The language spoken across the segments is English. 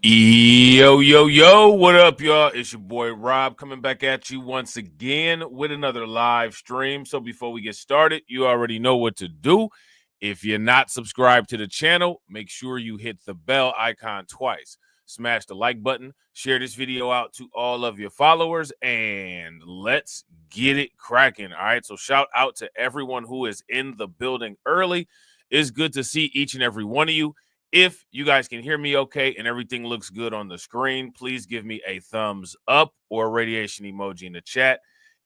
Yo, yo, yo, what up, y'all? It's your boy Rob coming back at you once again with another live stream. So before we get started, you already know what to do. If you're not subscribed to the channel, make sure you hit the bell icon twice. Smash the like button, share this video out to all of your followers, and let's get it cracking. All right, so shout out to everyone who is in the building early. It's good to see each and every one of you. If you guys can hear me okay and everything looks good on the screen, please give me a thumbs up or a radiation emoji in the chat.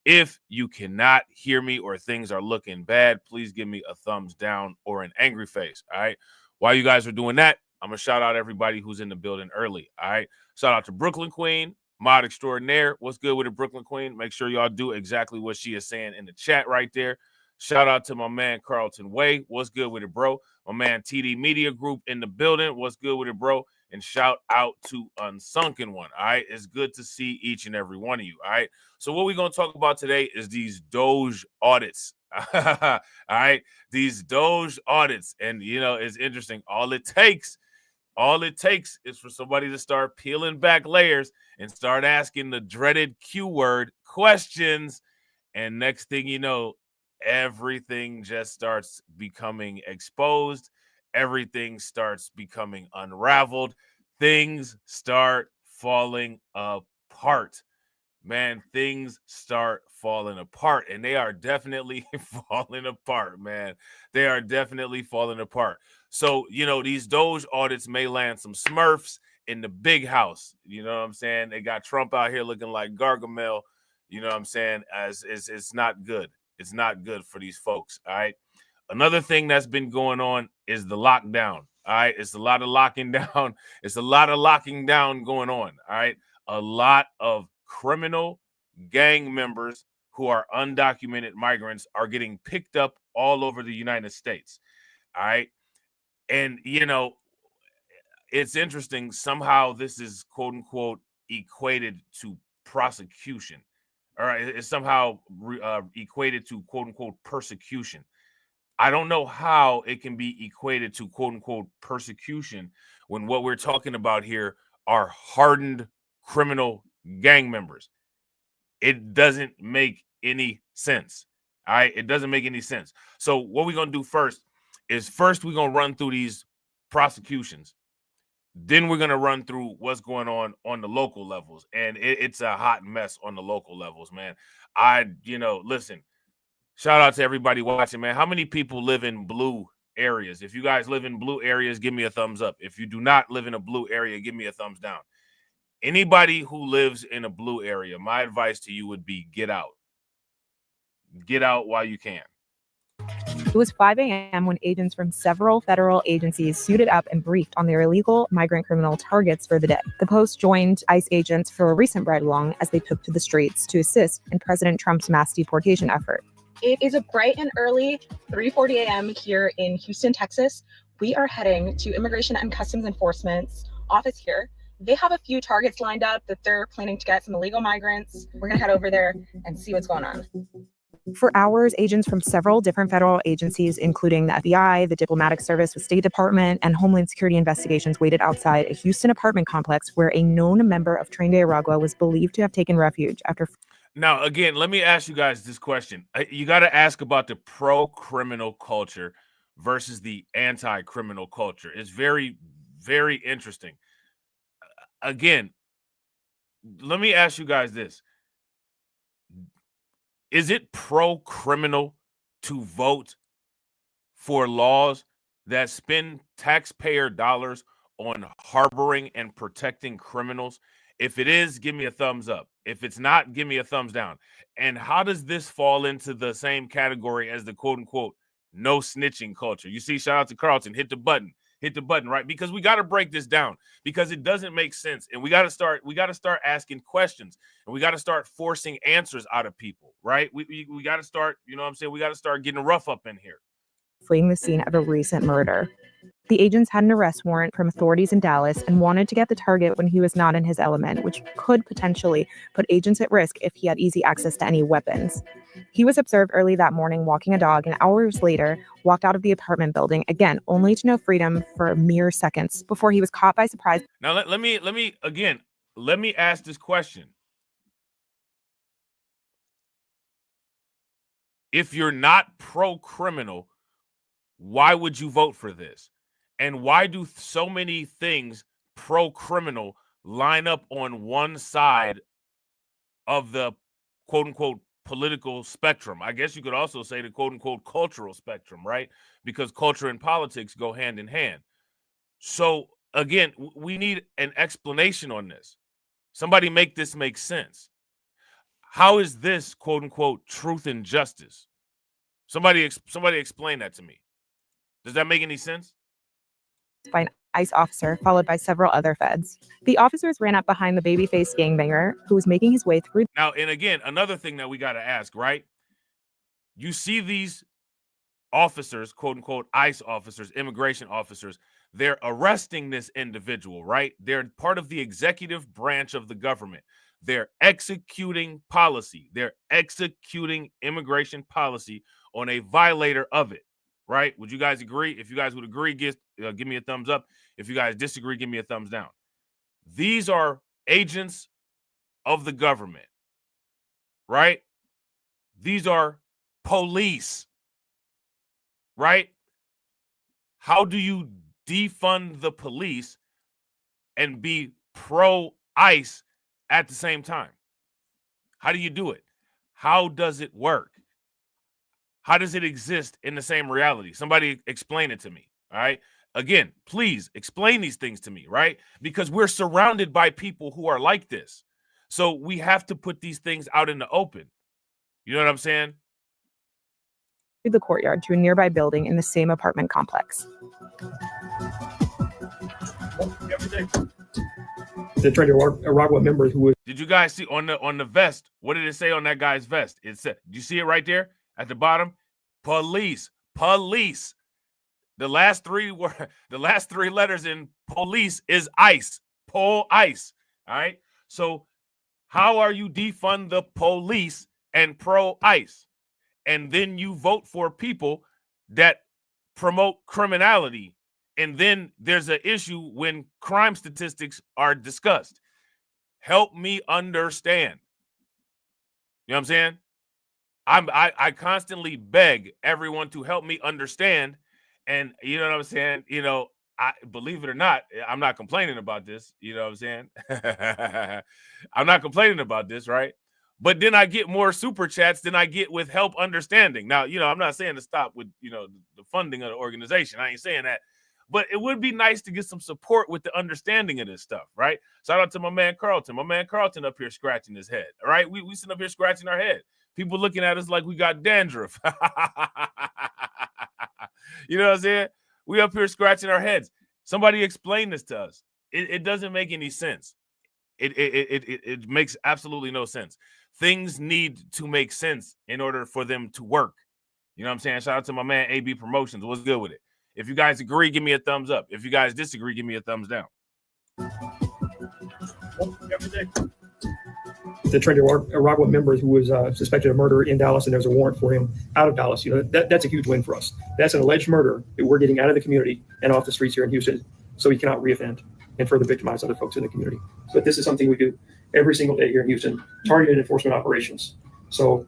If you cannot hear me or things are looking bad, please give me a thumbs down or an angry face. All right. While you guys are doing that, I'm going to shout out everybody who's in the building early. All right. Shout out to Brooklyn Queen, Mod Extraordinaire. What's good with it, Brooklyn Queen? Make sure y'all do exactly what she is saying in the chat right there. Shout out to my man Carlton Way. What's good with it, bro? My man TD Media Group in the building. What's good with it, bro? And shout out to Unsunken One. All right. It's good to see each and every one of you. All right. So what we're going to talk about today is these D.O.G.E audits. All right. These D.O.G.E audits. And, you know, it's interesting. All it takes is for somebody to start peeling back layers and start asking the dreaded Q word questions. And next thing you know, everything just starts becoming exposed. Everything starts becoming unraveled. Things start falling apart. Man, things start falling apart, and they are definitely falling apart, man. They are definitely falling apart. So, you know, these D.O.G.E audits may land some SMURFS in the big house. You know what I'm saying? They got Trump out here looking like Gargamel. You know what I'm saying? As it's not good. It's not good for these folks. All right. Another thing that's been going on is the lockdown. All right. It's a lot of locking down. It's a lot of locking down going on. All right. A lot of criminal gang members who are undocumented migrants are getting picked up all over the United States. All right. And, you know, it's interesting. Somehow this is quote unquote equated to prosecution. All right. It's somehow equated to quote unquote persecution. I don't know how it can be equated to quote unquote persecution when what we're talking about here are hardened criminal gang members. It doesn't make any sense. All right. It doesn't make any sense. So what we're going to do first is we're going to run through these prosecutions. Then we're going to run through what's going on the local levels. And it's a hot mess on the local levels, man. Listen, shout out to everybody watching, man. How many people live in blue areas? If you guys live in blue areas, give me a thumbs up. If you do not live in a blue area, give me a thumbs down. Anybody who lives in a blue area, my advice to you would be get out. Get out while you can. It was 5 a.m. when agents from several federal agencies suited up and briefed on their illegal migrant criminal targets for the day. The Post joined ICE agents for a recent ride-along as they took to the streets to assist in President Trump's mass deportation effort. It is a bright and early 3:40 a.m. here in Houston, Texas. We are heading to Immigration and Customs Enforcement's office here. They have a few targets lined up that they're planning to get some illegal migrants. We're going to head over there and see what's going on. For hours, agents from several different federal agencies, including the FBI, the Diplomatic Service, the State Department, and Homeland Security Investigations, waited outside a Houston apartment complex where a known member of Tren de Aragua was believed to have taken refuge after... Now, again, let me ask you guys this question. You got to ask about the pro-criminal culture versus the anti-criminal culture. It's very, very interesting. Again, let me ask you guys this. Is it pro-criminal to vote for laws that spend taxpayer dollars on harboring and protecting criminals? If it is, give me a thumbs up. If it's not, give me a thumbs down. And how does this fall into the same category as the quote-unquote no snitching culture? You see, shout out to Carlton. Hit the button, right? Because we got to break this down because it doesn't make sense. And we got to start asking questions and we got to start forcing answers out of people, right? We got to start, you know what I'm saying? We got to start getting rough up in here. fleeing the scene of a recent murder. The agents had an arrest warrant from authorities in Dallas and wanted to get the target when he was not in his element, which could potentially put agents at risk if he had easy access to any weapons. He was observed early that morning walking a dog and hours later walked out of the apartment building, again, only to know freedom for mere seconds before he was caught by surprise. Now, let me ask this question. If you're not pro-criminal, why would you vote for this? And why do so many things pro-criminal line up on one side of the quote-unquote political spectrum? I guess you could also say the quote-unquote cultural spectrum, right? Because culture and politics go hand in hand. So, again, we need an explanation on this. Somebody make this make sense. How is this quote-unquote truth and justice? Somebody explain that to me. Does that make any sense? By an ICE officer, followed by several other feds. The officers ran up behind the baby-faced gangbanger who was making his way through. Now, and again, another thing that we got to ask, right? You see these officers, quote-unquote ICE officers, immigration officers, they're arresting this individual, right? They're part of the executive branch of the government. They're executing policy. They're executing immigration policy on a violator of it, right? Would you guys agree? If you guys would agree, give me a thumbs up. If you guys disagree, give me a thumbs down. These are agents of the government, right? These are police, right? How do you defund the police and be pro-ICE at the same time? How do you do it? How does it work? How does it exist in the same reality? Somebody explain it to me, all right? Again, please explain these things to me, right? Because we're surrounded by people who are like this. So we have to put these things out in the open. You know what I'm saying? The courtyard to a nearby building in the same apartment complex. They're trying to rob a member who was. Did you guys see on the vest? What did it say on that guy's vest? It said, do you see it right there at the bottom? Police. The last three letters in police is ICE. ICE. All right. So how are you defund the police and pro-ICE? And then you vote for people that promote criminality. And then there's an issue when crime statistics are discussed. Help me understand. You know what I'm saying? I constantly beg everyone to help me understand. And you know what I'm saying? You know, I believe it or not, I'm not complaining about this. You know what I'm saying? I'm not complaining about this, right? But then I get more super chats than I get with help understanding. Now, you know, I'm not saying to stop with, you know, the funding of the organization. I ain't saying that. But it would be nice to get some support with the understanding of this stuff, right? Shout out to my man Carlton. My man Carlton up here scratching his head, all right? We sitting up here scratching our head. People looking at us like we got dandruff. You know what I'm saying? We up here scratching our heads. Somebody explain this to us. It doesn't make any sense. It makes absolutely no sense. Things need to make sense in order for them to work. You know what I'm saying? Shout out to my man AB Promotions. What's good with it? If you guys agree, give me a thumbs up. If you guys disagree, give me a thumbs down. They're trying to rob a member who was suspected of murder in Dallas, and there's a warrant for him out of Dallas. You know, that's a huge win for us. That's an alleged murder that we're getting out of the community and off the streets here in Houston, so he cannot reoffend and further victimize other folks in the community. But this is something we do every single day here in Houston, targeted enforcement operations. So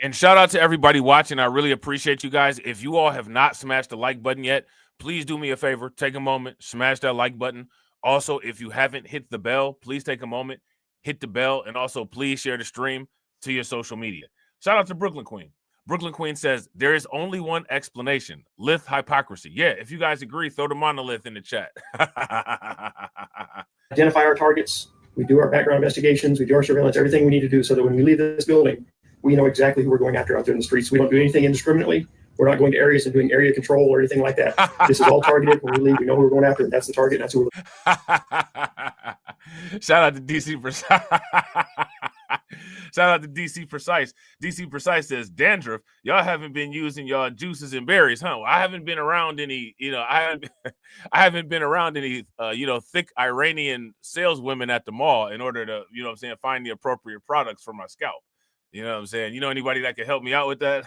and shout out to everybody watching. I really appreciate you guys. If you all have not smashed the like button yet, please do me a favor. Take a moment, smash that like button. Also, if you haven't hit the bell, please take a moment, hit the bell, and also please share the stream to your social media. Shout out to Brooklyn Queen. Brooklyn Queen says, there is only one explanation, lith hypocrisy. Yeah, if you guys agree, throw the monolith in the chat. Identify our targets. We do our background investigations. We do our surveillance, everything we need to do so that when we leave this building, we know exactly who we're going after out there in the streets. We don't do anything indiscriminately. We're not going to areas and doing area control or anything like that. This is all targeted. When we leave, we know who we're going after. And that's the target. That's who we're. Shout out to DC for shout Shout out to DC Precise. DC Precise says, dandruff, y'all haven't been using y'all juices and berries, huh? Well, I haven't been around any, I haven't been around any, thick Iranian saleswomen at the mall in order to, find the appropriate products for my scalp. You know what I'm saying? You know anybody that can help me out with that?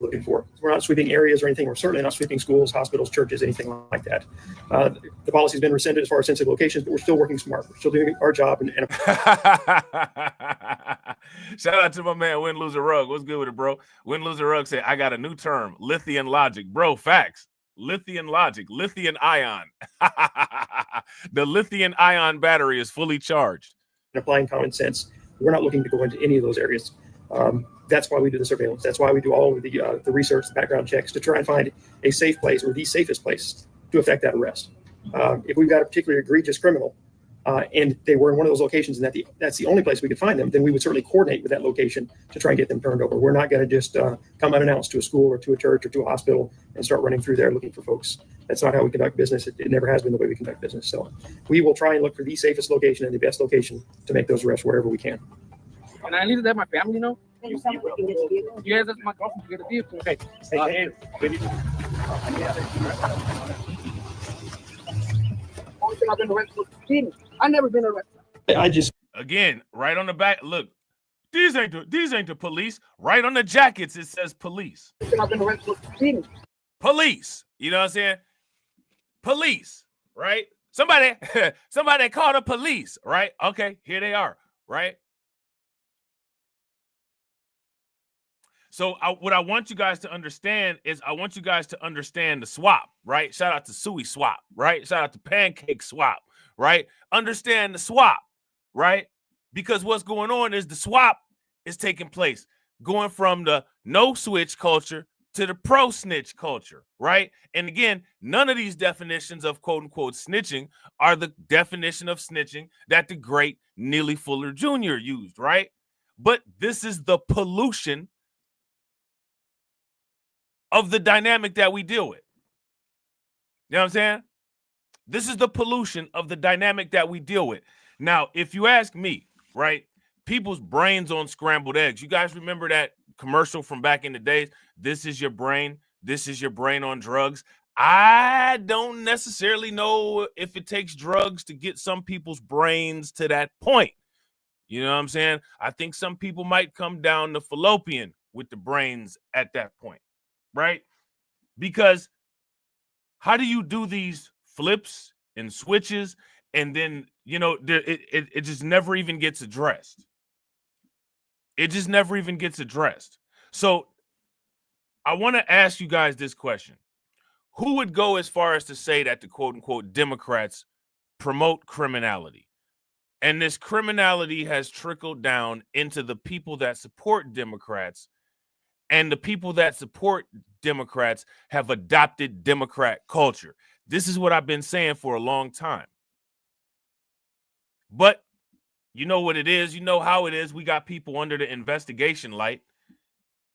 Looking for. We're not sweeping areas or anything. We're certainly not sweeping schools, hospitals, churches, anything like that. The policy's been rescinded as far as sensitive locations, but we're still working smart. We're still doing our job. And shout out to my man, Win Loser Rug. What's good with it, bro? Win Loser Rug said, I got a new term, lithium logic. Bro, facts. Lithium logic, lithium ion. The lithium ion battery is fully charged. Applying common sense. We're not looking to go into any of those areas. That's why we do the surveillance. That's why we do all of the research, the background checks to try and find a safe place or the safest place to effect that arrest. If we've got a particularly egregious criminal and they were in one of those locations and that's the only place we could find them, then we would certainly coordinate with that location to try and get them turned over. We're not going to just come unannounced to a school or to a church or to a hospital and start running through there looking for folks. That's not how we conduct business. It never has been the way we conduct business. So we will try and look for the safest location and the best location to make those arrests wherever we can. And I need to let my family know. Yeah, that's my girlfriend to get a vehicle. Okay. Only thing I've been arrested for cheating. I never been arrested. I just again right on the back. Look, these ain't the police. Right on the jackets it says police. I've been arrested for cheating. Police. You know what I'm saying? Police. Right? Somebody called the police. Right? Okay, here they are. Right? So what I want you guys to understand is I want you guys to understand the swap, right? Shout out to Suey Swap, right? Shout out to Pancake Swap, right? Understand the swap, right? Because what's going on is the swap is taking place, going from the no switch culture to the pro snitch culture, right? And again, none of these definitions of quote unquote snitching are the definition of snitching that the great Neely Fuller Jr. used, right? But this is the pollution of the dynamic that we deal with. You know what I'm saying? This is the pollution of the dynamic that we deal with. Now, if you ask me, right, people's brains on scrambled eggs. You guys remember that commercial from back in the days? This is your brain. This is your brain on drugs. I don't necessarily know if it takes drugs to get some people's brains to that point. You know what I'm saying? I think some people might come down the fallopian with the brains at that point. Right? Because how do you do these flips and switches and then, it just never even gets addressed. It just never even gets addressed. So I want to ask you guys this question. Who would go as far as to say that the quote unquote Democrats promote criminality? And this criminality has trickled down into the people that support Democrats. And the people that support Democrats have adopted Democrat culture. This is what I've been saying for a long time. But you know what it is. You know how it is. We got people under the investigation light.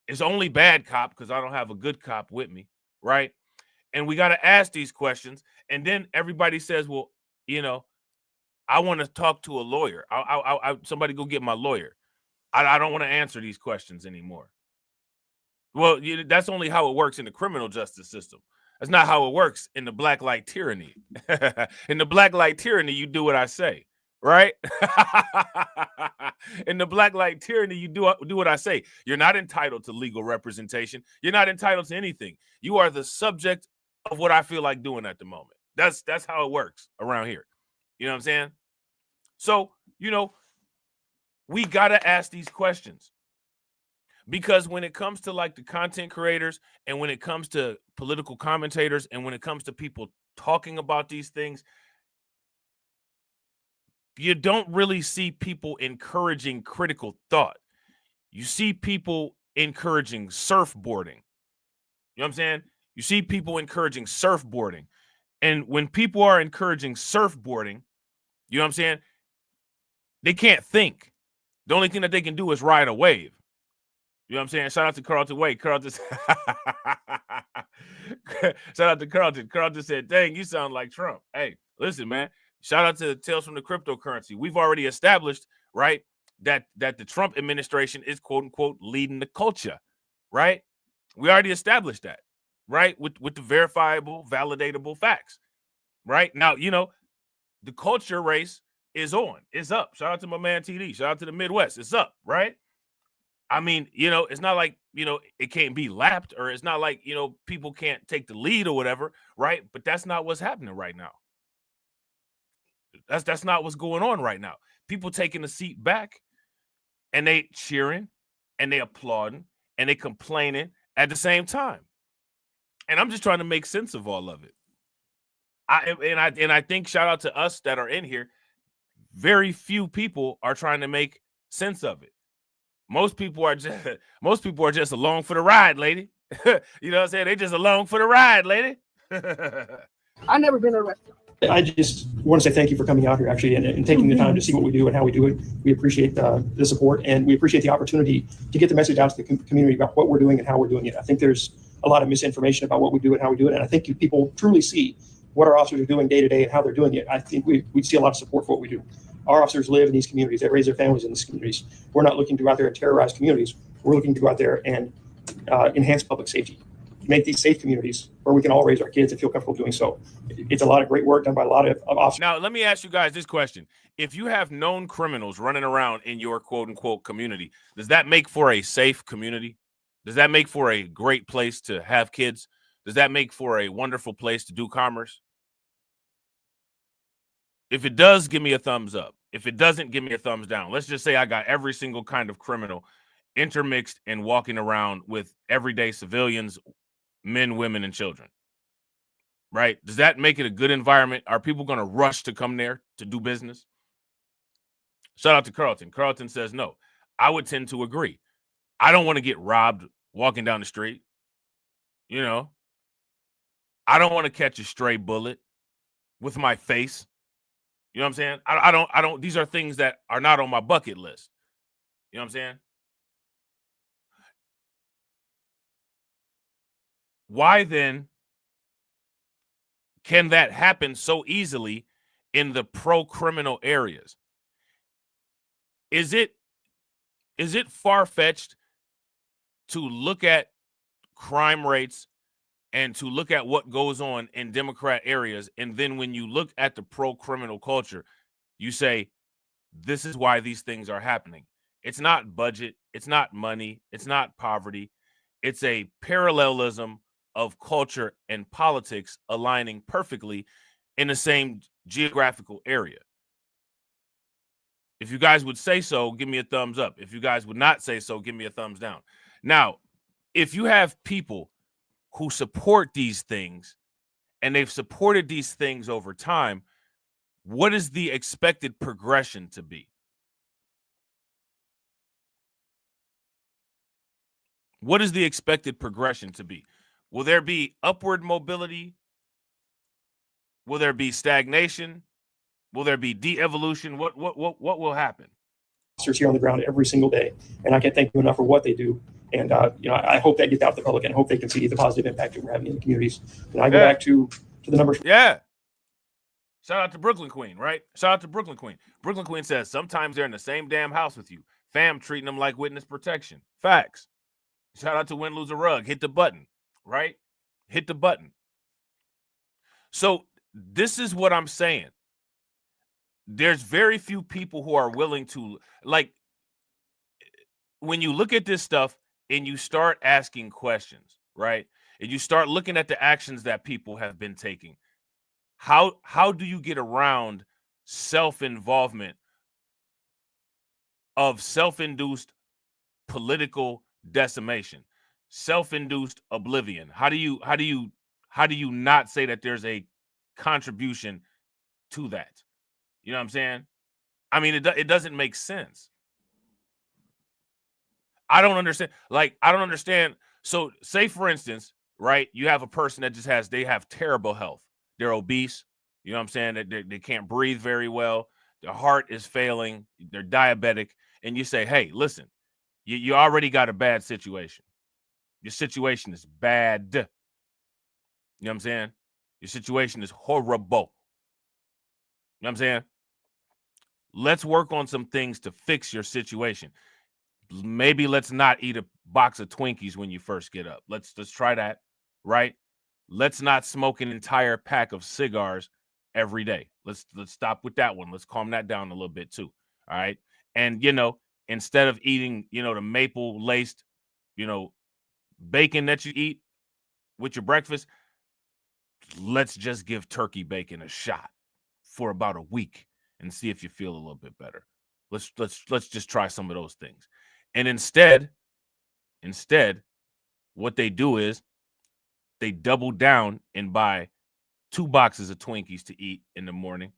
It's only bad cop because I don't have a good cop with me, right? And we got to ask these questions. And then everybody says, well, I want to talk to a lawyer. Somebody go get my lawyer. I don't want to answer these questions anymore. Well, that's only how it works in the criminal justice system. That's not how it works in the black light tyranny. In the black light tyranny, you do what I say, right? In the black light tyranny, you do what I say. You're not entitled to legal representation. You're not entitled to anything. You are the subject of what I feel like doing at the moment. That's how it works around here. You know what I'm saying? So, we got to ask these questions. Because when it comes to like the content creators and when it comes to political commentators and when it comes to people talking about these things, you don't really see people encouraging critical thought. You see people encouraging surfboarding. You know what I'm saying? You see people encouraging surfboarding. And when people are encouraging surfboarding, you know what I'm saying? They can't think. The only thing that they can do is ride a wave. You know what I'm saying? Shout out to Carlton Wade. Carlton. Shout out to Carlton. Carlton said, dang, you sound like Trump. Hey, listen, man. Shout out to Tales from the Cryptocurrency. We've already established, right, that the Trump administration is quote unquote leading the culture, right? We already established that, right? With the verifiable, validatable facts, right? Now, you know, the culture race is on, it's up. Shout out to my man TD. Shout out to the Midwest. It's up, right? I mean, you know, it's not like, you know, it can't be lapped, or it's not like, you know, people can't take the lead or whatever, right? But that's not what's happening right now. That's not what's going on right now. People taking the seat back, and they cheering, and they applauding, and they complaining at the same time. And I'm just trying to make sense of all of it. I think, shout out to us that are in here, very few people are trying to make sense of it. Most people are just along for the ride, lady. You know what I'm saying? They just along for the ride, lady. I never been arrested. I just want to say thank you for coming out here, actually, and taking the time to see what we do and how we do it. We appreciate the support, and we appreciate the opportunity to get the message out to the community about what we're doing and how we're doing it. I think there's a lot of misinformation about what we do and how we do it, and I think people truly see what our officers are doing day to day and how they're doing it. I think we see a lot of support for what we do. Our officers live in these communities. They raise their families in these communities. We're not looking to go out there and terrorize communities. We're looking to go out there and enhance public safety, make these safe communities where we can all raise our kids and feel comfortable doing so. It's a lot of great work done by a lot of officers. Now, let me ask you guys this question. If you have known criminals running around in your quote unquote community, does that make for a safe community? Does that make for a great place to have kids? Does that make for a wonderful place to do commerce? If it does, give me a thumbs up. If it doesn't, give me a thumbs down. Let's just say I got every single kind of criminal intermixed and walking around with everyday civilians, men, women, and children. Right? Does that make it a good environment? Are people going to rush to come there to do business? Shout out to Carlton. Carlton says no. I would tend to agree. I don't want to get robbed walking down the street. You know, I don't want to catch a stray bullet with my face. You know what I'm saying? I don't, these are things that are not on my bucket list. You know what I'm saying? Why then can that happen so easily in the pro-criminal areas? Is it far-fetched to look at crime rates and to look at what goes on in Democrat areas, and then when you look at the pro-criminal culture, you say, this is why these things are happening? It's not budget, it's not money, it's not poverty. It's a parallelism of culture and politics aligning perfectly in the same geographical area. If you guys would say so, give me a thumbs up. If you guys would not say so, give me a thumbs down. Now, if you have people who support these things, and they've supported these things over time, what is the expected progression to be? What is the expected progression to be? Will there be upward mobility? Will there be stagnation? Will there be de-evolution? What will happen? Officers here on the ground every single day, and I can't thank them enough for what they do. And you know, I hope that gets out to the public, and I hope they can see the positive impact that we're having in the communities. And I go back to the numbers. Yeah. Shout out to Brooklyn Queen, right? Shout out to Brooklyn Queen. Brooklyn Queen says sometimes they're in the same damn house with you. Fam treating them like witness protection. Facts. Shout out to Win Lose a Rug. Hit the button, right? Hit the button. So this is what I'm saying. There's very few people who are willing to, like, when you look at this stuff and you start asking questions, right? And you start looking at the actions that people have been taking. How do you get around self-involvement of self-induced political decimation, self-induced oblivion? How do you not say that there's a contribution to that? You know what I'm saying? I mean, it doesn't make sense. I don't understand. Like, I don't understand. So say, for instance, right, you have a person that they have terrible health. They're obese. You know what I'm saying? They can't breathe very well. Their heart is failing. They're diabetic. And you say, hey, listen, you already got a bad situation. Your situation is bad. You know what I'm saying? Your situation is horrible. You know what I'm saying? let's work on some things to fix your situation. Maybe let's not eat a box of Twinkies when you first get up. Let's try that, right? Let's not smoke an entire pack of cigars every day. Let's stop with that one. Let's calm that down a little bit too. All right. And instead of eating, the maple laced, bacon that you eat with your breakfast, let's just give turkey bacon a shot for about a week and see if you feel a little bit better. Let's just try some of those things. And instead, what they do is they double down and buy 2 boxes of Twinkies to eat in the morning.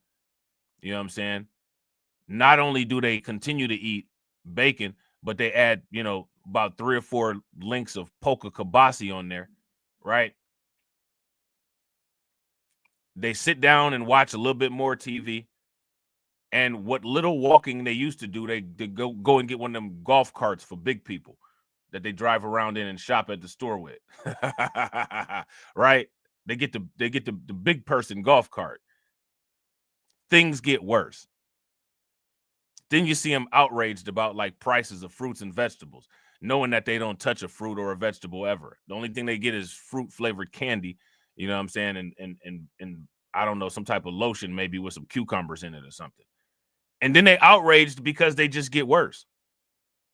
You know what I'm saying? Not only do they continue to eat bacon, but they add, about 3 or 4 links of polka kibasi on there, right? They sit down and watch a little bit more TV. And what little walking they used to do, they go and get one of them golf carts for big people that they drive around in and shop at the store with. Right? They get the big person golf cart. Things get worse. Then you see them outraged about like prices of fruits and vegetables, knowing that they don't touch a fruit or a vegetable ever. The only thing they get is fruit flavored candy, you know what I'm saying? And I don't know, some type of lotion, maybe with some cucumbers in it or something. And then they outraged because they just get worse.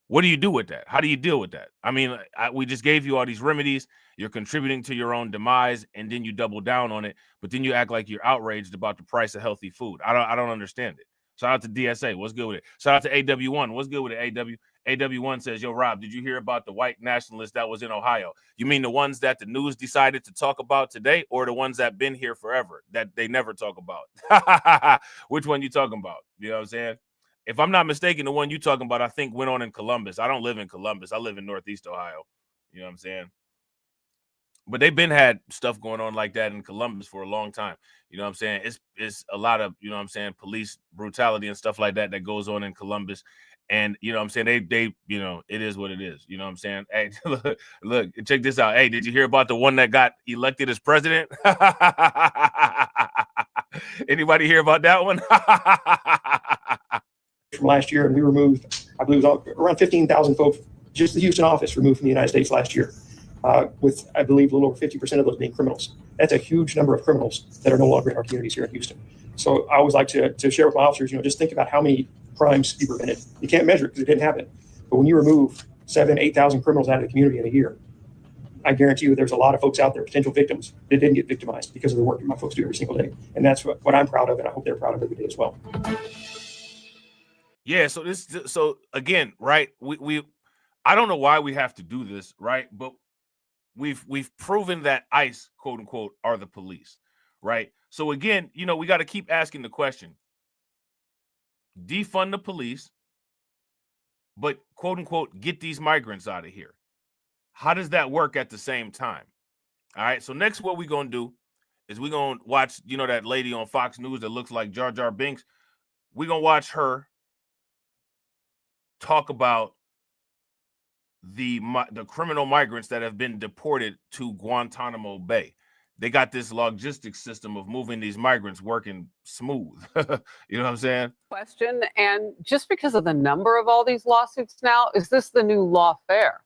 What do you do with that? How do you deal with that? I mean, we just gave you all these remedies. You're contributing to your own demise, and then you double down on it. But then you act like you're outraged about the price of healthy food. I don't understand it. Shout out to DSA. What's good with it? Shout out to AW1. What's good with it, AW? AW1 says, yo, Rob, did you hear about the white nationalists that was in Ohio? You mean the ones that the news decided to talk about today, or the ones that been here forever that they never talk about? Which one you talking about? You know what I'm saying? If I'm not mistaken, the one you talking about, I think went on in Columbus. I don't live in Columbus. I live in Northeast Ohio. You know what I'm saying? But they've been had stuff going on like that in Columbus for a long time. You know what I'm saying? It's a lot of, you know what I'm saying, police brutality and stuff like that goes on in Columbus. And, you know what I'm saying, they it is what it is. You know what I'm saying? Hey, look, check this out. Hey, did you hear about the one that got elected as president? Anybody hear about that one? From last year, and we removed, I believe, around 15,000 folks, just the Houston office removed from the United States last year, with, I believe, a little over 50% of those being criminals. That's a huge number of criminals that are no longer in our communities here in Houston. So I always like to share with my officers, just think about how many crimes you prevented. You can't measure it because it didn't happen. But when you remove 7,000 to 8,000 criminals out of the community in a year, I guarantee you there's a lot of folks out there, potential victims, that didn't get victimized because of the work that my folks do every single day. And that's what I'm proud of, and I hope they're proud of every day as well. Yeah, so again, right? We I don't know why we have to do this, right? But we've proven that ICE, quote unquote, are the police, right? So again, we got to keep asking the question: defund the police, but quote unquote, get these migrants out of here. How does that work at the same time? All right. So next, what we're gonna do is we're gonna watch, that lady on Fox News that looks like Jar Jar Binks. We're gonna watch her talk about the criminal migrants that have been deported to Guantanamo Bay. They got this logistics system of moving these migrants working smooth. You know what I'm saying? Question, and just because of the number of all these lawsuits now, is this the new lawfare?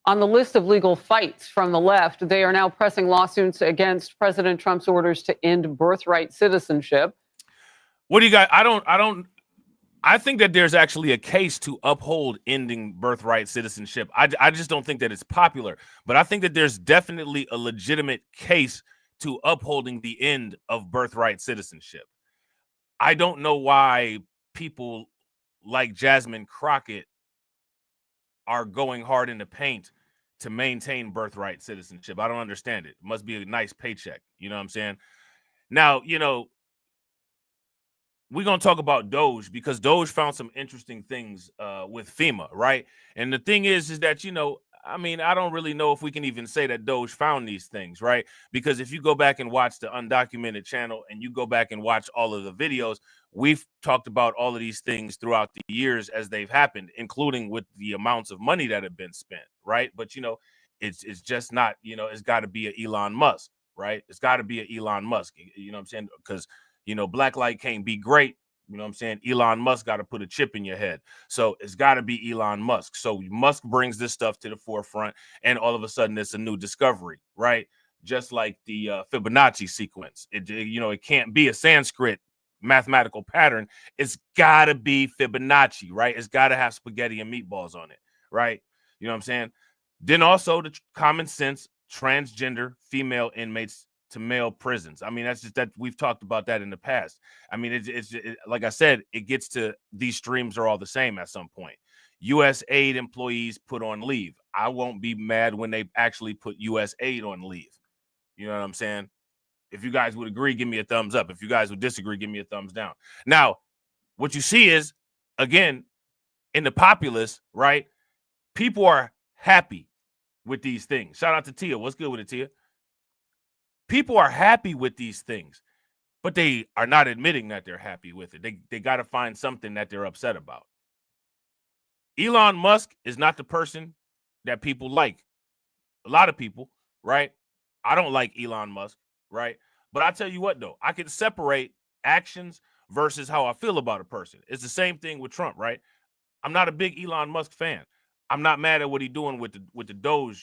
On the list of legal fights from the left, they are now pressing lawsuits against President Trump's orders to end birthright citizenship. What do you got? I think that there's actually a case to uphold ending birthright citizenship. I just don't think that it's popular, but I think that there's definitely a legitimate case to upholding the end of birthright citizenship. I don't know why people like Jasmine Crockett are going hard in the paint to maintain birthright citizenship. I don't understand it. It must be a nice paycheck. You know what I'm saying? Now, we're going to talk about D.O.G.E because D.O.G.E found some interesting things with FEMA, right? And the thing is that, I don't really know if we can even say that D.O.G.E found these things, right? Because if you go back and watch the Undocumented channel and you go back and watch all of the videos, we've talked about all of these things throughout the years as they've happened, including with the amounts of money that have been spent, right? But, it's just not, it's got to be an Elon Musk, right? It's got to be an Elon Musk, you know what I'm saying? Because Black light can't be great, You know what I'm saying? Elon Musk got to put a chip in your head. So it's got to be Elon Musk. So Musk brings this stuff to the forefront, and all of a sudden it's a new discovery, right? Just like the Fibonacci sequence. It can't be a Sanskrit mathematical pattern. It's got to be Fibonacci, right? It's got to have spaghetti and meatballs on it, right? You know what I'm saying? Then also the common sense transgender female inmates to male prisons. I mean, that's just that we've talked about that in the past. I mean, it's like I said, it gets to these streams are all the same at some point. USAID employees put on leave. I won't be mad when they actually put USAID on leave. You know what I'm saying? If you guys would agree, give me a thumbs up. If you guys would disagree, give me a thumbs down. Now, what you see is, again, in the populace, right? People are happy with these things. Shout out to Tia. What's good with it, Tia? People are happy with these things, but they are not admitting that they're happy with it. They got to find something that they're upset about. Elon Musk is not the person that people like. A lot of people, right? I don't like Elon Musk, right? But I tell you what, though, I can separate actions versus how I feel about a person. It's the same thing with Trump, right? I'm not a big Elon Musk fan. I'm not mad at what he's doing with the D.O.G.E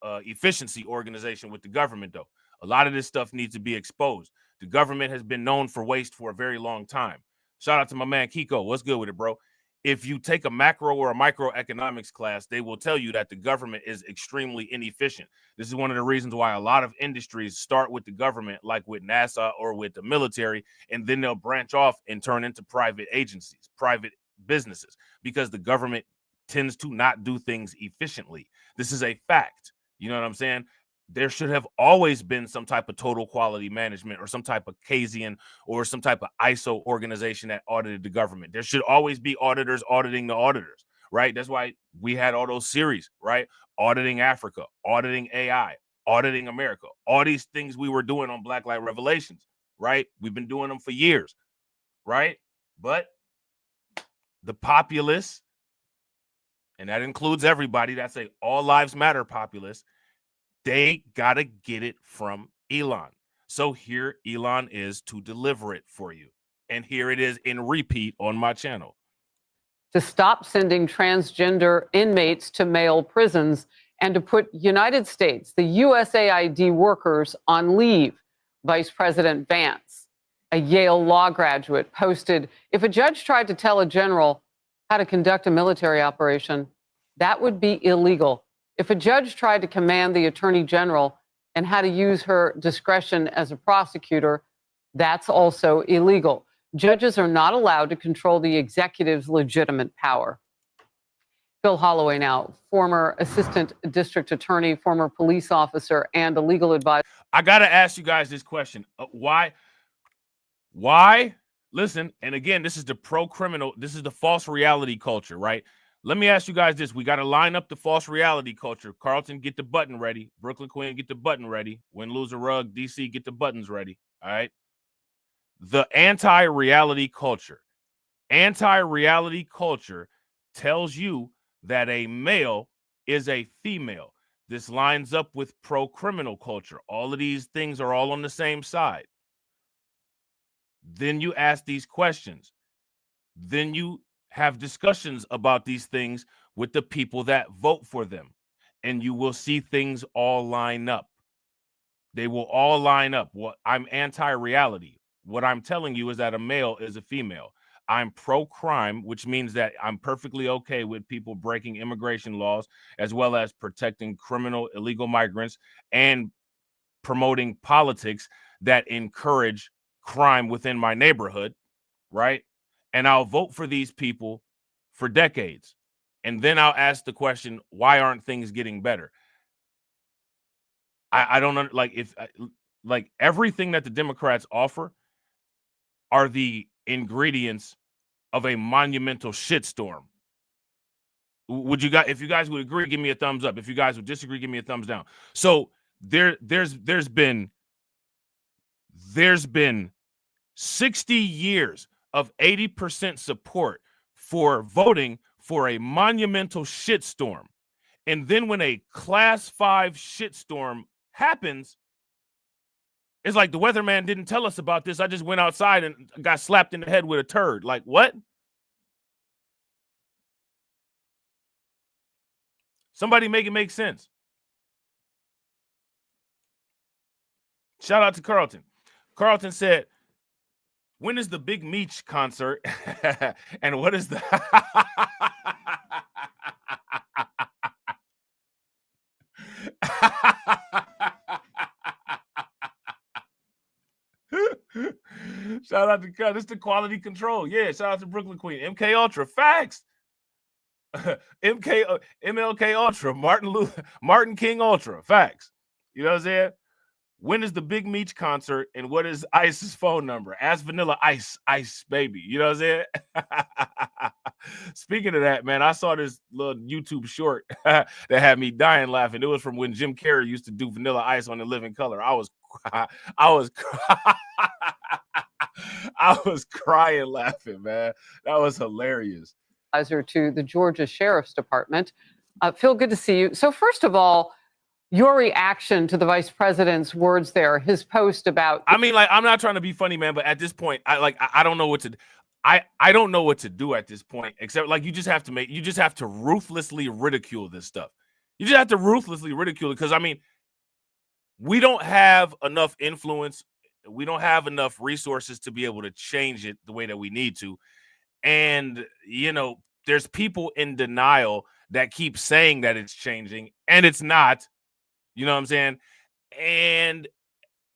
efficiency organization with the government, though. A lot of this stuff needs to be exposed. The government has been known for waste for a very long time. Shout out to my man Kiko. What's good with it, bro? If you take a macro or a microeconomics class, they will tell you that the government is extremely inefficient. This is one of the reasons why a lot of industries start with the government, like with NASA or with the military, and then they'll branch off and turn into private agencies, private businesses, because the government tends to not do things efficiently. This is a fact. You know what I'm saying? There should have always been some type of total quality management or some type of Kasian or some type of ISO organization that audited the government. There should always be auditors auditing the auditors, right? That's why we had all those series, right? Auditing Africa, auditing AI, auditing America, all these things we were doing on Black Light Revelations, right? We've been doing them for years, right? But the populace, and that includes everybody, that's a all lives matter populace, they got to get it from Elon. So here Elon is to deliver it for you. And here it is in repeat on my channel. To stop sending transgender inmates to male prisons and to put United States, the USAID workers on leave. Vice President Vance, a Yale law graduate, posted, if a judge tried to tell a general how to conduct a military operation, that would be illegal. If a judge tried to command the attorney general and how to use her discretion as a prosecutor, that's also illegal. Judges are not allowed to control the executive's legitimate power. Phil Holloway now, former assistant district attorney, former police officer, and a legal advisor. I got to ask you guys this question. Why? Listen, and again, this is the pro-criminal, this is the false reality culture, right? Let me ask you guys this. We got to line up the false reality culture. Carlton, get the button ready. Brooklyn Queen, get the button ready. Win, lose, or rug. DC, get the buttons ready. All right? The anti-reality culture. Anti-reality culture tells you that a male is a female. This lines up with pro-criminal culture. All of these things are all on the same side. Then you ask these questions. Then you have discussions about these things with the people that vote for them. And you will see things all line up. They will all line up. I'm anti-reality. What I'm telling you is that a male is a female. I'm pro-crime, which means that I'm perfectly okay with people breaking immigration laws, as well as protecting criminal illegal migrants and promoting politics that encourage crime within my neighborhood, right? And I'll vote for these people for decades. And then I'll ask the question, why aren't things getting better? I don't know, like everything that the Democrats offer are the ingredients of a monumental shitstorm. Would you guys, if you guys would agree, give me a thumbs up. If you guys would disagree, give me a thumbs down. So there's been 60 years of 80% support for voting for a monumental shitstorm. And then when a class 5 shitstorm happens, It's like the weatherman didn't tell us about this. I just went outside and got slapped in the head with a turd. Like, what? Somebody make it make sense. Shout out to Carlton. Carlton said, when is the Big Meech concert? And what is the... Shout out to this is the quality control. Yeah, shout out to Brooklyn Queen. MK Ultra. Facts. MLK Ultra. Martin King Ultra. Facts. You know what I'm saying? When is the Big Meech concert and what is Ice's phone number? Ask Vanilla Ice, baby. You know what I'm saying? Speaking of that, man, I saw this little YouTube short that had me dying laughing. It was from when Jim Carrey used to do Vanilla Ice on The Living Color. I was crying laughing, man. That was hilarious. To the Georgia Sheriff's Department. Phil, good to see you. So first of all, your reaction to the vice president's words there, his post about... I mean, like, I'm not trying to be funny, man, but at this point, I don't know what to... I don't know what to do at this point, except like you just have to ruthlessly ridicule this stuff. You just have to ruthlessly ridicule it because, I mean, we don't have enough influence. We don't have enough resources to be able to change it the way that we need to. And, you know, there's people in denial that keep saying that it's changing and it's not. You know what I'm saying? And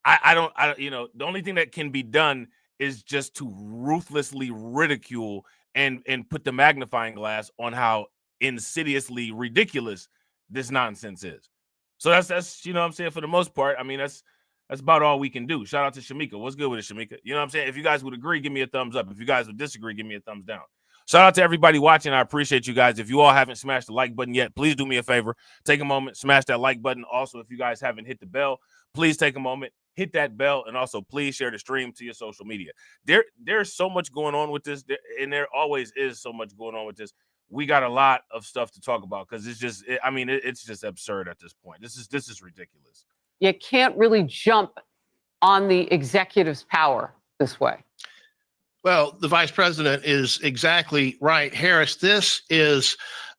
I don't, you know, the only thing that can be done is just to ruthlessly ridicule and put the magnifying glass on how insidiously ridiculous this nonsense is. So that's you know what I'm saying, for the most part. I mean, that's about all we can do. Shout out to Shamika. What's good with it, Shamika? You know what I'm saying? If you guys would agree, give me a thumbs up. If you guys would disagree, give me a thumbs down. Shout out to everybody watching. I appreciate you guys. If you all haven't smashed the like button yet, please do me a favor. Take a moment, smash that like button. Also, if you guys haven't hit the bell, please take a moment, hit that bell, and also please share the stream to your social media. There's so much going on with this, and there always is so much going on with this. We got a lot of stuff to talk about because it's just, it's just absurd at this point. This is ridiculous. You can't really jump on the executive's power this way. Well, the vice president is exactly right, Harris. This is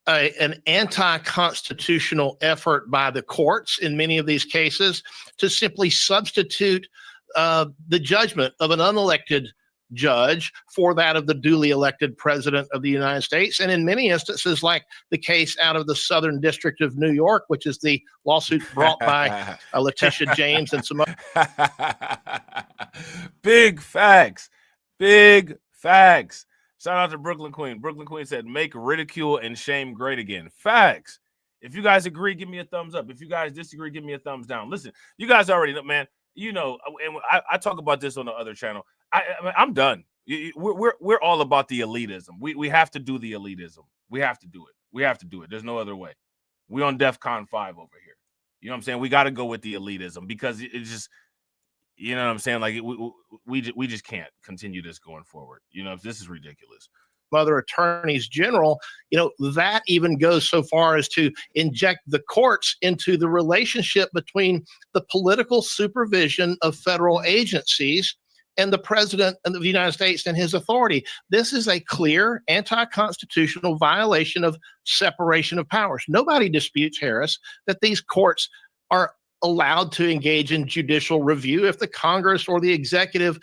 an anti-constitutional effort by the courts in many of these cases to simply substitute the judgment of an unelected judge for that of the duly elected president of the United States. And in many instances, like the case out of the Southern District of New York, which is the lawsuit brought by Letitia James and some other. Big facts. Big facts. Shout out to Brooklyn Queen. Brooklyn Queen said, make ridicule and shame great again. Facts. If you guys agree, give me a thumbs up. If you guys disagree, give me a thumbs down. Listen, you guys already know, man. You know, and I talk about this on the other channel. I'm done. We're all about the elitism. We have to do the elitism. We have to do it. We have to do it. There's no other way. We on DEFCON 5 over here. You know what I'm saying? We got to go with the elitism because it's just, you know what I'm saying? Like we just can't continue this going forward. You know, this is ridiculous. Other attorneys general, you know, that even goes so far as to inject the courts into the relationship between the political supervision of federal agencies and the president of the United States and his authority. This is a clear anti-constitutional violation of separation of powers. Nobody disputes, Harris, that these courts are allowed to engage in judicial review if the Congress or the executive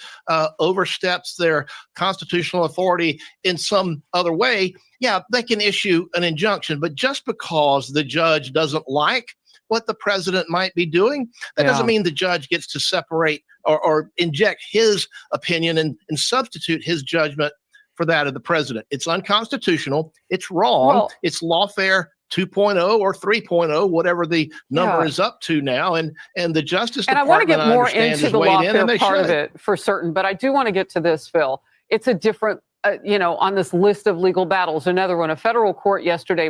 oversteps their constitutional authority in some other way. Yeah, they can issue an injunction, but just because the judge doesn't like what the president might be doing, that doesn't mean the judge gets to separate or inject his opinion and substitute his judgment for that of the president. It's unconstitutional. It's wrong. It's lawfare 2.0 or 3.0, whatever the number is up to now. And the Justice Department, I want to get more into the lawfare part of it for certain, but I do want to get to this, Phil. It's a different, on this list of legal battles, another one, a federal court yesterday.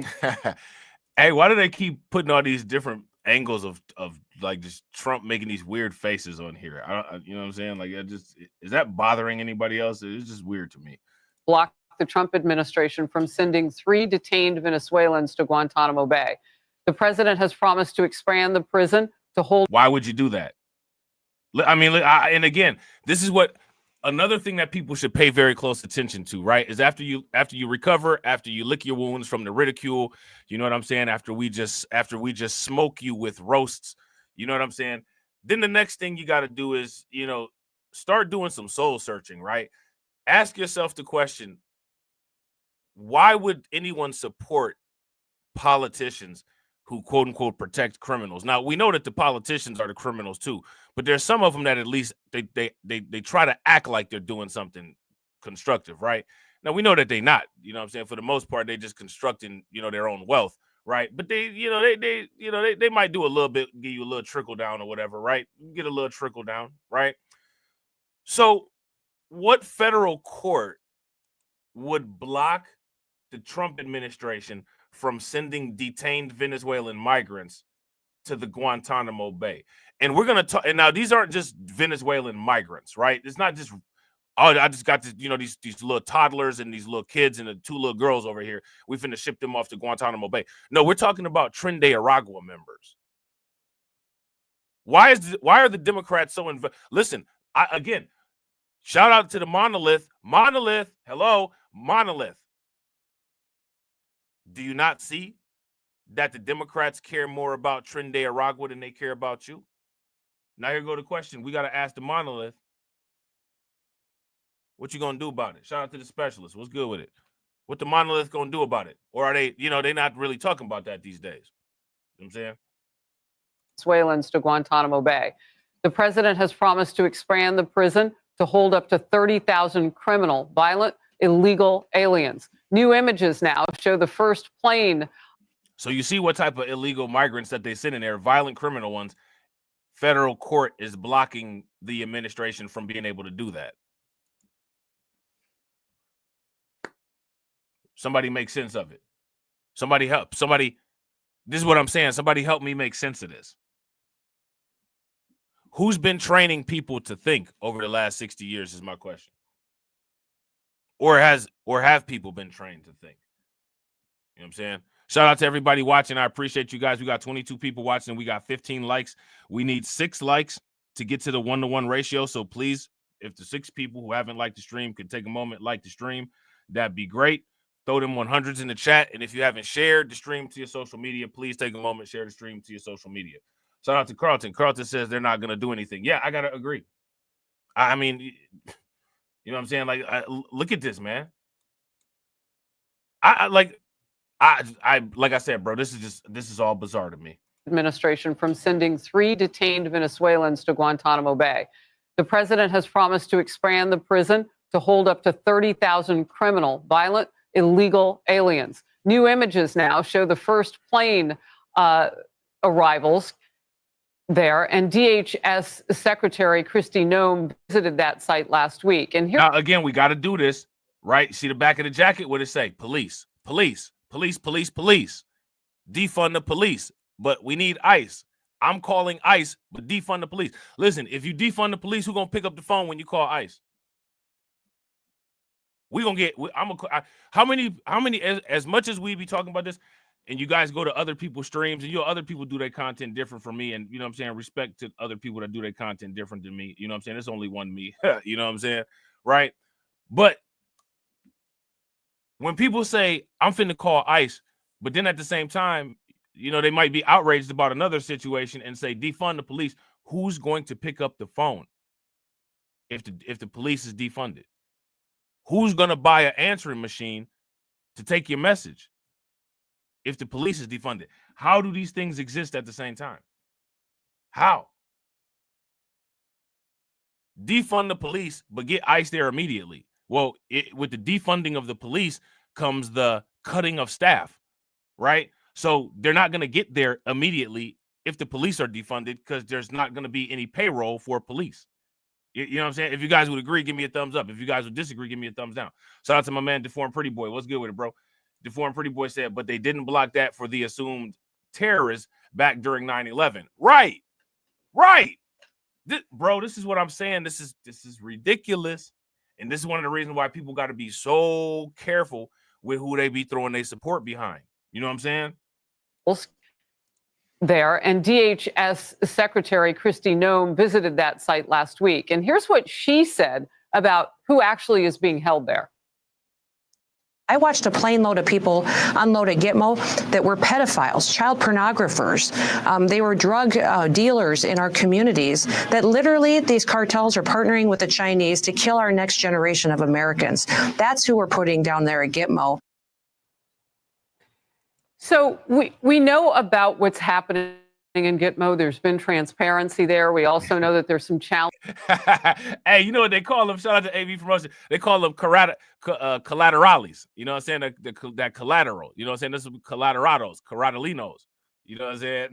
Hey, why do they keep putting all these different angles of like just Trump making these weird faces on here? You know what I'm saying? Like, is that bothering anybody else? It's just weird to me. Blocked the Trump administration from sending 3 detained Venezuelans to Guantanamo Bay. The president has promised to expand the prison to hold. Why would you do that? I mean, and again, this is what another thing that people should pay very close attention to, right? Is after you recover, after you lick your wounds from the ridicule, you know what I'm saying? After we just smoke you with roasts, you know what I'm saying? Then the next thing you got to do is, you know, start doing some soul searching, right? Ask yourself the question, why would anyone support politicians who quote unquote protect criminals? Now we know that the politicians are the criminals too, but there's some of them that at least they try to act like they're doing something constructive, right? Now we know that they're not, you know what I'm saying? For the most part, they just constructing, you know, their own wealth, right? But they might do a little bit, give you a little trickle down or whatever, right? Get a little trickle down, right? So what federal court would block the Trump administration from sending detained Venezuelan migrants to the Guantanamo Bay? And we're going to talk, and now these aren't just Venezuelan migrants, right? It's not just, oh, I just got this, you know, these little toddlers and these little kids and the two little girls over here. We finna ship them off to Guantanamo Bay. No, we're talking about Tren Aragua members. Why are the Democrats so listen, again, shout out to the Monolith. Hello, Monolith. Do you not see that the Democrats care more about Tren Aragua than they care about you? Now here go the question. We got to ask the Monolith, what you going to do about it? Shout out to the specialist. What's good with it? What the Monolith going to do about it? Or are they, you know, they're not really talking about that these days. You know what I'm saying? Venezuelans to Guantanamo Bay. The president has promised to expand the prison to hold up to 30,000 criminal, violent, illegal aliens. New images now show the first plane. So you see what type of illegal migrants that they send in there, violent criminal ones. Federal court is blocking the administration from being able to do that. Somebody make sense of it. Somebody help. Somebody, this is what I'm saying. Somebody help me make sense of this. Who's been training people to think over the last 60 years is my question. Or have people been trained to think? You know what I'm saying? Shout out to everybody watching. I appreciate you guys. We got 22 people watching. We got 15 likes. We need 6 likes to get to the 1-to-1 ratio. So please, if the 6 people who haven't liked the stream could take a moment, like the stream, that'd be great. Throw them 100s in the chat. And if you haven't shared the stream to your social media, please take a moment, share the stream to your social media. Shout out to Carlton. Carlton says they're not going to do anything. Yeah, I got to agree. I mean, you know what I'm saying? Like, look at this, man. Like I said, bro, this is all bizarre to me. Administration from sending 3 detained Venezuelans to Guantanamo Bay. The president has promised to expand the prison to hold up to 30,000 criminal, violent, illegal aliens. New images now show the first plane arrivals there, and DHS Secretary Kristi Noem visited that site last week. And here, now again, we got to do this, right? See the back of the jacket? What it say? Police, police, police, police, police. Defund the police, but we need ICE. I'm calling ICE, but defund the police. Listen, if you defund the police, who's gonna pick up the phone when you call ICE? We gonna get. How many? As much as we be talking about this, and you guys go to other people's streams, and other people do their content different from me, and you know what I'm saying. Respect to other people that do their content different than me. You know what I'm saying. There's only one me. You know what I'm saying, right? But when people say I'm finna call ICE, but then at the same time, you know, they might be outraged about another situation and say defund the police. Who's going to pick up the phone if the police is defunded? Who's going to buy an answering machine to take your message if the police is defunded? How do these things exist at the same time? How? Defund the police, but get ICE there immediately. Well, with the defunding of the police comes the cutting of staff, right? So they're not going to get there immediately if the police are defunded because there's not going to be any payroll for police. You know what I'm saying? If you guys would agree, give me a thumbs up. If you guys would disagree, give me a thumbs down. Shout out to my man, Deformed Pretty Boy. What's good with it, bro? Deformed Pretty Boy said, but they didn't block that for the assumed terrorists back during 9/11. Right. Bro, this is what I'm saying. This is ridiculous. And this is one of the reasons why people got to be so careful with who they be throwing their support behind. You know what I'm saying? there, and DHS Secretary Kristi Noem visited that site last week. And here's what she said about who actually is being held there. I watched a plane load of people unload at Gitmo that were pedophiles, child pornographers. They were drug dealers in our communities that literally these cartels are partnering with the Chinese to kill our next generation of Americans. That's who we're putting down there at Gitmo. So we know about what's happening in Gitmo. There's been transparency there. We also know that there's some challenge. Hey, you know what they call them? Shout out to AV Promotion. They call them collaterales. You know what I'm saying? That collateral. You know what I'm saying? This is collaterados, collateralinos. You know what I'm saying?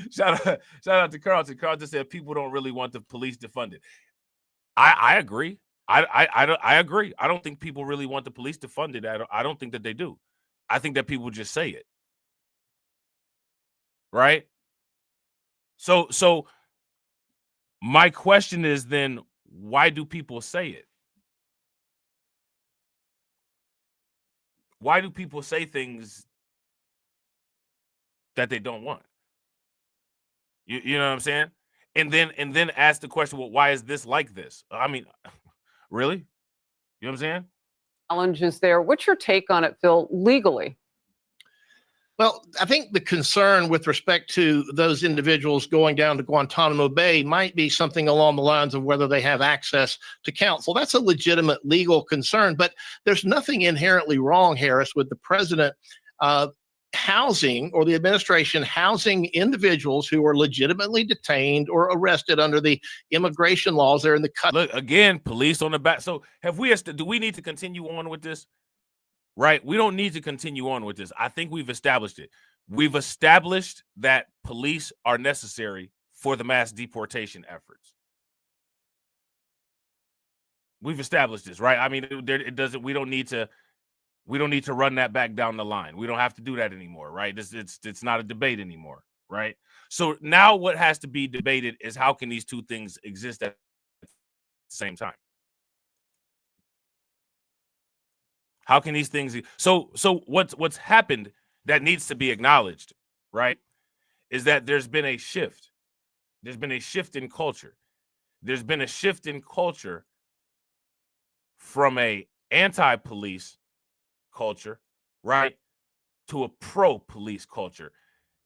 Shout out to Carlton. Carlton said people don't really want the police defunded. I agree. I agree. I don't think people really want the police defunded. I don't think that they do. I think that people just say it. Right? So my question is then, why do people say it? Why do people say things that they don't want? You know what I'm saying? And then ask the question, well, why is this like this? I mean, really? You know what I'm saying? Challenges there. What's your take on it, Phil, legally? Well, I think the concern with respect to those individuals going down to Guantanamo Bay might be something along the lines of whether they have access to counsel. That's a legitimate legal concern, but there's nothing inherently wrong, Harris, with the president housing, or the administration housing, individuals who are legitimately detained or arrested under the immigration laws there in the cut. Look, again, police on the back. So do we need to continue on with this? Right? We don't need to continue on with this. I think we've established it. We've established that police are necessary for the mass deportation efforts. We've established this, right? I mean, it doesn't. We don't need to run that back down the line. We don't have to do that anymore, right? It's not a debate anymore, right? So now what has to be debated is how can these two things exist at the same time? How can these things? So what's happened that needs to be acknowledged, right, is that there's been a shift. There's been a shift in culture. There's been a shift in culture from a anti-police culture, right, to a pro-police culture.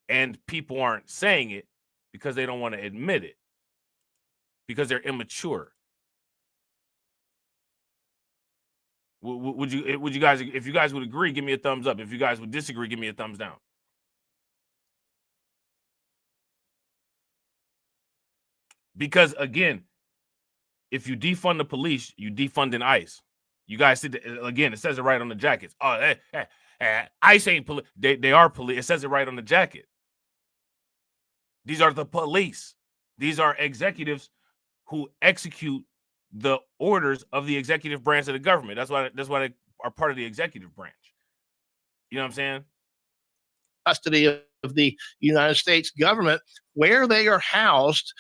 And people aren't saying it because they don't want to admit it, because they're immature. Would you guys, if you guys would agree, give me a thumbs up. If you guys would disagree, give me a thumbs down. Because again, if you defund the police, you defund an ICE. You guys see, again, it says it right on the jackets. Oh, ICE ain't police. They are police. It says it right on the jacket. These are the police. These are executives who execute the orders of the executive branch of the government. That's why they are part of the executive branch. You know what I'm saying? Custody of the United States government, where they are housed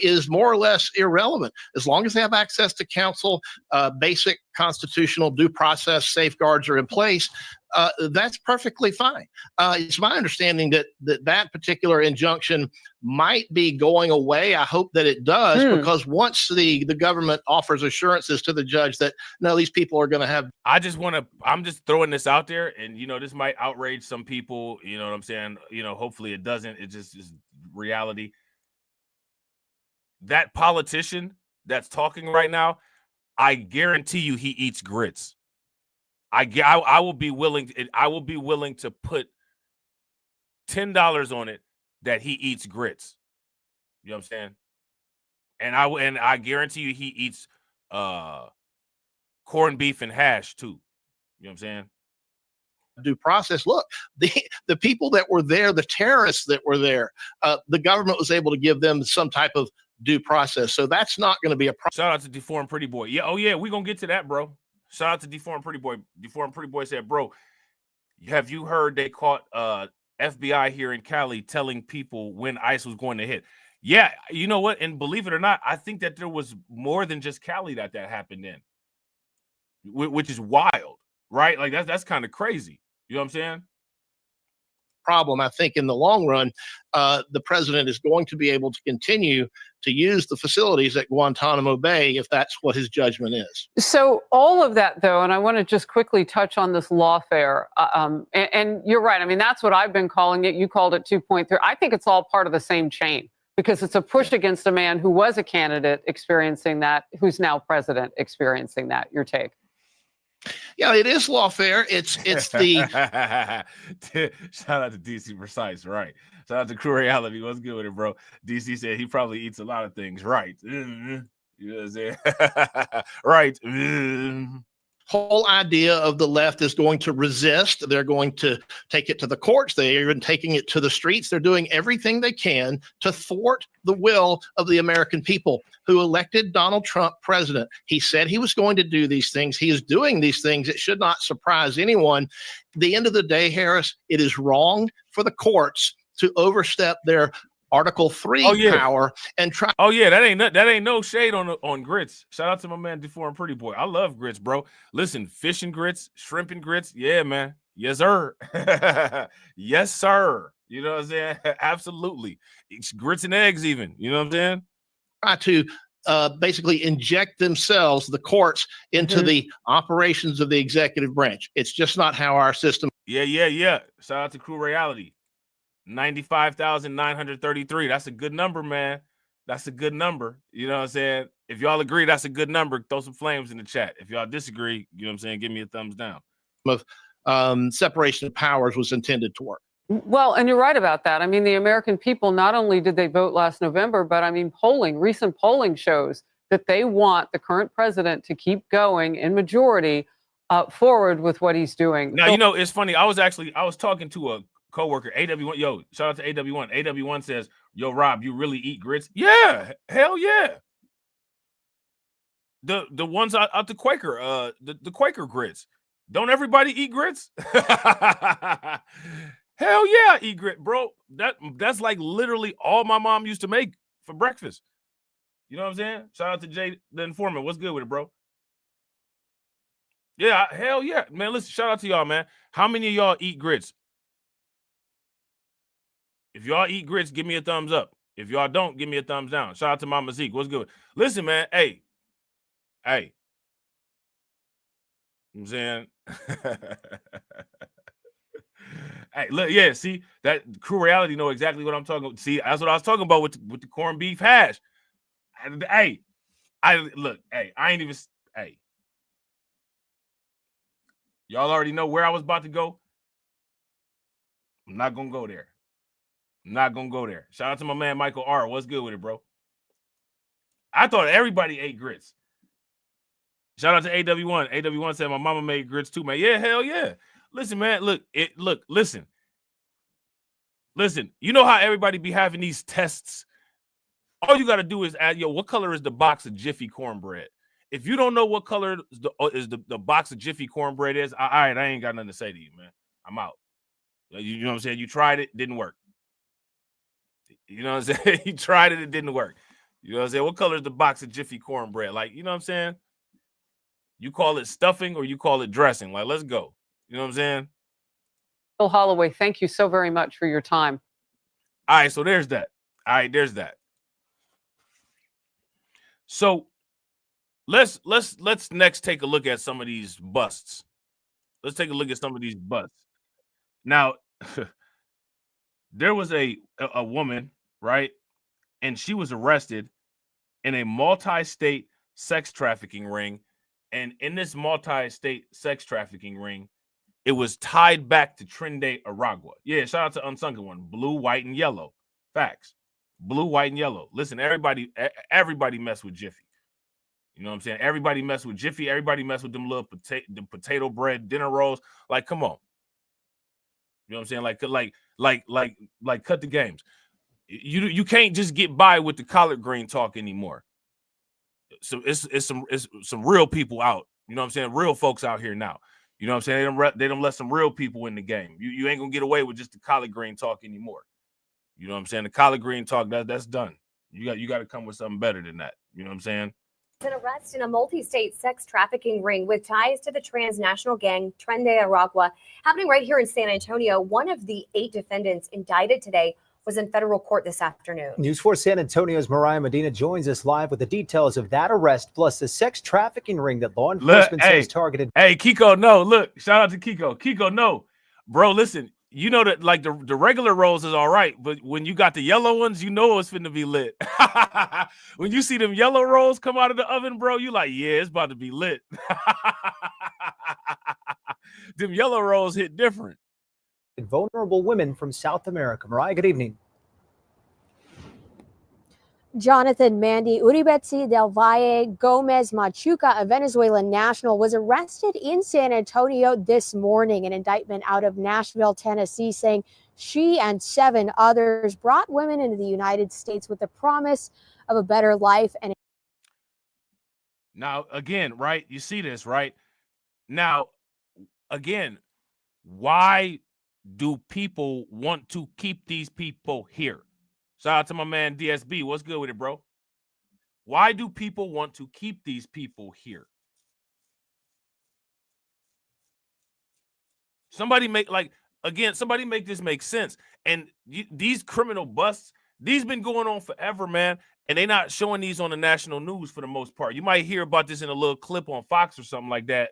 is more or less irrelevant. As long as they have access to counsel, basic constitutional due process safeguards are in place, that's perfectly fine. It's my understanding that particular injunction might be going away. I hope that it does, because once the government offers assurances to the judge that no, these people are going to have. I'm just throwing this out there, and this might outrage some people. You know what I'm saying? Hopefully it doesn't. It just is reality. That politician that's talking right now, I guarantee you he eats grits. I will be willing to put $10 on it that he eats grits. You know what I'm saying? And I guarantee you he eats corned beef and hash too. You know what I'm saying? Due process. Look, the people that were there, the terrorists that were there, the government was able to give them some type of due process. So that's not going to be a problem. Shout out to Deformed Pretty Boy. Yeah, oh yeah, we're gonna get to that, bro. Shout out to Deformed Pretty Boy. Deformed Pretty Boy said, bro, have you heard they caught FBI here in Cali telling people when ICE was going to hit? Yeah, you know what? And believe it or not, I think that there was more than just Cali that happened in, which is wild, right? Like that's kind of crazy. You know what I'm saying? problem. I think in the long run, the president is going to be able to continue to use the facilities at Guantanamo Bay if that's what his judgment is. So all of that, though, and I want to just quickly touch on this lawfare. And you're right. I mean, that's what I've been calling it. You called it 2.3. I think it's all part of the same chain because it's a push against a man who was a candidate experiencing that, who's now president experiencing that. Your take? Yeah, it is lawfare. It's the shout out to DC Precise, right? Shout out to Crew Reality. What's good with it, bro? DC said he probably eats a lot of things, right? You know what I'm saying? Right. whole idea of the left is going to resist. They're going to take it to the courts. They're even taking it to the streets. They're doing everything they can to thwart the will of the American people who elected Donald Trump president. He said he was going to do these things. He is doing these things. It should not surprise anyone. At the end of the day, Harris, it is wrong for the courts to overstep their Article 3 power and try. Oh yeah, that ain't no shade on grits. Shout out to my man Deforeign Pretty Boy. I love grits, bro. Listen, fish and grits, shrimp and grits. Yeah, man. Yes, sir. Yes, sir. You know what I'm saying? Absolutely. It's grits and eggs, even. You know what I'm saying? Try to basically inject themselves, the courts, into the operations of the executive branch. It's just not how our system. Yeah. Shout out to Crew Reality. 95,933. That's a good number, man. That's a good number. You know what I'm saying? If y'all agree that's a good number, throw some flames in the chat. If y'all disagree, you know what I'm saying, give me a thumbs down. Of separation of powers was intended to work. Well, and you're right about that. I mean, the American people, not only did they vote last November, but I mean, recent polling shows that they want the current president to keep going in majority forward with what he's doing. Now, you know, it's funny. I was talking to a coworker, AW1. Yo, shout out to AW1. AW1 says, yo, Rob, you really eat grits? Yeah, hell yeah. The ones out the Quaker, the Quaker grits. Don't everybody eat grits? Hell yeah, I eat grit, bro. That's like literally all my mom used to make for breakfast. You know what I'm saying? Shout out to Jay, the informant. What's good with it, bro? Yeah, hell yeah, man. Listen, shout out to y'all, man. How many of y'all eat grits? If y'all eat grits, give me a thumbs up. If y'all don't, give me a thumbs down. Shout out to Mama Zeke. What's good? Listen, man. Hey. You know what I'm saying? Hey, look, yeah, see, that Crew Reality know exactly what I'm talking about. See, that's what I was talking about with the corned beef hash. Hey, I ain't even, y'all already know where I was about to go. I'm not going to go there. Shout out to my man, Michael R. What's good with it, bro? I thought everybody ate grits. Shout out to AW1. AW1 said my mama made grits too, man. Yeah, hell yeah. Listen, man, listen. You know how everybody be having these tests? All you got to do is add, what color is the box of Jiffy cornbread? If you don't know what color the box of Jiffy cornbread is, all right, I ain't got nothing to say to you, man. I'm out. You know what I'm saying? You tried it, didn't work. You know what I'm saying? You tried it didn't work. You know what I'm saying? What color is the box of Jiffy cornbread? Like, you know what I'm saying? You call it stuffing or you call it dressing. Like, let's go. You know what I'm saying? Bill Holloway, thank you so very much for your time. All right, so there's that. So let's next take a look at some of these busts. Let's take a look at some of these busts. Now, there was a woman, right? And she was arrested in a multi-state sex trafficking ring. And in this multi-state sex trafficking ring, it was tied back to Trinidad, Aragua. Yeah, shout out to Unsunken One. Blue, white, and yellow. Facts. Blue, white, and yellow. Listen, everybody mess with Jiffy. You know what I'm saying? Everybody mess with Jiffy. Everybody mess with them little potato bread dinner rolls. Like, come on. You know what I'm saying? Like cut the games. You can't just get by with the collard green talk anymore. So it's some real people out. You know what I'm saying? Real folks out here now. You know what I'm saying? They don't let some real people in the game. You ain't gonna get away with just the collard green talk anymore. You know what I'm saying? The collard green talk, that's done. You got to come with something better than that. You know what I'm saying? An arrest in a multi-state sex trafficking ring with ties to the transnational gang Tren de Aragua happening right here in San Antonio. One of the 8 defendants indicted today was in federal court this afternoon. News 4 San Antonio's Mariah Medina joins us live with the details of that arrest, plus the sex trafficking ring that law enforcement says targeted. Hey, Kiko, no, look, shout out to Kiko. Kiko, no. Bro, listen, you know that like the regular rolls is all right, but when you got the yellow ones, you know it's finna be lit. When you see them yellow rolls come out of the oven, bro, you like, yeah, it's about to be lit. Them yellow rolls hit different. Vulnerable women from South America. Mariah, good evening. Jonathan Mandy Uribetsi del Valle Gomez Machuca, a Venezuelan national, was arrested in San Antonio this morning. An indictment out of Nashville, Tennessee, saying she and 7 others brought women into the United States with the promise of a better life. And now, again, right, you see this, right? Now, again, why do people want to keep these people here? Shout out to my man DSB. What's good with it, bro? Why do people want to keep these people here? Somebody make somebody make this make sense. And these criminal busts, these been going on forever, man. And they not showing these on the national news for the most part. You might hear about this in a little clip on Fox or something like that.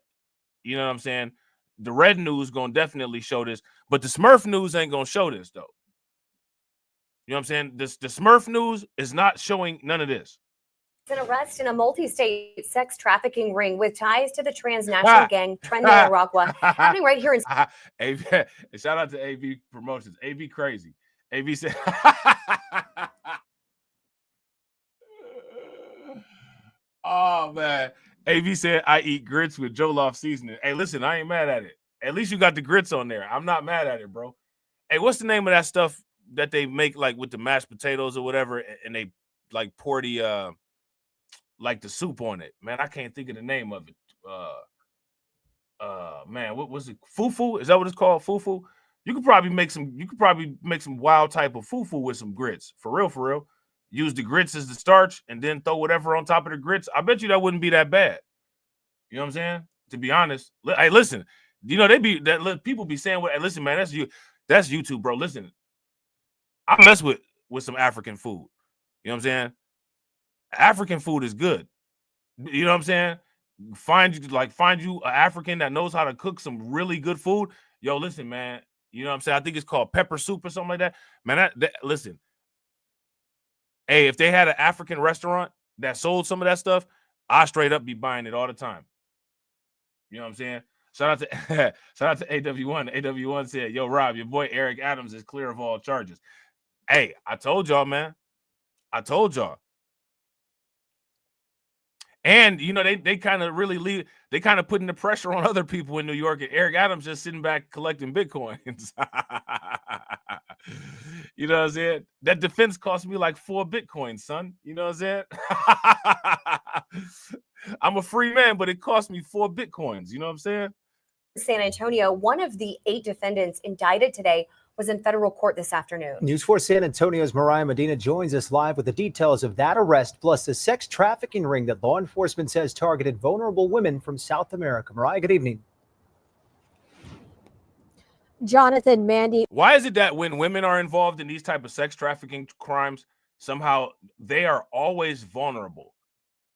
You know what I'm saying? The red news gonna definitely show this, but the Smurf news ain't gonna show this though. You know what I'm saying? The Smurf news is not showing none of this. An arrest in a multi-state sex trafficking ring with ties to the transnational gang Tren de Aragua happening right here in. Shout out to AB Promotions. AB crazy. AB said. Oh man. AB said, I eat grits with Jollof seasoning. Hey, listen, I ain't mad at it. At least you got the grits on there. I'm not mad at it, bro. Hey, what's the name of that stuff that they make like with the mashed potatoes or whatever, and they like pour the like the soup on it? Man, I can't think of the name of it. Man, what was it? Fufu? Is that what it's called? Fufu? You could probably make some wild type of fufu with some grits. For real, for real. Use the grits as the starch and then throw whatever on top of the grits. I bet you that wouldn't be that bad. You know what I'm saying? To be honest. Hey, listen, you know, people be saying, hey, listen, man, that's YouTube, bro. Listen, I mess with some African food. You know what I'm saying? African food is good. You know what I'm saying? Find you an African that knows how to cook some really good food. Yo, listen, man. You know what I'm saying? I think it's called pepper soup or something like that. Man, listen. Hey, if they had an African restaurant that sold some of that stuff, I straight up be buying it all the time. You know what I'm saying? Shout out to AW1. AW1 said, yo, Rob, your boy Eric Adams is clear of all charges. Hey, I told y'all, man. I told y'all. And, you know, they kind of really they kind of putting the pressure on other people in New York, and Eric Adams just sitting back collecting Bitcoins. You know what I'm saying? That defense cost me like 4 Bitcoins, son. You know what I'm saying? I'm a free man, but it cost me 4 Bitcoins. You know what I'm saying? San Antonio, one of the 8 defendants indicted today was in federal court this afternoon. News 4 San Antonio's Mariah Medina joins us live with the details of that arrest, plus the sex trafficking ring that law enforcement says targeted vulnerable women from South America. Mariah, good evening. Jonathan Mandy. Why is it that when women are involved in these type of sex trafficking crimes, somehow they are always vulnerable,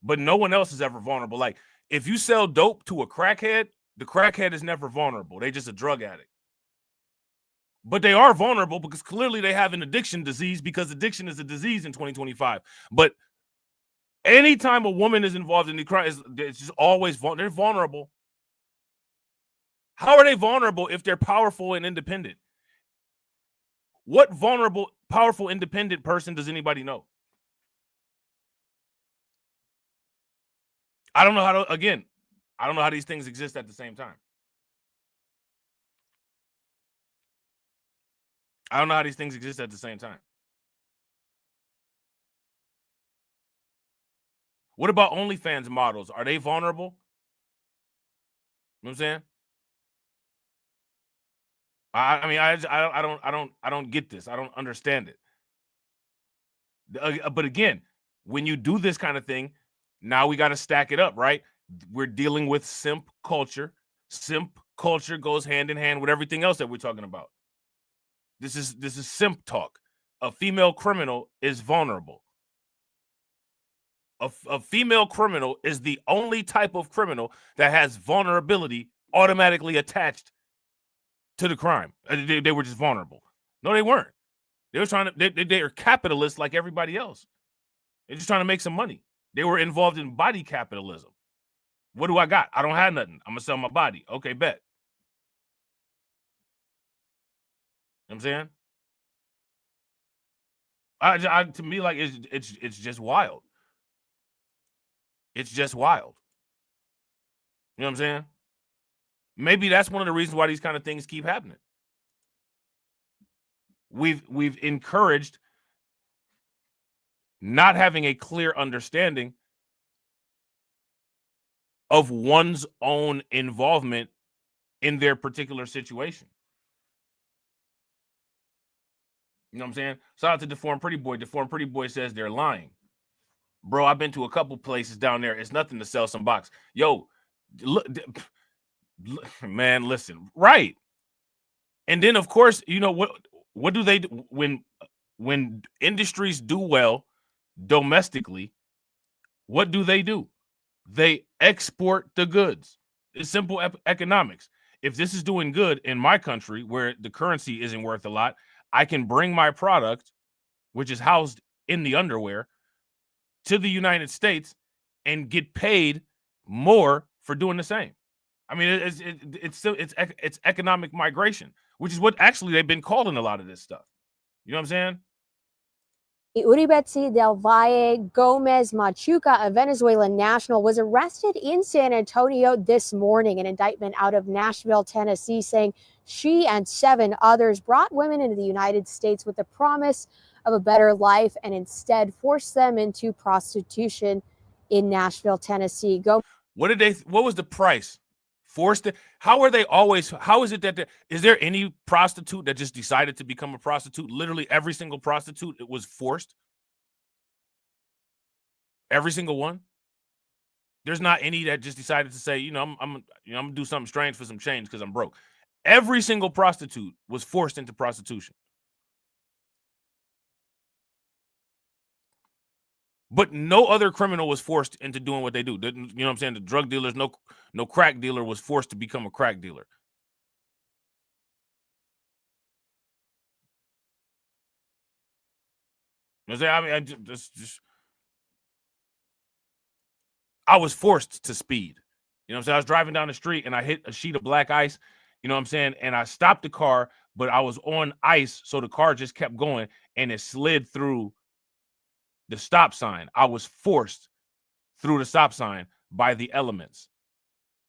but no one else is ever vulnerable? Like if you sell dope to a crackhead, the crackhead is never vulnerable. They just a drug addict. But they are vulnerable because clearly they have an addiction disease, because addiction is a disease in 2025. But anytime a woman is involved in the crime, it's just always they're vulnerable. How are they vulnerable if they're powerful and independent? What vulnerable, powerful, independent person does anybody know? I don't know how to, again, I don't know how these things exist at the same time. I don't know how these things exist at the same time. What about OnlyFans models? Are they vulnerable? You know what I'm saying? I mean, I don't get this. I don't understand it. But again, when you do this kind of thing, Now we got to stack it up, right? We're dealing with simp culture. Simp culture goes hand in hand with everything else that we're talking about. This is simp talk. A female criminal is vulnerable. A female criminal is the only type of criminal that has vulnerability automatically attached to the crime. They were just vulnerable. No, they weren't. They were trying to. They are capitalists like everybody else. They're just trying to make some money. They were involved in body capitalism. What do I got? I don't have nothing. I'm gonna sell my body. Okay, bet. You know what I'm saying? To me, like it's just wild. It's just wild. You know what I'm saying? Maybe that's one of the reasons why these kind of things keep happening. We've encouraged not having a clear understanding of one's own involvement in their particular situation. You know what I'm saying? Shout out to Deformed Pretty Boy. Deformed Pretty Boy says they're lying. Bro, I've been to a couple places down there. It's nothing to sell some box. Yo, look, man, listen. Right. And then, of course, you know, what do they do when industries do well domestically? What do? They export the goods. It's simple economics. If this is doing good in my country where the currency isn't worth a lot, I can bring my product, which is housed in the underwear, to the United States and get paid more for doing the same. I mean, it's economic migration, which is what actually they've been calling a lot of this stuff. You know what I'm saying? Uribetsi del Valle Gomez Machuca, a Venezuelan national, was arrested in San Antonio this morning. An indictment out of Nashville, Tennessee, saying she and 7 others brought women into the United States with the promise of a better life and instead forced them into prostitution in Nashville, Tennessee. What was the price? Forced it? How is it that is there any prostitute that just decided to become a prostitute? Literally every single prostitute, it was forced. Every single one. There's not any that just decided to say, I'm gonna do something strange for some change because I'm broke. Every single prostitute was forced into prostitution. But no other criminal was forced into doing what they do. You know what I'm saying? The drug dealers, no crack dealer was forced to become a crack dealer. You know what I'm saying? I was forced to speed. You know what I'm saying? I was driving down the street and I hit a sheet of black ice. You know what I'm saying? And I stopped the car, but I was on ice, so the car just kept going and it slid through the stop sign. I was forced through the stop sign by the elements.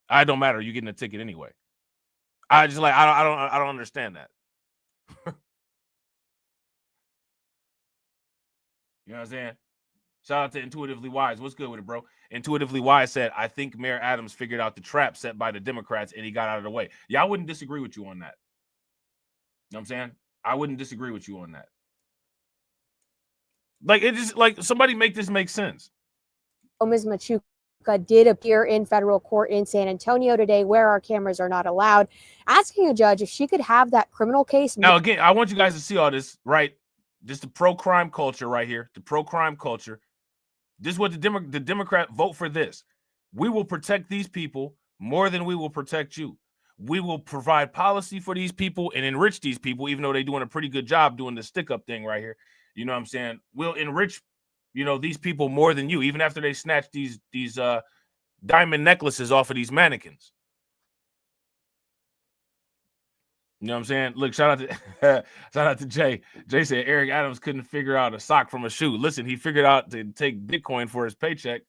I don't matter. You're getting a ticket anyway. I don't understand that. You know what I'm saying? Shout out to Intuitively Wise. What's good with it, bro? Intuitively Wise said, I think Mayor Adams figured out the trap set by the Democrats and he got out of the way. Yeah, I wouldn't disagree with you on that. You know what I'm saying? I wouldn't disagree with you on that. Like, it just like somebody make this make sense. Ms. Machuca did appear in federal court in San Antonio today, where our cameras are not allowed, asking a judge if she could have that criminal case. Now, again, I want you guys to see all this, right? This is the pro-crime culture right here. The pro-crime culture. This is what the Democrat vote for this. We will protect these people more than we will protect you. We will provide policy for these people and enrich these people, even though they're doing a pretty good job doing the stick-up thing right here. You know what I'm saying? We'll enrich, these people more than you, even after they snatch these diamond necklaces off of these mannequins. You know what I'm saying? Look, shout out to Jay. Jay said Eric Adams couldn't figure out a sock from a shoe. Listen, he figured out to take Bitcoin for his paycheck.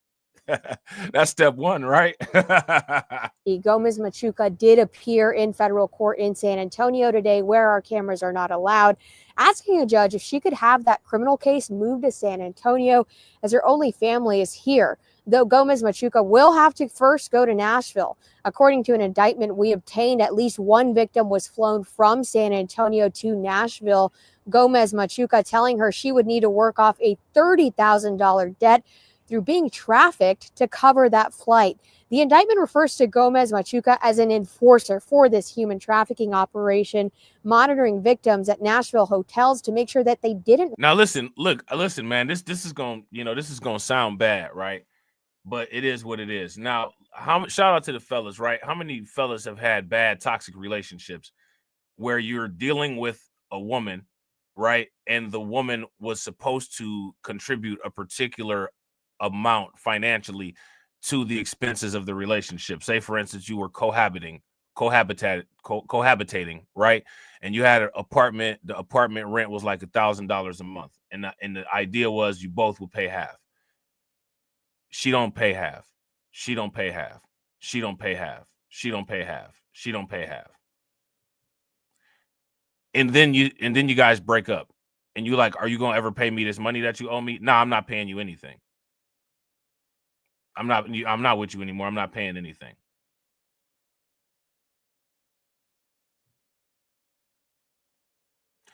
That's step one, right? Gomez Machuca did appear in federal court in San Antonio today, where our cameras are not allowed, asking a judge if she could have that criminal case moved to San Antonio, as her only family is here. Though Gomez Machuca will have to first go to Nashville. According to an indictment we obtained, at least one victim was flown from San Antonio to Nashville. Gomez Machuca telling her she would need to work off a $30,000 debt through being trafficked to cover that flight. The indictment refers to Gomez-Machuca as an enforcer for this human trafficking operation, monitoring victims at Nashville hotels to make sure that they didn't. Now listen, man, this is going, this is going to sound bad, right? But it is what it is. Now, shout out to the fellas, right? How many fellas have had bad toxic relationships where you're dealing with a woman, right? And the woman was supposed to contribute a particular amount financially to the expenses of the relationship. Say, for instance, you were cohabitating, right? And you had an apartment. The apartment rent was like $1,000 a month, and the idea was you both would pay half. She don't pay half. She don't pay half. She don't pay half. She don't pay half. She don't pay half. And then you guys break up, and you like, are you gonna ever pay me this money that you owe me? No, I'm not paying you anything. I'm not with you anymore. I'm not paying anything.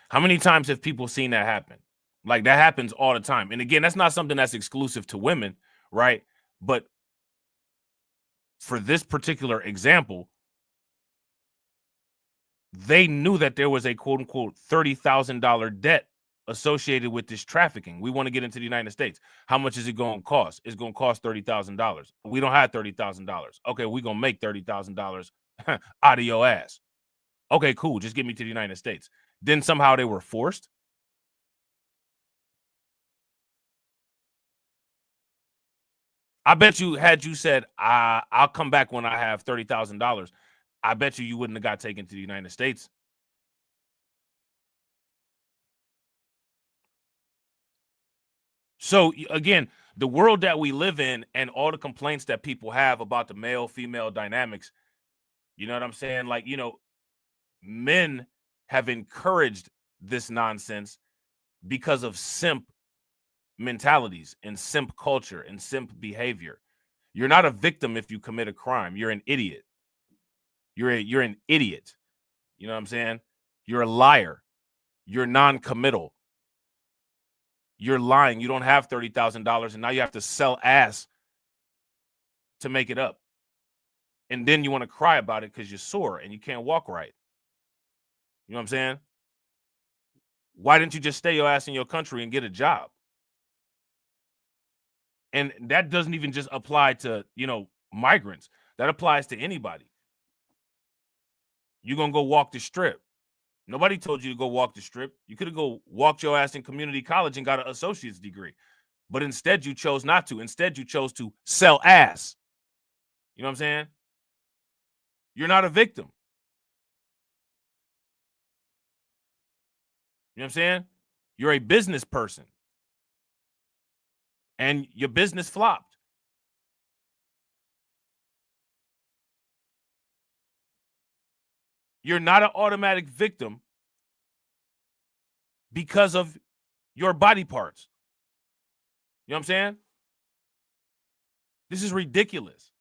How many times have people seen that happen? Like, that happens all the time. And again, that's not something that's exclusive to women, right? But for this particular example, they knew that there was a quote unquote $30,000 debt associated with this trafficking. We want to get into the United States. How much is it going to cost? It's going to cost $30,000. We don't have $30,000. Okay, we're going to make $30,000 out of your ass. Okay, cool. Just get me to the United States. Then somehow they were forced. I bet you, had you said, I'll come back when I have $30,000, I bet you wouldn't have got taken to the United States. So again, the world that we live in and all the complaints that people have about the male-female dynamics, you know what I'm saying? Like, men have encouraged this nonsense because of simp mentalities and simp culture and simp behavior. You're not a victim if you commit a crime. You're an idiot. You're an idiot. You know what I'm saying? You're a liar. You're non-committal. You're lying. You don't have $30,000, and now you have to sell ass to make it up. And then you want to cry about it because you're sore and you can't walk right. You know what I'm saying? Why didn't you just stay your ass in your country and get a job? And that doesn't even just apply to, migrants. That applies to anybody. You're going to go walk the strip. Nobody told you to go walk the strip. You could have go walked your ass in community college and got an associate's degree. But instead, you chose not to. Instead, you chose to sell ass. You know what I'm saying? You're not a victim. You know what I'm saying? You're a business person. And your business flopped. You're not an automatic victim because of your body parts. You know what I'm saying? This is ridiculous.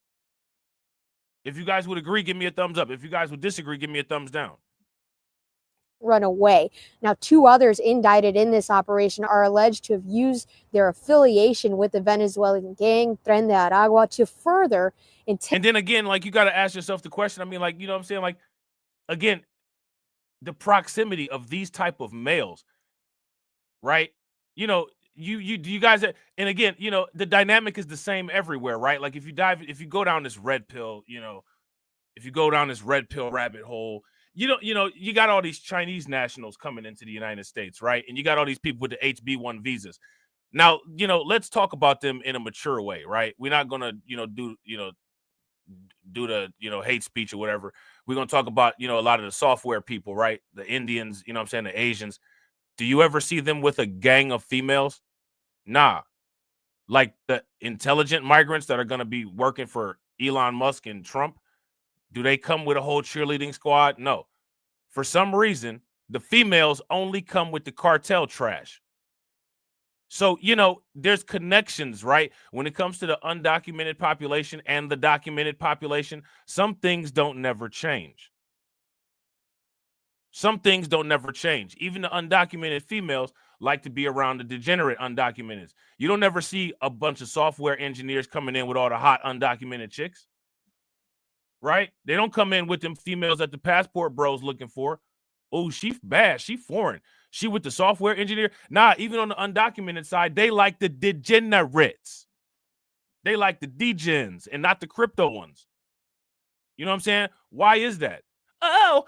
If you guys would agree, give me a thumbs up. If you guys would disagree, give me a thumbs down. Run away. Now, 2 others indicted in this operation are alleged to have used their affiliation with the Venezuelan gang Tren de Aragua to further intimidate. And then again, like, you got to ask yourself the question. I mean, like, you know what I'm saying? Like, again, the proximity of these type of males, right? You guys, and again, the dynamic is the same everywhere, right? Like, if you go down this red pill, if you go down this red pill rabbit hole, you got all these Chinese nationals coming into the United States, right? And you got all these people with the HB1 visas. Now, let's talk about them in a mature way, right? We're not gonna, do the, hate speech or whatever. We're gonna talk about, a lot of the software people, right? The Indians, you know what I'm saying, the Asians. Do you ever see them with a gang of females? Nah. Like the intelligent migrants that are gonna be working for Elon Musk and Trump, do they come with a whole cheerleading squad? No. For some reason, the females only come with the cartel trash. So, there's connections, right? When it comes to the undocumented population and the documented population, some things don't never change. Some things don't never change. Even the undocumented females like to be around the degenerate undocumented. You don't ever see a bunch of software engineers coming in with all the hot undocumented chicks, right? They don't come in with them females that the passport bros looking for. Oh, she bad. She foreign. She with the software engineer. Nah, even on the undocumented side, they like the degenerates. They like the degens and not the crypto ones. You know what I'm saying? Why is that? Oh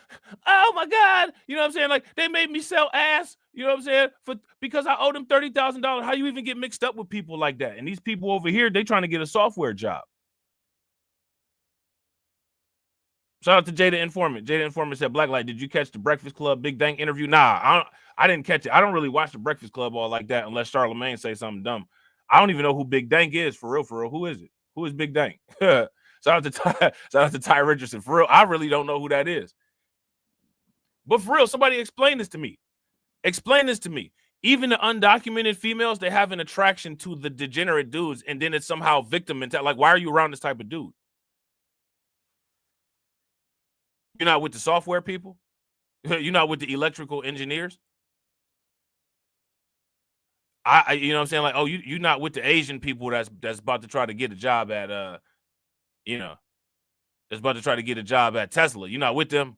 my God. You know what I'm saying? Like, they made me sell ass, you know what I'm saying? Because I owe them $30,000. How you even get mixed up with people like that? And these people over here, they trying to get a software job. Shout out to Jada Informant. Jada Informant said, Blacklight, did you catch the Breakfast Club Big Bang interview? Nah, I didn't catch it. I don't really watch the Breakfast Club all like that unless Charlamagne say something dumb. I don't even know who Big Bang is, for real, for real. Who is it? Who is Big Bang? Shout out to Ty Richardson. For real, I really don't know who that is. But for real, somebody explain this to me. Explain this to me. Even the undocumented females, they have an attraction to the degenerate dudes, and then it's somehow victim mentality. Like, why are you around this type of dude? You're not with the software people? You're not with the electrical engineers? I you know what I'm saying? Like, oh, you're not with the Asian people that's about to try to get a job at that's about to try to get a job at Tesla. You're not with them.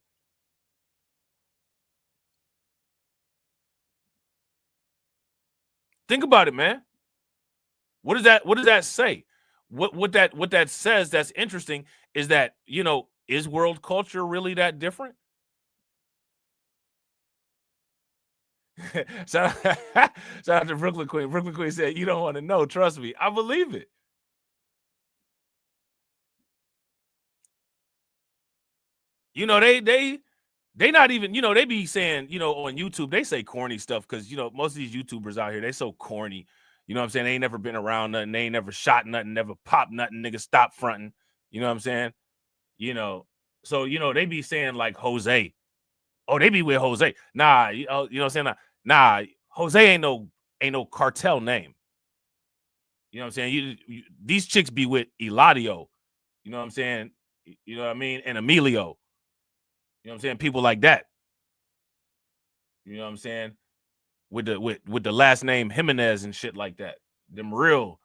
Think about it, man. What does that say? What that says that's interesting is that, you know, is world culture really that different? Shout out to Brooklyn Queen. Brooklyn Queen said, you don't want to know. Trust me. I believe it. You know, they not even, you know, they be saying, you know, on YouTube, they say corny stuff because, you know, most of these YouTubers out here, they so corny. You know what I'm saying? They ain't never been around nothing. They ain't never shot nothing, never popped nothing. Nigga, stop fronting. You know what I'm saying? You know, so, you know, they be saying like Jose. Oh, they be with Jose. Nah, you know what I'm saying? Nah, Jose ain't no cartel name. You know what I'm saying? These chicks be with Eladio. You know what I'm saying? You know what I mean? And Emilio. You know what I'm saying? People like that. You know what I'm saying? With the last name Jimenez and shit like that. Them real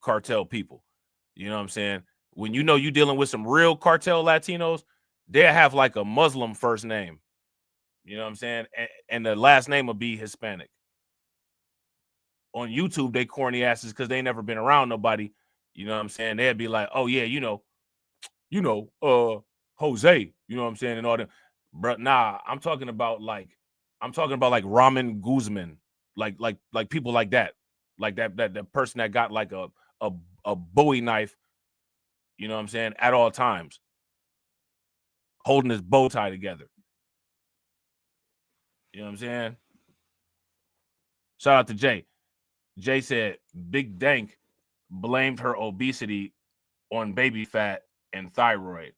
cartel people. You know what I'm saying? When you know you dealing with some real cartel Latinos, they'll have like a Muslim first name. You know what I'm saying? And the last name will be Hispanic. On YouTube, they corny asses because they ain't never been around nobody. You know what I'm saying? They'd be like, oh yeah, you know, Jose, you know what I'm saying, and all that. But nah, I'm talking about like Ramen Guzman, like people like that, like that person that got like a Bowie knife, you know what I'm saying, at all times, holding his bow tie together. You know what I'm saying? Shout out to Jay. Jay said Big Dank blamed her obesity on baby fat and thyroid.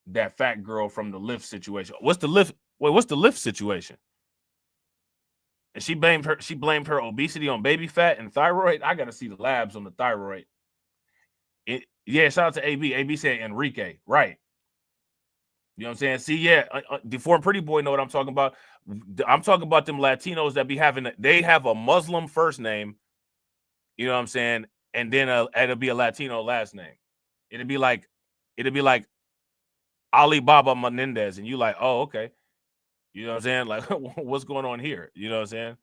That fat girl from the Lyft situation. What's the Lyft situation? And she blamed her obesity on baby fat and thyroid. I gotta see the labs on the thyroid. Yeah, shout out to AB. AB said Enrique, right? You know what I'm saying? See, yeah, Deformed Pretty Boy know what I'm talking about. I'm talking about them Latinos that be having, they have a Muslim first name, you know what I'm saying, and then it'll be a Latino last name. It'll be like Alibaba Menendez, and you like, oh, okay. You know what I'm saying? Like, what's going on here? You know what I'm saying?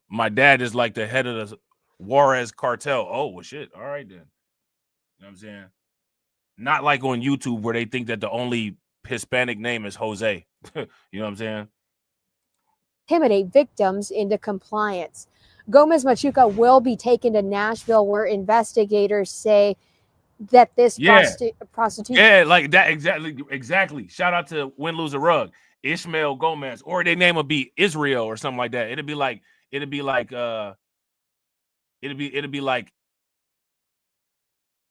My dad is like the head of the Juarez cartel. Oh, well, shit. All right, then. You know what I'm saying? Not like on YouTube where they think that the only Hispanic name is Jose. You know what I'm saying? Intimidate victims into compliance. Gomez Machuca will be taken to Nashville, where investigators say that this prostitution. Yeah, like that. Exactly. Shout out to Win Lose a Rug, Ishmael Gomez, or their name would be Israel or something like that. It'd be like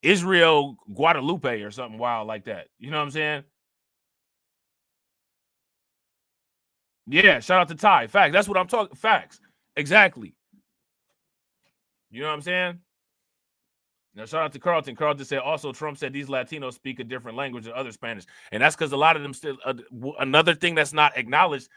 Israel Guadalupe or something wild like that. You know what I'm saying? Yeah, shout out to Ty. Facts. That's what I'm talking. Facts. Exactly. You know what I'm saying? Now, shout out to Carlton. Carlton said also Trump said these Latinos speak a different language than other Spanish. And that's because a lot of them still, another thing that's not acknowledged,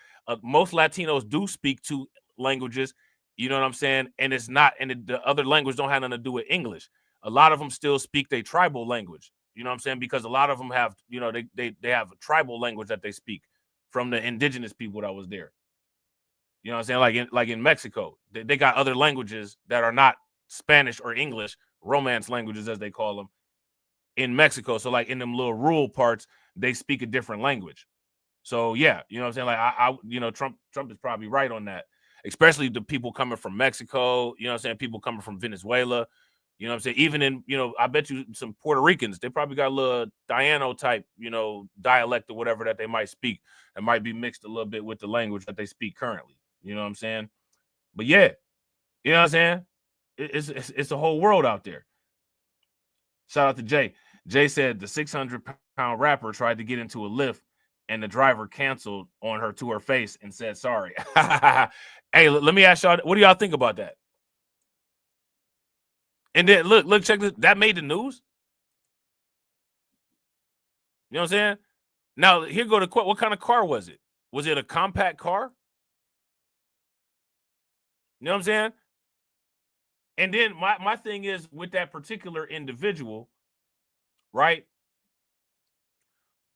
most Latinos do speak two languages, you know what I'm saying? And it's not, and the other language don't have nothing to do with English. A lot of them still speak their tribal language, you know what I'm saying? Because a lot of them have, you know, they have a tribal language that they speak from the indigenous people that was there. You know what I'm saying? Like in Mexico, they got other languages that are not Spanish or English, Romance languages as they call them, in Mexico. So like in them little rural parts, they speak a different language. So yeah, you know what I'm saying? Like I you know, Trump is probably right on that, especially the people coming from Mexico, you know what I'm saying? People coming from Venezuela, you know what I'm saying? Even in, you know, I bet you some Puerto Ricans, they probably got a little Diano type, you know, dialect or whatever that they might speak. That might be mixed a little bit with the language that they speak currently. You know what I'm saying? But yeah, you know what I'm saying? It's a whole world out there. Shout out to Jay. Jay said the 600-pound rapper tried to get into a lift and the driver canceled on her to her face and said sorry. Hey, let me ask y'all, what do y'all think about that? And then look, check this. That made the news. You know what I'm saying? Now, here go the quote. What kind of car was it? Was it a compact car? You know what I'm saying? And then my thing is with that particular individual, right?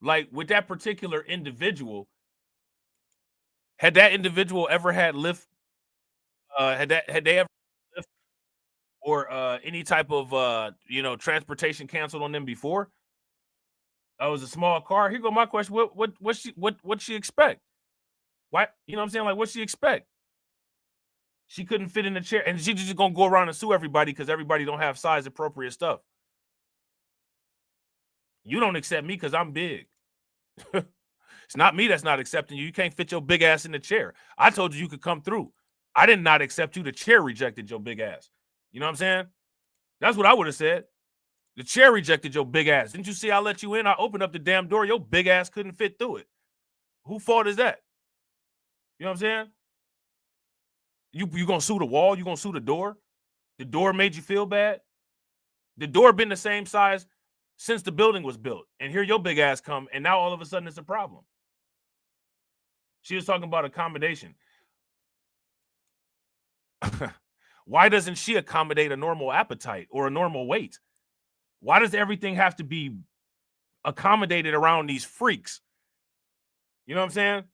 Like with that particular individual, had that individual ever had Lyft? Had they ever Lyft or any type of you know, transportation canceled on them before? That was a small car. Here go my question. What she expect? Why, you know what I'm saying? Like, what she expect? She couldn't fit in the chair, and she just gonna go around and sue everybody because everybody don't have size appropriate stuff. You don't accept me because I'm big. It's not me that's not accepting you. You can't fit your big ass in the chair. I told you could come through. I did not accept you. The chair rejected your big ass. You know what I'm saying? That's what I would have said. The chair rejected your big ass. Didn't you see I let you in? I opened up the damn door. Your big ass couldn't fit through it. Who fault is that? You know what I'm saying? You gonna sue the wall? You gonna sue the door? The door made you feel bad? The door been the same size since the building was built. And here your big ass come, and now all of a sudden it's a problem. She was talking about accommodation. Why doesn't she accommodate a normal appetite or a normal weight? Why does everything have to be accommodated around these freaks? You know what I'm saying?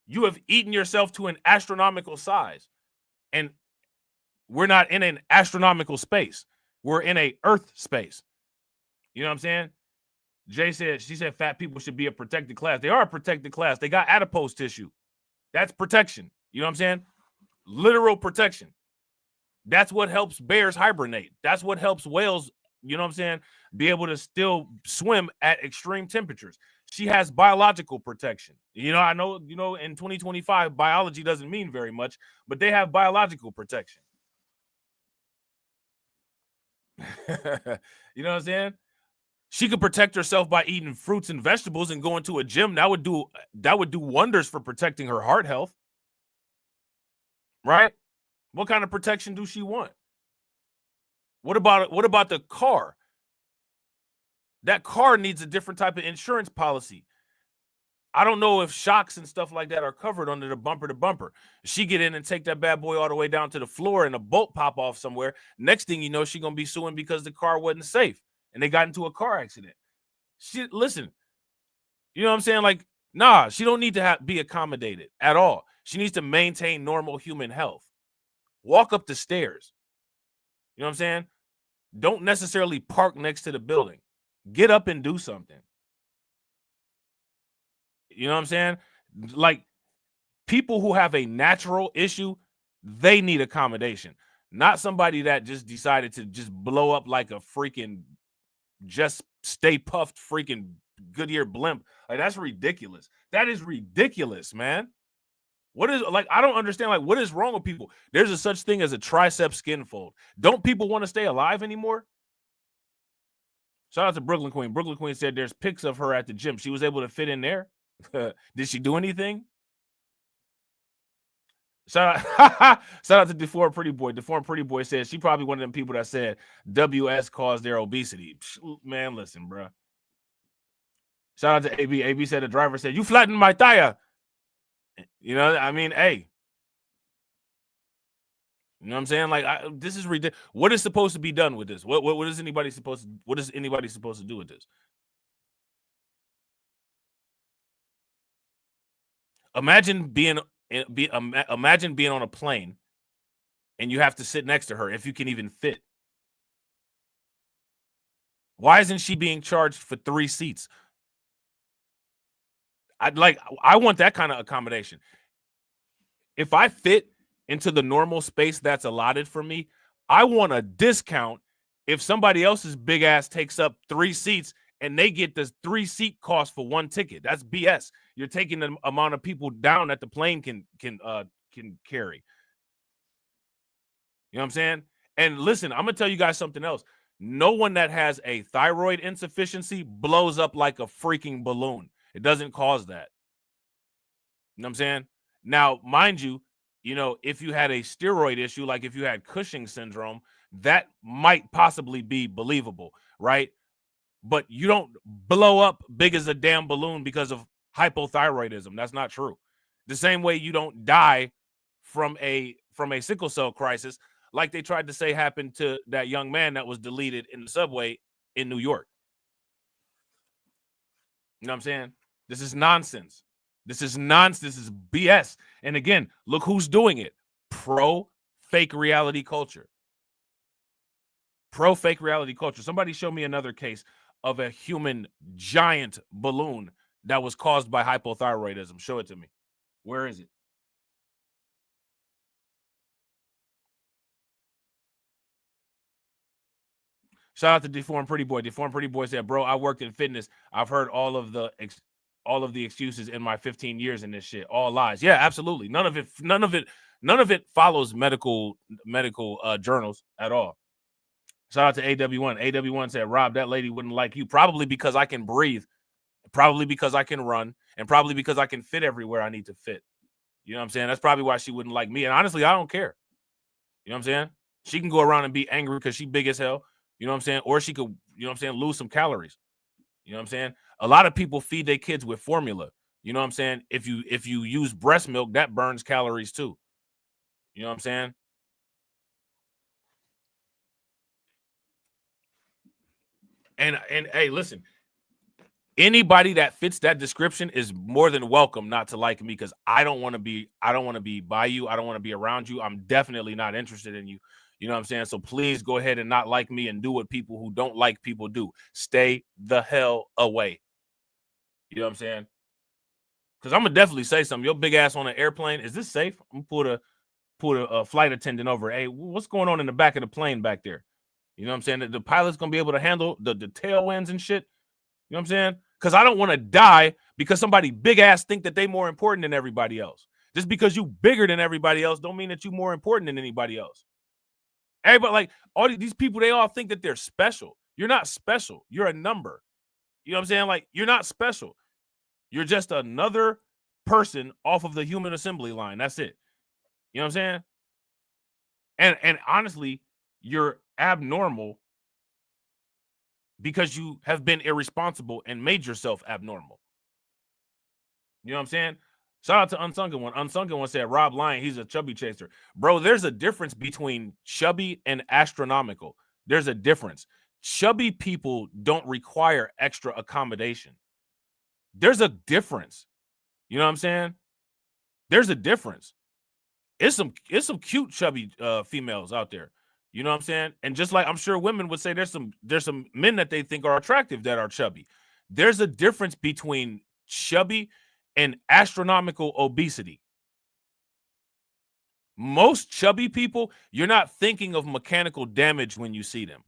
You have eaten yourself to an astronomical size, and we're not in an astronomical space. We're in a Earth space. You know what I'm saying? She said fat people should be a protected class. They are a protected class. They got adipose tissue. That's protection. You know what I'm saying? Literal protection. That's what helps bears hibernate. That's what helps whales, you know what I'm saying, be able to still swim at extreme temperatures. She has biological protection. You know, I know, you know, in 2025, biology doesn't mean very much, but they have biological protection. You know what I'm saying? She could protect herself by eating fruits and vegetables and going to a gym. That would do wonders for protecting her heart health. Right? What kind of protection do she want? What about the car? That car needs a different type of insurance policy. I don't know if shocks and stuff like that are covered under the bumper to bumper. She get in and take that bad boy all the way down to the floor and a bolt pop off somewhere. Next thing you know, she's going to be suing because the car wasn't safe and they got into a car accident. Listen, you know what I'm saying? Like, nah, she don't need to be accommodated at all. She needs to maintain normal human health. Walk up the stairs. You know what I'm saying? Don't necessarily park next to the building. Get up and do something. You know what I'm saying? Like, people who have a natural issue, they need accommodation. Not somebody that just decided to just blow up like a freaking just stay puffed freaking Goodyear blimp. Like, that's ridiculous. That is ridiculous, man. What is, like, I don't understand, like, what is wrong with people? There's a such thing as a tricep skin fold. Don't people want to stay alive anymore? Shout out to Brooklyn Queen. Brooklyn Queen said there's pics of her at the gym. She was able to fit in there. Did she do anything? Shout out, shout out to Deformed Pretty Boy. Deformed Pretty Boy said she probably one of them people that said WS caused their obesity. Man, listen, bro. Shout out to AB. AB said the driver said, "You flattened my tire." You know, I mean, hey. You know what I'm saying? Like, this is ridiculous. What is supposed to be done with this? What is anybody supposed to? What is anybody supposed to do with this? Imagine being on a plane and you have to sit next to her if you can even fit. Why isn't she being charged for 3 seats? I want that kind of accommodation. If I fit into the normal space that's allotted for me, I want a discount if somebody else's big ass takes up 3 seats and they get this 3-seat cost for 1 ticket. That's BS. You're taking the amount of people down that the plane can carry. You know what I'm saying? And listen, I'm gonna tell you guys something else. No one that has a thyroid insufficiency blows up like a freaking balloon. It doesn't cause that. You know what I'm saying? Now, mind you, if you had a steroid issue, like if you had Cushing's syndrome, that might possibly be believable, right? But you don't blow up big as a damn balloon because of hypothyroidism. That's not true. The same way you don't die from a sickle cell crisis, like they tried to say happened to that young man that was deleted in the subway in New York. You know what I'm saying? This is nonsense. This is nonsense. This is BS. And again, look who's doing it. Pro-fake reality culture. Pro-fake reality culture. Somebody show me another case of a human giant balloon that was caused by hypothyroidism. Show it to me. Where is it? Shout out to Deformed Pretty Boy. Deformed Pretty Boy said, "Bro, I worked in fitness. I've heard all of the excuses in my 15 years in this shit. All lies." Yeah, absolutely. None of it follows medical journals at all. Shout out to AW1. AW1 said, "Rob, that lady wouldn't like you probably because I can breathe, probably because I can run, and probably because I can fit everywhere I need to fit." You know what I'm saying? That's probably why she wouldn't like me. And honestly, I don't care. You know what I'm saying? She can go around and be angry because she big as hell. You know what I'm saying? Or she could, you know what I'm saying, lose some calories. You know what I'm saying? A lot of people feed their kids with formula. You know what I'm saying? If you use breast milk, that burns calories too. You know what I'm saying? And hey, listen, anybody that fits that description is more than welcome not to like me because I don't want to be by you. I don't want to be around you. I'm definitely not interested in you. You know what I'm saying? So please go ahead and not like me and do what people who don't like people do. Stay the hell away. You know what I'm saying? Because I'm gonna definitely say something. Your big ass on an airplane. Is this safe? I'm gonna put a flight attendant over. Hey, what's going on in the back of the plane back there? You know what I'm saying? The pilot's gonna be able to handle the tailwinds and shit. You know what I'm saying? Because I don't want to die because somebody big ass think that they more important than everybody else. Just because you bigger than everybody else don't mean that you more important than anybody else. Everybody, like all these people, they all think that they're special. You're not special. You're a number. You know what I'm saying? Like, you're not special. You're just another person off of the human assembly line. That's it. You know what I'm saying? And honestly, you're abnormal because you have been irresponsible and made yourself abnormal. You know what I'm saying? Shout out to Unsunken One. Unsunken One said, "Rob lying, he's a chubby chaser." Bro, there's a difference between chubby and astronomical. There's a difference. Chubby people don't require extra accommodation. There's a difference. You know what I'm saying? There's a difference. It's some cute chubby females out there. You know what I'm saying? And just like I'm sure women would say, there's some men that they think are attractive that are chubby. There's a difference between chubby and astronomical obesity. Most chubby people, you're not thinking of mechanical damage when you see them.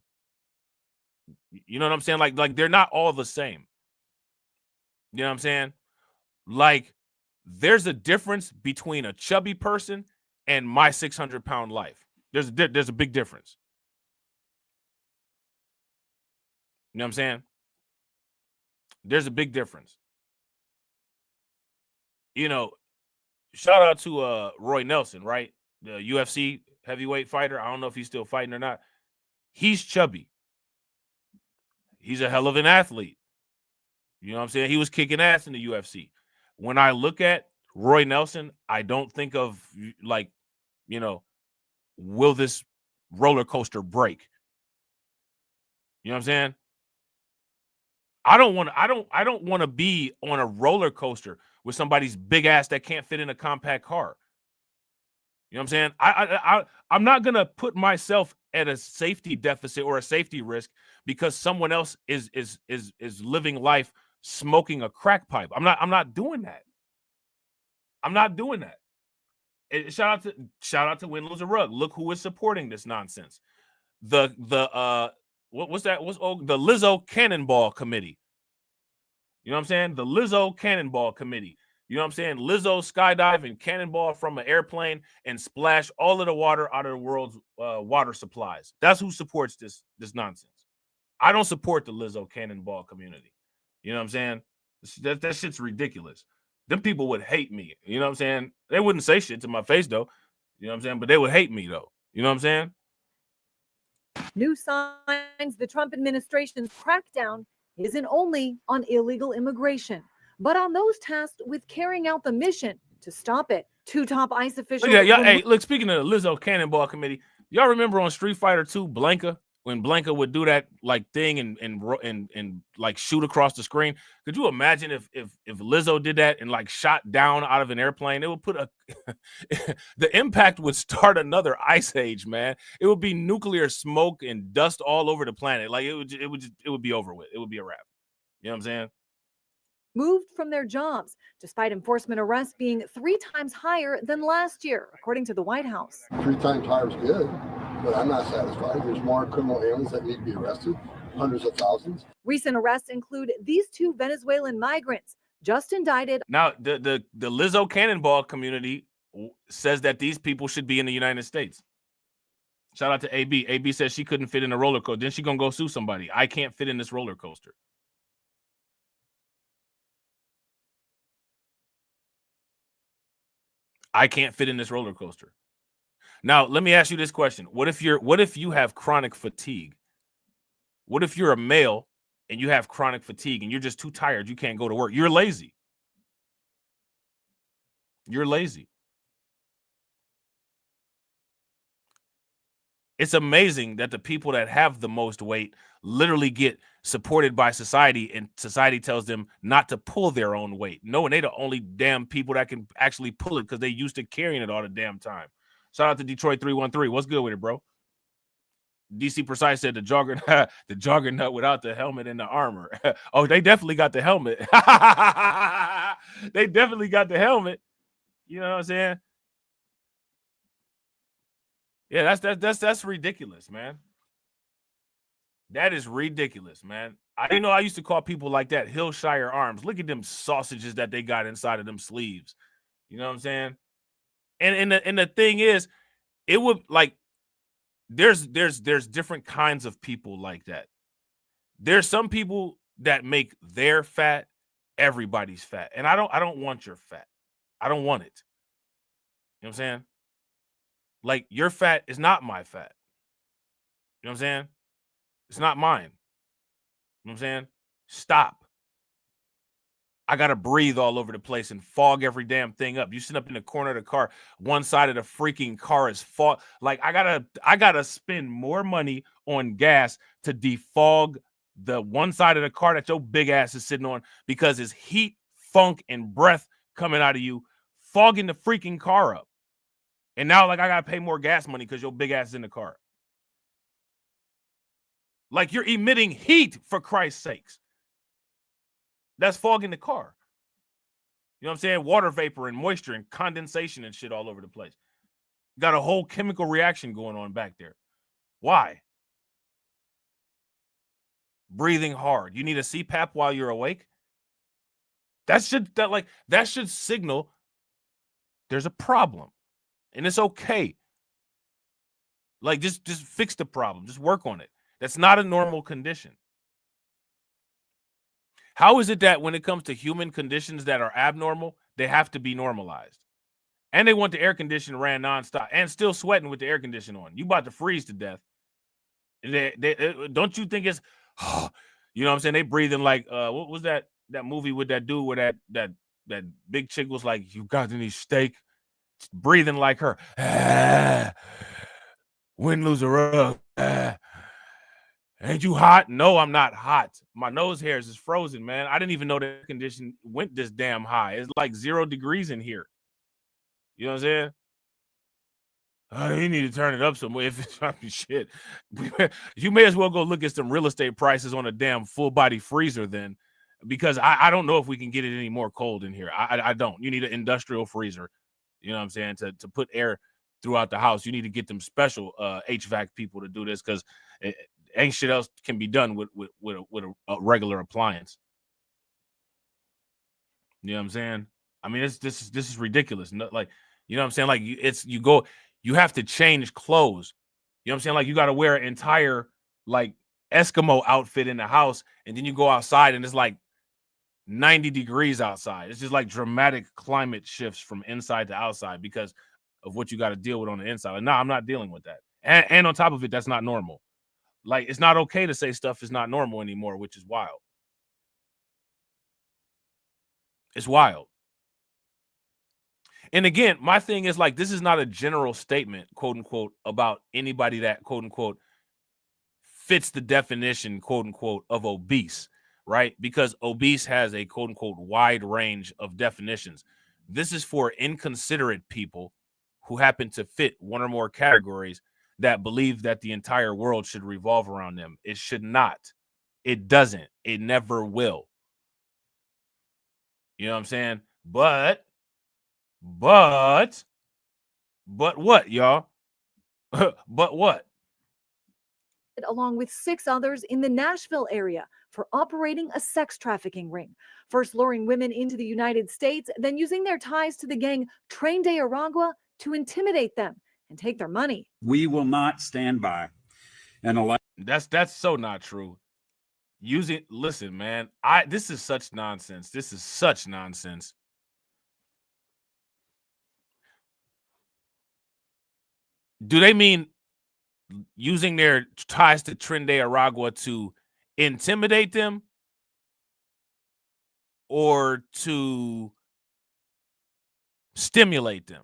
You know what I'm saying? Like they're not all the same. You know what I'm saying? Like, there's a difference between a chubby person and my 600-pound life. There's a big difference. You know what I'm saying? There's a big difference. You know, shout out to Roy Nelson, right? The UFC heavyweight fighter. I don't know if he's still fighting or not. He's chubby. He's a hell of an athlete. You know what I'm saying? He was kicking ass in the UFC. When I look at Roy Nelson, I don't think of like, you know, will this roller coaster break? You know what I'm saying? I don't want to be on a roller coaster with somebody's big ass that can't fit in a compact car. You know what I'm saying? I'm not gonna put myself at a safety deficit or a safety risk because someone else is living life smoking a crack pipe. I'm not doing that. I'm not doing that. Shout out to Win Lose a Rug. Look who is supporting this nonsense. What's that? The Lizzo Cannonball Committee. You know what I'm saying? The Lizzo Cannonball Committee. You know what I'm saying? Lizzo skydive and cannonball from an airplane and splash all of the water out of the world's water supplies. That's who supports this nonsense. I don't support the Lizzo Cannonball community. You know what I'm saying? That shit's ridiculous. Them people would hate me. You know what I'm saying? They wouldn't say shit to my face, though. You know what I'm saying? But they would hate me, though. You know what I'm saying? New signs the Trump administration's crackdown isn't only on illegal immigration, but on those tasked with carrying out the mission to stop it. Two top ICE officials. Look, hey, look, speaking of the Lizzo Cannonball Committee, y'all remember on Street Fighter 2, Blanca, when Blanca would do that like thing and like shoot across the screen? Could you imagine if Lizzo did that and like shot down out of an airplane? It would put the impact would start another ice age, man. It would be nuclear smoke and dust all over the planet. Like it would be over with. It would be a wrap. You know what I'm saying? Moved from their jobs, despite enforcement arrests being 3 times higher than last year, according to the White House. 3 times higher is good, but I'm not satisfied. There's more criminal aliens that need to be arrested, hundreds of thousands. Recent arrests include these 2 Venezuelan migrants just indicted. Now, the Lizzo Cannonball community says that these people should be in the United States. Shout out to AB. AB says she couldn't fit in a roller coaster. Then she gonna go sue somebody. I can't fit in this roller coaster. I can't fit in this roller coaster. Now, let me ask you this question. What if you have chronic fatigue? What if you're a male and you have chronic fatigue and you're just too tired, you can't go to work? You're lazy. You're lazy. It's amazing that the people that have the most weight literally get supported by society, and society tells them not to pull their own weight. No, and they're the only damn people that can actually pull it because they used to carrying it all the damn time. Shout out to Detroit 313. What's good with it, bro? DC Precise said the juggernaut without the helmet and the armor. Oh, they definitely got the helmet. They definitely got the helmet. You know what I'm saying? Yeah, that's ridiculous, man. That is ridiculous, man. I used to call people like that Hillshire Arms. Look at them sausages that they got inside of them sleeves. You know what I'm saying? And the thing is, it would like there's different kinds of people like that. There's some people that make their fat everybody's fat. And I don't want your fat. I don't want it. You know what I'm saying? Like, your fat is not my fat. You know what I'm saying? It's not mine. You know what I'm saying? Stop. I got to breathe all over the place and fog every damn thing up. You sit up in the corner of the car, one side of the freaking car is fog. Like, I gotta spend more money on gas to defog the one side of the car that your big ass is sitting on because it's heat, funk, and breath coming out of you, fogging the freaking car up. And now, like, I got to pay more gas money because your big ass is in the car. Like, you're emitting heat, for Christ's sakes. That's fogging the car. You know what I'm saying? Water vapor and moisture and condensation and shit all over the place. Got a whole chemical reaction going on back there. Why? Breathing hard. You need a CPAP while you're awake? That should signal there's a problem. And it's okay. Like, just fix the problem. Just work on it. That's not a normal condition. How is it that when it comes to human conditions that are abnormal, they have to be normalized? And they want the air conditioner ran nonstop and still sweating with the air conditioner on. You about to freeze to death. Don't you think it's, you know what I'm saying? They breathing like, what was that movie with that dude where that big chick was like, you got any steak? Breathing like her. Win, lose, or rug. Ain't you hot? No, I'm not hot. My nose hairs is frozen, man. I didn't even know the air condition went this damn high. It's like 0 degrees in here. You know what I'm saying? You need to turn it up some way. If it's shit, you may as well go look at some real estate prices on a damn full body freezer then, because I don't know if we can get it any more cold in here. I don't. You need an industrial freezer. You know what I'm saying? To put air throughout the house, you need to get them special HVAC people to do this, because ain't shit else can be done with a regular appliance. You know what I'm saying? I mean, this is ridiculous. Like, you know what I'm saying? Like, you have to change clothes. You know what I'm saying? Like, you got to wear an entire like Eskimo outfit in the house, and then you go outside and it's like 90 degrees outside. It's just like dramatic climate shifts from inside to outside because of what you got to deal with on the inside. Like, no, I'm not dealing with that. And on top of it, that's not normal. Like, it's not okay to say stuff is not normal anymore, which is wild. It's wild. And again, my thing is, like, this is not a general statement, quote unquote, about anybody that, quote unquote, fits the definition, quote unquote, of obese, right? Because obese has a, quote unquote, wide range of definitions. This is for inconsiderate people who happen to fit one or more categories that believe that the entire world should revolve around them. It should not. It doesn't. It never will. You know what I'm saying? But what, y'all? But what? Along with 6 others in the Nashville area for operating a sex trafficking ring. First luring women into the United States, then using their ties to the gang Tren de Aragua to intimidate them and take their money. We will not stand by and allow. That's so not true. Listen, man, this is such nonsense. This is such nonsense. Do they mean using their ties to Tren de Aragua to intimidate them or to stimulate them?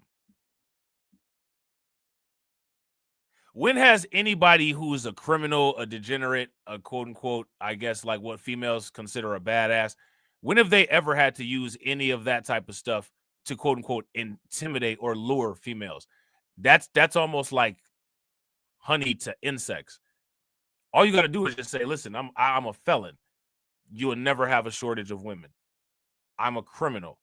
When has anybody who is a criminal, a degenerate, a quote unquote, I guess like what females consider a badass, when have they ever had to use any of that type of stuff to quote unquote intimidate or lure females? That's almost like honey to insects. All you got to do is just say, listen, I'm a felon. You will never have a shortage of women. I'm a criminal.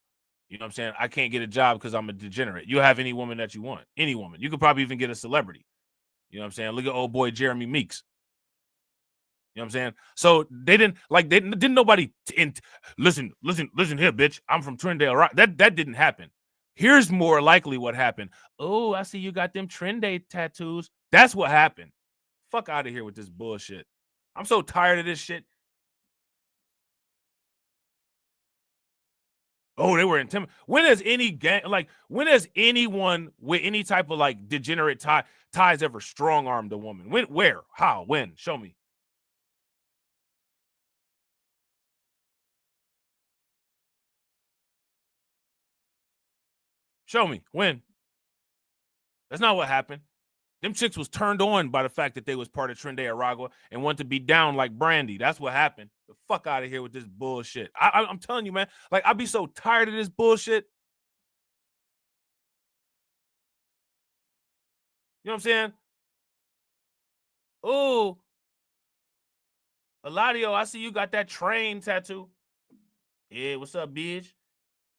You know what I'm saying? I can't get a job because I'm a degenerate. You'll have any woman that you want. Any woman. You could probably even get a celebrity. You know what I'm saying? Look at old boy Jeremy Meeks. You know what I'm saying? So didn't nobody listen here, bitch. I'm from Tren de Aragua. That didn't happen. Here's more likely what happened. Oh, I see you got them Tren de tattoos. That's what happened. Fuck out of here with this bullshit. I'm so tired of this shit. Oh, they were intimidated. When has any gang, like, when has anyone with any type of like degenerate ties ever strong-armed a woman? When, where, how, when? Show me. Show me. When? That's not what happened. Them chicks was turned on by the fact that they was part of Tren de Aragua and wanted to be down like Brandy. That's what happened. The fuck out of here with this bullshit. I'm telling you, man. Like, I'd be so tired of this bullshit. You know what I'm saying? Oh, Eladio, I see you got that train tattoo. Yeah, what's up, bitch?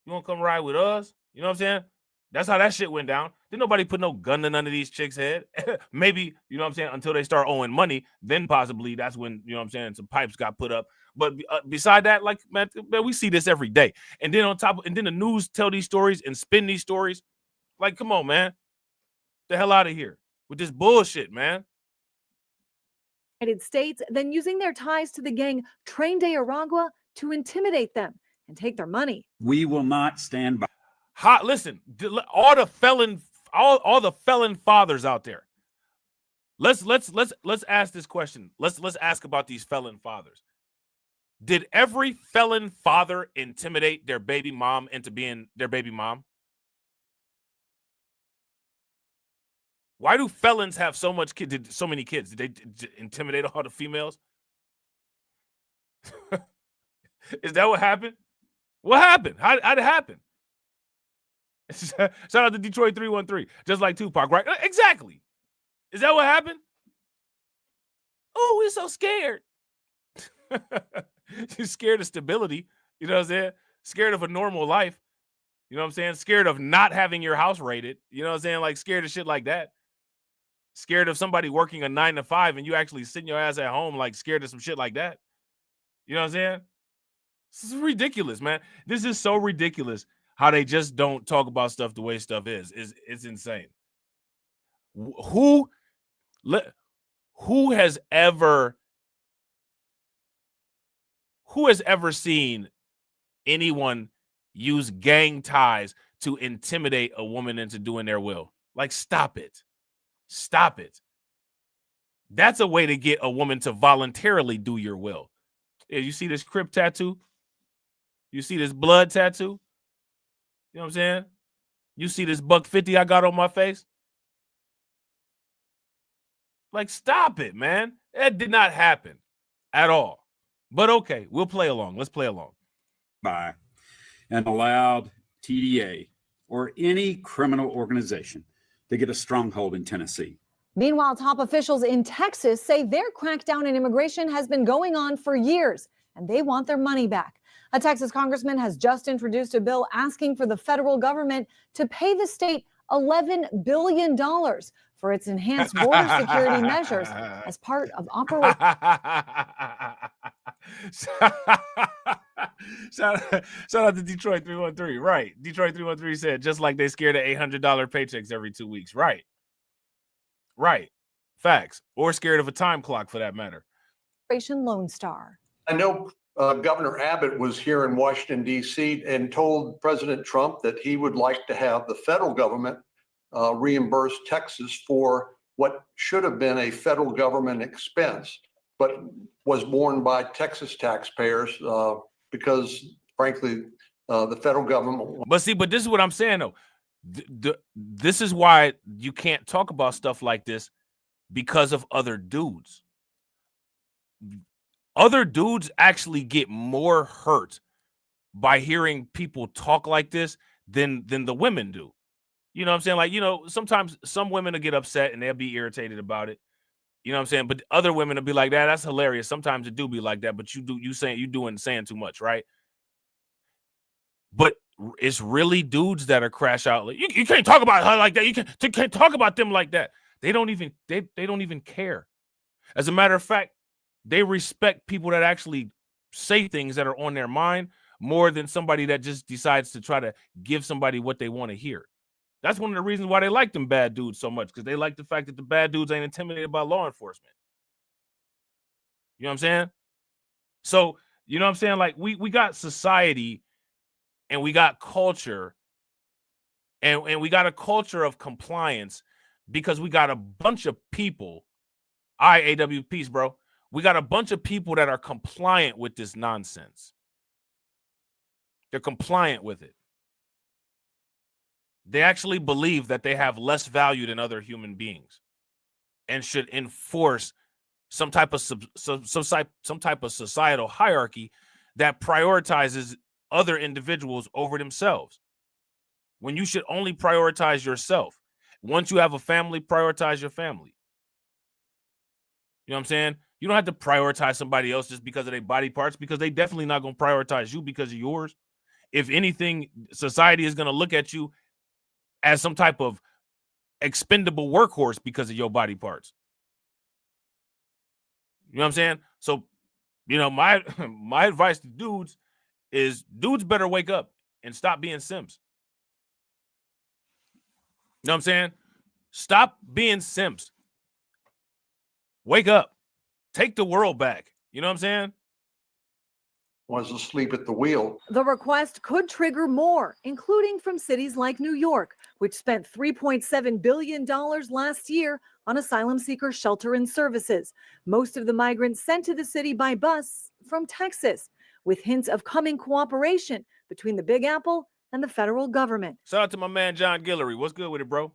You want to come ride with us? You know what I'm saying? That's how that shit went down. Didn't nobody put no gun to none of these chicks' head. Maybe, you know what I'm saying, until they start owing money, then possibly that's when, you know what I'm saying, some pipes got put up. But beside that, like, man, we see this every day. And then and then the news tell these stories and spin these stories. Like, come on, man. The hell out of here with this bullshit, man. United States, then using their ties to the gang Tren de Aragua to intimidate them and take their money. We will not stand by. Listen, all the felon fathers out there. Let's ask this question. Let's ask about these felon fathers. Did every felon father intimidate their baby mom into being their baby mom? Why do felons have so many kids? Did they intimidate all the females? Is that what happened? What happened? How'd it happen? Shout out to Detroit 313. Just like Tupac, right? Exactly. Is that what happened? Oh, we're so scared. You're scared of stability. You know what I'm saying? Scared of a normal life. You know what I'm saying? Scared of not having your house raided. You know what I'm saying? Like scared of shit like that. Scared of somebody working a 9 to 5 and you actually sitting your ass at home, like scared of some shit like that. You know what I'm saying? This is ridiculous, man. This is so ridiculous how they just don't talk about stuff the way stuff is. It's insane. Who has ever seen anyone use gang ties to intimidate a woman into doing their will? Like, stop it. Stop it. That's a way to get a woman to voluntarily do your will. Yeah, you see this Crip tattoo? You see this blood tattoo? You know what I'm saying? You see this $150 I got on my face? Like, stop it, man. That did not happen at all. But okay, we'll play along. Let's play along. By and allowed TDA or any criminal organization to get a stronghold in Tennessee. Meanwhile, top officials in Texas say their crackdown in immigration has been going on for years, and they want their money back. A Texas congressman has just introduced a bill asking for the federal government to pay the state $11 billion for its enhanced border security measures as part of Operation. Shout out to Detroit 313. Right. Detroit 313 said, just like they scared of $800 paychecks every 2 weeks. Right. Right. Facts. Or scared of a time clock for that matter. Operation Lone Star. I know Governor Abbott was here in Washington, D.C. and told President Trump that he would like to have the federal government reimburse Texas for what should have been a federal government expense, but was borne by Texas taxpayers because, frankly, the federal government. But this is what I'm saying, though. This is why you can't talk about stuff like this because of other dudes. Other dudes actually get more hurt by hearing people talk like this than the women do. You know what I'm saying? Like, you know, sometimes some women will get upset and they'll be irritated about it. You know what I'm saying? But other women will be like, that's hilarious. Sometimes it do be like that, but you saying too much, right? But it's really dudes that are crash out. Like, you can't talk about her like that. You can't talk about them like that. They don't even care. As a matter of fact, they respect people that actually say things that are on their mind more than somebody that just decides to try to give somebody what they want to hear. That's one of the reasons why they like them bad dudes so much, because they like the fact that the bad dudes ain't intimidated by law enforcement. You know what I'm saying? So, you know what I'm saying? Like, we got society and we got culture and we got a culture of compliance because we got a bunch of people. AW, peace, bro. We got a bunch of people that are compliant with this nonsense. They're compliant with it. They actually believe that they have less value than other human beings and should enforce some type of societal hierarchy that prioritizes other individuals over themselves. When you should only prioritize yourself. Once you have a family, prioritize your family. You know what I'm saying? You don't have to prioritize somebody else just because of their body parts, because they definitely not going to prioritize you because of yours. If anything, society is going to look at you as some type of expendable workhorse because of your body parts. You know what I'm saying? So, you know, my advice to dudes is dudes better wake up and stop being simps. You know what I'm saying? Stop being simps. Wake up. Take the world back. You know what I'm saying? was asleep at the wheel. The request could trigger more, including from cities like New York, which spent $3.7 billion last year on asylum seeker shelter and services. Most of the migrants sent to the city by bus from Texas, with hints of coming cooperation between the Big Apple and the federal government. Shout out to my man, John Guillory. What's good with it, bro?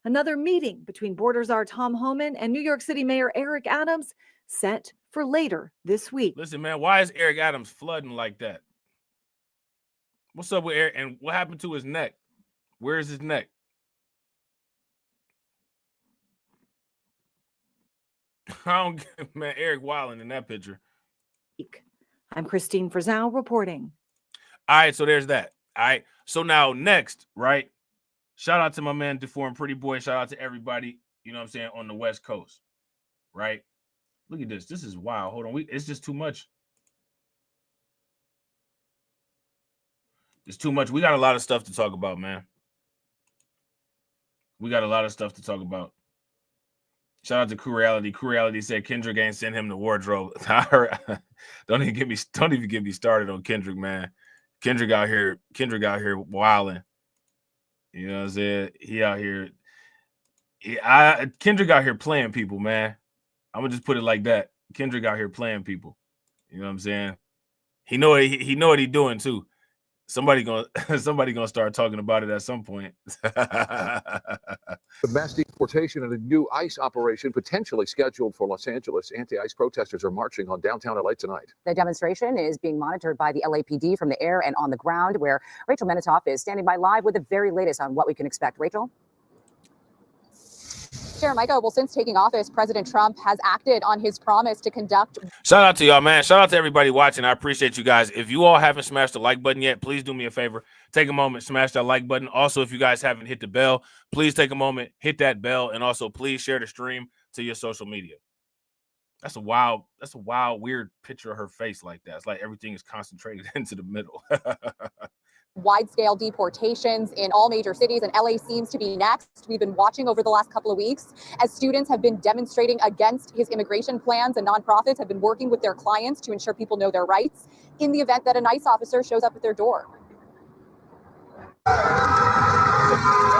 Another meeting between Border Czar Tom Homan and New York City Mayor Eric Adams set for later this week. Listen, man, why is Eric Adams flooding like that? What's up with Eric? And what happened to his neck? Where is his neck? I don't get, man, Eric wilding in that picture. I'm Christine Frizzell reporting. All right, so there's that. All right, so now next, right? Shout out to my man, Deformed Pretty Boy. Shout out to everybody, you know what I'm saying, on the West Coast, right? Look at this. This is wild. Hold on. It's just too much. It's too much. We got a lot of stuff to talk about, man. We got a lot of stuff to talk about. Shout out to Crew Reality. Crew Reality said Kendrick ain't sent him the wardrobe. I heard, don't even get me started on Kendrick, man. Kendrick out here wilding. You know what I'm saying? He out here. Kendrick out here playing people, man. I'm gonna just put it like that. Kendrick out here playing people. You know what I'm saying? He know what he doing too. Somebody gonna start talking about it at some point. The mass deportation and a new ICE operation potentially scheduled for Los Angeles. Anti-ICE protesters are marching on downtown LA tonight. The demonstration is being monitored by the LAPD from the air and on the ground, where Rachel Menitoff is standing by live with the very latest on what we can expect. Rachel? Chair Micah, well, since taking office, President Trump has acted on his promise to conduct. Shout out to y'all, man. Shout out to everybody watching. I appreciate you guys. If you all haven't smashed the like button yet, please do me a favor. Take a moment, smash that like button. Also, if you guys haven't hit the bell, please take a moment, hit that bell, and also please share the stream to your social media. That's a wild, weird picture of her face like that. It's like everything is concentrated into the middle. Wide-scale deportations in all major cities, and LA seems to be next. We've been watching over the last couple of weeks as students have been demonstrating against his immigration plans, and nonprofits have been working with their clients to ensure people know their rights in the event that a ICE officer shows up at their door.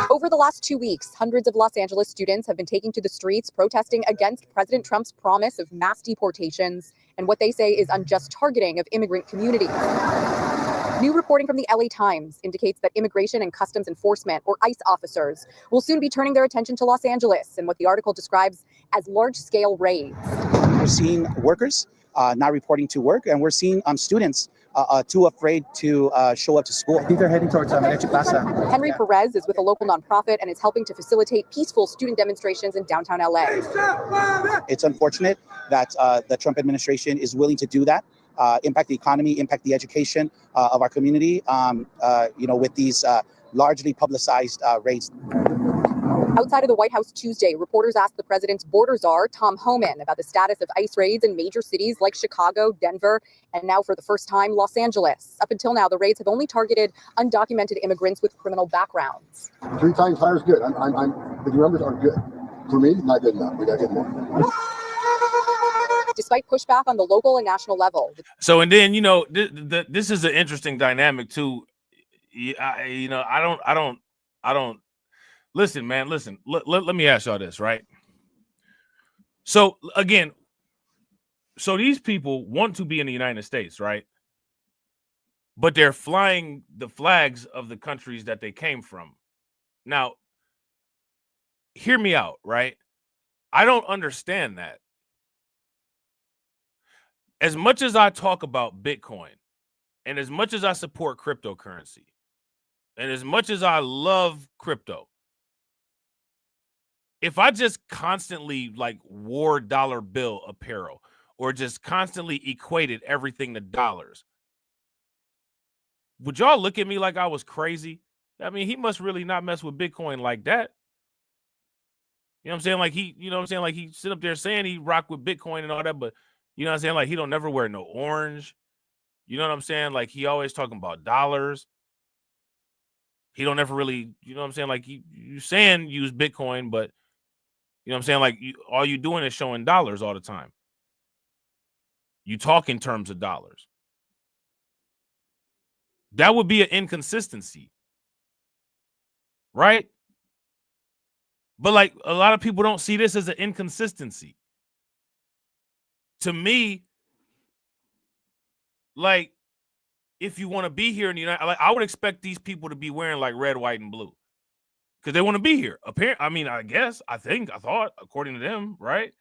Over the last 2 weeks, hundreds of Los Angeles students have been taking to the streets protesting against President Trump's promise of mass deportations and what they say is unjust targeting of immigrant communities. New reporting from the LA Times indicates that Immigration and Customs Enforcement, or ICE officers, will soon be turning their attention to Los Angeles and what the article describes as large-scale raids. We're seeing workers not reporting to work, and we're seeing students too afraid to show up to school. I think they're heading towards Medici Plaza. Henry Perez is with a local nonprofit and is helping to facilitate peaceful student demonstrations in downtown LA. It's unfortunate that the Trump administration is willing to do that. Impact the economy, impact the education of our community, with these largely publicized raids. Outside of the White House Tuesday, reporters asked the president's border czar, Tom Homan, about the status of ICE raids in major cities like Chicago, Denver, and now for the first time, Los Angeles. Up until now, the raids have only targeted undocumented immigrants with criminal backgrounds. 3 times higher is good. The numbers are good. For me, not good enough. We got to get more. Despite pushback on the local and national level. So, and then, this is an interesting dynamic too. I don't listen, man, listen, let me ask y'all this, right? So again, these people want to be in the United States, right? But they're flying the flags of the countries that they came from. Now, hear me out, right? I don't understand that. As much as I talk about Bitcoin, and as much as I support cryptocurrency, and as much as I love crypto, if I just constantly wore dollar bill apparel or just constantly equated everything to dollars, would y'all look at me like I was crazy? I mean, he must really not mess with Bitcoin like that. You know what I'm saying? Like he sit up there saying he rock with Bitcoin and all that, but you know what I'm saying? Like he don't never wear no orange. You know what I'm saying? Like he always talking about dollars. He don't ever really, you know what I'm saying? Like you saying use Bitcoin, but you know what I'm saying? Like all you doing is showing dollars all the time. You talk in terms of dollars. That would be an inconsistency, right? But like a lot of people don't see this as an inconsistency. To me, like if you want to be here in the United, like I would expect these people to be wearing like red, white, and blue because they want to be here. Apparently, I mean, I guess, I thought, according to them, right?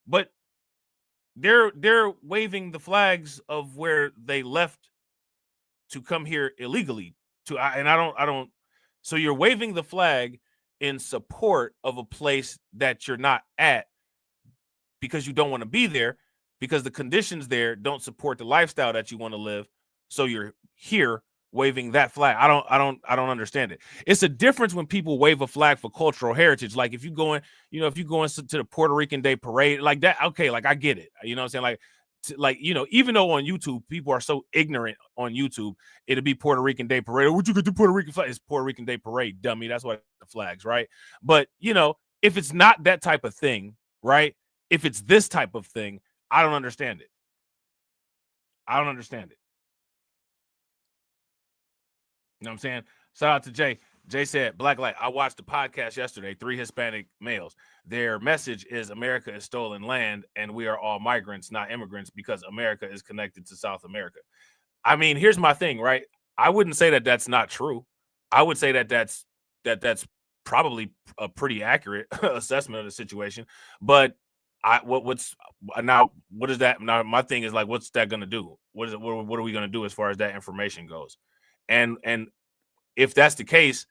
But they're waving the flags of where they left to come here illegally. I don't. So you're waving the flag in support of a place that you're not at because you don't want to be there, because the conditions there don't support the lifestyle that you want to live. So you're here waving that flag. I don't understand it. It's a difference when people wave a flag for cultural heritage. Like if you going, if you going to the Puerto Rican Day Parade like that, okay, like I get it. You know what I'm saying? Like, even though on YouTube people are so ignorant on YouTube, it'll be Puerto Rican Day Parade. Would you get the Puerto Rican flag? It's Puerto Rican Day Parade, dummy. That's why the flags, right? But if it's not that type of thing, right? If it's this type of thing, I don't understand it. I don't understand it. You know what I'm saying? Shout out to Jay. Jay said, Black Light, I watched the podcast yesterday, 3 Hispanic males. Their message is America is stolen land and we are all migrants, not immigrants, because America is connected to South America. I mean, here's my thing, right? I wouldn't say that that's not true. I would say that that's probably a pretty accurate assessment of the situation. But what is that? Now my thing is like, what's that going to do? What are we going to do as far as that information goes? And if that's the case,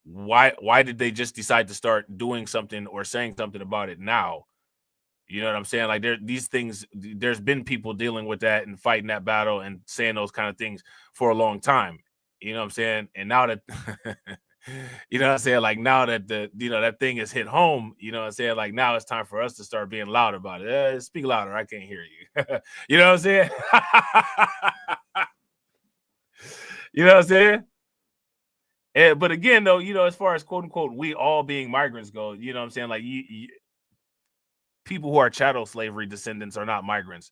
why did they just decide to start doing something or saying something about it now? You know what I'm saying? Like these things, there's been people dealing with that and fighting that battle and saying those kind of things for a long time. You know what I'm saying? And now that you know what I'm saying? Like now that that thing is hit home, you know what I'm saying? Like now it's time for us to start being loud about it. Speak louder. I can't hear you. You know what I'm saying? You know what I'm saying? But again, though, as far as quote unquote, we all being migrants go, you know what I'm saying? Like people who are chattel slavery descendants are not migrants.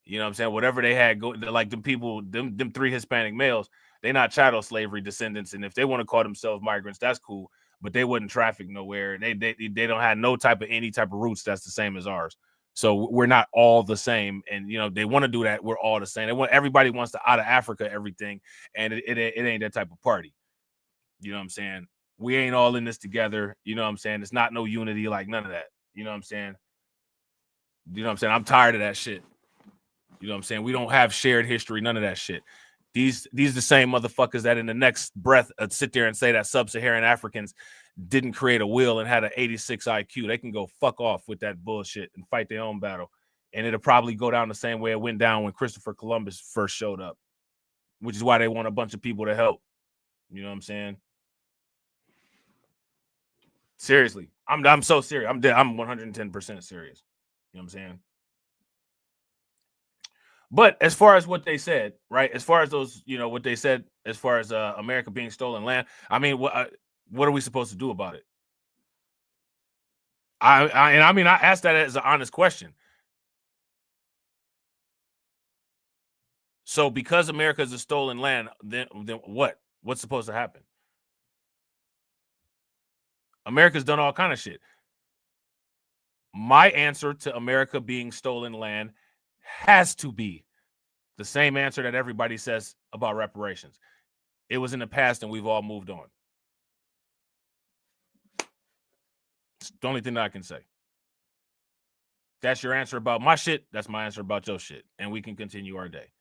You know what I'm saying? Whatever they had go, like them 3 Hispanic males, they're not chattel slavery descendants. And if they want to call themselves migrants, that's cool. But they wouldn't traffic nowhere. They don't have no type of any type of roots that's the same as ours. So we're not all the same. And they want to do that. We're all the same. Everybody wants to out of Africa everything, and it ain't that type of party. You know what I'm saying? We ain't all in this together. You know what I'm saying? It's not no unity, like none of that. You know what I'm saying? You know what I'm saying? I'm tired of that shit. You know what I'm saying? We don't have shared history, none of that shit. These the same motherfuckers that in the next breath sit there and say that sub-Saharan Africans didn't create a will and had an 86 IQ. They can go fuck off with that bullshit and fight their own battle. And it'll probably go down the same way it went down when Christopher Columbus first showed up, which is why they want a bunch of people to help. You know what I'm saying? Seriously. I'm so serious. I'm 110% serious. You know what I'm saying? But as far as what they said, right? As far as those, what they said, as far as America being stolen land, I mean, what are we supposed to do about it? I asked that as an honest question. So because America is a stolen land, then what? What's supposed to happen? America's done all kind of shit. My answer to America being stolen land has to be the same answer that everybody says about reparations. It was in the past and we've all moved on. It's the only thing that I can say. That's your answer about my shit. That's my answer about your shit. And we can continue our day.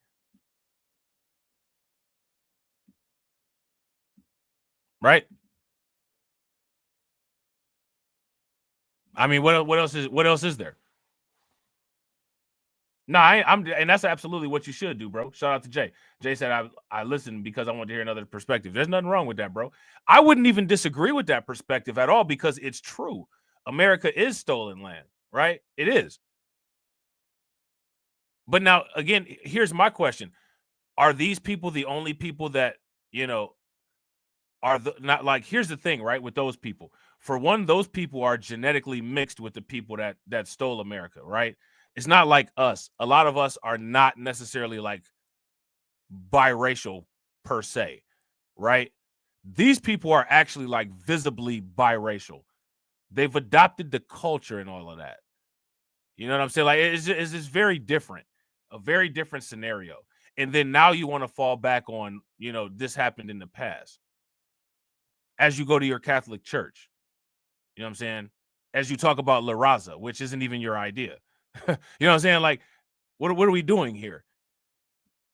Right? I mean, what else is there? No, and that's absolutely what you should do, bro. Shout out to Jay. Jay said, I listened because I want to hear another perspective. There's nothing wrong with that, bro. I wouldn't even disagree with that perspective at all because it's true. America is stolen land, right? It is. But now, again, here's my question. Are these people the only people that, are not like, here's the thing, right? With those people, for one, those people are genetically mixed with the people that stole America, right? It's not like us. A lot of us are not necessarily like biracial per se, right? These people are actually like visibly biracial. They've adopted the culture and all of that. You know what I'm saying? Like it's just very different, a very different scenario. And then now you want to fall back on, you know, this happened in the past. As you go to your Catholic church, you know what I'm saying? As you talk about La Raza, which isn't even your idea. You know what I'm saying? Like, what are we doing here?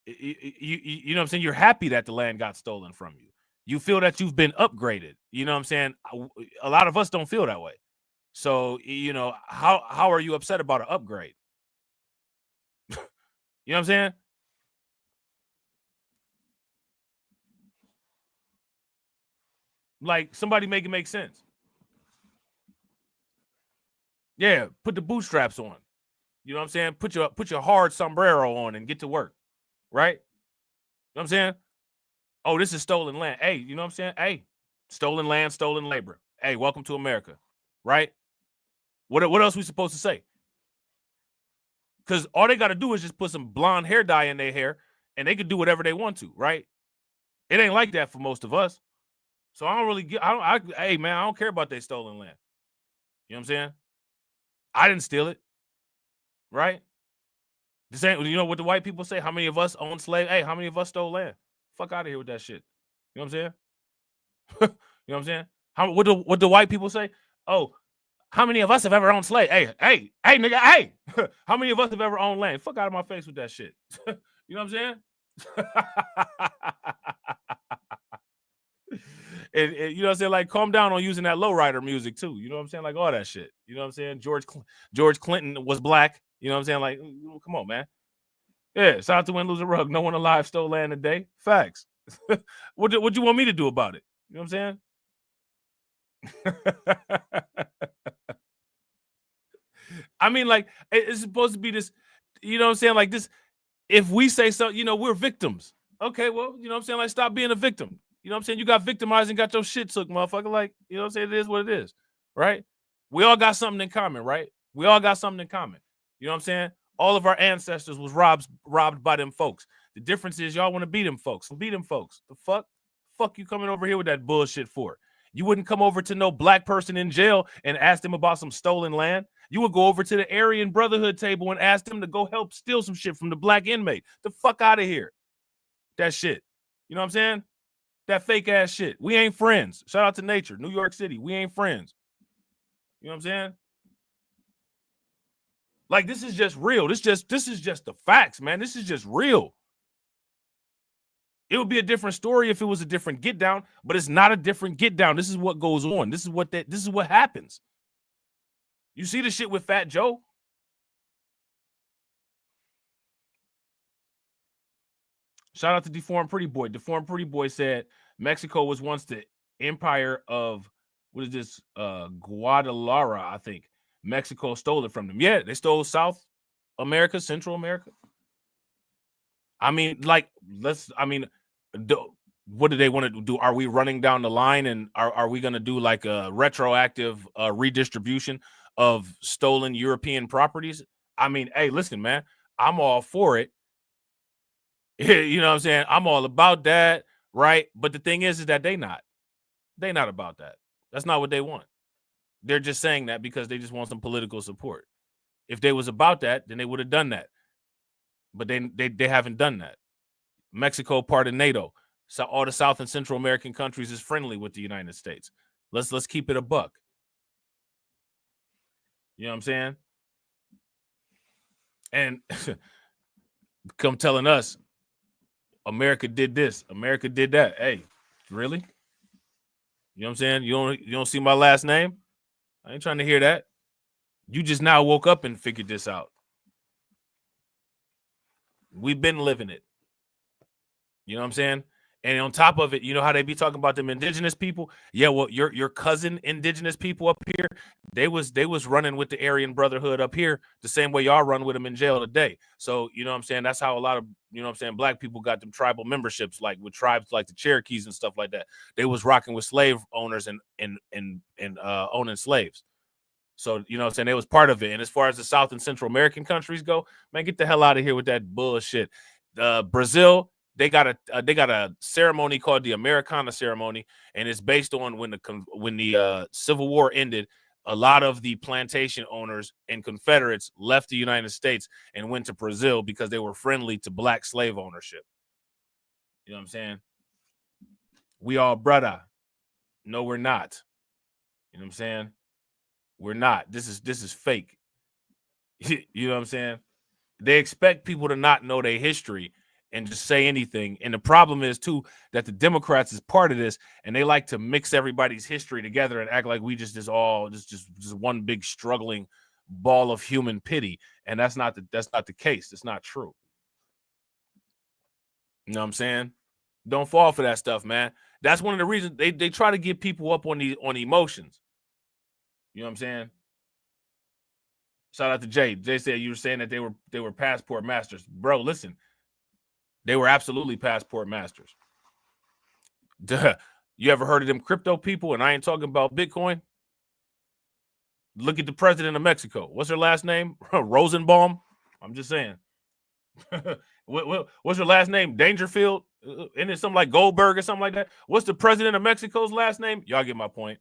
You know what I'm saying? You're happy that the land got stolen from you. You feel that you've been upgraded. You know what I'm saying? A lot of us don't feel that way. So, you know, how are you upset about an upgrade? You know what I'm saying? Like, somebody make it make sense. Yeah, put the bootstraps on. You know what I'm saying? Put your hard sombrero on and get to work. Right? You know what I'm saying? Oh, this is stolen land. Hey, you know what I'm saying? Hey, stolen land, stolen labor. Hey, welcome to America. Right? What else we supposed to say? Because all they got to do is just put some blonde hair dye in their hair and they can do whatever they want to, right? It ain't like that for most of us. So I don't really get, hey man, I don't care about their stolen land. You know what I'm saying? I didn't steal it. Right? This ain't, you know what the white people say? How many of us own slaves? Hey, how many of us stole land? Fuck out of here with that shit. You know what I'm saying? You know what I'm saying? What the white people say? Oh, how many of us have ever owned slaves? Hey, nigga, hey. How many of us have ever owned land? Fuck out of my face with that shit. You know what I'm saying? And you know what I'm saying? Like, calm down on using that lowrider music too. You know what I'm saying? Like all that shit. You know what I'm saying? George Clinton was black. You know what I'm saying? Like, come on, man. Yeah, shout out to Win, Lose, or Rug. No one alive stole land today. Facts. What you want me to do about it? You know what I'm saying? I mean, like, it's supposed to be this, you know what I'm saying? Like this, if we say so, you know, we're victims. Okay, well, you know what I'm saying? Like, stop being a victim. You know what I'm saying? You got victimized and got your shit took, motherfucker. Like, you know what I'm saying? It is what it is, right? We all got something in common, right? We all got something in common. You know what I'm saying? All of our ancestors was robbed by them folks. The difference is y'all want to beat them folks. Beat them folks. The fuck you coming over here with that bullshit for? You wouldn't come over to no black person in jail and ask them about some stolen land. You would go over to the Aryan Brotherhood table and ask them to go help steal some shit from the black inmate. The fuck out of here. That shit. You know what I'm saying? That fake ass shit. We ain't friends. Shout out to Nature, New York City. We ain't friends. You know what I'm saying? Like, this is just real. This is just the facts, man. This is just real. It would be a different story if it was a different get down, but it's not a different get down. This is what goes on. This is what happens. You see the shit with Fat Joe? Shout out to Deformed Pretty Boy. Deformed Pretty Boy said Mexico was once the empire of, what is this? Guadalajara, I think. Mexico stole it from them. Yeah, they stole South America, Central America. I mean, like, what do they want to do? Are we running down the line and are we going to do like a retroactive redistribution of stolen European properties? I mean, hey, listen, man, I'm all for it. You know what I'm saying? I'm all about that, right? But the thing is that they not about that. That's not what they want. They're just saying that because they just want some political support. If they was about that, then they would have done that. But they haven't done that. Mexico, part of NATO. So all the South and Central American countries is friendly with the United States. Let's keep it a buck. You know what I'm saying? And come telling us America did this, America did that. Hey, really? You know what I'm saying? You don't see my last name? I ain't trying to hear that. You just now woke up and figured this out. We've been living it. You know what I'm saying? And on top of it, you know how they be talking about them indigenous people? Yeah, well, your cousin indigenous people up here, they was running with the Aryan Brotherhood up here the same way y'all run with them in jail today. So, you know what I'm saying? That's how a lot of, you know what I'm saying, black people got them tribal memberships, like with tribes like the Cherokees and stuff like that. They was rocking with slave owners and owning slaves. So, you know what I'm saying? They was part of it. And as far as the South and Central American countries go, man, get the hell out of here with that bullshit. Brazil, they got a ceremony called the Americana ceremony, and it's based on when the Civil War ended. A lot of the plantation owners and Confederates left the United States and went to Brazil because they were friendly to black slave ownership. You know what I'm saying? We all brother. No, we're not. You know what I'm saying? We're not. This is fake. You know what I'm saying? They expect people to not know their history and just say anything. And the problem is, too, that the Democrats is part of this, and they like to mix everybody's history together and act like we just one big struggling ball of human pity. And that's not the case. It's not true. You know what I'm saying? Don't fall for that stuff, man. That's one of the reasons they try to get people up on emotions. You know what I'm saying? Shout out to Jay. Jay said you were saying that they were passport masters. Bro, listen. They were absolutely passport masters. Duh. You ever heard of them crypto people? And I ain't talking about Bitcoin. Look at the president of Mexico. What's her last name? Rosenbaum. I'm just saying. What's her last name? Dangerfield? Isn't it something like Goldberg or something like that? What's the president of Mexico's last name? Y'all get my point.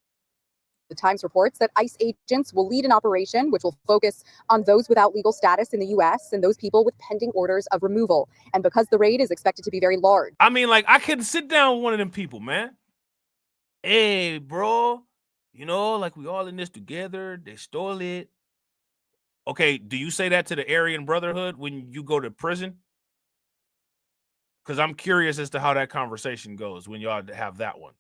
The Times reports that ICE agents will lead an operation which will focus on those without legal status in the U.S. and those people with pending orders of removal. And because the raid is expected to be very large. I mean, like, I couldn't sit down with one of them people, man. Hey, bro, you know, like, we all in this together. They stole it. Okay, do you say that to the Aryan Brotherhood when you go to prison? Because I'm curious as to how that conversation goes when y'all have that one.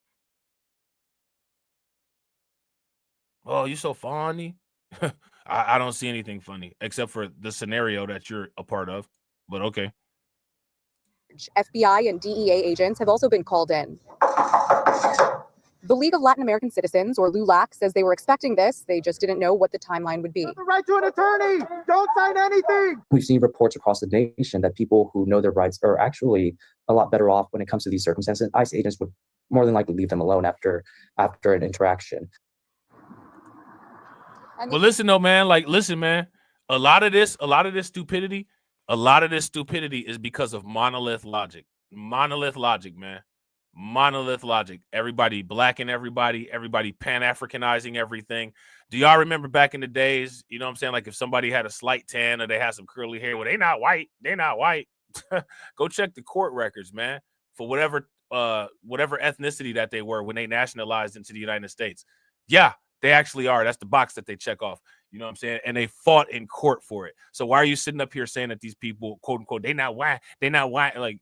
Oh, you so funny. I don't see anything funny except for the scenario that you're a part of, but okay. FBI and DEA agents have also been called in. The League of Latin American Citizens, or LULAC, says they were expecting this. They just didn't know what the timeline would be. The right to an attorney. Don't sign anything. We've seen reports across the nation that people who know their rights are actually a lot better off when it comes to these circumstances. ICE agents would more than likely leave them alone after an interaction. Well, listen though, man. Like, listen, man. A lot of this stupidity is because of monolith logic. Monolith logic, man. Monolith logic. Everybody blacking everybody Pan-Africanizing everything. Do y'all remember back in the days, you know what I'm saying? Like, if somebody had a slight tan or they had some curly hair, well, they not white. Go check the court records, man, for whatever ethnicity that they were when they nationalized into the United States. Yeah, they actually are. That's the box that they check off. You know what I'm saying? And they fought in court for it. So why are you sitting up here saying that these people, quote unquote, they not white? Like,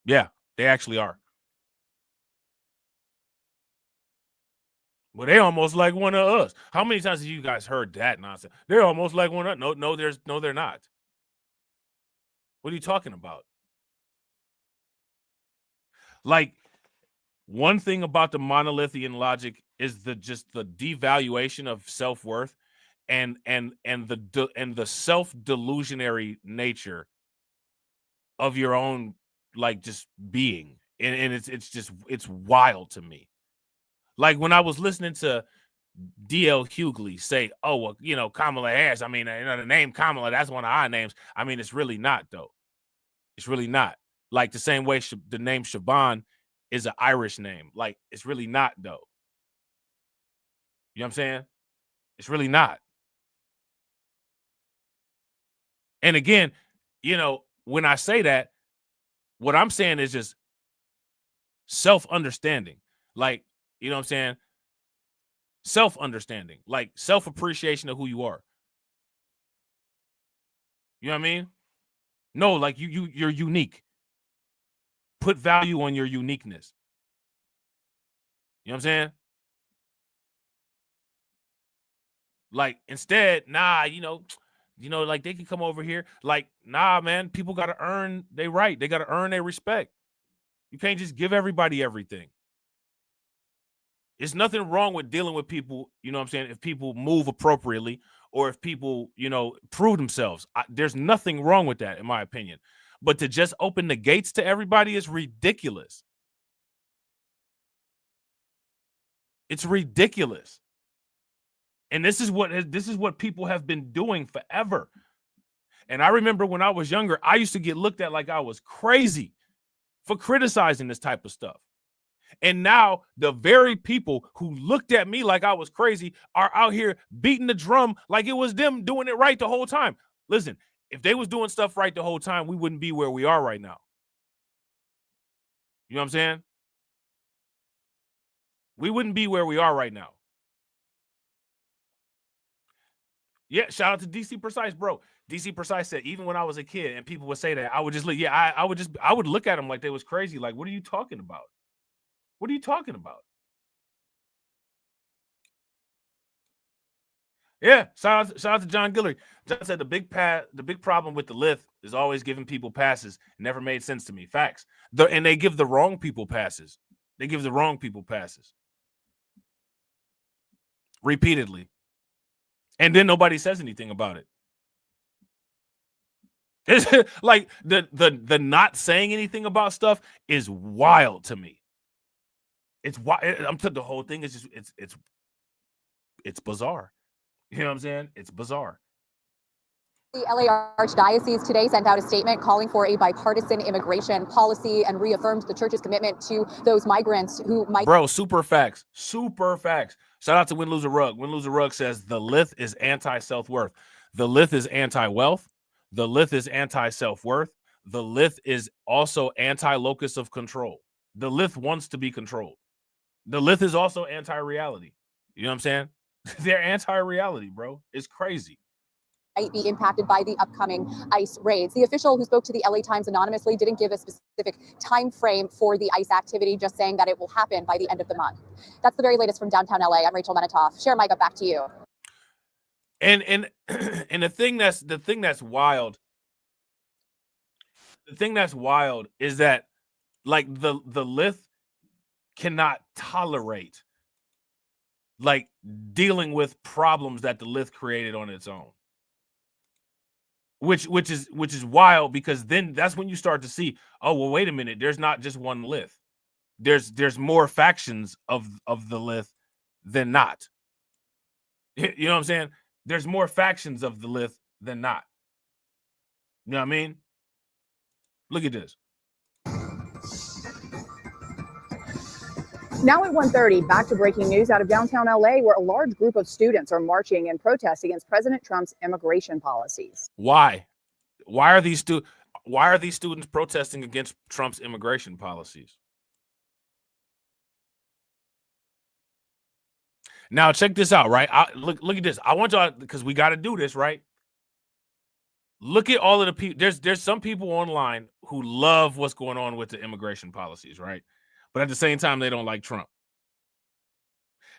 yeah, they actually are. Well, they almost like one of us. How many times have you guys heard that nonsense? They're almost like one of us. No, they're not. What are you talking about? Like, one thing about the monolithian logic is the devaluation of self-worth and the self-delusionary nature of your own, like, just being. And it's wild to me. Like, when I was listening to D.O.G.E say, oh, well, you know, Kamala Harris, I mean, you know, the name Kamala, that's one of our names. I mean, it's really not, though. It's really not. Like, the same way the name Siobhan is an Irish name. Like, it's really not, though. You know what I'm saying? It's really not. And again, you know, when I say that, what I'm saying is just self-understanding. Like, you know what I'm saying? Self-understanding. Like, self-appreciation of who you are. You know what I mean? No, like, you're unique. Put value on your uniqueness. You know what I'm saying? Like, instead, nah, you know, like, they can come over here. Like, nah, man, people got to earn their right. They got to earn their respect. You can't just give everybody everything. There's nothing wrong with dealing with people, you know what I'm saying, if people move appropriately or if people, you know, prove themselves. There's nothing wrong with that, in my opinion. But to just open the gates to everybody is ridiculous. It's ridiculous. And this is what people have been doing forever. And I remember when I was younger, I used to get looked at like I was crazy for criticizing this type of stuff. And now the very people who looked at me like I was crazy are out here beating the drum like it was them doing it right the whole time. Listen, if they was doing stuff right the whole time, we wouldn't be where we are right now. You know what I'm saying? We wouldn't be where we are right now. Yeah, shout out to DC Precise, bro. DC Precise said, even when I was a kid and people would say that, I would just look, I would look at them like they was crazy. Like, what are you talking about? What are you talking about? Yeah, shout out to John Guillory. John said the big problem with the lift is always giving people passes. It never made sense to me. Facts. And they give the wrong people passes. They give the wrong people passes. Repeatedly. And then nobody says anything about it. It's like the not saying anything about stuff is wild to me. It's wild. I'm telling the whole thing is just it's bizarre. You know what I'm saying? It's bizarre. The LA Archdiocese today sent out a statement calling for a bipartisan immigration policy and reaffirmed the church's commitment to those migrants who might. Bro, super facts. Super facts. Shout out to Win Lose a Rug. Win Lose a Rug says the lith is anti-self-worth. The lith is anti-wealth. The lith is anti-self-worth. The lith is also anti-locus of control. The lith wants to be controlled. The lith is also anti-reality. You know what I'm saying? They're anti-reality, bro. It's crazy. Might be impacted by the upcoming ICE raids. The official who spoke to the LA Times anonymously didn't give a specific time frame for the ICE activity, just saying that it will happen by the end of the month. That's the very latest from downtown LA. I'm Rachel Menitoff. Share Micah, back to you. And the thing that's wild. The thing that's wild is that like the lith cannot tolerate like dealing with problems that the lith created on its own. Which is wild, because then that's when you start to see, oh well, wait a minute, there's not just one lith. There's more factions of the lith than not. You know what I'm saying? There's more factions of the lith than not. You know what I mean? Look at this. Now at 1:30, back to breaking news out of downtown LA, where a large group of students are marching in protest against President Trump's immigration policies. Why? Why are these students protesting against Trump's immigration policies? Now check this out, right? Look at this. I want y'all, because we got to do this, right? Look at all of the people. There's some people online who love what's going on with the immigration policies, right? But at the same time, they don't like Trump.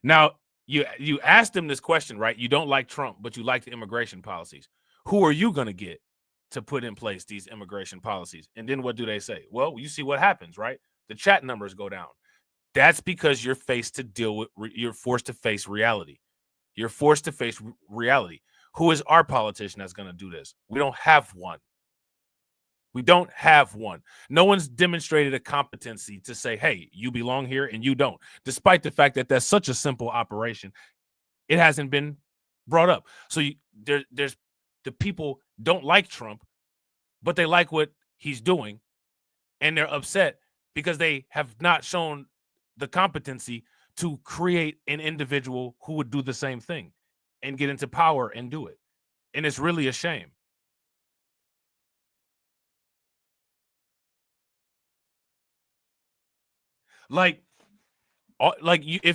Now, you ask them this question, right? You don't like Trump, but you like the immigration policies. Who are you going to get to put in place these immigration policies? And then what do they say? Well, you see what happens, right? The chat numbers go down. That's because you're forced to face reality. You're forced to face reality. Who is our politician that's going to do this? We don't have one. We don't have one. No one's demonstrated a competency to say, hey, you belong here and you don't. Despite the fact that that's such a simple operation, it hasn't been brought up. So there's the people don't like Trump, but they like what he's doing. And they're upset because they have not shown the competency to create an individual who would do the same thing and get into power and do it. And it's really a shame. If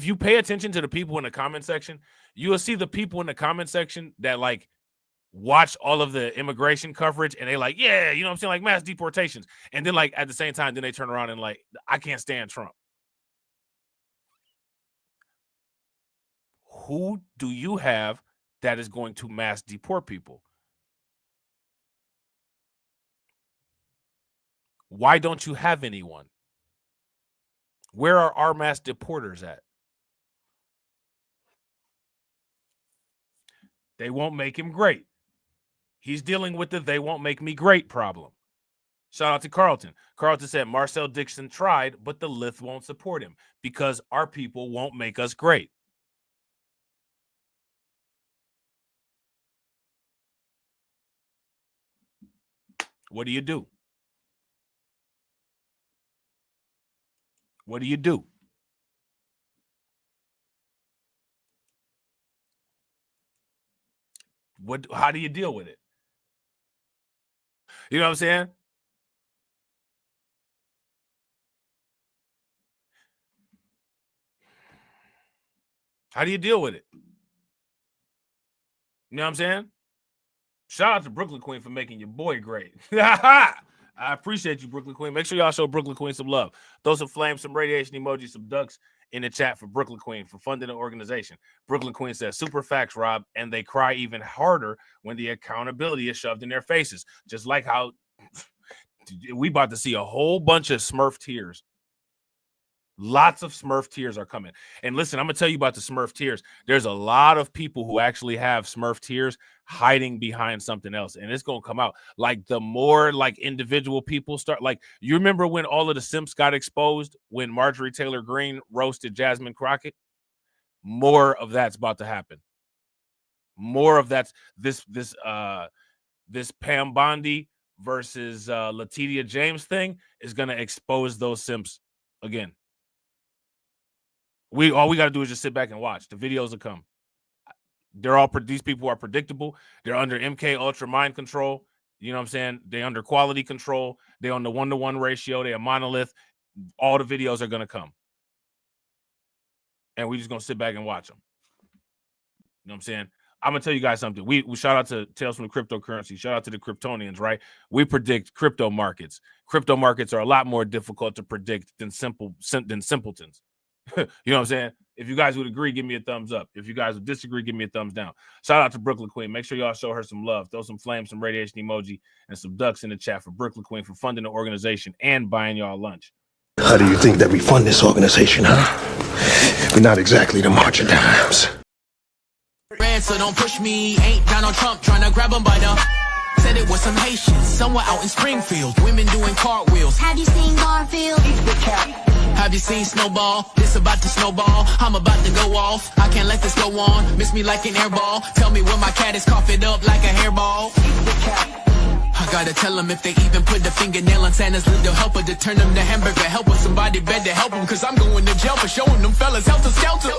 you pay attention to the people in the comment section, you will see the people in the comment section that like watch all of the immigration coverage and they like, yeah, you know what I'm saying? Like mass deportations. And then like at the same time, then they turn around and like, I can't stand Trump. Who do you have that is going to mass deport people? Why don't you have anyone? Where are our mass deporters at? They won't make him great. He's dealing with the they won't make me great problem. Shout out to Carlton. Carlton said Marcel Dixon tried, but the lith won't support him because our people won't make us great. What do you do? What do you do? How do you deal with it? You know what I'm saying? How do you deal with it? You know what I'm saying? Shout out to Brooklyn Queen for making your boy great. I appreciate you, Brooklyn Queen. Make sure y'all show Brooklyn Queen some love. Throw some flames, some radiation emojis, some ducks in the chat for Brooklyn Queen for funding the organization. Brooklyn Queen says, super facts, Rob, and they cry even harder when the accountability is shoved in their faces. Just like how we about to see a whole bunch of Smurf tears. Lots of Smurf tears are coming. And listen, I'm going to tell you about the Smurf tears. There's a lot of people who actually have Smurf tears hiding behind something else. And it's going to come out. Like the more like individual people start, like you remember when all of the simps got exposed when Marjorie Taylor Greene roasted Jasmine Crockett? More of that's about to happen. More of that's this Pam Bondi versus Letitia James thing is going to expose those simps again. All we got to do is just sit back and watch. The videos will come. These people are predictable. They're under M.A.G.A.TRON mind control. You know what I'm saying? They're under quality control. They're on the 1-to-1 ratio. They're a monolith. All the videos are going to come. And we're just going to sit back and watch them. You know what I'm saying? I'm going to tell you guys something. We shout out to Tales from the Cryptocurrency. Shout out to the Kryptonians, right? We predict crypto markets. Crypto markets are a lot more difficult to predict than simpletons. You know what I'm saying? If you guys would agree, give me a thumbs up. If you guys would disagree, give me a thumbs down. Shout out to Brooklyn Queen. Make sure y'all show her some love. Throw some flames, some radiation emoji, and some ducks in the chat for Brooklyn Queen for funding the organization and buying y'all lunch. How do you think that we fund this organization, huh? We're not exactly the March of Dimes. So don't push me. Ain't Donald Trump trying to grab him by the... Said it was some Haitians somewhere out in Springfield. Women doing cartwheels. Have you seen Garfield? Have you seen Snowball? This about to snowball. I'm about to go off. I can't let this go on. Miss me like an airball. Tell me when my cat is coughing up like a hairball. I gotta tell them if they even put the fingernail on Santa's little helper to turn them to hamburger helper. Somebody better help them, cause I'm going to jail for showing them fellas helter skelter.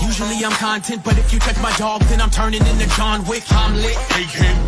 Usually I'm content, but if you touch my dog, then I'm turning into John Wick. I'm lit.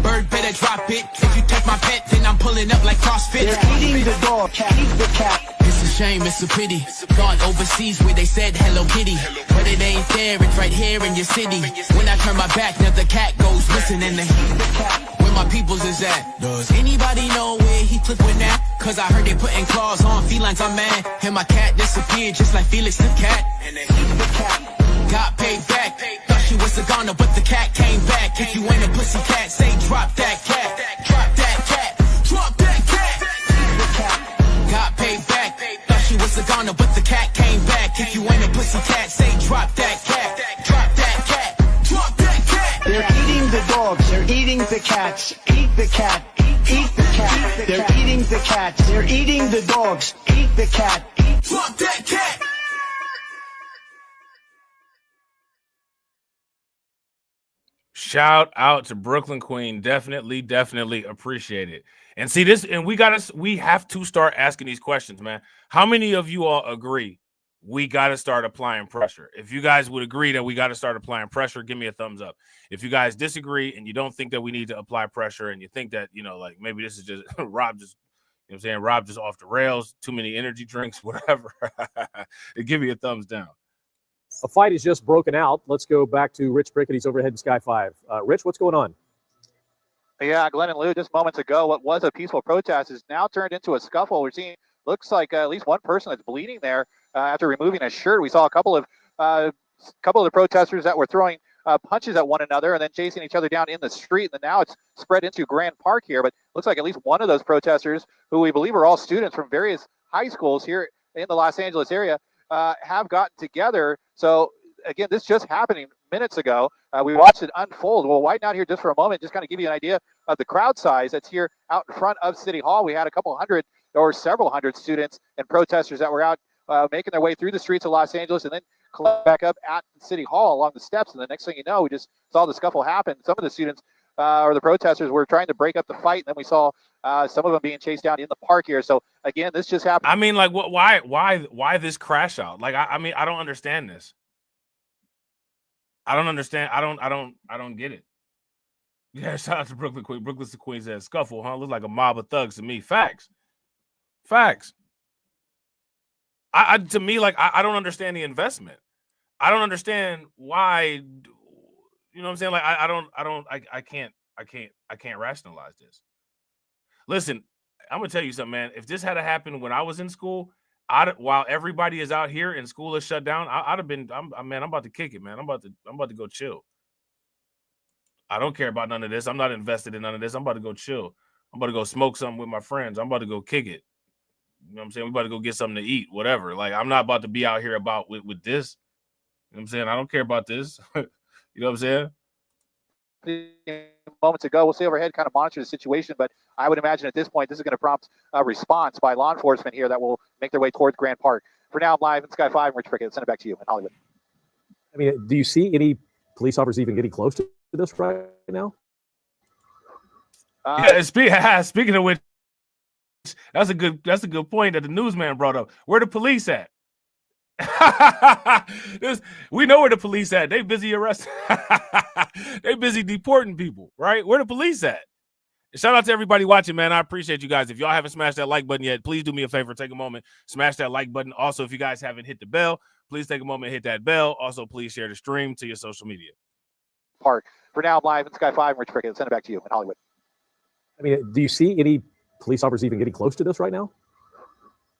Bird better drop it. If you touch my pet, then I'm pulling up like CrossFit. They're eating the dog, eat the cat. It's a shame, it's a pity. Gone overseas where they said Hello Kitty, but it ain't there, it's right here in your city. When I turn my back, now the cat goes missing and where my peoples is at. Does anybody know where he flipped with that? Cause I heard they putting claws on felines, I'm mad. And my cat disappeared just like Felix the cat. And they eat the cat. Got paid back. Thought she was a goner, but the cat came back. If you ain't a pussy cat, say drop that cat. Drop that cat. Drop that cat. Got paid back. Thought she was a goner, but the cat came back. If you ain't a pussy cat, say drop that cat. Drop that cat. Drop that cat. They're eating the dogs. They're eating the cats. Eat the cat. Eat the cat. They're eating the cats. They're eating the dogs. Eat the cat. Drop that cat. Shout out to Brooklyn Queen. Definitely appreciate it. And see this, and we have to start asking these questions, man. How many of you all agree we got to start applying pressure? If you guys would agree that we got to start applying pressure, give me a thumbs up. If you guys disagree and you don't think that we need to apply pressure and you think that, you know, like maybe this is just Rob just, you know what I'm saying, Rob just off the rails, too many energy drinks, whatever, give me a thumbs down. A fight has just broken out. Let's go back to Rich Brickett. He's overhead in Sky 5. Rich, what's going on? Yeah, Glenn and Lou, just moments ago, what was a peaceful protest is now turned into a scuffle. We're seeing, looks like at least one person that's bleeding there after removing a shirt. We saw a couple of the protesters that were throwing punches at one another and then chasing each other down in the street. And now it's spread into Grand Park here. But looks like at least one of those protesters, who we believe are all students from various high schools here in the Los Angeles area, have gotten together. So again, this just happening minutes ago. We watched it unfold. We'll widen out here just for a moment, just kind of give you an idea of the crowd size that's here out in front of City Hall. We had a couple hundred or several hundred students and protesters that were out making their way through the streets of Los Angeles and then collect back up at City Hall along the steps. And the next thing you know, we just saw the scuffle happen. Some of the students or the protesters were trying to break up the fight, and then we saw some of them being chased down in the park here. So again, this just happened. I mean, like, what? Why this crash out? Like, I mean, I don't understand this. I don't understand. I don't get it. Yeah, shout out to Brooklyn Queen. Brooklyn Queen says scuffle, huh? Looks like a mob of thugs to me. Facts. To me, like, I don't understand the investment. I don't understand why. You know what I'm saying? Like, I can't rationalize this. Listen, I'm gonna tell you something, man. If this had happened when I was in school, while everybody is out here and school is shut down, I'd have been. I'm about to kick it, man. I'm about to go chill. I don't care about none of this. I'm not invested in none of this. I'm about to go chill. I'm about to go smoke something with my friends. I'm about to go kick it. You know what I'm saying? We about to go get something to eat, whatever. Like, I'm not about to be out here with this. You know what I'm saying? I don't care about this. You know what I'm saying? Moments ago, we'll see overhead kind of monitor the situation, but I would imagine at this point this is going to prompt a response by law enforcement here that will make their way towards Grand Park. For now, I'm live in Sky 5, Rich Prickett. Send it back to you in Hollywood. I mean, do you see any police officers even getting close to this right now? Speaking of which, that's a good point that the newsman brought up. Where the police at? We know where the police at. They busy arresting. They busy deporting people, right? Where the police at? Shout out to everybody watching, man. I appreciate you guys. If y'all haven't smashed that like button yet, please do me a favor. Take a moment, smash that like button. Also, if you guys haven't hit the bell, please take a moment, hit that bell. Also, please share the stream to your social media. Park. For now, I'm live in Sky 5, Rich Prickett. Send it back to you in Hollywood. I mean, do you see any police officers even getting close to this right now?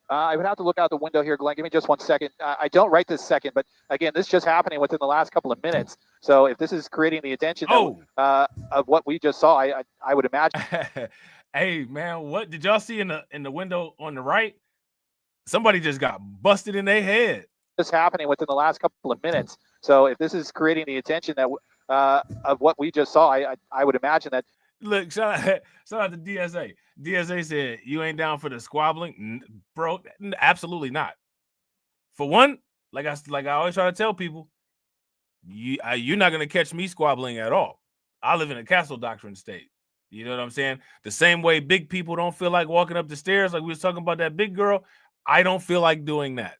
I would have to look out the window here, Glenn. Give me just 1 second. I don't right this second, but again, this is just happening within the last couple of minutes. So if this is creating the attention of what we just saw, I would imagine. Hey, man, what did y'all see in the window on the right? Somebody just got busted in their head. This happening within the last couple of minutes. So if this is creating the attention that of what we just saw, I would imagine that. Look, shout out to DSA. DSA said, you ain't down for the squabbling? Bro, absolutely not. For one, like I always try to tell people, you're not going to catch me squabbling at all. I live in a castle doctrine state. You know what I'm saying? The same way big people don't feel like walking up the stairs, like we was talking about that big girl, I don't feel like doing that.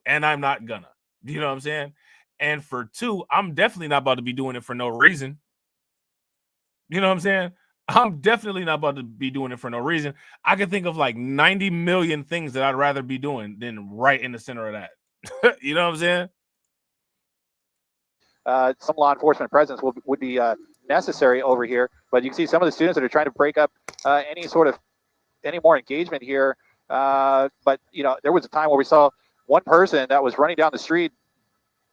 And I'm not gonna. You know what I'm saying? And for two, I'm definitely not about to be doing it for no reason. You know what I'm saying? I'm definitely not about to be doing it for no reason. I can think of like 90 million things that I'd rather be doing than right in the center of that. You know what I'm saying? Some law enforcement presence would be necessary over here, but you can see some of the students that are trying to break up any more engagement here. But you know, there was a time where we saw one person that was running down the street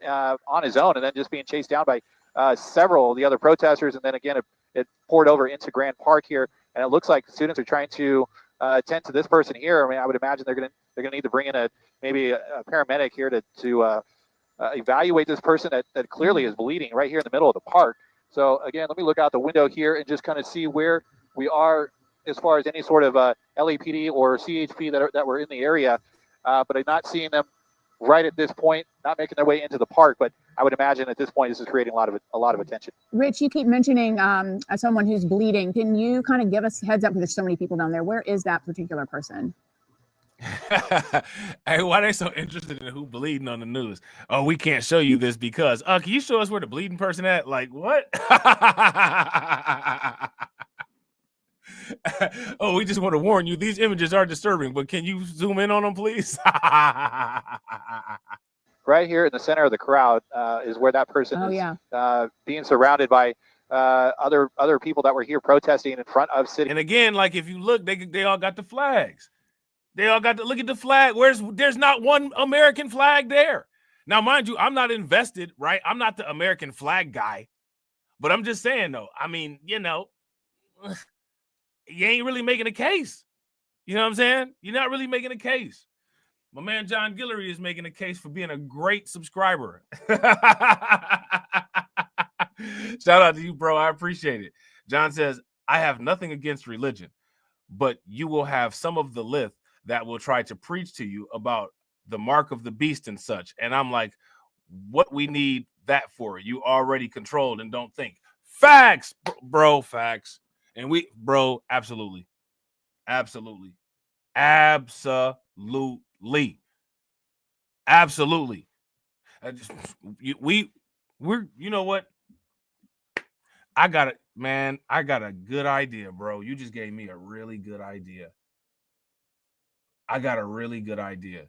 on his own and then just being chased down by several of the other protesters, and then again it poured over into Grand Park here, and it looks like students are trying to attend to this person here. I mean, I would imagine they're gonna need to bring in maybe a paramedic here to evaluate this person that clearly is bleeding right here in the middle of the park. So again, let me look out the window here and just kind of see where we are as far as any sort of LAPD or CHP that were in the area, but I'm not seeing them right at this point, not making their way into the park. But I would imagine at this point this is creating a lot of attention. Rich, you keep mentioning someone who's bleeding. Can you kind of give us heads up, because there's so many people down there? Where is that particular person? Hey, why they so interested in who bleeding on the news? Oh, we can't show you this because can you show us where the bleeding person at? Like, what? Oh, we just want to warn you, these images are disturbing, but can you zoom in on them, please? Right here in the center of the crowd is where that person is being surrounded by other people that were here protesting in front of city. And again, like if you look, they all got the flags. They all got to look at the flag. There's not one American flag there. Now, mind you, I'm not invested, right? I'm not the American flag guy, but I'm just saying though, I mean, you know, you ain't really making a case. You know what I'm saying? You're not really making a case. My man John Guillory is making a case for being a great subscriber. Shout out to you, bro. I appreciate it. John says, I have nothing against religion, but you will have some of the lith that will try to preach to you about the mark of the beast and such. And I'm like, what we need that for? You already controlled and don't think. Facts, bro. Facts. And bro, absolutely. Absolutely. Absolutely. Absolutely. We're, you know what? I got a good idea, bro. You just gave me a really good idea. I got a really good idea.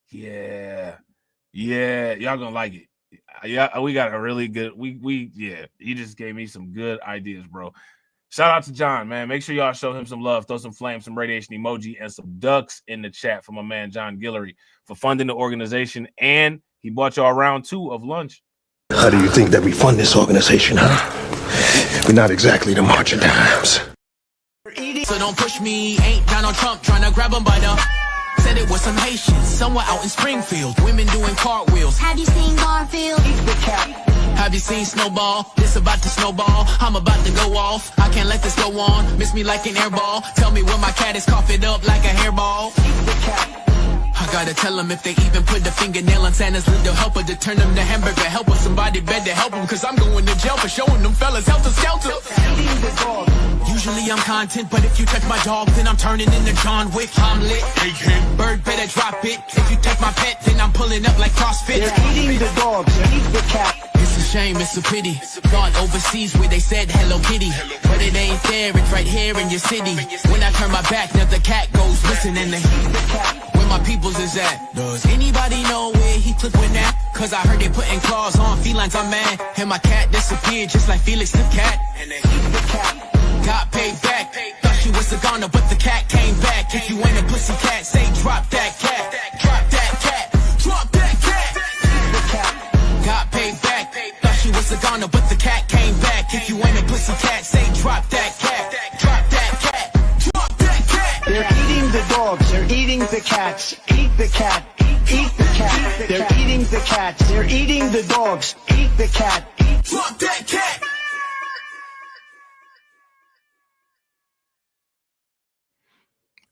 Yeah. Yeah. Y'all gonna like it. Yeah, we got a really good, yeah, you just gave me some good ideas, bro. Shout out to John, man. Make sure y'all show him some love, throw some flames, some radiation emoji, and some ducks in the chat from my man John Guillory for funding the organization, and he bought y'all round 2 of lunch. How do you think that we fund this organization, huh? We're not exactly the march of dimes. So don't push me, ain't Donald Trump trying to grab him by the... Said it was some Haitians somewhere out in Springfield. Women doing cartwheels. Have you seen Garfield? Have you seen Snowball? This about to snowball. I'm about to go off. I can't let this go on. Miss me like an airball. Tell me when my cat is coughing up like a hairball. I gotta tell them if they even put the fingernail on Santa's little helper to turn them to hamburger helper. Somebody better help them, cause I'm going to jail for showing them fellas helter skelter. Usually I'm content, but if you touch my dog, then I'm turning into John Wick. I'm lit. Bird better drop it. If you touch my pet, then I'm pulling up like CrossFit. They're eating the dogs, they eat the cat. It's a shame, it's a pity. Gone overseas where they said Hello Kitty, but it ain't there, it's right here in your city. When I turn my back, now the cat goes missing and where my peoples is at. Does anybody know where he took with that? Cause I heard they putting claws on felines, I'm mad. And my cat disappeared just like Felix the cat. And they eat the cat. Got paid back. Thought she was a goner, but the cat came back. If you ain't a pussy cat, say drop that cat. Drop that cat. Drop that cat. Got paid back. Thought she was a goner, but the cat came back. If you ain't a pussy cat, say drop that cat. Drop that cat. Drop that cat. They're eating the dogs, they're eating the cats. Eat the cat, eat the cat. They're eating the cats, they're eating the dogs. Eat the cat. Drop that cat.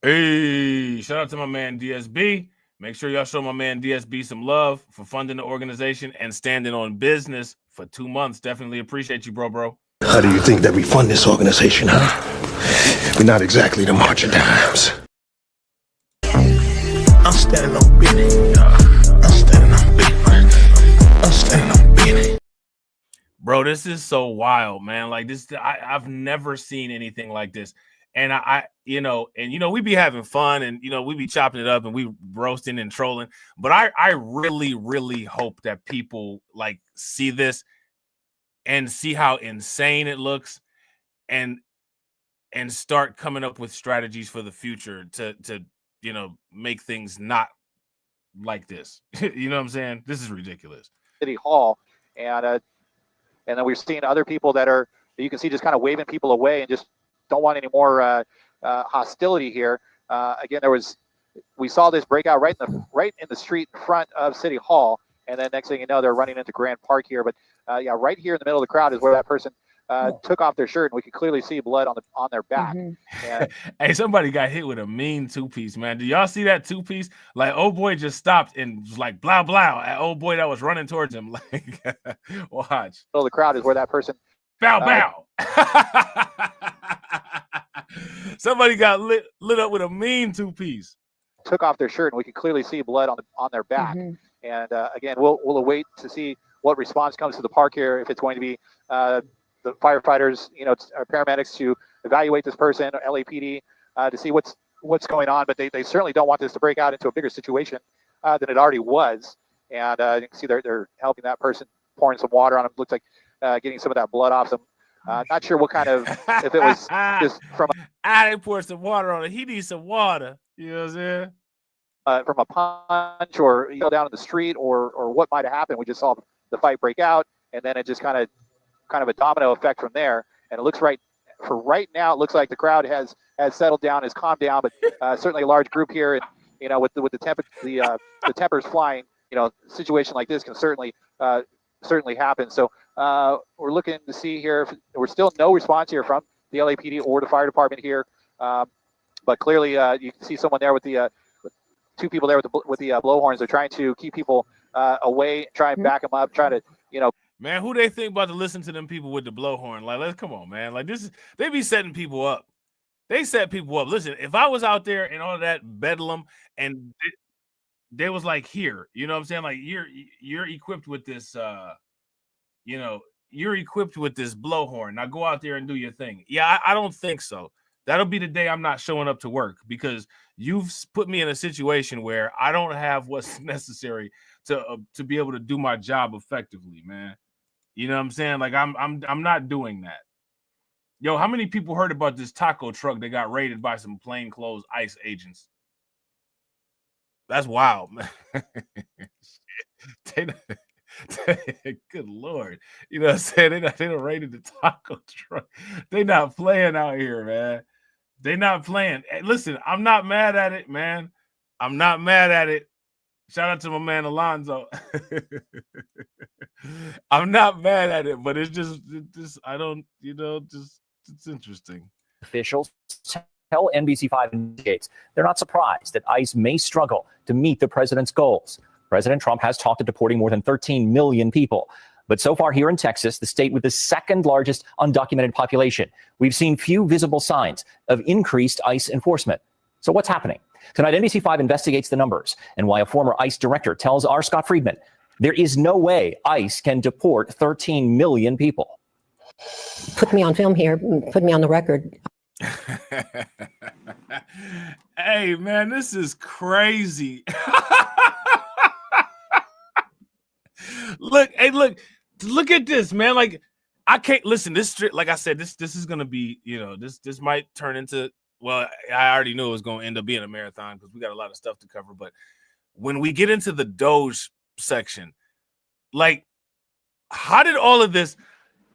Hey, shout out to my man DSB. Make sure y'all show my man DSB some love for funding the organization and standing on business for 2 months. Definitely appreciate you, bro. How do you think that we fund this organization, huh? We're not exactly the march of dimes. I'm standing on business. I'm standing on business. I'm standing on business. Bro, this is so wild, man. Like this, I've never seen anything like this. And we be having fun and, we be chopping it up and we roasting and trolling. But I really, really hope that people like see this and see how insane it looks and start coming up with strategies for the future to make things not like this. You know what I'm saying? This is ridiculous. City Hall, and then we've seen other people that you can see just kind of waving people away and just don't want any more hostility here. Again, we saw this breakout right in the street front of City Hall, and then next thing you know, they're running into Grand Park here. But yeah, right here in the middle of the crowd is where that person took off their shirt, and we could clearly see blood on their back. And hey, somebody got hit with a mean 2-piece, man. Do y'all see that 2-piece? Like, old boy just stopped and was like, blah, blah, at old boy that was running towards him. Like, watch. middle of the crowd is where that person bow. Somebody got lit up with a mean 2-piece. Took off their shirt, and we can clearly see blood on their back. And again, we'll await to see what response comes to the park here. If it's going to be the firefighters, paramedics to evaluate this person, or LAPD to see what's going on. But they certainly don't want this to break out into a bigger situation than it already was. And you can see they're helping that person, pouring some water on him. Looks like getting some of that blood off them. Not sure what kind of, if it was just from they poured some water on it. He needs some water. You know what I'm saying? From a punch or down in the street or what might have happened. We just saw the fight break out, and then it just kind of a domino effect from there. And it looks right now, it looks like the crowd has settled down, has calmed down, but certainly a large group here, and with the tempers flying, situation like this can certainly happen. So we're looking to see here. We're still no response here from the LAPD or the fire department here, but clearly you can see someone there with the two people there with the blowhorns. They're trying to keep people away, try and back them up, try to Man, who they think about to listen to them people with the blowhorn? Like, let's come on, man. Like, this is they be setting people up. They set people up. Listen, if I was out there and all that bedlam and they was like, here, you know what I'm saying? Like, you're equipped with this you're equipped with this blowhorn. Now go out there and do your thing. Yeah, I don't think so. That'll be the day I'm not showing up to work because you've put me in a situation where I don't have what's necessary to be able to do my job effectively, man. You know what I'm saying? Like I'm not doing that. Yo, how many people heard about this taco truck that got raided by some plainclothes ICE agents? That's wild, man. Good Lord. You know what I'm saying? They don't raided the taco truck. They not playing out here, man. They not playing. Hey, listen, I'm not mad at it, man. I'm not mad at it. Shout out to my man Alonzo. I'm not mad at it, but it's just I don't, it's interesting. Officials tell NBC5 Investigates they're not surprised that ICE may struggle to meet the president's goals. President Trump has talked of deporting more than 13 million people. But so far here in Texas, the state with the second largest undocumented population, we've seen few visible signs of increased ICE enforcement. So what's happening? Tonight, NBC5 investigates the numbers and why a former ICE director tells our Scott Friedman there is no way ICE can deport 13 million people. Put me on film here. Put me on the record. Hey, man, this is crazy. Look at this, man. Like, I can't listen. This, like I said, this is gonna be, this might turn into. Well, I already knew it was gonna end up being a marathon because we got a lot of stuff to cover. But when we get into the DOGE section, like, how did all of this?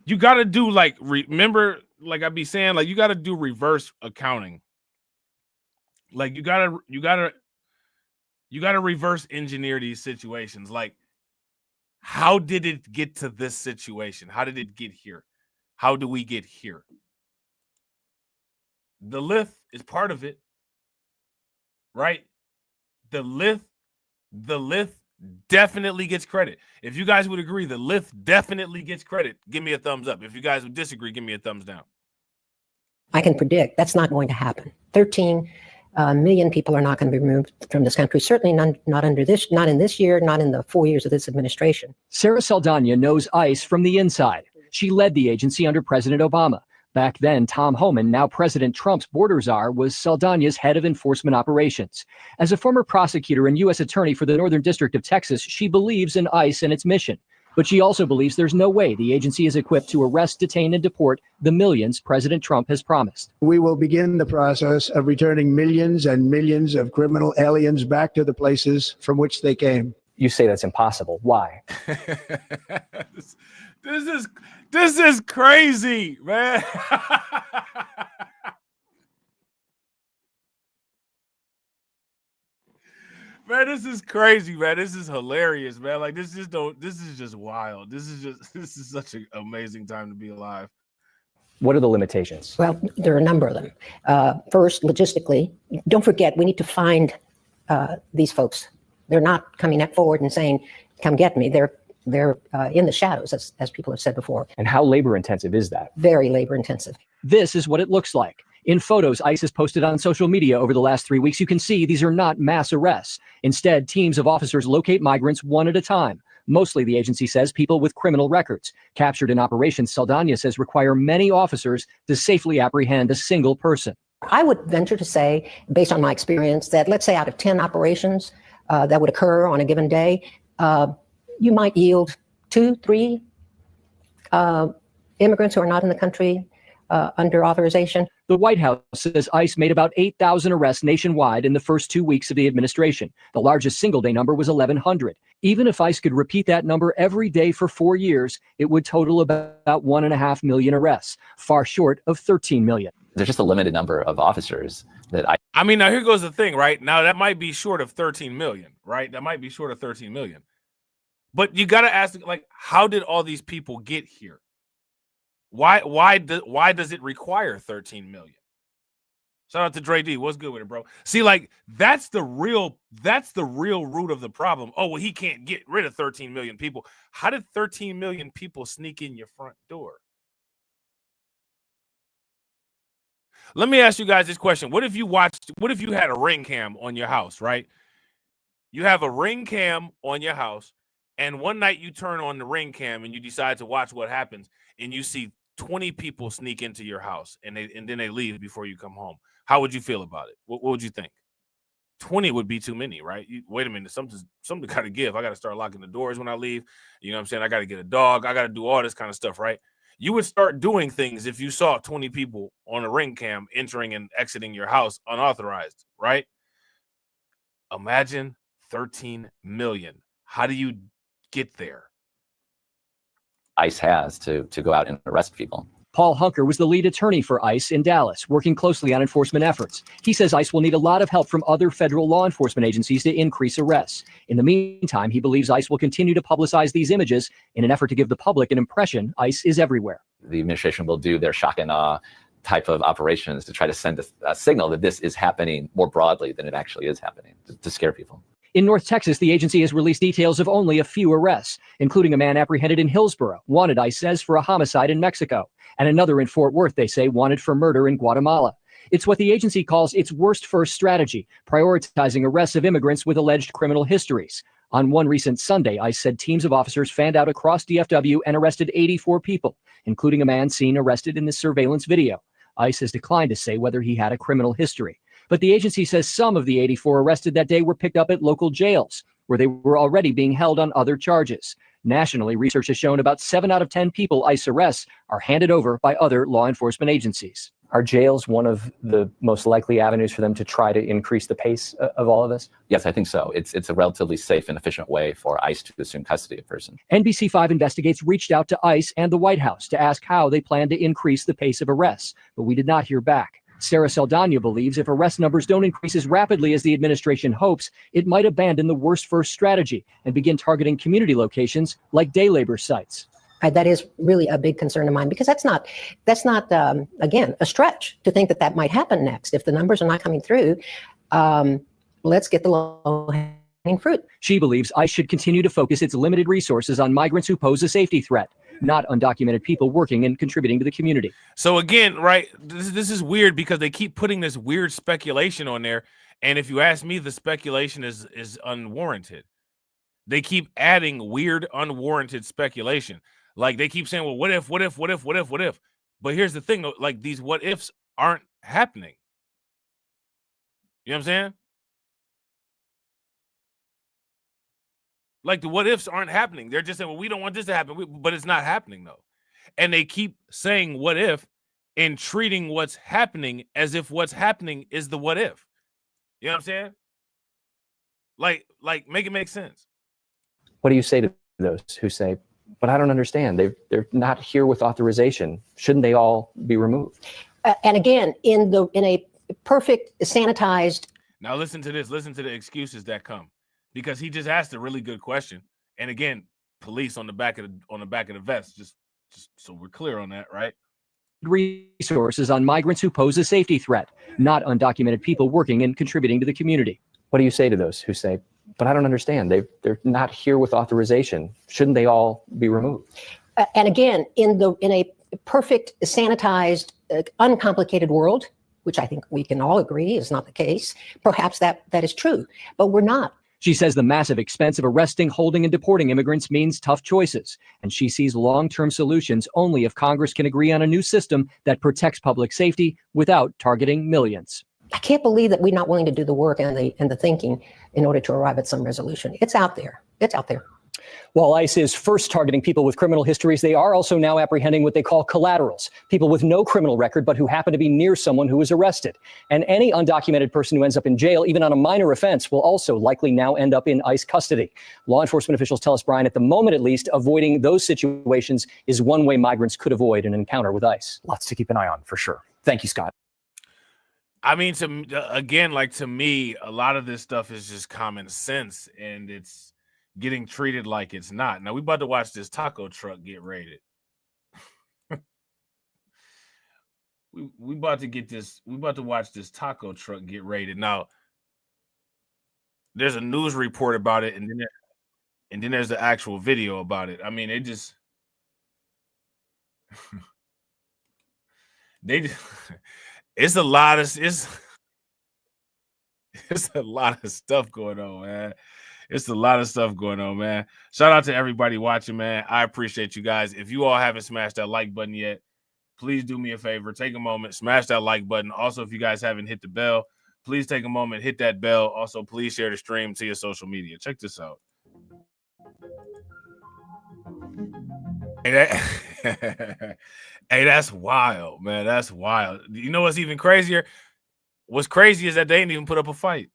You got to do like remember, like I be saying, like you got to do reverse accounting. Like you gotta reverse engineer these situations. Like, how did it get to this situation? How did it get here? How do we get here? The lift is part of it, right? The lift definitely gets credit. If you guys would agree, the lift definitely gets credit. Give me a thumbs up. If you guys would disagree, give me a thumbs down. I can predict that's not going to happen. 13 million people are not going to be removed from this country. Certainly not in this year, not in the 4 years of this administration. Sarah Saldana knows ICE from the inside. She led the agency under President Obama. Back then, Tom Homan, now President Trump's border czar, was Saldana's head of enforcement operations. As a former prosecutor and U.S. attorney for the Northern District of Texas, she believes in ICE and its mission. But she also believes there's no way the agency is equipped to arrest, detain, and deport the millions President Trump has promised. We will begin the process of returning millions and millions of criminal aliens back to the places from which they came. You say that's impossible. Why? This is crazy, man. Man, this is crazy, man. This is hilarious, man. Like this is just wild. This is such an amazing time to be alive. What are the limitations? Well, there are a number of them. First, logistically, don't forget, we need to find these folks. They're not coming forward and saying, come get me. They're in the shadows, as people have said before. And how labor intensive is that? Very labor intensive. This is what it looks like. In photos ICE has posted on social media over the last 3 weeks, you can see these are not mass arrests. Instead, teams of officers locate migrants one at a time. Mostly, the agency says, people with criminal records. Captured in operations, Saldana says, require many officers to safely apprehend a single person. I would venture to say, based on my experience, that let's say out of 10 operations that would occur on a given day, you might yield 2-3 immigrants who are not in the country under authorization. The White House says ICE made about 8,000 arrests nationwide in the first 2 weeks of the administration. The largest single-day number was 1,100. Even if ICE could repeat that number every day for 4 years, it would total about 1.5 million arrests, far short of 13 million. There's just a limited number of officers that I mean, now here goes the thing, right? Now that might be short of 13 million, right? That might be short of 13 million. But you got to ask, like, how did all these people get here? Why does it require 13 million? Shout out to Dre D. What's good with it, bro? See, like that's the real root of the problem. Oh, well, he can't get rid of 13 million people. How did 13 million people sneak in your front door? Let me ask you guys this question. What if you had a ring cam on your house, right? You have a ring cam on your house, and one night you turn on the ring cam and you decide to watch what happens, and you see 20 people sneak into your house and then they leave before you come home. How would you feel about it? What would you think? 20 would be too many, right? Wait a minute, something got to give. I got to start locking the doors when I leave. You know what I'm saying? I got to get a dog. I got to do all this kind of stuff, right? You would start doing things if you saw 20 people on a ring cam entering and exiting your house unauthorized, right? Imagine 13 million. How do you get there? ICE has to go out and arrest people. Paul Hunker was the lead attorney for ICE in Dallas, working closely on enforcement efforts. He says ICE will need a lot of help from other federal law enforcement agencies to increase arrests. In the meantime, he believes ICE will continue to publicize these images in an effort to give the public an impression ICE is everywhere. The administration will do their shock and awe type of operations to try to send a signal that this is happening more broadly than it actually is happening, to scare people. In North Texas, the agency has released details of only a few arrests, including a man apprehended in Hillsboro, wanted, ICE says, for a homicide in Mexico, and another in Fort Worth, they say, wanted for murder in Guatemala. It's what the agency calls its worst first strategy, prioritizing arrests of immigrants with alleged criminal histories. On one recent Sunday, ICE said teams of officers fanned out across DFW and arrested 84 people, including a man seen arrested in the surveillance video. ICE has declined to say whether he had a criminal history. But the agency says some of the 84 arrested that day were picked up at local jails, where they were already being held on other charges. Nationally, research has shown about 7 out of 10 people ICE arrests are handed over by other law enforcement agencies. Are jails one of the most likely avenues for them to try to increase the pace of all of this? Yes, I think so. It's a relatively safe and efficient way for ICE to assume custody of a person. NBC5 Investigates reached out to ICE and the White House to ask how they plan to increase the pace of arrests, but we did not hear back. Sarah Saldana believes if arrest numbers don't increase as rapidly as the administration hopes, it might abandon the worst first strategy and begin targeting community locations like day labor sites. That is really a big concern of mine, because that's not again, a stretch to think that might happen next. If the numbers are not coming through, let's get the low-hanging fruit. She believes ICE should continue to focus its limited resources on migrants who pose a safety threat, not undocumented people working and contributing to the community. So again, right, this is weird because they keep putting this weird speculation on there. And if you ask me, the speculation is unwarranted. They keep adding weird, unwarranted speculation. Like they keep saying, well, what if? But here's the thing, like these what ifs aren't happening. You know what I'm saying? Like the what ifs aren't happening. They're just saying, well, we don't want this to happen, but it's not happening though. And they keep saying what if and treating what's happening as if what's happening is the what if. You know what I'm saying? Like make it make sense. What do you say to those who say, but I don't understand. They're not here with authorization. Shouldn't they all be removed? And again, in a perfect sanitized. Now listen to this. Listen to the excuses that come, because he just asked a really good question. And again, police on the back of the vest. Just so we're clear on that, right? Resources on migrants who pose a safety threat, not undocumented people working and contributing to the community. What do you say to those who say, but I don't understand. They're not here with authorization. Shouldn't they all be removed? And again, in a perfect sanitized, uncomplicated world, which I think we can all agree is not the case, perhaps that is true, but we're not. She says the massive expense of arresting, holding, and deporting immigrants means tough choices, and she sees long-term solutions only if Congress can agree on a new system that protects public safety without targeting millions. I can't believe that we're not willing to do the work and the thinking in order to arrive at some resolution. It's out there. It's out there. While ICE is first targeting people with criminal histories, they are also now apprehending what they call collaterals, people with no criminal record but who happen to be near someone who is arrested. And any undocumented person who ends up in jail, even on a minor offense, will also likely now end up in ICE custody. Law enforcement officials tell us, Brian, at the moment at least, avoiding those situations is one way migrants could avoid an encounter with ICE. Lots to keep an eye on, for sure. Thank you, Scott. I mean, to me, a lot of this stuff is just common sense, and it's getting treated like it's not. Now, we about to watch this taco truck get raided. we about to get this. We about to watch this taco truck get raided. Now, there's a news report about it, and then there's the actual video about it. I mean, they just it's a lot of it's a lot of stuff going on, man. It's a lot of stuff going on, man. Shout out to everybody watching, man. I appreciate you guys. If you all haven't smashed that like button yet, please do me a favor. Take a moment, smash that like button. Also, if you guys haven't hit the bell, please take a moment, hit that bell. Also, please share the stream to your social media. Check this out. Hey, that's wild, man. That's wild. You know what's even crazier? What's crazy is that they didn't even put up a fight.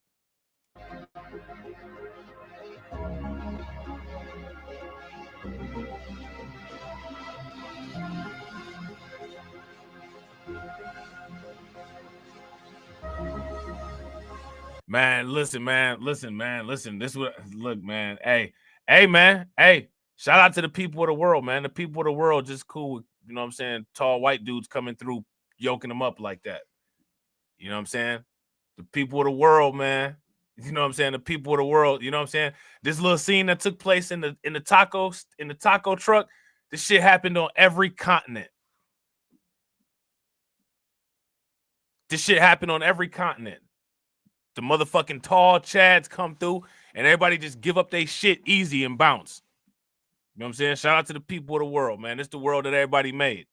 Man, listen, man. This what look, man. Hey, man. Hey, shout out to the people of the world, man. The people of the world just cool with, you know what I'm saying, tall white dudes coming through, yoking them up like that. You know what I'm saying? The people of the world, man. You know what I'm saying? The people of the world, you know what I'm saying? This little scene that took place in the taco truck, this shit happened on every continent. This shit happened on every continent. The motherfucking tall Chads come through and everybody just give up their shit easy and bounce. You know what I'm saying? Shout out to the people of the world, man. It's the world that everybody made.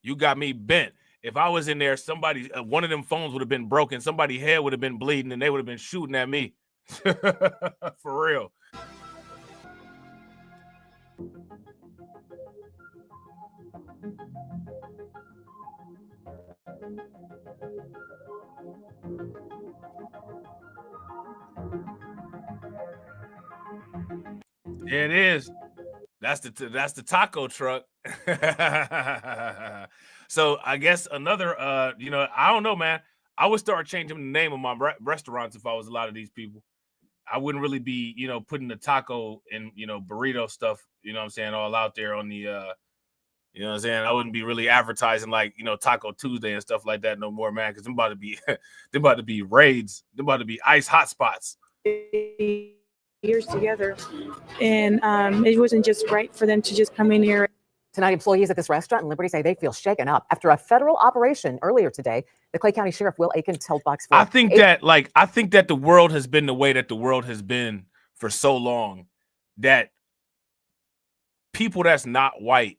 You got me bent. If I was in there, somebody, one of them phones would have been broken. Somebody's head would have been bleeding and they would have been shooting at me. For real. It is. That's the taco truck. So I guess another, you know, I don't know, man. I would start changing the name of my restaurants if I was a lot of these people. I wouldn't really be, you know, putting the taco and, you know, burrito stuff, you know what I'm saying, all out there on the, you know what I'm saying? I wouldn't be really advertising like, you know, Taco Tuesday and stuff like that no more, man, because them about to be raids. Them about to be ICE hotspots. Years together, and it wasn't just right for them to just come in here. Tonight, employees at this restaurant in Liberty say they feel shaken up after a federal operation earlier today. The Clay County Sheriff Will Aiken told Fox 4. I think that the world has been the way that the world has been for so long that people that's not white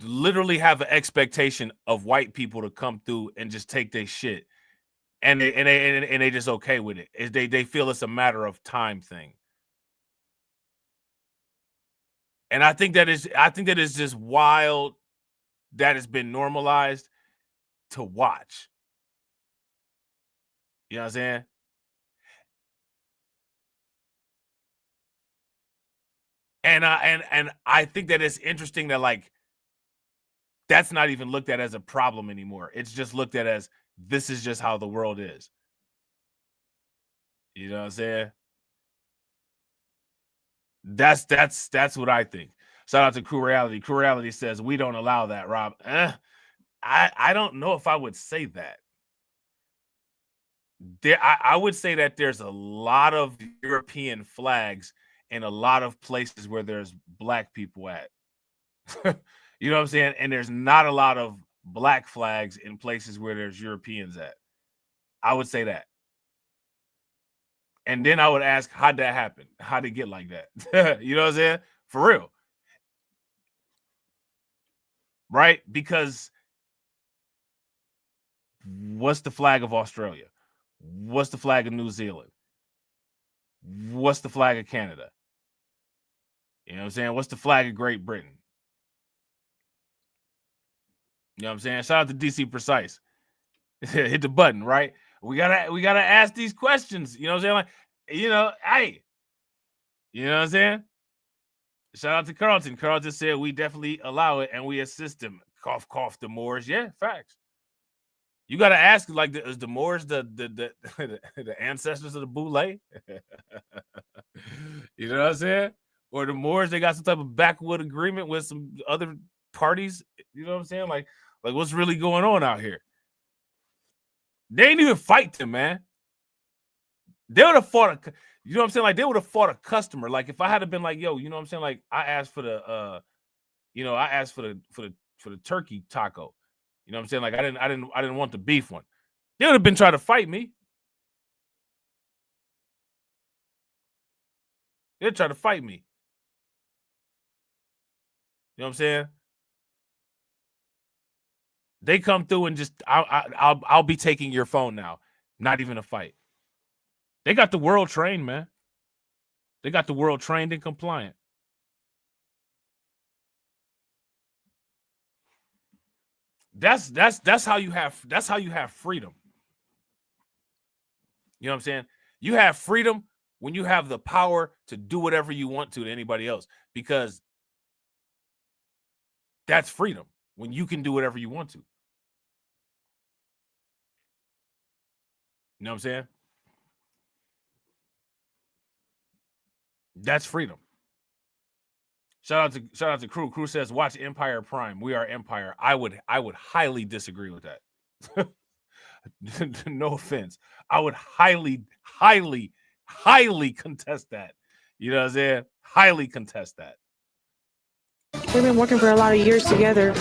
literally have an expectation of white people to come through and just take their shit. And they just okay with it. They feel it's a matter of time thing. And I think that is just wild that it's been normalized to watch. You know what I'm saying? And I think that it's interesting that like that's not even looked at as a problem anymore. It's just looked at as this is just how the world is. You know what I'm saying? That's what I think. Shout out to Crew Reality. Crew Reality says we don't allow that, Rob. I don't know if I would say that. I would say that there's a lot of European flags in a lot of places where there's black people at. You know what I'm saying? And there's not a lot of black flags in places where there's Europeans at. I would say that. And then I would ask, how'd that happen? How'd it get like that? You know what I'm saying? For real. Right? Because what's the flag of Australia? What's the flag of New Zealand? What's the flag of Canada? You know what I'm saying? What's the flag of Great Britain? You know what I'm saying? Shout out to DC Precise. Hit the button, right? We gotta ask these questions. You know what I'm saying? Like, you know, hey, you know what I'm saying? Shout out to Carlton. Carlton said we definitely allow it and we assist them. Cough, cough, the Moors. Yeah, facts. You got to ask, like, is the Moors the ancestors of the Boule? You know what I'm saying? Or the Moors, they got some type of backwood agreement with some other parties. You know what I'm saying? Like what's really going on out here? They ain't even fight them, man. They would have fought you know what I'm saying? Like, they would have fought a customer. Like, if I had been like, yo, you know what I'm saying? Like, I asked for the turkey taco. You know what I'm saying? Like, I didn't want the beef one. They would have been trying to fight me. They'd try to fight me. You know what I'm saying? They come through and just I'll be taking your phone now. Not even a fight. They got the world trained, man. They got the world trained and compliant. That's how you have freedom. You know what I'm saying? You have freedom when you have the power to do whatever you want to anybody else, because that's freedom when you can do whatever you want to. You know what I'm saying? That's freedom. Shout out to Crew. Crew says, watch Empire Prime. We are Empire. I would highly disagree with that. No offense. I would highly contest that. You know what I'm saying? Highly contest that. We've been working for a lot of years together,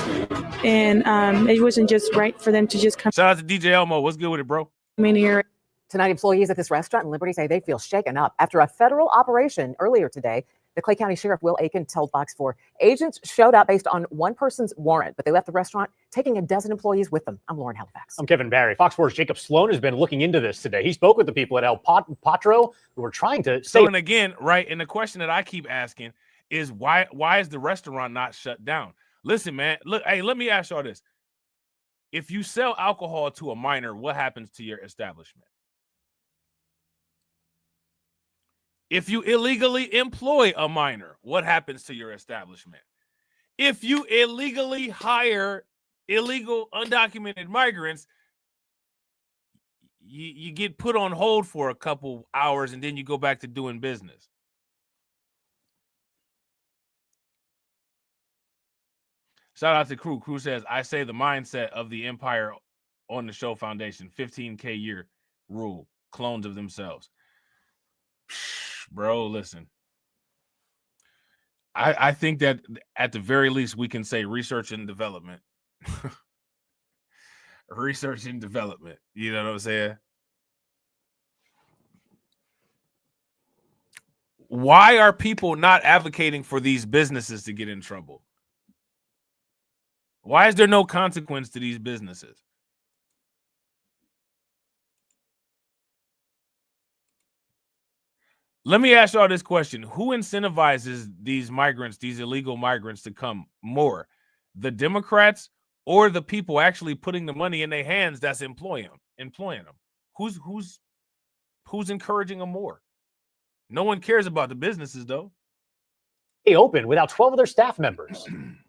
and it wasn't just right for them to just come. Shout out to DJ Elmo. What's good with it, bro? In here. Tonight, employees at this restaurant in Liberty say they feel shaken up after a federal operation earlier today. The Clay County Sheriff Will Aiken told Fox 4 agents showed up based on one person's warrant, but they left the restaurant taking a dozen employees with them. I'm Lauren Halifax. I'm Kevin Barry. Fox 4's Jacob Sloan has been looking into this today. He spoke with the people at El Patro who were trying to So, and again, right, and the question that I keep asking is why is the restaurant not shut down? Listen, man, look, hey, let me ask y'all this. If you sell alcohol to a minor, what happens to your establishment? If you illegally employ a minor, what happens to your establishment? If you illegally hire illegal undocumented migrants, you get put on hold for a couple hours and then you go back to doing business. Shout out to Crew. Crew says, I say the mindset of the Empire on the Show Foundation, 15K year rule, clones of themselves. Bro, listen. I think that at the very least we can say research and development. Research and development. You know what I'm saying? Why are people not advocating for these businesses to get in trouble? Why is there no consequence to these businesses? Let me ask y'all this question. Who incentivizes these migrants, these illegal migrants, to come more? The Democrats or the people actually putting the money in their hands that's employing them? Who's encouraging them more? No one cares about the businesses, though. They opened without 12 of their staff members.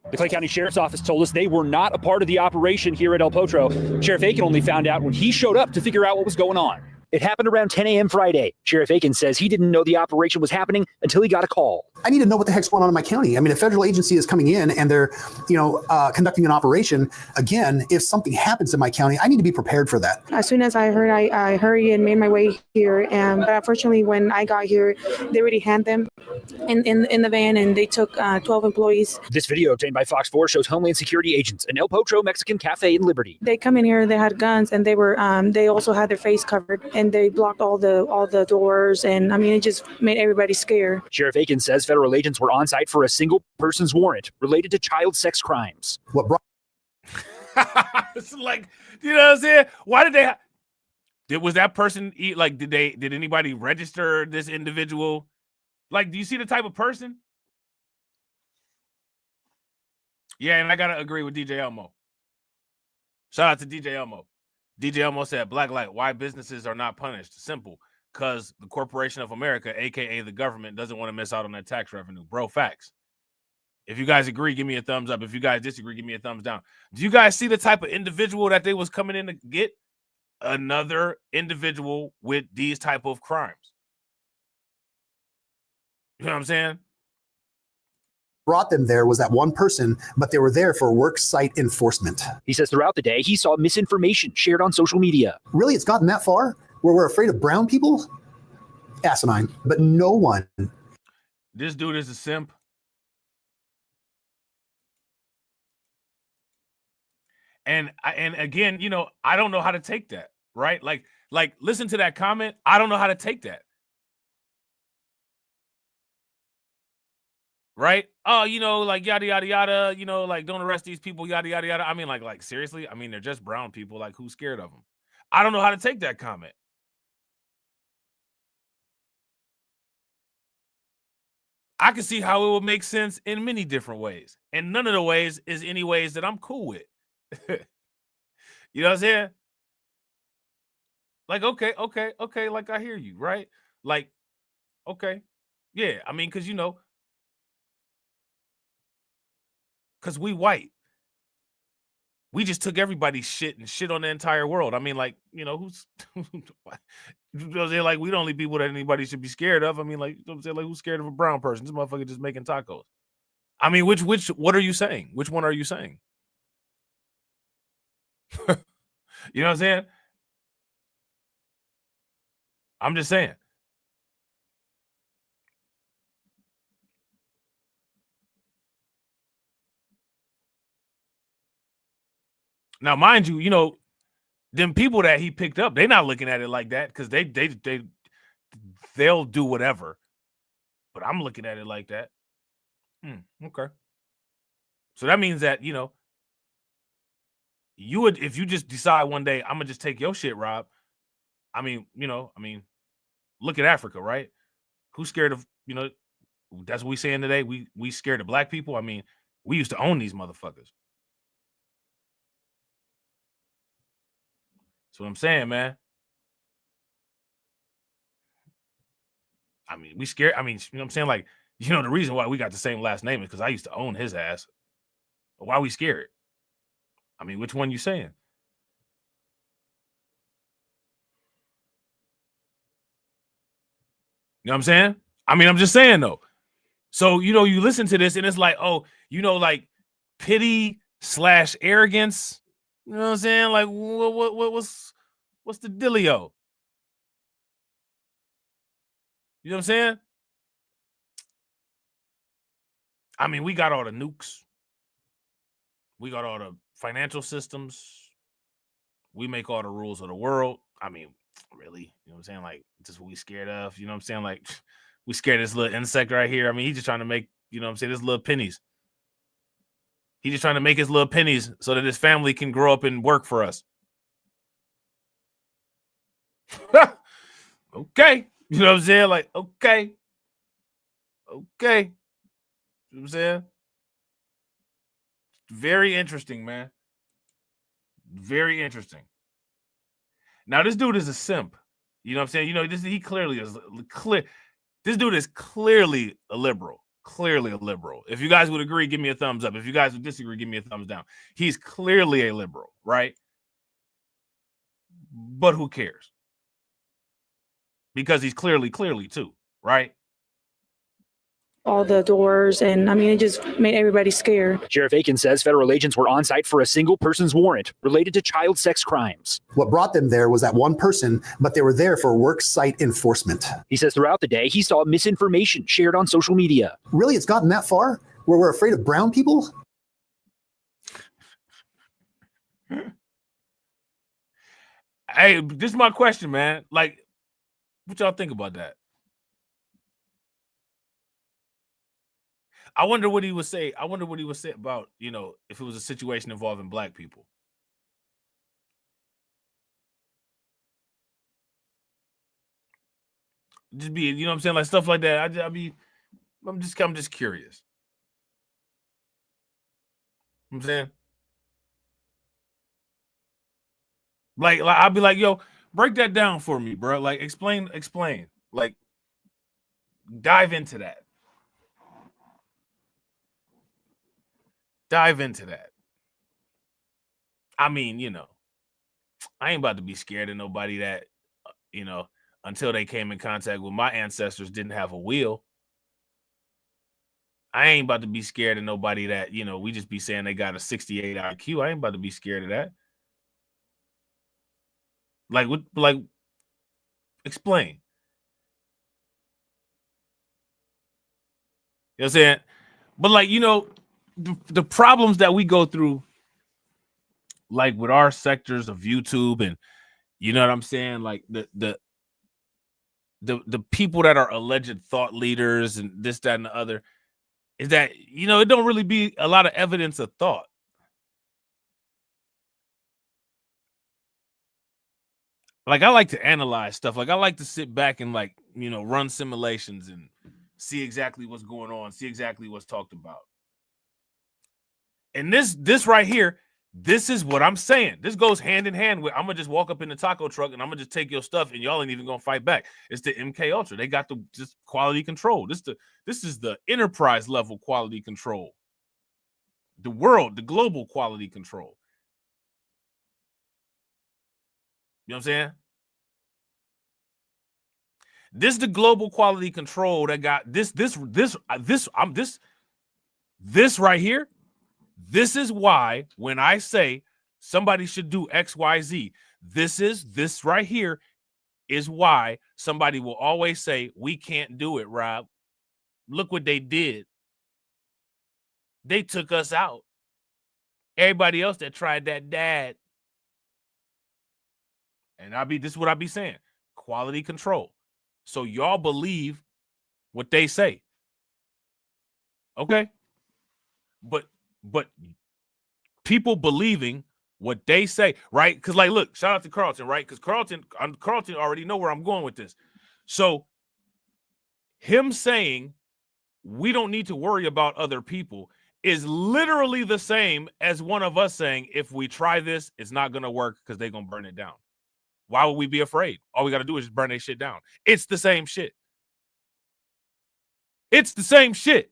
The Clay County Sheriff's Office told us they were not a part of the operation here at El Potro. Sheriff Aiken only found out when he showed up to figure out what was going on. It happened around 10 a.m. Friday. Sheriff Aiken says he didn't know the operation was happening until he got a call. I need to know what the heck's going on in my county. I mean, a federal agency is coming in and they're, conducting an operation. Again, if something happens in my county, I need to be prepared for that. As soon as I heard, I hurried and made my way here. But unfortunately, when I got here, they already had them in the van and they took 12 employees. This video obtained by Fox 4 shows Homeland Security agents in El Potro Mexican Cafe in Liberty. They come in here, they had guns, and they also had their face covered, and they blocked all the doors, and I mean, it just made everybody scared. Sheriff Aiken says federal agents were on site for a single person's warrant related to child sex crimes. What brought? It's like, you know what I'm saying? Why did they? Was that person eat? Like, did anybody register this individual? Like, do you see the type of person? Yeah, and I gotta agree with DJ Elmo. Shout out to DJ Elmo. DJ Elmo said, Black Light, why businesses are not punished? Simple, because the Corporation of America, aka the government, doesn't want to miss out on that tax revenue. Bro, facts. If you guys agree, give me a thumbs up. If you guys disagree, give me a thumbs down. Do you guys see the type of individual that they was coming in to get? Another individual with these type of crimes. You know what I'm saying? Brought them there was that one person, but they were there for work site enforcement. He says throughout the day, he saw misinformation shared on social media. Really, it's gotten that far where we're afraid of brown people? Asinine. But no one. This dude is a simp. And again, you know, I don't know how to take that, right? Like listen to that comment. I don't know how to take that. Right? Oh, you know, like yada yada yada, you know, like don't arrest these people, yada yada yada. I mean, like seriously? I mean, they're just brown people. Like, who's scared of them? I don't know how to take that comment. I can see how it would make sense in many different ways. And none of the ways is any ways that I'm cool with. You know what I'm saying? Like, okay, like I hear you, right? Like, okay. Yeah, I mean, because, you know, because we white. We just took everybody's shit and shit on the entire world. I mean, like, you know, who's you know what I'm saying? Like, we the only people that anybody should be scared of. I mean, like, you know what I'm saying? Like, who's scared of a brown person? This motherfucker just making tacos. I mean, what are you saying? Which one are you saying? You know what I'm saying? I'm just saying. Now, mind you, you know, them people that he picked up, they're not looking at it like that because they'll do whatever. But I'm looking at it like that. Okay. So that means that, you know, you would, if you just decide one day, I'm gonna just take your shit, Rob. I mean, you know, look at Africa, right? Who's scared of, you know, that's what we saying today. We scared of black people. I mean, we used to own these motherfuckers. That's what I'm saying, man. I mean, we scared. I mean, you know what I'm saying? Like, you know, the reason why we got the same last name is because I used to own his ass. Why are we scared? I mean, which one you saying? You know what I'm saying? I mean, I'm just saying, though. So, you know, you listen to this and it's like, oh, you know, like pity/arrogance. You know what I'm saying? Like, what's the dealio? You know what I'm saying? I mean, we got all the nukes. We got all the financial systems. We make all the rules of the world. I mean, really? You know what I'm saying? Like, just what we scared of. You know what I'm saying? Like, we scared of this little insect right here. I mean, he's just trying to make, you know what I'm saying, this little pennies. He's just trying to make his little pennies so that his family can grow up and work for us. Okay. You know what I'm saying? Like, okay. Okay. You know what I'm saying? Very interesting, man. Very interesting. Now, this dude is a simp. You know what I'm saying? You know, he clearly is clear. This dude is clearly a liberal. Clearly a liberal. If you guys would agree, give me a thumbs up. If you guys would disagree, give me a thumbs down. He's clearly a liberal, right? But who cares? Because he's clearly too, right? All the doors, and I mean, it just made everybody scared. Sheriff Aiken says federal agents were on site for a single person's warrant related to child sex crimes. What brought them there was that one person, but they were there for work site enforcement. He says throughout the day, he saw misinformation shared on social media. Really, it's gotten that far where we're afraid of brown people? Hey, this is my question, man. Like, what y'all think about that? I wonder what he would say. I wonder what he would say about, you know, if it was a situation involving black people. Just be, you know what I'm saying? Like stuff like that. I'm just curious. You know what I'm saying? Like I'll be like, yo, break that down for me, bro. Like explain. Like dive into that. Dive into that. I mean, I ain't about to be scared of nobody that, until they came in contact with my ancestors, didn't have a will. I ain't about to be scared of nobody that, we just be saying they got a 68 IQ. I ain't about to be scared of that. Like, what? Like, explain. You know what I'm saying? But like, the problems that we go through, like with our sectors of YouTube, and you know what I'm saying, like the people that are alleged thought leaders and this, that, and the other, is that it don't really be a lot of evidence of thought. Like, I like to analyze stuff. Like, I like to sit back and run simulations and see exactly what's going on, see exactly what's talked about. And this right here, this is what I'm saying. This goes hand in hand with, I'm gonna just walk up in the taco truck and I'm gonna just take your stuff and y'all ain't even gonna fight back. It's the M.A.G.A.TRON. They got the just quality control. This is the enterprise level quality control. The global quality control. You know what I'm saying? This is the global quality control that got this right here. This is why when I say somebody should do XYZ, this right here is why somebody will always say, we can't do it, Rob. Look what they did. They took us out. Everybody else that tried that died. And this is what I be saying. Quality control. So y'all believe what they say. Okay? But people believing what they say, right? Because look, shout out to Carlton, right? Because Carlton already know where I'm going with this. So him saying we don't need to worry about other people is literally the same as one of us saying, if we try this, it's not going to work because they're going to burn it down. Why would we be afraid? All we got to do is just burn that shit down. It's the same shit. It's the same shit.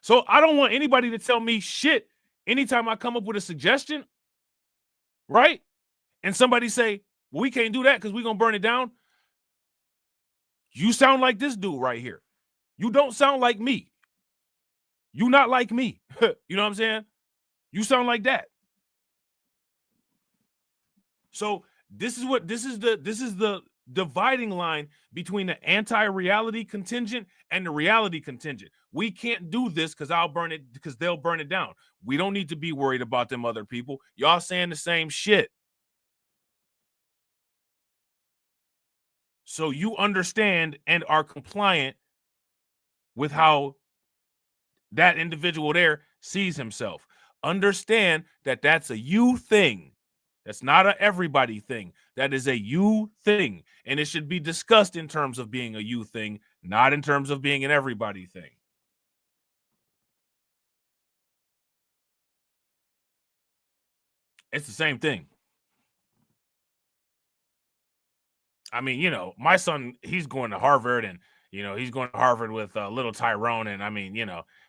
So I don't want anybody to tell me shit anytime I come up with a suggestion, right? And somebody say, well, we can't do that because we're going to burn it down. You sound like this dude right here. You don't sound like me. You not like me. You know what I'm saying? You sound like that. So this is the dividing line between the anti-reality contingent and the reality contingent. We can't do this because they'll burn it down. We don't need to be worried about them other people. Y'all saying the same shit. So you understand and are compliant with how that individual there sees himself. Understand that that's a you thing. That's not a everybody thing. That is a you thing. And it should be discussed in terms of being a you thing, not in terms of being an everybody thing. It's the same thing. I mean, my son, he's going to Harvard, and, he's going to Harvard with little Tyrone. And I mean,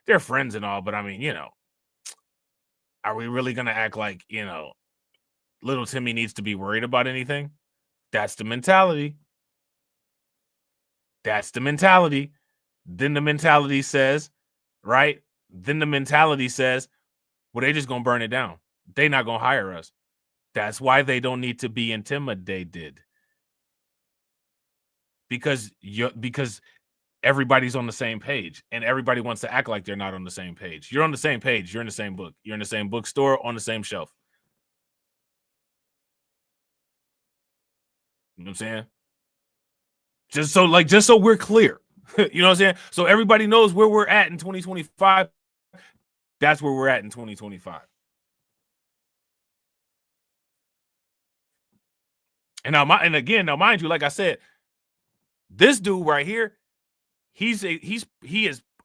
they're friends and all, but I mean, are we really going to act like, little Timmy needs to be worried about anything? That's the mentality. That's the mentality. Then the mentality says, right? Then the mentality says, well, they just going to burn it down. They not going to hire us. That's why they don't need to be intimidated. Because everybody's on the same page, and everybody wants to act like they're not on the same page. You're on the same page. You're in the same book. You're in the same bookstore, on the same shelf. You know what I'm saying? Just so we're clear. You know what I'm saying? So everybody knows where we're at in 2025. That's where we're at in 2025. And now, mind you, like I said, this dude right here,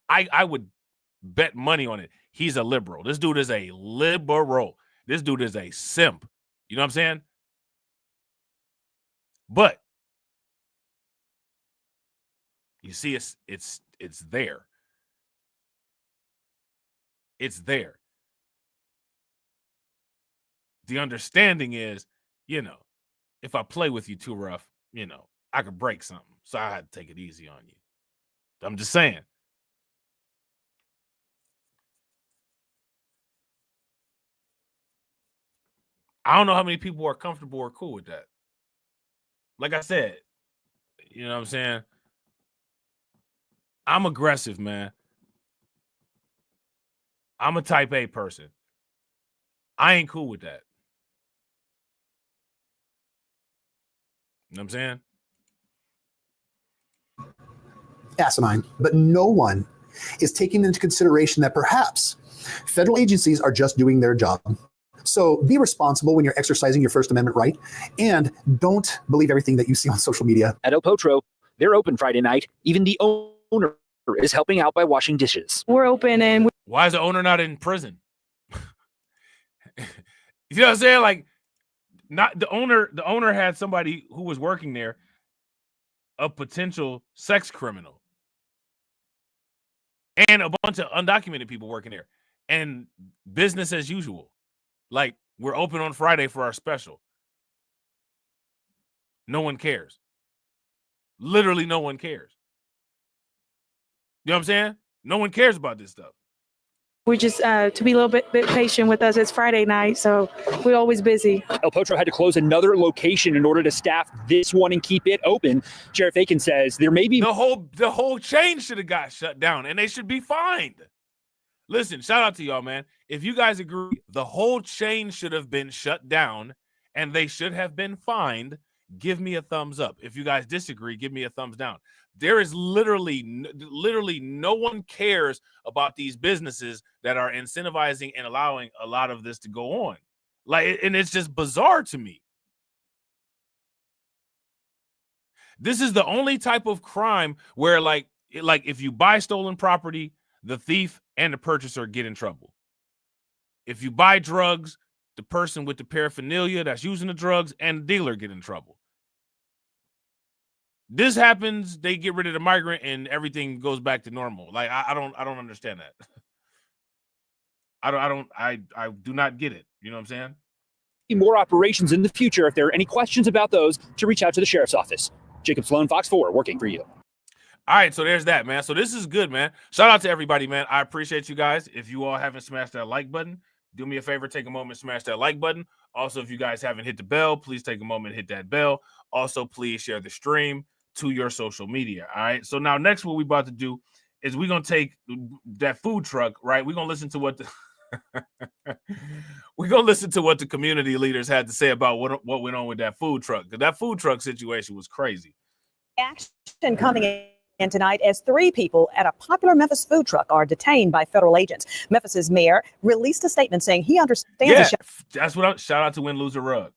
I would bet money on it. He's a liberal. This dude is a liberal. This dude is a simp. You know what I'm saying? But you see, it's there. It's there. The understanding is, you know, if I play with you too rough, you know, I could break something. So I had to take it easy on you. I'm just saying. I don't know how many people are comfortable or cool with that. Like I said, you know what I'm saying? I'm aggressive, man. I'm a type A person. I ain't cool with that. You know what I'm saying? Asinine, but no one is taking into consideration that perhaps federal agencies are just doing their job. So be responsible when you're exercising your First Amendment right, and don't believe everything that you see on social media. At El Potro, they're open Friday night. Even the owner is helping out by washing dishes. We're open and why is the owner not in prison? You know what I'm saying? Like, not the owner had somebody who was working there, a potential sex criminal, and a bunch of undocumented people working there, and business as usual. Like, we're open on Friday for our special. No one cares. Literally no one cares. You know what I'm saying? No one cares about this stuff. we're just to be a little bit patient with us. It's Friday night, so we're always busy. El Potro had to close another location in order to staff this one and keep it open. Sheriff Aiken says there may be the whole chain should have got shut down, and they should be fined. Listen, shout out to y'all, man. If you guys agree, the whole chain should have been shut down, and they should have been fined. Give me a thumbs up. If you guys disagree, give me a thumbs down. There is literally no one cares about these businesses that are incentivizing and allowing a lot of this to go on. Like, and it's just bizarre to me. This is the only type of crime where, like if you buy stolen property, the thief and the purchaser get in trouble. If you buy drugs, the person with the paraphernalia that's using the drugs and the dealer get in trouble. This happens, they get rid of the migrant and everything goes back to normal. Like, I don't understand that. I do not get it. You know what I'm saying? more operations in the future. If there are any questions about those, to reach out to the sheriff's office. Jacob Sloan, Fox 4, working for you. All right, so there's that, man. So this is good, man. Shout out to everybody, man. I appreciate you guys. If you all haven't smashed that like button, do me a favor, take a moment, smash that like button. Also, if you guys haven't hit the bell, please take a moment, hit that bell. Also, please share the stream to your social media. All right. So now next, what we about to do is we're gonna take that food truck, right? We're gonna listen to what the we're gonna listen to what the community leaders had to say about what went on with that food truck. Because that food truck situation was crazy. Action coming in tonight as 3 people at a popular Memphis food truck are detained by federal agents. Memphis's mayor released a statement saying he understands. Yeah, that's what shout out to Win Lose a Rug.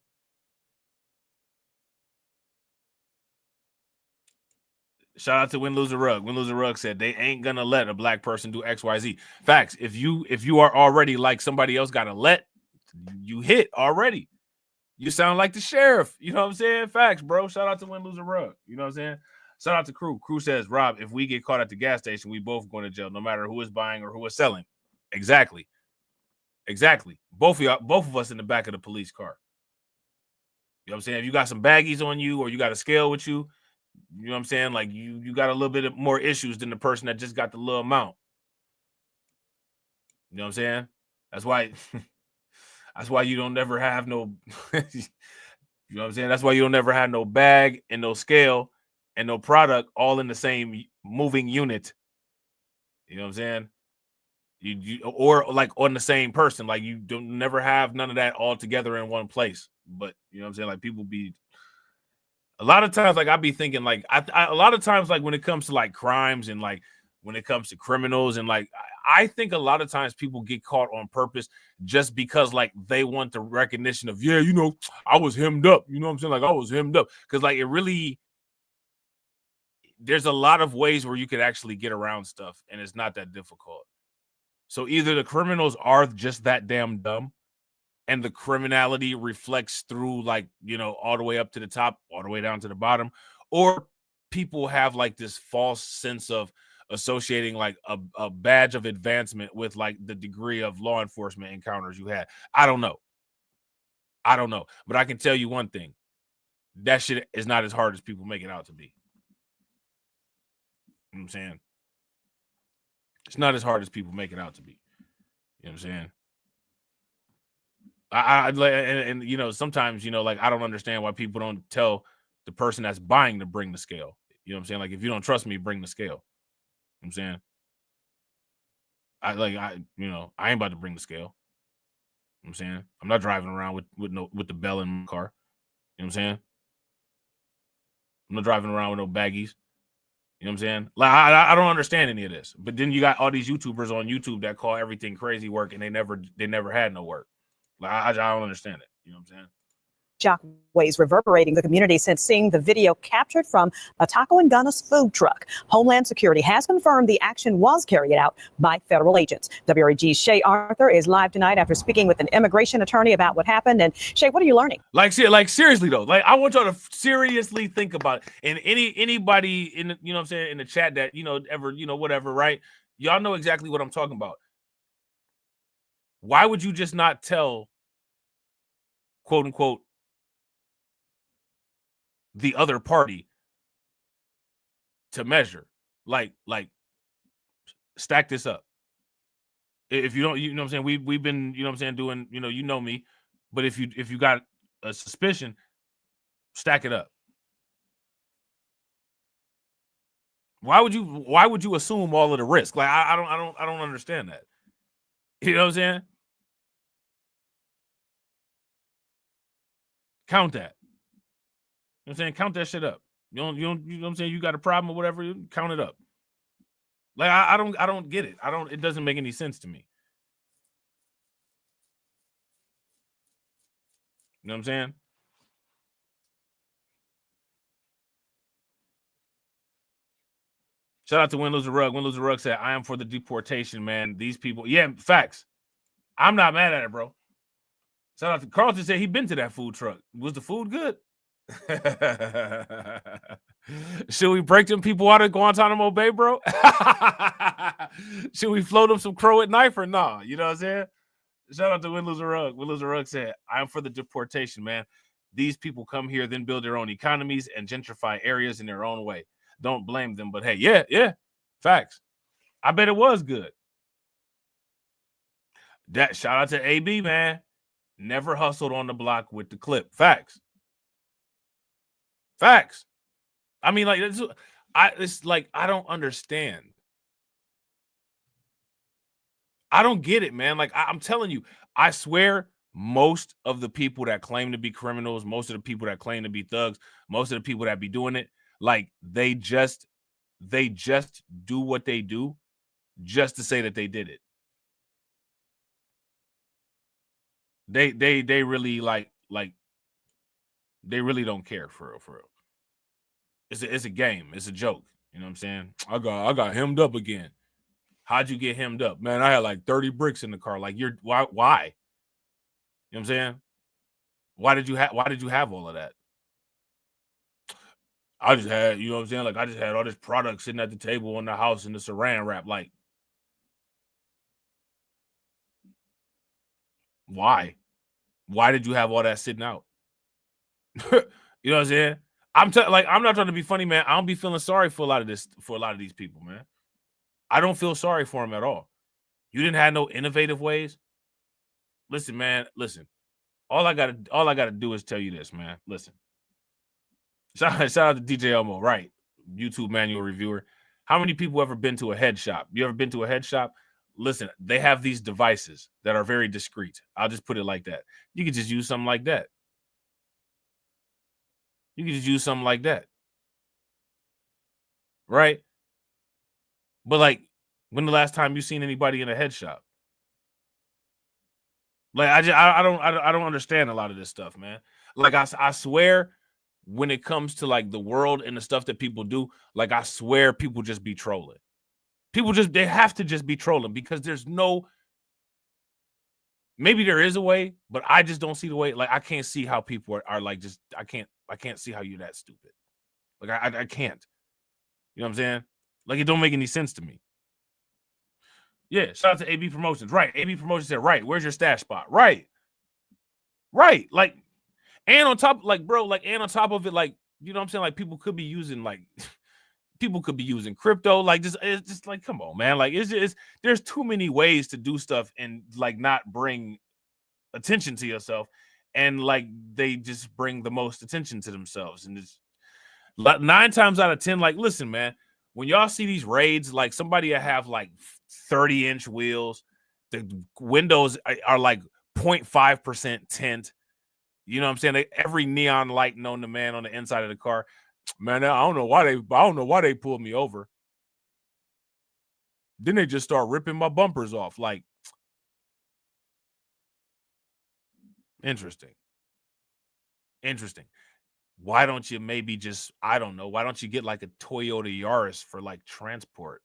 Shout out to Win Lose a Rug. Win Lose a Rug said they ain't gonna let a black person do XYZ. Facts. If you are already like somebody else got to let you hit already. You sound like the sheriff. You know what I'm saying? Facts, bro. Shout out to Win Lose a Rug. You know what I'm saying? Shout out to Crew. Crew says, Rob, if we get caught at the gas station, we both going to jail, no matter who is buying or who is selling. Exactly. Exactly. Both of us in the back of the police car. You know what I'm saying? If you got some baggies on you or you got a scale with you, you know what I'm saying? Like you got a little bit more issues than the person that just got the little amount. You know what I'm saying? That's why you don't never have no you know what I'm saying? That's why you don't never have no bag and no scale and no product all in the same moving unit. You know what I'm saying? You or like on the same person. Like you don't never have none of that all together in one place. But you know what I'm saying? Like people be a lot of times, like I be thinking, like a lot of times, like when it comes to like crimes and like when it comes to criminals and like I think a lot of times people get caught on purpose just because like they want the recognition of, yeah, you know, I was hemmed up. You know what I'm saying? Like I was hemmed up because like it really there's a lot of ways where you could actually get around stuff and it's not that difficult. So either the criminals are just that damn dumb and the criminality reflects through like, you know, all the way up to the top, all the way down to the bottom, or people have like this false sense of associating like a badge of advancement with like the degree of law enforcement encounters you had. I don't know. But I can tell you one thing. That shit is not as hard as people make it out to be. You know what I'm saying? It's not as hard as people make it out to be. You know what I'm saying? And you know, sometimes, you know, like I don't understand why people don't tell the person that's buying to bring the scale. You know what I'm saying? Like, if you don't trust me, bring the scale. You know what I'm saying? I ain't about to bring the scale. You know what I'm saying? I'm not driving around with the bell in my car. You know what I'm saying? I'm not driving around with no baggies. You know what I'm saying? Like, I don't understand any of this. But then you got all these YouTubers on YouTube that call everything crazy work, and they never had no work. Like, I don't understand it. You know what I'm saying? Shockwaves reverberating the community since seeing the video captured from a Taco and Gunna's food truck. Homeland Security has confirmed the action was carried out by federal agents. WREG's Shay Arthur is live tonight after speaking with an immigration attorney about what happened. And Shay, what are you learning? Like seriously though, like I want y'all to seriously think about it. And anybody in the, you know what I'm saying, in the chat that, you know, ever, you know, whatever, right? Y'all know exactly what I'm talking about. Why would you just not tell, quote unquote, the other party to measure, like stack this up? If you don't, you know what I'm saying, we've been, you know what I'm saying, doing, you know me, but if you got a suspicion, stack it up. Why would you assume all of the risk? Like I don't understand that. You know what I'm saying? Count that. You know what I'm saying? Count that shit up. You know what I'm saying? You got a problem or whatever, you count it up. Like I don't get it. It doesn't make any sense to me. You know what I'm saying? Shout out to Win Lose a Rug. Win Lose a Rug said, I am for the deportation, man. These people, yeah, facts. I'm not mad at it, bro. Shout out to Carlton, said he'd been to that food truck. Was the food good? Should we break them people out of Guantanamo Bay, bro? Should we float them some crow at knife or nah? You know what I'm saying? Shout out to Win Lose a Rug. Win Lose a Rug said, I am for the deportation, man. These people come here, then build their own economies and gentrify areas in their own way. Don't blame them, but hey, yeah, facts. I bet it was good. That shout out to AB, man. Never hustled on the block with the clip. Facts. I mean, like, it's like I don't understand. I don't get it, man. Like I'm telling you, I swear most of the people that claim to be criminals, most of the people that claim to be thugs, most of the people that be doing it, like they just do what they do just to say that they did it. They really like they really don't care for real. It's a game. It's a joke. You know what I'm saying? I got hemmed up again. How'd you get hemmed up? Man, I had like 30 bricks in the car. Like, why? You know what I'm saying? Why did you have all of that? I just had, you know what I'm saying? Like, I just had all this product sitting at the table in the house in the saran wrap. Like, why? Why did you have all that sitting out? You know what I'm saying? I'm not trying to be funny, man. I don't be feeling sorry for a lot of these people, man. I don't feel sorry for them at all. You didn't have no innovative ways. Listen, man. Listen. All I gotta do is tell you this, man. Listen. Shout out to DJ Elmo, right? YouTube manual reviewer. How many people ever been to a head shop? You ever been to a head shop? Listen, they have these devices that are very discreet. I'll just put it like that. You could just use something like that. Right? But like, when the last time you seen anybody in a head shop? Like, I don't understand a lot of this stuff, man. Like, I swear, when it comes to like the world and the stuff that people do, like, I swear people just be trolling. They have to just be trolling because there's no, maybe there is a way, but I just don't see the way. Like, I can't see how people are like, just, I can't see how you're that stupid. Like, I can't. You know what I'm saying? Like, it don't make any sense to me. Yeah, shout out to AB Promotions. Right. AB Promotions said, right, where's your stash spot? Right. Right. Like, and on top, like, bro, like, and on top of it, like, you know what I'm saying? Like, people could be using, like, people could be using crypto. Like, just, it's just like, come on, man. Like, it's just, there's too many ways to do stuff and, like, not bring attention to yourself. And, like, they just bring the most attention to themselves. And it's 9 times out of 10, like, listen, man, when y'all see these raids, like, somebody will have, like, 30-inch wheels. The windows are like 0.5% tint. You know what I'm saying? Every neon light known to man on the inside of the car. Man, I don't know why they pulled me over. Then they just start ripping my bumpers off. Like, interesting. Why don't you maybe just, I don't know, why don't you get like a Toyota Yaris for like transport?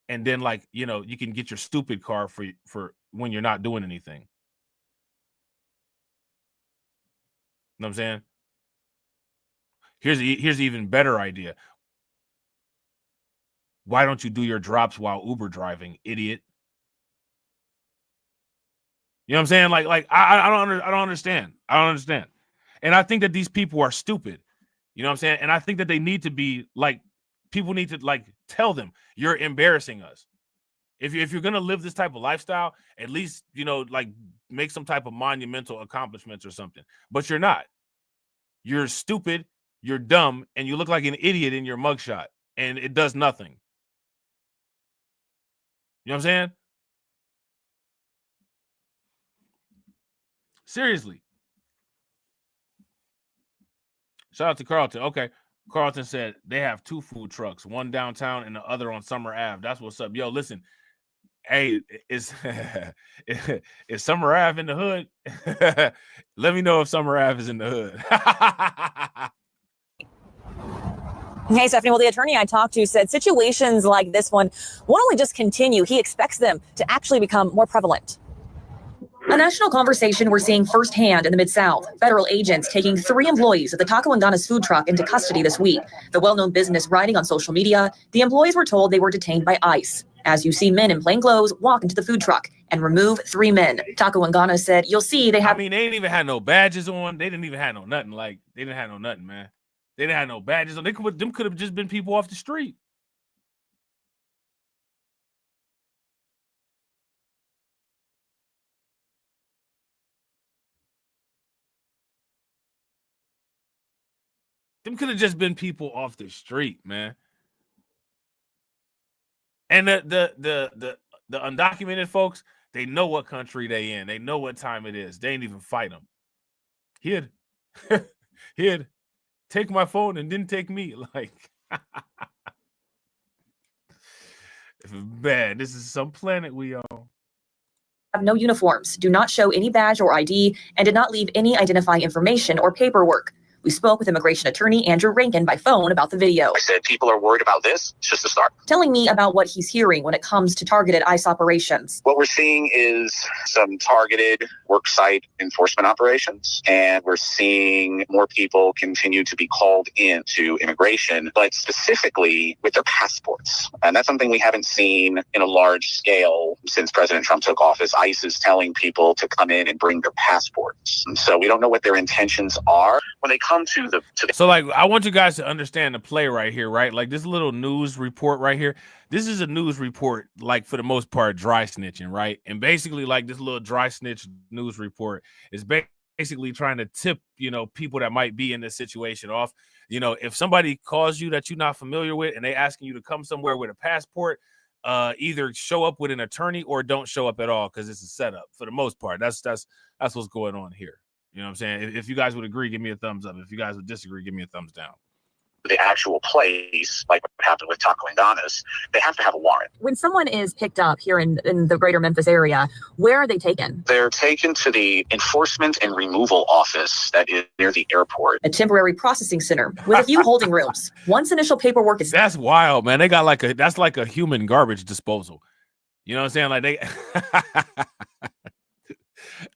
And then, like, you know, you can get your stupid car for when you're not doing anything. You know what I'm saying? Here's an even better idea. Why don't you do your drops while Uber driving, idiot? You know what I'm saying? Like I don't understand. I don't understand. And I think that these people are stupid. You know what I'm saying? And I think that they need to be like, people need to like tell them, you're embarrassing us. If you're gonna live this type of lifestyle, at least, you know, like, make some type of monumental accomplishments or something. But you're not. You're stupid, you're dumb, and you look like an idiot in your mugshot, and it does nothing. You know what I'm saying? Seriously. Shout out to Carlton. Okay. Carlton said they have 2 food trucks, one downtown and the other on Summer Ave. That's what's up. Yo, listen. Hey, is Summer Ave in the hood? Let me know if Summer Ave is in the hood. Hey, Stephanie. Well, the attorney I talked to said situations like this one won't only just continue. He expects them to actually become more prevalent. A national conversation we're seeing firsthand in the Mid-South. Federal agents taking 3 employees of the Taco and Gana's food truck into custody this week. The well-known business writing on social media, the employees were told they were detained by ICE. As you see men in plain clothes walk into the food truck and remove 3 men. Taco and Gana said, you'll see they have... I mean, they didn't even have no badges on. They didn't even have no nothing. Like, they didn't have no nothing, man. They didn't have no badges on. Them could have just been people off the street. Them could have just been people off the street, man. And the undocumented folks, they know what country they in. They know what time it is. They ain't even fight them. He'd take my phone and didn't take me. Like, man, this is some planet we on. Have no uniforms, do not show any badge or ID, and did not leave any identifying information or paperwork. We spoke with immigration attorney Andrew Rankin by phone about the video. I said, people are worried about this. It's just a start. Telling me about what he's hearing when it comes to targeted ICE operations. What we're seeing is some targeted worksite enforcement operations, and we're seeing more people continue to be called into immigration, but specifically with their passports. And that's something we haven't seen in a large scale since President Trump took office. ICE is telling people to come in and bring their passports. And so we don't know what their intentions are when they come to the So, like, I want you guys to understand the play right here, right? Like, this little news report right here, this is a news report, like, for the most part, dry snitching, right? And basically, like, this little dry snitch news report is basically trying to tip, you know, people that might be in this situation off. You know, if somebody calls you that you're not familiar with and they asking you to come somewhere with a passport, either show up with an attorney or don't show up at all, because it's a setup for the most part. That's what's going on here. You know what I'm saying? If you guys would agree, give me a thumbs up. If you guys would disagree, give me a thumbs down. The actual place, like what happened with Taco and Gana's, they have to have a warrant. When someone is picked up here in the greater Memphis area, where are they taken? They're taken to the enforcement and removal office that is near the airport. A temporary processing center with a few holding rooms. Once initial paperwork is... That's wild, man. They got that's like a human garbage disposal. You know what I'm saying? Like, they...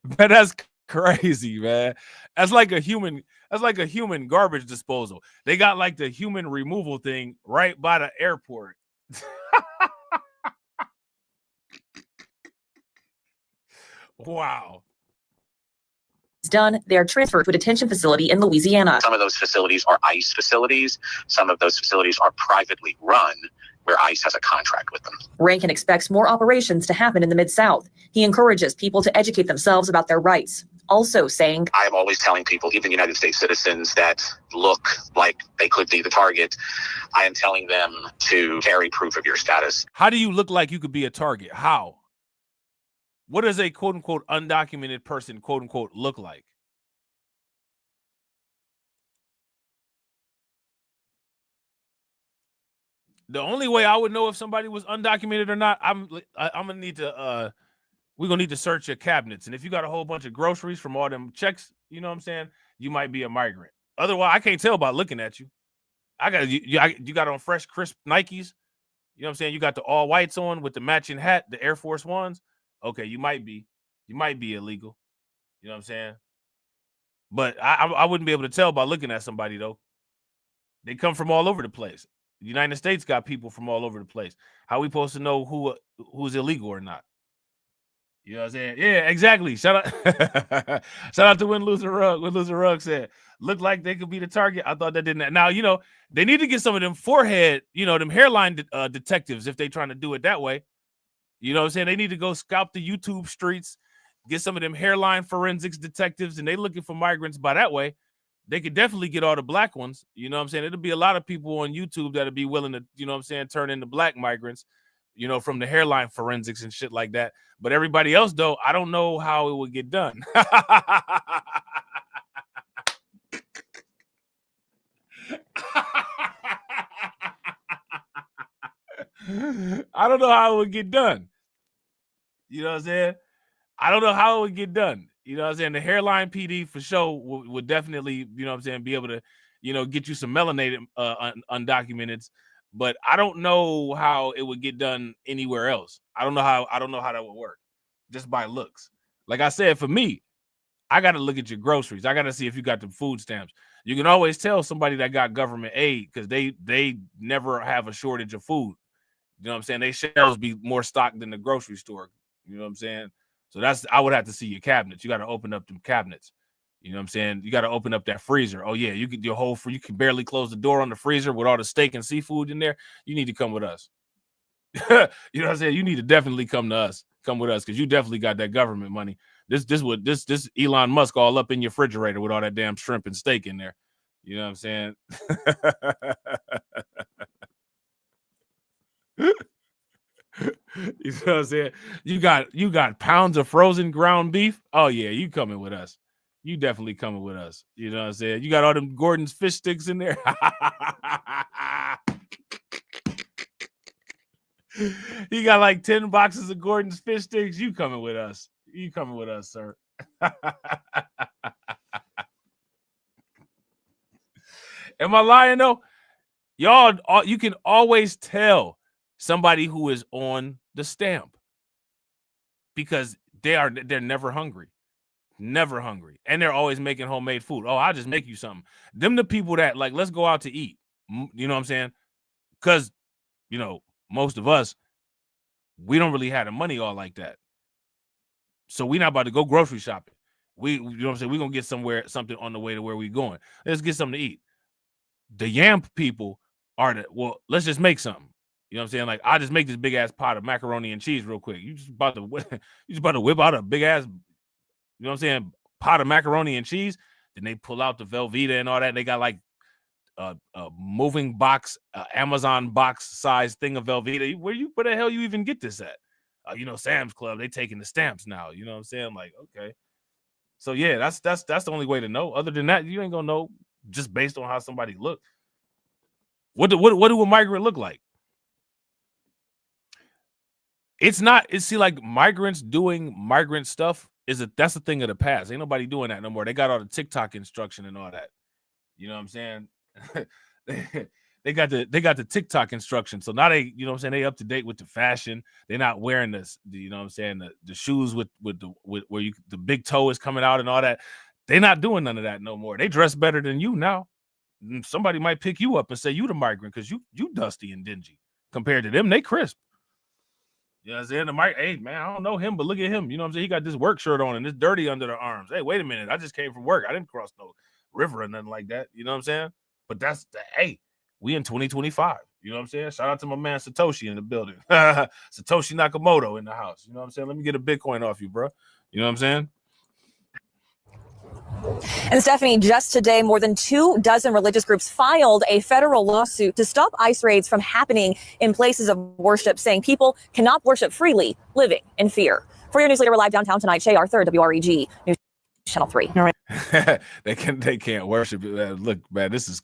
But that's crazy, man. That's like a human garbage disposal. They got like the human removal thing right by the airport. Wow. Done, they are transferred to a detention facility in Louisiana. Some of those facilities are ICE facilities. Some of those facilities are privately run, where ICE has a contract with them. Rankin expects more operations to happen in the Mid-South. He encourages people to educate themselves about their rights, also saying, I am always telling people, even United States citizens that look like they could be the target, I am telling them to carry proof of your status. How do you look like you could be a target? How? What does a quote-unquote undocumented person, quote-unquote, look like? The only way I would know if somebody was undocumented or not, I'm gonna need to we're gonna need to search your cabinets. And if you got a whole bunch of groceries from all them checks, you know what I'm saying, you might be a migrant. Otherwise, I can't tell by looking at you. You got on fresh, crisp Nikes. You know what I'm saying? You got the all whites on with the matching hat, the Air Force Ones. Okay, you might be illegal. You know what I'm saying? But I wouldn't be able to tell by looking at somebody though. They come from all over the place. The United States got people from all over the place. How we supposed to know who's illegal or not? You know what I'm saying? Yeah, exactly. Shout out to When Luther Rugg said, look like they could be the target. I thought that didn't. Now, you know, they need to get some of them forehead, you know, them hairline detectives if they trying to do it that way. You know what I'm saying? They need to go scout the YouTube streets, get some of them hairline forensics detectives, and they looking for migrants by that way. They could definitely get all the black ones. You know what I'm saying? It'll be a lot of people on YouTube that'll be willing to, you know what I'm saying, turn into black migrants, you know, from the hairline forensics and shit like that. But everybody else, though, I don't know how it would get done. I don't know how it would get done. You know what I'm saying? I don't know how it would get done. You know what I'm saying? The hairline PD for sure would definitely, you know what I'm saying, be able to, you know, get you some melanated undocumented. But I don't know how it would get done anywhere else. I don't know how that would work just by looks. Like I said, for me, I got to look at your groceries. I got to see if you got the food stamps. You can always tell somebody that got government aid because they never have a shortage of food. You know what I'm saying? They shelves be more stocked than the grocery store. You know what I'm saying? So I would have to see your cabinets. You got to open up them cabinets. You know what I'm saying? You got to open up that freezer. Oh yeah, you can barely close the door on the freezer with all the steak and seafood in there. You need to come with us. You know what I'm saying? You need to definitely come to us. Come with us because you definitely got that government money. This Elon Musk all up in your refrigerator with all that damn shrimp and steak in there. You know what I'm saying? You know what I'm saying? You got pounds of frozen ground beef. Oh yeah, you coming with us. You definitely coming with us. You know what I'm saying? You got all them Gordon's fish sticks in there. You got like 10 boxes of Gordon's fish sticks. You coming with us. You coming with us, sir. Am I lying though? Y'all, you can always tell somebody who is on the stamp because they're never hungry. Never hungry. And they're always making homemade food. Oh, I'll just make you something. Them the people that like, let's go out to eat. You know what I'm saying? Because, you know, most of us, we don't really have the money all like that. So we're not about to go grocery shopping. You know what I'm saying? We're going to get something on the way to where we're going. Let's get something to eat. The Yamp people are well, let's just make something. You know what I'm saying? Like, I'll just make this big ass pot of macaroni and cheese real quick. You just about to whip out a big ass, you know what I'm saying, pot of macaroni and cheese. Then they pull out the Velveeta and all that. And they got like a moving box, Amazon box size thing of Velveeta. Where the hell you even get this at? You know, Sam's Club, they taking the stamps now. You know what I'm saying? Like, okay. So yeah, that's the only way to know. Other than that, you ain't gonna know just based on how somebody look. What do a migrant look like? It's like migrants doing migrant stuff that's a thing of the past. Ain't nobody doing that no more. They got all the TikTok instruction and all that. You know what I'm saying? they got the TikTok instruction. So now they, you know what I'm saying, they up to date with the fashion. They're not wearing this, you know what I'm saying, the shoes with where the big toe is coming out and all that. They're not doing none of that no more. They dress better than you now. Somebody might pick you up and say you the migrant because you dusty and dingy. compared to them. They crisp. You know what I'm saying? The mic, hey, man, I don't know him, but look at him. You know what I'm saying? He got this work shirt on and it's dirty under the arms. Hey, wait a minute. I just came from work. I didn't cross no river or nothing like that. You know what I'm saying? But that's the, hey, we in 2025. You know what I'm saying? Shout out to my man Satoshi in the building. Satoshi Nakamoto in the house. You know what I'm saying? Let me get a Bitcoin off you, bro. You know what I'm saying? And Stephanie, just today, more than 24 religious groups filed a federal lawsuit to stop ICE raids from happening in places of worship, saying people cannot worship freely, living in fear. For your news leader, we're live downtown tonight. Shay Arthur, WREG News Channel 3. All right. they can't worship it. Man. Look, man, this is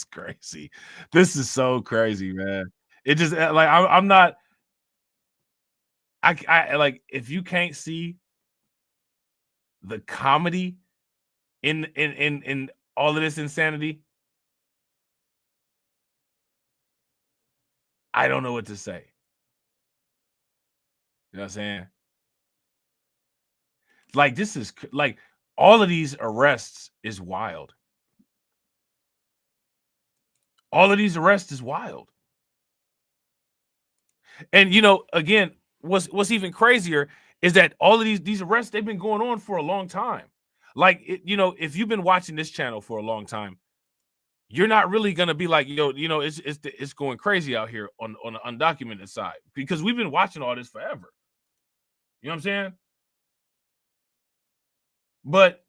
crazy. This is so crazy, man. It just like I'm not. I like if you can't see the comedy in all of this insanity, I don't know what to say. You know what I'm saying? Like, this is like all of these arrests is wild. All of these arrests is wild. And you know, again, what's even crazier is that all of these arrests, they've been going on for a long time. Like, you know, if you've been watching this channel for a long time, you're not really gonna be like, it's going crazy out here on the undocumented side, because we've been watching all this forever. You know what I'm saying? But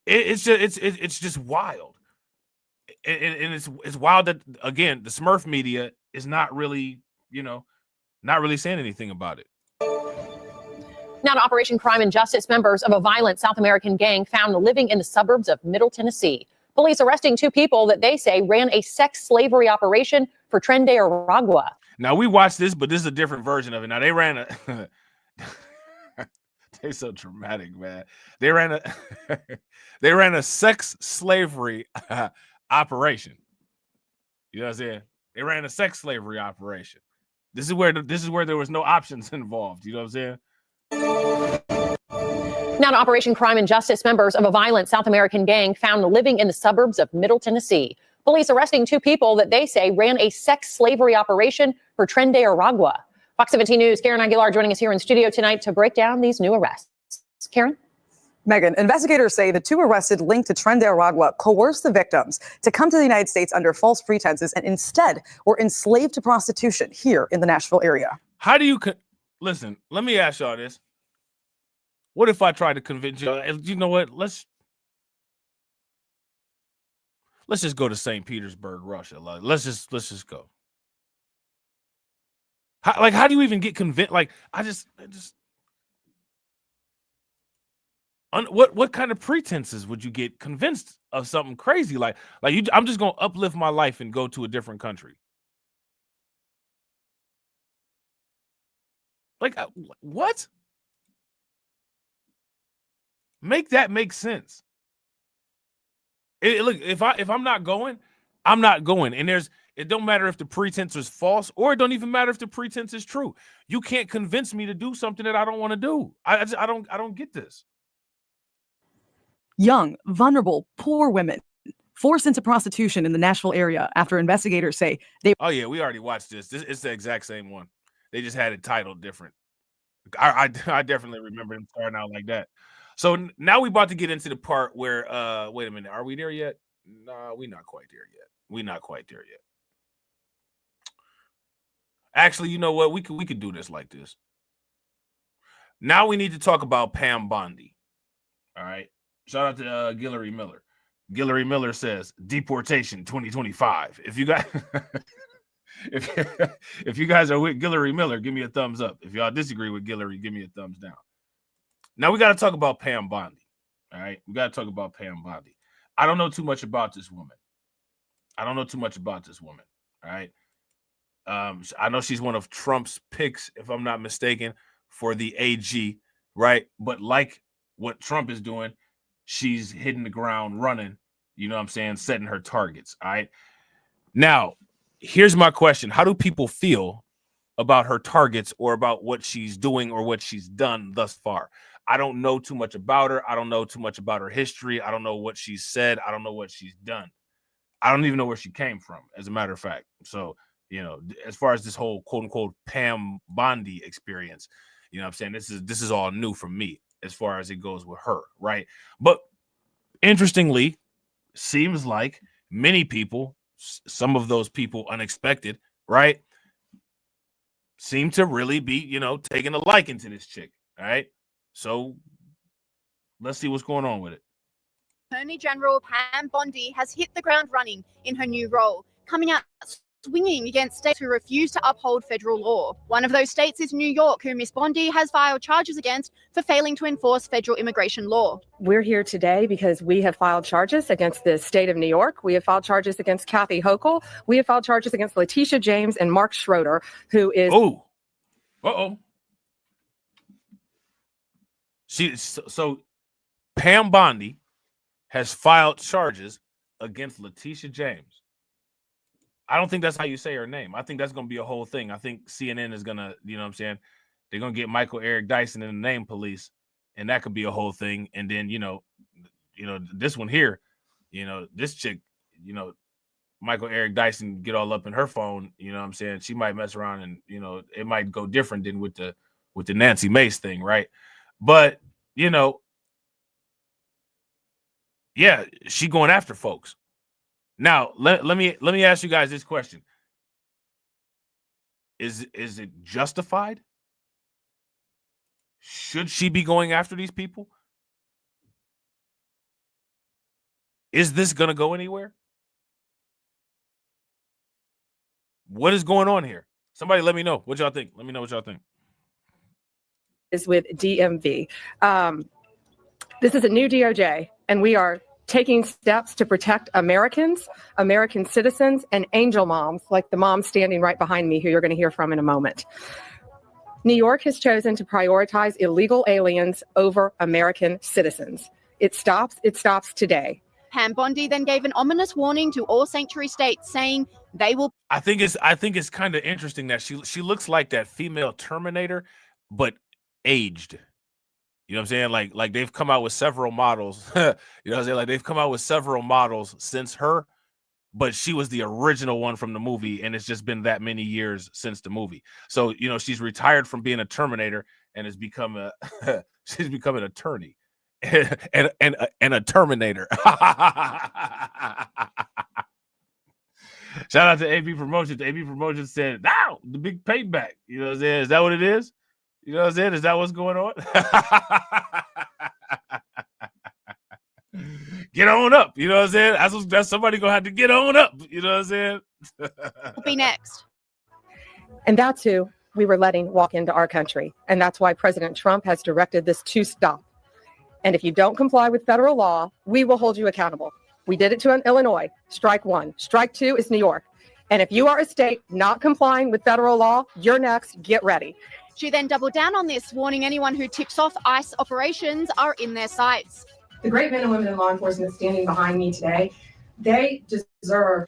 it's just wild, and it's wild that, again, the Smurf media is not really saying anything about it. Now to Operation Crime and Justice, members of a violent South American gang found living in the suburbs of Middle Tennessee. Police arresting 2 people that they say ran a sex slavery operation for Tren de Aragua. Now, we watched this, but this is a different version of it. Now, they ran a they're so dramatic, man. They ran a sex slavery operation. You know what I'm saying? They ran a sex slavery operation. This is where there was no options involved. You know what I'm saying? Now to Operation Crime and Justice, members of a violent South American gang found living in the suburbs of Middle Tennessee. Police arresting 2 people that they say ran a sex slavery operation for Tren de Aragua. Fox 17 News, Karen Aguilar joining us here in studio tonight to break down these new arrests. Karen? Megan, investigators say the 2 arrested linked to Tren de Aragua coerced the victims to come to the United States under false pretenses and instead were enslaved to prostitution here in the Nashville area. How do you listen? Let me ask y'all this. What if I try to convince you? You know what? Let's just go to St. Petersburg, Russia. Like, let's just go. How do you even get convinced? Like, what kind of pretenses would you get convinced of something crazy? Like I'm just gonna uplift my life and go to a different country. Like, what? Make that make sense. Look, if I'm not going, I'm not going. And it don't matter if the pretense is false, or it don't even matter if the pretense is true. You can't convince me to do something that I don't want to do. I don't get this. Young, vulnerable, poor women forced into prostitution in the Nashville area after investigators say they... Oh, yeah, we already watched this. It's the exact same one. They just had it titled different. I definitely remember them starting out like that. So now we're about to get into the part where, wait a minute, are we there yet? No, we're not quite there yet. We're not quite there yet. Actually, you know what? We could do this like this. Now we need to talk about Pam Bondi. All right. Shout out to Guillory Miller. Guillory Miller says deportation 2025. If you guys if you guys are with Guillory Miller, give me a thumbs up. If y'all disagree with Guillory, give me a thumbs down. Now we got to talk about Pam Bondi. All right. We got to talk about Pam Bondi. I don't know too much about this woman. All right. I know she's one of Trump's picks, if I'm not mistaken, for the AG, right? But like what Trump is doing, she's hitting the ground running, you know what I'm saying, setting her targets, all right? Now, here's my question. How do people feel about her targets or about what she's doing or what she's done thus far? I don't know too much about her. I don't know too much about her history. I don't know what she's said. I don't know what she's done. I don't even know where she came from, as a matter of fact. So, you know, as far as this whole quote unquote Pam Bondi experience, you know what I'm saying? This is all new for me as far as it goes with her, right? But interestingly, seems like many people, some of those people unexpected, right, seem to really be, you know, taking a liking to this chick, all right? So let's see what's going on with it. Attorney General Pam Bondi has hit the ground running in her new role, coming out swinging against states who refuse to uphold federal law. One of those states is New York, who Miss Bondi has filed charges against for failing to enforce federal immigration law. We're here today because we have filed charges against the state of New York. We have filed charges against Kathy Hochul. We have filed charges against Letitia James and Mark Schroeder, who is... Oh, So Pam Bondi has filed charges against Letitia James. I don't think that's how you say her name. I think that's going to be a whole thing. I think CNN is going to, you know what I'm saying, they're going to get Michael Eric Dyson in the name police, and that could be a whole thing. And then, you know, this one here, you know, this chick, you know, Michael Eric Dyson get all up in her phone, you know what I'm saying? She might mess around and, you know, it might go different than with the Nancy Mace thing, right? But, you know, yeah, she going after folks. Now, let me ask you guys this question. Is it justified? Should she be going after these people? Is this going to go anywhere? What is going on here? Somebody let me know what y'all think. Let me know what y'all think. Is with DMV. This is a new DOJ, and we are taking steps to protect Americans, American citizens, and angel moms, like the mom standing right behind me, who you're going to hear from in a moment. New York has chosen to prioritize illegal aliens over American citizens. It stops today. Pam Bondi then gave an ominous warning to all sanctuary states, saying they will... I think it's kind of interesting that she looks like that female Terminator, but aged. You know what I'm saying? Like they've come out with several models. You know what I'm saying? Like they've come out with several models since her, but she was the original one from the movie, and it's just been that many years since the movie. So, you know, she's retired from being a Terminator and has become she's become an attorney and a Terminator. Shout out to AB Promotions. AB Promotions said, "Now the big payback." You know what I'm saying? Is that what it is? You know what I'm saying? Is that what's going on? Get on up. You know what I'm saying? That's somebody gonna have to get on up. You know what I'm saying? Will be next. And that's who we were letting walk into our country. And that's why President Trump has directed this to stop. And if you don't comply with federal law, we will hold you accountable. We did it to Illinois. Strike one. Strike two is New York. And if you are a state not complying with federal law, you're next. Get ready. She then doubled down on this, warning anyone who tips off ICE operations are in their sights. The great men and women in law enforcement standing behind me today, they deserve...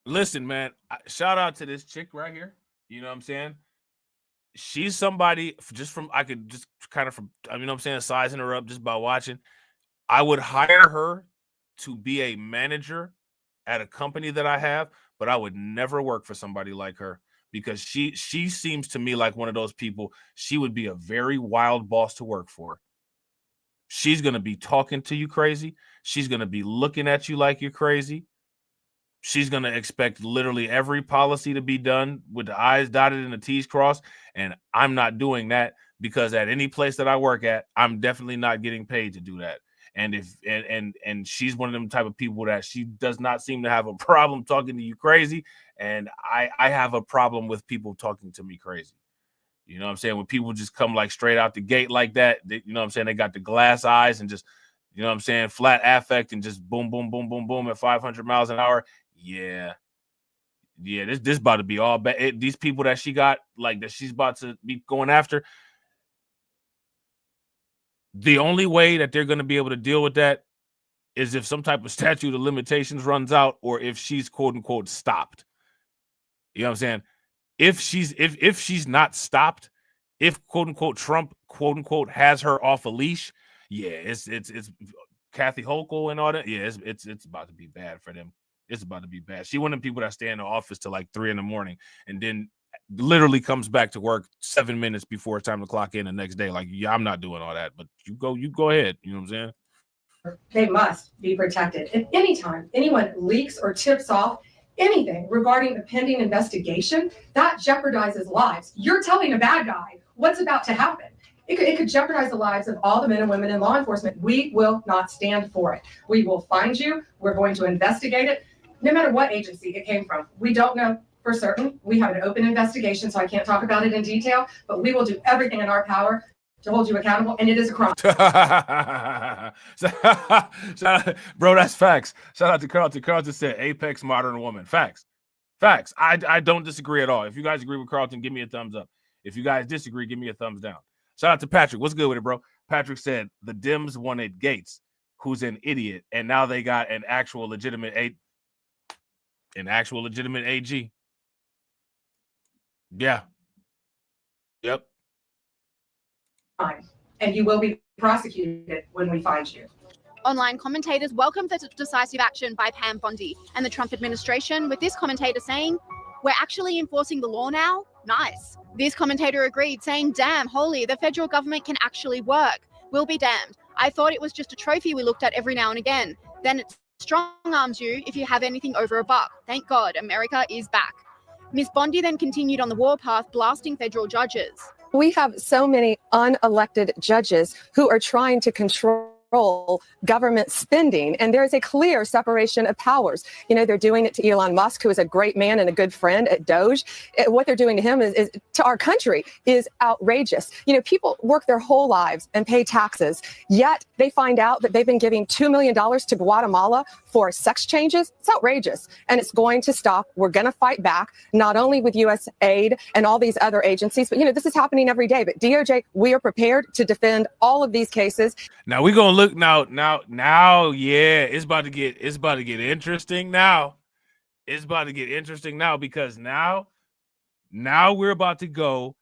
Listen, man, shout out to this chick right here. You know what I'm saying? She's somebody just from, I could just kind of from, you know what I'm saying, sizing her up just by watching. I would hire her to be a manager at a company that I have, but I would never work for somebody like her. Because she seems to me like one of those people. She would be a very wild boss to work for. She's going to be talking to you crazy. She's going to be looking at you like you're crazy. She's going to expect literally every policy to be done with the I's dotted and the T's crossed. And I'm not doing that, because at any place that I work at, I'm definitely not getting paid to do that. And if and she's one of them type of people that she does not seem to have a problem talking to you crazy. And I have a problem with people talking to me crazy. You know what I'm saying? When people just come like straight out the gate like that, you know what I'm saying? They got the glass eyes and just, you know what I'm saying, flat affect and just boom, boom, boom, boom, boom at 500 miles an hour. Yeah, this about to be all bad. These people that she got, like that she's about to be going after, the only way that they're going to be able to deal with that is if some type of statute of limitations runs out, or if she's quote unquote stopped. You know what I'm saying? If she's not stopped, if quote unquote Trump quote unquote has her off a leash, yeah, it's Kathy Hochul and all that. Yeah, it's about to be bad for them. It's about to be bad. She one of the people that stay in the office till like 3 a.m. and then literally comes back to work 7 minutes before it's time to clock in the next day. Like, yeah, I'm not doing all that, but you go ahead. You know what I'm saying? They must be protected. If any time anyone leaks or tips off anything regarding a pending investigation, that jeopardizes lives. You're telling a bad guy what's about to happen. It could jeopardize the lives of all the men and women in law enforcement. We will not stand for it. We will find you. We're going to investigate it, no matter what agency it came from. We don't know for certain. We have an open investigation, so I can't talk about it in detail, but we will do everything in our power to hold you accountable, and it is a crime. Bro, that's facts. Shout out to Carlton. Carlton said apex modern woman. Facts. I don't disagree at all. If you guys agree with Carlton, give me a thumbs up. If you guys disagree, give me a thumbs down. Shout out to Patrick. What's good with it, bro? Patrick said the Dems wanted Gates, who's an idiot, and now they got an actual legitimate AG. Yeah. Yep. And you will be prosecuted when we find you. Online commentators welcomed the decisive action by Pam Bondi and the Trump administration, with this commentator saying, "We're actually enforcing the law now? Nice." This commentator agreed, saying, "Damn, holy, the federal government can actually work. We'll be damned. I thought it was just a trophy we looked at every now and again. Then it strong arms you if you have anything over $1. Thank God, America is back." Ms. Bondi then continued on the warpath, blasting federal judges. We have so many unelected judges who are trying to control government spending, and there is a clear separation of powers. You know, they're doing it to Elon Musk, who is a great man and a good friend at D.O.G.E. What they're doing to him is to our country is outrageous. You know, people work their whole lives and pay taxes, yet they find out that they've been giving $2 million to Guatemala for sex changes. It's outrageous, and it's going to stop. We're going to fight back, not only with U.S. aid and all these other agencies, but, you know, this is happening every day. But DOJ, we are prepared to defend all of these cases. Now we're gonna look now, yeah, it's about to get interesting now. It's about to get interesting now, because now we're about to go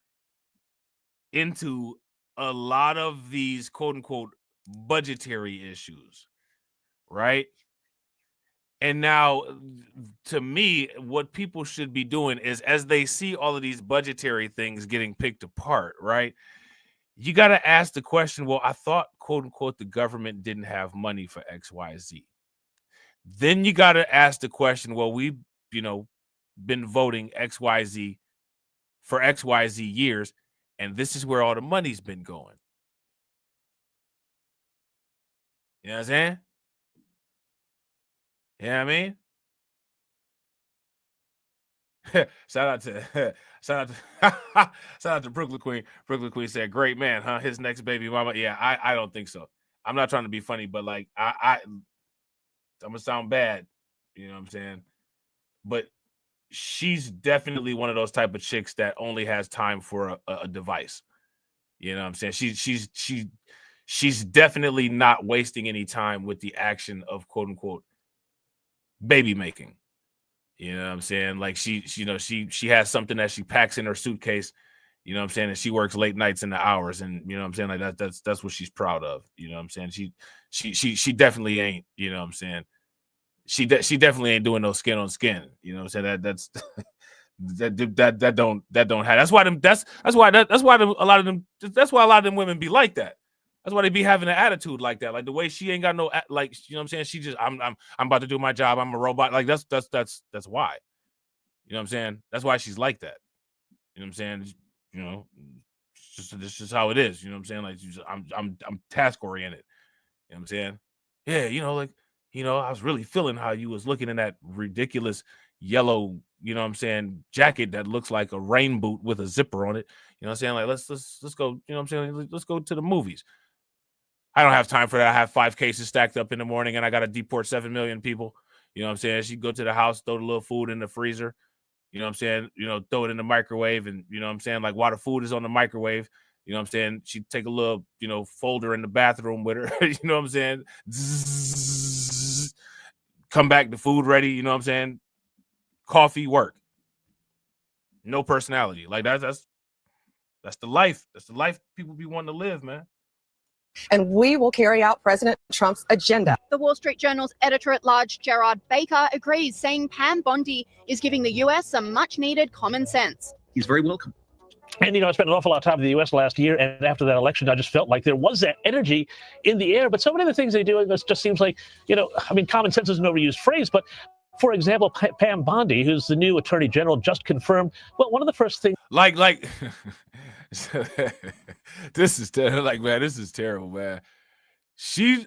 into a lot of these quote unquote budgetary issues, right? And now, to me, what people should be doing is, as they see all of these budgetary things getting picked apart, right? You got to ask the question, well, I thought, quote unquote, the government didn't have money for XYZ. Then you got to ask the question, well, we've, been voting XYZ for XYZ years, and this is where all the money's been going. You know what I'm saying? You know what I mean? Shout out to Brooklyn Queen. Brooklyn Queen said, "Great man, huh? His next baby mama." Yeah, I don't think so. I'm not trying to be funny, but like I'm gonna sound bad, you know what I'm saying? But she's definitely one of those type of chicks that only has time for a device. You know what I'm saying? She's definitely not wasting any time with the action of quote unquote baby making. You know what I'm saying? Like she has something that she packs in her suitcase, you know what I'm saying? And she works late nights in the hours, and you know what I'm saying? Like that's what she's proud of. You know what I'm saying? She definitely ain't, you know what I'm saying? She definitely ain't doing no skin on skin. You know what I'm saying? That don't have. That's why a lot of them women be like that. That's why they be having an attitude like that. Like the way she ain't got no, like, you know what I'm saying? She just, I'm about to do my job. I'm a robot. Like that's why. You know what I'm saying? That's why she's like that. You know what I'm saying? You know, it's just how it is. You know what I'm saying? Like I'm task oriented. You know what I'm saying? Yeah, I was really feeling how you was looking in that ridiculous yellow, you know what I'm saying, jacket that looks like a rain boot with a zipper on it. You know what I'm saying? Like let's go, you know what I'm saying? Let's go to the movies. I don't have time for that. I have 5 cases stacked up in the morning, and I got to deport 7 million people. You know what I'm saying? She go to the house, throw the little food in the freezer. You know what I'm saying? Throw it in the microwave, and you know what I'm saying? Like while the food is on the microwave, you know what I'm saying? She take a little, folder in the bathroom with her. You know what I'm saying? Zzz, come back, the food ready. You know what I'm saying? Coffee, work. No personality. Like that's the life. That's the life people be wanting to live, man. and we will carry out President Trump's agenda. The Wall Street Journal's editor-at-large Gerard Baker agrees, saying Pam Bondi is giving the U.S. some much-needed common sense. He's very welcome. And, I spent an awful lot of time in the U.S. last year, and after that election, I just felt like there was that energy in the air. But so many of the things they do, it just seems like, common sense is an overused phrase. But, for example, Pam Bondi, who's the new Attorney General, just confirmed, well, one of the first things... This is this is terrible, man. She's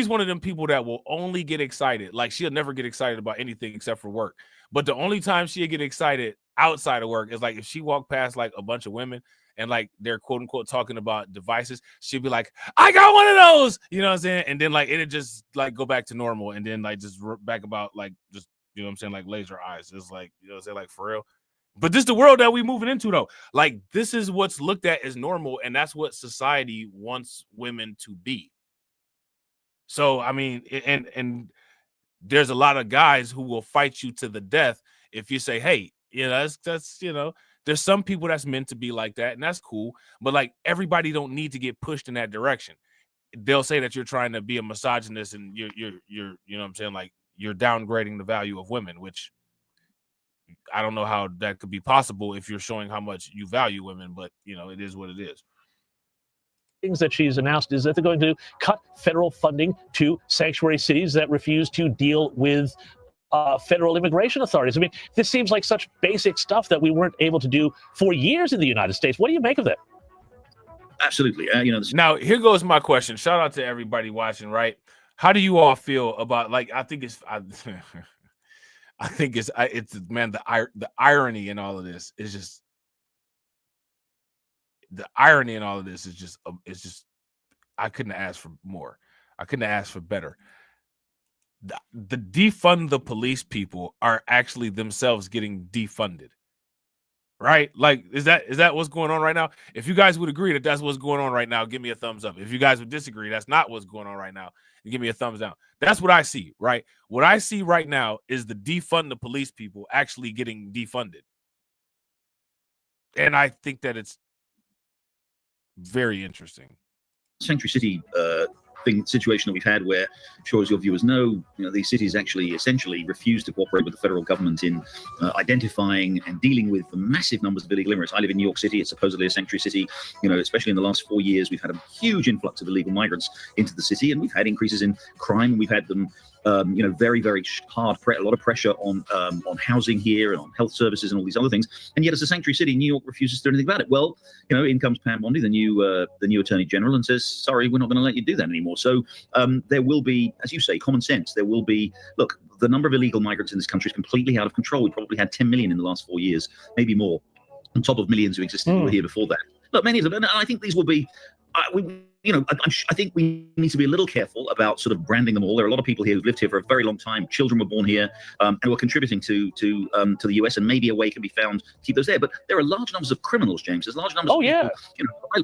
one of them people that will only get excited. Like, she'll never get excited about anything except for work. But the only time she'll get excited outside of work is like if she walked past like a bunch of women and like they're quote unquote talking about devices, she'd be like, I got one of those, you know what I'm saying? And then like it'd just like go back to normal and then like just back about like just, you know what I'm saying, like laser eyes. It's like, you know what I'm saying, like for real. But this is the world that we moving into though. Like this is what's looked at as normal, and that's what society wants women to be. So I mean, and there's a lot of guys who will fight you to the death if you say, hey, that's there's some people that's meant to be like that, and that's cool. But like everybody don't need to get pushed in that direction. They'll say that you're trying to be a misogynist and you're you know what I'm saying, like you're downgrading the value of women, which I don't know how that could be possible if you're showing how much you value women, but it is what it is. Things that she's announced is that they're going to cut federal funding to sanctuary cities that refuse to deal with federal immigration authorities. I mean, this seems like such basic stuff that we weren't able to do for years in the United States. What do you make of that? Absolutely. Now, here goes my question. Shout out to everybody watching, right? How do you all feel about, like, I think it's man, the irony in all of this is just, I couldn't ask for more. I couldn't ask for better. The defund the police people are actually themselves getting defunded, right? Like, is that what's going on right now? If you guys would agree that that's what's going on right now, give me a thumbs up. If you guys would disagree, that's not what's going on right now, give me a thumbs down. That's what I see, right? What I see right now is the defund the police people actually getting defunded. And I think that it's very interesting. Sanctuary city situation that we've had where, sure as your viewers know, these cities actually essentially refuse to cooperate with the federal government in identifying and dealing with the massive numbers of illegal immigrants. I live in New York City. It's supposedly a sanctuary city. Especially in the last 4 years, we've had a huge influx of illegal migrants into the city, and we've had increases in crime, and we've had them very, very hard, a lot of pressure on housing here and on health services and all these other things. And yet, as a sanctuary city, New York refuses to do anything about it. Well, in comes Pam Bondi, the new Attorney General, and says, sorry, we're not going to let you do that anymore. So there will be, as you say, common sense. There will be, look, the number of illegal migrants in this country is completely out of control. We probably had 10 million in the last 4 years, maybe more, on top of millions who existed who were here before that. Look, many of them, and I think these will be, I think we need to be a little careful about sort of branding them all. There are a lot of people here who've lived here for a very long time. Children were born here and who are contributing to the US, and maybe a way can be found to keep those there. But there are large numbers of criminals, James. There's large numbers of people,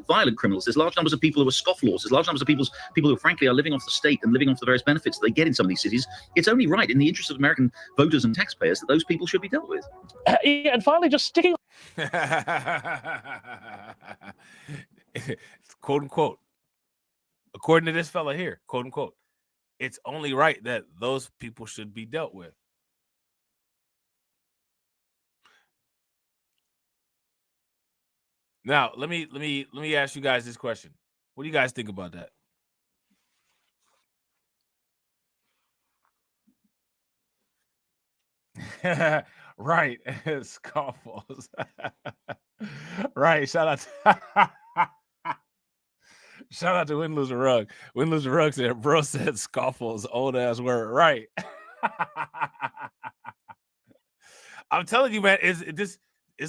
violent criminals. There's large numbers of people who are scofflaws. There's large numbers of people who, frankly, are living off the state and living off the various benefits that they get in some of these cities. It's only right, in the interest of American voters and taxpayers, that those people should be dealt with. And finally, just sticking... quote unquote, according to this fella here, quote unquote, it's only right that those people should be dealt with. Now, let me ask you guys this question. What do you guys think about that? Right. Scoffles. Right. Shout out to Win Lose a Rug. Win Lose a Rug said, bro said scoffles, old ass word. Right. I'm telling you, man, it's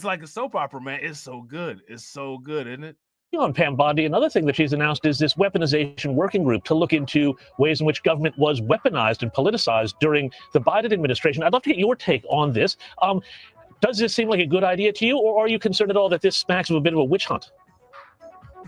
like a soap opera, man. It's so good. It's so good, isn't it? On Pam Bondi, another thing that she's announced is this weaponization working group to look into ways in which government was weaponized and politicized during the Biden administration. I'd love to get your take on this. Does this seem like a good idea to you, or are you concerned at all that this smacks of a bit of a witch hunt?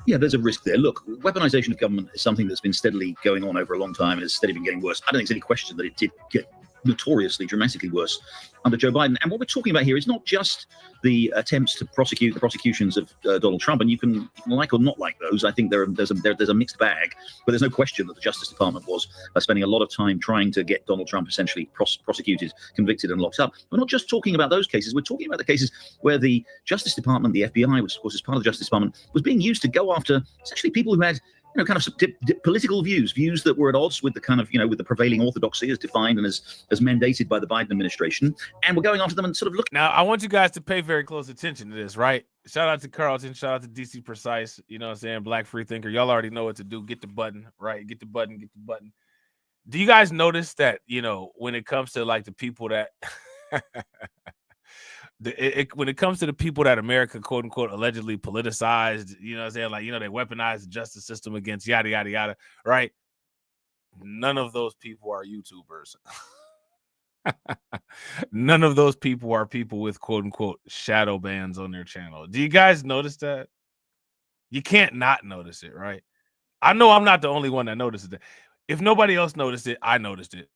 Yeah, there's a risk there. Look, weaponization of government is something that's been steadily going on over a long time, and it's steadily been getting worse. I don't think there's any question that it did get notoriously, dramatically worse under Joe Biden. And what we're talking about here is not just the attempts to prosecute the prosecutions of Donald Trump, and you can like or not like those. I think there's a mixed bag, but there's no question that the Justice Department was spending a lot of time trying to get Donald Trump essentially prosecuted, convicted, and locked up. We're not just talking about those cases. We're talking about the cases where the Justice Department, the FBI, which of course is part of the Justice Department, was being used to go after essentially people who had kind of political views that were at odds with the kind of, with the prevailing orthodoxy as defined and as mandated by the Biden administration. And we're going after them and sort of look. Now, I want you guys to pay very close attention to this, right? Shout out to Carlton. Shout out to DC Precise. You know what I'm saying? Black Free Thinker. Y'all already know what to do. Get the button, right? Get the button, get the button. Do you guys notice that, when it comes to like the people that when it comes to the people that America, quote unquote, allegedly politicized, you know what I'm saying? Like, they weaponized the justice system against yada, yada, yada, right? None of those people are YouTubers. None of those people are people with, quote unquote, shadow bans on their channel. Do you guys notice that? You can't not notice it, right? I know I'm not the only one that notices it. If nobody else noticed it, I noticed it.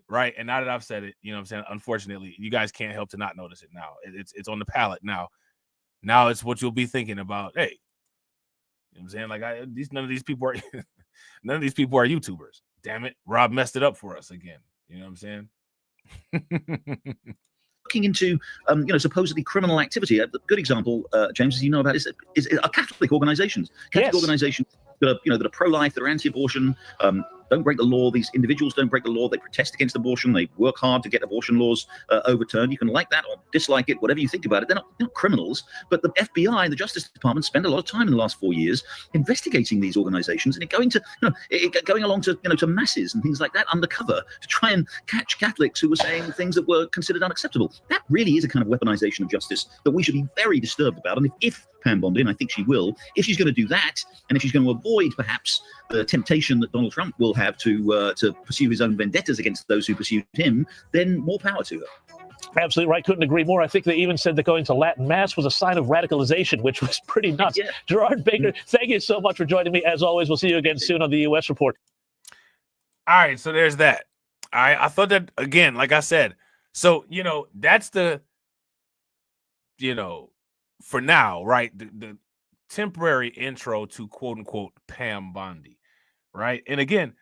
Right. And now that I've said it, you know what I'm saying? Unfortunately, you guys can't help to not notice it now. It's on the palette now. Now it's what you'll be thinking about. Hey, you know what I'm saying? Like none of these people are YouTubers. Damn it. Rob messed it up for us again. You know what I'm saying? Looking into, supposedly criminal activity. A good example, James, as you know about, is Catholic organizations. Catholic organizations that are pro-life, that are anti-abortion, don't break the law. These individuals don't break the law. They protest against abortion. They work hard to get abortion laws overturned. You can like that or dislike it, whatever you think about it. They're not criminals, but the FBI, the Justice Department, spend a lot of time in the last 4 years investigating these organizations and going along to masses and things like that undercover to try and catch Catholics who were saying things that were considered unacceptable. That really is a kind of weaponization of justice that we should be very disturbed about. And if Pam Bondi, and I think she will, if she's going to do that, and if she's going to avoid perhaps the temptation that Donald Trump will have to pursue his own vendettas against those who pursued him, then more power to her. Absolutely right. Couldn't agree more. I think they even said that going to Latin Mass was a sign of radicalization, which was pretty nuts. Yeah. Gerard Baker, thank you so much for joining me. As always, we'll see you again soon on the U.S. Report. All right, so there's that. All right, I thought that, again, like I said, so, that's the, for now, right, the temporary intro to, quote unquote, Pam Bondi, right? And again,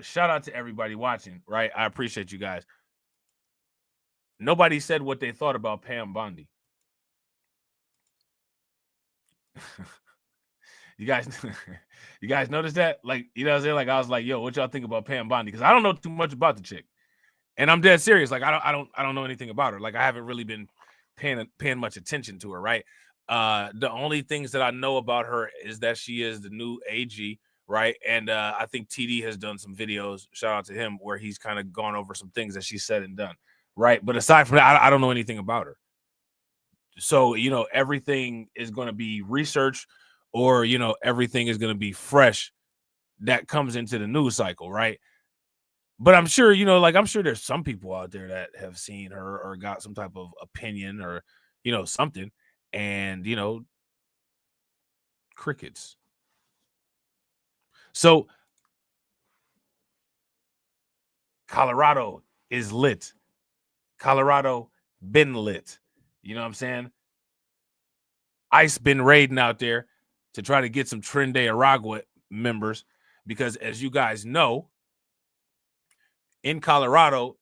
shout out to everybody watching, right? I appreciate you guys. Nobody said what they thought about Pam Bondi. You guys notice that? Like, what I'm saying? Like, I was like, yo, what y'all think about Pam Bondi? Because I don't know too much about the chick. And I'm dead serious. Like, I don't know anything about her. Like, I haven't really been paying much attention to her, right? The only things that I know about her is that she is the new AG, right? And I think TD has done some videos, shout out to him, where he's kind of gone over some things that she said and done, right? But aside from that, I don't know anything about her. So, everything is going to be research, or, everything is going to be fresh that comes into the news cycle, right? But I'm sure, I'm sure there's some people out there that have seen her or got some type of opinion or, something. And, crickets. So Colorado is lit. Colorado been lit. You know what I'm saying? ICE been raiding out there to try to get some Tren de Aragua members, because as you guys know, in Colorado,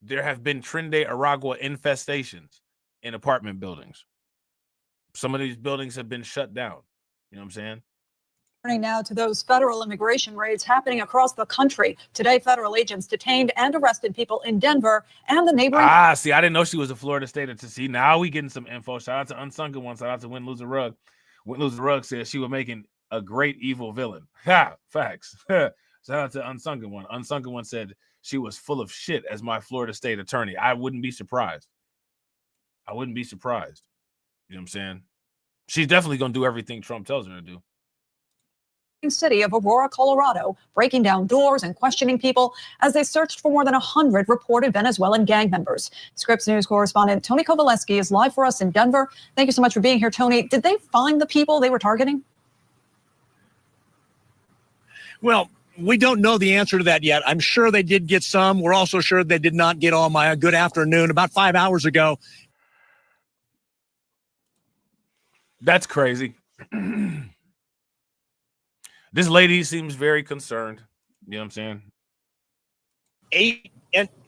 there have been Tren de Aragua infestations in apartment buildings. Some of these buildings have been shut down. You know what I'm saying? Turning now to those federal immigration raids happening across the country. Today, federal agents detained and arrested people in Denver and the neighboring. See, I didn't know she was a Florida State. To see, now we getting some info. Shout out to Unsunken One. Shout out to Win Lose a Rug. Win Lose a Rug says she was making a great evil villain. Ha! Facts. Shout out to Unsunken One. Unsunken One said she was full of shit as my Florida State attorney. I wouldn't be surprised. I wouldn't be surprised. You know what I'm saying? She's definitely going to do everything Trump tells her to do. City of Aurora, Colorado, breaking down doors and questioning people as they searched for more than 100 reported Venezuelan gang members. Scripps News correspondent Tony Kovaleski is live for us in Denver. Thank you so much for being here, Tony. Did they find the people they were targeting? Well, we don't know the answer to that yet. I'm sure they did get some. We're also sure they did not get all my good afternoon about 5 hours ago. That's crazy. This lady seems very concerned. You know what I'm saying?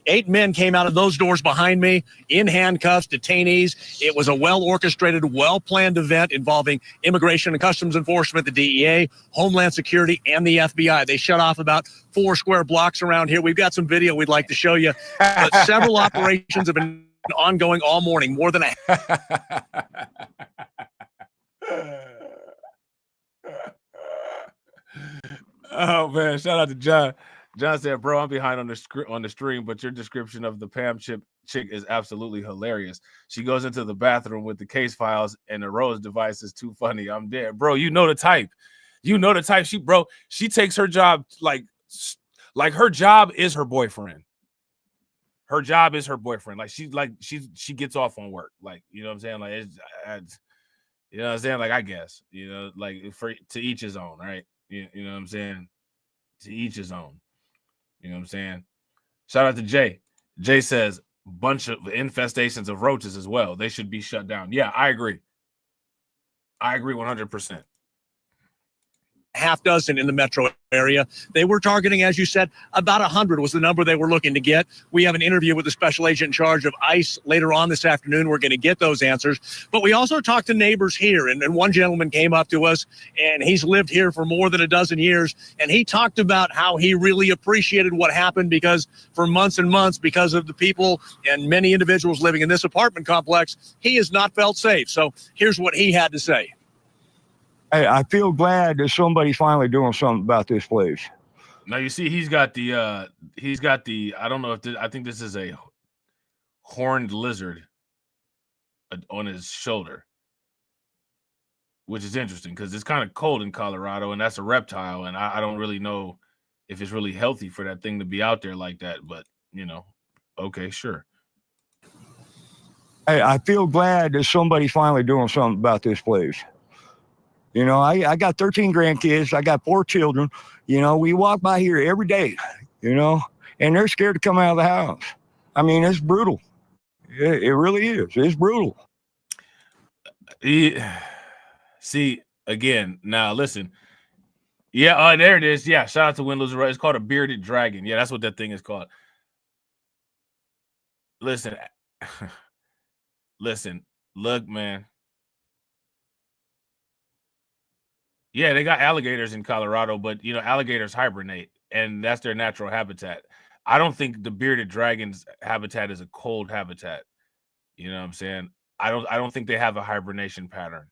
Eight men came out of those doors behind me in handcuffs, detainees. It was a well-orchestrated, well-planned event involving Immigration and Customs Enforcement, the DEA, Homeland Security, and the FBI. They shut off about 4 square blocks around here. We've got some video we'd like to show you. But several operations have been ongoing all morning, more than a... Oh, man. Shout out to John. John said, bro, I'm behind on the stream, but your description of the Pam chick is absolutely hilarious. She goes into the bathroom with the case files and the Rose device is too funny. I'm dead. Bro, you know the type. You know the type. She takes her job like her job is her boyfriend. Her job is her boyfriend. She gets off on work. Like, you know what I'm saying? Like, you know what I'm saying? Like, I guess, you know, like to each his own, right? You know what I'm saying? To each his own. You know what I'm saying? Shout out to Jay. Jay says, bunch of infestations of roaches as well. They should be shut down. Yeah, I agree. I agree 100%. Half dozen in the metro area. They were targeting, as you said, about 100 was the number they were looking to get. We have an interview with the special agent in charge of ICE later on this afternoon. We're going to get those answers. But we also talked to neighbors here, and one gentleman came up to us, and he's lived here for more than a dozen years, and he talked about how he really appreciated what happened because for months and months, because of the people and many individuals living in this apartment complex, he has not felt safe. So here's what he had to say. Hey, I feel glad that somebody's finally doing something about this place. Now you see he's got the I don't know if I think this is a horned lizard on his shoulder, which is interesting because it's kind of cold in Colorado and that's a reptile, and I don't really know if it's really healthy for that thing to be out there like that, but you know, okay, sure. Hey, I feel glad that somebody's finally doing something about this place. You know, I got 13 grandkids. I got 4 children. You know, we walk by here every day, you know, and they're scared to come out of the house. I mean, it's brutal. It really is. It's brutal. See, again, now listen. Yeah, there it is. Yeah, shout out to Win-Lose. It's called a bearded dragon. Yeah, that's what that thing is called. Listen. Listen. Look, man. Yeah, they got alligators in Colorado, but, you know, alligators hibernate, and that's their natural habitat. I don't think the bearded dragon's habitat is a cold habitat. You know what I'm saying? I don't think they have a hibernation pattern.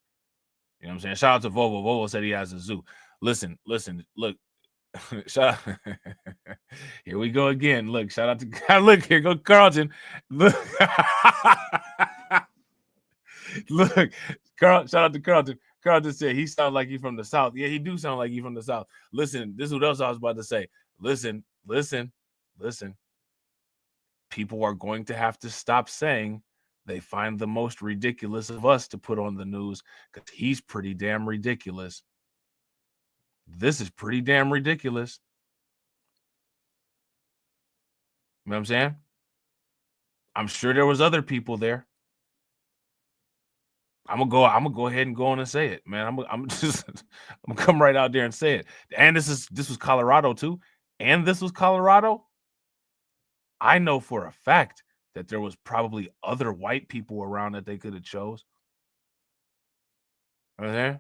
You know what I'm saying? Shout out to Volvo. Volvo said he has a zoo. Listen, look. Shout out. Here we go again. Look, shout out to look, here go Carlton. Look. Look, shout out to Carlton. Carlton said he sounds like he's from the South. Yeah, he do sound like he's from the South. Listen, this is what else I was about to say. Listen. People are going to have to stop saying they find the most ridiculous of us to put on the news because he's pretty damn ridiculous. This is pretty damn ridiculous. You know what I'm saying? I'm sure there was other people there. I'm gonna go ahead and go on and say it, man. I'm gonna come right out there and say it. And this was Colorado too. And this was Colorado. I know for a fact that there was probably other white people around that they could have chose. Okay.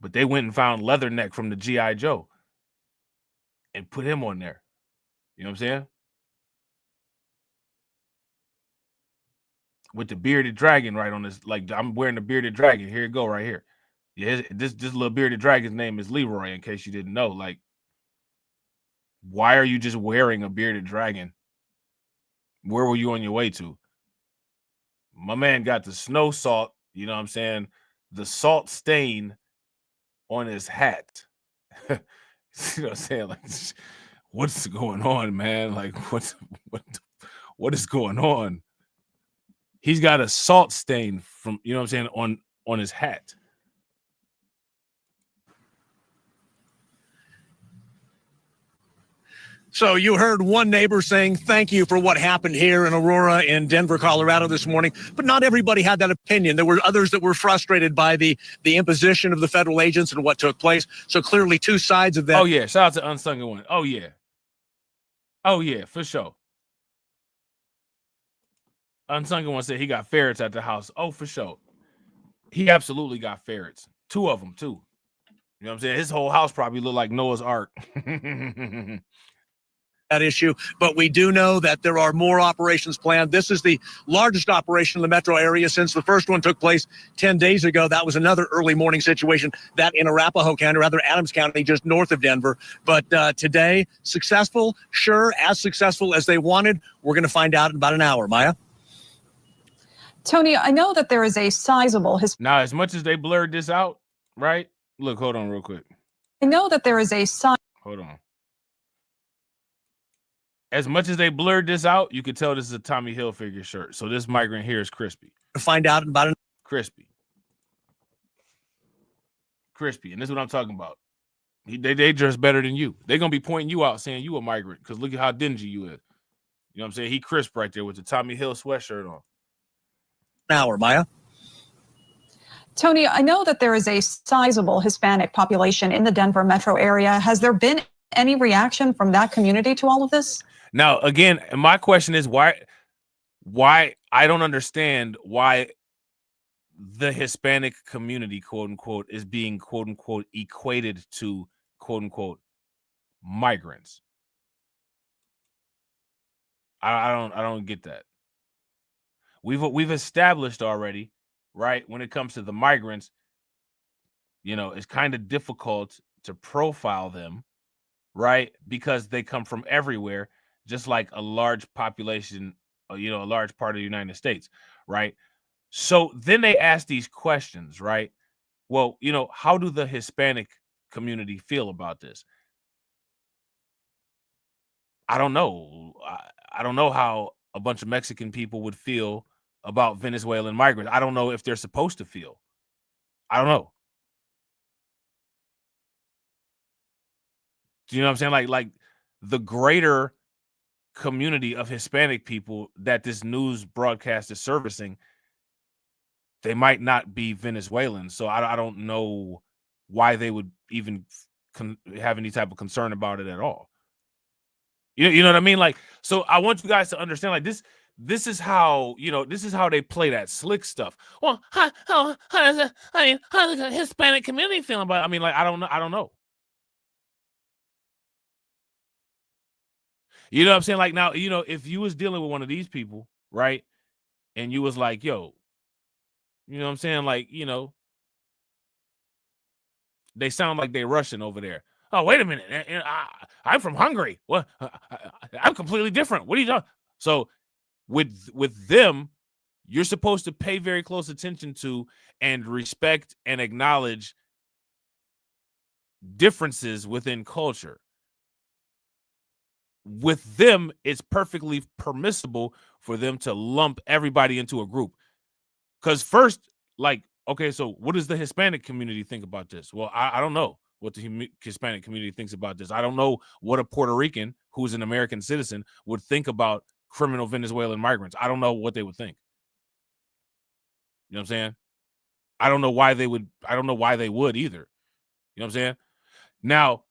But they went and found Leatherneck from the G.I. Joe and put him on there. You know what I'm saying? With the bearded dragon right on this, like I'm wearing the bearded dragon. Here you go, right here. Yeah, this little bearded dragon's name is Leroy, in case you didn't know. Like, why are you just wearing a bearded dragon? Where were you on your way to? My man got the snow salt, you know what I'm saying? The salt stain on his hat. You know what I'm saying? Like, what's going on, man? Like, what is going on? He's got a salt stain from, you know what I'm saying, on his hat. So you heard one neighbor saying thank you for what happened here in Aurora and Denver, Colorado this morning, but not everybody had that opinion. There were others that were frustrated by the imposition of the federal agents and what took place. So clearly two sides of that. Oh, yeah. Shout out to Unsung One. Oh, yeah. Oh, yeah, for sure. Unsung One said he got ferrets at the house. Oh, for sure. He absolutely got ferrets. 2 of them, too. You know what I'm saying? His whole house probably looked like Noah's Ark. That issue, but we do know that there are more operations planned. This is the largest operation in the metro area since the first one took place 10 days ago. That was another early morning situation, that in Arapahoe County, rather Adams County, just north of Denver. But today, successful, sure, as successful as they wanted. We're going to find out in about an hour. Maya? Tony, I know that there is a sizable... Now, as much as they blurred this out, right? Look, hold on real quick. I know that there is a... Hold on. As much as they blurred this out, you could tell this is a Tommy Hilfiger shirt. So this migrant here is crispy. Find out about it. Crispy. And this is what I'm talking about. They dress better than you. They're going to be pointing you out saying you a migrant because look at how dingy you is. You know what I'm saying? He crisp right there with the Tommy Hill sweatshirt on. Hour, Maya. Tony, I know that there is a sizable Hispanic population in the Denver metro area. Has there been any reaction from that community to all of this? Now, again, my question is why I don't understand why the Hispanic community, quote unquote, is being, quote unquote, equated to, quote unquote, migrants. I don't get that. We've established already, right? When it comes to the migrants, you know, it's kind of difficult to profile them, right? Because they come from everywhere, just like a large population, you know, a large part of the United States, right? So then they ask these questions, right? Well, you know, how do the Hispanic community feel about this? I don't know. I don't know how a bunch of Mexican people would feel about Venezuelan migrants. I don't know if they're supposed to feel. I don't know. Do you know what I'm saying? Like the greater community of Hispanic people that this news broadcast is servicing, they might not be Venezuelan. So I don't know why they would even have any type of concern about it at all. You know what I mean? Like, so I want you guys to understand, like, this is how, you know, this is how they play that slick stuff. Well, how does it, I mean, how does the Hispanic community feel about it? I mean, like, I don't know. You know what I'm saying? Like, now, you know, if you was dealing with one of these people, right? And you was like, yo, you know what I'm saying? Like, you know, they sound like they're Russian over there. Oh, wait a minute. I'm from Hungary. What? I'm completely different. What are you talking? So with them, you're supposed to pay very close attention to and respect and acknowledge differences within culture. With them, it's perfectly permissible for them to lump everybody into a group. Because first, like, okay, so what does the Hispanic community think about this? Well, I don't know what the Hispanic community thinks about this. I don't know what a Puerto Rican who's an American citizen would think about criminal Venezuelan migrants. I don't know what they would think. You know what I'm saying? I don't know why they would either. You know what I'm saying? Now,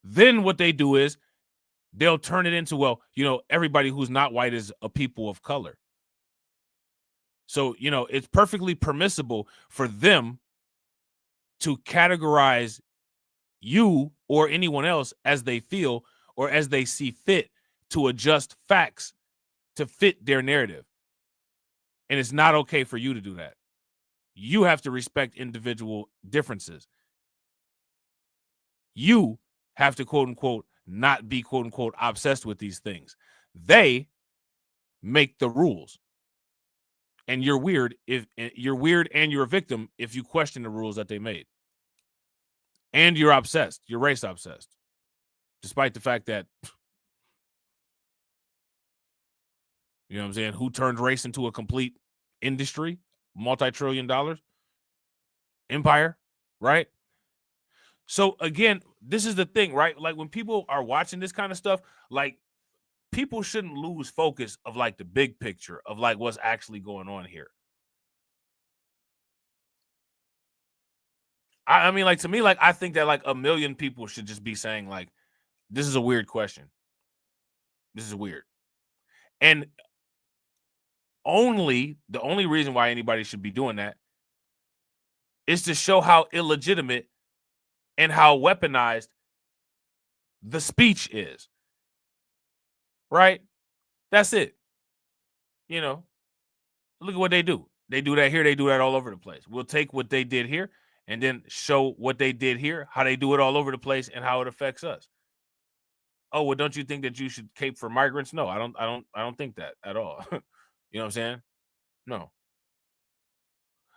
then what they do is they'll turn it into, well, you know, everybody who's not white is a people of color. So, you know, it's perfectly permissible for them to categorize you or anyone else as they feel or as they see fit to adjust facts to fit their narrative. And it's not okay for you to do that. You have to respect individual differences. You have to, quote unquote, not be, quote unquote, obsessed with these things. They make the rules. And you're weird and you're a victim if you question the rules that they made. And you're obsessed. You're race obsessed. Despite the fact that, you know what I'm saying, who turned race into a complete industry, multi-trillion-dollar empire, right? So again, this is the thing, right? Like when people are watching this kind of stuff, like people shouldn't lose focus of like the big picture of like what's actually going on here. I mean, like to me, like I think that like 1 million people should just be saying like, this is a weird question. This is weird. And the only reason why anybody should be doing that is to show how illegitimate and how weaponized the speech is. Right? That's it. You know, look at what they do. They do that here. They do that all over the place. We'll take what they did here and then show what they did here, how they do it all over the place and how it affects us. Oh, well, don't you think that you should cape for migrants? No, I don't think that at all. You know what I'm saying? No.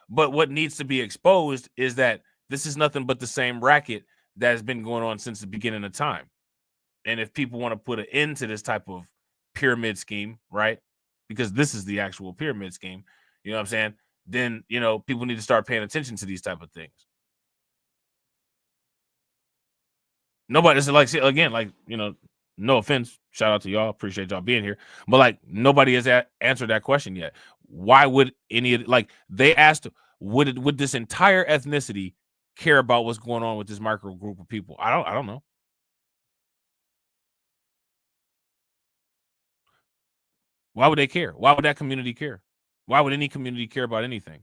But what needs to be exposed is that this is nothing but the same racket that has been going on since the beginning of time. And if people want to put an end to this type of pyramid scheme, right? Because this is the actual pyramid scheme, you know what I'm saying? Then, you know, people need to start paying attention to these type of things. Nobody's like, again, like, you know, no offense, shout out to y'all, appreciate y'all being here, but like nobody has answered that question yet. Why would any of, like, they asked, would this entire ethnicity care about what's going on with this micro group of people? I don't know. Why would they care? Why would that community care? Why would any community care about anything?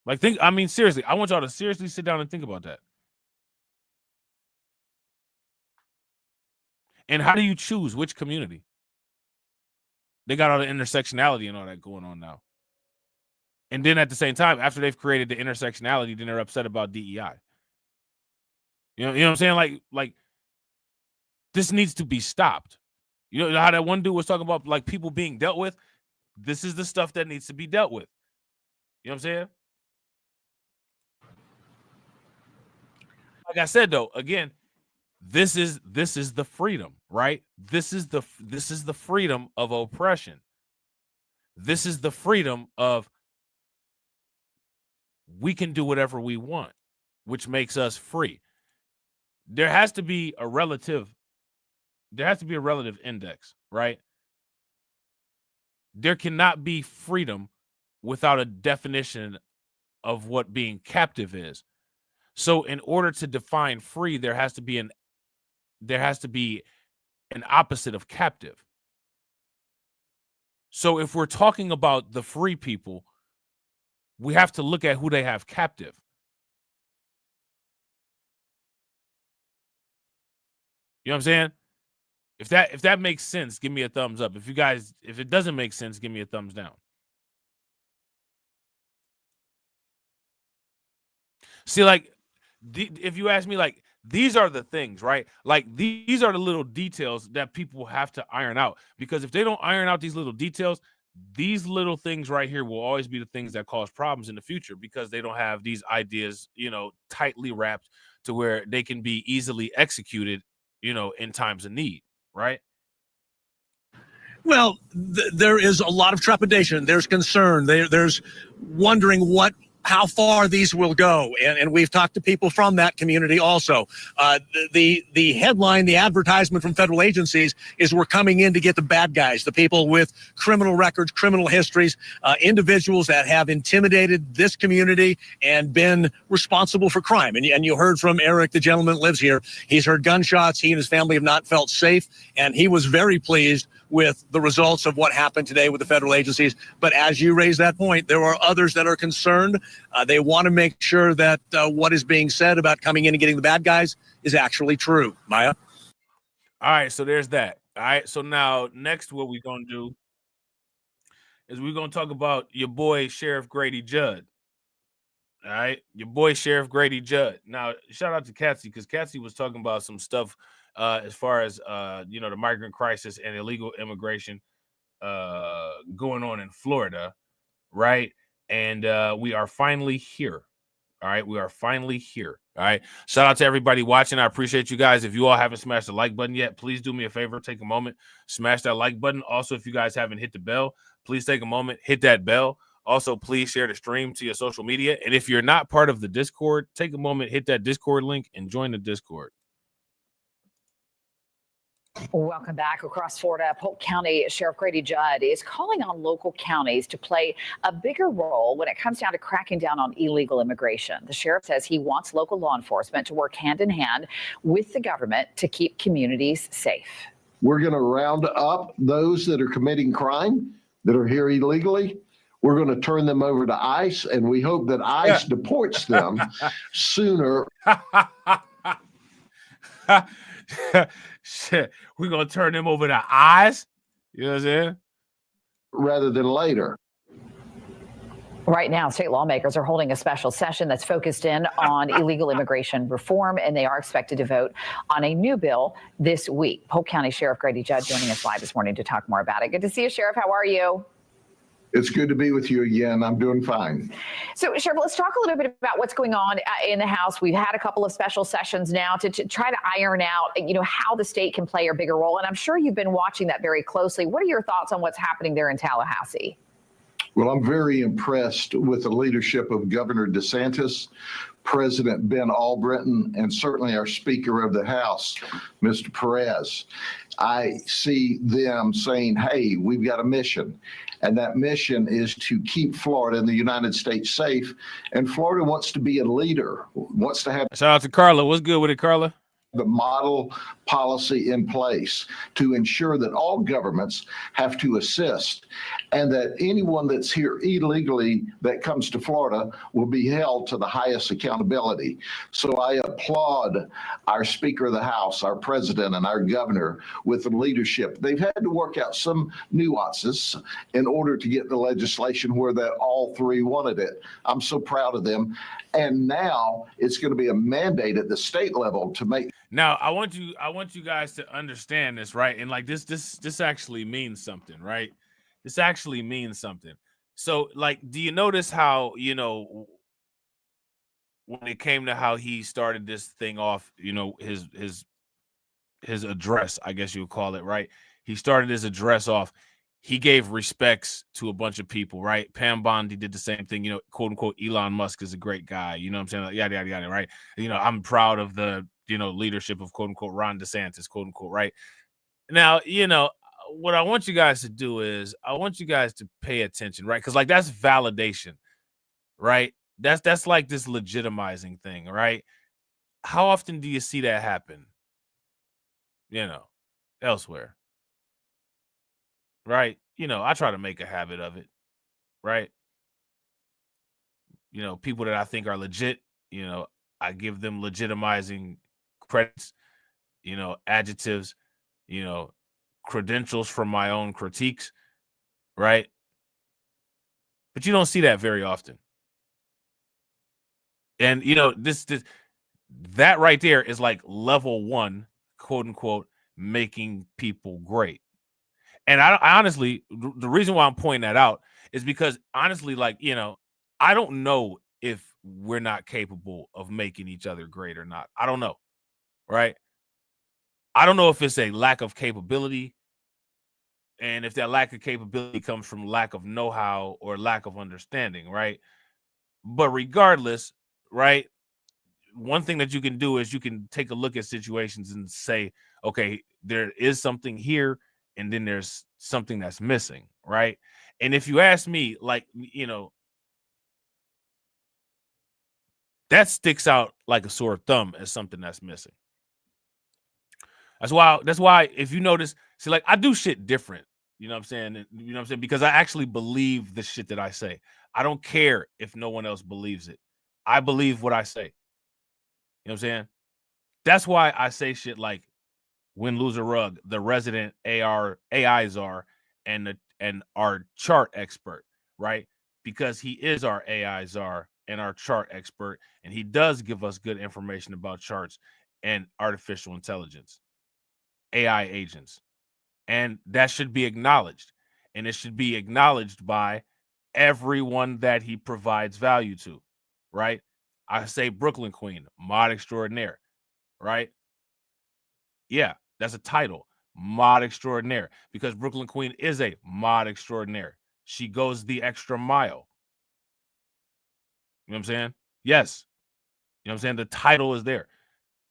Like, I mean, seriously, I want y'all to seriously sit down and think about that. And how do you choose which community? They got all the intersectionality and all that going on now. And then at the same time, after they've created the intersectionality, then they're upset about DEI. You know what I'm saying? Like this needs to be stopped. You know how that one dude was talking about like people being dealt with? This is the stuff that needs to be dealt with. You know what I'm saying? Like I said, though, again, this is the freedom, right? This is the freedom of oppression. This is the freedom of we can do whatever we want, which makes us free. There has to be a relative index, right? There cannot be freedom without a definition of what being captive is. So in order to define free, there has to be an opposite of captive. So if we're talking about the free people, we have to look at who they have captive. You know what I'm saying? If that makes sense, give me a thumbs up. If it doesn't make sense, give me a thumbs down. See, like, if you ask me, like, these are the things, right? Like, these are the little details that people have to iron out. Because if they don't iron out these little details, these little things right here will always be the things that cause problems in the future because they don't have these ideas, you know, tightly wrapped to where they can be easily executed, you know, in times of need, right? Well, there is a lot of trepidation. There's concern. There's wondering how far these will go. And we've talked to people from that community also. The headline, the advertisement from federal agencies is we're coming in to get the bad guys, the people with criminal records, criminal histories, individuals that have intimidated this community and been responsible for crime. And you heard from Eric, the gentleman that lives here. He's heard gunshots. He and his family have not felt safe. And he was very pleased with the results of what happened today with the federal agencies. But as you raise that point, there are others that are concerned. They want to make sure that what is being said about coming in and getting the bad guys is actually true. Maya? All right, so there's that. All right, so now next what we're going to do is we're going to talk about your boy, Sheriff Grady Judd. All right, your boy, Sheriff Grady Judd. Now, shout out to Katsy because Katsy was talking about some stuff as far as, you know, the migrant crisis and illegal immigration going on in Florida, right? And we are finally here. All right, we are finally here. All right, shout out to everybody watching. I appreciate you guys. If you all haven't smashed the like button yet, please do me a favor. Take a moment, smash that like button. Also, if you guys haven't hit the bell, please take a moment, hit that bell. Also, please share the stream to your social media. And if you're not part of the Discord, take a moment, hit that Discord link, and join the Discord. Welcome back. Across Florida, Polk County Sheriff Grady Judd is calling on local counties to play a bigger role when it comes down to cracking down on illegal immigration. The sheriff says he wants local law enforcement to work hand in hand with the government to keep communities safe. We're going to round up those that are committing crime, that are here illegally. We're going to turn them over to ICE, and we hope that ICE deports them sooner. Shit, we're going to turn them over to ICE? You know what I'm saying? Rather than later. Right now, state lawmakers are holding a special session that's focused in on illegal immigration reform, and they are expected to vote on a new bill this week. Polk County Sheriff Grady Judd joining us live this morning to talk more about it. Good to see you, Sheriff. How are you? It's good to be with you again. I'm doing fine. So, Sheriff, let's talk a little bit about what's going on in the House. We've had a couple of special sessions now to try to iron out, how the state can play a bigger role. And I'm sure you've been watching that very closely. What are your thoughts on what's happening there in Tallahassee? Well, I'm very impressed with the leadership of Governor DeSantis, President Ben Albritton, and certainly our Speaker of the House, Mr. Perez. I see them saying, hey, we've got a mission. And that mission is to keep Florida and the United States safe. And Florida wants to be a leader, wants to have. Shout out to Carla. What's good with it, Carla? The model policy in place to ensure that all governments have to assist and that anyone that's here illegally that comes to Florida will be held to the highest accountability. So I applaud our Speaker of the House, our President, and our Governor with the leadership. They've had to work out some nuances in order to get the legislation where that all three wanted it. I'm so proud of them. And now it's going to be a mandate at the state level to make. Now, I want you guys to understand this, right? And like this actually means something, right? This actually means something. So, like, do you notice how, when it came to how he started this thing off, his address, I guess you would call it, right? He started his address off. He gave respects to a bunch of people, right? Pam Bondi did the same thing, quote unquote, Elon Musk is a great guy. You know what I'm saying? Like, yada, yada, yada, right? I'm proud of the, leadership of quote unquote Ron DeSantis, quote unquote, right? Now, what I want you guys to do is I want you guys to pay attention, right? Because like that's validation, right? That's like this legitimizing thing, right? How often do you see that happen? Elsewhere. Right? I try to make a habit of it, right? People that I think are legit, I give them legitimizing credits, adjectives, credentials from my own critiques, right? But you don't see that very often. And, that right there is like level one, quote unquote, making people great. And I honestly, the reason why I'm pointing that out is because honestly, like, I don't know if we're not capable of making each other great or not. I don't know. Right. I don't know if it's a lack of capability. And if that lack of capability comes from lack of know-how or lack of understanding. Right. But regardless, right. One thing that you can do is you can take a look at situations and say, okay, there is something here. And then there's something that's missing, right? And if you ask me, like, that sticks out like a sore thumb as something that's missing. That's why if you notice, see, like I do shit different, you know what I'm saying? Because I actually believe the shit that I say. I don't care if no one else believes it. I believe what I say. You know what I'm saying? That's why I say shit like, Win Loser Rug, the resident AI czar and our chart expert, right? Because he is our AI czar and our chart expert, and he does give us good information about charts and artificial intelligence, AI agents. And that should be acknowledged. And it should be acknowledged by everyone that he provides value to, right? I say Brooklyn Queen, mod extraordinaire, right? Yeah. That's a title, mod extraordinaire, because Brooklyn Queen is a mod extraordinaire. She goes the extra mile, You know what I'm saying? Yes. You know what I'm saying? The title is there.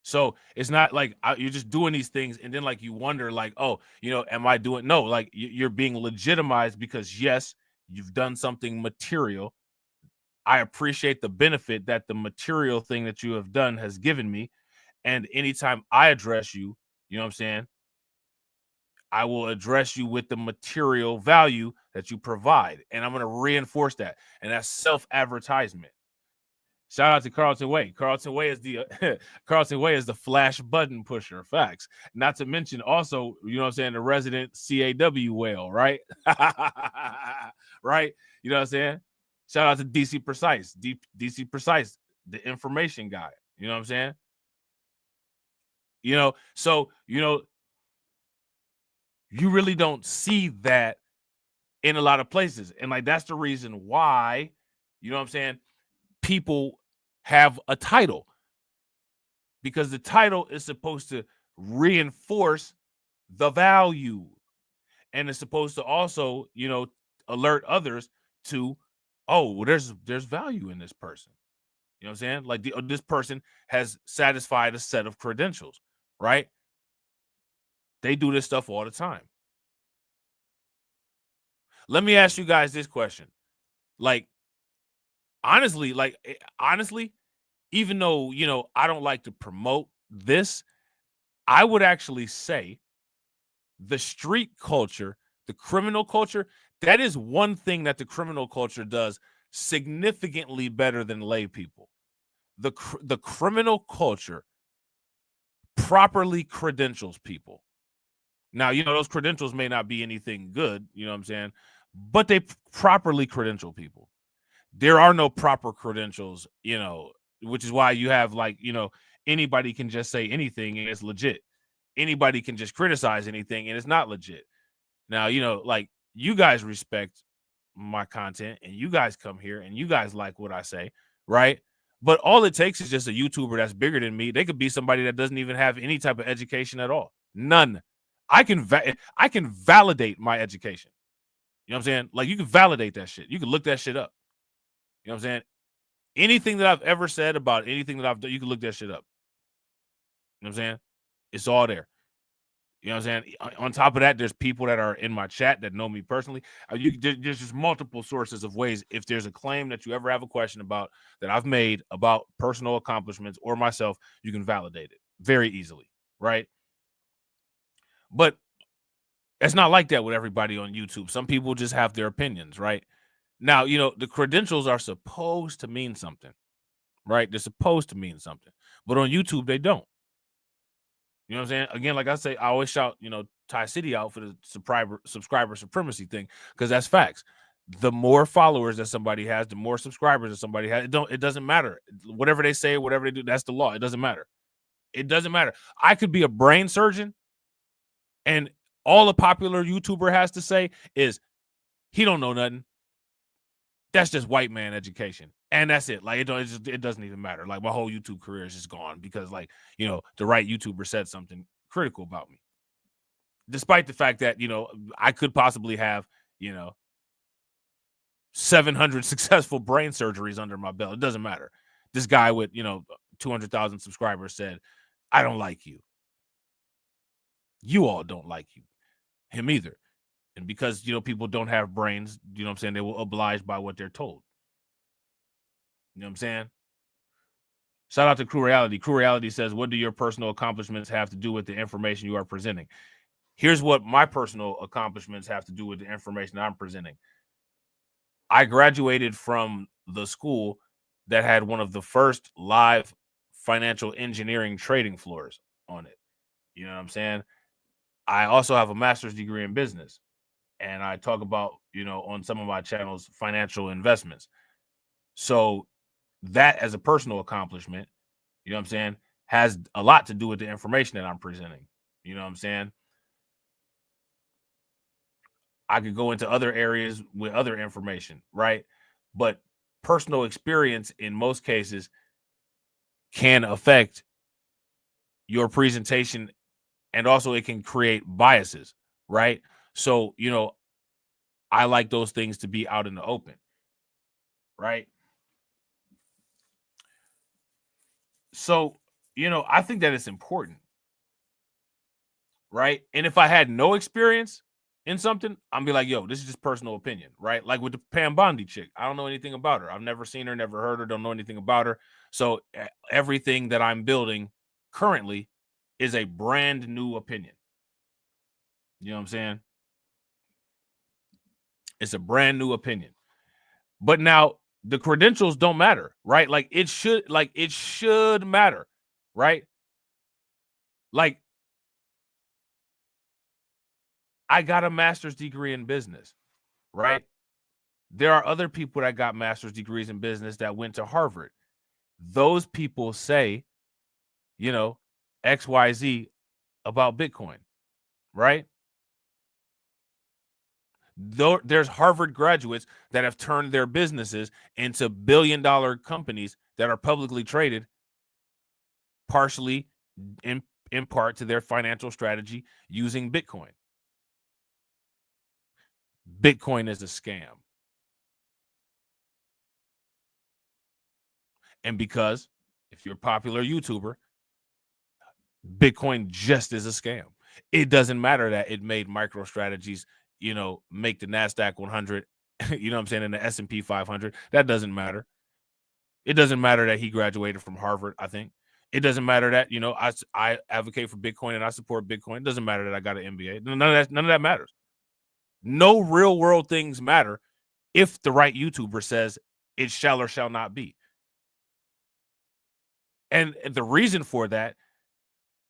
So it's not like you're just doing these things and then like you wonder like, oh, you know, am I doing? No, like you're being legitimized because yes, you've done something material. I appreciate the benefit that the material thing that you have done has given me. And anytime I address you, you know what I'm saying? I will address you with the material value that you provide. And I'm going to reinforce that. And that's self-advertisement. Shout out to Carlton Way. Carlton Way is the Carlton Way is the flash button pusher. Facts. Not to mention also, you know what I'm saying, the resident CAW whale, right? Right? You know what I'm saying? Shout out to DC Precise. DC Precise, the information guy. You know what I'm saying? You know, so you know, you really don't see that in a lot of places. And like that's the reason why, you know what I'm saying, people have a title, because the title is supposed to reinforce the value, and it's supposed to also, you know, alert others to, oh, well, there's value in this person. You know what I'm saying? Like this person has satisfied a set of credentials, right? They do this stuff all the time. Let me ask you guys this question. Like, honestly, even though, you know, I don't like to promote this, I would actually say the street culture, the criminal culture, that is one thing that the criminal culture does significantly better than lay people. The criminal culture properly credentials people. Now, you know, those credentials may not be anything good, you know what I'm saying, but they properly credential people. There are no proper credentials, you know, which is why you have, like, you know, anybody can just say anything and it's legit. Anybody can just criticize anything and it's not legit. Now, you know, like, you guys respect my content and you guys come here and you guys like what I say, right? But all it takes is just a YouTuber that's bigger than me. They could be somebody that doesn't even have any type of education at all. None. I can validate my education. You know what I'm saying? Like, you can validate that shit. You can look that shit up. You know what I'm saying? Anything that I've ever said about anything that I've done, you can look that shit up. You know what I'm saying? It's all there. You know what I'm saying? On top of that, there's people that are in my chat that know me personally. There's just multiple sources of ways. If there's a claim that you ever have a question about that I've made about personal accomplishments or myself, you can validate it very easily, right? But it's not like that with everybody on YouTube. Some people just have their opinions, right? Now, you know, the credentials are supposed to mean something, right? They're supposed to mean something. But on YouTube, they don't. You know what I'm saying? Again, like I say, I always shout, you know, Thai City out for the subscriber supremacy thing, because that's facts. The more followers that somebody has, the more subscribers that somebody has. It doesn't matter. Whatever they say, whatever they do, that's the law. It doesn't matter. It doesn't matter. I could be a brain surgeon, and all a popular YouTuber has to say is, he don't know nothing. That's just white man education. And that's it. Like, it doesn't even matter. Like, my whole YouTube career is just gone because, like, you know, the right YouTuber said something critical about me. Despite the fact that, you know, I could possibly have, you know, 700 successful brain surgeries under my belt. It doesn't matter. This guy with, you know, 200,000 subscribers said, I don't like you. You all don't like him either. And because, you know, people don't have brains, you know what I'm saying, they will oblige by what they're told. You know what I'm saying? Shout out to Crew Reality. Crew Reality says, what do your personal accomplishments have to do with the information you are presenting? Here's what my personal accomplishments have to do with the information I'm presenting. I graduated from the school that had one of the first live financial engineering trading floors on it. You know what I'm saying? I also have a master's degree in business. And I talk about, you know, on some of my channels, financial investments. So that, as a personal accomplishment, you know what I'm saying, has a lot to do with the information that I'm presenting. You know what I'm saying? I could go into other areas with other information, right? But personal experience in most cases can affect your presentation, and also it can create biases, right? So, you know, I like those things to be out in the open, right? So, I think that it's important, right? And if I had no experience in something, I'm be like, yo, this is just personal opinion, right? Like with the Pam Bondi chick, I don't know anything about her. I've never seen her, never heard her, don't know anything about her. So everything that I'm building currently is a brand new opinion. You know what I'm saying? It's a brand new opinion. But now the credentials don't matter, right? Like it should matter, right? Like I got a master's degree in business, right? There are other people that got master's degrees in business that went to Harvard. Those people say, XYZ about Bitcoin, right? There's Harvard graduates that have turned their businesses into billion-dollar companies that are publicly traded, partially in part to their financial strategy using Bitcoin. Bitcoin is a scam. And because if you're a popular YouTuber, Bitcoin just is a scam. It doesn't matter that it made MicroStrategies, make the NASDAQ 100, you know what I'm saying, in the S&P 500. That doesn't matter. It doesn't matter that he graduated from Harvard, I think. It doesn't matter that, I advocate for Bitcoin and I support Bitcoin. It doesn't matter that I got an MBA. None of that matters. No real world things matter if the right YouTuber says it shall or shall not be. And the reason for that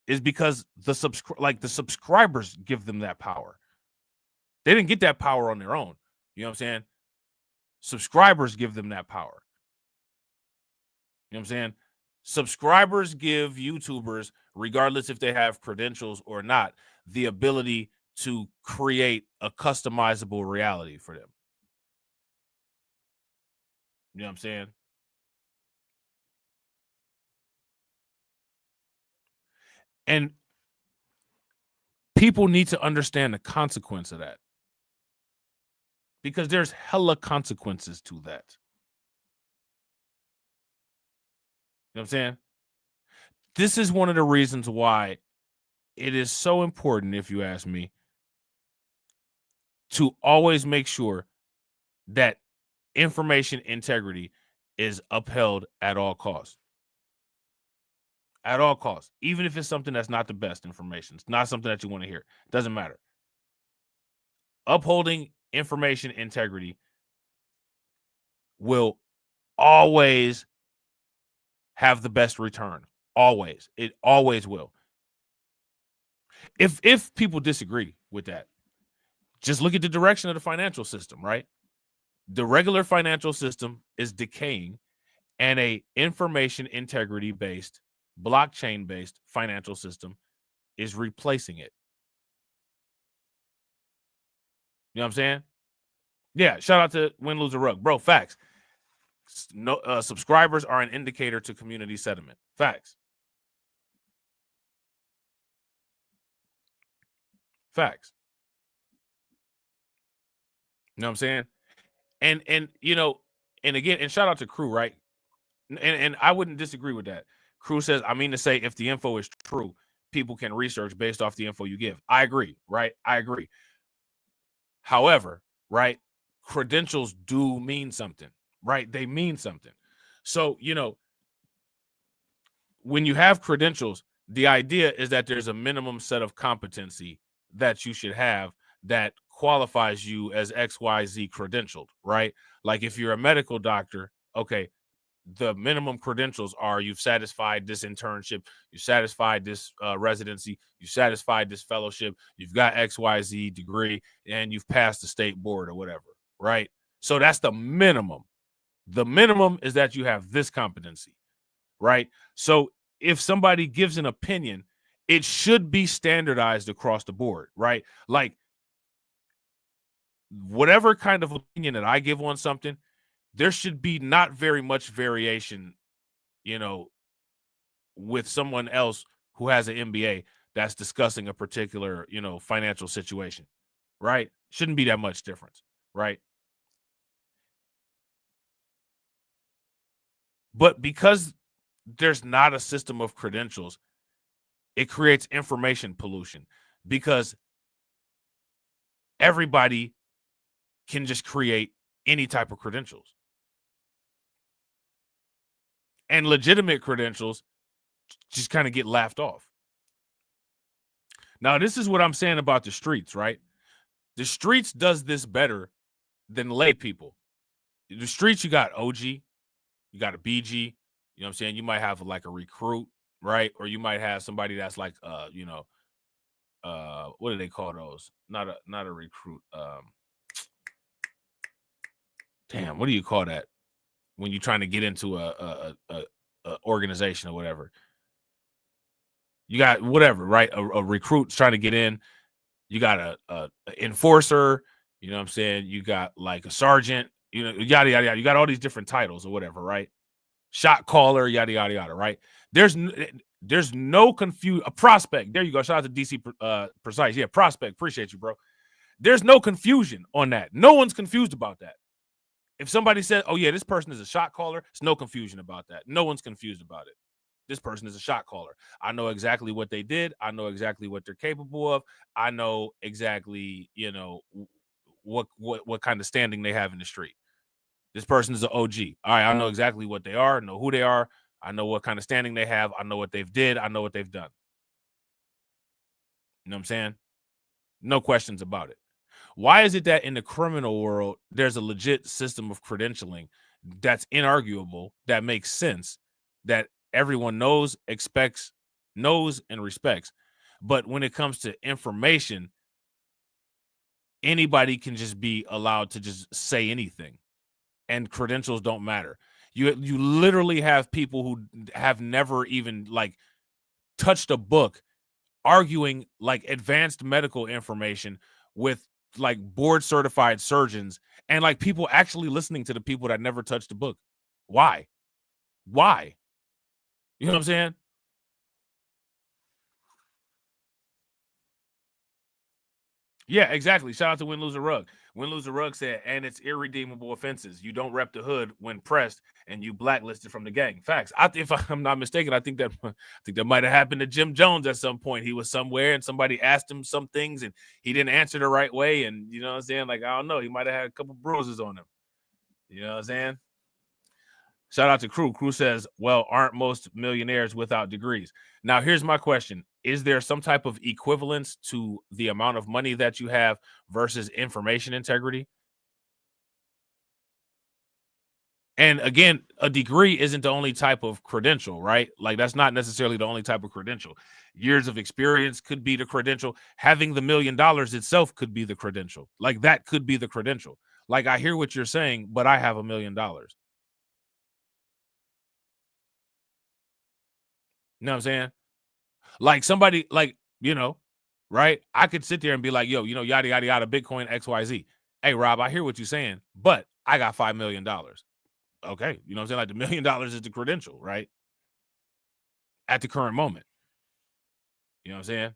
is because the subscribers give them that power. They didn't get that power on their own. You know what I'm saying? Subscribers give them that power. You know what I'm saying? Subscribers give YouTubers, regardless if they have credentials or not, the ability to create a customizable reality for them. You know what I'm saying? And people need to understand the consequence of that. Because there's hella consequences to that. You know what I'm saying? This is one of the reasons why it is so important, if you ask me, to always make sure that information integrity is upheld at all costs. At all costs. Even if it's something that's not the best information. It's not something that you want to hear. Doesn't matter. Upholding information integrity will always have the best return. Always. It always will. If people disagree with that, just look at the direction of the financial system, right? The regular financial system is decaying, and a information integrity based, blockchain based financial system is replacing it. You know what I'm saying? Yeah, shout out to Win, Lose, or Rug. Bro, facts. No, subscribers are an indicator to community sentiment. Facts. Facts. You know what I'm saying? And and again, and shout out to Crew, right? And I wouldn't disagree with that. Crew says, I mean to say, if the info is true, people can research based off the info you give. I agree, right? I agree. However, right, credentials do mean something, right? They mean something. So, when you have credentials, the idea is that there's a minimum set of competency that you should have that qualifies you as XYZ credentialed, right? Like if you're a medical doctor, okay, the minimum credentials are you've satisfied this internship, you satisfied this residency, you satisfied this fellowship, you've got XYZ degree, and you've passed the state board or whatever, right? So that's the minimum. The minimum is that you have this competency, right? So if somebody gives an opinion, it should be standardized across the board, right? Like whatever kind of opinion that I give on something, there should be not very much variation, with someone else who has an MBA that's discussing a particular, financial situation, right? Shouldn't be that much difference, right? But because there's not a system of credentials, it creates information pollution because everybody can just create any type of credentials. And legitimate credentials just kind of get laughed off. Now, this is what I'm saying about the streets, right? The streets does this better than lay people. The streets, you got OG, you got a BG, you know what I'm saying? You might have like a recruit, right? Or you might have somebody that's like, what do they call those? Not a recruit. Damn, what do you call that when you're trying to get into a organization or whatever? You got whatever, right? A recruit's trying to get in. You got a enforcer, you know what I'm saying? You got like a sergeant, you know, yada, yada, yada. You got all these different titles or whatever, right? Shot caller, yada, yada, yada, right? There's no confusion. A prospect. There you go. Shout out to DC Precise. Yeah, prospect. Appreciate you, bro. There's no confusion on that. No one's confused about that. If somebody says, oh, yeah, this person is a shot caller, there's no confusion about that. No one's confused about it. This person is a shot caller. I know exactly what they did. I know exactly what they're capable of. I know exactly, you know, what kind of standing they have in the street. This person is an OG. All right, I know exactly what they are, know who they are. I know what kind of standing they have. I know what they've did. I know what they've done. You know what I'm saying? No questions about it. Why is it that in the criminal world, there's a legit system of credentialing that's inarguable, that makes sense, that everyone knows, expects, knows, and respects. But when it comes to information, anybody can just be allowed to just say anything, and credentials don't matter. You literally have people who have never even like touched a book arguing like advanced medical information with like board certified surgeons and like people actually listening to the people that never touched the book. Why? You know what I'm saying? Yeah, exactly. Shout out to Win, Lose, or Rug. Win, Lose, or Rug said, and it's irredeemable offenses. You don't rep the hood when pressed, and you blacklisted from the gang. Facts. If I'm not mistaken, I think that might have happened to Jim Jones at some point. He was somewhere, and somebody asked him some things, and he didn't answer the right way. And you know what I'm saying? Like, I don't know. He might have had a couple bruises on him. You know what I'm saying? Shout out to Crew. Crew says, well, aren't most millionaires without degrees? Now, here's my question. Is there some type of equivalence to the amount of money that you have versus information integrity? And again, a degree isn't the only type of credential, right? Like, that's not necessarily the only type of credential. Years of experience could be the credential. Having the $1 million itself could be the credential. Like, that could be the credential. Like, I hear what you're saying, but I have $1 million. You know what I'm saying? Like somebody, like, you know, right? I could sit there and be like, yo, you know, yada, yada, yada, Bitcoin, XYZ. Hey, Rob, I hear what you're saying, but I got $5 million. Okay. You know what I'm saying? Like the $1 million is the credential, right? At the current moment. You know what I'm saying?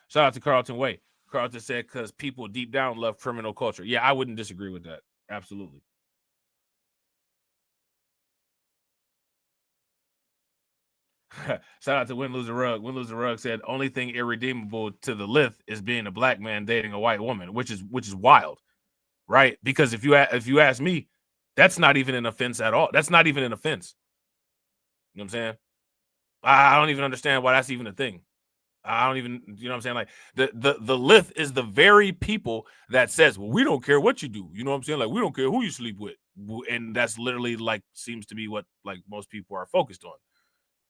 Shout out to Carlton Way. Carlton said, because people deep down love criminal culture. Yeah, I wouldn't disagree with that. Absolutely. Shout out to Win, Lose, or Rug. Win, Lose, or Rug said, only thing irredeemable to the lith is being a black man dating a white woman, which is wild, right? Because if you ask me, that's not even an offense at all. That's not even an offense. You know what I'm saying? I don't even understand why that's even a thing. I don't even, you know what I'm saying? Like the lith is the very people that says, well, we don't care what you do. You know what I'm saying? Like, we don't care who you sleep with. And that's literally like seems to be what like most people are focused on.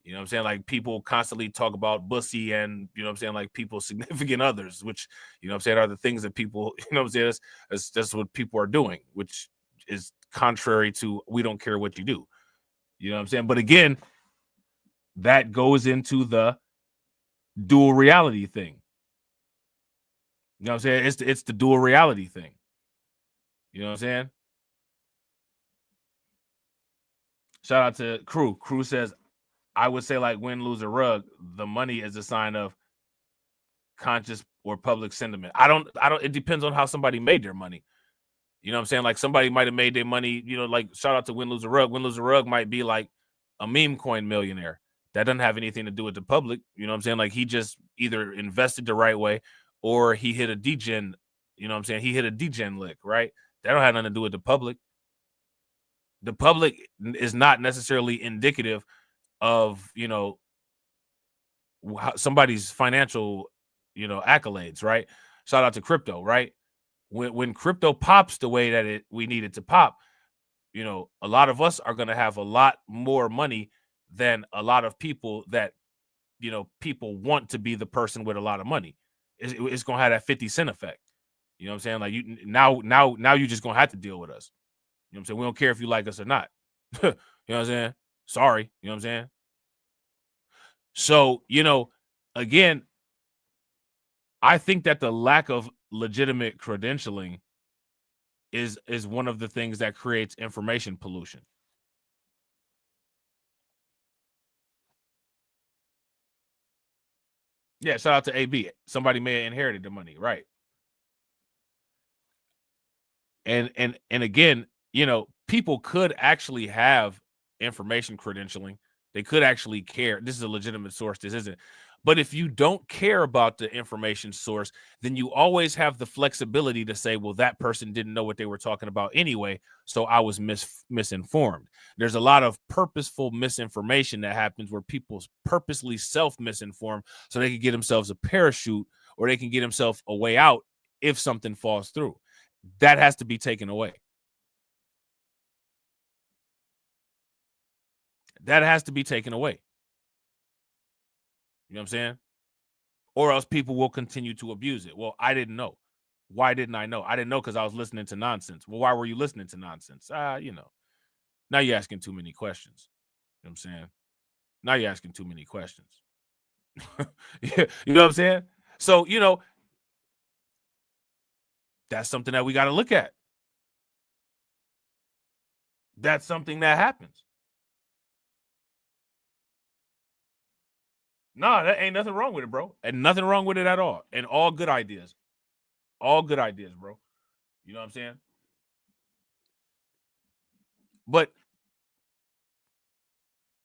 You know what I'm saying? Like, people constantly talk about bussy and, you know what I'm saying, like people's significant others, which, you know what I'm saying, are the things that people, you know what I'm saying, that's what people are doing, which is contrary to we don't care what you do. You know what I'm saying? But again, that goes into the dual reality thing. You know what I'm saying? It's the dual reality thing. You know what I'm saying? Shout out to Crew. Crew says, I would say, like, Win, Lose, or Rug, the money is a sign of conscious or public sentiment. I don't, it depends on how somebody made their money. You know what I'm saying? Like, somebody might have made their money, you know, like, shout out to Win, Lose, or Rug. Win, Lose, or Rug might be like, a meme coin millionaire. That doesn't have anything to do with the public. You know what I'm saying? Like, he just either invested the right way or he hit a degen, you know what I'm saying? He hit a degen lick, right? That don't have nothing to do with the public. The public is not necessarily indicative of, you know, somebody's financial, you know, accolades, right? Shout out to crypto, right? When crypto pops the way that we need it to pop, you know, a lot of us are going to have a lot more money than a lot of people that, you know, people want to be the person with a lot of money. It's going to have that 50 cent effect. You know what I'm saying? Like, you now you're just going to have to deal with us. You know what I'm saying? We don't care if you like us or not. You know what I'm saying? Sorry. You know what I'm saying? So, you know, again, I think that the lack of legitimate credentialing is one of the things that creates information pollution. Yeah, shout out to AB. Somebody may have inherited the money, right? And again, you know, people could actually have information credentialing. They could actually care. This is a legitimate source. This isn't. But if you don't care about the information source, then you always have the flexibility to say, well, that person didn't know what they were talking about anyway, so I was misinformed. There's a lot of purposeful misinformation that happens where people purposely self-misinform so they can get themselves a parachute or they can get themselves a way out if something falls through. That has to be taken away. That has to be taken away. You know what I'm saying? Or else people will continue to abuse it. Well, I didn't know. Why didn't I know? I didn't know because I was listening to nonsense. Well, why were you listening to nonsense? You know, now you're asking too many questions. You know what I'm saying? Now you're asking too many questions. You know what I'm saying? So, you know, that's something that we got to look at. That's something that happens. No, that ain't nothing wrong with it, bro. And nothing wrong with it at all. And all good ideas. All good ideas, bro. You know what I'm saying? But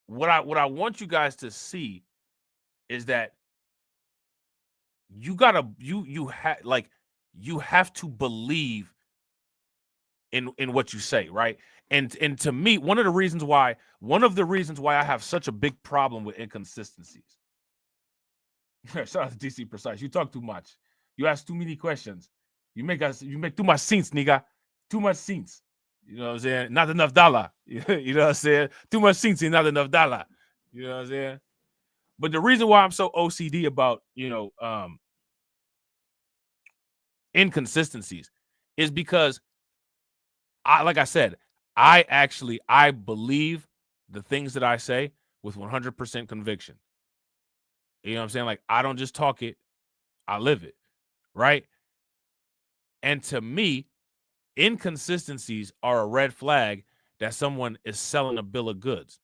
what I want you guys to see is that you gotta you have to believe in what you say, right? And to me, one of the reasons why I have such a big problem with inconsistencies. Shout out to DC Precise. You talk too much. You ask too many questions. You make too much sense, nigga. Too much sense. You know what I'm saying? Not enough dollar. You know what I'm saying? Too much sense and not enough dollar. You know what I'm saying? But the reason why I'm so OCD about, you know, inconsistencies is because like I said, I believe the things that I say with 100% conviction. You know what I'm saying? Like, I don't just talk it, I live it, right? And to me, inconsistencies are a red flag that someone is selling a bill of goods.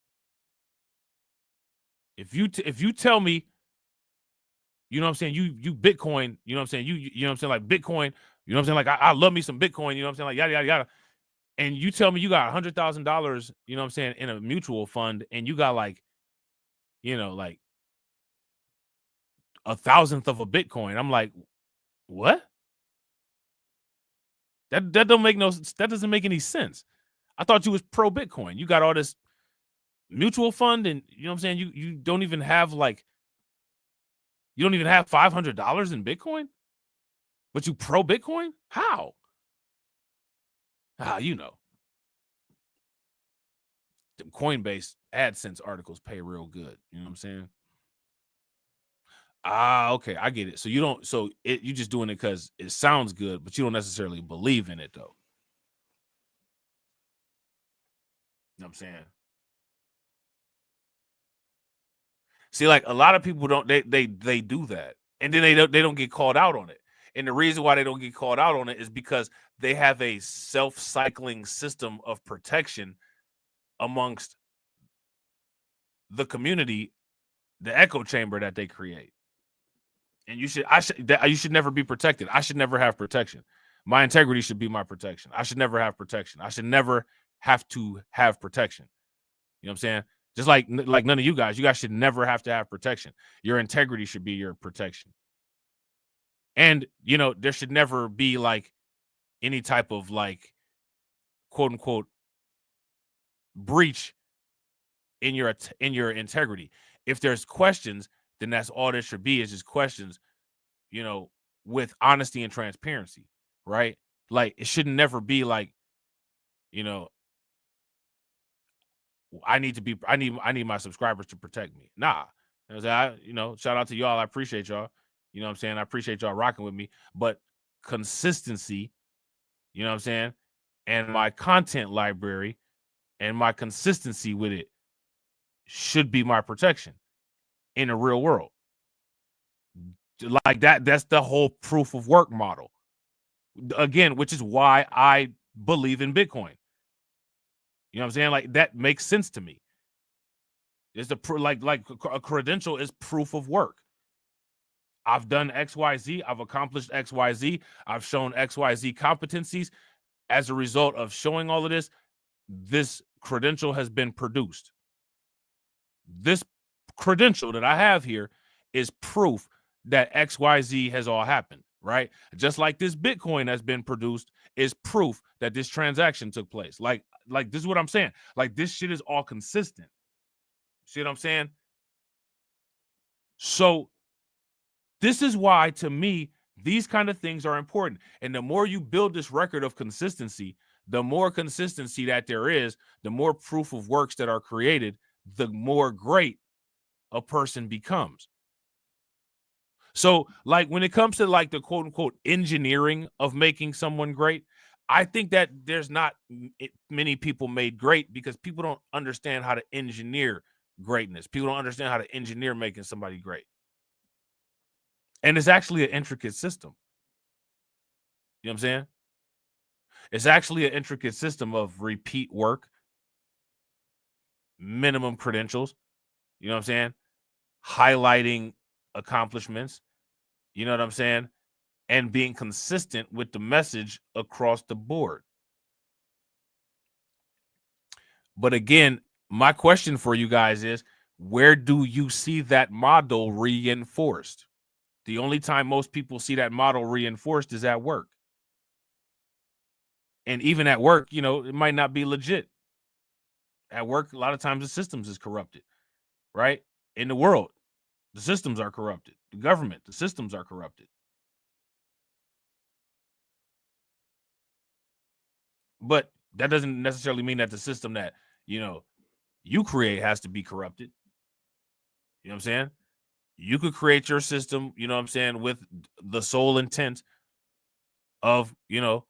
If you tell me, you know what I'm saying, you Bitcoin, you know what I'm saying, you know what I'm saying, like Bitcoin, you know what I'm saying, like I love me some Bitcoin, you know what I'm saying, like yada yada yada, and you tell me you got $100,000, you know what I'm saying, in a mutual fund, and you got like, you know, like 1,000th of a Bitcoin, I'm like, what? That don't make that doesn't make any sense. I thought you was pro Bitcoin. You got all this mutual fund, and you know what I'm saying, you don't even have like, you don't even have $500 in Bitcoin, but you pro Bitcoin? How? You know, the Coinbase AdSense articles pay real good. You know what I'm saying? Okay, I get it. So you don't, you just doing it because it sounds good, but you don't necessarily believe in it though. You know what I'm saying? See, like a lot of people don't, they do that, and then they don't get called out on it. And the reason why they don't get called out on it is because they have a self-cycling system of protection amongst the community, the echo chamber that they create. And you should never be protected. I should never have protection. My integrity should be my protection. I should never have protection. I should never have to have protection. You know what I'm saying? Just like none of you guys should never have to have protection. Your integrity should be your protection. And, you know, there should never be like any type of like quote unquote breach in your integrity. If there's questions, then that's all there should be, is just questions, you know, with honesty and transparency, right? Like it should never be like, you know, I need my subscribers to protect me. Nah. You know, shout out to y'all. I appreciate y'all. You know what I'm saying? I appreciate y'all rocking with me. But consistency, you know what I'm saying? And my content library and my consistency with it should be my protection in the real world. Like that's the whole proof of work model. Again, which is why I believe in Bitcoin. You know what I'm saying? Like that makes sense to me. It's like a credential is proof of work. I've done XYZ. I've accomplished XYZ. I've shown XYZ competencies. As a result of showing all of this, this credential has been produced. This credential that I have here is proof that XYZ has all happened, right? Just like this Bitcoin has been produced is proof that this transaction took place. Like this is what I'm saying. Like this shit is all consistent. See what I'm saying? So this is why, to me, these kind of things are important. And the more you build this record of consistency, the more consistency that there is, the more proof of works that are created, the more great a person becomes. So, like, when it comes to, like, the quote-unquote engineering of making someone great, I think that there's not many people made great because people don't understand how to engineer greatness. People don't understand how to engineer making somebody great. And it's actually an intricate system. You know what I'm saying? It's actually an intricate system of repeat work, minimum credentials, you know what I'm saying? Highlighting accomplishments, you know what I'm saying? And being consistent with the message across the board. But again, my question for you guys is, where do you see that model reinforced? The only time most people see that model reinforced is at work. And even at work, you know, it might not be legit. At work, a lot of times the systems is corrupted, right? In the world, the systems are corrupted. The government, the systems are corrupted. But that doesn't necessarily mean that the system that, you know, you create has to be corrupted. You know what I'm saying? You could create your system, you know what I'm saying, with the sole intent of, you know,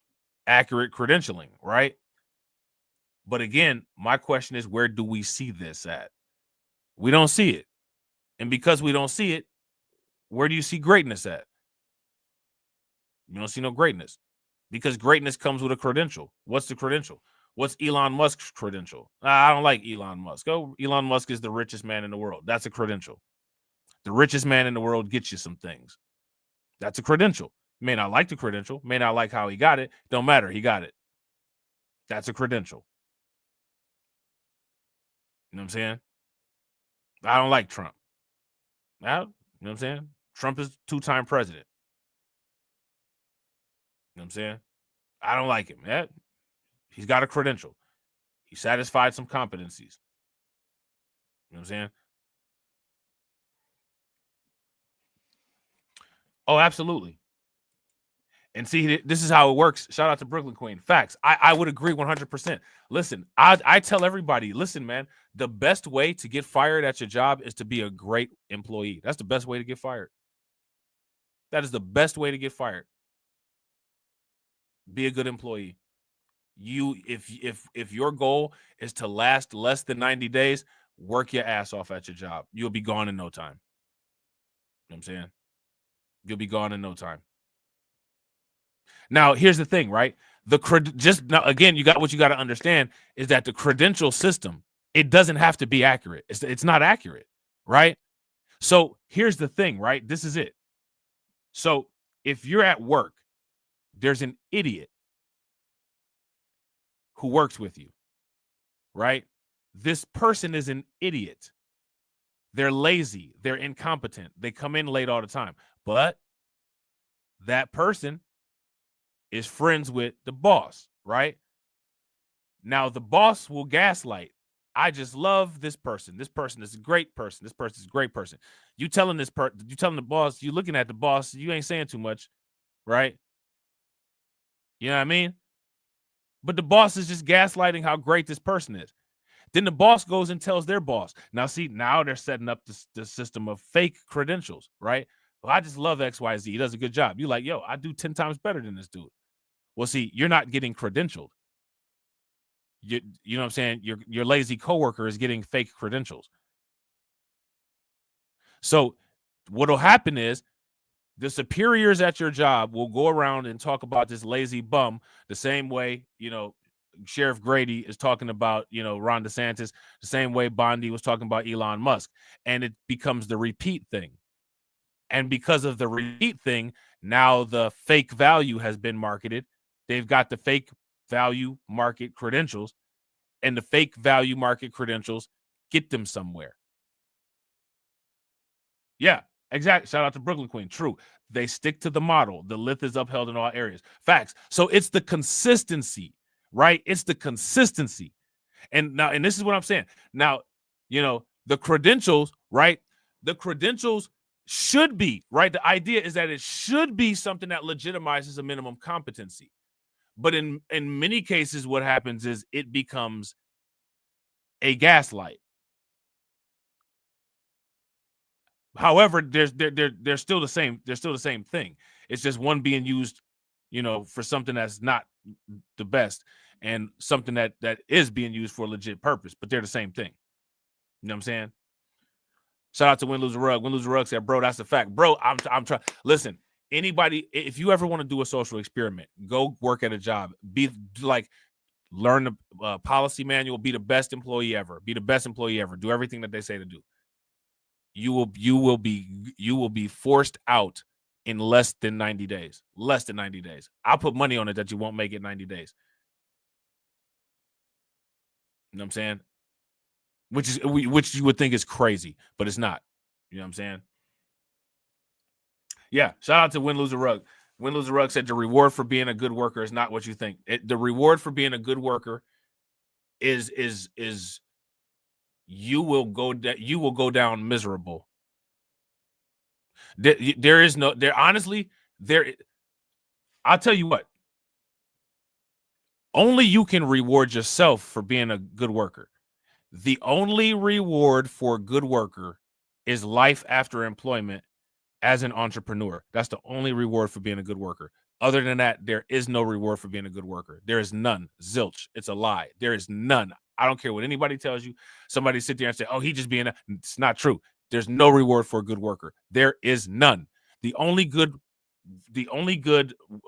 accurate credentialing, right? But again, my question is, where do we see this at? We don't see it. And because we don't see it, where do you see greatness at? You don't see no greatness, because greatness comes with a credential. What's the credential? What's Elon Musk's credential? I don't like Elon Musk. Oh, Elon Musk is the richest man in the world. That's a credential. The richest man in the world gets you some things. That's a credential. May not like the credential, may not like how he got it. Don't matter. He got it. That's a credential. You know what I'm saying? I don't like Trump. Now, you know what I'm saying? Trump is two-time president. You know what I'm saying? I don't like him. Yeah, he's got a credential. He satisfied some competencies. You know what I'm saying? Oh, absolutely. And see, this is how it works. Shout out to Brooklyn Queen. Facts. I would agree 100%. Listen, I tell everybody, listen, man, the best way to get fired at your job is to be a great employee. That's the best way to get fired. That is the best way to get fired. Be a good employee. If your goal is to last less than 90 days, work your ass off at your job. You'll be gone in no time. You know what I'm saying? You'll be gone in no time. Now, here's the thing, right? Again, you got what you got to understand is that the credential system, it doesn't have to be accurate. It's not accurate, right? So here's the thing, right? This is it. So if you're at work, there's an idiot who works with you, right? this person is an idiot. They're lazy. They're incompetent. They come in late all the time. But that person is friends with the boss, right? Now, the boss will gaslight. I just love this person. This person is a great person. This person is a great person. You telling the boss, you looking at the boss, you ain't saying too much, right? You know what I mean? But the boss is just gaslighting how great this person is. Then the boss goes and tells their boss. Now, see, now they're setting up the system of fake credentials, right? Well, I just love XYZ. He does a good job. You like, yo, I do 10 times better than this dude. Well, see, you're not getting credentialed. You know what I'm saying? Your lazy coworker is getting fake credentials. So what'll happen is the superiors at your job will go around and talk about this lazy bum the same way, you know, Sheriff Grady is talking about, you know, Ron DeSantis, the same way Bondi was talking about Elon Musk. And it becomes the repeat thing. And because of the repeat thing, now the fake value has been marketed. They've got the fake value market credentials, and the fake value market credentials get them somewhere. Yeah, exactly. Shout out to Brooklyn Queen. True. They stick to the model. The lith is upheld in all areas. Facts. So it's the consistency, right? It's the consistency. And this is what I'm saying. Now, you know, the credentials, right? The credentials should be, right? The idea is that it should be something that legitimizes a minimum competency. But in many cases, what happens is it becomes a gaslight. However, they're still the same. They're still the same thing. It's just one being used, you know, for something that's not the best, and something that is being used for a legit purpose. But they're the same thing. You know what I'm saying? Shout out to Win Lose a Rug. Win Lose a Rug said, "Bro, that's a fact, bro. I'm trying. Listen, anybody, if you ever want to do a social experiment, go work at a job. Be like, learn the policy manual. Be the best employee ever. Be the best employee ever. Do everything that they say to do. You will be forced out in less than 90 days. Less than 90 days. I'll put money on it that you won't make it 90 days. You know what I'm saying? Which you would think is crazy, but it's not. You know what I'm saying? Yeah. Shout out to Win Lose a Rug. Win Lose a Rug said the reward for being a good worker is not what you think. The reward for being a good worker is you will go down miserable. There is no there. Honestly, there. I'll tell you what. Only you can reward yourself for being a good worker. The only reward for a good worker is life after employment as an entrepreneur. That's the only reward for being a good worker. Other than that, there is no reward for being a good worker. There is none. Zilch. It's a lie. There is none. I don't care what anybody tells you. Somebody sit there and say, oh, he just being it's not true. There's no reward for a good worker. There is none. The only good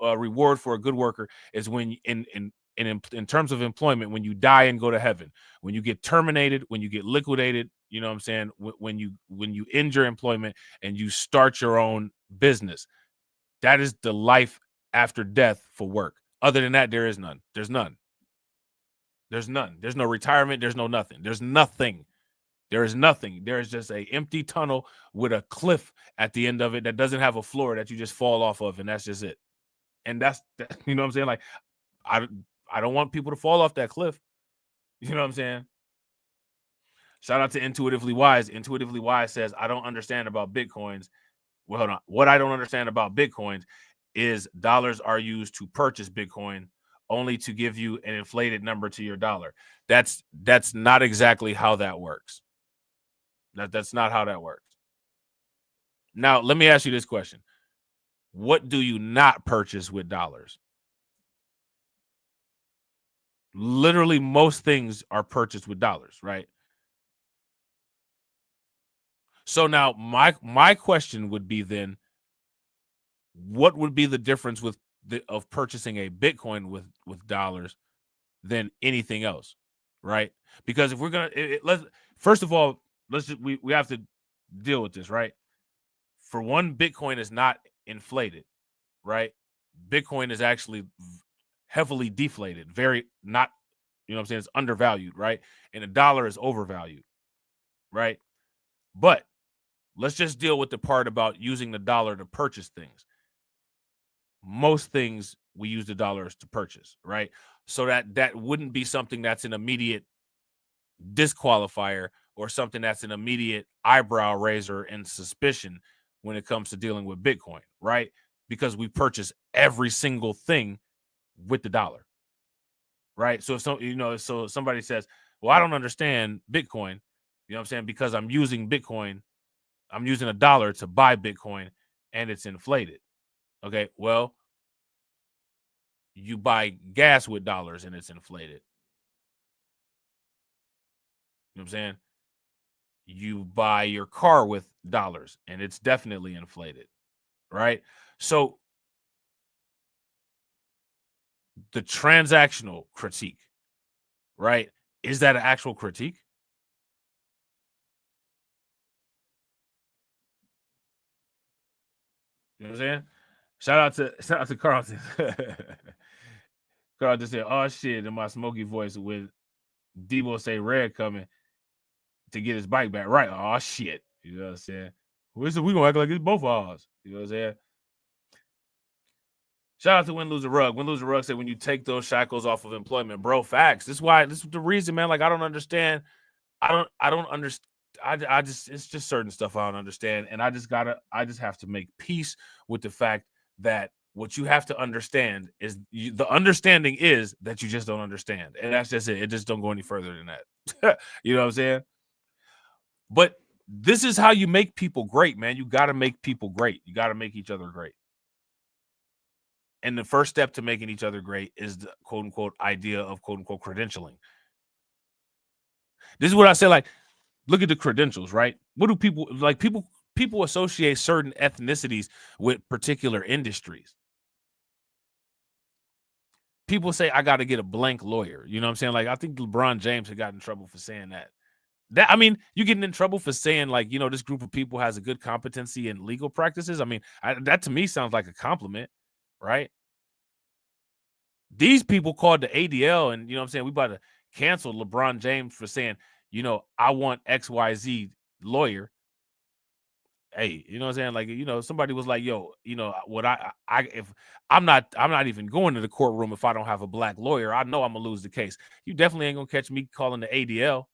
reward for a good worker is when in terms of employment, when you die and go to heaven, when you get terminated, when you get liquidated, you know what I'm saying? When you end your employment and you start your own business, that is the life after death for work. Other than that, there is none. There's none. There's none. There's no retirement. There's no nothing. There's nothing. There is nothing. There is just an empty tunnel with a cliff at the end of it that doesn't have a floor that you just fall off of, and that's just it. And that's you know what I'm saying? Like, I don't want people to fall off that cliff. You know what I'm saying? Shout out to Intuitively Wise. Intuitively Wise says, I don't understand about Bitcoins. Well, hold on. What I don't understand about Bitcoins is dollars are used to purchase Bitcoin only to give you an inflated number to your dollar. That's not exactly how that works. That's not how that works. Now, let me ask you this question. What do you not purchase with dollars? Literally, most things are purchased with dollars, right? So now my question would be then, what would be the difference of purchasing a Bitcoin with dollars than anything else, right? Because if we're gonna first of all, we have to deal with this, right? For one, Bitcoin is not inflated, right? Bitcoin is actually heavily deflated, very not, You know what I'm saying? It's undervalued, right? And a dollar is overvalued, right? But let's just deal with the part about using the dollar to purchase things. Most things we use the dollars to purchase, right? So that wouldn't be something that's an immediate disqualifier or something that's an immediate eyebrow raiser and suspicion when it comes to dealing with Bitcoin, right? Because we purchase every single thing with the dollar, right? So if somebody says, well, I don't understand Bitcoin, you know what I'm saying? Because I'm using Bitcoin, I'm using a dollar to buy Bitcoin and it's inflated. Okay, well, you buy gas with dollars and it's inflated. You know what I'm saying? You buy your car with dollars and it's definitely inflated, right? So the transactional critique, right? Is that an actual critique? You know what I'm saying? Shout out to Carlton. Carlton said, "Oh shit," in my smoky voice with Debo say Red coming to get his bike back. Right. Oh shit. You know what I'm saying? We gonna act like it's both ours. You know what I'm saying? Shout out to Win Lose a Rug. Win Lose a Rug said, when you take those shackles off of employment, bro, facts. This is the reason, man. Like, I don't understand. I don't understand. I just, it's just certain stuff I don't understand. And I just have to make peace with the fact that what you have to understand is the understanding is that you just don't understand. And that's just it. It just don't go any further than that. You know what I'm saying? But this is how you make people great, man. You got to make people great. You got to make each other great. And the first step to making each other great is the quote unquote idea of quote unquote credentialing. This is what I say, like, look at the credentials, right? What do people like? People associate certain ethnicities with particular industries. People say, I got to get a blank lawyer. You know what I'm saying? Like, I think LeBron James had gotten in trouble for saying that. I mean, you getting in trouble for saying, like, you know, this group of people has a good competency in legal practices. I mean, that to me sounds like a compliment, right? These people called the ADL and, you know what I'm saying, we about to cancel LeBron James for saying, you know, I want XYZ lawyer. Hey, you know what I'm saying? Like, you know, somebody was like, yo, you know, what if I'm not even going to the courtroom if I don't have a black lawyer, I know I'm gonna lose the case. You definitely ain't gonna catch me calling the ADL.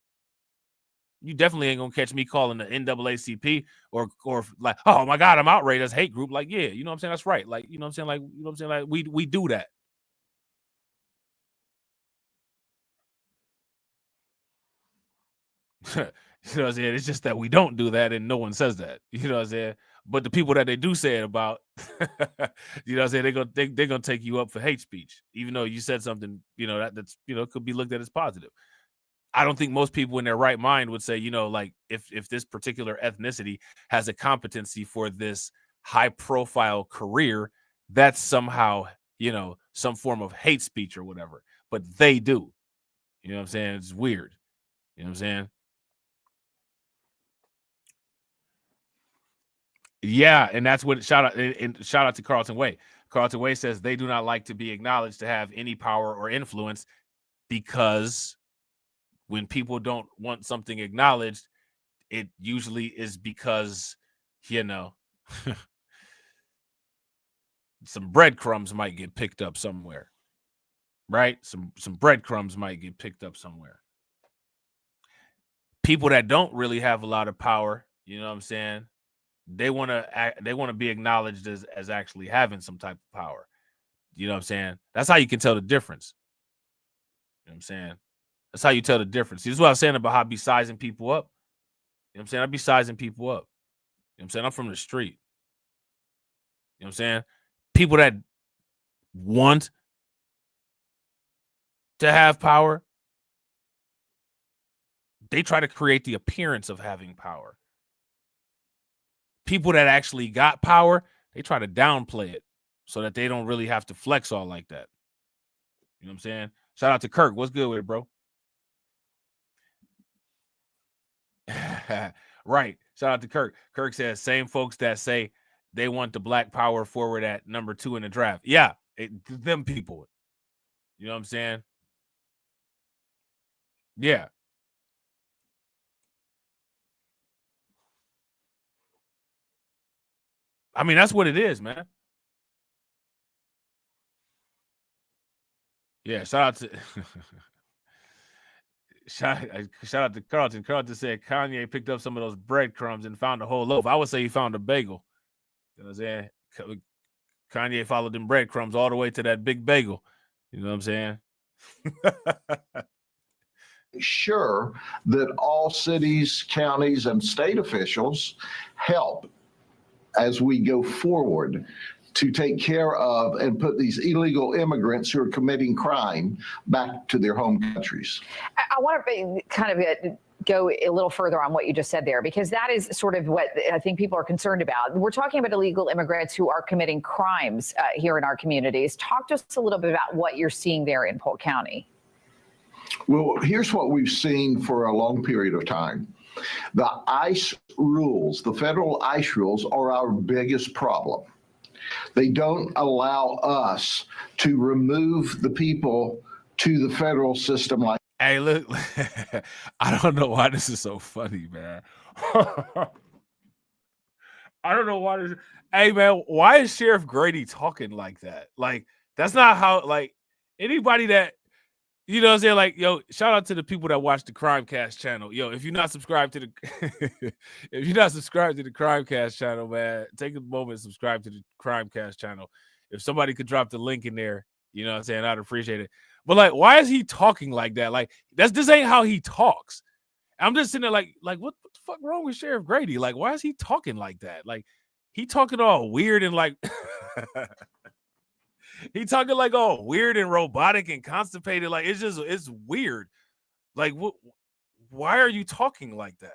You definitely ain't gonna catch me calling the NAACP or like, oh my God, I'm outraged as hate group. Like, yeah, you know what I'm saying? That's right. Like, you know what I'm saying? Like, you know what I'm saying? Like, we do that. You know what I'm saying? It's just that we don't do that and no one says that. You know what I'm saying? But the people that they do say it about, you know what I'm saying, they're gonna take you up for hate speech, even though you said something, you know, that's, you know, could be looked at as positive. I don't think most people in their right mind would say, you know, like if this particular ethnicity has a competency for this high profile career, that's somehow, you know, some form of hate speech or whatever. But they do. You know what I'm saying? It's weird. You know what I'm saying? Yeah, and that's what shout out to Carlton Way. Carlton Way says they do not like to be acknowledged to have any power or influence because when people don't want something acknowledged, it usually is because, you know, some breadcrumbs might get picked up somewhere, right? Some breadcrumbs might get picked up somewhere. People that don't really have a lot of power, you know what I'm saying? They want to be acknowledged as actually having some type of power. You know what I'm saying? That's how you can tell the difference. You know what I'm saying? That's how you tell the difference. See, this is what I was saying about how I be sizing people up. You know what I'm saying? I be sizing people up. You know what I'm saying? I'm from the street. You know what I'm saying? People that want to have power, they try to create the appearance of having power. People that actually got power, they try to downplay it so that they don't really have to flex all like that. You know what I'm saying? Shout out to Kirk. What's good with it, bro? Right. Shout out to Kirk. Kirk says, same folks that say they want the black power forward at number 2 in the draft. Yeah, them people. You know what I'm saying? Yeah. I mean, that's what it is, man. Yeah, shout out to shout out to Carlton. Carlton said Kanye picked up some of those breadcrumbs and found a whole loaf. I would say he found a bagel. You know what I'm saying? Kanye followed them breadcrumbs all the way to that big bagel. You know what I'm saying? Sure that all cities, counties, and state officials help as we go forward to take care of and put these illegal immigrants who are committing crime back to their home countries. I want to kind of go a little further on what you just said there, because that is sort of what I think people are concerned about. We're talking about illegal immigrants who are committing crimes here in our communities. Talk to us a little bit about what you're seeing there in Polk County. Well, here's what we've seen for a long period of time. The ICE rules, the federal ICE rules, are our biggest problem. They don't allow us to remove the people to the federal system like. Hey, look, I don't know why this is so funny, man. I don't know why this. Hey, man, why is Sheriff Grady talking like that? Like, that's not how, like, anybody that, you know what I'm saying? Like, yo, shout out to the people that watch the Crimecast channel. Yo, if you're not subscribed to the Crimecast channel, man, take a moment and subscribe to the Crimecast channel. If somebody could drop the link in there, you know what I'm saying, I'd appreciate it. But like, why is he talking like that? Like, this ain't how he talks. I'm just sitting there like what the fuck wrong with Sheriff Grady? Like, why is he talking like that? Like, he talking all weird and like he talking like all weird and robotic and constipated. Like, it's weird. Like, why are you talking like that?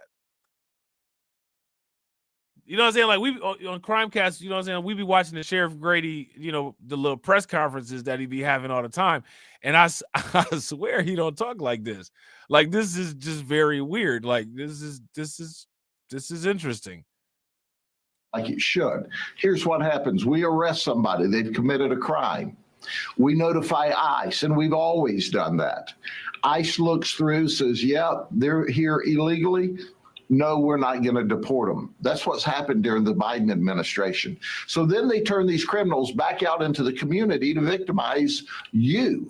You know what I'm saying? Like, we on Crimecast, you know what I'm saying? We be watching the Sheriff Grady, you know, the little press conferences that he be having all the time. And I swear he don't talk like this. Like, this is just very weird. Like, this is interesting. Like it should. Here's what happens. We arrest somebody. They've committed a crime. We notify ICE, and we've always done that. ICE looks through, says, yeah, they're here illegally. No, we're not going to deport them. That's what's happened during the Biden administration. So then they turn these criminals back out into the community to victimize you.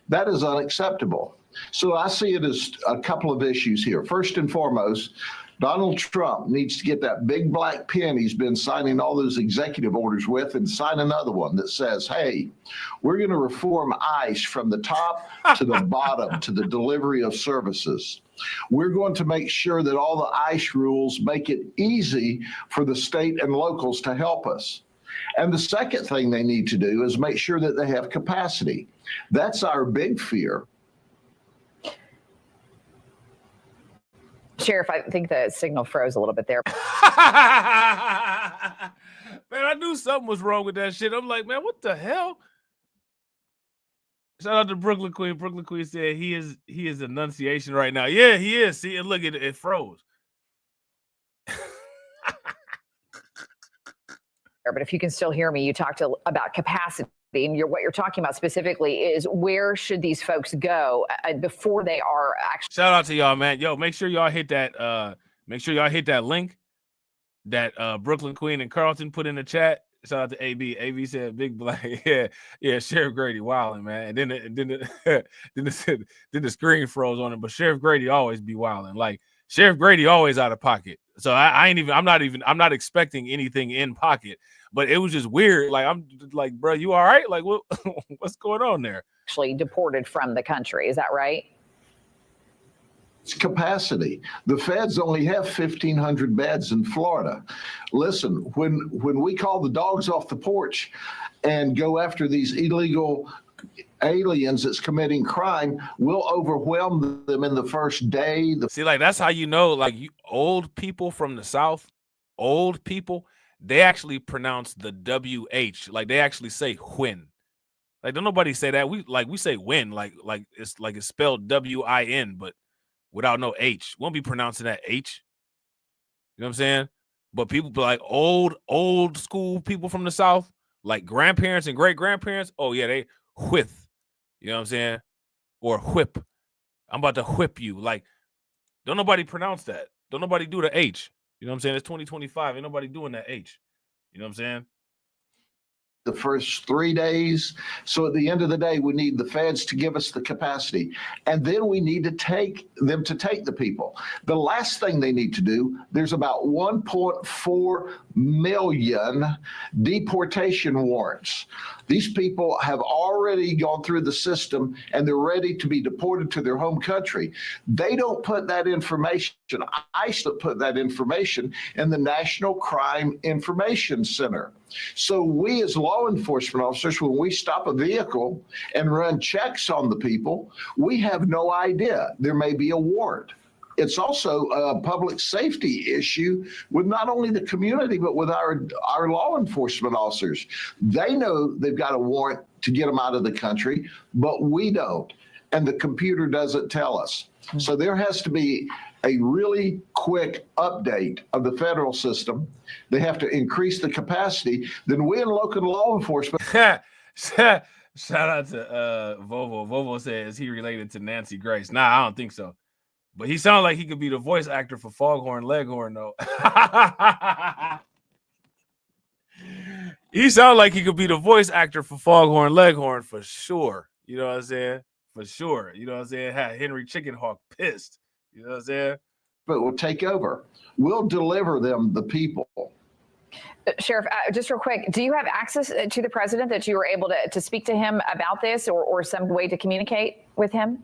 That is unacceptable. So I see it as a couple of issues here. First and foremost, Donald Trump needs to get that big black pen he's been signing all those executive orders with and sign another one that says, hey, we're going to reform ICE from the top to the bottom to the delivery of services. We're going to make sure that all the ICE rules make it easy for the state and locals to help us. And the second thing they need to do is make sure that they have capacity. That's our big fear. Sheriff, I think the signal froze a little bit there. Man, I knew something was wrong with that shit. I'm like, man, what the hell? Shout out to Brooklyn Queen. Brooklyn Queen said he is enunciation right now. Yeah, he is. See, and look at it froze. But if you can still hear me, you talked about capacity. And what you're talking about specifically is where should these folks go before they are actually. Shout out to y'all, man. Yo, make sure y'all hit that link that Brooklyn Queen and Carlton put in the chat. Shout out to AB. AB said big black. Yeah, Sheriff Grady wilding, man. And then the screen froze on him. But Sheriff Grady always be wilding. Like, Sheriff Grady always out of pocket. So I'm not expecting anything in pocket. But it was just weird. Like, I'm like, bro, you all right? Like, what's going on there? Actually deported from the country. Is that right? It's capacity. The feds only have 1,500 beds in Florida. Listen, when we call the dogs off the porch and go after these illegal aliens that's committing crime, we'll overwhelm them in the first day. See, like, that's how you know, like, you old people from the South, old people, they actually pronounce the WH. Like, they actually say when. Like, don't nobody say that. We say when, like it's spelled WIN, but without no H. We won't be pronouncing that H. You know what I'm saying? But people be like old school people from the South, like grandparents and great grandparents. Oh yeah, they whip. You know what I'm saying? Or whip. I'm about to whip you. Like, don't nobody pronounce that. Don't nobody do the H. You know what I'm saying? It's 2025. Ain't nobody doing that H. You know what I'm saying? The first 3 days. So at the end of the day, we need the feds to give us the capacity. And then we need to take them to take the people. The last thing they need to do, there's about 1.4 million deportation warrants. These people have already gone through the system and they're ready to be deported to their home country. They don't put that information. ICE put that information in the National Crime Information Center. So we as law enforcement officers, when we stop a vehicle and run checks on the people, we have no idea. There may be a warrant. It's also a public safety issue with not only the community, but with our law enforcement officers. They know they've got a warrant to get them out of the country, but we don't. And the computer doesn't tell us. So there has to be a really quick update of the federal system. They have to increase the capacity. Then we in local law enforcement. Shout out to Vovo. Vovo says, is he related to Nancy Grace? Nah, I don't think so. But he sounds like he could be the voice actor for Foghorn Leghorn, though. He sounds like he could be the voice actor for Foghorn Leghorn for sure. You know what I'm saying? For sure. You know what I'm saying? Had Henry Chickenhawk pissed. You know what I'm saying? But we'll take over. We'll deliver them the people. Sheriff, just real quick, do you have access to the president that you were able to speak to him about this or some way to communicate with him?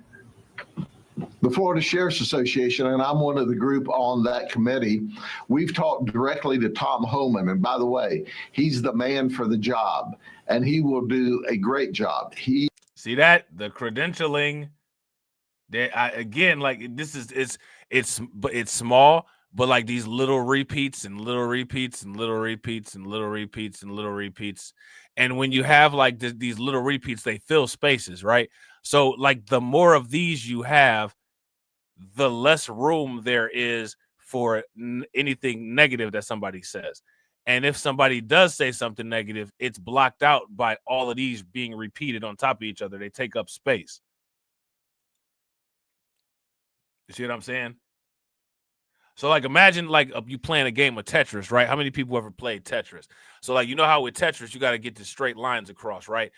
The Florida Sheriff's Association, and I'm one of the group on that committee, we've talked directly to Tom Homan. And by the way, he's the man for the job, and he will do a great job. See that? The credentialing. Again, like this is it's small, but like these little repeats and little repeats and little repeats and little repeats and little repeats. And when you have like these little repeats, they fill spaces, right? So like the more of these you have, the less room there is for anything negative that somebody says. And if somebody does say something negative, it's blocked out by all of these being repeated on top of each other. They take up space. You see what I'm saying? So like imagine like you playing a game of Tetris, right? How many people ever played Tetris? So like, you know how with Tetris, you got to get the straight lines across, right?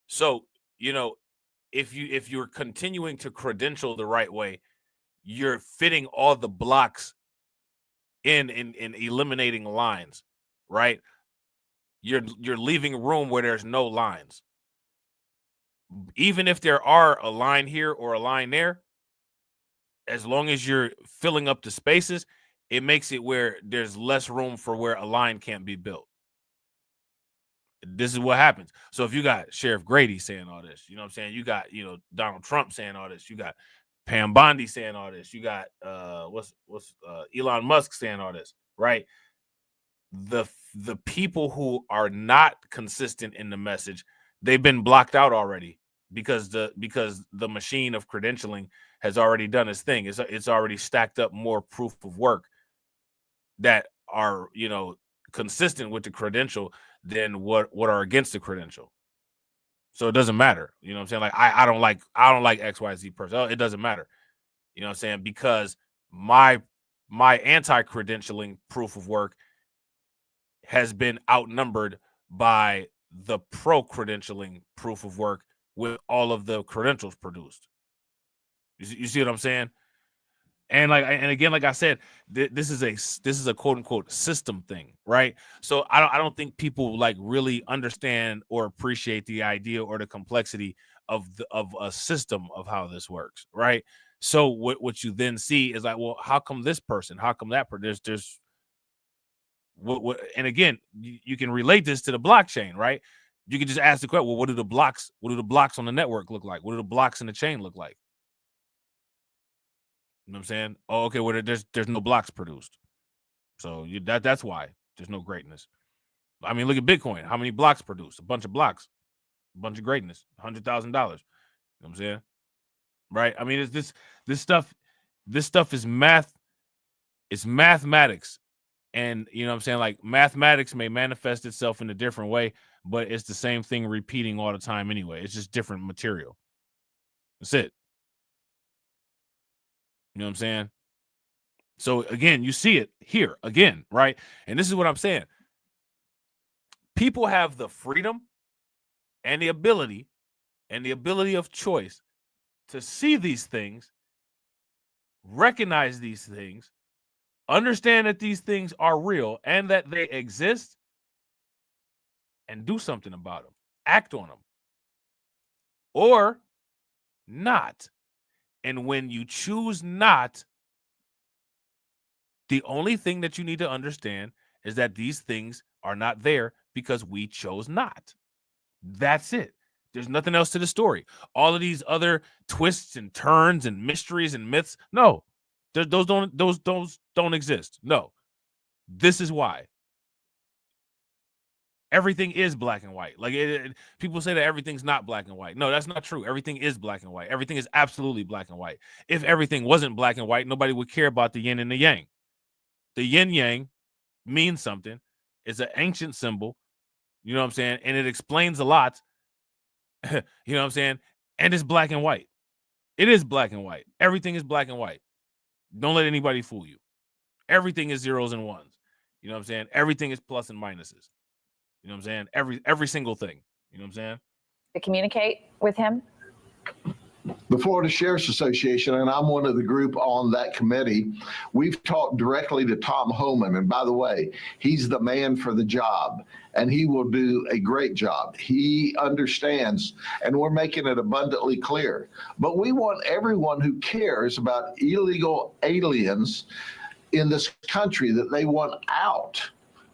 So, you know, if you're continuing to credential the right way, you're fitting all the blocks in eliminating lines, right? You're leaving room where there's no lines. Even if there are a line here or a line there, as long as you're filling up the spaces, it makes it where there's less room for where a line can't be built. This is what happens. So if you got Sheriff Grady saying all this, you know what I'm saying? You got, you know, Donald Trump saying all this. You got Pam Bondi saying all this. You got Elon Musk saying all this, right? The people who are not consistent in the message, they've been blocked out already because the machine of credentialing has already done its thing. It's already stacked up more proof of work that are, you know, consistent with the credential than what are against the credential. So it doesn't matter. You know what I'm saying? Like I don't like XYZ person. It doesn't matter. You know what I'm saying? Because my anti-credentialing proof of work has been outnumbered by the pro-credentialing proof of work with all of the credentials produced. You see what I'm saying? And again, like I said, this is a quote unquote system thing, right? So I don't think people like really understand or appreciate the idea or the complexity of a system of how this works, right? So what you then see is like, well, how come this person? How come that person? There's what? And again, you can relate this to the blockchain, right? You can just ask the question, well, what do the blocks on the network look like? What do the blocks in the chain look like? You know what I'm saying? Oh, okay. Well, there's no blocks produced, so that's why there's no greatness. I mean, look at Bitcoin. How many blocks produced? A bunch of blocks, a bunch of greatness. $100,000. You know what I'm saying? Right? I mean, it's this stuff. This stuff is math. It's mathematics, and you know what I'm saying. Like mathematics may manifest itself in a different way, but it's the same thing repeating all the time anyway. It's just different material. That's it. You know what I'm saying? So again, you see it here again, right? And this is what I'm saying. People have the freedom and the ability of choice to see these things, recognize these things, understand that these things are real and that they exist, and do something about them, act on them, or not. And when you choose not, the only thing that you need to understand is that these things are not there because we chose not. That's it. There's nothing else to the story. All of these other twists and turns and mysteries and myths, no, those don't exist. No, this is why. Everything is black and white. Like people say that everything's not black and white. No, that's not true. Everything is black and white. Everything is absolutely black and white. If everything wasn't black and white, nobody would care about the yin and the yang. The yin yang means something. It's an ancient symbol. You know what I'm saying? And it explains a lot. You know what I'm saying? And it's black and white. It is black and white. Everything is black and white. Don't let anybody fool you. Everything is zeros and ones. You know what I'm saying? Everything is plus and minuses. You know what I'm saying? Every single thing. You know what I'm saying? To communicate with him? The Florida Sheriff's Association, and I'm one of the group on that committee, we've talked directly to Tom Homan. And by the way, he's the man for the job, and he will do a great job. He understands, and we're making it abundantly clear. But we want everyone who cares about illegal aliens in this country that they want out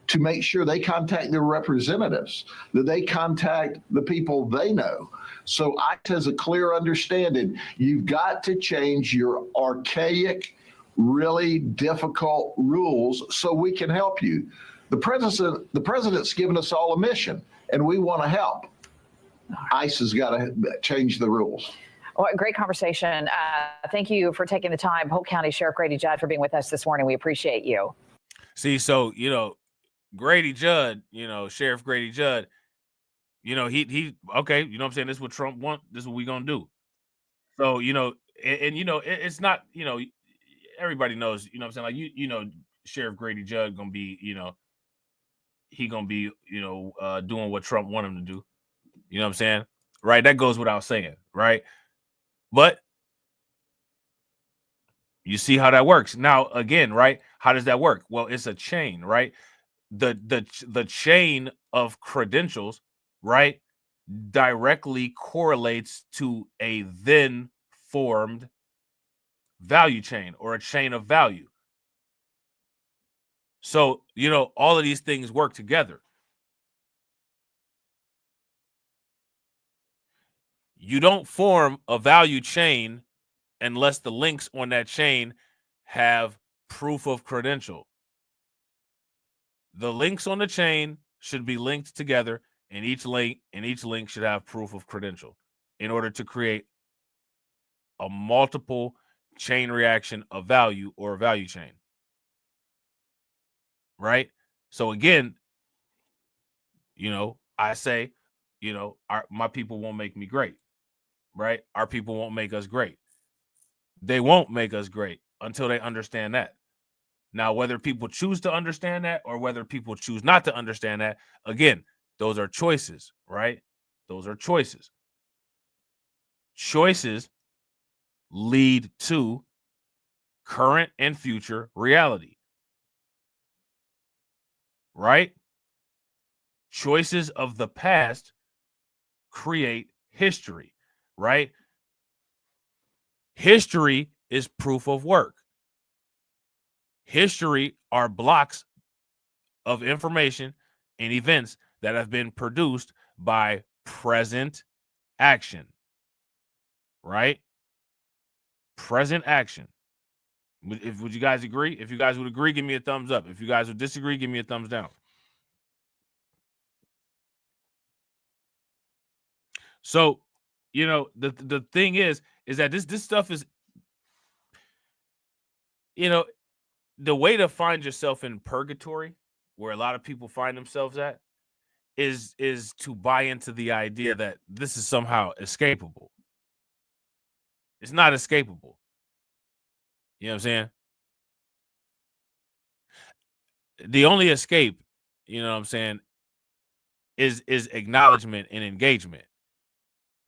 to make sure they contact their representatives, that they contact the people they know. So ICE has a clear understanding. You've got to change your archaic, really difficult rules so we can help you. The president's given us all a mission, and we want to help. ICE has got to change the rules. Well, great conversation. Thank you for taking the time. Polk County Sheriff Grady Judd for being with us this morning. We appreciate you. See, so, Grady Judd, Sheriff Grady Judd, he okay, you know what I'm saying? This is what Trump want. This is what we gonna do. So, it's not, everybody knows, you know what I'm saying? Like, Sheriff Grady Judd gonna be, he gonna be, doing what Trump want him to do. You know what I'm saying? Right? That goes without saying, right? But you see how that works. Now, again, right? How does that work? Well, it's a chain, right? The chain of credentials, right, directly correlates to a then formed value chain or a chain of value. So, all of these things work together. You don't form a value chain unless the links on that chain have proof of credential. The links on the chain should be linked together, and each link should have proof of credential in order to create a multiple chain reaction of value or a value chain. Right? So again, I say, my people won't make me great. Right? Our people won't make us great. They won't make us great until they understand that. Now, whether people choose to understand that or whether people choose not to understand that, again, those are choices, right? Those are choices. Choices lead to current and future reality, right? Choices of the past create history, right? History is proof of work. History are blocks of information and events that have been produced by present action, right? Present action. Would you guys agree? If you guys would agree, give me a thumbs up. If you guys would disagree, give me a thumbs down. So, the thing is that this stuff is, the way to find yourself in purgatory, where a lot of people find themselves at, is to buy into the idea that this is somehow escapable. It's not escapable. You know what I'm saying? The only escape, you know what I'm saying, is acknowledgement and engagement,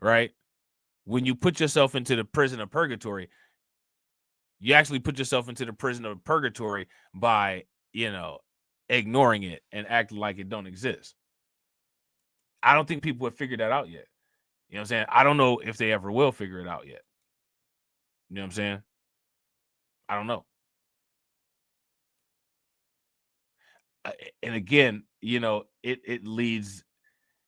right? When you put yourself into the prison of purgatory, you actually put yourself into the prison of purgatory by, ignoring it and acting like it don't exist. I don't think people have figured that out yet. You know what I'm saying? I don't know if they ever will figure it out yet. You know what I'm saying? I don't know. And again, it leads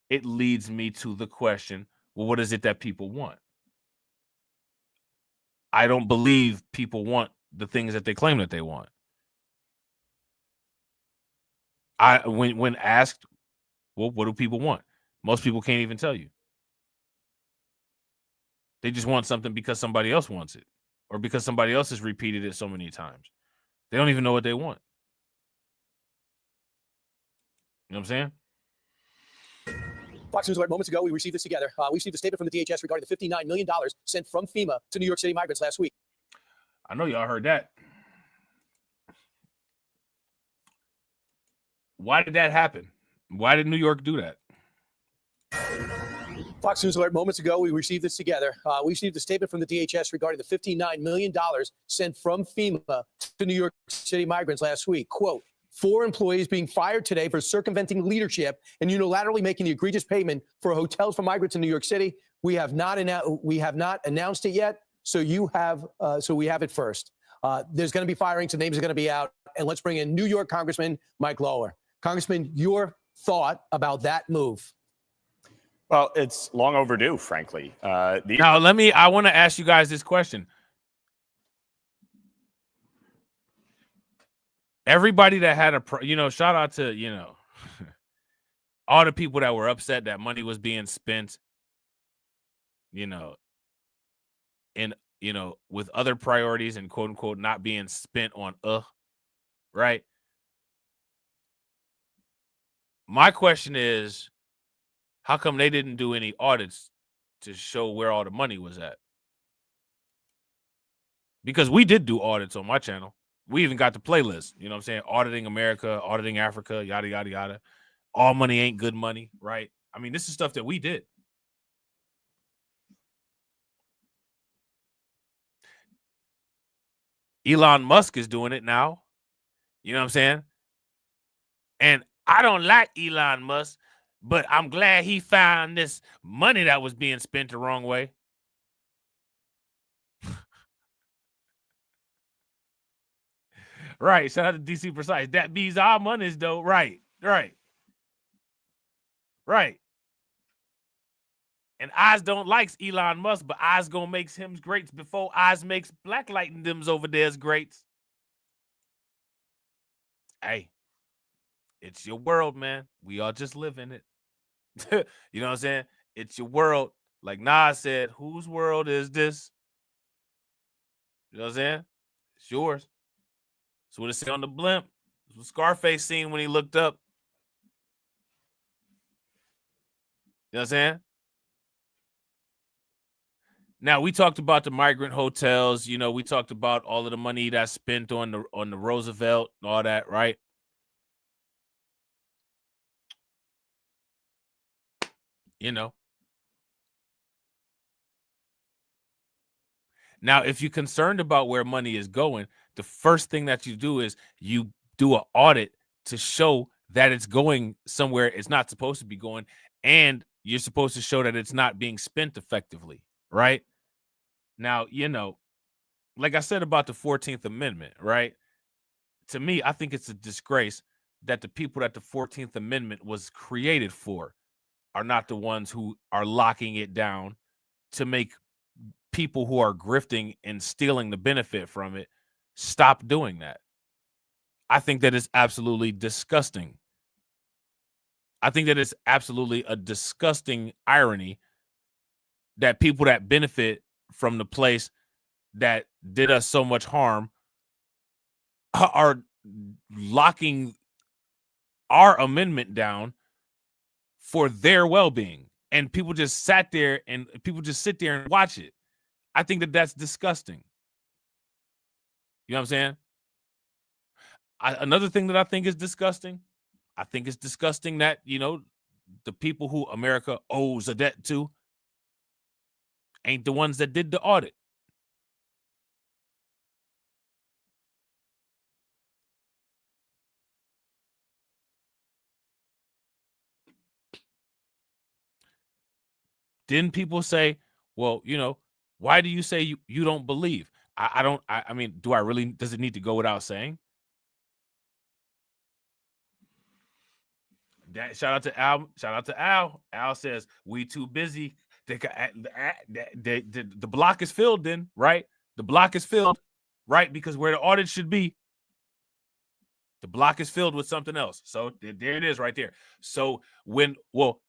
me to the question, well, what is it that people want? I don't believe people want the things that they claim that they want. When asked, well, what do people want? Most people can't even tell you. They just want something because somebody else wants it, or because somebody else has repeated it so many times. They don't even know what they want. You know what I'm saying? Fox News Alert, moments ago, we received this together. We received a statement from the DHS regarding the $59 million sent from FEMA to New York City migrants last week. I know y'all heard that. Why did that happen? Why did New York do that? Fox News Alert, moments ago, we received this together. We received a statement from the DHS regarding the $59 million sent from FEMA to New York City migrants last week. Quote, 4 employees being fired today for circumventing leadership and unilaterally making the egregious payment for hotels for migrants in New York City. We have not announced it yet, so we have it first. There's going to be firings, the names are going to be out, and let's bring in New York Congressman Mike Lower. Congressman, your thought about that move? Well, it's long overdue, frankly. Now, I want to ask you guys this question. Everybody that had shout out to, all the people that were upset that money was being spent, with other priorities and quote unquote not being spent on, right? My question is, how come they didn't do any audits to show where all the money was at? Because we did do audits on my channel. We even got the playlist, you know what I'm saying? Auditing America, auditing Africa, yada, yada, yada. All money ain't good money, right? I mean, this is stuff that we did. Elon Musk is doing it now. You know what I'm saying? And I don't like Elon Musk, but I'm glad he found this money that was being spent the wrong way. Right. Shout out to DC Precise. That bees our monies, though. Right. And Oz don't likes Elon Musk, but Oz gonna makes him greats before Oz makes blacklighting them's over there's greats. Hey, it's your world, man. We all just live in it. You know what I'm saying? It's your world. Like Nas said, whose world is this? You know what I'm saying? It's yours. That's what it said on the blimp. That's what Scarface seen when he looked up. You know what I'm saying? Now, we talked about the migrant hotels. We talked about all of the money that's spent on the Roosevelt and all that, right? Now, if you're concerned about where money is going, the first thing that you do is you do an audit to show that it's going somewhere it's not supposed to be going, and you're supposed to show that it's not being spent effectively, right? Now, like I said about the 14th Amendment, right? To me, I think it's a disgrace that the people that the 14th Amendment was created for are not the ones who are locking it down to make people who are grifting and stealing the benefit from it stop doing that. I think that is absolutely disgusting. I think that is absolutely a disgusting irony that people that benefit from the place that did us so much harm are locking our amendment down for their well-being, and people just sit there and watch it. I think that that's disgusting. You know what I'm saying? Another thing that I think is disgusting, I think it's disgusting that, you know, the people who America owes a debt to ain't the ones that did the audit. Didn't people say, well, you know, why do you say you don't believe? I mean, do I really, does it need to go without saying? Shout out to Al. Shout out to Al. Al says, we too busy. The block is filled then, right? The block is filled, right? Because where the audit should be, the block is filled with something else. So there it is right there. So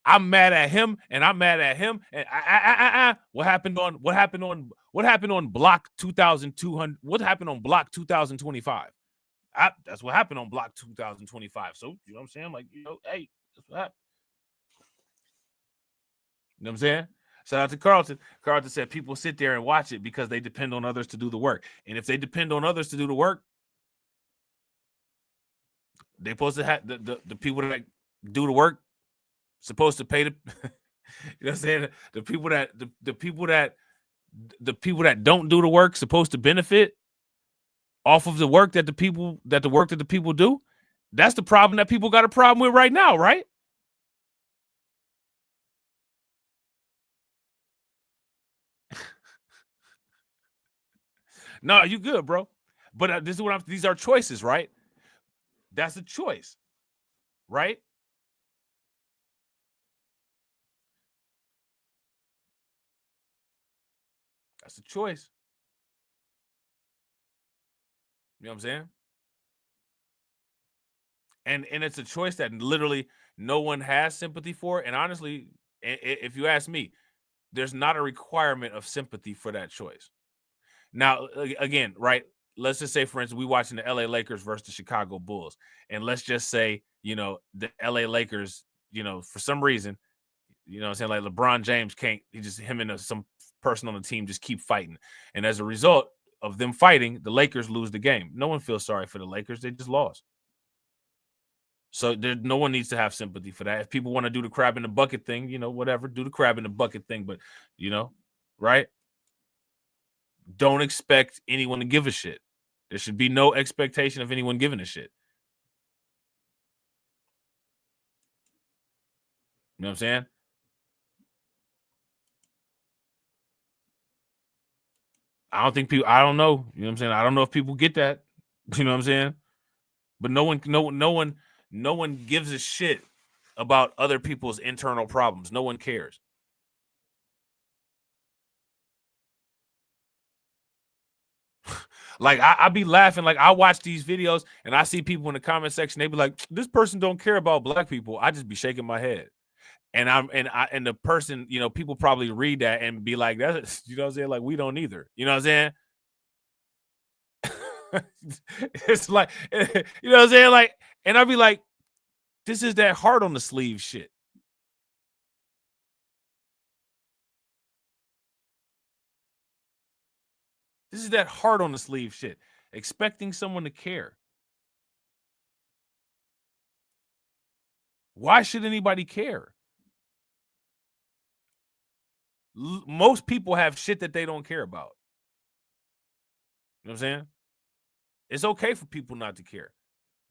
I'm mad at him and I'm mad at him. And what happened on block 2200? What happened on block 2025? That's what happened on block 2025. So, you know what I'm saying? Like, you know, hey, that's what happened. You know what I'm saying? Shout out to Carlton. Carlton said people sit there and watch it because they depend on others to do the work. And if they depend on others to do the work, they supposed to have the people that do the work supposed to pay the you know what I'm saying? The people that don't do the work supposed to benefit off of the work that the people do. That's the problem that people got a problem with right now, right? No, you good, bro. But this is what these are choices, right? That's a choice, right? That's a choice. You know what I'm saying? And it's a choice that literally no one has sympathy for. And honestly, if you ask me, there's not a requirement of sympathy for that choice. Now, again, right? Let's just say, for instance, we watching the LA Lakers versus the Chicago Bulls. And let's just say, you know, the LA Lakers, you know, for some reason, you know what I'm saying? Like LeBron James him and some person on the team just keep fighting. And as a result of them fighting, the Lakers lose the game. No one feels sorry for the Lakers. They just lost. So no one needs to have sympathy for that. If people want to do the crab in the bucket thing, you know, whatever, do the crab in the bucket thing. But, you know, right? Don't expect anyone to give a shit. There should be no expectation of anyone giving a shit. You know what I'm saying? I don't know. You know what I'm saying? I don't know if people get that. You know what I'm saying? But no one gives a shit about other people's internal problems. No one cares. Like I be laughing, like I watch these videos and I see people in the comment section, they be like, this person don't care about black people. I just be shaking my head. And and the person, you know, people probably read that and be like, that's, you know what I'm saying? Like, we don't either. You know what I'm saying? It's like, you know what I'm saying? Like, and I'd be like, this is that heart on the sleeve shit. This is that heart on the sleeve shit. Expecting someone to care. Why should anybody care? Most people have shit that they don't care about. You know what I'm saying? It's okay for people not to care.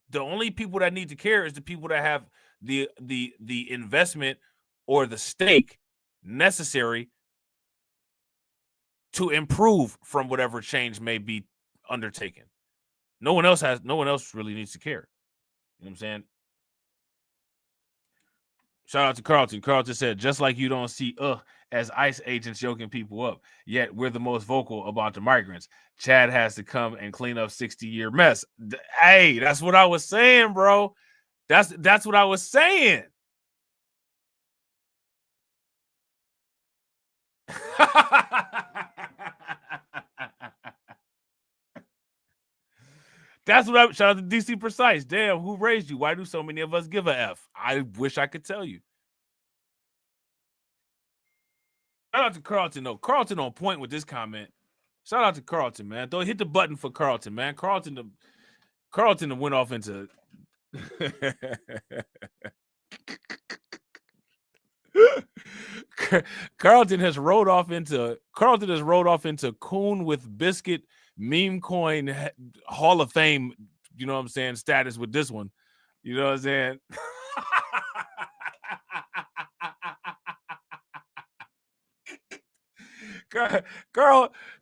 The only people that need to care is the people that have the investment or the stake necessary to improve from whatever change may be undertaken. No one else really needs to care. You know what I'm saying? Shout out to Carlton. Carlton said, just like you don't see as ICE agents yoking people up, yet we're the most vocal about the migrants. Chad has to come and clean up 60-year mess. Hey, that's what I was saying, bro. That's what I was saying. That's what shout out to DC Precise. Damn, who raised you? Why do so many of us give a F? I wish I could tell you. Shout out to Carlton, though. Carlton on point with this comment. Shout out to Carlton, man. Don't hit the button for Carlton, man. Carlton went off into Carlton has rolled off into Coon with Biscuit meme coin Hall of Fame, you know what I'm saying, status with this one. You know what I'm saying?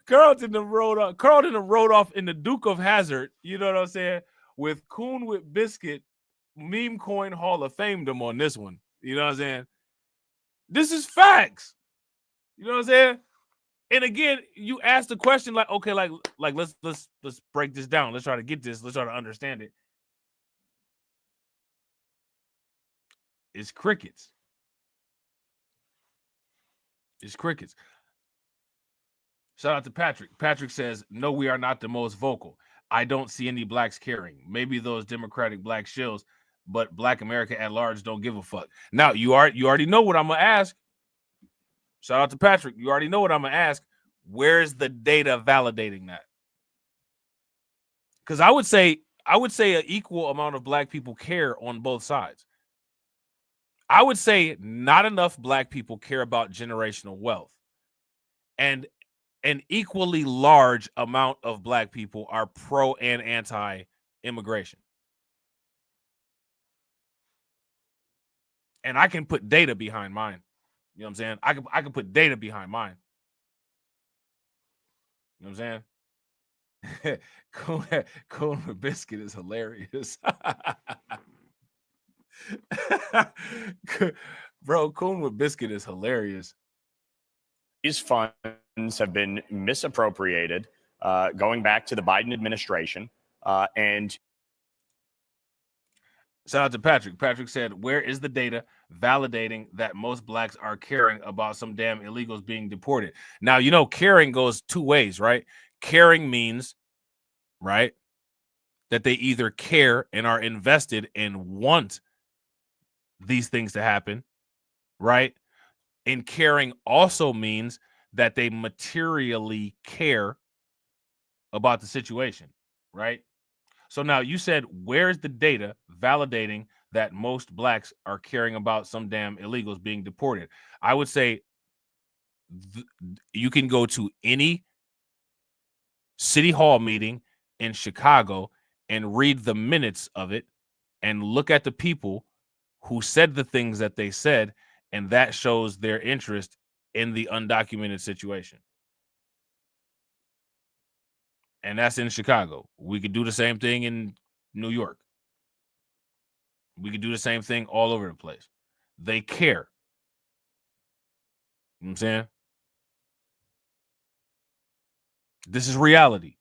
Carlton rode off in the Duke of Hazzard, you know what I'm saying, with Coon with Biscuit meme coin Hall of Fame them on this one. You know what I'm saying? This is facts. You know what I'm saying? And again, you ask the question like, okay, like let's break this down. Let's try to get this. Let's try to understand it. It's crickets. It's crickets. Shout out to Patrick. Patrick says, no, we are not the most vocal. I don't see any blacks caring. Maybe those Democratic black shills, but Black America at large don't give a fuck. Now, you already know what I'm going to ask. Shout out to Patrick. You already know what I'm going to ask. Where's the data validating that? Because I would say an equal amount of black people care on both sides. I would say not enough black people care about generational wealth. And an equally large amount of black people are pro and anti-immigration. And I can put data behind mine. You know what I'm saying? I can put data behind mine. You know what I'm saying? Coon with Biscuit is hilarious. Bro, Coon with Biscuit is hilarious. These funds have been misappropriated going back to the Biden administration. And shout out to Patrick. Patrick said, where is the data validating that most blacks are caring about some damn illegals being deported? Now, you know, caring goes two ways, right? Caring means, right, that they either care and are invested and want these things to happen, right? And caring also means that they materially care about the situation, right? So now you said, where's the data validating that most blacks are caring about some damn illegals being deported? I would say you can go to any city hall meeting in Chicago and read the minutes of it and look at the people who said the things that they said, and that shows their interest in the undocumented situation. And that's in Chicago. We could do the same thing in New York. We could do the same thing all over the place. They care. You know what I'm saying? This is reality.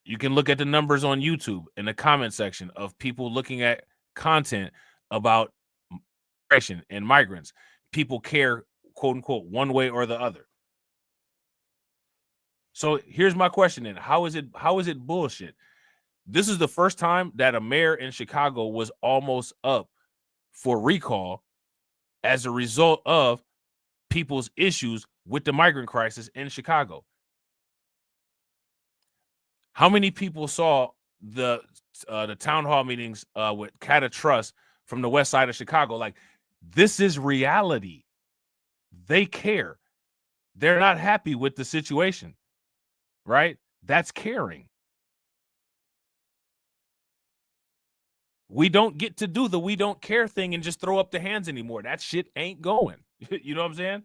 You can look at the numbers on YouTube in the comment section of people looking at content about migration and migrants. People care, quote unquote, one way or the other. So here's my question then. How is it bullshit? This is the first time that a mayor in Chicago was almost up for recall as a result of people's issues with the migrant crisis in Chicago. How many people saw the town hall meetings with Cata Trust from the west side of Chicago? Like, this is reality. They care. They're not happy with the situation, right? That's caring. We don't get to do the we don't care thing and just throw up the hands anymore. That shit ain't going. You know what I'm saying?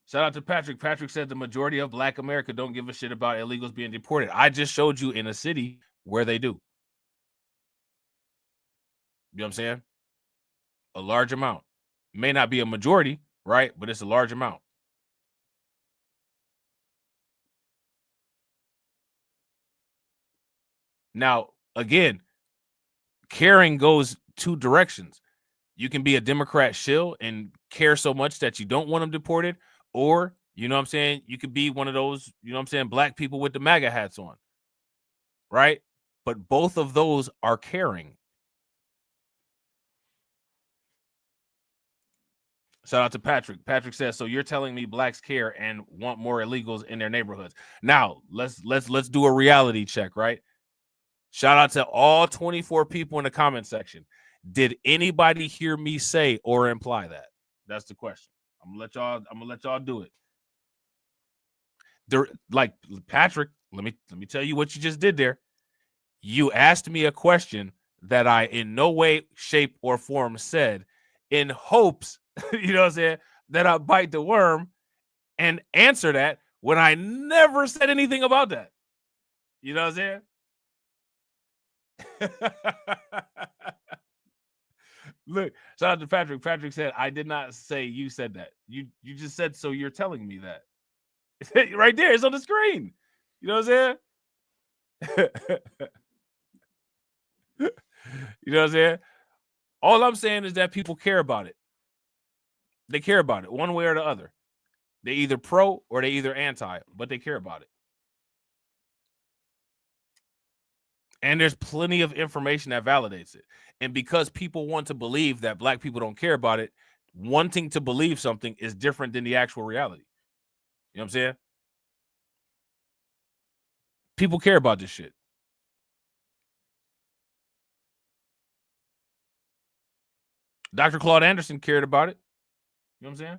Shout out to Patrick. Patrick said the majority of Black America don't give a shit about illegals being deported. I just showed you in a city where they do. You know what I'm saying? A large amount. May not be a majority, right? But it's a large amount. Now, again, caring goes two directions. You can be a Democrat shill and care so much that you don't want them deported, or, you know what I'm saying, you could be one of those, you know what I'm saying, black people with the MAGA hats on, right? But both of those are caring. Shout out to Patrick. Patrick says, so you're telling me blacks care and want more illegals in their neighborhoods. Now, let's do a reality check, right? Shout out to all 24 people in the comment section. Did anybody hear me say or imply that? That's the question. I'm gonna let y'all do it. There, like Patrick, let me tell you what you just did there. You asked me a question that I in no way, shape, or form said in hopes, you know what I'm saying, that I bite the worm and answer that when I never said anything about that. You know what I'm saying? Look, shout out to Patrick. Patrick said, I did not say you said that. You just said, so you're telling me that. Right there, it's on the screen. You know what I'm saying? You know what I'm saying? All I'm saying is that people care about it. They care about it one way or the other. They either pro or they either anti, but they care about it. And there's plenty of information that validates it. And because people want to believe that black people don't care about it, wanting to believe something is different than the actual reality. You know what I'm saying? People care about this shit. Dr. Claude Anderson cared about it. You know what I'm saying?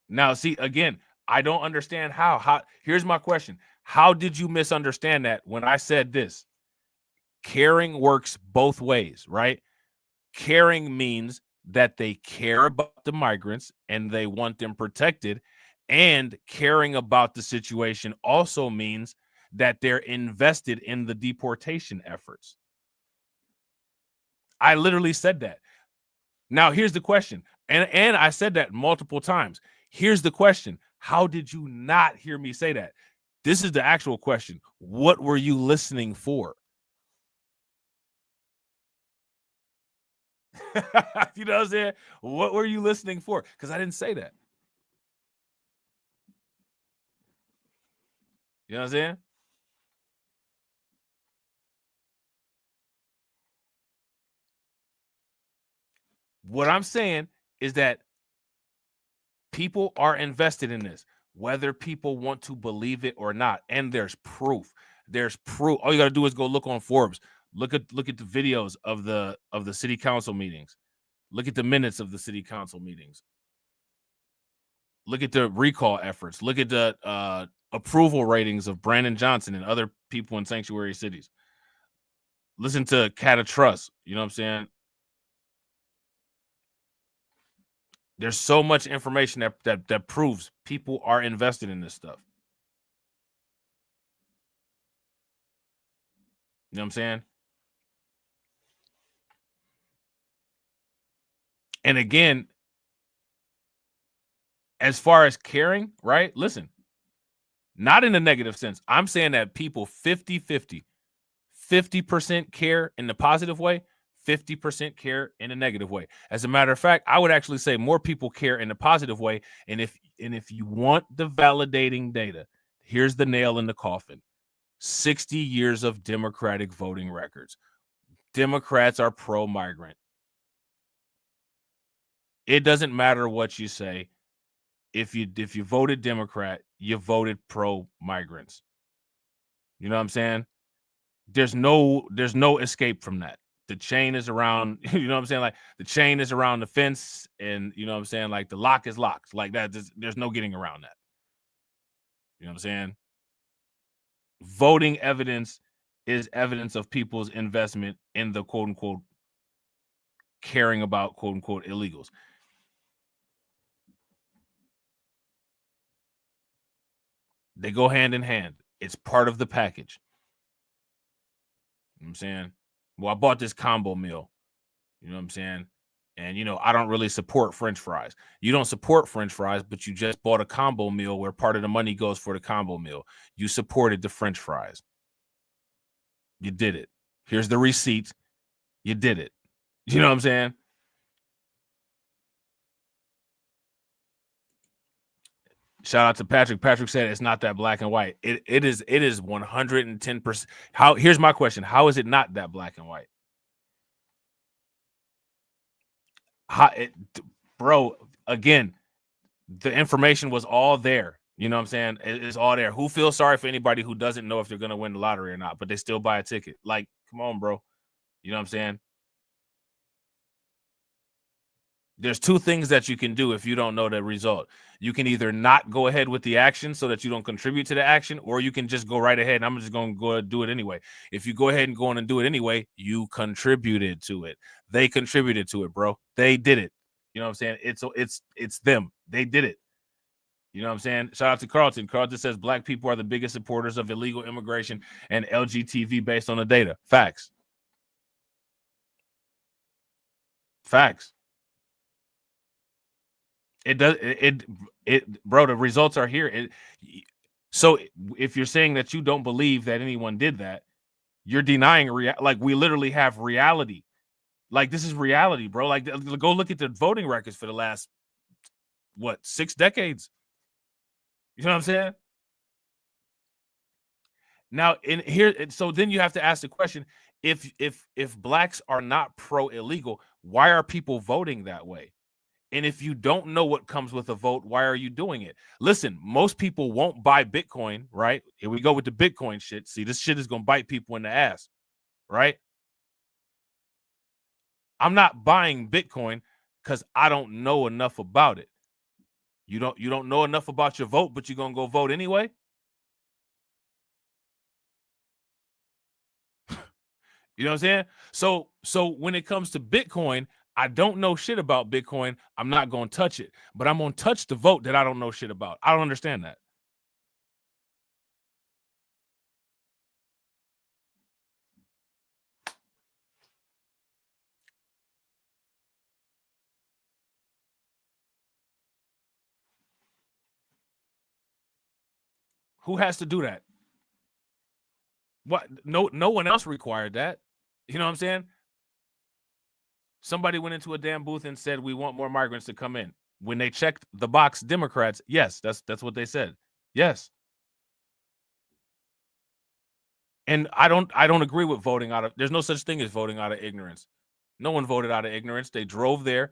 Now, see, again, I don't understand how. Here's my question. How did you misunderstand that when I said this? Caring works both ways, right? Caring means that they care about the migrants and they want them protected. And caring about the situation also means that they're invested in the deportation efforts. I literally said that. Now, here's the question. And I said that multiple times. Here's the question. How did you not hear me say that? This is the actual question. What were you listening for? You know what I'm saying? What were you listening for? Because I didn't say that. You know what I'm saying? What I'm saying is that people are invested in this, whether people want to believe it or not. And there's proof. There's proof. All you got to do is go look on Forbes. Look at the videos of the city council meetings. Look at the minutes of the city council meetings. Look at the recall efforts. Look at the approval ratings of Brandon Johnson and other people in sanctuary cities. Listen to Cat of Trust. You know what I'm saying? There's so much information that proves people are invested in this stuff. You know what I'm saying? And again, as far as caring, right? Listen, not in a negative sense. I'm saying that people 50-50, 50% care in the positive way, 50% care in a negative way. As a matter of fact, I would actually say more people care in a positive way. And if you want the validating data, here's the nail in the coffin. 60 years of Democratic voting records. Democrats are pro-migrant. It doesn't matter what you say. If you voted Democrat, you voted pro-migrants. You know what I'm saying? There's no escape from that. The chain is around, you know what I'm saying? Like the chain is around the fence, and you know what I'm saying? Like the lock is locked. Like that, there's no getting around that. You know what I'm saying? Voting evidence is evidence of people's investment in the quote unquote caring about quote unquote illegals. They go hand in hand. It's part of the package. You know what I'm saying? Well, I bought this combo meal. You know what I'm saying? And, you know, I don't really support French fries. You don't support French fries, but you just bought a combo meal where part of the money goes for the combo meal. You supported the French fries. You did it. Here's the receipt. You did it. You know what I'm saying? Shout out to Patrick. Patrick said it's not that black and white. It is 110%. Here's my question. How is it not that black and white? Bro, again, the information was all there. You know what I'm saying? It's all there. Who feels sorry for anybody who doesn't know if they're going to win the lottery or not, but they still buy a ticket? Like, come on, bro. You know what I'm saying? There's two things that you can do if you don't know the result. You can either not go ahead with the action so that you don't contribute to the action, or you can just go right ahead and I'm just going to go do it anyway. If you go ahead and go on and do it anyway, you contributed to it. They contributed to it, bro. They did it. You know what I'm saying? It's them. They did it. You know what I'm saying? Shout out to Carlton. Carlton says black people are the biggest supporters of illegal immigration and LGBT based on the data. Facts. Facts. It does it bro, the results are here. So if you're saying that you don't believe that anyone did that, you're denying like we literally have reality. Like this is reality, bro. Like go look at the voting records for the last 6 decades. You know what I'm saying? Now, in here, so then you have to ask the question: if blacks are not pro illegal, why are people voting that way? And if you don't know what comes with a vote, why are you doing it? Listen, most people won't buy Bitcoin, right? Here we go with the Bitcoin shit. See, this shit is gonna bite people in the ass, right? I'm not buying Bitcoin because I don't know enough about it. You don't know enough about your vote, but you're gonna go vote anyway. You know what I'm saying? So when it comes to Bitcoin, I don't know shit about Bitcoin. I'm not going to touch it, but I'm going to touch the vote that I don't know shit about. I don't understand that. Who has to do that? What? No one else required that. You know what I'm saying? Somebody went into a damn booth and said, we want more migrants to come in. When they checked the box, Democrats, yes, that's what they said. Yes. And I don't agree with voting out of, there's no such thing as voting out of ignorance. No one voted out of ignorance. They drove there.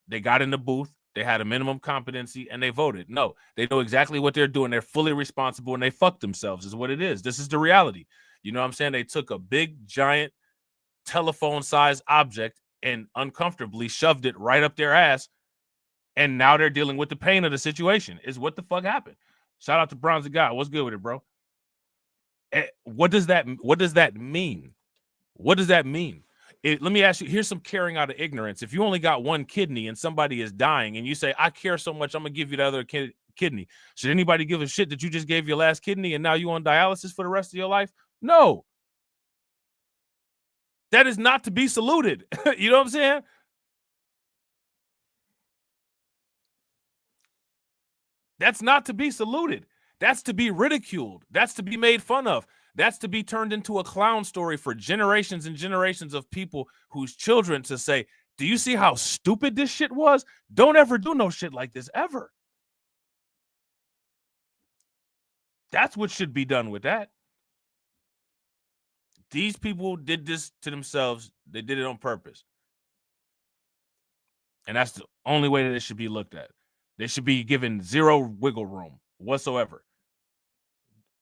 They got in the booth. They had a minimum competency and they voted. No, they know exactly what they're doing. They're fully responsible and they fucked themselves is what it is. This is the reality. You know what I'm saying? They took a big, giant telephone-sized object and uncomfortably shoved it right up their ass. And now they're dealing with the pain of the situation is what the fuck happened. Shout out to Bronze God. What's good with it, bro? What does that mean? What does that mean? Let me ask you, here's some caring out of ignorance. If you only got one kidney and somebody is dying and you say, I care so much, I'm going to give you the other kidney. Should anybody give a shit that you just gave your last kidney and now you on dialysis for the rest of your life? No. That is not to be saluted. You know what I'm saying? That's not to be saluted. That's to be ridiculed. That's to be made fun of. That's to be turned into a clown story for generations and generations of people whose children to say, do you see how stupid this shit was? Don't ever do no shit like this ever. That's what should be done with that. These people did this to themselves. They did it on purpose. And that's the only way that it should be looked at. They should be given zero wiggle room whatsoever.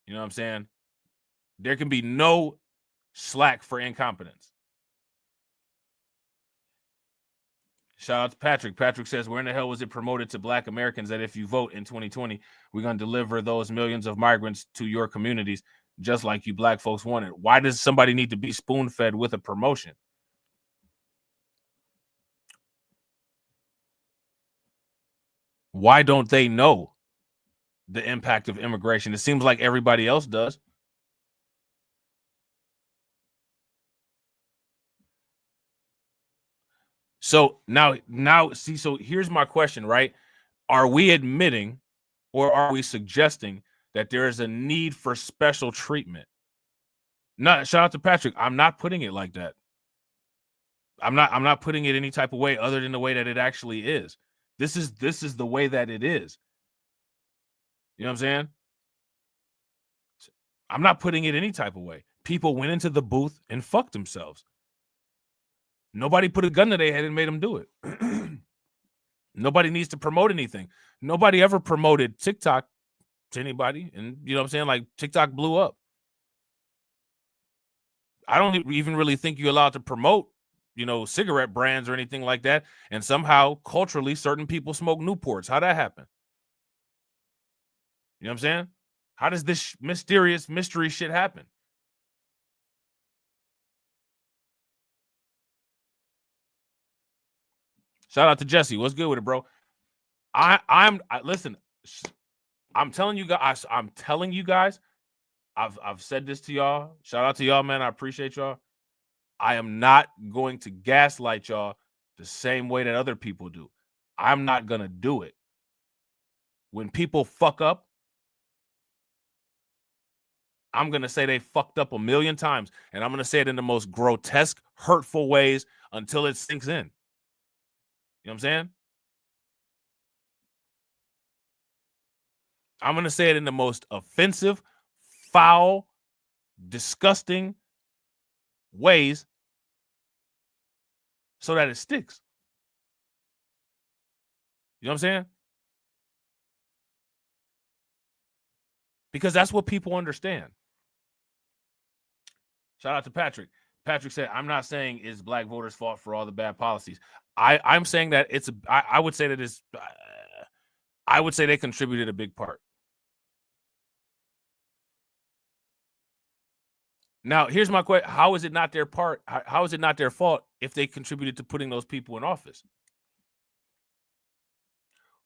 You know what I'm saying? There can be no slack for incompetence. Shout out to Patrick. Patrick says, where in the hell was it promoted to Black Americans that if you vote in 2020, we're going to deliver those millions of migrants to your communities just like you Black folks wanted? Why does somebody need to be spoon-fed with a promotion? Why don't they know the impact of immigration? It seems like everybody else does. So now see, so here's my question, right? Are we admitting or are we suggesting that there is a need for special treatment? No, shout out to Patrick. I'm not putting it like that. I'm not putting it any type of way other than the way that it actually is. This is the way that it is. You know what I'm saying? I'm not putting it any type of way. People went into the booth and fucked themselves. Nobody put a gun to their head and made them do it. Nobody needs to promote anything. Nobody ever promoted TikTok to anybody. And you know what I'm saying? Like TikTok blew up. I don't even really think you're allowed to promote, you know, cigarette brands or anything like that. And somehow culturally certain people smoke Newports. How'd that happen? You know what I'm saying? How does this mysterious mystery shit happen? Shout out to Jesse. What's good with it, bro? Listen, I'm telling you guys, I've said this to y'all. Shout out to y'all, man. I appreciate y'all. I am not going to gaslight y'all the same way that other people do. I'm not going to do it. When people fuck up, I'm going to say they fucked up a million times, and I'm going to say it in the most grotesque, hurtful ways until it sinks in. You know what I'm saying? I'm going to say it in the most offensive, foul, disgusting ways so that it sticks. You know what I'm saying? Because that's what people understand. Shout out to Patrick. Patrick said, I'm not saying it's black voters' fault for all the bad policies. I'm saying that I would say that it's, I would say they contributed a big part. Now, here's my question. How is it not their part? How is it not their fault if they contributed to putting those people in office?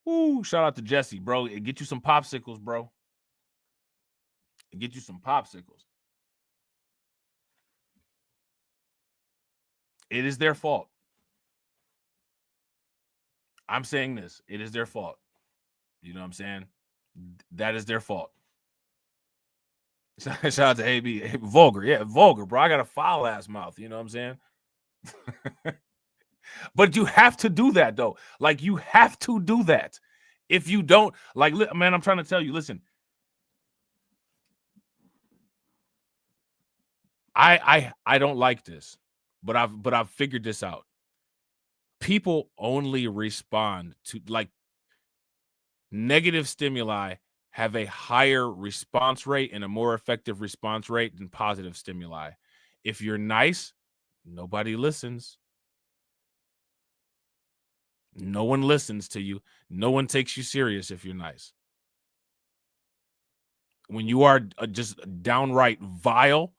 Ooh, shout out to Jesse, bro. Get you some popsicles, bro. Get you some popsicles. It is their fault. I'm saying this. It is their fault. You know what I'm saying? That is their fault. Shout out to AB. Vulgar. Yeah, vulgar, bro. I got a foul ass mouth. You know what I'm saying? But you have to do that, though. Like, you have to do that. If you don't, like, man, I'm trying to tell you, listen. I don't like this, but I've figured this out. People only respond to, like, negative stimuli have a higher response rate and a more effective response rate than positive stimuli. If you're nice, nobody listens. No one listens to you. No one takes you serious if you're nice. When you are just downright vile,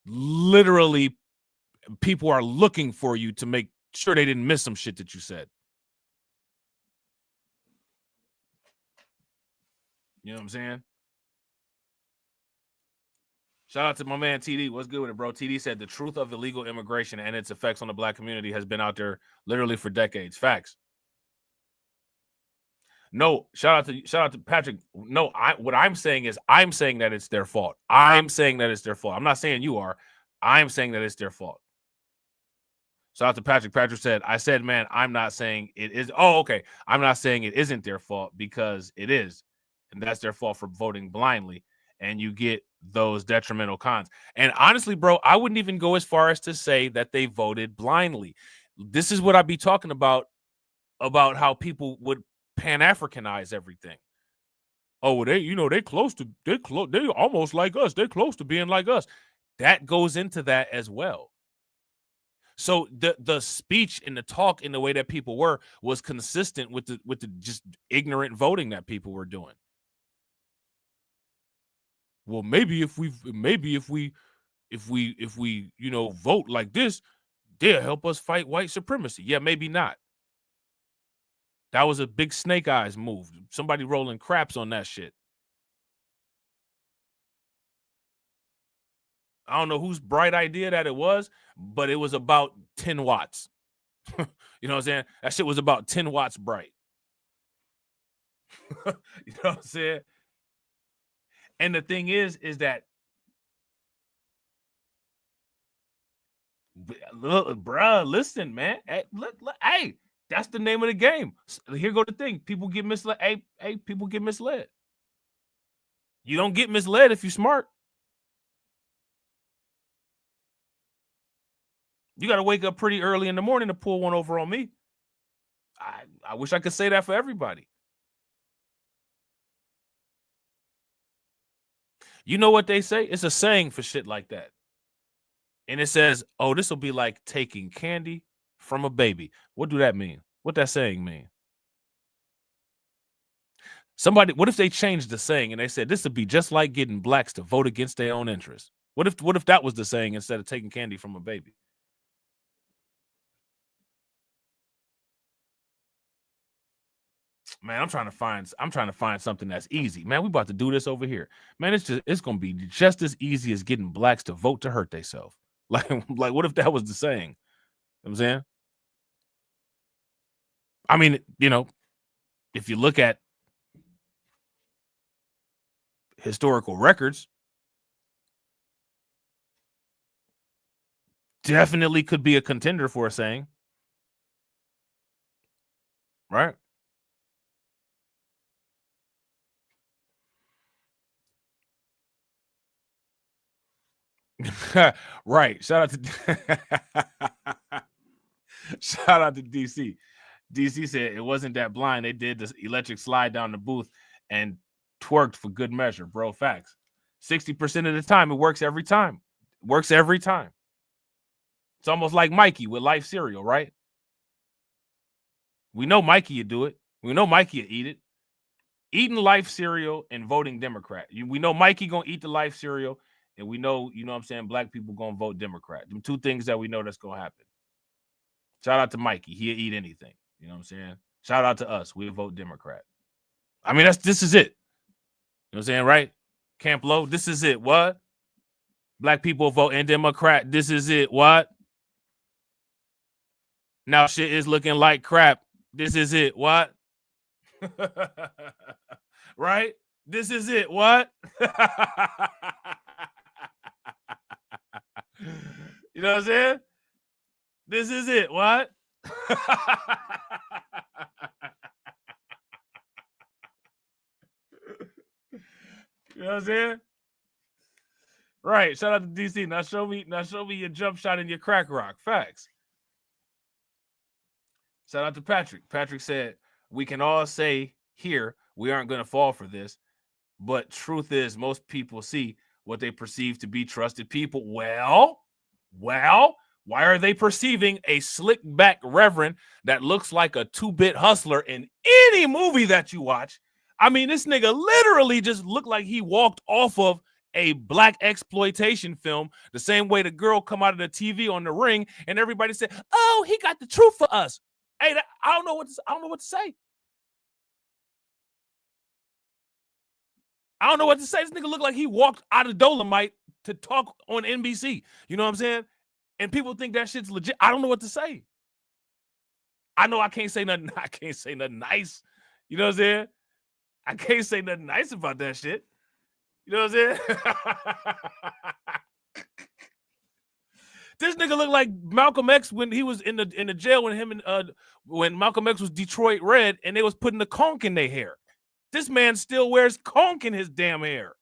literally people are looking for you to make sure they didn't miss some shit that you said. You know what I'm saying? Shout out to my man TD. What's good with it, bro? TD said the truth of illegal immigration and its effects on the black community has been out there literally for decades. Facts. No, shout out to Patrick. No, what I'm saying is I'm saying that it's their fault. I'm saying that it's their fault. I'm not saying you are. I'm saying that it's their fault. Shout out to Patrick. Patrick said, I said, man, I'm not saying it is. Oh, okay. I'm not saying it isn't their fault because it is. And that's their fault for voting blindly. And you get those detrimental cons. And honestly, bro, I wouldn't even go as far as to say that they voted blindly. This is what I'd be talking about how people would Pan-Africanize everything. Oh, well, they almost like us. They're close to being like us. That goes into that as well. So the speech and the talk in the way that people was consistent with the just ignorant voting that people were doing. Well, maybe if we vote like this, they'll help us fight white supremacy. Yeah, maybe not. That was a big snake eyes move. Somebody rolling craps on that shit. I don't know whose bright idea that it was, but it was about 10 watts. You know what I'm saying? That shit was about 10 watts bright. You know what I'm saying? And the thing is that, look, bruh, listen, man. Hey, look, hey, that's the name of the game. Here go the thing. People get misled. Hey, people get misled. You don't get misled if you're smart. You got to wake up pretty early in the morning to pull one over on me. I wish I could say that for everybody. You know what they say? It's a saying for shit like that. And it says, oh, this will be like taking candy from a baby. What do that mean? What that saying mean? What if they changed the saying and they said this would be just like getting blacks to vote against their own interests? What if that was the saying instead of taking candy from a baby? Man, I'm trying to find something that's easy. Man, we about to do this over here. Man, it's gonna be just as easy as getting blacks to vote to hurt themselves. Like what if that was the saying? You know what I'm saying? I mean, if you look at historical records, definitely could be a contender for a saying. Right? Right. Shout out to DC. DC said it wasn't that blind. They did this electric slide down the booth and twerked for good measure, bro. Facts. 60% of the time, it works every time. Works every time. It's almost like Mikey with Life cereal, right? We know Mikey would do it. We know Mikey would eat it. Eating Life cereal and voting Democrat. We know Mikey gonna eat the Life cereal, and we know, what I'm saying, black people gonna vote Democrat. Them two things that we know that's gonna happen. Shout out to Mikey. He'll eat anything. You know what I'm saying? Shout out to us. We'll vote Democrat. I mean, this is it. You know what I'm saying, right? Camp Low, this is it. What? Black people vote in Democrat. This is it. What? Now shit is looking like crap. This is it. What? Right? This is it. What? You know what I'm saying? This is it. What? You know what I'm saying? Right. Shout out to DC. Now show me your jump shot and your crack rock. Facts. Shout out to Patrick. Patrick said, we can all say here we aren't going to fall for this, but truth is most people see what they perceive to be trusted people. Well, why are they perceiving a slick back reverend that looks like a 2-bit hustler in any movie that you watch? I mean, this nigga literally just looked like he walked off of a black exploitation film, the same way the girl come out of the TV on The Ring and everybody said, oh, he got the truth for us. Hey, I don't know what to say. I don't know what to say. This nigga looked like he walked out of Dolomite to talk on NBC. You know what I'm saying? And people think that shit's legit. I don't know what to say. I know I can't say nothing. I can't say nothing nice. You know what I'm saying? I can't say nothing nice about that shit. You know what I'm saying? This nigga looked like Malcolm X when he was in the jail when Malcolm X was Detroit Red and they was putting the conch in their hair. This man still wears conch in his damn hair.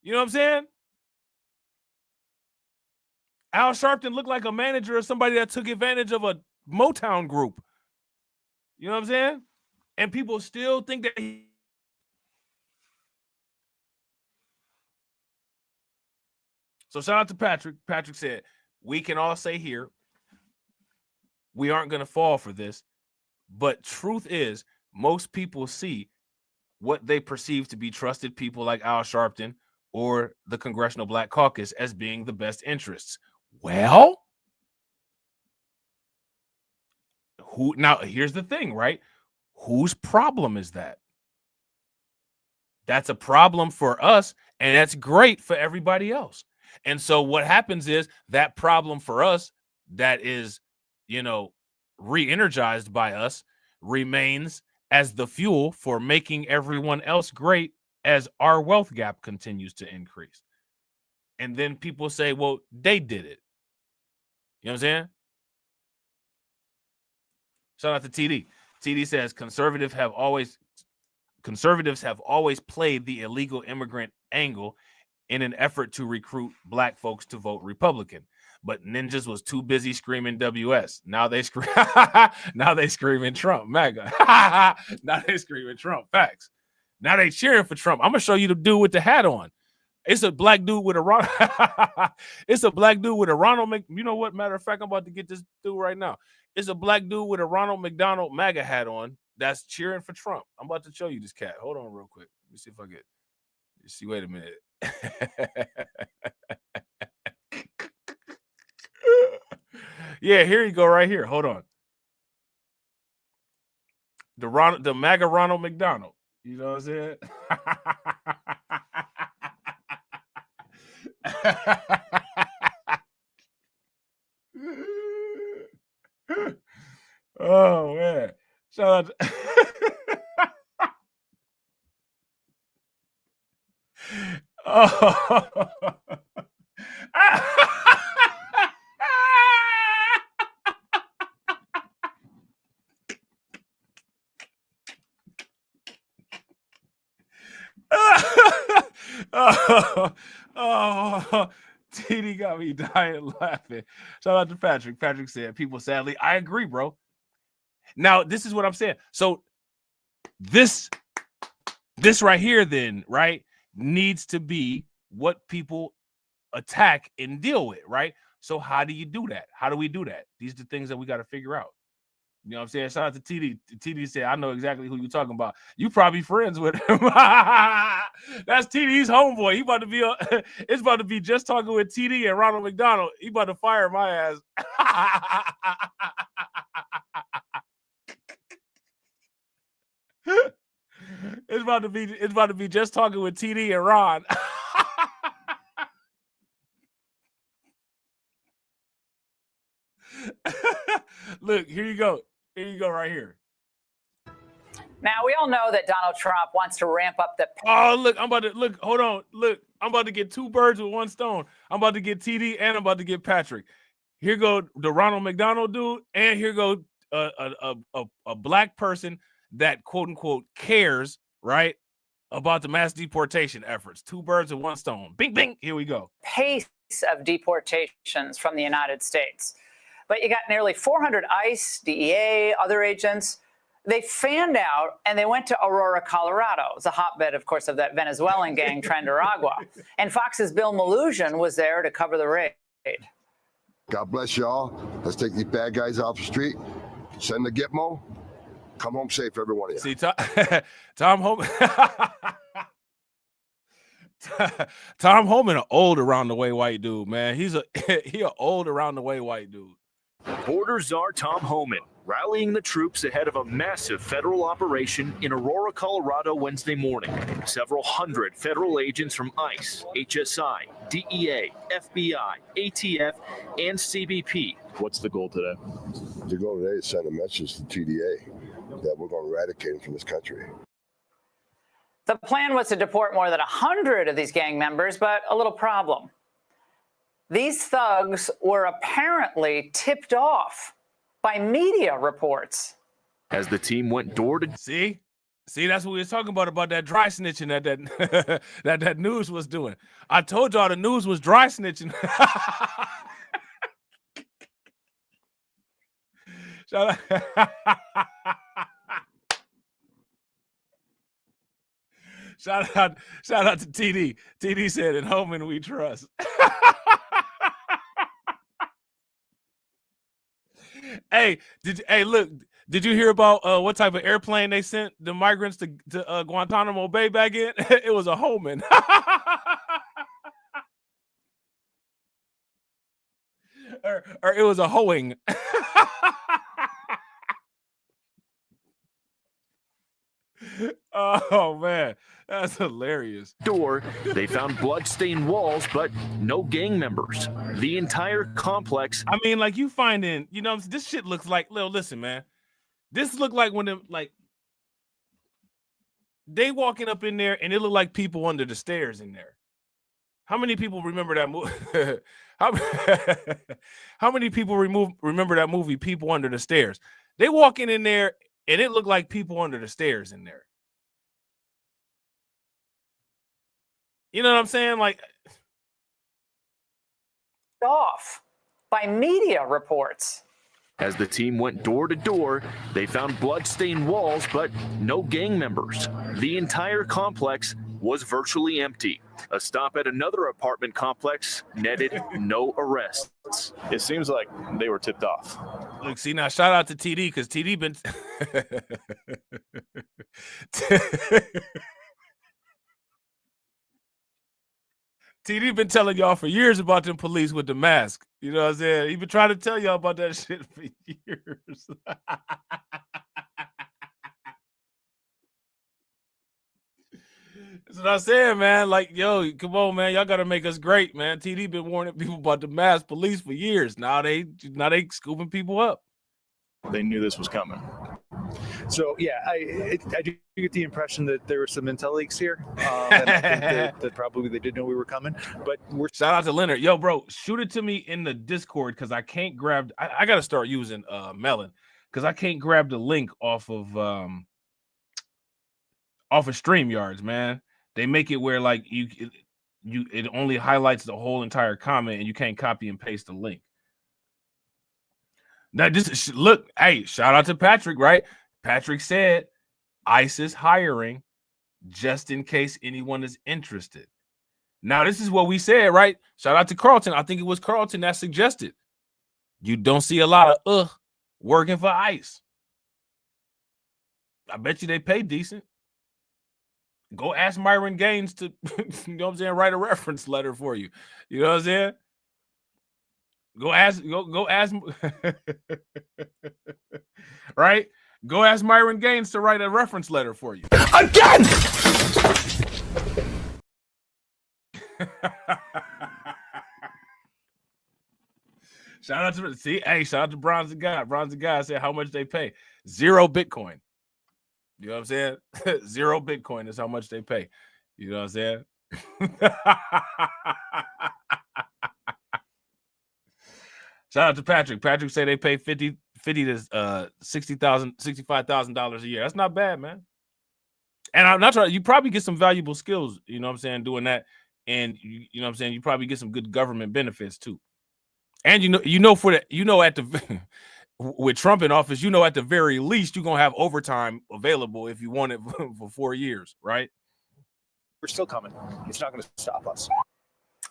You know what I'm saying? Al Sharpton looked like a manager or somebody that took advantage of a Motown group. You know what I'm saying? And people still think that So shout out to Patrick. Patrick said, we can all say here, we aren't going to fall for this. But truth is, most people see what they perceive to be trusted people like Al Sharpton or the Congressional Black Caucus as being the best interests. Well, now here's the thing, right? Whose problem is that? That's a problem for us, and that's great for everybody else. And so what happens is that problem for us that is, re-energized by us remains as the fuel for making everyone else great as our wealth gap continues to increase. And then people say, well, they did it. You know what I'm saying? Shout out to TD. TD says conservatives have always played the illegal immigrant angle in an effort to recruit black folks to vote Republican. but ninjas was too busy screaming WS. Now they scream. Now they screaming Trump, MAGA. Now they screaming Trump. Facts. Now they cheering for Trump. I'm gonna show you the dude with the hat on. It's a black dude with a it's a black dude with a Ronald You know what? Matter of fact, I'm about to get this dude right now. It's a black dude with a Ronald McDonald MAGA hat on that's cheering for Trump. I'm about to show you this cat. Hold on real quick. Let me see if I get. Let's see, wait a minute. Yeah, here you go, right here. Hold on. The MAGA Ronald McDonald. You know what I'm saying? Oh man. Shout out to oh. Oh, TD got me dying laughing. Shout out to Patrick. Patrick said, people sadly, I agree, bro. Now, this is what I'm saying. So this right here, then, right, needs to be what people attack and deal with, right? So how do you do that? How do we do that? These are the things that we got to figure out. You know what I'm saying? Shout out to TD. TD said, I know exactly who you're talking about. You probably friends with him. That's TD's homeboy. He about to be it's about to be just talking with TD and Ronald McDonald. He about to fire my ass. It's about to be just talking with TD and Ron. Look, here you go. Here you go, right here. Now, we all know that Donald Trump wants to ramp up the... Oh, look, I'm about to... Look, hold on. Look, I'm about to get two birds with one stone. I'm about to get TD and I'm about to get Patrick. Here go the Ronald McDonald dude, and here go a black person that, quote-unquote, cares, right, about the mass deportation efforts. Two birds with one stone. Bing, bing. Here we go. Pace of deportations from the United States. But you got nearly 400 ICE, DEA, other agents. They fanned out and they went to Aurora, Colorado. It's a hotbed, of course, of that Venezuelan gang, Tren de Aragua. And Fox's Bill Maloogian was there to cover the raid. God bless y'all. Let's take these bad guys off the street. Send the Gitmo. Come home safe, every one of you. See, Tom Homan. Tom Homan, an old around the way white dude, man. He an old around the way white dude. Border Czar Tom Homan rallying the troops ahead of a massive federal operation in Aurora, Colorado Wednesday morning. Several hundred federal agents from ICE, HSI, DEA, FBI, ATF, and CBP. What's the goal today? The goal today is send a message to TDA that we're going to eradicate them from this country. The plan was to deport more than 100 of these gang members, but a little problem. These thugs were apparently tipped off by media reports. As the team went door to see, that's what we were talking about that dry snitching that news was doing. I told y'all the news was dry snitching. Shout out to TD. TD said, "In Homan we trust." Hey, did you hear about what type of airplane they sent the migrants to Guantanamo Bay back in? It was a Homan. or it was a hoeing. Oh man, that's hilarious. Door, they found blood-stained walls, but no gang members. The entire complex. I mean, like you finding, this shit looks like. Listen, man, this looked like when they walking up in there, and it looked like people under the stairs in there. How many people remember that movie? How many people remember that movie, People Under the Stairs? They walking in there, and it looked like people under the stairs in there. You know what I'm saying? Like, off. by media reports. As the team went door to door, they found blood-stained walls, but no gang members. The entire complex was virtually empty. A stop at another apartment complex netted no arrests. It seems like they were tipped off. Look, see, now shout out to TD because TD been TD been telling y'all for years about them police with the mask. You know what I'm saying? He been trying to tell y'all about that shit for years. That's what I'm saying, man. Like, yo, come on, man. Y'all got to make us great, man. TD been warning people about the mask police for years. Now they scooping people up. They knew this was coming. So, yeah, I do get the impression that there were some intel leaks here. And I think that probably they did know we were coming. But shout out to Leonard. Yo, bro, shoot it to me in the Discord because I can't grab. I got to start using Melon because I can't grab the link off of StreamYards, man. They make it where like it only highlights the whole entire comment and you can't copy and paste the link. Now, look, hey, shout out to Patrick, right? Patrick said ICE is hiring just in case anyone is interested. Now, this is what we said, right? Shout out to Carlton. I think it was Carlton that suggested. You don't see a lot of working for ICE. I bet you they pay decent. Go ask Myron Gaines to, you know what I'm saying, write a reference letter for you. You know what I'm saying? Go ask, right? Go ask Myron Gaines to write a reference letter for you. Again! Shout out to, shout out to Bronze Guy. Bronze Guy said how much they pay. 0 Bitcoin. You know what I'm saying? 0 Bitcoin is how much they pay. You know what I'm saying? Shout out to Patrick. Patrick said they pay $50 to $60,000, $65,000 a year. That's not bad, man. And I'm not trying. You probably get some valuable skills. You know what I'm saying? Doing that, and you know what I'm saying. You probably get some good government benefits too. And at the with Trump in office, at the very least you're gonna have overtime available if you want it for 4 years, right? we're still coming. It's not going to stop us.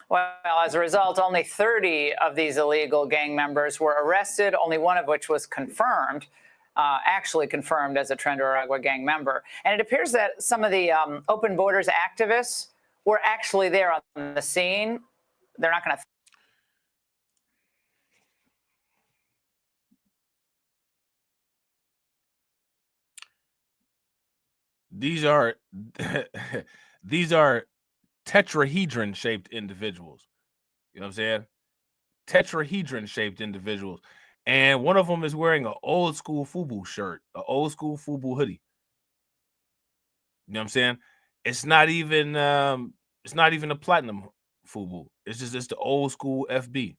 Well, as a result, only 30 of these illegal gang members were arrested, only one of which was confirmed, actually confirmed as a Tren de Aragua gang member. And it appears that some of the Open Borders activists were actually there on the scene. They're not going to. These are tetrahedron shaped individuals. You know what I'm saying? Tetrahedron shaped individuals. And one of them is wearing an old school FUBU shirt, an old school FUBU hoodie. You know what I'm saying? It's not even a platinum FUBU. It's just the old school FB.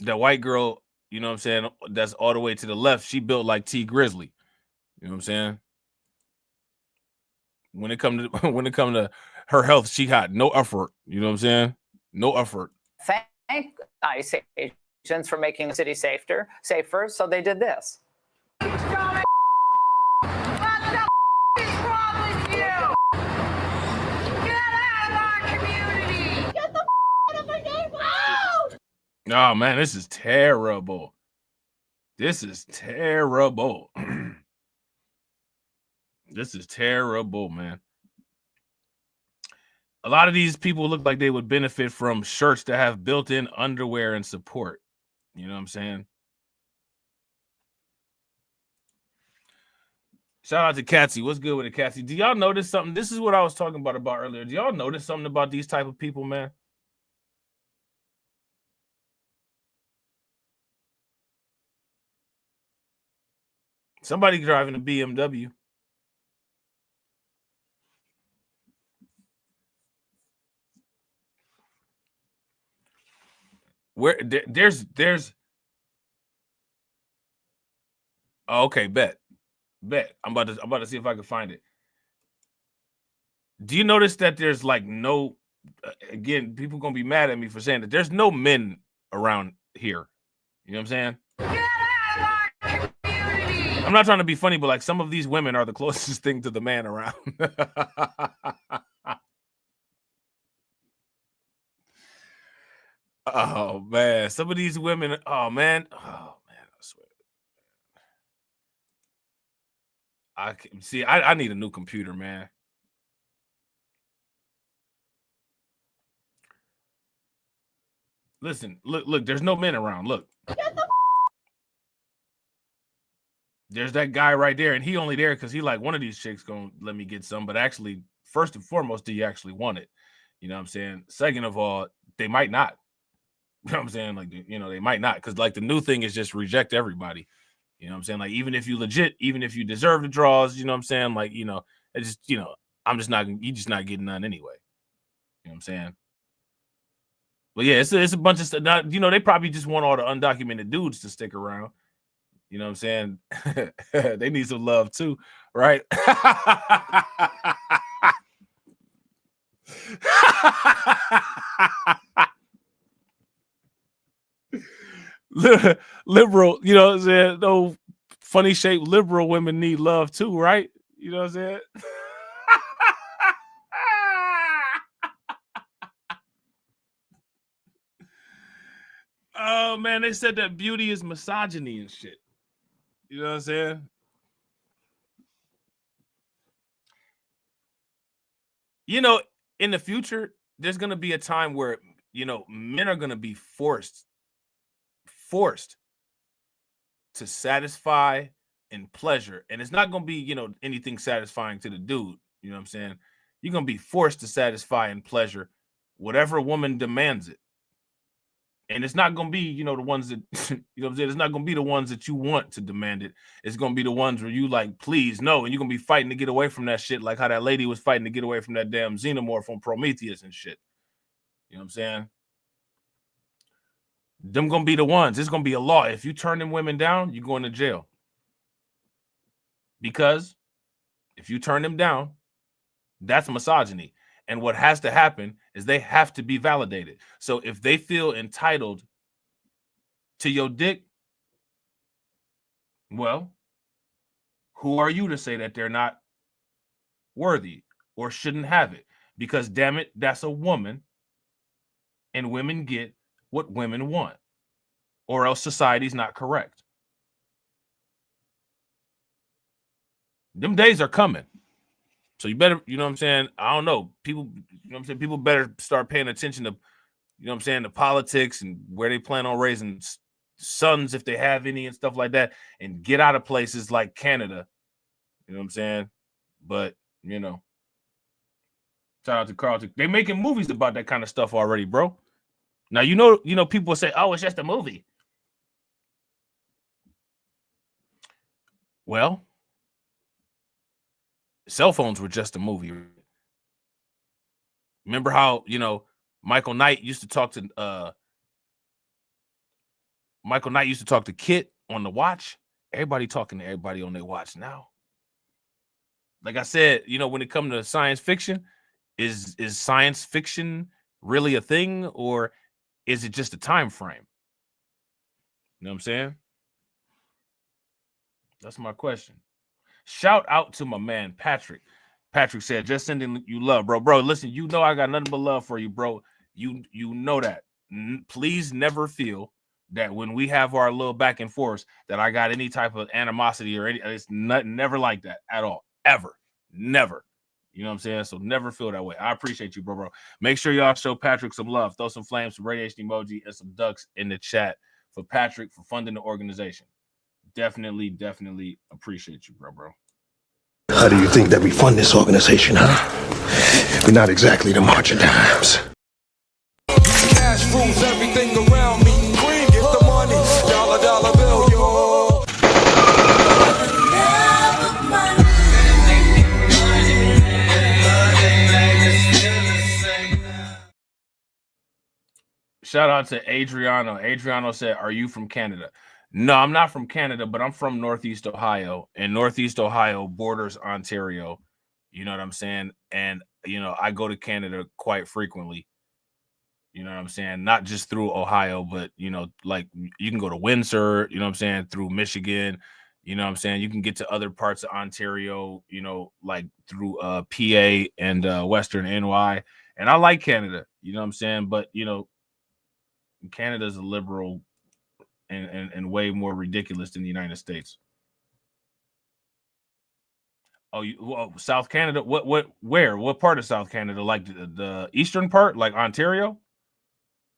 That white girl, you know what I'm saying, that's all the way to the left, she built like T Grizzly. You know what I'm saying? When it come to her health, she had no effort. You know what I'm saying? No effort. Thank ICE agents for making the city safer. So they did this. Oh man, this is terrible. This is terrible. This is terrible, man. A lot of these people look like they would benefit from shirts that have built-in underwear and support. You know what I'm saying? Shout out to Catsy. What's good with it, Catsy? Do y'all notice something? This is what I was talking about earlier. Do y'all notice something about these type of people, man? Somebody driving a BMW. Where there's oh, okay, bet. I'm about to see if I can find it. Do you notice that there's like no again, people gonna be mad at me for saying that there's no men around here. You know what I'm saying? I'm not trying to be funny, but like some of these women are the closest thing to the man around. Oh man, some of these women. Oh man, I swear. I see. I need a new computer, man. Listen, look. There's no men around. Look. There's that guy right there, and he only there because he like one of these chicks gonna let me get some. But actually, first and foremost, do you actually want it? You know what I'm saying? Second of all, they might not. You know what I'm saying? Like, you know, they might not, because like the new thing is just reject everybody. You know what I'm saying? Like, even if you legit, even if you deserve the draws, you know what I'm saying? Like, you know, it's just, you know, I'm just not, you just not getting none anyway. You know what I'm saying? But yeah, it's a bunch of stuff. You know, they probably just want all the undocumented dudes to stick around. You know what I'm saying? They need some love too, right? Liberal, you know what I'm saying? No funny shaped liberal women need love too, right? You know what I'm saying? Oh man, they said that beauty is misogyny and shit. You know what I'm saying? You know, in the future, there's gonna be a time where, you know, men are gonna be forced to satisfy and pleasure, and it's not gonna be, you know, anything satisfying to the dude. You know what I'm saying? You're gonna be forced to satisfy and pleasure whatever woman demands it. And it's not going to be, you know, the ones that, you know what I'm saying? It's not going to be the ones that you want to demand it. It's going to be the ones where you like, please, no. And you're going to be fighting to get away from that shit, like how that lady was fighting to get away from that damn xenomorph on Prometheus and shit. You know what I'm saying? Them going to be the ones. It's going to be a law. If you turn them women down, you're going to jail. Because if you turn them down, that's misogyny. And what has to happen is they have to be validated. So if they feel entitled to your dick, well, who are you to say that they're not worthy or shouldn't have it? Because damn it, that's a woman, and women get what women want, or else society's not correct. Them days are coming. So you better, you know what I'm saying? I don't know. People, you know what I'm saying? People better start paying attention to, you know what I'm saying, the politics and where they plan on raising sons, if they have any, and stuff like that, and get out of places like Canada. You know what I'm saying? But, you know, shout out to Carlton. They're making movies about that kind of stuff already, bro. Now, you know, people say, oh, it's just a movie. Well, cell phones were just a movie. Remember how, you know, Michael Knight used to talk to Kit on the watch? Everybody talking to everybody on their watch now. Like I said, you know, when it comes to science fiction, is science fiction really a thing, or is it just a time frame? You know what I'm saying? That's my question. Shout out to my man, Patrick. Patrick said, just sending you love, bro. Bro, listen, you know I got nothing but love for you, bro. You know that. Please never feel that when we have our little back and forth that I got any type of animosity or any. It's never like that at all. Ever. Never. You know what I'm saying? So never feel that way. I appreciate you, bro. Make sure y'all show Patrick some love. Throw some flames, some radiation emoji, and some ducks in the chat for Patrick for funding the organization. Definitely appreciate you, bro. How do you think that we fund this organization, huh? We're not exactly the March of Dimes. Cash rules everything around me. Green, get the money. Dollar bill, yo. Shout out to Adriano. Adriano said, are you from Canada? No, I'm not from Canada, but I'm from Northeast Ohio, and Northeast Ohio borders Ontario. You know what I'm saying? And I go to Canada quite frequently. You know what I'm saying? Not just through Ohio, but, like you can go to Windsor, you know what I'm saying, through Michigan, you know what I'm saying? You can get to other parts of Ontario, like through PA and Western NY. And I like Canada, you know what I'm saying? But, Canada's a liberal and way more ridiculous than the United States. Oh, South Canada? Where? What part of South Canada? Like the eastern part, like Ontario?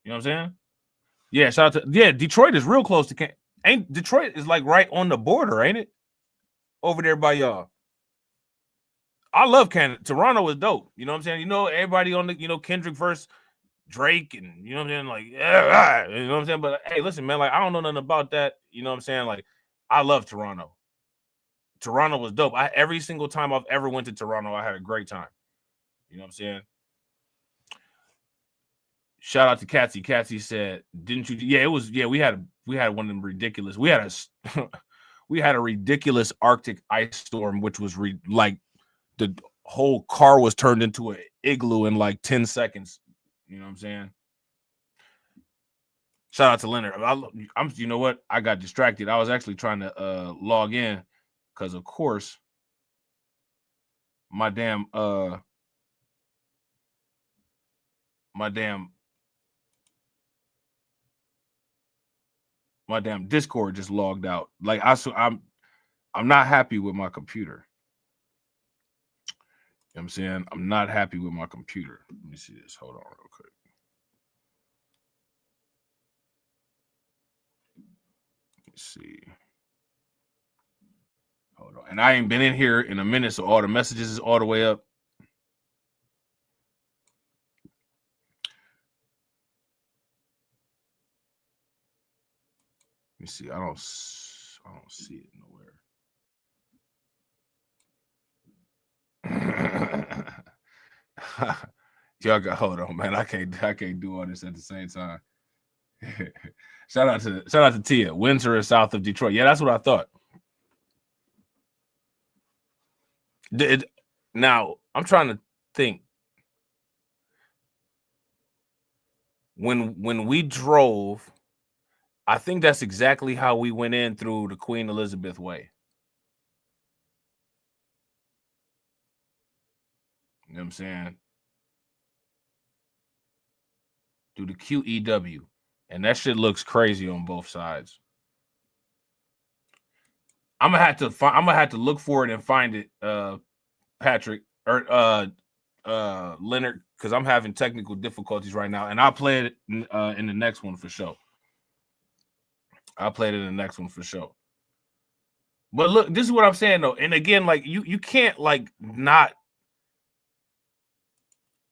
You know what I'm saying? Yeah, shout out to Detroit is real close to Canada. Ain't Detroit is like right on the border, ain't it? Over there by y'all. I love Canada. Toronto is dope. You know what I'm saying? Everybody on the, Kendrick versus Drake, and you know what I'm saying? Like, yeah, you know what I'm saying? But hey, listen, man, like I don't know nothing about that. You know what I'm saying? Like, I love Toronto. Toronto was dope. Every single time I've ever went to Toronto, I had a great time. You know what I'm saying? Shout out to Catsy. Catsy said, "Didn't you?" Yeah, it was. Yeah, we had one of them ridiculous. We had a ridiculous Arctic ice storm, which was like the whole car was turned into an igloo in like 10 seconds. You know what I'm saying? Shout out to Leonard. You know what? I got distracted. I was actually trying to log in because, of course, my damn Discord just logged out. Like I'm not happy with my computer. You know what I'm saying? I'm not happy with my computer. Let me see this. Hold on real quick. Let me see. Hold on. And I ain't been in here in a minute, so all the messages is all the way up. Let me see. I don't see it nowhere. Y'all got hold on, man. I can't do all this at the same time. Shout out to Tia. Windsor is south of Detroit. Yeah, that's what I thought. Now I'm trying to think. When we drove, I think that's exactly how we went in through the Queen Elizabeth Way. You know what I'm saying? Through the QEW. And that shit looks crazy on both sides. I'm gonna have to look for it and find it, Patrick or Leonard, because I'm having technical difficulties right now, and I'll play it in the next one for sure. I'll play it in the next one for sure. But look, this is what I'm saying though, and again, like you can't like not.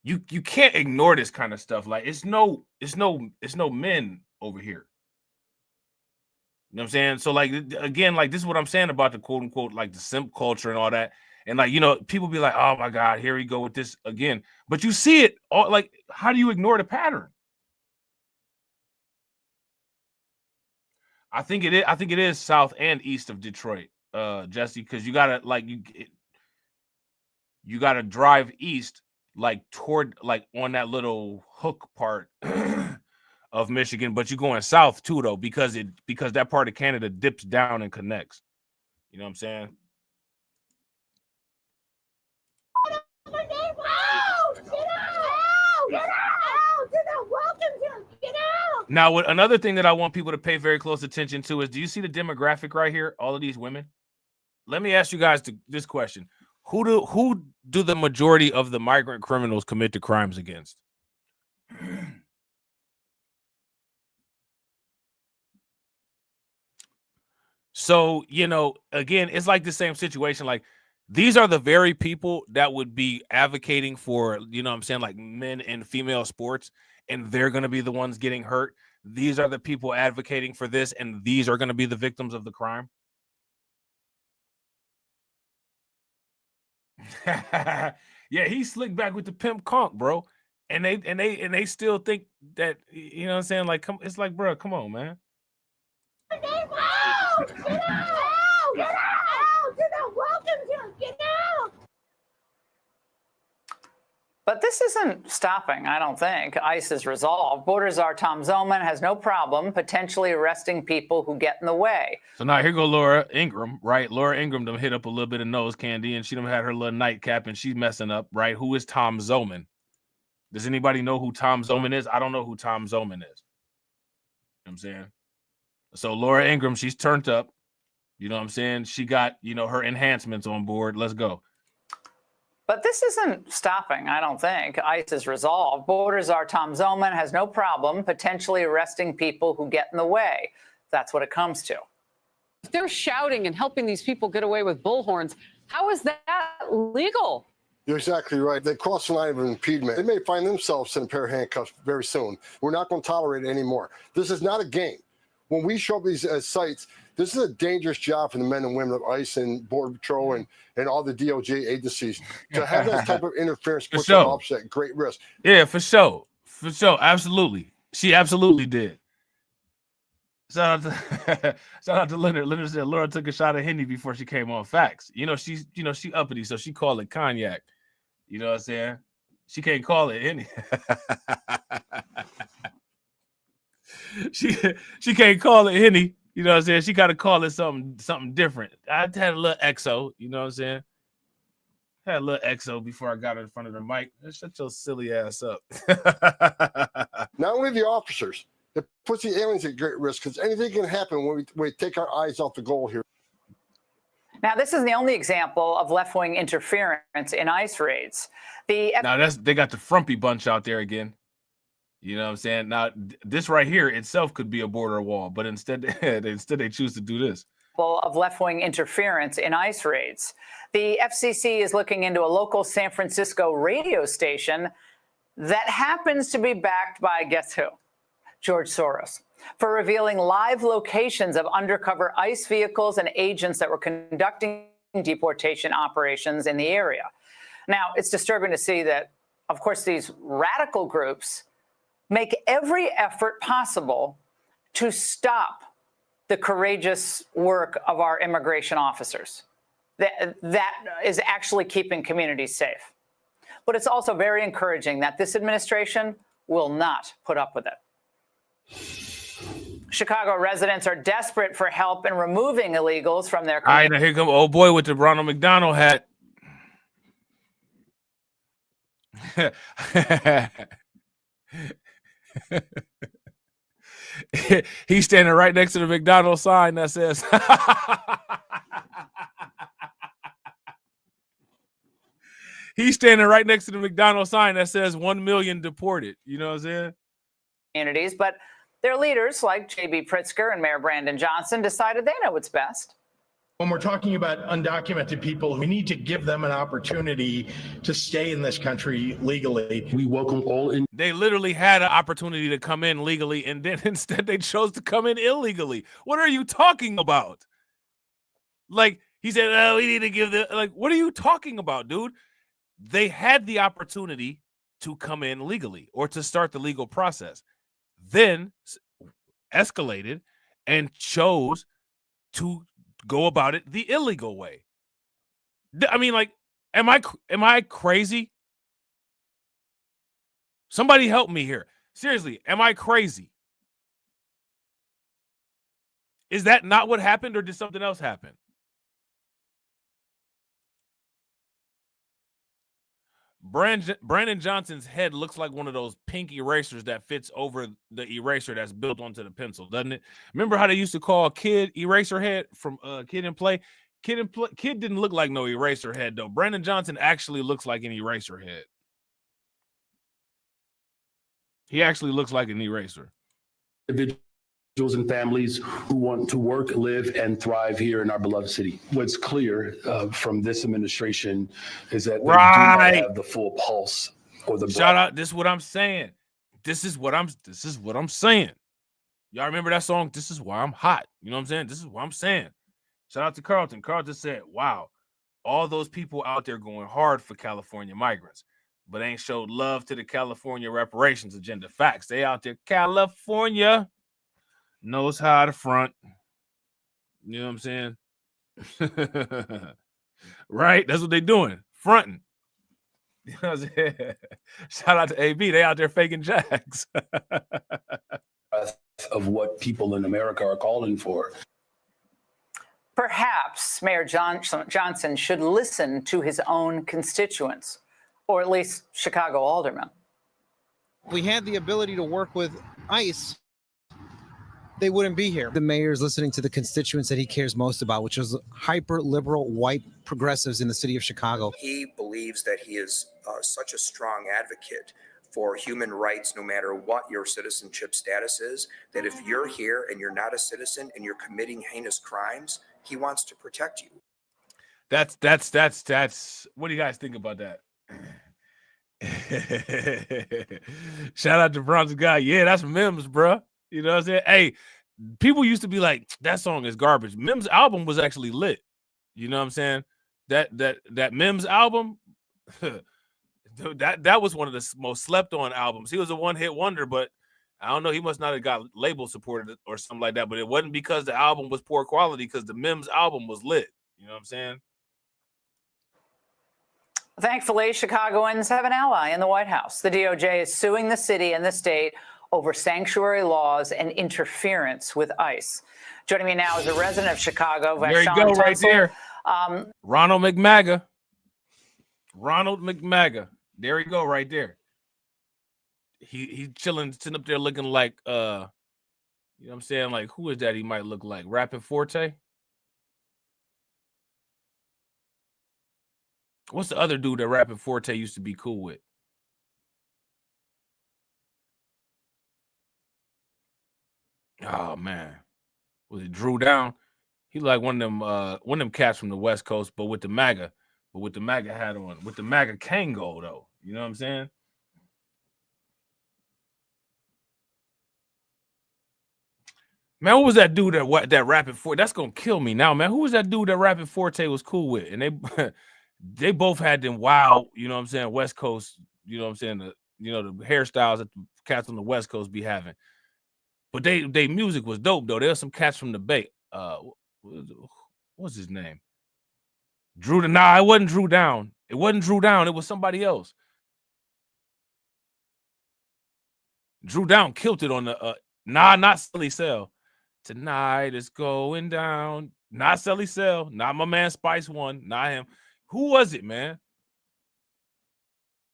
You can't ignore this kind of stuff. Like it's no men over here. You know what I'm saying? So like again, like this is what I'm saying about the quote unquote like the simp culture and all that. And like, people be like, oh my God, here we go with this again. But you see it all, like, how do you ignore the pattern? I think it is south and east of Detroit, Jesse, because you gotta like you gotta drive east, like toward like on that little hook part of Michigan, but you're going south too though, because that part of Canada dips down and connects. You know what I'm saying? Now, another thing that I want people to pay very close attention to is, do you see the demographic right here? All of these women. Let me ask you guys this question: Who do the majority of the migrant criminals commit the crimes against? So, again, it's like the same situation. Like, these are the very people that would be advocating for, what I'm saying, like men and female sports, and they're going to be the ones getting hurt. These are the people advocating for this, and these are going to be the victims of the crime. Yeah, he slicked back with the pimp conk, bro. And they still think that, you know what I'm saying? Like, it's like, bro, come on, man. But this isn't stopping, I don't think, ICE's resolve. Border Czar Tom Zoman has no problem potentially arresting people who get in the way. So now here go Laura Ingraham, right? Laura Ingraham done hit up a little bit of nose candy, and she done had her little nightcap, and she's messing up, right? Who is Tom Zoman? Does anybody know who Tom Zoman is? I don't know who Tom Zoman is. You know what I'm saying? So Laura Ingraham, she's turned up. You know what I'm saying? She got, her enhancements on board. Let's go. But this isn't stopping, I don't think, ICE's resolve. Border Czar Tom Zoman has no problem potentially arresting people who get in the way. That's what it comes to. If they're shouting and helping these people get away with bullhorns, how is that legal? You're exactly right. They cross the line of impediment. They may find themselves in a pair of handcuffs very soon. We're not going to tolerate it anymore. This is not a game. When we show up these sites, this is a dangerous job for the men and women of ICE and Border Patrol and all the D.O.G.E agencies. To have that type of interference puts an officer at great risk. Yeah, for sure. For sure. Absolutely. She absolutely did. Shout out to Leonard. Leonard said Laura took a shot of Henny before she came on. Facts. She uppity, so she called it cognac. You know what I'm saying? She can't call it Henny. she can't call it Henny. You know what I'm saying? She got to call it something different. I had a little XO, you know what I'm saying? Had a little XO before I got in front of the mic. Shut your silly ass up. Not only the officers, it puts the aliens at great risk because anything can happen when we take our eyes off the goal here. Now, this isn't the only example of left-wing interference in ICE raids. They got the frumpy bunch out there again. You know what I'm saying? Now, this right here itself could be a border wall, but instead they choose to do this. Of left-wing interference in ICE raids. The FCC is looking into a local San Francisco radio station that happens to be backed by, guess who? George Soros, for revealing live locations of undercover ICE vehicles and agents that were conducting deportation operations in the area. Now, it's disturbing to see that, of course, these radical groups make every effort possible to stop the courageous work of our immigration officers. That is actually keeping communities safe. But it's also very encouraging that this administration will not put up with it. Chicago residents are desperate for help in removing illegals from their communities. All right, now here come old boy with the Ronald McDonald hat. He's standing right next to the McDonald's sign that says he's standing right next to the McDonald's sign that says 1 million deported. You know what I'm saying? Communities, but their leaders like J.B. Pritzker and Mayor Brandon Johnson decided they know what's best. When we're talking about undocumented people, we need to give them an opportunity to stay in this country legally. We welcome all in. They literally had an opportunity to come in legally, and then instead they chose to come in illegally. What are you talking about? Like, he said, oh, we need to give the, like, what are you talking about, dude? They had the opportunity to come in legally or to start the legal process, then escalated and chose to go about it the illegal way. I mean, like, am I crazy? Somebody help me here. Seriously, am I crazy? Is that not what happened, or did something else happen? Brandon Johnson's head looks like one of those pink erasers that fits over the eraser that's built onto the pencil, doesn't it? Remember how they used to call Kid eraser head from Kid and Play? Kid didn't look like no eraser head, though. Brandon Johnson actually looks like an eraser head. He actually looks like an eraser. Individuals and families who want to work, live, and thrive here in our beloved city. What's clear from this administration is that they do not have the full pulse or the shout out. This is what I'm saying. This is what I'm saying. Y'all remember that song? This is why I'm hot. You know what I'm saying? This is what I'm saying. Shout out to Carlton. Carlton said, wow, all those people out there going hard for California migrants, but ain't showed love to the California reparations agenda. Facts. They out there. California knows how to front. You know what I'm saying? Right? That's what they doing. Fronting. You know what I'm saying? Shout out to AB. They out there faking jacks. Of what people in America are calling for. Perhaps Mayor Johnson should listen to his own constituents, or at least Chicago aldermen. If we had the ability to work with ICE, they wouldn't be here. The mayor is listening to the constituents that he cares most about, which is hyper-liberal white progressives in the city of Chicago. He believes that he is such a strong advocate for human rights, no matter what your citizenship status is, that if you're here and you're not a citizen and you're committing heinous crimes, he wants to protect you. That's what do you guys think about that? Shout out to Bronze Guy. Yeah, that's Mims, bro. You know what I'm saying? Hey, people used to be like, that song is garbage. Mims' album was actually lit. You know what I'm saying? That Mims album, that was one of the most slept on albums. He was a one-hit wonder, but I don't know, he must not have got label supported or something like that. But it wasn't because the album was poor quality, because the Mims album was lit. You know what I'm saying? Thankfully, Chicagoans have an ally in the White House. The DOJ is suing the city and the state over sanctuary laws and interference with ICE. Joining me now is a resident of Chicago, There you Vashon go, right Tussle. there. Ronald M.A.G.A. Ronald M.A.G.A. There you go, right there. He chilling, sitting up there looking like you know what I'm saying? Like, who is that he might look like? Rapping Forte? What's the other dude that Rapping Forte used to be cool with? Oh man. Was it Drew Down? He like one of them cats from the West Coast, but with the MAGA. But with the MAGA hat on. With the MAGA Kango, though. You know what I'm saying? Man, what was that dude that Rapping Forte? That's gonna kill me now, man. Who was that dude that Rapping Forte was cool with? And they both had them wild, you know what I'm saying, West Coast, you know what I'm saying, the hairstyles that the cats on the West Coast be having. But they music was dope though. There's some cats from the Bay. What's his name? Nah, it wasn't Drew Down. It wasn't Drew Down. It was somebody else. Drew Down killed it on the not Silly Cell. Tonight is going down. Not Silly Cell. Not my man Spice One. Not him. Who was it, man?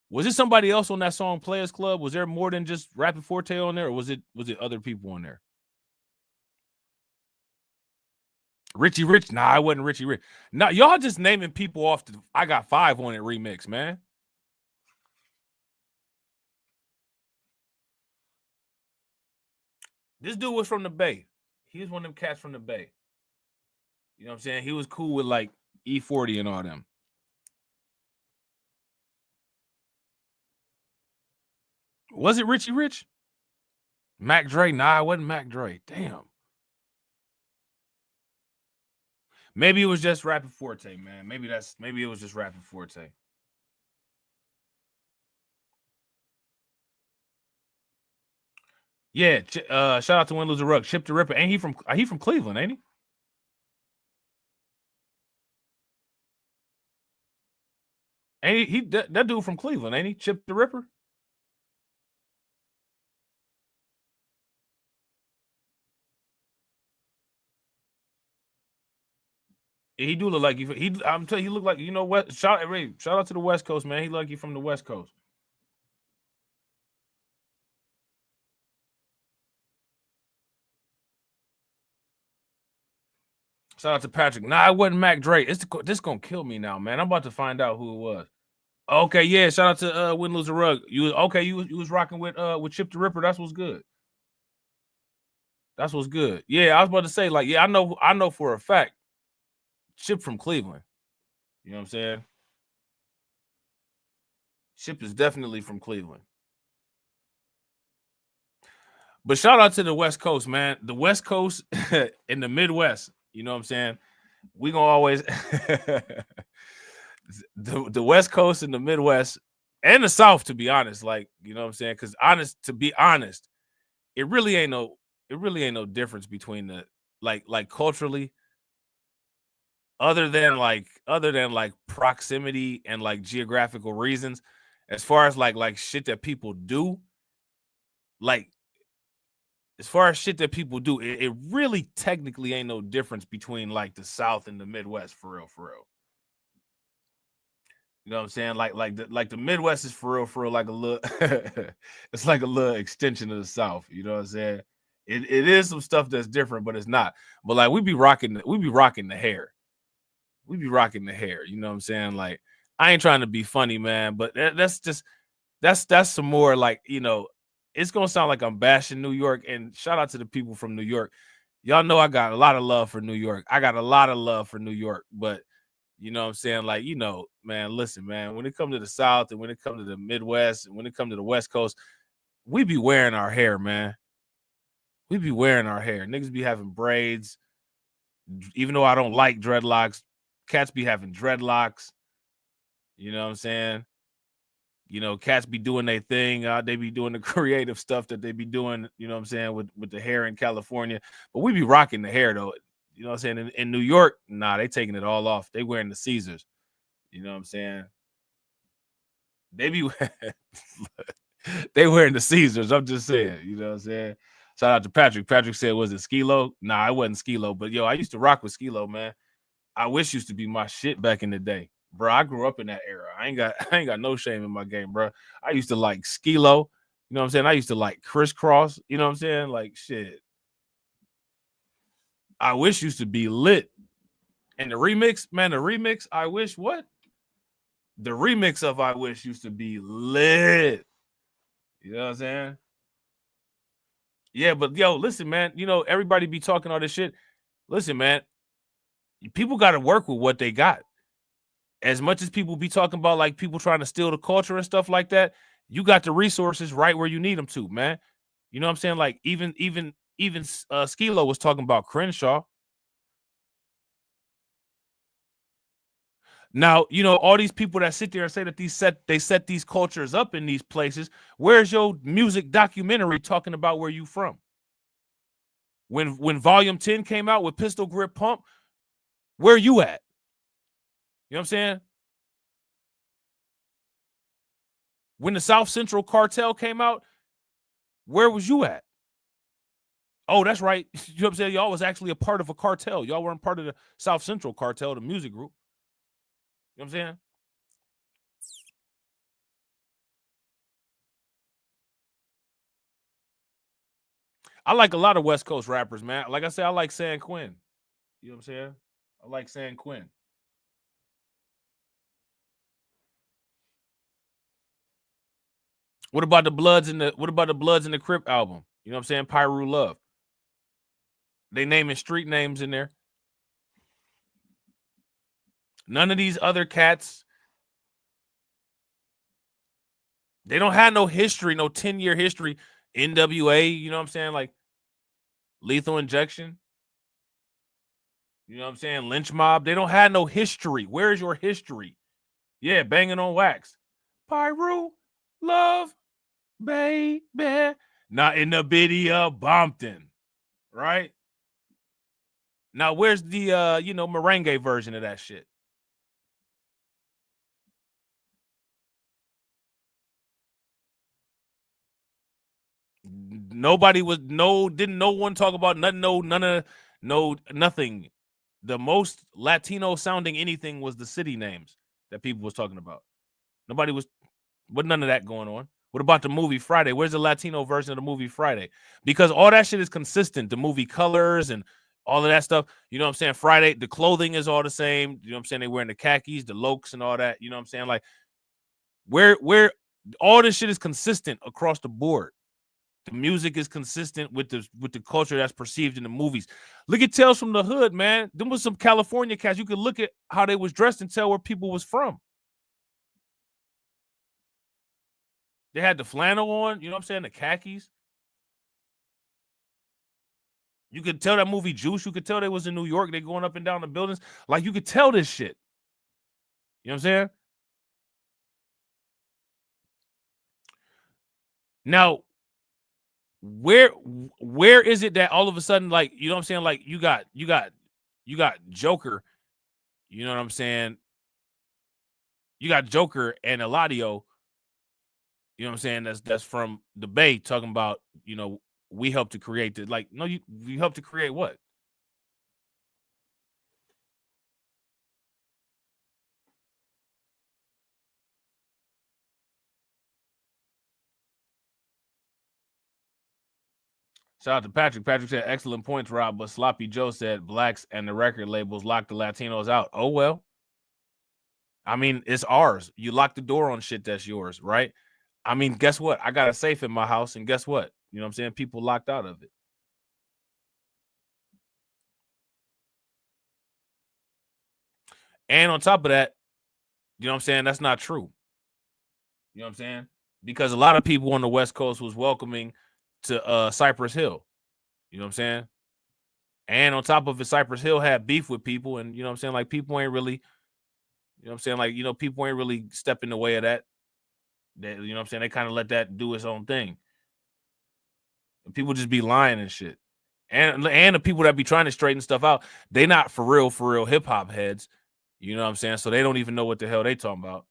Was it somebody else on that song Players Club? Was there more than just Rapping Forte on there, or was it other people on there? Richie Rich? Nah, I wasn't Richie Rich. Nah, y'all just naming people off the I Got 5 on it remix, man. This dude was from the Bay. He was one of them cats from the Bay. You know what I'm saying? He was cool with like E40 and all them. Was it Richie Rich? M.A.G.A.TRON? Nah, it wasn't M.A.G.A.TRON. Damn. Maybe it was just Rapping Forte, man. Maybe it was just Rapping Forte. Yeah, shout out to Win Lose a Rug. Chip the Ripper. Ain't he from Cleveland, ain't he? Ain't he that dude from Cleveland, ain't he? Chip the Ripper? He do look like I'm telling you, he look like, you know what? Shout out to the West Coast, man. He look like he from the West Coast. Shout out to Patrick. Nah, it wasn't M.A.G.A.TRON. This gonna kill me now, man. I'm about to find out who it was. Okay, yeah. Shout out to Win Lose a Rug. You was rocking with Chip the Ripper. That's what's good. That's what's good. Yeah, I was about to say, like, yeah, I know for a fact Chip from Cleveland. You know what I'm saying? Chip is definitely from Cleveland. But shout out to the West Coast, man. The West Coast in the Midwest. You know what I'm saying? We gonna always the West Coast and the Midwest and the South, to be honest. Like, you know what I'm saying? Because to be honest, it really ain't no difference between the like culturally, other than like proximity and like geographical reasons. as far as like shit that people do, like as far as shit that people do, it really technically ain't no difference between like the South and the Midwest, for real, for real. You know what I'm saying? Like the Midwest is for real, like a little it's like a little extension of the South. You know what I'm saying? It is some stuff that's different, but it's not. But like we be rocking the hair. We be rocking the hair. You know what I'm saying? Like I ain't trying to be funny, man, but that's some more like, you know, it's gonna sound like I'm bashing New York. And shout out to the people from New York. Y'all know I got a lot of love for New York. I got a lot of love for New York, but you know what I'm saying? Like, you know, man, listen, man, when it comes to the South and when it comes to the Midwest and when it comes to the West Coast, we be wearing our hair, man. We be wearing our hair. Niggas be having braids. Even though I don't like dreadlocks, cats be having dreadlocks. You know what I'm saying? You know, cats be doing their thing. They be doing the creative stuff that they be doing, you know what I'm saying, with the hair in California. But we be rocking the hair, though. You know what I'm saying? In New York, nah, they taking it all off. They wearing the Caesars. You know what I'm saying? They be they wearing the Caesars. I'm just saying. You know what I'm saying? Shout out to Patrick. Patrick said, was it Skilo? Nah, it wasn't Skilo. But, yo, I used to rock with Skilo, man. I wish used to be my shit back in the day. Bro, I grew up in that era. I ain't got no shame in my game, bro. I used to like Skilo. You know what I'm saying? I used to like Crisscross. You know what I'm saying? Like, shit. I wish used to be lit. And the remix, man, the remix, I wish what? The remix of I Wish used to be lit. You know what I'm saying? Yeah, but yo, listen, man, you know, everybody be talking all this shit. Listen, man, people got to work with what they got. As much as people be talking about like people trying to steal the culture and stuff like that, you got the resources right where you need them to, man. You know what I'm saying? Like even Skilo was talking about Crenshaw. Now, you know, all these people that sit there and say that they set these cultures up in these places. Where's your music documentary talking about where you from? When Volume 10 came out with Pistol Grip Pump, where you at? You know what I'm saying? When the South Central Cartel came out, where was you at? Oh, that's right. You know what I'm saying? Y'all was actually a part of a cartel. Y'all weren't part of the South Central Cartel, the music group. You know what I'm saying? I like a lot of West Coast rappers, man. Like I said, I like San Quinn. You know what I'm saying? I like San Quinn. What about the Bloods in the Crip album? You know what I'm saying? Pyru Love. They naming street names in there. None of these other cats, they don't have no history, no 10-year history. NWA, you know what I'm saying? Like Lethal Injection. You know what I'm saying? Lynch Mob. They don't have no history. Where's your history? Yeah, Banging on Wax. Pyru Love, baby. Not in the video Bompton. Right? Now, where's the merengue version of that shit? Nobody was didn't no one talk about nothing, nothing. The most Latino sounding anything was the city names that people was talking about. Nobody was, but none of that going on. What about the movie Friday? Where's the Latino version of the movie Friday? Because all that shit is consistent. The movie colors and all of that stuff. You know what I'm saying? Friday, the clothing is all the same. You know what I'm saying? They wearing the khakis, the lokes and all that. You know what I'm saying? Like where all this shit is consistent across the board. The music is consistent with the culture that's perceived in the movies. Look at Tales from the Hood, man. Them was some California cats. You could look at how they was dressed and tell where people was from. They had the flannel on, you know what I'm saying? The khakis. You could tell that movie Juice. You could tell they was in New York. They going up and down the buildings. Like, you could tell this shit. You know what I'm saying? Now, where is it that all of a sudden, like, you know what I'm saying? Like, you got Joker, you know what I'm saying? You got Joker and Eladio You know what I'm saying? That's from the Bay talking about, you know, we helped to create the, like, no, you helped to create what? Shout out to Patrick. Patrick said, excellent points, Rob. But Sloppy Joe said, blacks and the record labels lock the Latinos out. Oh, well. I mean, it's ours. You lock the door on shit that's yours, right? I mean, guess what? I got a safe in my house, and guess what? You know what I'm saying? People locked out of it. And on top of that, you know what I'm saying? That's not true. You know what I'm saying? Because a lot of people on the West Coast was welcoming to Cypress Hill. You know what I'm saying? And on top of it, Cypress Hill had beef with people, and you know what I'm saying? Like, people ain't really, you know what I'm saying? Like, you know, people ain't really stepping in the way of that. They, you know what I'm saying? They kind of let that do its own thing. And people just be lying and shit. And the people that be trying to straighten stuff out, they not for real hip hop heads. You know what I'm saying? So they don't even know what the hell they talking about.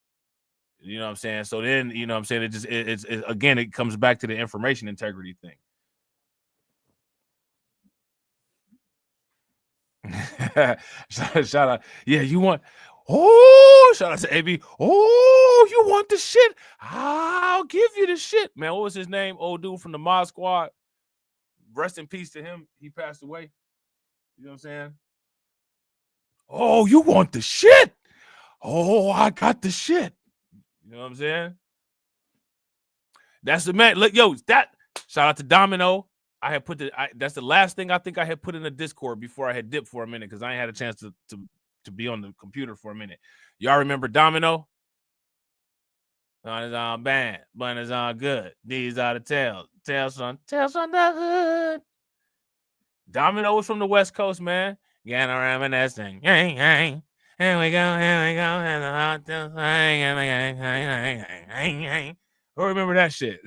You know what I'm saying? So then, you know what I'm saying? It's again, it comes back to the information integrity thing. Shout out. Yeah, you want. Oh, shout out to AB. Oh, you want the shit? I'll give you the shit. Man, what was his name? Old dude from the Mod Squad. Rest in peace to him. He passed away. You know what I'm saying? Oh, you want the shit? Oh, I got the shit. You know what I'm saying? That's the man. Look, yo, that shout out to Domino. I had put that's the last thing I think I had put in the Discord before I had dipped for a minute because I ain't had a chance to be on the computer for a minute. Y'all remember Domino? It's all bad, but it's all good. These are the tales. Tales from the hood. Domino was from the West Coast, man. Getting around with that thing. Hey, hey. Here we go, and the hot thing. Who remember that shit?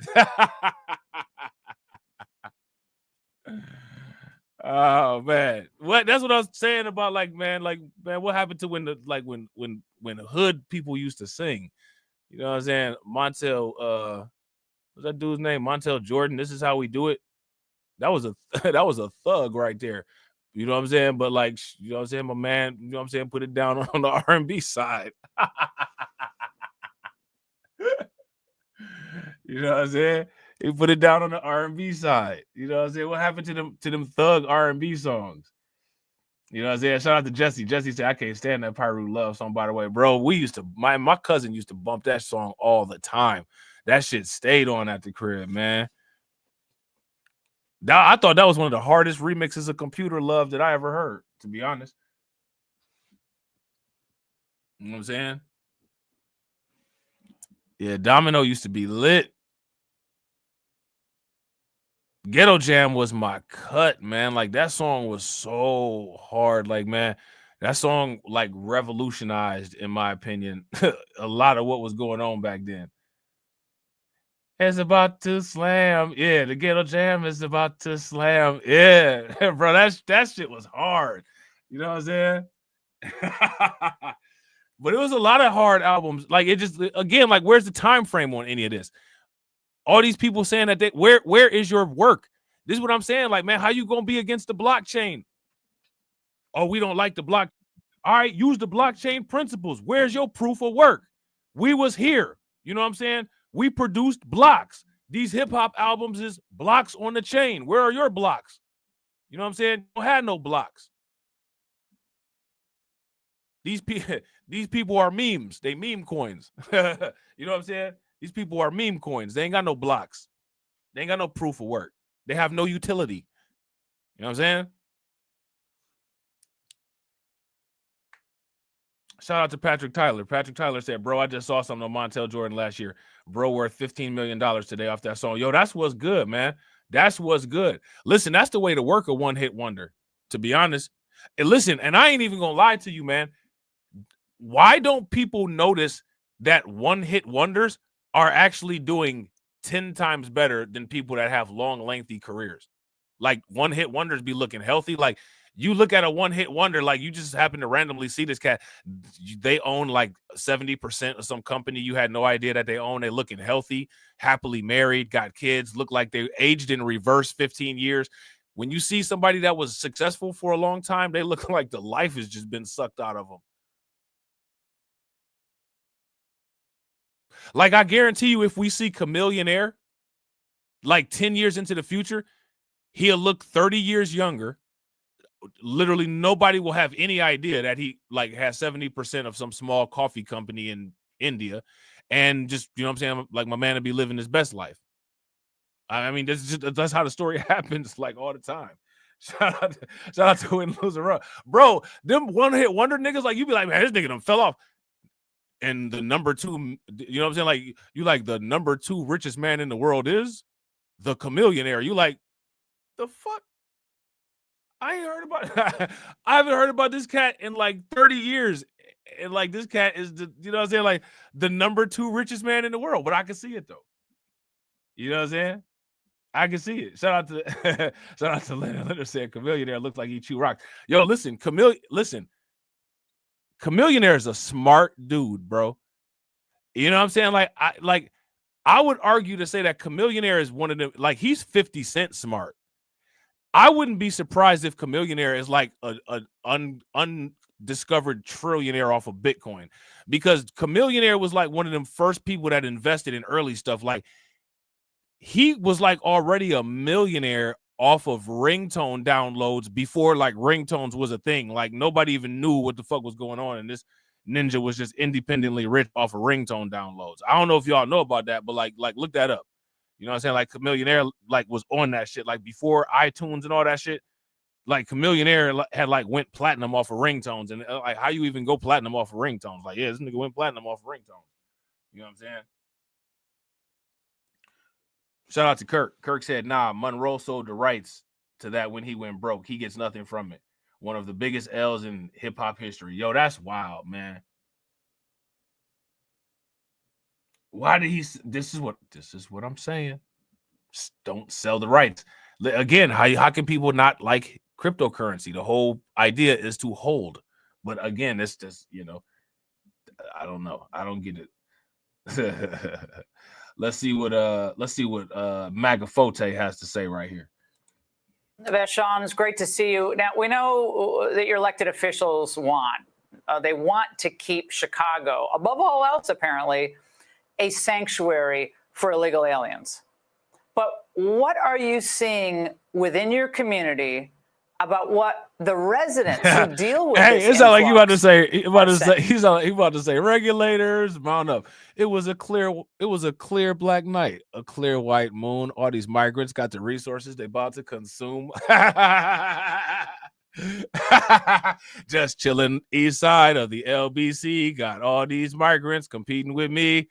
Oh man, that's what I was saying about like man, what happened to when the hood people used to sing? You know what I'm saying? Montel, what's that dude's name? Montel Jordan. This is how we do it. That was a thug right there. You know what I'm saying? But like, you know what I'm saying, my man, you know what I'm saying, put it down on the R&B side. You know what I'm saying? He put it down on the R&B side. You know what I'm saying? What happened to them thug R&B songs? You know what I'm saying? Shout out to Jesse. Jesse said, I can't stand that Pyru Love song, by the way. Bro, we used to, my cousin used to bump that song all the time. That shit stayed on at the crib, man. I thought that was one of the hardest remixes of Computer Love that I ever heard, to be honest. You know what I'm saying? Yeah, Domino used to be lit. Ghetto Jam was my cut, man. Like, that song was so hard. Like, man, that song, like, revolutionized, in my opinion, a lot of what was going on back then. It's about to slam. Yeah, the Ghetto Jam is about to slam. Yeah, bro, that shit was hard. You know what I'm saying? But it was a lot of hard albums. Like, it just, again, like, where's the time frame on any of this? All these people saying that where is your work? This is what I'm saying. Like, man, how you gonna be against the blockchain? Oh, we don't like the block. All right, use the blockchain principles. Where's your proof of work? We was here. You know what I'm saying? We produced blocks. These hip-hop albums is blocks on the chain. Where are your blocks? You know what I'm saying? You don't have no blocks. These people are memes. They meme coins. You know what I'm saying? These people are meme coins. They ain't got no blocks. They ain't got no proof of work. They have no utility. You know what I'm saying? Shout out to Patrick Tyler. Patrick Tyler said, bro, I just saw something on Montel Jordan last year. Bro, worth $15 million today off that song. Yo, that's what's good, man. That's what's good. Listen, that's the way to work a one-hit wonder, to be honest. And listen, and I ain't even going to lie to you, man. Why don't people notice that one-hit wonders are actually doing 10 times better than people that have long, lengthy careers? Like, one-hit wonders be looking healthy. Like, You look at a one-hit wonder, like you just happen to randomly see this cat. They own like 70% of some company you had no idea that they own. They're looking healthy, happily married, got kids, look like they aged in reverse 15 years. When you see somebody that was successful for a long time, they look like the life has just been sucked out of them. Like, I guarantee you, if we see Chameleonaire, like 10 years into the future, he'll look 30 years younger. Literally nobody will have any idea that he like has 70% of some small coffee company in India, and just, you know what I'm saying, like my man to be living his best life. I mean, that's how the story happens like all the time. Shout out to Win Lose or Run. Bro, them one-hit wonder niggas, like you be like, man, this nigga done fell off. And the number 2, you know what I'm saying? Like you like the number 2 richest man in the world is the Chameleonaire. You like, the fuck? I ain't heard about I haven't heard about this cat in like 30 years. And like this cat is the, you know what I'm saying, like the number 2 richest man in the world. But I can see it though. You know what I'm saying? I can see it. Shout out to Leonard. Leonard said Chameleonaire looks like he chew rocks. Yo, listen, Chameleonaire is a smart dude, bro. You know what I'm saying? Like I would argue to say that Chameleonaire is one of them, like he's 50 Cent smart. I wouldn't be surprised if Chameleonaire is like an undiscovered trillionaire off of Bitcoin, because Chameleonaire was like one of them first people that invested in early stuff. Like he was like already a millionaire off of ringtone downloads before like ringtones was a thing. Like nobody even knew what the fuck was going on, and this ninja was just independently rich off of ringtone downloads. I don't know if y'all know about that, but like look that up. You know what I'm saying? Like Chameleonaire like was on that shit like before iTunes and all that shit. Like Chameleonaire had like went platinum off of ringtones, and like how you even go platinum off of ringtones? Like, yeah, this nigga went platinum off of ringtones. You know what I'm saying? Shout out to Kirk. Kirk said, nah, Monroe sold the rights to that when he went broke. He gets nothing from it. One of the biggest L's in hip hop history. Yo, that's wild, man. Why did he? This is what I'm saying. Just don't sell the rights. Again, how can people not like cryptocurrency? The whole idea is to hold. But again, it's just, you know, I don't know. I don't get it. Let's see what M.A.G.A.TRON has to say right here. Vashon, it's great to see you. Now, we know that your elected officials they want to keep Chicago, above all else, apparently, a sanctuary for illegal aliens. But what are you seeing within your community about what the residents who deal with hey, this it's not like you about to say, he's about to say regulators, mount up. It was a clear black night, a clear white moon. All these migrants got the resources they about to consume. Just chilling east side of the LBC, got all these migrants competing with me.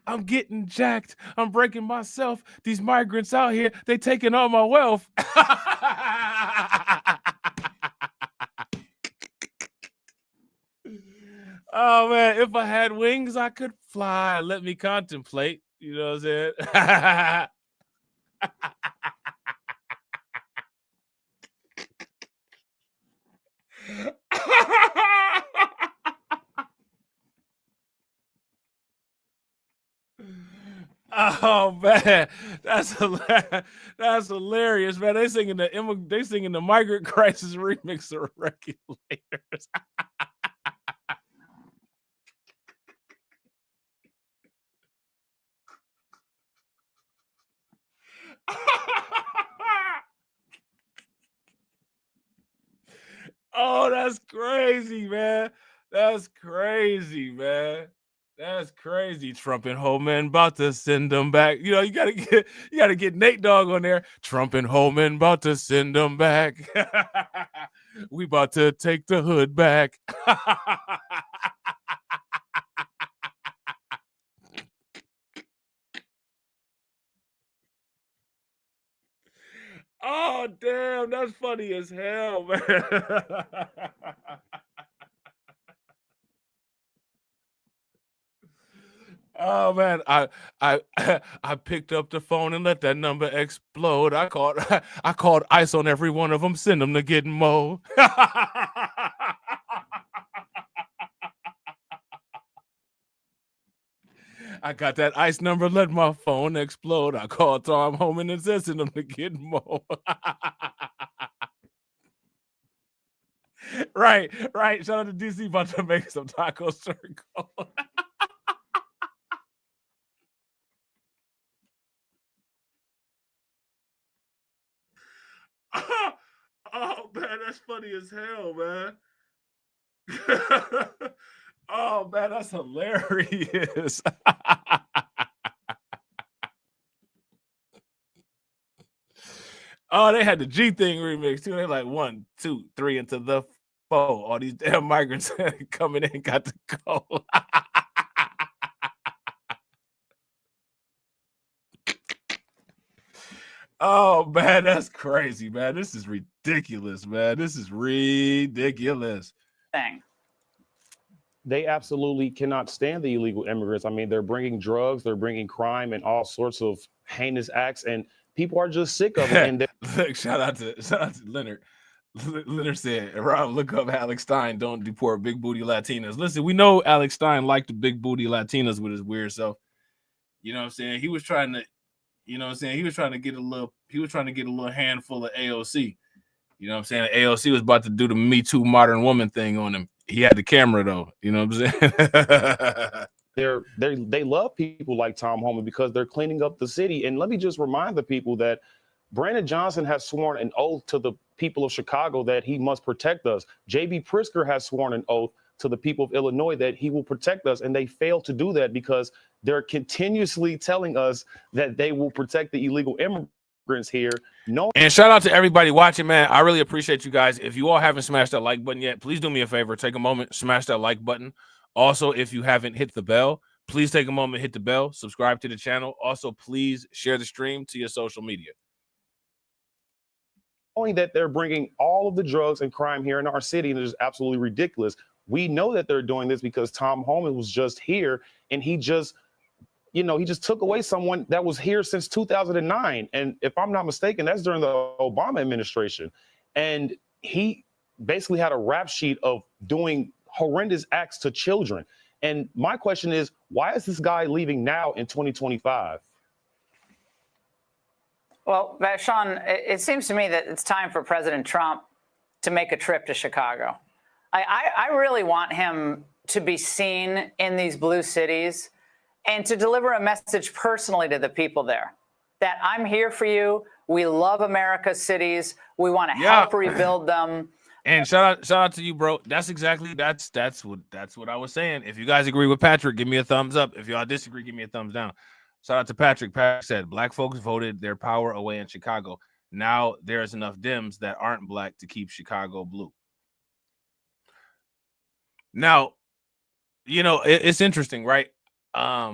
I'm getting jacked. I'm breaking myself. These migrants out here, they taking all my wealth. Oh man, if I had wings, I could fly. Let me contemplate. You know what I'm saying? Oh man, that's hilarious, man. They singing the migrant crisis remix of regulators. Oh, that's crazy, man. That's crazy, man. That's crazy. Trump and Holman about to send them back. You know, you gotta get Nate Dogg on there. Trump and Holman about to send them back. We about to take the hood back. Oh damn, that's funny as hell, man. Oh man, I picked up the phone and let that number explode. I called ICE on every one of them. Send them to get Mo. I got that ICE number. Let my phone explode. I called Tom Homan and said send them to get Mo. Right. Shout out to DC about to make some taco circle. Oh man, that's funny as hell, man. Oh man, that's hilarious. Oh, they had the G thing remix too. They like 1, 2, 3 into the 4. All these damn migrants coming in got to go. Oh man, that's crazy, man. This is ridiculous, man. This is ridiculous. Thing. They absolutely cannot stand the illegal immigrants. I mean, they're bringing drugs, they're bringing crime and all sorts of heinous acts, and people are just sick of it. And Look, shout out to Leonard. Leonard said, Rob, look up Alex Stein, don't deport big booty Latinas. Listen, we know Alex Stein liked the big booty Latinas with his weird self. You know what I'm saying? He was trying to, you know what I'm saying? He was trying to get a little handful of AOC. You know what I'm saying? AOC was about to do the Me Too modern woman thing on him. He had the camera though. You know what I'm saying? they love people like Tom Homan because they're cleaning up the city. And let me just remind the people that Brandon Johnson has sworn an oath to the people of Chicago that he must protect us. J.B. Pritzker has sworn an oath to the people of Illinois that he will protect us. And they fail to do that because they're continuously telling us that they will protect the illegal immigrants here. No. And shout out to everybody watching, man. I really appreciate you guys. If you all haven't smashed that like button yet, please do me a favor. Take a moment, smash that like button. Also, if you haven't hit the bell, please take a moment, hit the bell, subscribe to the channel. Also, please share the stream to your social media. Knowing that they're bringing all of the drugs and crime here in our city, and it is absolutely ridiculous. We know that they're doing this because Tom Homan was just here, and he just took away someone that was here since 2009. And if I'm not mistaken, that's during the Obama administration. And he basically had a rap sheet of doing horrendous acts to children. And my question is, why is this guy leaving now in 2025? Well, Sean, it seems to me that it's time for President Trump to make a trip to Chicago. I really want him to be seen in these blue cities and to deliver a message personally to the people there that I'm here for you. We love America's cities. We want to help rebuild them. And shout out to you, bro. That's what I was saying. If you guys agree with Patrick, give me a thumbs up. If y'all disagree, give me a thumbs down. Shout out to Patrick. Patrick said, Black folks voted their power away in Chicago. Now there's enough Dems that aren't black to keep Chicago blue. Now, it's interesting, right? I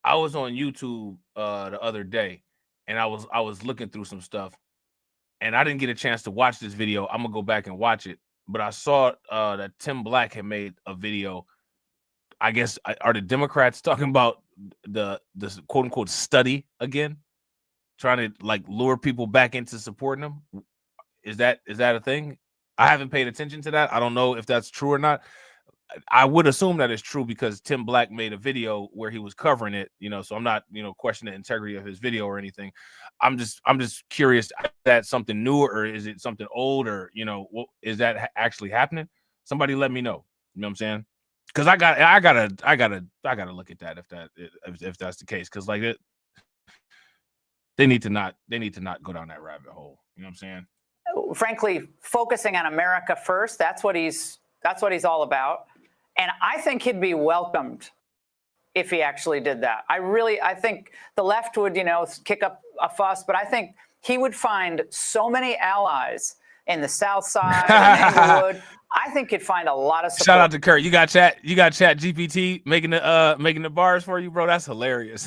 was on YouTube the other day, and I was looking through some stuff, and I didn't get a chance to watch this video. I'm gonna go back and watch it, but I saw that Tim Black had made a video. I guess are the Democrats talking about the quote unquote study again, trying to like lure people back into supporting them? Is that a thing? I haven't paid attention to that. I don't know if that's true or not. I would assume that it's true because Tim Black made a video where he was covering it, so I'm not, questioning the integrity of his video or anything. I'm just curious, is that something new or is it something old or, is that actually happening? Somebody let me know. You know what I'm saying? Because I gotta look at that if that's the case. Because like they need to not go down that rabbit hole. You know what I'm saying? Frankly, focusing on America first, that's what he's all about. And I think he'd be welcomed if he actually did that. I think the left would, kick up a fuss, but I think he would find so many allies in the South Side and Inglewood. I think he'd find a lot of support. Shout out to Kurt. You got Chat GPT making the bars for you, bro. That's hilarious.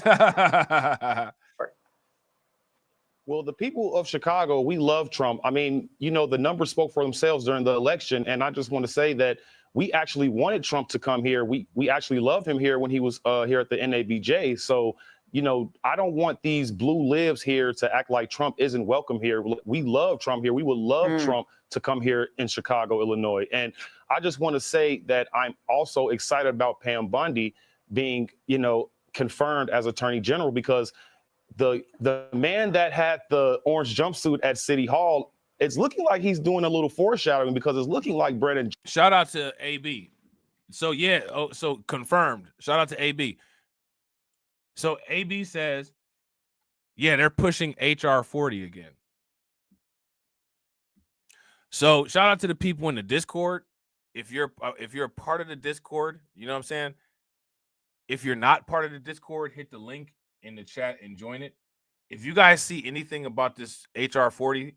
Well, the people of Chicago, we love Trump. I mean, the numbers spoke for themselves during the election. And I just want to say that we actually wanted Trump to come here. We actually loved him here when he was here at the NABJ. So, you know, I don't want these blue libs here to act like Trump isn't welcome here. We love Trump here. We would love Trump to come here in Chicago, Illinois. And I just want to say that I'm also excited about Pam Bondi being, you know, confirmed as Attorney General, because the man that had the orange jumpsuit at City Hall, it's looking like he's doing a little foreshadowing, because it's looking like Brennan. Shout out to AB. So yeah, so confirmed. Shout out to AB. So AB says, yeah, they're pushing HR 40 again. So shout out to the people in the Discord. If you're a part of the Discord, you know what I'm saying? If you're not part of the Discord, hit the link in the chat and join it. If you guys see anything about this HR 40,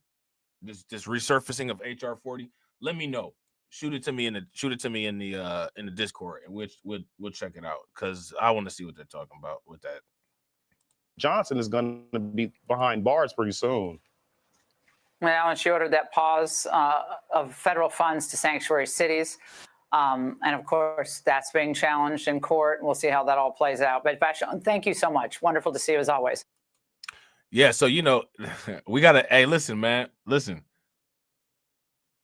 this resurfacing of HR 40, let me know. Shoot it to me in the Discord, and we'll check it out, because I want to see what they're talking about with that. Johnson is going to be behind bars pretty soon. Well, and she ordered that pause of federal funds to sanctuary cities. And of course, that's being challenged in court. We'll see how that all plays out. But Vashon, thank you so much. Wonderful to see you as always. Yeah, so you know, we gotta. Hey, listen, man. Listen,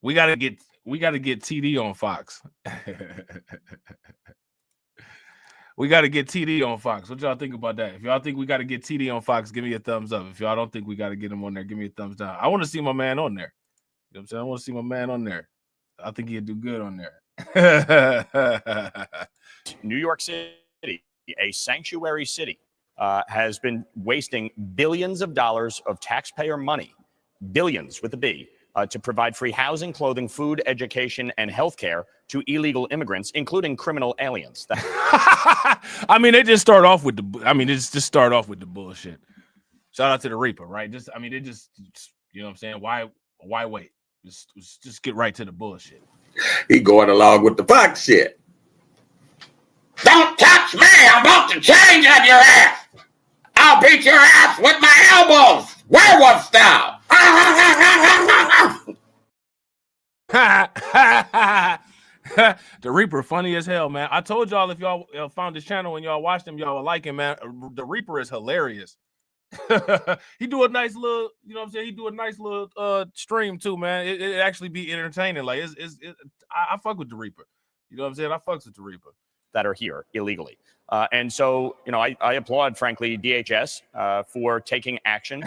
we gotta get TD on Fox. We got to get TD on Fox. What y'all think about that? If y'all think we got to get TD on Fox, give me a thumbs up. If y'all don't think we got to get him on there, give me a thumbs down. I want to see my man on there. You know what I'm saying? I want to see my man on there. I think he'd do good on there. New York City, a sanctuary city, has been wasting billions of dollars of taxpayer money, billions with a B, to provide free housing, clothing, food, education, and healthcare to illegal immigrants, including criminal aliens. I mean, they just start off with just start off with the bullshit. Shout out to the Reaper, right? Just you know what I'm saying? Why wait? Just get right to the bullshit. He going along with the Fox shit. Don't touch me! I'm about to change on your ass! I'll beat your ass with my elbows! Werewolf style! The Reaper funny as hell, man. I told y'all, if y'all found his channel and y'all watched him, y'all would like him, man. The Reaper is hilarious. He do a nice little, you know what I'm saying? He do a nice little stream too, man. It actually be entertaining. Like I fuck with the Reaper. You know what I'm saying? I fucks with the Reaper. That are here illegally. And so, you know, I applaud, frankly, DHS for taking action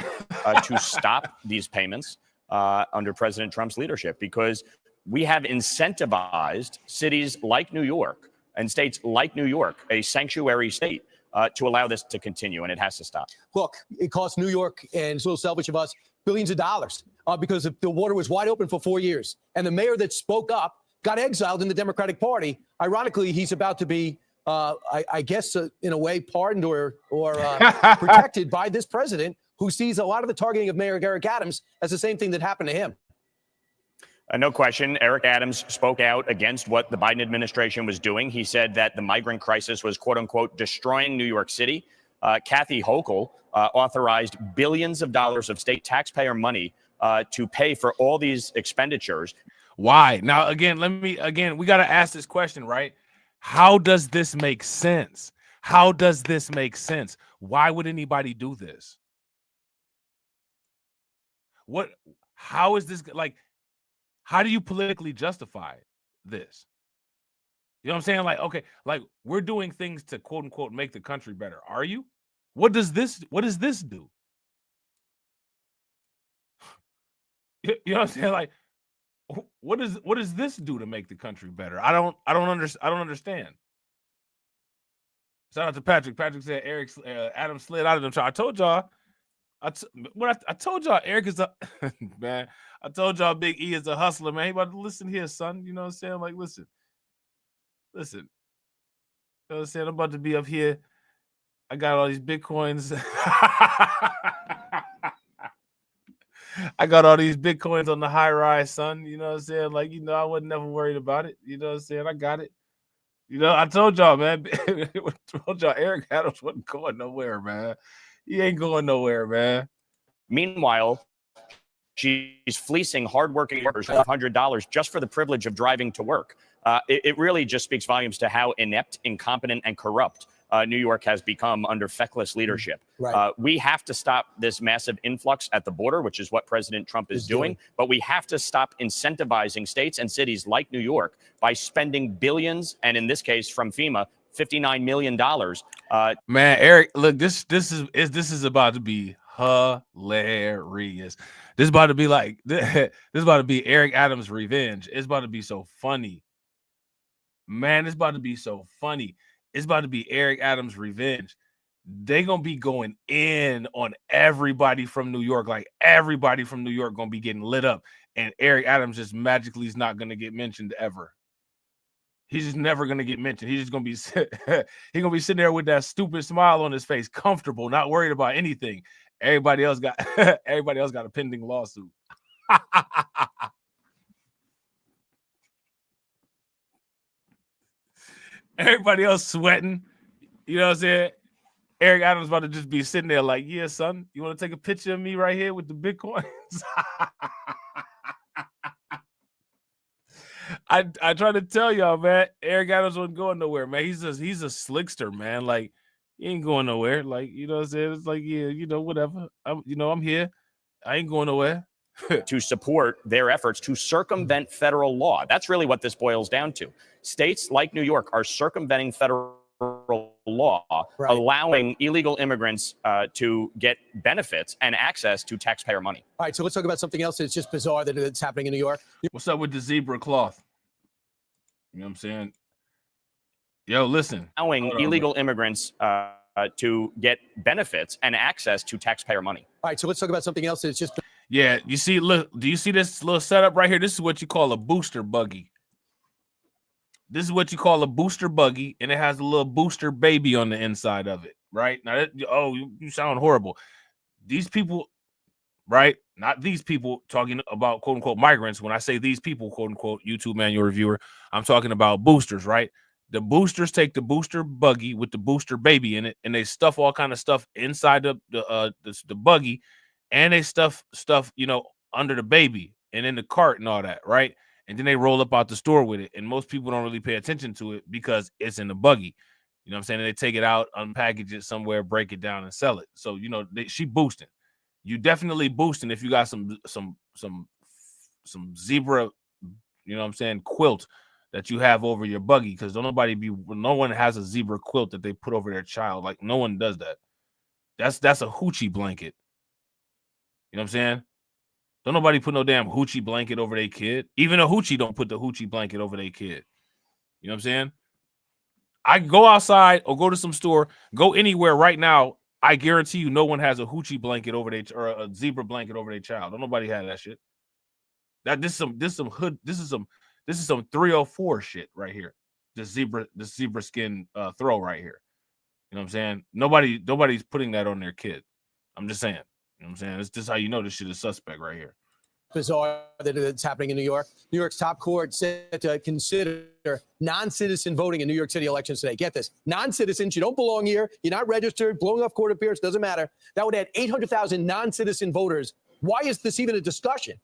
to stop these payments under President Trump's leadership, because we have incentivized cities like New York and states like New York, a sanctuary state, to allow this to continue, and it has to stop. Look, it cost New York, and it's a little selfish of us, billions of dollars because the water was wide open for 4 years. And the mayor that spoke up got exiled in the Democratic Party. Ironically, he's about to be, I guess, in a way, pardoned or protected by this president, who sees a lot of the targeting of Mayor Eric Adams as the same thing that happened to him. No question. Eric Adams spoke out against what the Biden administration was doing. He said that the migrant crisis was, quote unquote, destroying New York City. Kathy Hochul authorized billions of dollars of state taxpayer money to pay for all these expenditures. Why? Now, again, we got to ask this question, right? How does this make sense? How does this make sense? Why would anybody do this? How is this, like, how do you politically justify this? You know what I'm saying? Like, okay, like, we're doing things to, quote unquote, make the country better. Are you? What does this do? You know what I'm saying? Like, what does this do to make the country better? I don't understand. Shout out to Patrick. Patrick said Adam slid out of them. I told y'all. I told y'all Eric is a man. I told y'all Big E is a hustler, man. He about to listen here, son. You know what I'm saying? Like, listen. You know what I'm saying? I'm about to be up here. I got all these Bitcoins. I got all these Bitcoins on the high rise, son. You know what I'm saying? Like, you know, I wasn't never worried about it. You know what I'm saying? I got it. You know, I told y'all, man. I told y'all Eric Adams wasn't going nowhere, man. He ain't going nowhere, man. Meanwhile, She's fleecing hardworking workers $100 just for the privilege of driving to work. It really just speaks volumes to how inept, incompetent, and corrupt New York has become under feckless leadership. Right. We have to stop this massive influx at the border, which is what President Trump is doing. But we have to stop incentivizing states and cities like New York by spending billions, and in this case from FEMA, $59 million. Man, Eric, look, this is about to be hilarious. This is about to be like this is about to be Eric Adams' revenge. It's about to be so funny. Man, it's about to be so funny. It's about to be Eric Adams' revenge. They're gonna be going in on everybody from New York. Like everybody from New York gonna be getting lit up, and Eric Adams just magically is not gonna get mentioned ever. He's just never gonna get mentioned. He's just gonna be he's gonna be sitting there with that stupid smile on his face, comfortable, not worried about anything. Everybody else got a pending lawsuit. Everybody else sweating. You know what I'm saying? Eric Adams about to just be sitting there like, yeah, son, you want to take a picture of me right here with the Bitcoins? I try to tell y'all, man, Eric Adams wasn't going nowhere, man. He's a slickster, man. Like, he ain't going nowhere. Like, you know what I'm saying? It's like, yeah, you know, whatever. I'm here. I ain't going nowhere. To support their efforts to circumvent federal law. That's really what this boils down to. States like New York are circumventing federal law, allowing illegal immigrants to get benefits and access to taxpayer money. All right, so let's talk about something else that's just bizarre that's happening in New York. What's up with the zebra cloth? You know what I'm saying? Yo, listen. Allowing illegal immigrants to get benefits and access to taxpayer money. All right, so let's talk about something else that's just... Yeah, you see, look, do you see this little setup right here? This is what you call a booster buggy. This is what you call a booster buggy, and it has a little booster baby on the inside of it, right? Now, you sound horrible. These people, right? Not these people talking about quote-unquote migrants. When I say these people, quote-unquote, YouTube manual reviewer, I'm talking about boosters, right? The boosters take the booster buggy with the booster baby in it, and they stuff all kind of stuff inside the buggy, and they stuff, you know, under the baby and in the cart and all that, right? And then they roll up out the store with it. And most people don't really pay attention to it because it's in the buggy. You know what I'm saying? And they take it out, unpackage it somewhere, break it down, and sell it. So, you know, she boosting. You definitely boosting if you got some zebra, you know what I'm saying, quilt that you have over your buggy, because no one has a zebra quilt that they put over their child. Like, no one does that. That's a hoochie blanket. You know what I'm saying? Don't nobody put no damn hoochie blanket over their kid. Even a hoochie don't put the hoochie blanket over their kid. You know what I'm saying? I can go outside or go to some store, go anywhere right now. I guarantee you no one has a hoochie blanket over their, or a zebra blanket over their child. Don't nobody have that shit. This is some 304 shit right here. This zebra skin throw right here. You know what I'm saying? Nobody's putting that on their kid. I'm just saying. You know what I'm saying? It's just how you know this shit is suspect right here. Bizarre that's happening in New York. New York's top court set to consider non-citizen voting in New York City elections today. Get this. Non-citizens, you don't belong here. You're not registered. Blowing off court appearance doesn't matter. That would add 800,000 non-citizen voters. Why is this even a discussion?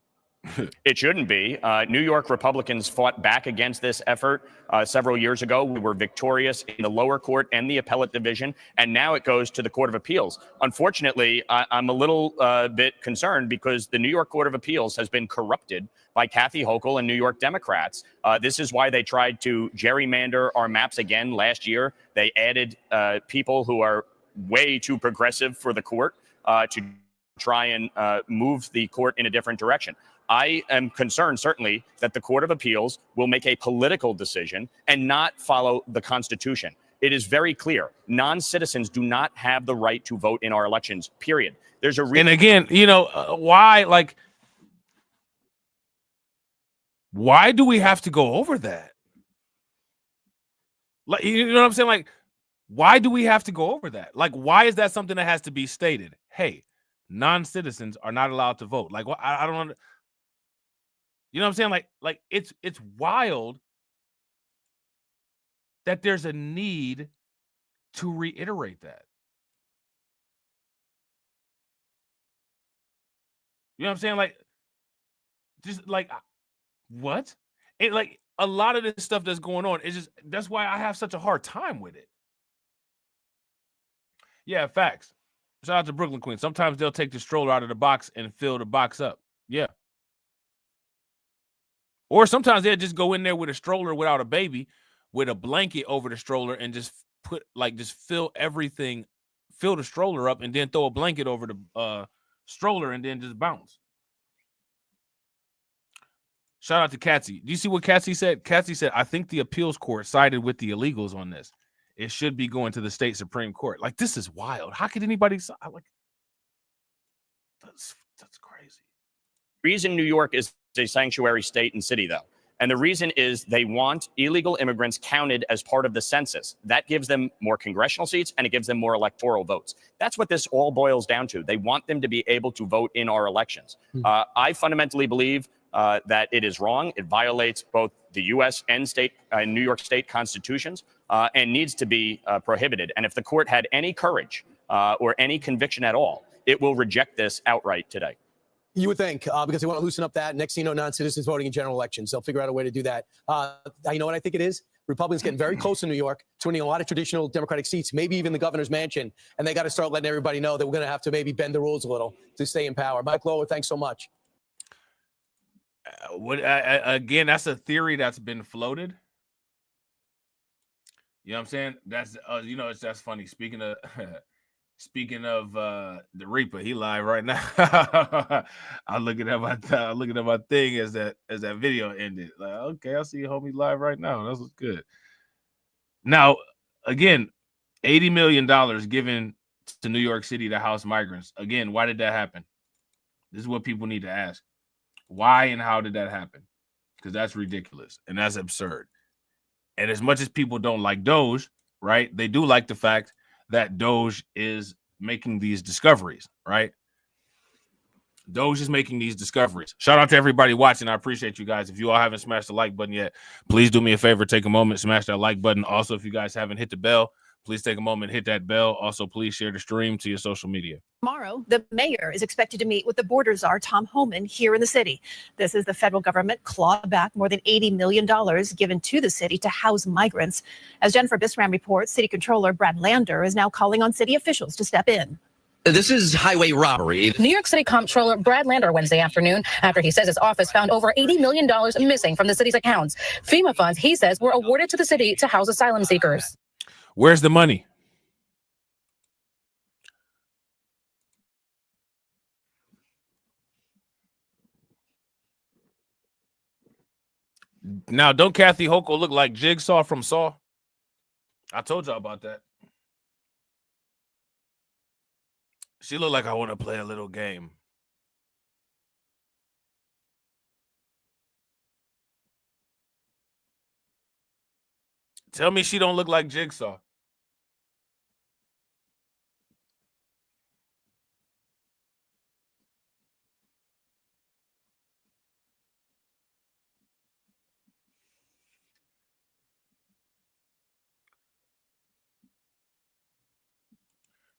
It shouldn't be. New York Republicans fought back against this effort several years ago. We were victorious in the lower court and the appellate division, and now it goes to the Court of Appeals. Unfortunately, I'm a little bit concerned because the New York Court of Appeals has been corrupted by Kathy Hochul and New York Democrats. This is why they tried to gerrymander our maps again last year. They added people who are way too progressive for the court to try and move the court in a different direction. I am concerned, certainly, that the Court of Appeals will make a political decision and not follow the Constitution. It is very clear. Non-citizens do not have the right to vote in our elections, period. There's a and again, you know, why do we have to go over that? Like, you know what I'm saying? Like, why do we have to go over that? Like, why is that something that has to be stated? Hey, non-citizens are not allowed to vote. Like, I don't know. You know what I'm saying? Like it's wild that there's a need to reiterate that. You know what I'm saying? Like, Just like what? It like a lot of this stuff that's going on. It's just that's why I have such a hard time with it. Yeah, facts. Shout out to Brooklyn Queen. Sometimes they'll take the stroller out of the box and fill the box up. Yeah. Or sometimes they'll just go in there with a stroller without a baby, with a blanket over the stroller and just just fill everything, fill the stroller up and then throw a blanket over the stroller and then just bounce. Shout out to Catsy. Do you see what Catsy said? Catsy said, I think the appeals court sided with the illegals on this. It should be going to the state Supreme Court. Like, this is wild. How could anybody like that's crazy. Reason New York is a sanctuary state and city, though. And the reason is they want illegal immigrants counted as part of the census. That gives them more congressional seats and it gives them more electoral votes. That's what this all boils down to. They want them to be able to vote in our elections. I fundamentally believe that it is wrong. It violates both the U.S. and state New York state constitutions and needs to be prohibited. And if the court had any courage or any conviction at all, it will reject this outright today. You would think, because they want to loosen up that. Next thing you know, non-citizens voting in general elections. They'll figure out a way to do that. You know what I think it is? Republicans getting very close in New York to winning a lot of traditional Democratic seats, maybe even the governor's mansion. And they got to start letting everybody know that we're going to have to maybe bend the rules a little to stay in power. Mike Lower, thanks so much. Again, that's a theory that's been floated. You know what I'm saying? That's that's funny. Speaking of the Reaper, he live right now. I'm looking at my thing as that video ended. Like, okay, I see homie live right now. That's what's good. Now, again, $80 million given to New York City to house migrants. Again, why did that happen? This is what people need to ask. Why and how did that happen? Because that's ridiculous and that's absurd. And as much as people don't like D.O.G.E, right? They do like the fact that D.O.G.E is making these discoveries, right? D.O.G.E is making these discoveries. Shout out to everybody watching. I appreciate you guys. If you all haven't smashed the like button yet, please do me a favor. Take a moment, smash that like button. Also, if you guys haven't hit the bell, please take a moment, hit that bell. Also, please share the stream to your social media. Tomorrow, the mayor is expected to meet with the border czar, Tom Homan, here in the city. This is the federal government clawed back more than $80 million given to the city to house migrants. As Jennifer Bisram reports, City Controller Brad Lander is now calling on city officials to step in. This is highway robbery. New York City Comptroller Brad Lander Wednesday afternoon after he says his office found over $80 million missing from the city's accounts. FEMA funds, he says, were awarded to the city to house asylum seekers. Where's the money? Now, don't Kathy Hochul look like Jigsaw from Saw? I told y'all about that. She looked like I want to play a little game. Tell me she don't look like Jigsaw.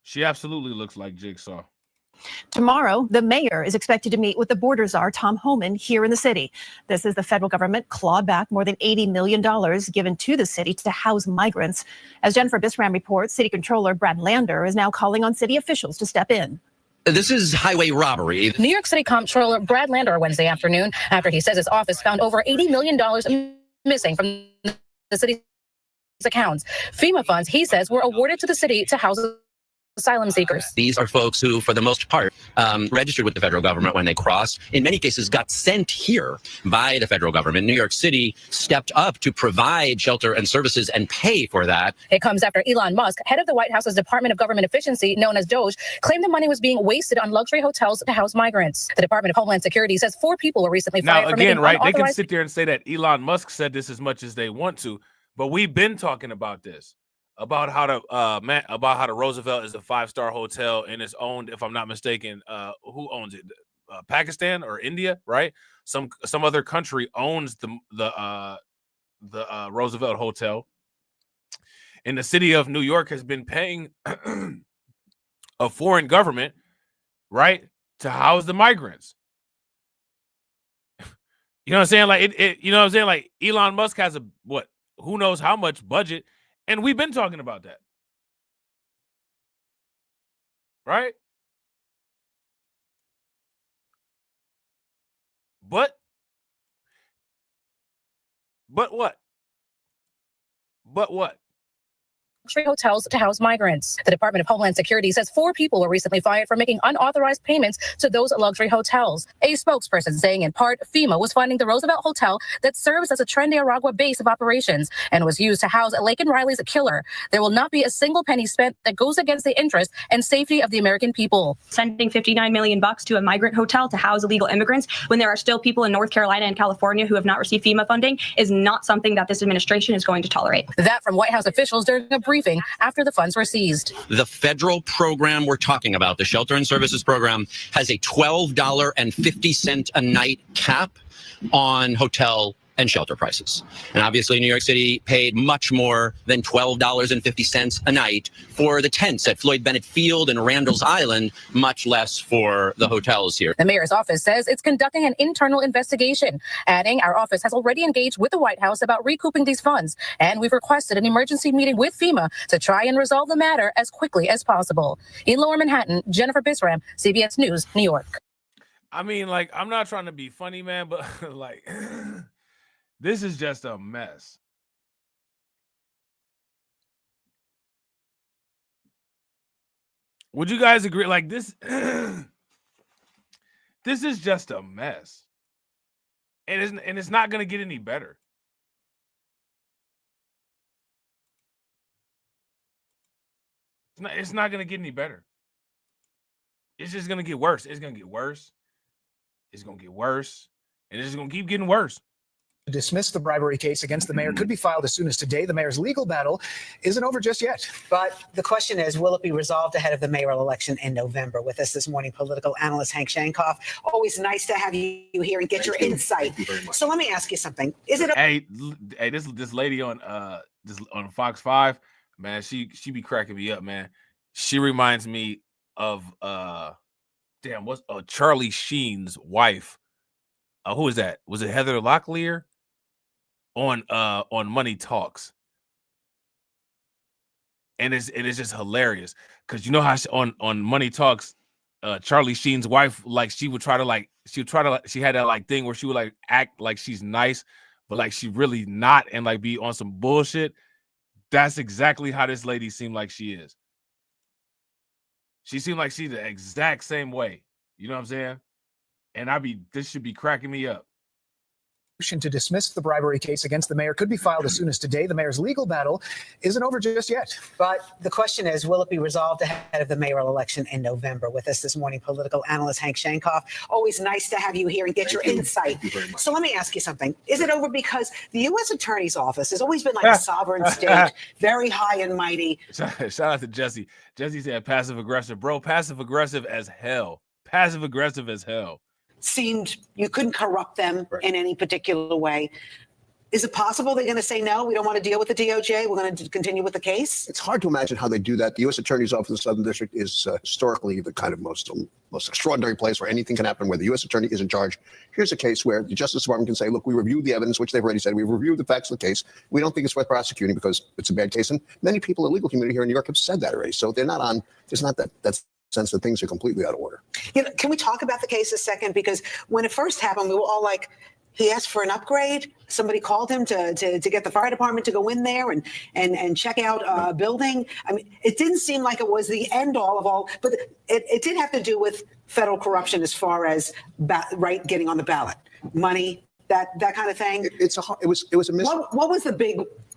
She absolutely looks like Jigsaw. Tomorrow, the mayor is expected to meet with the border czar, Tom Homan, here in the city. This is the federal government clawed back more than $80 million given to the city to house migrants. As Jennifer Bisram reports, City Controller Brad Lander is now calling on city officials to step in. This is highway robbery. New York City Comptroller Brad Lander Wednesday afternoon after he says his office found over $80 million missing from the city's accounts. FEMA funds, he says, were awarded to the city to house asylum seekers. These are folks who, for the most part, registered with the federal government when they crossed. In many cases, got sent here by the federal government. New York City stepped up to provide shelter and services and pay for that. It comes after Elon Musk, head of the White House's Department of Government Efficiency, known as D.O.G.E, claimed the money was being wasted on luxury hotels to house migrants. The Department of Homeland Security says 4 people were recently fired. Now, again, right, they can sit there and say that Elon Musk said this as much as they want to, but we've been talking about this. About how the Roosevelt is a 5-star hotel and it's owned, if I'm not mistaken, who owns it? Pakistan or India, right? Some other country owns the Roosevelt Hotel, and the city of New York has been paying a foreign government, right, to house the migrants. You know what I'm saying? Like you know what I'm saying? Like Elon Musk has a what? Who knows how much budget? And we've been talking about that. Right? But what? But what? Luxury hotels to house migrants. The Department of Homeland Security says 4 people were recently fired for making unauthorized payments to those luxury hotels. A spokesperson saying in part, FEMA was funding the Roosevelt Hotel that serves as a Tren de Aragua base of operations and was used to house Laken Riley's killer. There will not be a single penny spent that goes against the interest and safety of the American people. Sending $59 million to a migrant hotel to house illegal immigrants when there are still people in North Carolina and California who have not received FEMA funding is not something that this administration is going to tolerate. That from White House officials during a briefing after the funds were seized. The federal program we're talking about, the Shelter and Services Program, has a $12.50 a night cap on hotel and shelter prices. And obviously New York City paid much more than $12.50 a night for the tents at Floyd Bennett Field and Randall's Island, much less for the hotels here. The mayor's office says it's conducting an internal investigation, adding our office has already engaged with the White House about recouping these funds, and we've requested an emergency meeting with FEMA to try and resolve the matter as quickly as possible. In Lower Manhattan, Jennifer Bisram, CBS News, New York. I mean, like, I'm not trying to be funny, man, but like, this is just a mess. Would you guys agree? Like this, this is just a mess. And it's not going to get any better. It's not going to get any better. It's just going to get worse. It's going to get worse. It's going to get worse. And it's just going to keep getting worse. Dismiss the bribery case against the mayor could be filed as soon as today. The mayor's legal battle isn't over just yet. But the question is, will it be resolved ahead of the mayoral election in November? With us this morning, political analyst Hank Shankoff. Always nice to have you here and get your insight. So let me ask you something. Is it? Hey, this lady on Fox 5, man, she be cracking me up, man. She reminds me of what's Charlie Sheen's wife. Who is that? Was it Heather Locklear? On Money Talks, and it's just hilarious because you know how on Money Talks, Charlie Sheen's wife, like she had that like thing where she would like act like she's nice, but like she really not, and like be on some bullshit. That's exactly how this lady seemed like she is. She seemed like she's the exact same way. You know what I'm saying? And this should be cracking me up. To dismiss the bribery case against the mayor could be filed as soon as today. The mayor's legal battle isn't over just yet. But the question is, will it be resolved ahead of the mayoral election in November? With us this morning, political analyst Hank Shankoff. Always nice to have you here and get your insight. So let me ask you something. Is it over because the U.S. Attorney's Office has always been like a sovereign state, very high and mighty? Shout out to Jesse. Jesse said passive aggressive. Bro, passive aggressive as hell. Passive aggressive as hell. Seemed you couldn't corrupt them in any particular way. Is it possible they're going to say, no, we don't want to deal with the DOJ? We're going to continue with the case? It's hard to imagine how they do that. The U.S. Attorney's Office in the Southern District is historically the kind of most extraordinary place where anything can happen, where the U.S. Attorney is in charge. Here's a case where the Justice Department can say, look, we reviewed the evidence, which they've already said. We've reviewed the facts of the case. We don't think it's worth prosecuting because it's a bad case. And many people in the legal community here in New York have said that already. So they're not on, there's not that sense that things are completely out of order. You know, can we talk about the case a second? Because when it first happened, we were all like, he asked for an upgrade. Somebody called him to get the fire department to go in there and check out a building. I mean, it didn't seem like it was the end all of all, but it did have to do with federal corruption as far as getting on the ballot, money, that kind of thing. It was a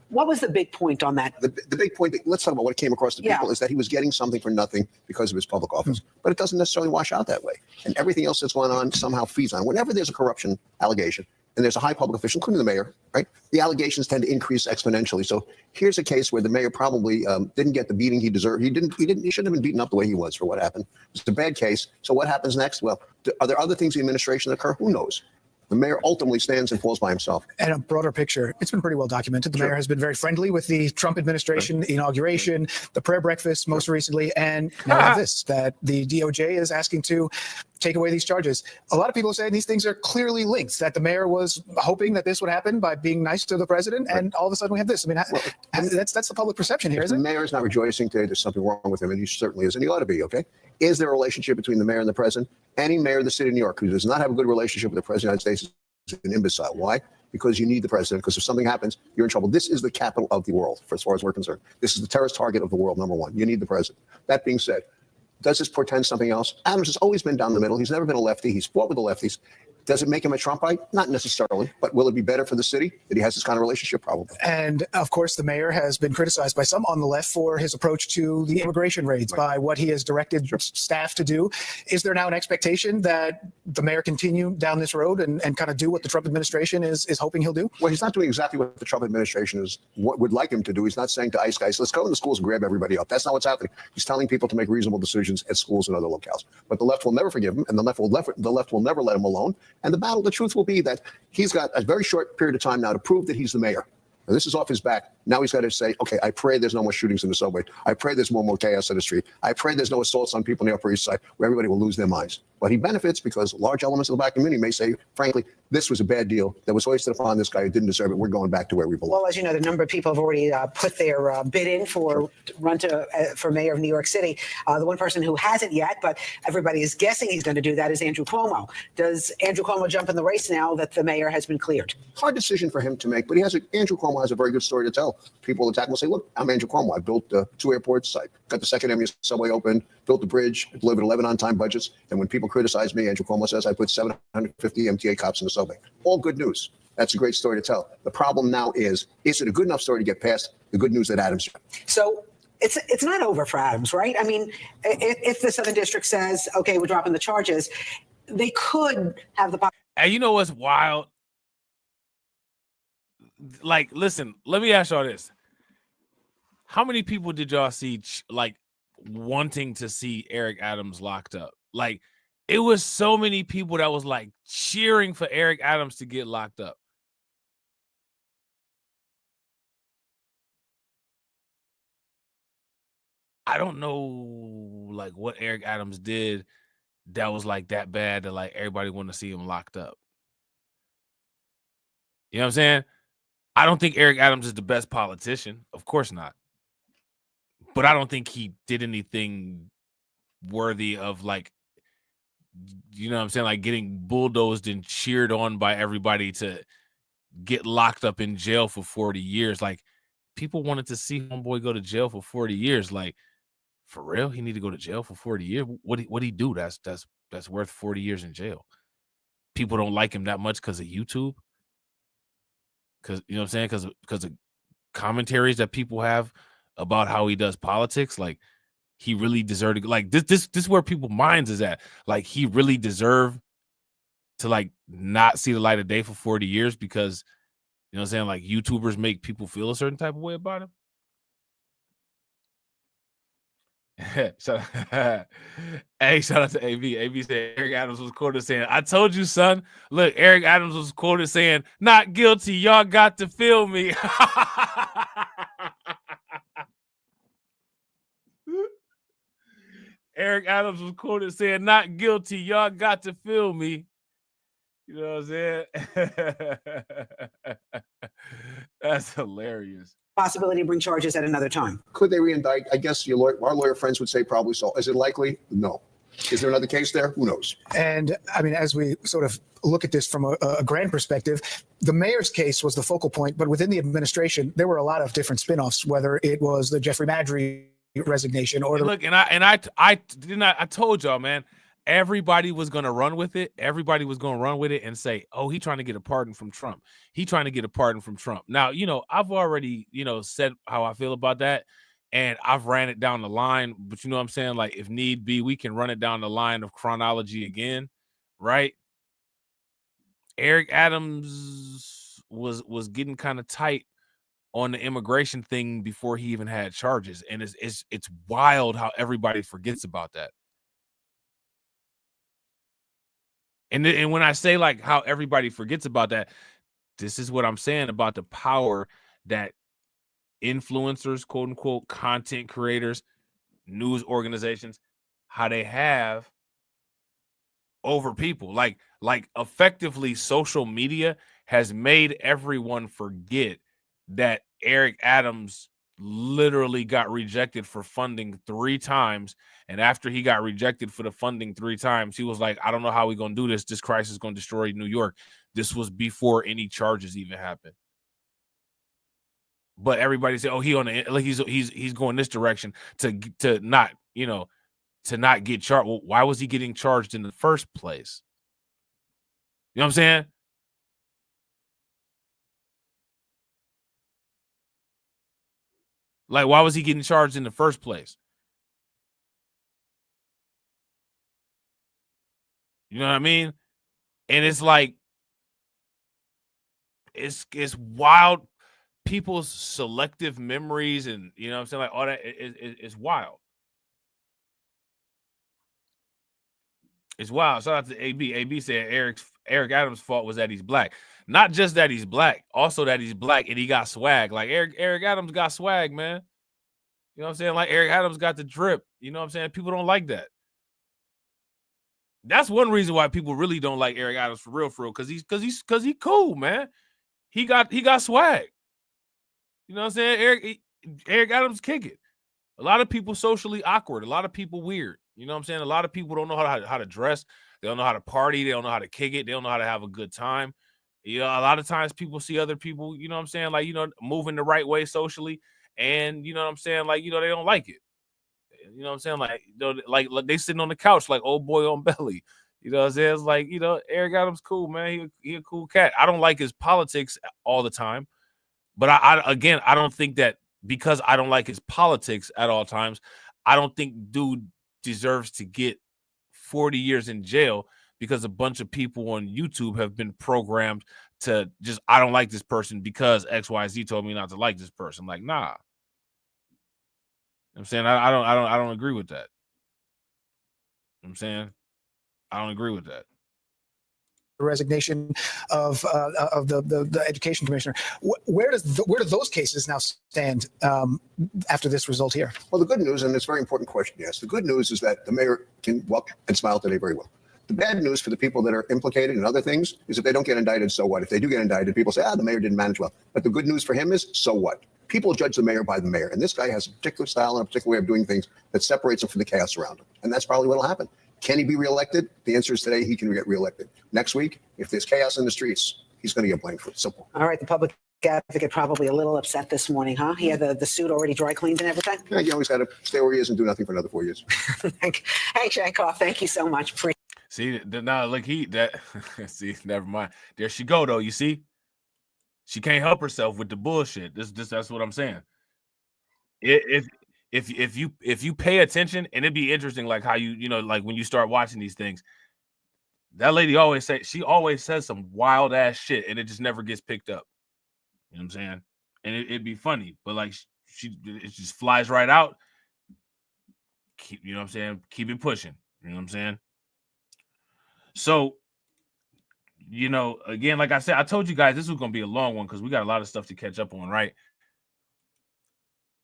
What was the big point on that? The big point, let's talk about what came across to people, is that he was getting something for nothing because of his public office. But it doesn't necessarily wash out that way. And everything else that's going on somehow feeds on. Whenever there's a corruption allegation and there's a high public official, including the mayor, right, the allegations tend to increase exponentially. So here's a case where the mayor probably didn't get the beating he deserved. He shouldn't have been beaten up the way he was for what happened. It's a bad case. So what happens next? Well, are there other things in the administration that occur? Who knows? The mayor ultimately stands and falls by himself. And a broader picture, it's been pretty well documented. The mayor has been very friendly with the Trump administration, inauguration, the prayer breakfast most recently, and now we have this, that the DOJ is asking to take away these charges. A lot of people are saying these things are clearly linked, that the mayor was hoping that this would happen by being nice to the president, and all of a sudden we have this. I mean, that's the public perception here, isn't it? The mayor's not rejoicing today. There's something wrong with him, and he certainly is, and he ought to be, okay? Is there a relationship between the mayor and the president? Any mayor of the city of New York who does not have a good relationship with the president of the United States is an imbecile. Why? Because you need the president, because if something happens, you're in trouble. This is the capital of the world, for as far as we're concerned. This is the terrorist target of the world, number one. You need the president. That being said, does this portend something else? Adams has always been down the middle. He's never been a lefty. He's fought with the lefties. Does it make him a Trumpite? Not necessarily, but will it be better for the city that he has this kind of relationship? Probably. And of course, the mayor has been criticized by some on the left for his approach to the immigration raids, by what he has directed staff to do. Is there now an expectation that the mayor continue down this road and kind of do what the Trump administration is hoping he'll do? Well, he's not doing exactly what the Trump administration would like him to do. He's not saying to ICE guys, let's go in the schools and grab everybody up. That's not what's happening. He's telling people to make reasonable decisions at schools and other locales. But the left will never forgive him, and the left will never let him alone. And the truth will be that he's got a very short period of time now to prove that he's the mayor. Now, this is off his back. Now he's got to say, okay, I pray there's no more shootings in the subway. I pray there's more chaos in the street. I pray there's no assaults on people on the Upper East Side where everybody will lose their minds. But he benefits because large elements of the black community may say, frankly, this was a bad deal that was hoisted upon this guy who didn't deserve it. We're going back to where we belong. Well, as you know, the number of people have already put their bid in for mayor of New York City. The one person who hasn't yet, but everybody is guessing he's going to do that, is Andrew Cuomo. Does Andrew Cuomo jump in the race now that the mayor has been cleared? Hard decision for him to make, but Andrew Cuomo has a very good story to tell. People attack him and say, look, I'm Andrew Cuomo. I built 2 airports. I got the Second Avenue subway open, built the bridge, delivered 11 on-time budgets. And when people criticize me, Andrew Cuomo says I put 750 MTA cops in the subway. All good news. That's a great story to tell. The problem now is it a good enough story to get past the good news that Adams? So it's not over for Adams, right? I mean, if the Southern District says, okay, we're dropping the charges, they could have the... And you know what's wild? Like, listen, let me ask y'all this. How many people did y'all see like wanting to see Eric Adams locked up? Like, it was so many people that was like cheering for Eric Adams to get locked up. I don't know like what Eric Adams did that was like that bad that like everybody wanted to see him locked up. You know what I'm saying? I don't think Eric Adams is the best politician. Of course not. But I don't think he did anything worthy of like, you know what I'm saying? Like getting bulldozed and cheered on by everybody to get locked up in jail for 40 years. Like people wanted to see homeboy go to jail for 40 years. Like for real, he need to go to jail for 40 years. What he do? That's worth 40 years in jail. People don't like him that much because of YouTube. Because you know what I'm saying? Because of commentaries that people have about how he does politics. Like he really deserved, like this is where people's minds is at. Like he really deserved to like not see the light of day for 40 years because you know what I'm saying? Like YouTubers make people feel a certain type of way about him. Hey, shout out to AB. AB said Eric Adams was quoted saying, I told you, son. Look, Eric Adams was quoted saying, not guilty. Y'all got to feel me. Eric Adams was quoted saying, not guilty. Y'all got to feel me. You know what I'm saying? That's hilarious. Possibility to bring charges at another time. Could they reindict? I guess our lawyer friends would say probably so. Is it likely? No. Is there another case there? Who knows? And I mean, as we sort of look at this from a grand perspective, the mayor's case was the focal point, but within the administration, there were a lot of different spinoffs, whether it was the Jeffrey M.A.G.A.TRON resignation or look, I told y'all, man, everybody was going to run with it. Everybody was going to run with it and say, oh, he trying to get a pardon from Trump. He trying to get a pardon from Trump. Now, you know, I've already, you know, said how I feel about that. And I've ran it down the line. But you know what I'm saying? Like, if need be, we can run it down the line of chronology again. Right? Eric Adams was getting kind of tight on the immigration thing before he even had charges. And it's wild how everybody forgets about that. And when I say like how everybody forgets about that, this is what I'm saying about the power that influencers, quote unquote, content creators, news organizations, how they have over people. Like effectively, social media has made everyone forget that Eric Adams literally got rejected for funding 3 times. And after he got rejected for the funding 3 times, he was like, I don't know how we're going to do this. This crisis is going to destroy New York. This was before any charges even happened. But everybody said, oh, he's going this direction to not, to not get charged. Well, why was he getting charged in the first place? You know what I'm saying? Like, why was he getting charged in the first place? You know what I mean? And it's like, it's wild. People's selective memories and, you know what I'm saying? Like, all that is wild. It's wild. Shout out to AB. AB said Eric Adams' fault was that he's black. Not just that he's black, also that he's black and he got swag. Like Eric Adams got swag, man. You know what I'm saying? Like Eric Adams got the drip. You know what I'm saying? People don't like that. That's one reason why people really don't like Eric Adams for real, because he's cool, man. He got swag. You know what I'm saying? Eric Adams kick it. A lot of people socially awkward. A lot of people weird. You know what I'm saying? A lot of people don't know how to dress. They don't know how to party. They don't know how to kick it. They don't know how to have a good time. You know, a lot of times people see other people, you know what I'm saying, like, moving the right way socially, and you know what I'm saying, like, they don't like it. You know what I'm saying? Like they sitting on the couch like old boy on belly. You know what I'm saying? It's like, Eric Adams cool, man. He a cool cat. I don't like his politics all the time. But I don't think that because I don't like his politics at all times, I don't think dude deserves to get 40 years in jail because a bunch of people on YouTube have been programmed to just, I don't like this person because XYZ told me not to like this person. Like, nah. I'm saying I don't agree with that. I'm saying I don't agree with that. The resignation of the education commissioner. Where do those cases now stand after this result here? Well, the good news, and it's a very important question, yes, the good news is that the mayor can walk and smile today very well. The bad news for the people that are implicated in other things is if they don't get indicted, so what? If they do get indicted, people say, the mayor didn't manage well. But the good news for him is, so what? People judge the mayor by the mayor. And this guy has a particular style and a particular way of doing things that separates him from the chaos around him. And that's probably what will happen. Can he be reelected? The answer is today he can get reelected. Next week, if there's chaos in the streets, he's going to get blamed for it. Simple. All right, the public advocate probably a little upset this morning, huh? He had the suit already dry cleaned and everything? Yeah, he always got to stay where he is and do nothing for another 4 years. Hank Shankoff, thank you so much. See, now look, see, never mind. There she go, though. You see? She can't help herself with the bullshit. That's what I'm saying. If you pay attention, and it'd be interesting, like how like when you start watching these things, that lady always says some wild ass shit, and it just never gets picked up. You know what I'm saying? And it'd be funny, but like it just flies right out. You know what I'm saying? Keep it pushing. You know what I'm saying? So, again, like I said, I told you guys this was gonna be a long one because we got a lot of stuff to catch up on, right?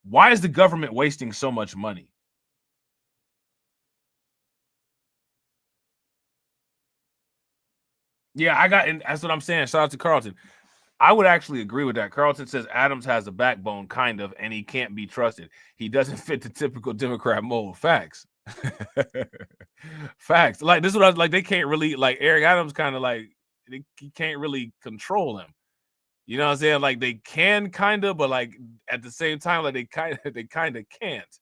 Why is the government wasting so much money? Yeah, and that's what I'm saying. Shout out to Carlton. I would actually agree with that. Carlton says Adams has a backbone, kind of, and he can't be trusted. He doesn't fit the typical Democrat mold. Facts. Facts. Like, this is what I was like. They can't really, like, Eric Adams kind of like, he can't really control him. You know what I'm saying? Like, they can kind of, but like at the same time, like they kind of can't.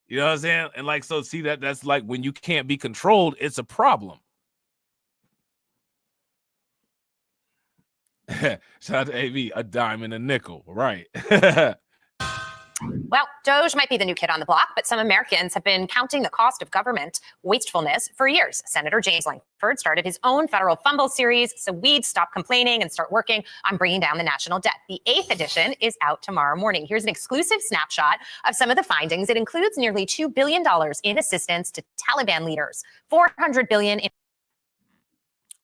You know what I'm saying? And like, so see that's like when you can't be controlled, it's a problem. Shout out to AV, a dime and a nickel, right? Well, D.O.G.E might be the new kid on the block, but some Americans have been counting the cost of government wastefulness for years. Senator James Lankford started his own federal fumble series, so we'd stop complaining and start working on bringing down the national debt. The 8th edition is out tomorrow morning. Here's an exclusive snapshot of some of the findings. It includes nearly $2 billion in assistance to Taliban leaders, $400 billion in...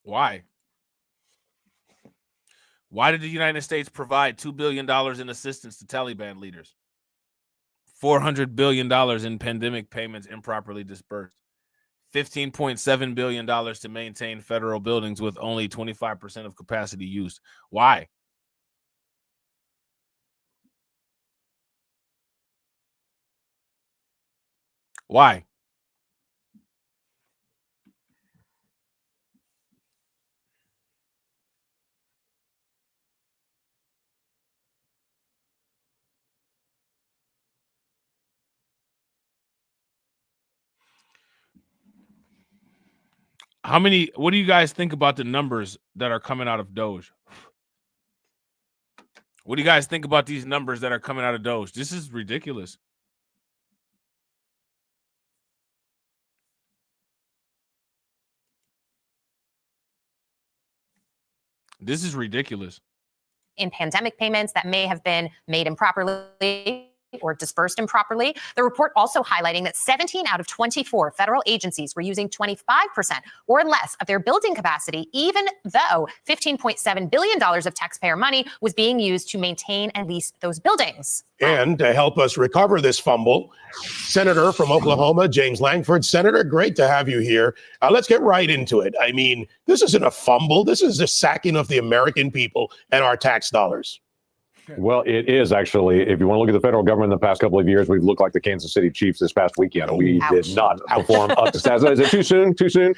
Why? Why did the United States provide $2 billion in assistance to Taliban leaders? $400 billion in pandemic payments improperly dispersed. $15.7 billion to maintain federal buildings with only 25% of capacity used. Why? Why? What do you guys think about the numbers that are coming out of D.O.G.E? What do you guys think about these numbers that are coming out of D.O.G.E? This is ridiculous. This is ridiculous. In pandemic payments that may have been made improperly or dispersed improperly. The report also highlighting that 17 out of 24 federal agencies were using 25% or less of their building capacity, even though $15.7 billion of taxpayer money was being used to maintain and lease those buildings. And to help us recover this fumble, Senator from Oklahoma, James Lankford. Senator, great to have you here. Let's get right into it. I mean, this isn't a fumble. This is the sacking of the American people and our tax dollars. Well, it is actually. If you want to look at the federal government in the past couple of years, we've looked like the Kansas City Chiefs this past weekend. We did not perform up to stats. Is it too soon? Too soon?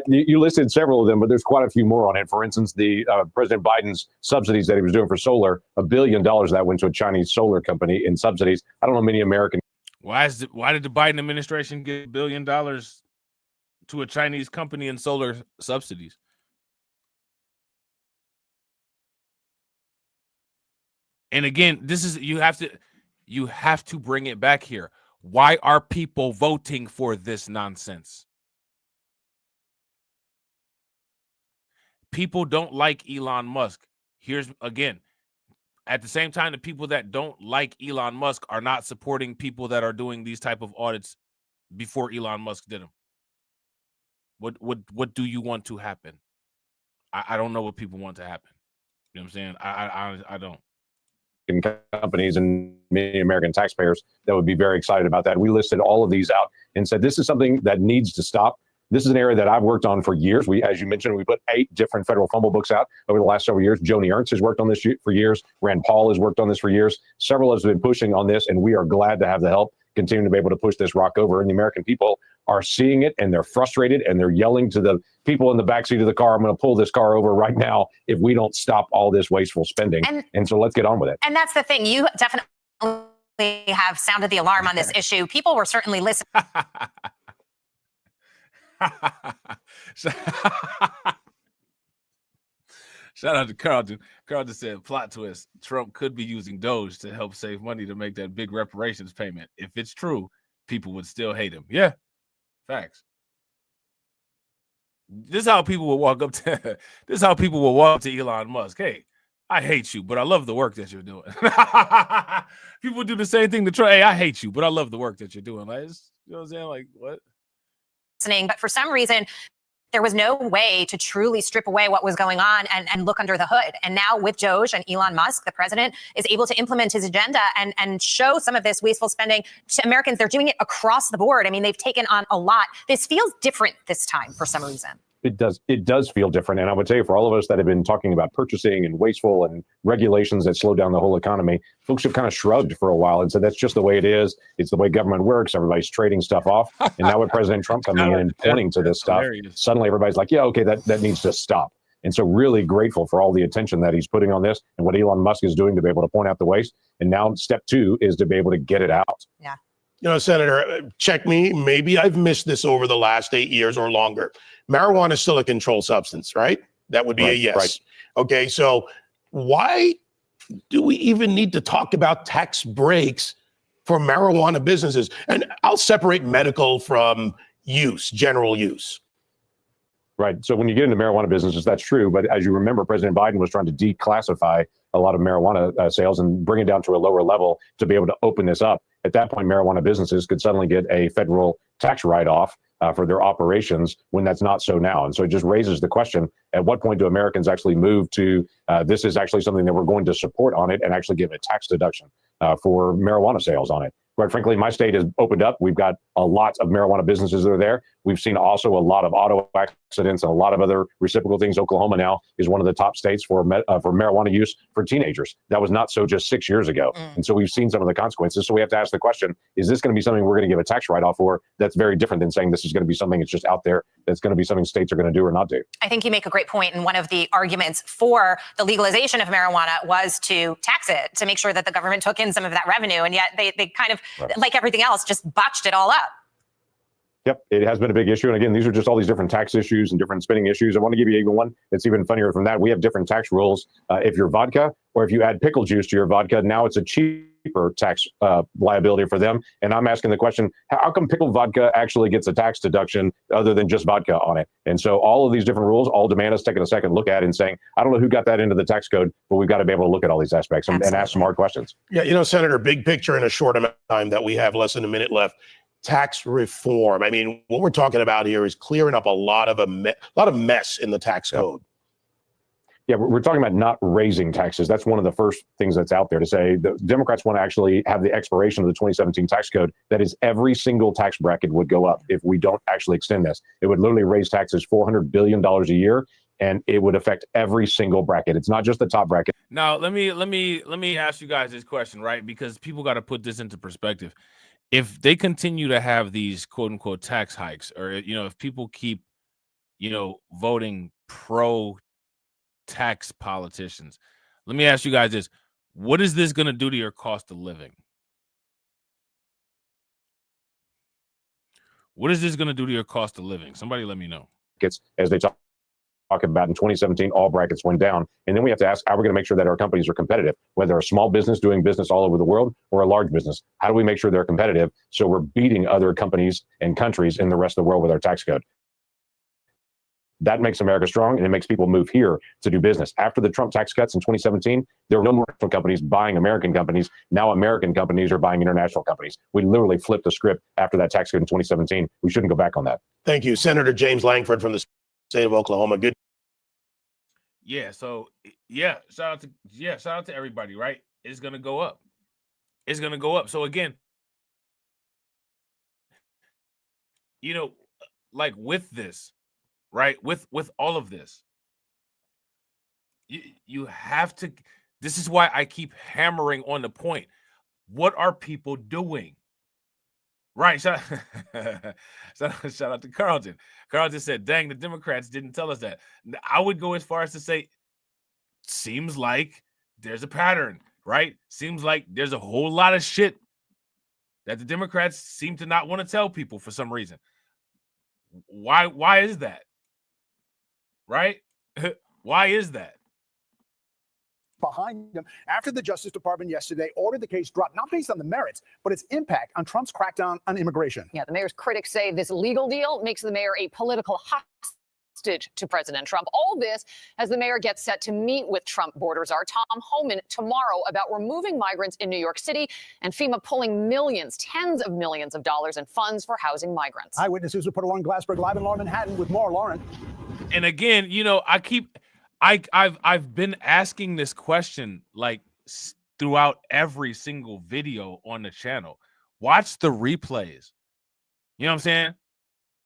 You listed several of them, but there's quite a few more on it. For instance, the President Biden's subsidies that he was doing for solar, $1 billion that went to a Chinese solar company in subsidies. I don't know many American. Why did the Biden administration give $1 billion to a Chinese company in solar subsidies? And again, this is you have to bring it back here. Why are people voting for this nonsense? People don't like Elon Musk. Here's again, at the same time, the people that don't like Elon Musk are not supporting people that are doing these type of audits before Elon Musk did them. What do you want to happen? I don't know what people want to happen. You know what I'm saying? I don't. Companies and many American taxpayers that would be very excited about that. We listed all of these out and said this is something that needs to stop. This is an area that I've worked on for years. As you mentioned, we put 8 different federal fumble books out over the last several years. Joni Ernst has worked on this for years. Rand Paul has worked on this for years. Several of us have been pushing on this, and we are glad to have the help, continuing to be able to push this rock over. And the American people are seeing it, and they're frustrated, and they're yelling to the people in the backseat of the car, I'm going to pull this car over right now if we don't stop all this wasteful spending. And so let's get on with it. And that's the thing. You definitely have sounded the alarm on this issue. People were certainly listening. Shout out to Carlton. Carlton said, plot twist, Trump could be using D.O.G.E to help save money to make that big reparations payment. If it's true, people would still hate him. Yeah, facts. This is how people will walk up to Elon Musk. Hey, I hate you, but I love the work that you're doing. People do the same thing to Trump. Hey, I hate you, but I love the work that you're doing. Like, you know what I'm saying? Like, what? But for some reason, there was no way to truly strip away what was going on and look under the hood. And now with D.O.G.E and Elon Musk, the president is able to implement his agenda and show some of this wasteful spending to Americans. They're doing it across the board. I mean, they've taken on a lot. This feels different this time for some reason. It does feel different. And I would say for all of us that have been talking about purchasing and wasteful and regulations that slow down the whole economy, folks have kind of shrugged for a while and said, that's just the way it is. It's the way government works. Everybody's trading stuff off. And now with President Trump coming in and pointing to this stuff, suddenly everybody's like, yeah, okay, that needs to stop. And so really grateful for all the attention that he's putting on this and what Elon Musk is doing to be able to point out the waste. And now step 2 is to be able to get it out. Yeah. You know, Senator, check me. Maybe I've missed this over the last 8 years or longer. Marijuana is still a controlled substance, right? That would be a yes. Right. Okay, so why do we even need to talk about tax breaks for marijuana businesses? And I'll separate medical from use, general use. Right. So when you get into marijuana businesses, that's true. But as you remember, President Biden was trying to declassify a lot of marijuana sales and bring it down to a lower level to be able to open this up. At that point, marijuana businesses could suddenly get a federal tax write-off for their operations when that's not so now. And so it just raises the question, at what point do Americans actually move to this is actually something that we're going to support on it and actually give a tax deduction for marijuana sales on it? quite frankly, my state has opened up. We've got a lot of marijuana businesses that are there. We've seen also a lot of auto accidents and a lot of other reciprocal things. Oklahoma now is one of the top states for marijuana use for teenagers. That was not so just 6 years ago. And so we've seen some of the consequences. So we have to ask the question, is this going to be something we're going to give a tax write-off for? That's very different than saying this is going to be something that's just out there. That's going to be something states are going to do or not do. I think you make a great point. And one of the arguments for the legalization of marijuana was to tax it, to make sure that the government took in some of that revenue. And yet they kind of, like everything else, just botched it all up. Yep, it has been a big issue. And again, these are just all these different tax issues and different spending issues. I want to give you even one that's even funnier from that. We have different tax rules. If you're vodka or if you add pickle juice to your vodka, now it's a cheaper tax liability for them. And I'm asking the question, how come pickled vodka actually gets a tax deduction other than just vodka on it? And so all of these different rules all demand us taking a second look at it and saying, I don't know who got that into the tax code, but we've got to be able to look at all these aspects and ask some hard questions. Yeah, you know, Senator, big picture in a short amount of time that we have, less than a minute left. Tax reform. I mean, what we're talking about here is clearing up a lot of mess in the tax code. Yeah, we're talking about not raising taxes. That's one of the first things that's out there to say the Democrats want to actually have the expiration of the 2017 tax code. That is, every single tax bracket would go up if we don't actually extend this. It would literally raise taxes $400 billion a year, and it would affect every single bracket. It's not just the top bracket. Now, let me ask you guys this question, right? Because people got to put this into perspective. If they continue to have these quote unquote tax hikes, or, you know, if people keep, you know, voting pro tax politicians, let me ask you guys this. What is this going to do to your cost of living? What is this going to do to your cost of living? Somebody let me know. As they talk about in 2017, all brackets went down. And then we have to ask, how are we going to make sure that our companies are competitive, whether a small business doing business all over the world or a large business? How do we make sure they're competitive so we're beating other companies and countries in the rest of the world with our tax code? That makes America strong, and it makes people move here to do business. After the Trump tax cuts in 2017, there were no more companies buying American companies. Now American companies are buying international companies. We literally flipped the script after that tax code in 2017. We shouldn't go back on that. Thank you. Senator James Langford from the state of Oklahoma. Good. Yeah, so yeah, shout out to everybody, right? It's gonna go up. It's gonna go up. So again, you know, like with this, right? With all of this, you have to. This is why I keep hammering on the point. What are people doing? Right. Shout out to Carlton. Carlton said, dang, the Democrats didn't tell us that. I would go as far as to say, seems like there's a pattern, right? Seems like there's a whole lot of shit that the Democrats seem to not want to tell people for some reason. Why is that? Right? Why is that? Behind him after the Justice Department yesterday ordered the case dropped, not based on the merits, but its impact on Trump's crackdown on immigration. Yeah, the mayor's critics say this legal deal makes the mayor a political hostage to President Trump. All this as the mayor gets set to meet with Trump border czar Tom Homan tomorrow about removing migrants in New York City and FEMA pulling millions, tens of millions of dollars in funds for housing migrants. Eyewitness News reporter Lauren Glassberg live in Lower Manhattan with more. Lauren. And again, you know, I've been asking this question like throughout every single video on the channel. Watch the replays. You know what I'm saying?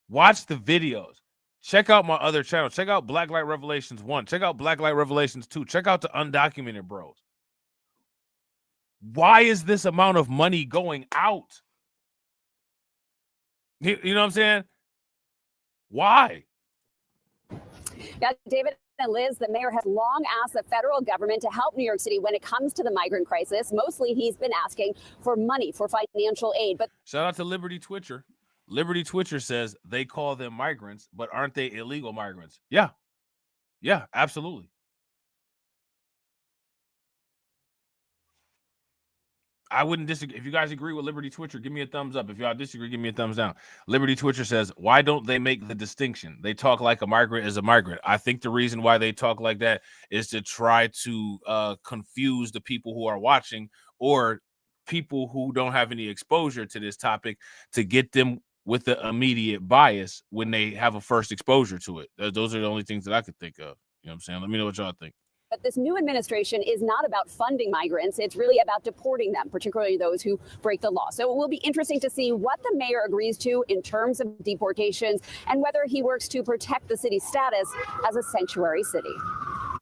Watch the videos. Check out my other channel. Check out Black Light Revelations 1. Check out Black Light Revelations 2. Check out the Undocumented Bros. Why is this amount of money going out? You know what I'm saying? Why? Yeah, David and Liz, the mayor has long asked the federal government to help New York City when it comes to the migrant crisis. Mostly, he's been asking for money for financial aid. But shout out to Liberty Twitcher. Liberty Twitcher says they call them migrants, but aren't they illegal migrants? Yeah. Yeah, absolutely. I wouldn't disagree. If you guys agree with Liberty Twitcher, give me a thumbs up. If y'all disagree, give me a thumbs down. Liberty Twitcher says, why don't they make the distinction? They talk like a migrant is a migrant. I think the reason why they talk like that is to try to confuse the people who are watching or people who don't have any exposure to this topic to get them with the immediate bias when they have a first exposure to it. Those are the only things that I could think of. You know what I'm saying? Let me know what y'all think. But this new administration is not about funding migrants. It's really about deporting them, particularly those who break the law. So it will be interesting to see what the mayor agrees to in terms of deportations and whether he works to protect the city's status as a sanctuary city.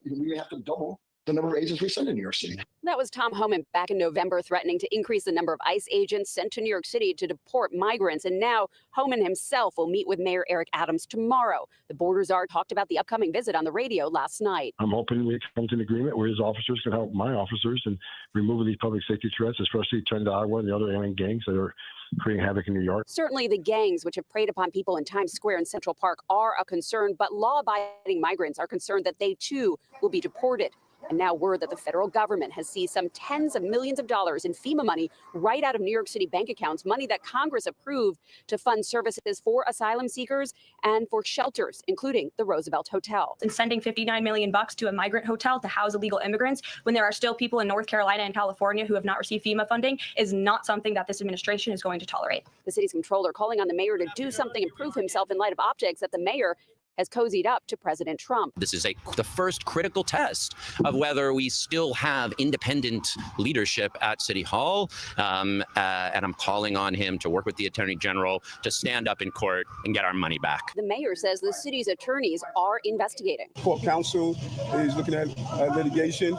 We have to double the number of agents we send in New York City. That was Tom Homan back in November threatening to increase the number of ICE agents sent to New York City to deport migrants. And now Homan himself will meet with Mayor Eric Adams tomorrow. The border czar talked about the upcoming visit on the radio last night. I'm hoping we come to an agreement where his officers can help my officers in removing these public safety threats, especially turning to Iowa and the other alien gangs that are creating havoc in New York. Certainly the gangs which have preyed upon people in Times Square and Central Park are a concern, but law-abiding migrants are concerned that they too will be deported. And now word that the federal government has seized some tens of millions of dollars in FEMA money right out of New York City bank accounts, money that Congress approved to fund services for asylum seekers and for shelters, including the Roosevelt Hotel. And sending $59 million to a migrant hotel to house illegal immigrants when there are still people in North Carolina and California who have not received FEMA funding is not something that this administration is going to tolerate. The city's comptroller calling on the mayor to do something and prove himself in light of optics that the mayor has cozied up to President Trump. This is the first critical test of whether we still have independent leadership at City Hall. And I'm calling on him to work with the Attorney General to stand up in court and get our money back. The mayor says the city's attorneys are investigating. Court counsel is looking at litigation,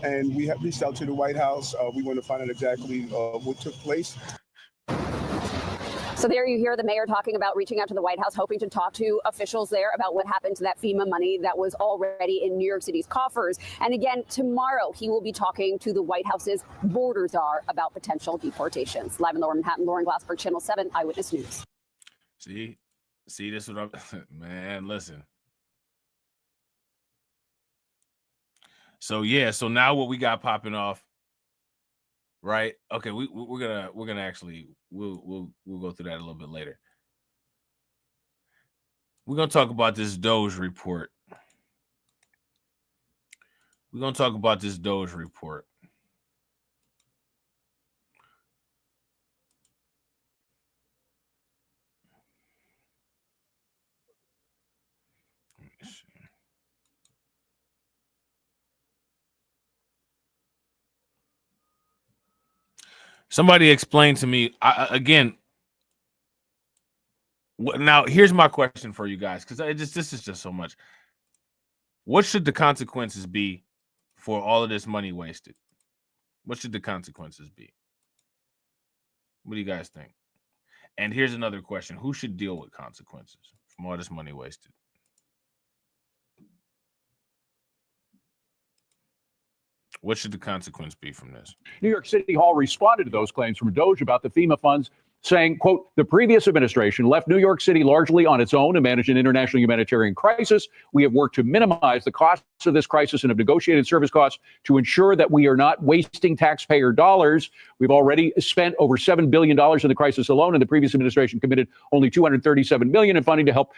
and we have reached out to the White House. We want to find out exactly what took place. So there you hear the mayor talking about reaching out to the White House, hoping to talk to officials there about what happened to that FEMA money that was already in New York City's coffers. And again, tomorrow he will be talking to the White House's border czar about potential deportations. Live in Lower Manhattan, Lauren Glassberg, Channel 7 Eyewitness News. See, this is what I'm, man, listen. So yeah, so now what we got popping off, right? Okay, we're gonna actually we'll go through that a little bit later. We're gonna talk about this D.O.G.E report. We're gonna talk about this D.O.G.E report. Somebody explain to me again. Now, here's my question for you guys, because this is just so much. What should the consequences be for all of this money wasted? What should the consequences be? What do you guys think? And here's another question: who should deal with consequences from all this money wasted? What should the consequence be from this? New York City Hall responded to those claims from D.O.G.E about the FEMA funds, saying, quote, the previous administration left New York City largely on its own to manage an international humanitarian crisis. We have worked to minimize the costs of this crisis and have negotiated service costs to ensure that we are not wasting taxpayer dollars. We've already spent over $7 billion in the crisis alone, and the previous administration committed only $237 million in funding to help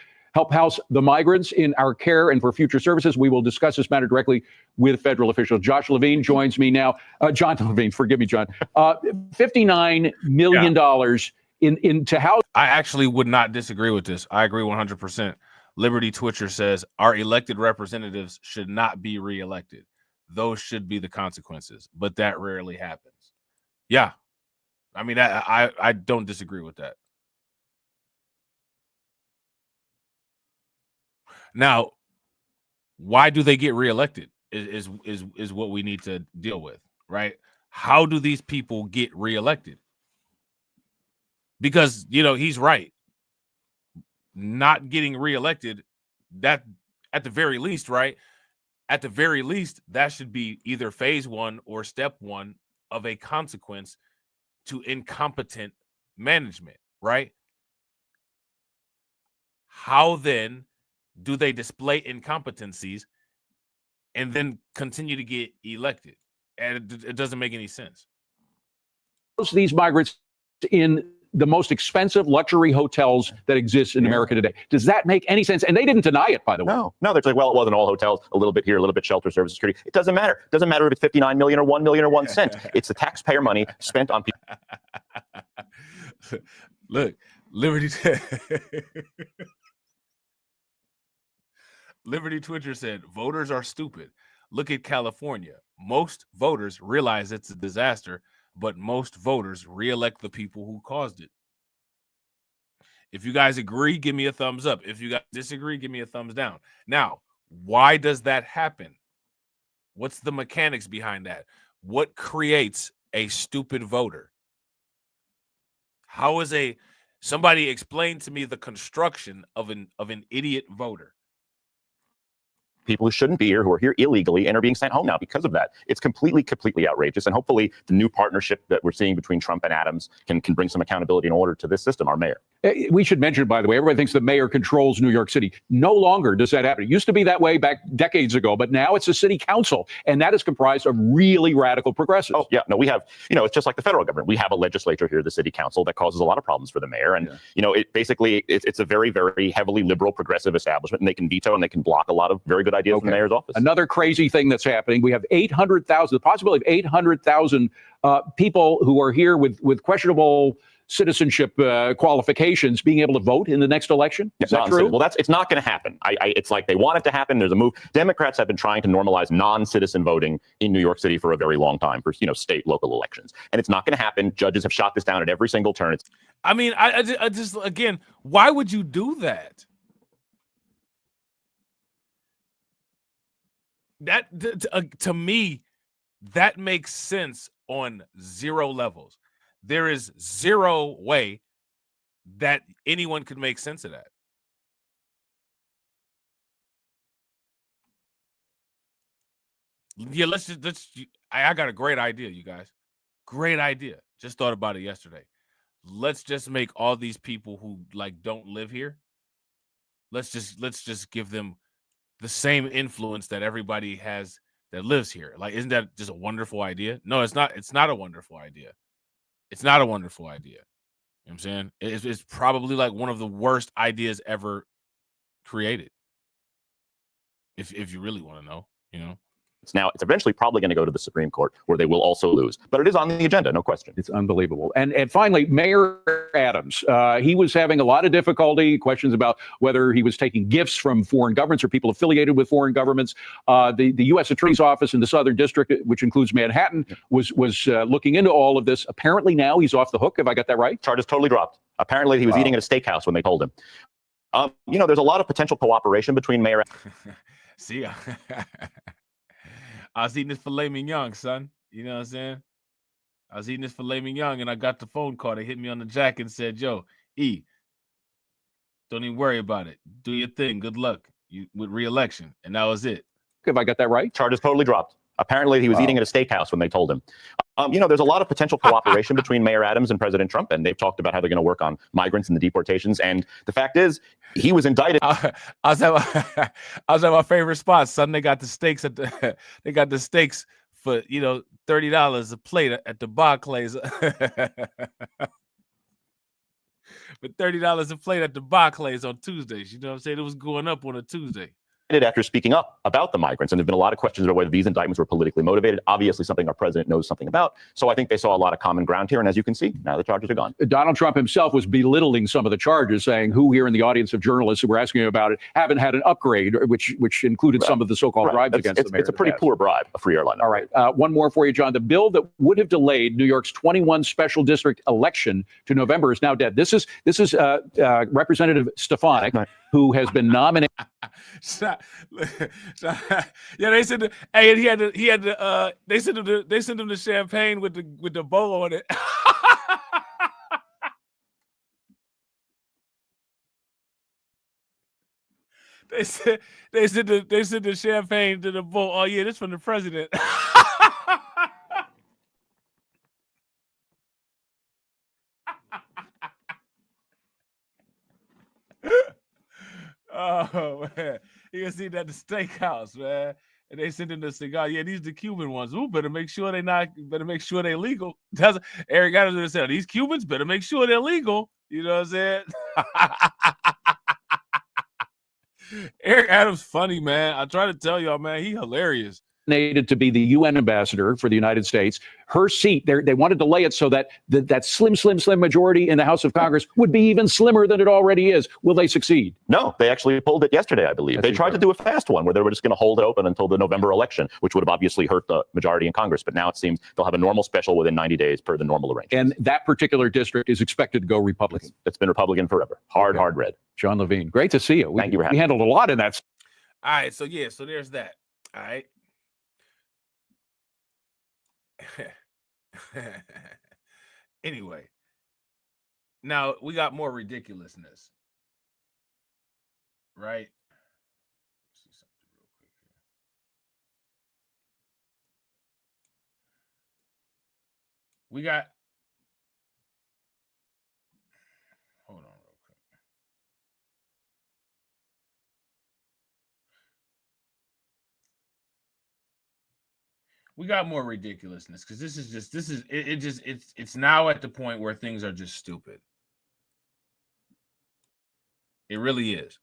house the migrants in our care and for future services. We will discuss this matter directly with federal officials. Josh Levine joins me now. John Levine, forgive me, John. $59 million in to house. I actually would not disagree with this. I agree 100%. Liberty Twitcher says our elected representatives should not be reelected. Those should be the consequences, but that rarely happens. Yeah. I mean, I don't disagree with that. Now, why do they get reelected is what we need to deal with, right? How do these people get reelected? Because, he's right. Not getting reelected, that at the very least, right? At the very least, that should be either phase one or step one of a consequence to incompetent management, right? How then do they display incompetencies and then continue to get elected? And it doesn't make any sense. These migrants in the most expensive luxury hotels that exist in America today. Does that make any sense? And they didn't deny it, by the way. No, they're like, well, it wasn't all hotels, a little bit here, a little bit shelter, service, security. It doesn't matter. It doesn't matter if it's 59 million or 1 million or 1 cent. It's the taxpayer money spent on people. Look, Liberty Twitcher said, voters are stupid. Look at California. Most voters realize it's a disaster, but most voters reelect the people who caused it. If you guys agree, give me a thumbs up. If you guys disagree, give me a thumbs down. Now, why does that happen? What's the mechanics behind that? What creates a stupid voter? How is somebody explain to me the construction of an idiot voter? People who shouldn't be here, who are here illegally and are being sent home now because of that. It's completely outrageous. And hopefully the new partnership that we're seeing between Trump and Adams can bring some accountability and order to this system, our mayor. We should mention, by the way, everybody thinks the mayor controls New York City. No longer does that happen. It used to be that way back decades ago, but now it's a city council, and that is comprised of really radical progressives. Oh, yeah. No, we have, it's just like the federal government. We have a legislature here, the city council, that causes a lot of problems for the mayor. And, it's a very, very heavily liberal progressive establishment, and they can veto and they can block a lot of very good ideas from the mayor's office. Another crazy thing that's happening, we have 800,000, the possibility of 800,000 people who are here with questionable citizenship qualifications being able to vote in the next election. Is that true? Well, it's not going to happen. It's like they want it to happen. There's a move. Democrats have been trying to normalize non-citizen voting in New York City for a very long time for state, local elections, and it's not going to happen. Judges have shot this down at every single turn. I just again, why would you do that? That to me, that makes sense on zero levels. There is zero way that anyone could make sense of that. Yeah, I got a great idea, you guys. Great idea. Just thought about it yesterday. Let's just make all these people who don't live here. Let's just give them the same influence that everybody has that lives here. Isn't that just a wonderful idea? No, it's not. It's not a wonderful idea. It's not a wonderful idea. You know what I'm saying? It's probably one of the worst ideas ever created. If you really want to know, It's eventually probably going to go to the Supreme Court, where they will also lose. But it is on the agenda, no question. It's unbelievable. And finally, Mayor Adams, he was having a lot of difficulty, questions about whether he was taking gifts from foreign governments or people affiliated with foreign governments. The U.S. Attorney's Office in the Southern District, which includes Manhattan, was looking into all of this. Apparently now he's off the hook. Have I got that right? Charges totally dropped. Apparently he was eating at a steakhouse when they told him. There's a lot of potential cooperation between Mayor. See, I was eating this filet mignon, son. You know what I'm saying? I was eating this filet mignon, and I got the phone call. They hit me on the jack and said, "Yo, E, don't even worry about it. Do your thing. Good luck with re-election." And that was it. Have I got that right? Charges totally dropped. Apparently he was eating at a steakhouse when they told him. There's a lot of potential cooperation between Mayor Adams and President Trump, and they've talked about how they're going to work on migrants and the deportations. And the fact is, he was indicted. I was at my favorite spot, son. They got the steaks they got the steaks for $30 a plate at the Barclays. For $30 a plate at the Barclays on Tuesdays. You know what I'm saying? It was going up on a Tuesday. After speaking up about the migrants, and there've been a lot of questions about whether these indictments were politically motivated. Obviously, something our president knows something about. So I think they saw a lot of common ground here. And as you can see, now the charges are gone. Donald Trump himself was belittling some of the charges, saying who here in the audience of journalists who were asking him about it haven't had an upgrade, which included some of the so-called bribes against the mayor. It's a pretty poor bribe, a free airline. All right. One more for you, John. The bill that would have delayed New York's 21 special district election to November is now dead. This is Representative Stefanik, who has been nominated. Yeah, they said, and they sent him the champagne with the bow on it. They sent the champagne to the bowl. Oh yeah, this from the president. Oh man, you can see that the steakhouse, man, and they sent in the cigar. Yeah, these the Cuban ones. Ooh, better make sure they legal. That's Eric Adams said. These Cubans better make sure they're legal. You know what I'm saying? Eric Adams funny, man. I try to tell y'all, man, he hilarious. nominated to be the UN ambassador for the United States. Her seat, they want to delay it so that that slim majority in the House of Congress would be even slimmer than it already is. Will they succeed? No, they actually pulled it yesterday, I believe. They tried to do a fast one where they were just going to hold it open until the November election, which would have obviously hurt the majority in Congress. But now it seems they'll have a normal special within 90 days per the normal arrangement. And that particular district is expected to go Republican. It's been Republican forever. Hard red. John Levine, great to see you. Thank you for having me. We handled a lot in that. All right, so yeah, so there's that. All right. Anyway, now we got more ridiculousness, right? Let's see something real quick here. We got, hold on real quick. We got more ridiculousness because it's now at the point where things are just stupid. It really is.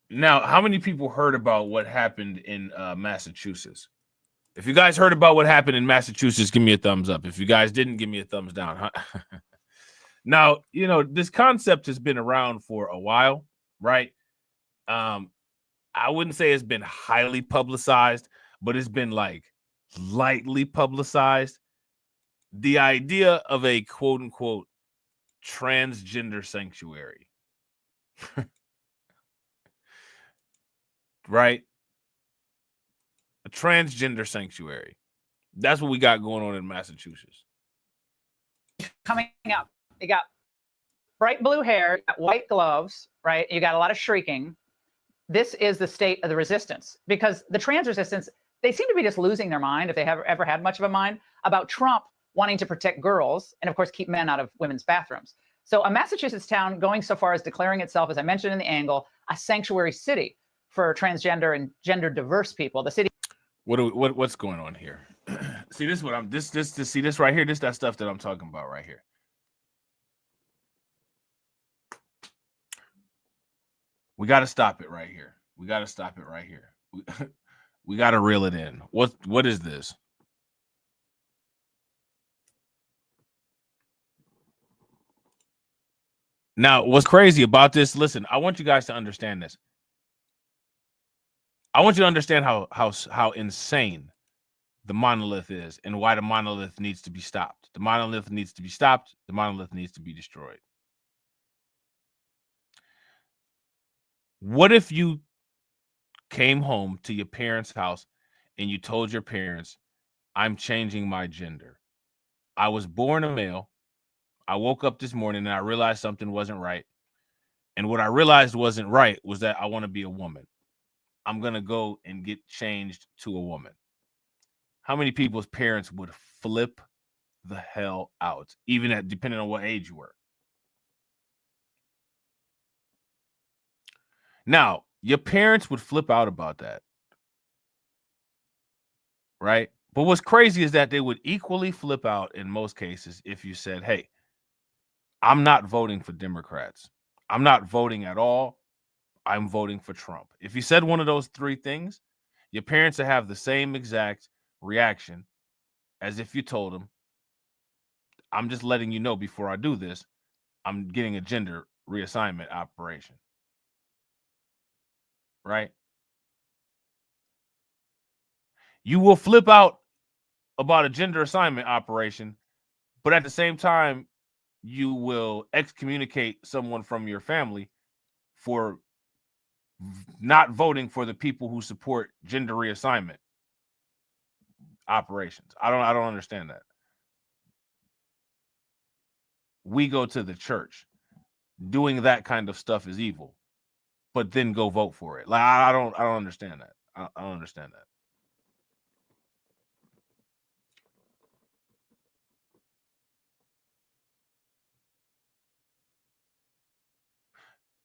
Now, how many people heard about what happened in Massachusetts? If you guys heard about what happened in Massachusetts, give me a thumbs up. If you guys didn't, give me a thumbs down. Huh? Now, you know, this concept has been around for a while, right? I wouldn't say it's been highly publicized, but it's been like lightly publicized. The idea of a quote unquote transgender sanctuary, right? A transgender sanctuary. That's what we got going on in Massachusetts. Coming up, you got bright blue hair, you got white gloves, right? You got a lot of shrieking. This is the state of the resistance, because the trans resistance, they seem to be just losing their mind, if they have ever had much of a mind, about Trump wanting to protect girls and, of course, keep men out of women's bathrooms. So a Massachusetts town going so far as declaring itself, as I mentioned in the angle, a sanctuary city for transgender and gender diverse people. The city. What's going on here? See, this is what I'm see this right here. This that stuff that I'm talking about right here. We got to stop it right here. We got to stop it right here. We got to reel it in. What is this? Now, what's crazy about this? Listen, I want you guys to understand this. I want you to understand how insane the monolith is and why the monolith needs to be stopped. The monolith needs to be stopped. The monolith needs to be destroyed. What if you came home to your parents' house and you told your parents, I'm changing my gender. I was born a male. I woke up this morning and I realized something wasn't right. And what I realized wasn't right was that I want to be a woman. I'm going to go and get changed to a woman. How many people's parents would flip the hell out, even depending on what age you were? Now, your parents would flip out about that, right? But what's crazy is that they would equally flip out in most cases if you said, hey, I'm not voting for Democrats. I'm not voting at all. I'm voting for Trump. If you said one of those three things, your parents would have the same exact reaction as if you told them, I'm just letting you know before I do this, I'm getting a gender reassignment operation. Right? You will flip out about a gender assignment operation, but at the same time, you will excommunicate someone from your family for not voting for the people who support gender reassignment operations. I don't understand that. We go to the church. Doing that kind of stuff is evil, but then go vote for it. Like I don't understand that. I don't understand that.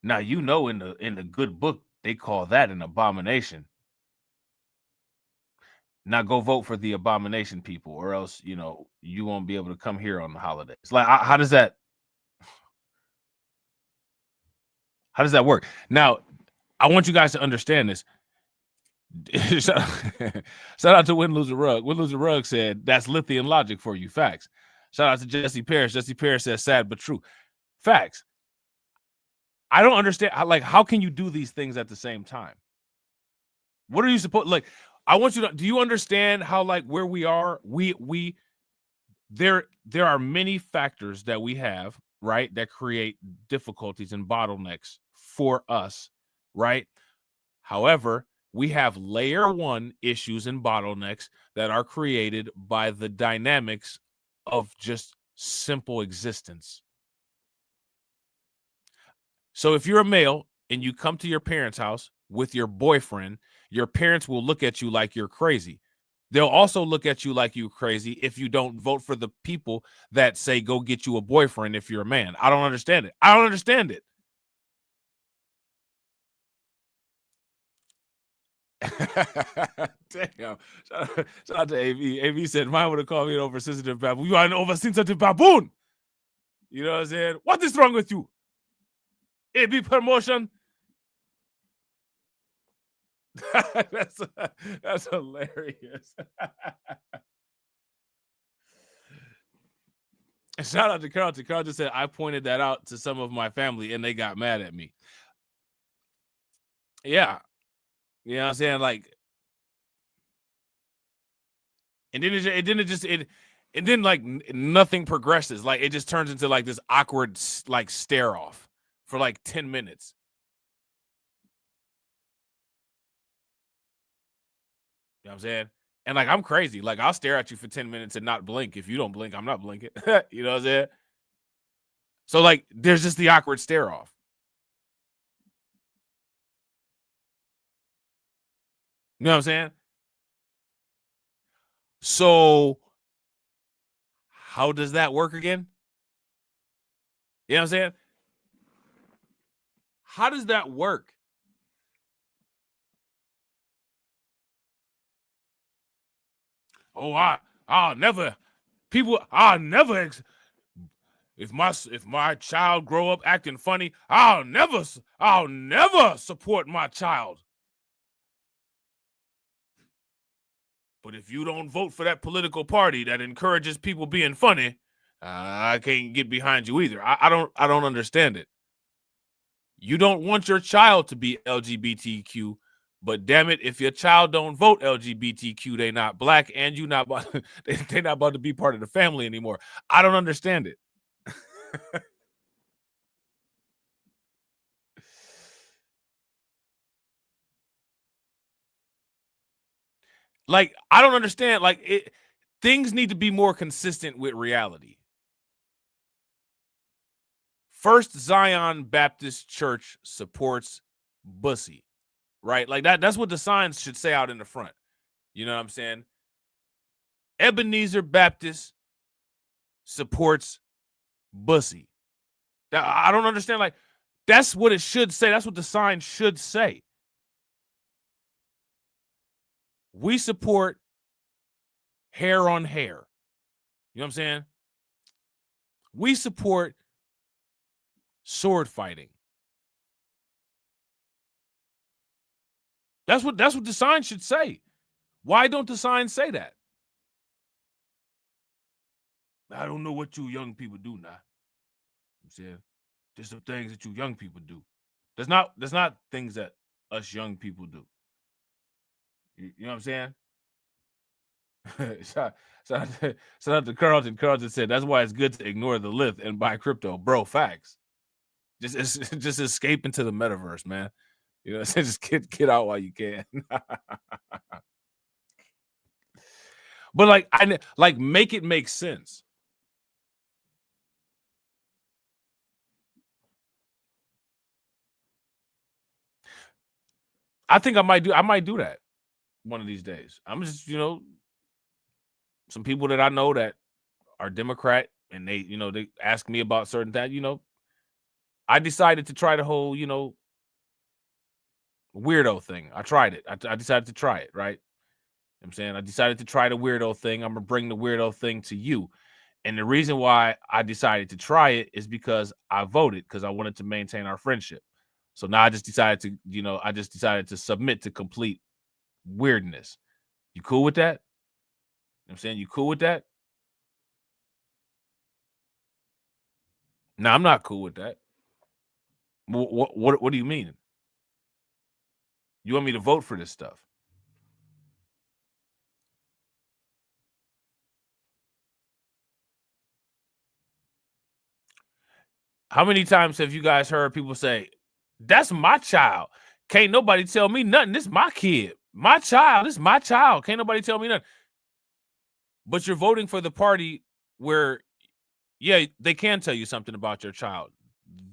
Now, you know, in the good book, they call that an abomination. Now go vote for the abomination people, or else, you know, you won't be able to come here on the holidays. Like, how does that work? Now, I want you guys to understand this. Shout out to Win Lose a Rug. Win Lose a Rug said that's lithium logic for you. Facts. Shout out to Jesse Parrish. Jesse Parrish says sad but true. Facts. I don't understand. How can you do these things at the same time? What are you supposed like? I want you to. Do you understand how where we are? There are many factors that we have, right, that create difficulties and bottlenecks for us, right? However, we have layer one issues and bottlenecks that are created by the dynamics of just simple existence. So if you're a male and you come to your parents' house with your boyfriend, your parents will look at you like you're crazy. They'll also look at you like you're crazy if you don't vote for the people that say go get you a boyfriend if you're a man. I don't understand it. I don't understand it. Damn. Shout out to AV. AV said, mine would have called me an oversensitive baboon. You are an oversensitive baboon. You know what I'm saying? What is wrong with you? AB promotion. That's hilarious. Shout out to Carlton. Carlton said, I pointed that out to some of my family and they got mad at me. Yeah. You know what I'm saying? And then nothing progresses. It just turns into this awkward stare off for 10 minutes. You know what I'm saying? And I'm crazy. I'll stare at you for 10 minutes and not blink. If you don't blink, I'm not blinking. You know what I'm saying? So there's just the awkward stare off. You know what I'm saying? So how does that work again? You know what I'm saying? How does that work? Oh, I'll never if my child grow up acting funny, I'll never support my child. But if you don't vote for that political party that encourages people being funny, I can't get behind you either. I don't understand it. You don't want your child to be LGBTQ, but damn it, if your child don't vote LGBTQ, they not black, and you not they're not about to be part of the family anymore. I don't understand it. I don't understand. Things need to be more consistent with reality. First Zion Baptist Church supports Bussy, right? That's what the signs should say out in the front. You know what I'm saying? Ebenezer Baptist supports Bussy. I don't understand. That's what it should say. That's what the sign should say. We support hair on hair. You know what I'm saying? We support sword fighting. That's what the sign should say. Why don't the sign say that? I don't know what you young people do now. I'm saying there's some things that you young people do. There's not things that us young people do. You know what I'm saying? Shout out to Carlton. Carlton said that's why it's good to ignore the lift and buy crypto, bro. Facts. Just escape into the metaverse, man. You know, just get out while you can. But make it make sense. I think I might do that one of these days. I'm just, some people that I know that are Democrat and they ask me about certain things, I decided to try the whole, weirdo thing. I tried it. I decided to try it, right? I'm saying I decided to try the weirdo thing. I'm going to bring the weirdo thing to you. And the reason why I decided to try it is because I voted because I wanted to maintain our friendship. So now I just decided to submit to complete weirdness. You cool with that? You know what I'm saying? You cool with that? No, I'm not cool with that. What do you mean? You want me to vote for this stuff? How many times have you guys heard people say, "That's my child. Can't nobody tell me nothing. This is my kid. My child. This is my child. Can't nobody tell me nothing." But you're voting for the party where, yeah, they can tell you something about your child.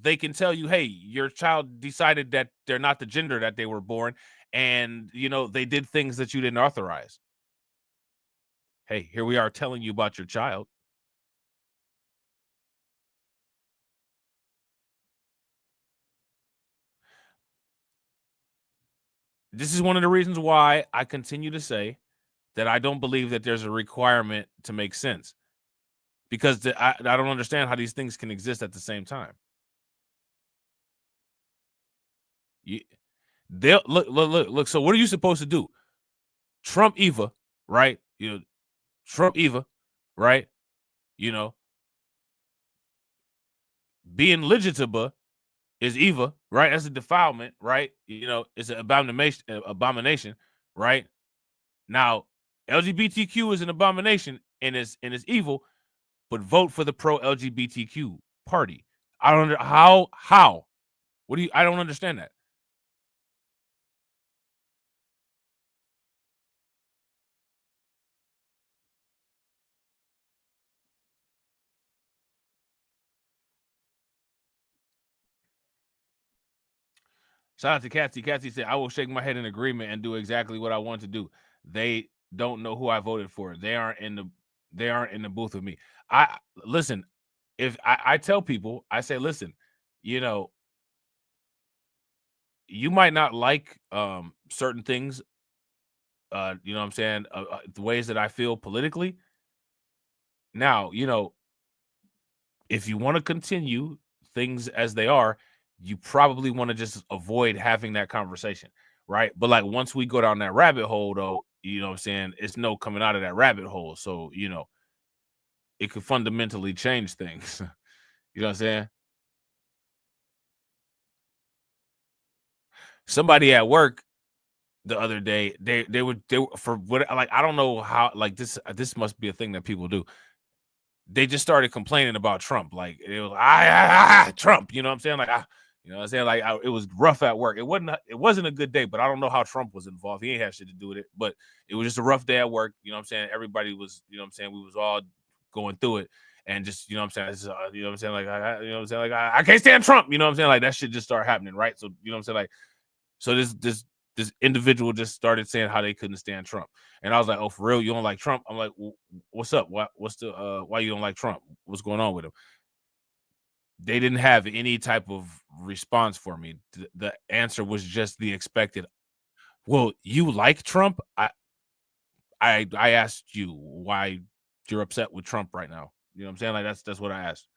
They can tell you, hey, your child decided that they're not the gender that they were born, and they did things that you didn't authorize. Hey, here we are telling you about your child. This is one of the reasons why I continue to say that I don't believe that there's a requirement to make sense, because I don't understand how these things can exist at the same time. They'll look. So what are you supposed to do? Trump Eva, right? Trump Eva, right? Being legitimate is Eva, right? That's a defilement, right? It's an abomination, right? Now, LGBTQ is an abomination and it's evil, but vote for the pro LGBTQ party. I don't how. What do you? I don't understand that. Shout out to Cassie. Cassie said, "I will shake my head in agreement and do exactly what I want to do. They don't know who I voted for. They aren't in the booth with me." I listen. If I tell people, I say, listen, you might not like certain things. You know what I'm saying? The ways that I feel politically. Now, if you want to continue things as they are, you probably want to just avoid having that conversation, right? But like once we go down that rabbit hole, though, you know what I'm saying, it's no coming out of that rabbit hole. So, it could fundamentally change things. You know what I'm saying? Somebody at work the other day, they were for what, like, I don't know how, like, this must be a thing that people do. They just started complaining about Trump. Like, it was Trump, you know what I'm saying? Like, you know what I'm saying? Like, it was rough at work. It wasn't a good day, but I don't know how Trump was involved. He ain't had shit to do with it, but it was just a rough day at work. You know what I'm saying? Everybody was, you know what I'm saying? We was all going through it, and just, you know what I'm saying? You know what I'm saying? Like, you know what I'm saying? Like, I can't stand Trump. You know what I'm saying? Like, that shit just started happening, right? So, you know what I'm saying? Like, so this individual just started saying how they couldn't stand Trump. And I was like, "Oh, for real? You don't like Trump?" I'm like, "What's up? What's the why you don't like Trump? What's going on with him?" They didn't have any type of response for me. The answer was just the expected. Well, you like Trump? I asked you why you're upset with Trump right now. You know what I'm saying? Like, that's what I asked.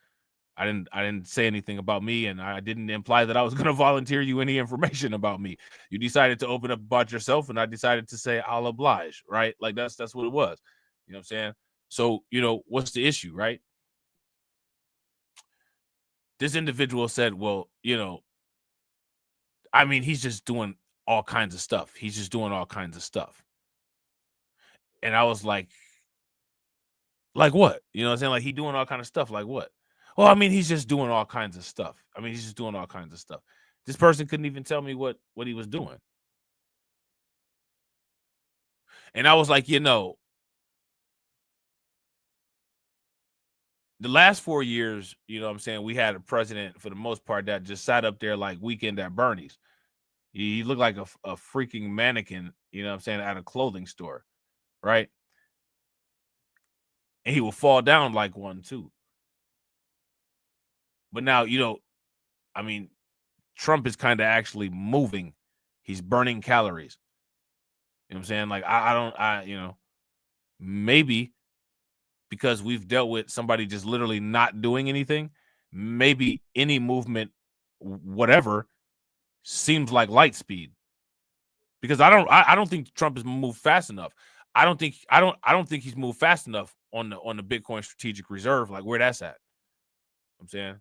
I didn't say anything about me, and I didn't imply that I was going to volunteer you any information about me. You decided to open up about yourself, and I decided to say I'll oblige, right? Like, that's what it was. You know what I'm saying? So, what's the issue, right? This individual said, well, I mean, he's just doing all kinds of stuff. He's just doing all kinds of stuff. And I was like what? You know what I'm saying? Like, he doing all kinds of stuff. Like what? Well, I mean, he's just doing all kinds of stuff. I mean, he's just doing all kinds of stuff. This person couldn't even tell me what he was doing. And I was like, the last 4 years, you know what I'm saying, we had a president, for the most part, that just sat up there like Weekend at Bernie's. He looked like a freaking mannequin, you know what I'm saying, at a clothing store, right? And he will fall down like one, too. But now, I mean, Trump is kind of actually moving. He's burning calories. You know what I'm saying? Like, I maybe because we've dealt with somebody just literally not doing anything, maybe any movement, whatever, seems like light speed. Because I don't think Trump has moved fast enough. I don't think he's moved fast enough on the Bitcoin strategic reserve, like where that's at. I'm saying,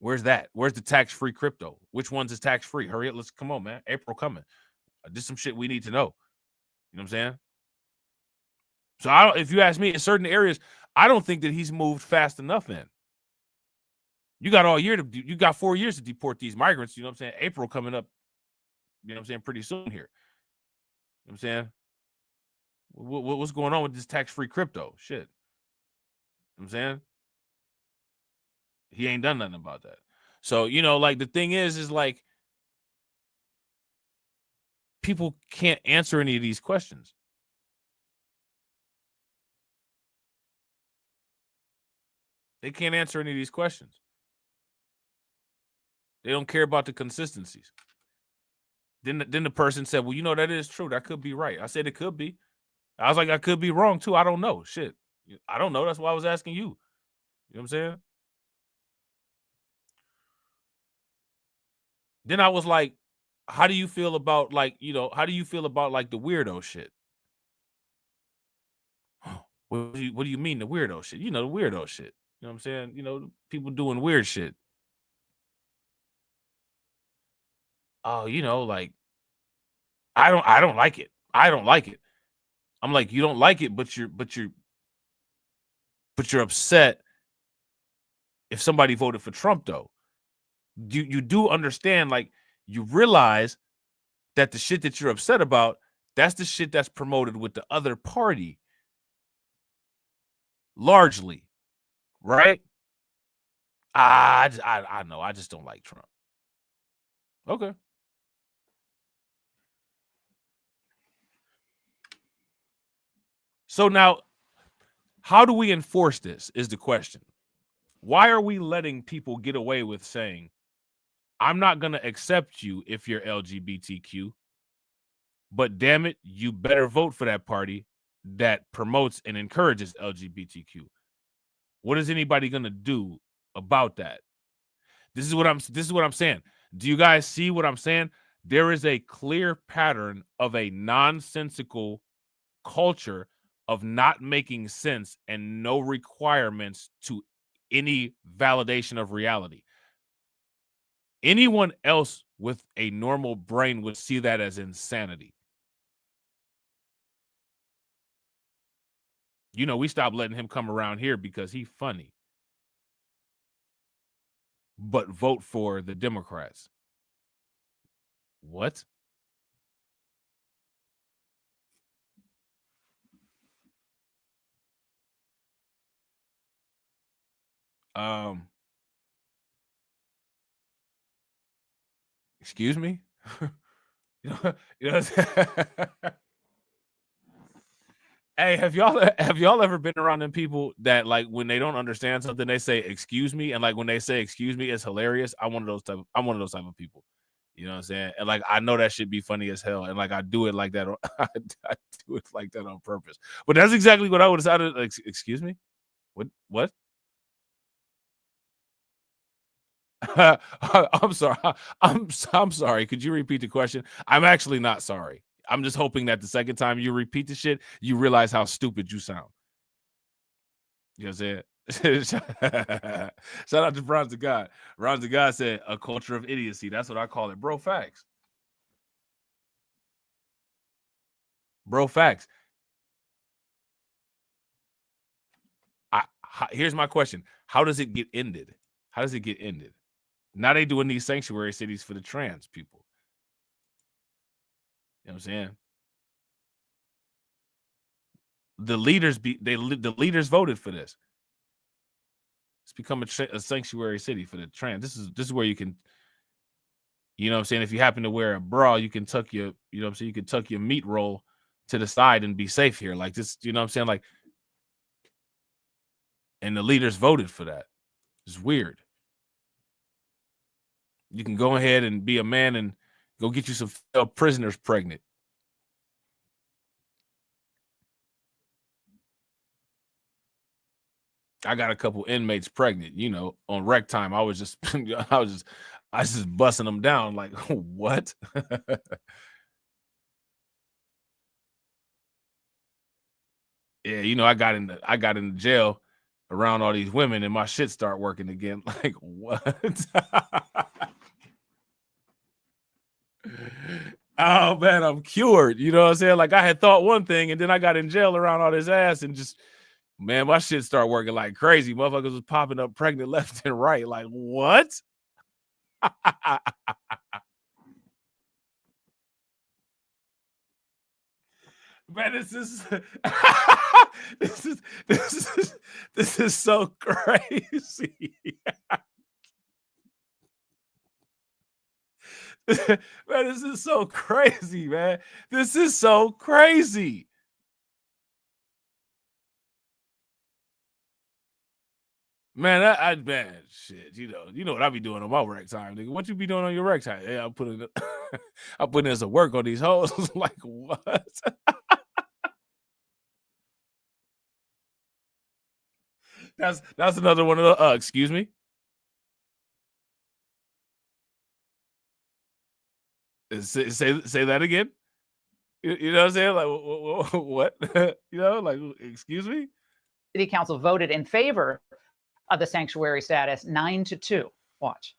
where's that? Where's the tax-free crypto? Which ones is tax-free? Hurry up, let's come on, man. April coming. This is some shit we need to know. You know what I'm saying? So if you ask me, in certain areas, I don't think that he's moved fast enough in. You got 4 years to deport these migrants. You know what I'm saying? April coming up, you know what I'm saying, pretty soon here. You know what I'm saying? What's going on with this tax-free crypto? Shit. You know what I'm saying? He ain't done nothing about that. So, you know, like the thing is like people can't answer any of these questions. They can't answer any of these questions. They don't care about the consistencies. Then the person said, well, you know, that is true. That could be right. I said it could be. I was like, I could be wrong too. I don't know. Shit. I don't know. That's why I was asking you. You know what I'm saying? Then I was like, how do you feel about like, you know, how do you feel about like the weirdo shit? What do you mean the weirdo shit? You know, the weirdo shit. You know what I'm saying? You know, people doing weird shit. Oh, you know, like I don't like it. I don't like it. I'm like, you don't like it, but you're upset if somebody voted for Trump, though. You do understand, like, you realize that the shit that you're upset about, that's the shit that's promoted with the other party. Largely. Right? I know. I just don't like Trump. Okay. So now, how do we enforce this is the question. Why are we letting people get away with saying, I'm not going to accept you if you're LGBTQ, but damn it, you better vote for that party that promotes and encourages LGBTQ? What is anybody going to do about that? This is what I'm saying. Do you guys see what I'm saying? There is a clear pattern of a nonsensical culture of not making sense and no requirements to any validation of reality. Anyone else with a normal brain would see that as insanity. You know, we stopped letting him come around here because he's funny. But vote for the Democrats. What? Excuse me? you know Hey, have y'all ever been around them people that, like, when they don't understand something, they say excuse me, and like when they say excuse me, it's hilarious? I'm one of those type of people. You know what I'm saying? And like, I know that should be funny as hell, and like I do it like that. I do it like that on purpose. But that's exactly what I would have sounded like. Excuse me? What? I'm sorry. I'm sorry. Could you repeat the question? I'm actually not sorry. I'm just hoping that the second time you repeat the shit, you realize how stupid you sound. You know what I'm saying? Shout out to Bronze to God. Bronze to God said, a culture of idiocy. That's what I call it. Bro, facts. Bro, facts. Here's my question. How does it get ended? How does it get ended? Now they doing these sanctuary cities for the trans people. You know what I'm saying? The leaders voted for this. It's become a sanctuary city for the trans. This is where you can, you know what I'm saying, if you happen to wear a bra, you can tuck your, you know what I'm saying, you can tuck your meat roll to the side and be safe here. Like this, you know what I'm saying? Like, and the leaders voted for that. It's weird. You can go ahead and be a man and go get you some prisoners pregnant. I got a couple inmates pregnant, you know, on rec time. I was just I was just busting them down like, what? Yeah, you know, I got in jail around all these women and my shit start working again. Like, what? Oh man, I'm cured. You know what I'm saying? Like I had thought one thing and then I got in jail around all this ass and just, man, my shit start working like crazy. Motherfuckers was popping up pregnant left and right. Like, what? Man, this is this is so crazy. Man, this is so crazy, man. This is so crazy. Man, man, shit. You know what I be doing on my rec time, nigga. What you be doing on your rec time? Yeah, I'm putting in some work on these hoes. Like, what? That's another one of the excuse me. Say that again. You know what I'm saying? Like what? You know, like excuse me. City Council voted in favor of the sanctuary status 9-2. Watch.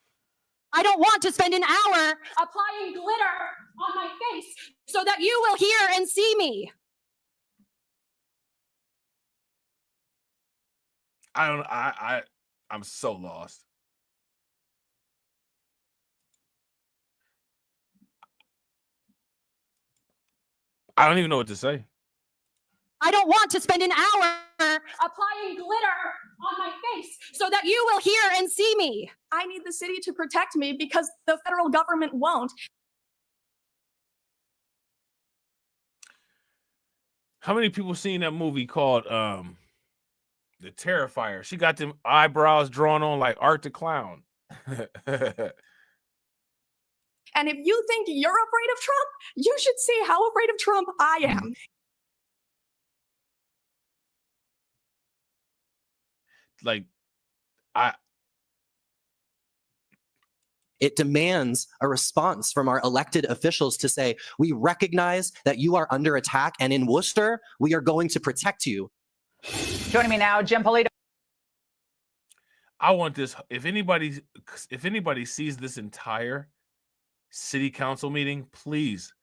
I don't want to spend an hour applying glitter on my face so that you will hear and see me. I'm so lost. I don't even know what to say. I don't want to spend an hour applying glitter on my face so that you will hear and see me. I need the city to protect me because the federal government won't. How many people seen that movie called The Terrifier? She got them eyebrows drawn on like Art the Clown. And if you think you're afraid of Trump, you should see how afraid of Trump I am. Like, It demands a response from our elected officials to say, we recognize that you are under attack, and in Worcester, we are going to protect you. Joining me now, Jim Polito. I want this. If anybody sees this entire city council meeting, please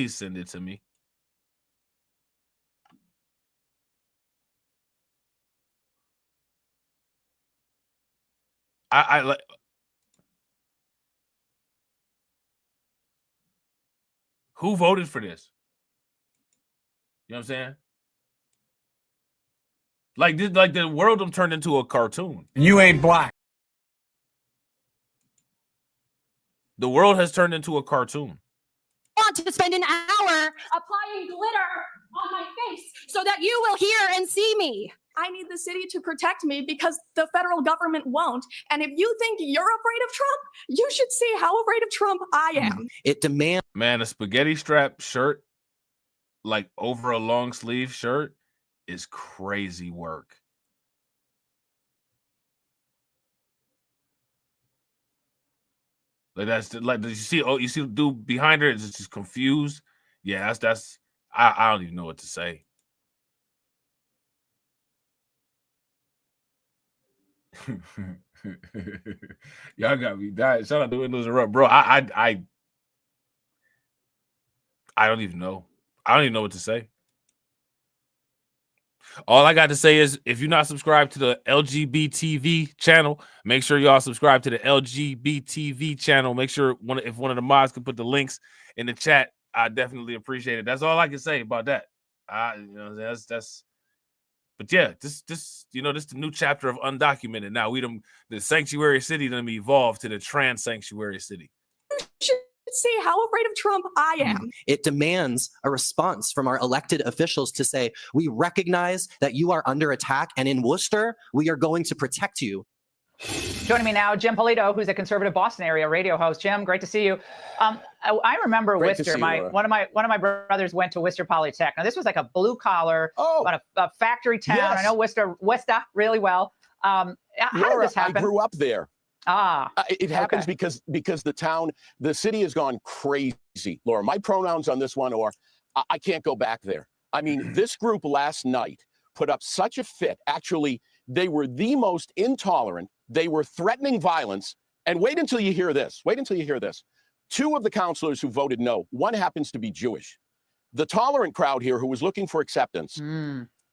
send it to me. I like. Who voted for this? You know what I'm saying? Like this, like the world turned into a cartoon. You ain't black. The world has turned into a cartoon. I want to spend an hour applying glitter on my face so that you will hear and see me. I need the city to protect me because the federal government won't. And if you think you're afraid of Trump, you should see how afraid of Trump I am. It demands. Man, a spaghetti strap shirt, like over a long sleeve shirt, is crazy work. Like that's like, did you see? Oh, you see the dude behind her is just confused. Yeah, that's. I don't even know what to say. Y'all got me dying. Shout out to Windows and Robb, bro. I don't even know. I don't even know what to say. All I got to say is, if you're not subscribed to the LGBT channel, make sure y'all subscribe to the LGBT channel. Make sure if one of the mods can put the links in the chat, I definitely appreciate it. That's all I can say about that. You know, that's. But yeah, this this the new chapter of Undocumented. Now the sanctuary city done evolved to the trans sanctuary city. You should see how afraid of Trump I am. It demands a response from our elected officials to say, we recognize that you are under attack, and in Worcester, we are going to protect you. Joining me now, Jim Polito, who's a conservative Boston area radio host. Jim, great to see you. I remember Great Worcester. to see you, One of my brothers went to Worcester Polytech. Now this was like a blue collar, but a factory town. Yes. I know Worcester really well. How did this happen? I grew up there. It happens because the city has gone crazy, Laura. My pronouns on this one are I can't go back there. I mean, this group last night put up such a fit. Actually, they were the most intolerant. They were threatening violence. And wait until you hear this. Wait until you hear this. Two of the counselors who voted no, one happens to be Jewish. The tolerant crowd here who was looking for acceptance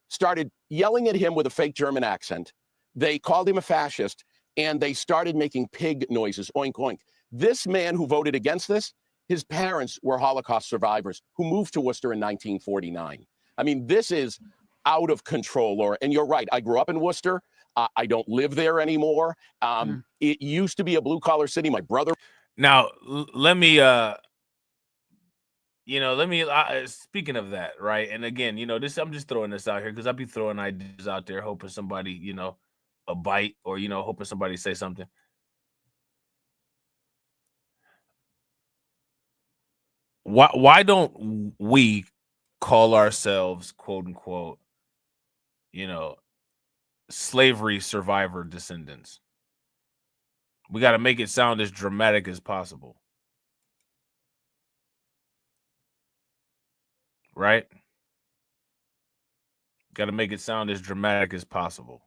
started yelling at him with a fake German accent. They called him a fascist, and they started making pig noises, oink, oink. This man who voted against this, his parents were Holocaust survivors who moved to Worcester in 1949. I mean, this is out of control, Laura. And you're right. I grew up in Worcester. I don't live there anymore. It used to be a blue-collar city. My brother... Now, let me, speaking of that, right? And again, I'm just throwing this out here because I'll be throwing ideas out there, hoping somebody, a bite or, hoping somebody say something. Why don't we call ourselves, quote unquote, slavery survivor descendants? We got to make it sound as dramatic as possible. Right? Got to make it sound as dramatic as possible.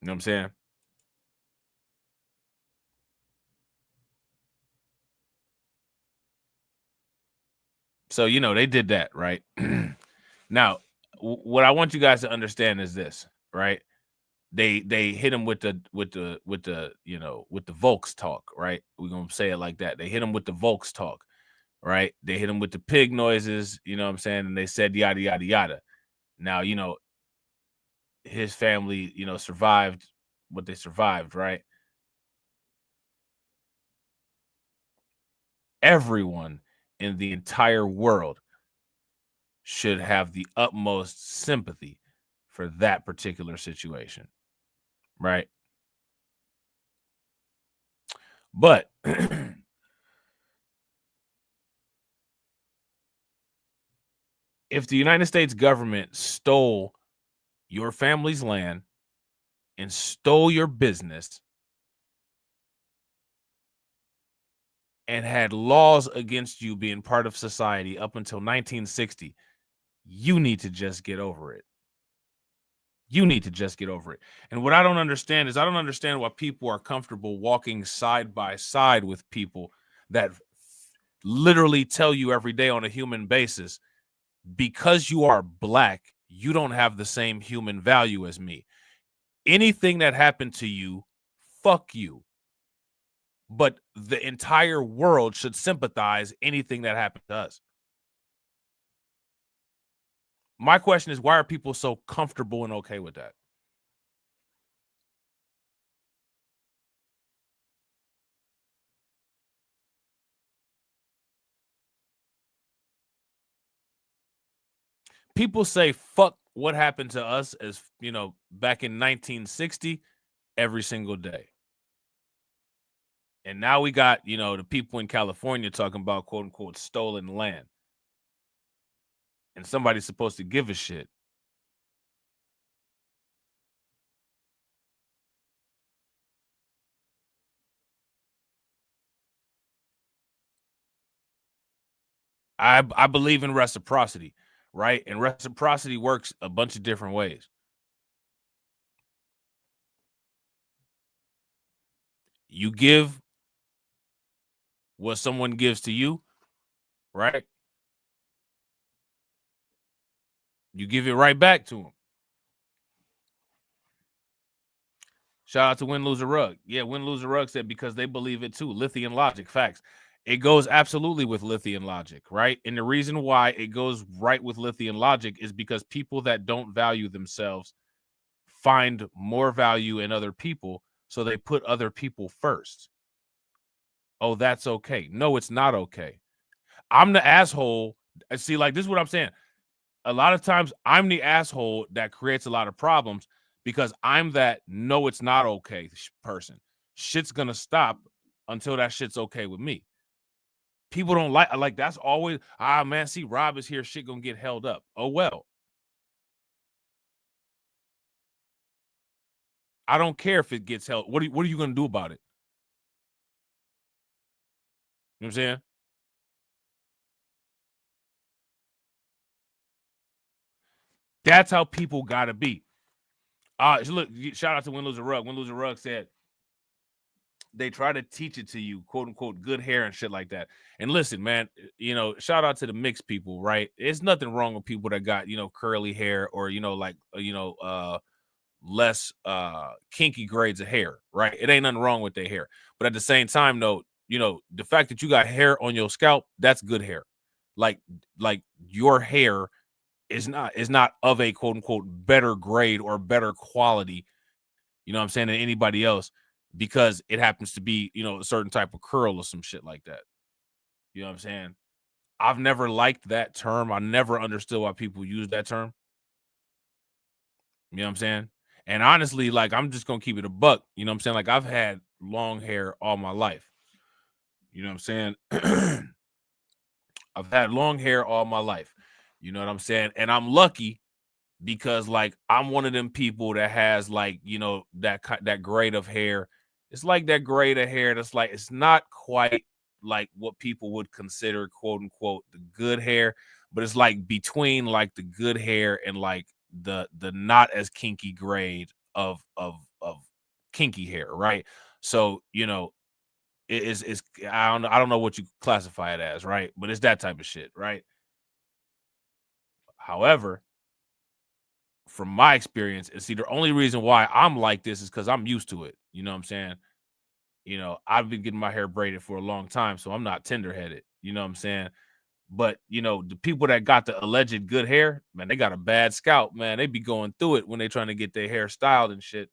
You know what I'm saying? So, they did that, right? Now, what I want you guys to understand is this, right? They hit him with the Volks talk, right? We're gonna say it like that. They hit him with the Volks talk, right? They hit him with the pig noises, you know what I'm saying? And they said yada yada yada. Now, his family, survived what they survived, right? Everyone in the entire world should have the utmost sympathy for that particular situation, right? But if the United States government stole your family's land and stole your business and had laws against you being part of society up until 1960, you need to just get over it. You need to just get over it. And what I don't understand is I don't understand why people are comfortable walking side by side with people that literally tell you every day on a human basis, because you are black, you don't have the same human value as me. Anything that happened to you, fuck you. But the entire world should sympathize anything that happened to us. My question is, why are people so comfortable and okay with that? People say fuck what happened to us as, back in 1960 every single day. And now we got, the people in California talking about quote unquote stolen land. And somebody's supposed to give a shit. I believe in reciprocity, right? And reciprocity works a bunch of different ways. You give what someone gives to you, right? You give it right back to them. Shout out to Win, Lose, or Rug. Yeah, Win, Lose, or Rug said because they believe it too. Lithian logic, facts. It goes absolutely with Lithian logic, right? And the reason why it goes right with Lithian logic is because people that don't value themselves find more value in other people, so they put other people first. Oh, that's okay. No, it's not okay. I'm the asshole. See, like, this is what I'm saying. A lot of times I'm the asshole that creates a lot of problems because I'm that no, it's not okay person. Shit's gonna stop until that shit's okay with me. People don't like that's always, man, see, Robb is here, shit gonna get held up. Oh well. I don't care if it gets held. What are you gonna do about it? You know what I'm saying? That's how people gotta be. Look, shout out to Win Lose a Rug. Win Lose a Rug said they try to teach it to you, quote unquote, good hair and shit like that. And listen, man, you know, shout out to the mixed people, right? There's nothing wrong with people that got, you know, curly hair or, you know, like, less kinky grades of hair, right? It ain't nothing wrong with their hair. But at the same time, though, you know, the fact that you got hair on your scalp, that's good hair. Like your hair is not of a quote unquote better grade or better quality, you know what I'm saying, than anybody else, because it happens to be, you know, a certain type of curl or some shit like that. You know what I'm saying? I've never liked that term. I never understood why people use that term. You know what I'm saying? And honestly, like, I'm just gonna keep it a buck. You know what I'm saying? Like, I've had long hair all my life. You know what I'm saying? I've had long hair all my life. You know what I'm saying? And I'm lucky because, like, I'm one of them people that has, like, you know, that grade of hair. It's like that grade of hair that's like, it's not quite like what people would consider, quote unquote, the good hair, but it's like between like the good hair and like the not as kinky grade of kinky hair, right? So, you know, it's I don't know what you classify it as, right? But it's that type of shit, right? However, from my experience, and see, the only reason why I'm like this is because I'm used to it. You know what I'm saying? You know, I've been getting my hair braided for a long time, so I'm not tender-headed. You know what I'm saying? But, you know, the people that got the alleged good hair, man, they got a bad scalp, man. They be going through it when they trying to get their hair styled and shit.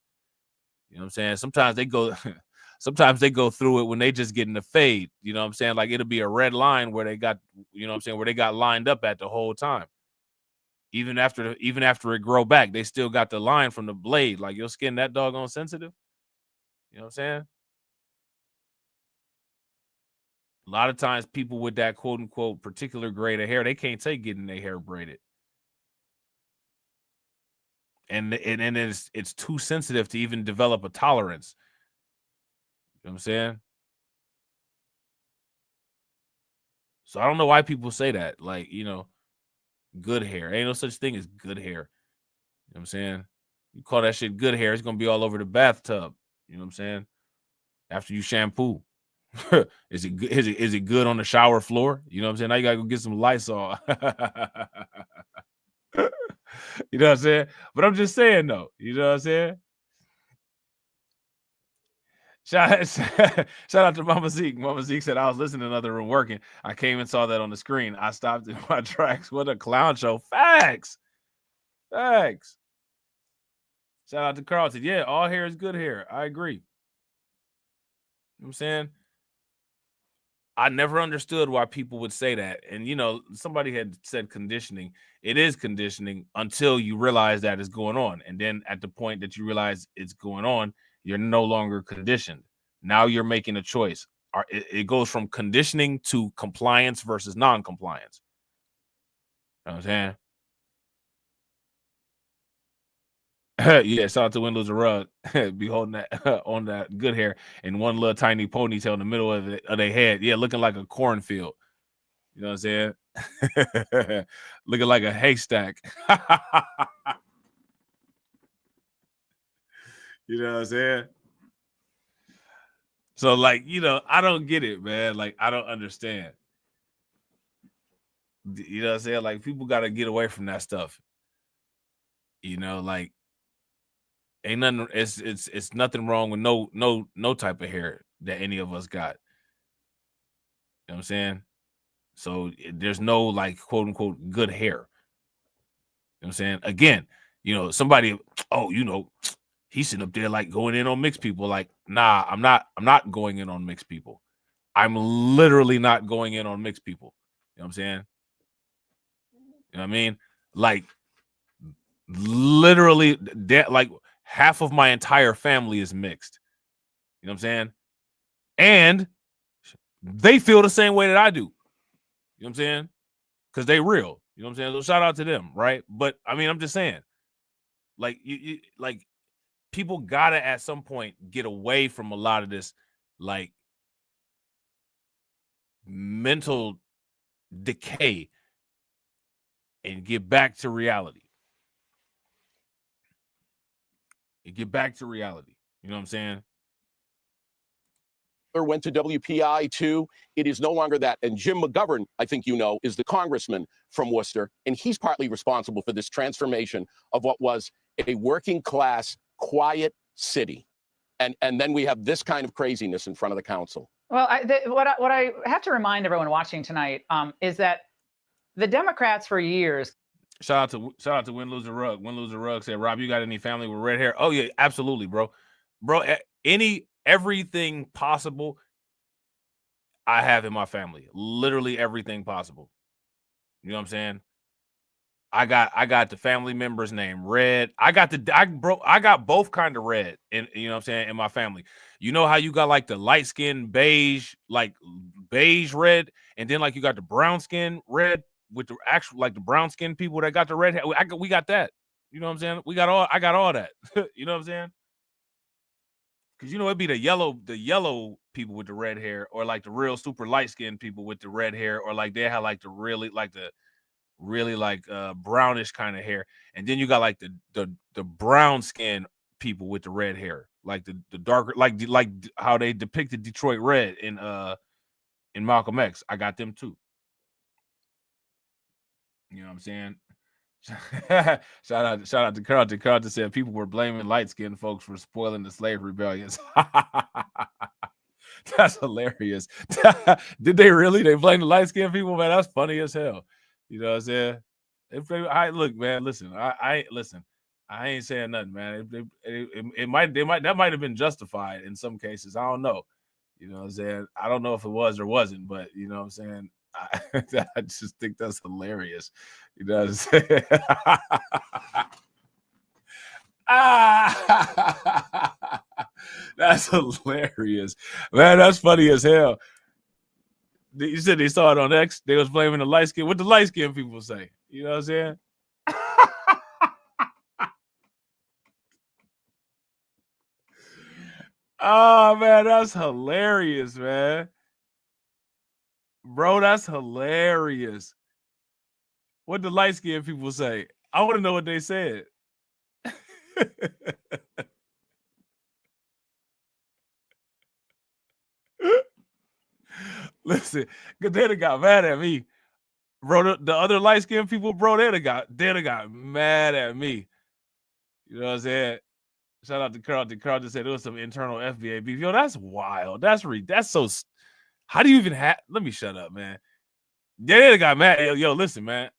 You know what I'm saying? Sometimes they go through it when they just getting the fade. You know what I'm saying? Like, it'll be a red line where they got, you know what I'm saying, where they got lined up at the whole time. Even after it grow back, they still got the line from the blade. Like, your skin that doggone sensitive. You know what I'm saying? A lot of times people with that quote unquote particular grade of hair, they can't take getting their hair braided. And it's too sensitive to even develop a tolerance. You know what I'm saying? So I don't know why people say that. Like, you know, good hair. Ain't no such thing as good hair. You know what I'm saying? You call that shit good hair, it's gonna be all over the bathtub. You know what I'm saying? After you shampoo. Is it good on the shower floor? You know what I'm saying? Now you gotta go get some Lysol. You know what I'm saying? But I'm just saying though. You know what I'm saying? Shout out to Mama Zeke. Mama Zeke said, I was listening in another room working. I came and saw that on the screen. I stopped in my tracks. What a clown show. Facts. Shout out to Carlton. Yeah, all hair is good hair. I agree. You know what I'm saying? I never understood why people would say that. And, you know, somebody had said conditioning. It is conditioning until you realize that it's going on. And then at the point that you realize it's going on, you're no longer conditioned. Now you're making a choice. It goes from conditioning to compliance versus non-compliance. You know what I'm saying? Yeah, shout out to Windows a Rug. Be holding that on that good hair and one little tiny ponytail in the middle of their head. Yeah, looking like a cornfield. You know what I'm saying? Looking like a haystack. You know what I'm saying? So, like, you know, I don't get it, man. Like, I don't understand. You know what I'm saying? Like, people got to get away from that stuff. You know, like, ain't nothing. It's nothing wrong with no type of hair that any of us got. You know what I'm saying? So there's no like quote unquote good hair. You know what I'm saying? Again, you know, somebody, oh, you know, he's sitting up there like going in on mixed people. Like, nah, I'm not going in on mixed people. I'm literally not going in on mixed people. You know what I'm saying? You know what I mean? Like, literally, like half of my entire family is mixed. You know what I'm saying? And they feel the same way that I do. You know what I'm saying? Because they real. You know what I'm saying? So shout out to them, right? But I mean, I'm just saying, like you like people gotta at some point get away from a lot of this like mental decay and get back to reality. And get back to reality. You know what I'm saying? Went to WPI too. It is no longer that. And Jim McGovern, I think you know, is the congressman from Worcester, and he's partly responsible for this transformation of what was a working class, quiet city. And then we have this kind of craziness in front of the council. Well, what I have to remind everyone watching tonight is that the Democrats for years. Shout out to Win Lose a Rug. Win Lose a Rug said, Rob, you got any family with red hair? Oh yeah, absolutely, bro. Everything possible I have in my family. Literally everything possible. You know what I'm saying? I got the family member's name red. I got both kind of red in, you know what I'm saying, in my family. You know how you got like the light skin beige, like beige red, and then like you got the brown skin red with the actual like the brown skin people that got the red hair. We got that. You know what I'm saying? I got all that. You know what I'm saying? Because you know it'd be the yellow people with the red hair, or like the real super light skinned people with the red hair, or like they have like the really brownish kind of hair, and then you got like the brown skin people with the red hair, like the darker, like how they depicted Detroit Red in Malcolm X. I got them too. You know what I'm saying? shout out to Carlton. Carlton said people were blaming light-skinned folks for spoiling the slave rebellions. That's hilarious. Did they really? They blame the light-skinned people, man. That's funny as hell. You know what I'm saying? Look, man. Listen, I listen. I ain't saying nothing, man. That might have been justified in some cases. I don't know. You know what I'm saying? I don't know if it was or wasn't, but you know what I'm saying? I just think that's hilarious. You know what I'm saying? That's hilarious. Man, that's funny as hell. You said they saw it on X. They was blaming the light skin. What the light skin people say? You know what I'm saying? Oh, man, that's hilarious, man. Bro, that's hilarious. What the light skinned people say? I want to know what they said. Listen, because they'd have got mad at me. Bro, the other light skinned people, bro, they'd have got mad at me. You know what I'm saying? Shout out to Carlton. Carlton said there was some internal FBA beef. Yo, that's wild. That's so. How do you even have? Let me shut up, man. Yeah, they got mad. Yo, listen, man.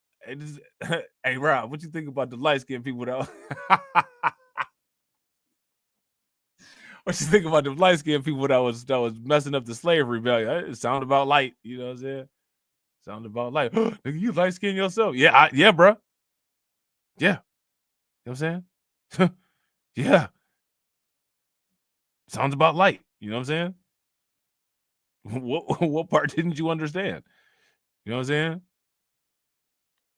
Hey, Rob, what you think about the light skinned people that? What you think about the light skinned people that was messing up the slave rebellion? It sounded about light. You know what I'm saying? Sound about light. You light skinned yourself? Yeah, yeah, bro. Yeah. You know what I'm saying? Yeah. Sounds about light. You know what I'm saying? What part didn't you understand? You know what I'm saying?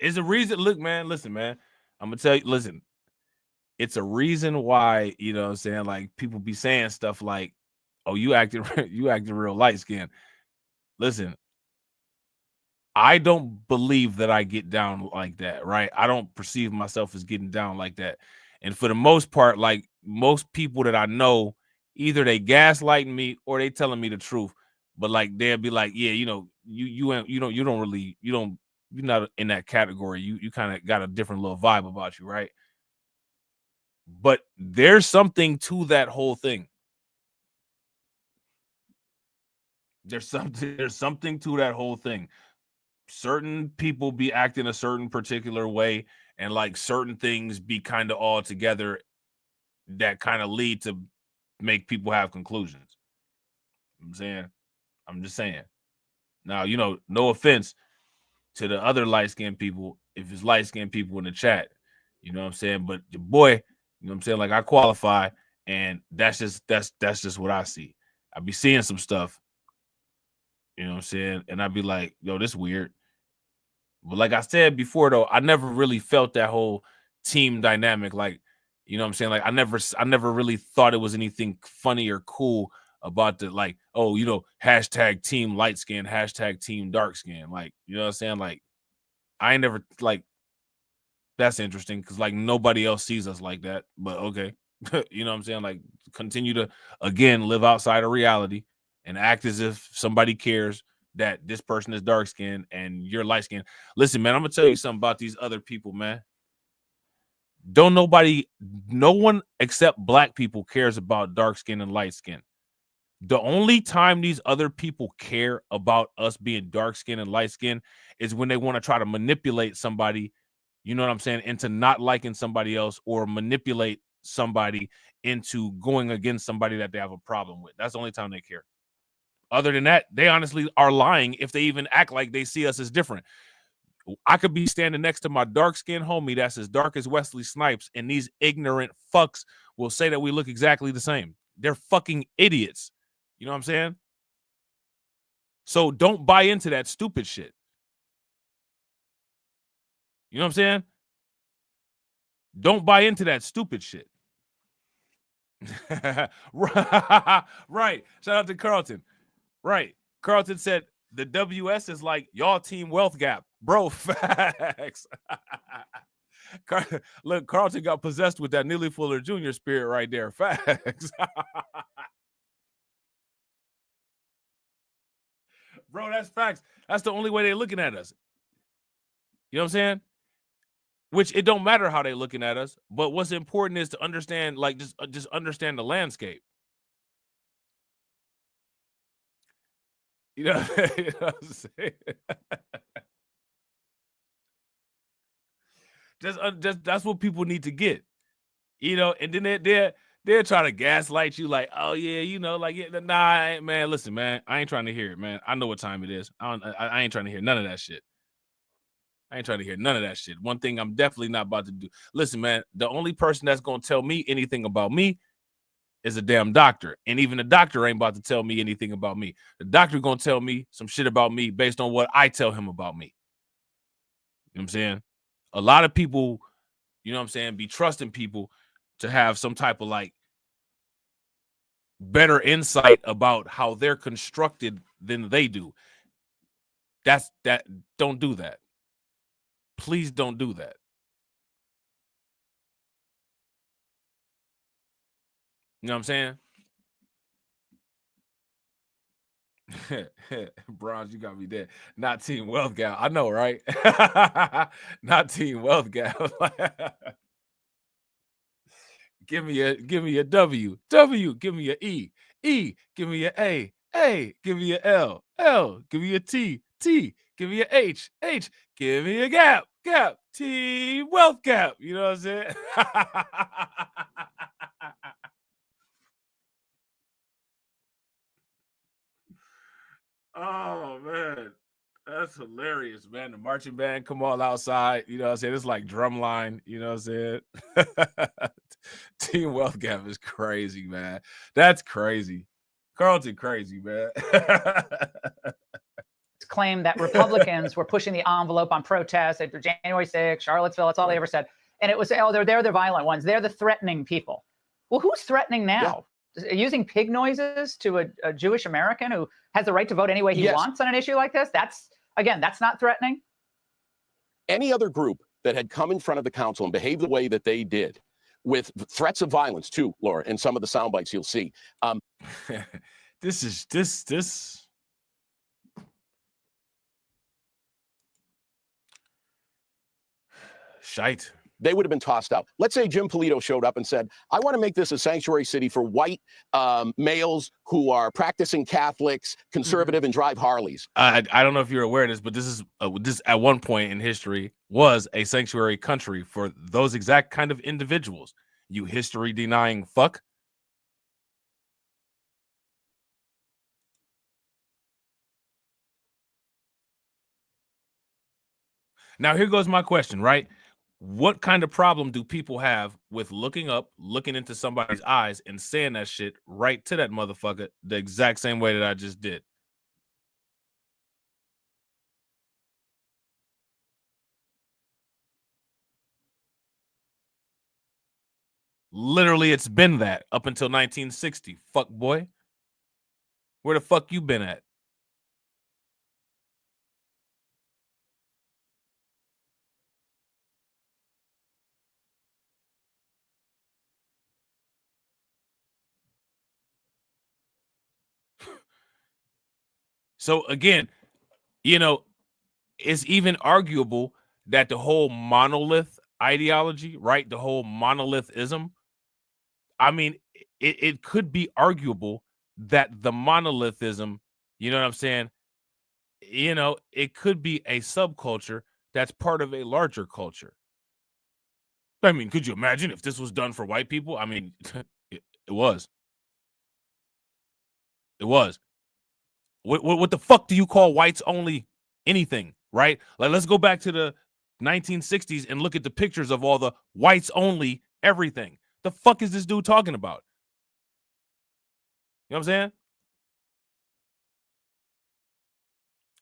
It's a reason. Look, man, listen, man. I'm gonna tell you, listen, it's a reason why, you know what I'm saying, like people be saying stuff like, oh, you acting real light skinned. Listen, I don't believe that I get down like that, right? I don't perceive myself as getting down like that. And for the most part, like most people that I know, either they gaslighting me or they telling me the truth. But like they'll be like, yeah, you know, you're not in that category. You kind of got a different little vibe about you, right? But there's something to that whole thing. There's something to that whole thing. Certain people be acting a certain particular way, and like certain things be kind of all together that kind of lead to make people have conclusions. I'm just saying. Now, you know, no offense to the other light-skinned people, if it's light-skinned people in the chat, you know what I'm saying? But your boy, you know what I'm saying? Like I qualify, and that's just what I see. I be seeing some stuff. You know what I'm saying? And I'd be like, yo, this weird. But like I said before, though, I never really felt that whole team dynamic. Like, you know what I'm saying? Like, I never really thought it was anything funny or cool about the, like, oh, you know, hashtag team light skin, hashtag team dark skin. Like, you know what I'm saying? Like, I ain't never, like, that's interesting because, like, nobody else sees us like that. But okay. You know what I'm saying? Like, continue to, again, live outside of reality and act as if somebody cares that this person is dark skinned and you're light skinned. Listen, man, I'm gonna tell you something about these other people, man. No one except black people cares about dark skin and light skin. The only time these other people care about us being dark skin and light skin is when they want to try to manipulate somebody, you know what I'm saying, into not liking somebody else or manipulate somebody into going against somebody that they have a problem with. That's the only time they care. Other than that, they honestly are lying if they even act like they see us as different. I could be standing next to my dark-skinned homie that's as dark as Wesley Snipes, and these ignorant fucks will say that we look exactly the same. They're fucking idiots. You know what I'm saying? So don't buy into that stupid shit. You know what I'm saying? Don't buy into that stupid shit. Right. Shout out to Carlton. Right. Carlton said the WS is like y'all team wealth gap. Bro, facts. Look, Carlton got possessed with that Neely Fuller Jr. spirit right there. Facts. Bro, that's facts. That's the only way they're looking at us. You know what I'm saying? Which it don't matter how they're looking at us, but what's important is to understand, like, just understand the landscape. You know, you know what I'm saying? just that's what people need to get. You know, and then they're trying to gaslight you, like, oh yeah, you know, like, yeah, nah, man, listen, man, I ain't trying to hear it, man. I know what time it is. I ain't trying to hear none of that shit. I ain't trying to hear none of that shit. One thing I'm definitely not about to do. Listen, man, the only person that's gonna tell me anything about me is a damn doctor. And even the doctor ain't about to tell me anything about me. The doctor gonna tell me some shit about me based on what I tell him about me. You know what I'm saying? A lot of people, you know what I'm saying, be trusting people to have some type of, like, better insight about how they're constructed than they do. Don't do that. Please don't do that. You know what I'm saying? Bronze, you got me dead. Not Team Wealth Gap. I know, right? Not Team Wealth Gap. Give me a W. W, give me a E. E, give me a A. A, give me a L. L, give me a T. T, give me a H. H, give me a gap. Gap. Team Wealth Gap. You know what I'm saying? Oh man, that's hilarious, man. The marching band come all outside, you know what I'm saying? It's like drumline, you know what I'm saying? Team Wealth Gap is crazy, man. That's crazy. Carlton crazy, man. Claim that Republicans were pushing the envelope on protests after January 6th, Charlottesville, that's all they ever said. And it was, oh, they're the violent ones. They're the threatening people. Well, who's threatening now? Yeah. Using pig noises to a Jewish American who has the right to vote any way he wants on an issue like this? That's not threatening. Any other group that had come in front of the council and behaved the way that they did, with threats of violence too, Laura, in some of the sound bites you'll see. This shite. They would have been tossed out. Let's say Jim Polito showed up and said, I want to make this a sanctuary city for white males who are practicing Catholics, conservative, and drive Harleys. I don't know if you're aware of this, but this at one point in history was a sanctuary country for those exact kind of individuals. You history denying fuck. Now, here goes my question, right? What kind of problem do people have with looking up, looking into somebody's eyes and saying that shit right to that motherfucker the exact same way that I just did? Literally, it's been that up until 1960. Fuck boy. Where the fuck you been at? So again, you know, it's even arguable that the whole monolith ideology, right? The whole monolithism. I mean, it could be arguable that the monolithism, you know what I'm saying? You know, it could be a subculture that's part of a larger culture. I mean, could you imagine if this was done for white people? I mean, it was. It was. What the fuck do you call whites only anything, right? Like, let's go back to the 1960s and look at the pictures of all the whites only everything. The fuck is this dude talking about? You know what I'm saying?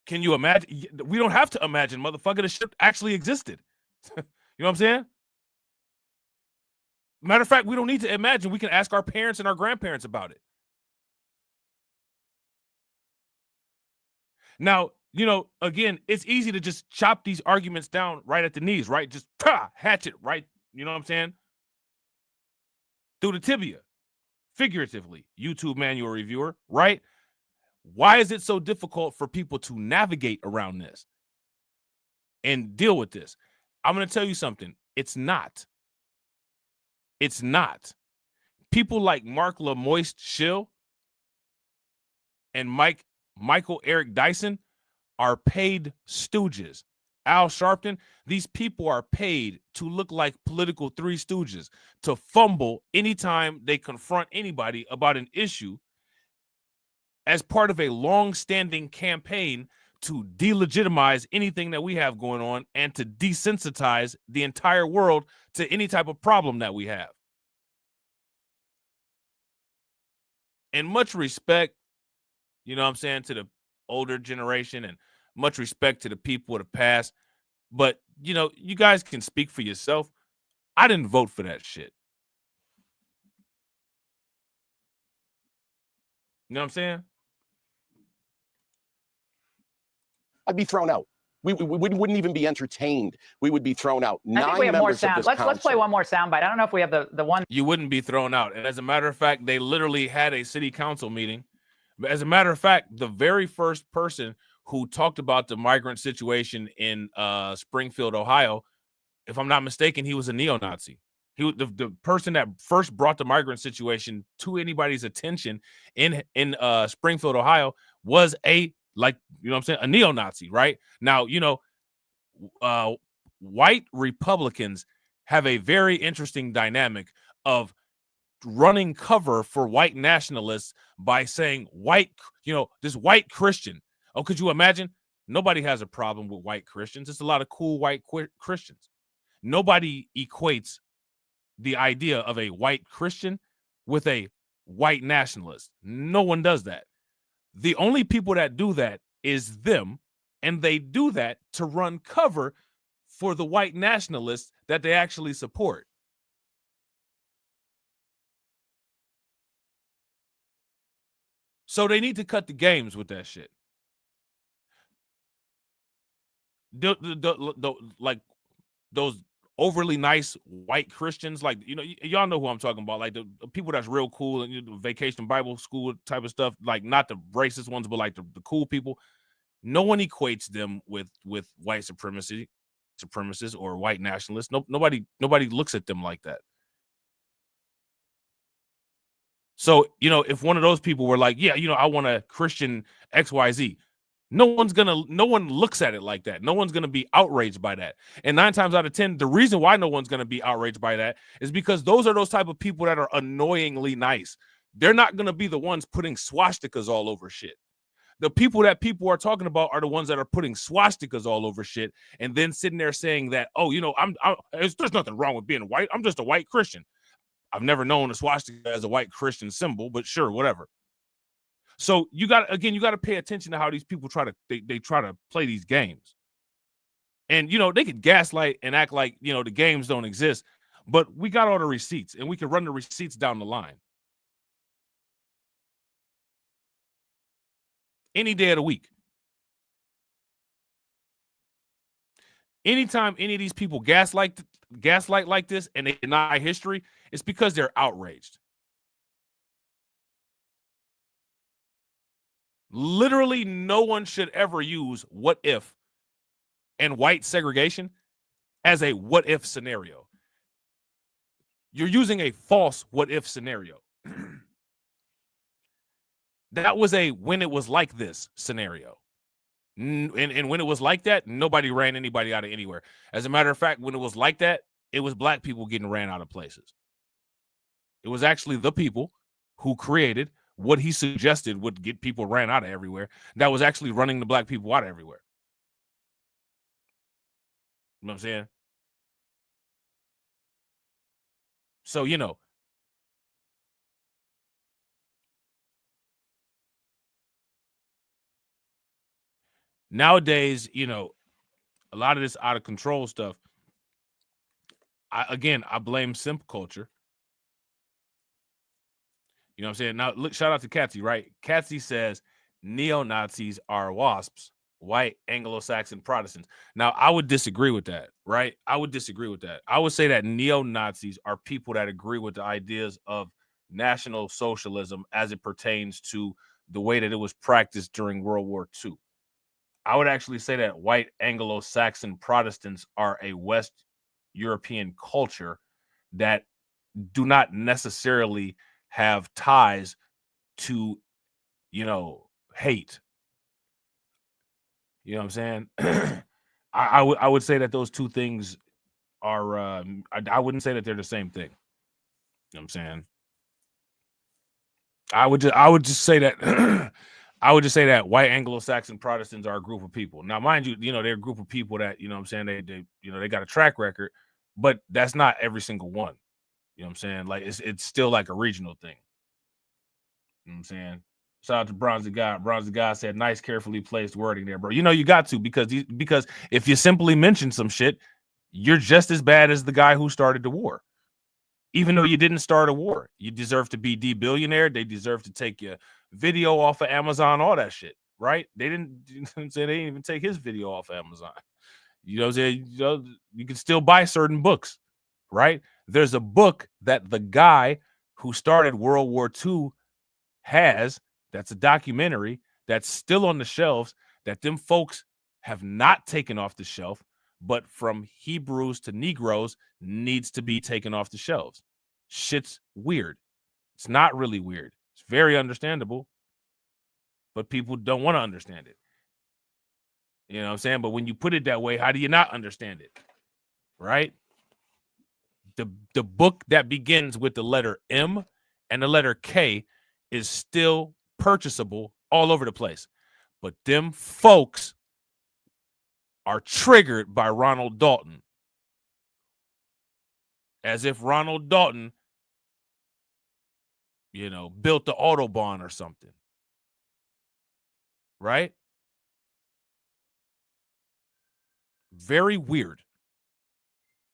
Can you imagine? We don't have to imagine, motherfucker. The shit actually existed. You know what I'm saying? Matter of fact, we don't need to imagine. We can ask our parents and our grandparents about it. Now, you know, again, it's easy to just chop these arguments down right at the knees, right? Just hatchet, right? You know what I'm saying? Through the tibia, figuratively. YouTube manual reviewer, right? Why is it so difficult for people to navigate around this and deal with this? I'm going to tell you something. It's not. It's not. People like Mark LaMoist Schill and Michael Eric Dyson are paid stooges. Al Sharpton, these people are paid to look like political three stooges, to fumble anytime they confront anybody about an issue as part of a long-standing campaign to delegitimize anything that we have going on and to desensitize the entire world to any type of problem that we have. And much respect, you know what I'm saying, to the older generation, and much respect to the people of the past. But, you know, you guys can speak for yourself. I didn't vote for that shit. You know what I'm saying? I'd be thrown out. We wouldn't even be entertained. We would be thrown out. I think we have more sound. Let's play one more soundbite. I don't know if we have the one. You wouldn't be thrown out. And as a matter of fact, they literally had a city council meeting. As a matter of fact, the very first person who talked about the migrant situation in Springfield, Ohio, if I'm not mistaken, he was a neo-Nazi. He was the person that first brought the migrant situation to anybody's attention in Springfield, Ohio, was a, like, you know what I'm saying, a neo-Nazi, right? Now, you know, white Republicans have a very interesting dynamic of running cover for white nationalists by saying white, you know, this white Christian. Oh, could you imagine? Nobody has a problem with white Christians. It's a lot of cool white Christians. Nobody equates the idea of a white Christian with a white nationalist. No one does that. The only people that do that is them, and they do that to run cover for the white nationalists that they actually support. So they need to cut the games with that shit. Like those overly nice white Christians, like, you know, y'all know who I'm talking about, like the people that's real cool and, you know, vacation Bible school type of stuff, like not the racist ones, but like the cool people. No one equates them with white supremacists or white nationalists. Nobody looks at them like that. So, you know, if one of those people were like, yeah, you know, I want a Christian XYZ, no one looks at it like that. No one's going to be outraged by that. And 9 times out of 10, the reason why no one's going to be outraged by that is because those are those type of people that are annoyingly nice. They're not going to be the ones putting swastikas all over shit. The people that people are talking about are the ones that are putting swastikas all over shit and then sitting there saying that, oh, you know, there's nothing wrong with being white. I'm just a white Christian. I've never known a swastika as a white Christian symbol, but sure, whatever. So you got to pay attention to how these people try to play these games. And, you know, they could gaslight and act like, you know, the games don't exist. But we got all the receipts, and we can run the receipts down the line. Any day of the week. Anytime any of these people gaslight like this and they deny history, it's because they're outraged. Literally, no one should ever use what if and white segregation as a what if scenario. You're using a false what if scenario. That was a when it was like this scenario. And when it was like that, nobody ran anybody out of anywhere. As a matter of fact, when it was like that, it was black people getting ran out of places. It was actually the people who created what he suggested would get people ran out of everywhere that was actually running the black people out of everywhere. You know what I'm saying? So, you know, nowadays, you know, a lot of this out of control stuff, I blame simp culture. You know what I'm saying? Now, look, shout out to Katsy, right? Katsy says neo-Nazis are WASPs, white Anglo-Saxon Protestants. Now, I would disagree with that, right? I would disagree with that. I would say that neo-Nazis are people that agree with the ideas of National Socialism as it pertains to the way that it was practiced during World War II. I would actually say that white Anglo-Saxon Protestants are a West European culture that do not necessarily have ties to, you know, hate. You know what I'm saying? I would say that those two things are, I wouldn't say that they're the same thing. You know what I'm saying? I would just say that I would just say that white Anglo-Saxon Protestants are a group of people. Now, mind you, you know, they're a group of people that, you know what I'm saying, they you know, they got a track record, but that's not every single one. You know what I'm saying? Like it's still like a regional thing. You know what I'm saying? Shout out to Bronze the God. Bronze the God said, nice, carefully placed wording there, bro. You know, you got to, because if you simply mention some shit, you're just as bad as the guy who started the war. Even though you didn't start a war, you deserve to be de-billionaire. They deserve to take your video off of Amazon, all that shit, right? They didn't say they didn't even take his video off of Amazon. You know what I'm saying? You know, you can still buy certain books, right? There's a book that the guy who started World War II has, that's a documentary that's still on the shelves, that them folks have not taken off the shelf, but from Hebrews to Negroes needs to be taken off the shelves. Shit's weird. It's not really weird. It's very understandable, but people don't want to understand it. You know what I'm saying? But when you put it that way, how do you not understand it? Right? The book that begins with the letter M and the letter K is still purchasable all over the place. But them folks are triggered by Ronald Dalton. As if Ronald Dalton, you know, built the Autobahn or something. Right? Very weird.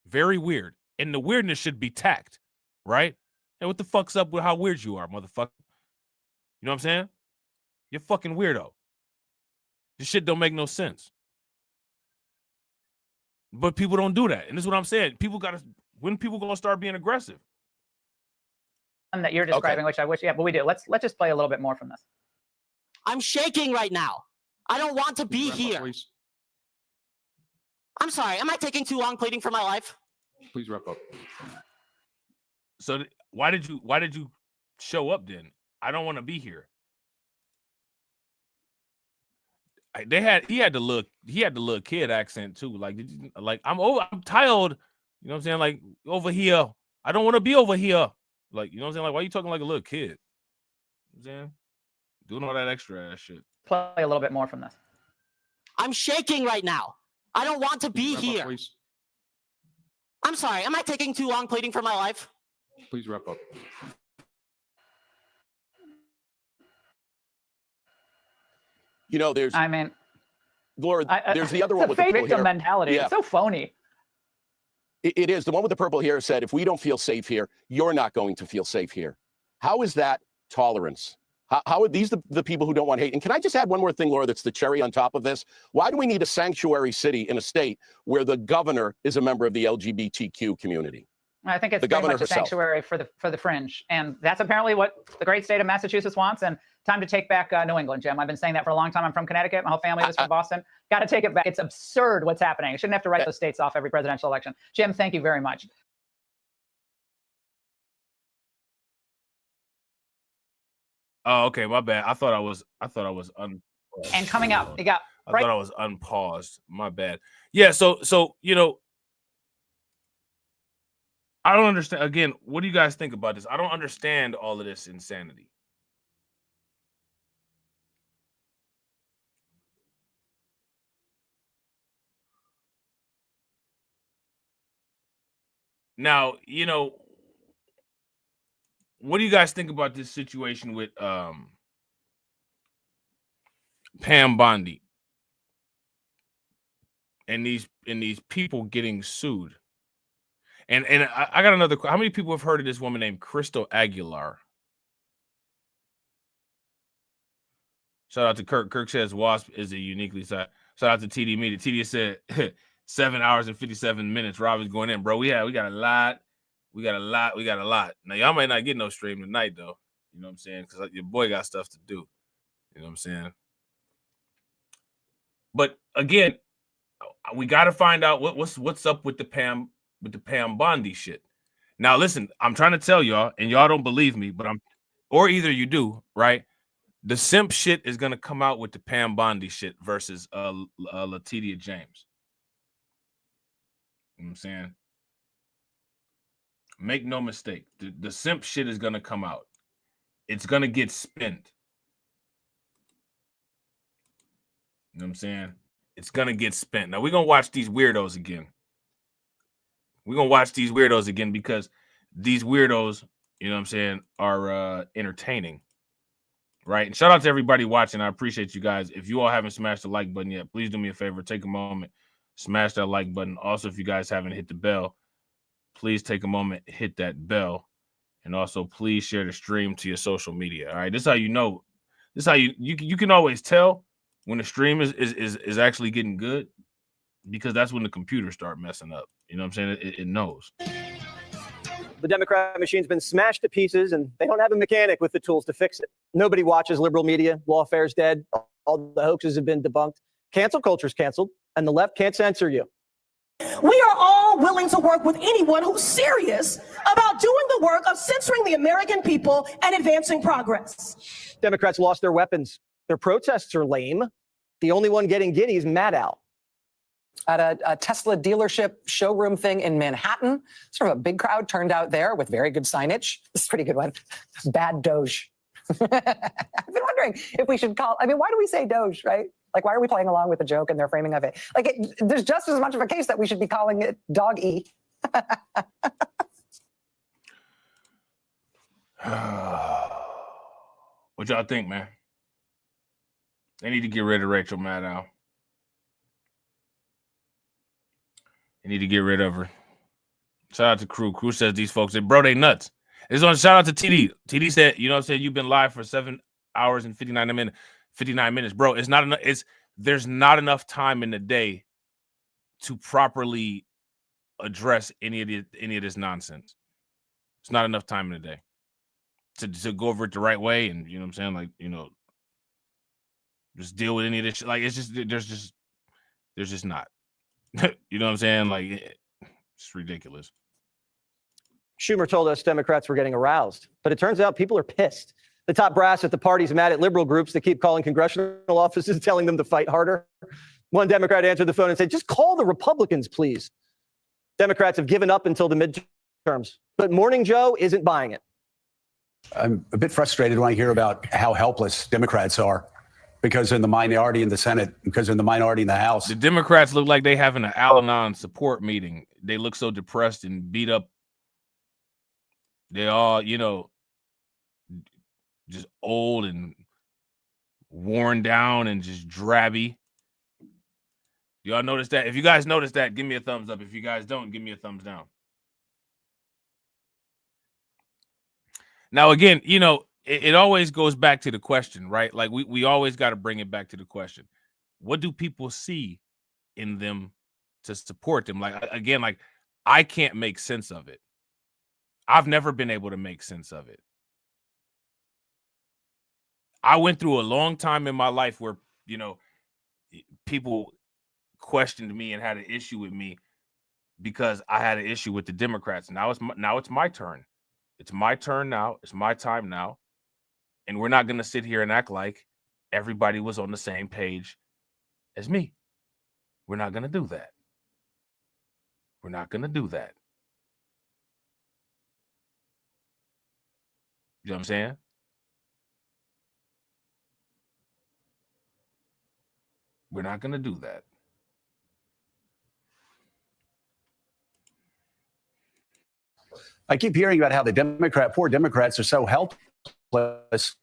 Very weird. And the weirdness should be tact. Right? Hey, what the fuck's up with how weird you are, motherfucker? You know what I'm saying? You're fucking weirdo. This shit don't make no sense. But people don't do that. And this is what I'm saying. When people gonna start being aggressive? That you're describing, which I wish, yeah, but we do. Let's just play a little bit more from this. I'm shaking right now. I don't want to be here. I'm sorry. Am I taking too long pleading for my life? Please wrap up. So why did you show up then? I don't want to be here. He had the little kid accent too. Like I'm tired. You know what I'm saying? Like over here. I don't want to be over here. Like, you know what I'm saying? Like, why are you talking like a little kid? You know what I'm saying? Doing all that extra ass shit. Play a little bit more from this. I'm shaking right now. I don't want to be here. Please. I'm sorry. Am I taking too long pleading for my life? Please wrap up. You know, there's. I mean, Laura, there's the other one it's with a the fake people victim here. mentality. Yeah. It's so phony. It is. The one with the purple hair said, if we don't feel safe here, you're not going to feel safe here. How is that tolerance? How are these the people who don't want hate? And can I just add one more thing, Laura, that's the cherry on top of this? Why do we need a sanctuary city in a state where the governor is a member of the LGBTQ community? I think it's the very governor much a herself. sanctuary for the fringe. And that's apparently what the great state of Massachusetts wants. And time to take back New England, Jim. I've been saying that for a long time. I'm from Connecticut. My whole family is from Boston. Got to take it back. It's absurd what's happening. I shouldn't have to write those states off every presidential election. Jim, thank you very much. Oh, okay, my bad. I thought I was unpaused. And coming up, you got I thought I was unpaused. My bad. Yeah, so you know, I don't understand. Again, what do you guys think about this? I don't understand all of this insanity. Now, you know, what do you guys think about this situation with Pam Bondi and these people getting sued? And I got another. How many people have heard of this woman named Crystal Aguilar? Shout out to Kirk. Kirk says Wasp is a uniquely side. Shout out to TD Media. TD said 7 hours and 57 minutes. Rob is going in, bro. We got a lot. We got a lot. Now y'all might not get no stream tonight though. You know what I'm saying? Because your boy got stuff to do. You know what I'm saying? But again, we got to find out what's up with the Pam Bondi shit. Now listen, I'm trying to tell y'all, and y'all don't believe me, but or either you do, right? The simp shit is gonna come out with the Pam Bondi shit versus Letitia James. You know what I'm saying? Make no mistake, the simp shit is gonna come out. It's gonna get spent. You know what I'm saying? It's gonna get spent. Now we're gonna watch these weirdos again. We're gonna watch these weirdos again because these weirdos, you know what I'm saying, are entertaining. Right. And shout out to everybody watching. I appreciate you guys. If you all haven't smashed the like button yet, please do me a favor. Take a moment, smash that like button. Also, if you guys haven't hit the bell, please take a moment, hit that bell. And also, please share the stream to your social media. All right. This is how you know. This is how you can always tell when the stream is actually getting good, because that's when the computers start messing up. You know what I'm saying? It knows. The Democrat machine's been smashed to pieces, and they don't have a mechanic with the tools to fix it. Nobody watches liberal media. Lawfare's dead. All the hoaxes have been debunked. Cancel culture's canceled, and the left can't censor you. We are all willing to work with anyone who's serious about doing the work of censoring the American people and advancing progress. Democrats lost their weapons. Their protests are lame. The only one getting giddy is Maddow. At a Tesla dealership showroom thing in Manhattan. Sort of a big crowd turned out there with very good signage. This is a pretty good one. Bad Doge. I've been wondering if we should call, I mean, why do we say Doge, right? Like, why are we playing along with the joke and their framing of it? Like, there's just as much of a case that we should be calling it D.O.G.E. What y'all think, man? They need to get rid of Rachel Maddow. They need to get rid of her. Shout out to Crew. Crew says these folks, bro, they nuts. This one, shout out to TD. TD said, you know what I'm saying? You've been live for 7 hours and 59 minutes. Bro, it's not enough. There's not enough time in the day to properly address any of this nonsense. It's not enough time in the day to go over it the right way, and you know what I'm saying? Like, you know, just deal with any of this shit. Like, it's just there's just not. You know what I'm saying? Like, it's ridiculous. Schumer told us Democrats were getting aroused, but it turns out people are pissed. The top brass at the party's mad at liberal groups that keep calling congressional offices, telling them to fight harder. One Democrat answered the phone and said, just call the Republicans, please. Democrats have given up until the midterms, but Morning Joe isn't buying it. I'm a bit frustrated when I hear about how helpless Democrats are because they're in the minority in the Senate, because they're in the minority in the House. The Democrats look like they having an Al-Anon support meeting. They look so depressed and beat up. They all, you know, just old and worn down and just drabby. Y'all notice that? If you guys notice that, give me a thumbs up. If you guys don't, give me a thumbs down. Now, again, you know, it always goes back to the question, right? Like we always got to bring it back to the question. What do people see in them to support them? Like, again, like I can't make sense of it. I've never been able to make sense of it. I went through a long time in my life where, you know, people questioned me and had an issue with me because I had an issue with the Democrats. Now it's my turn. It's my turn now. It's my time now. And we're not going to sit here and act like everybody was on the same page as me. We're not going to do that. We're not going to do that. You know what I'm saying? We're not going to do that. I keep hearing about how the poor Democrats are so helpless.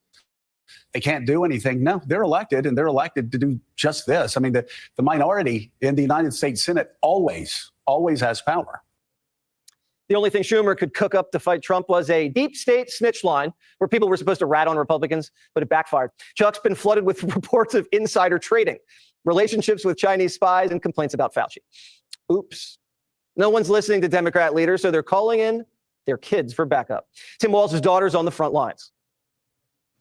They can't do anything. No, they're elected, and they're elected to do just this. I mean, the minority in the United States Senate always has power. The only thing Schumer could cook up to fight Trump was a deep state snitch line where people were supposed to rat on Republicans, but it backfired. Chuck's been flooded with reports of insider trading, relationships with Chinese spies, and complaints about Fauci. Oops. No one's listening to Democrat leaders, so they're calling in their kids for backup. Tim Walz's daughter's on the front lines.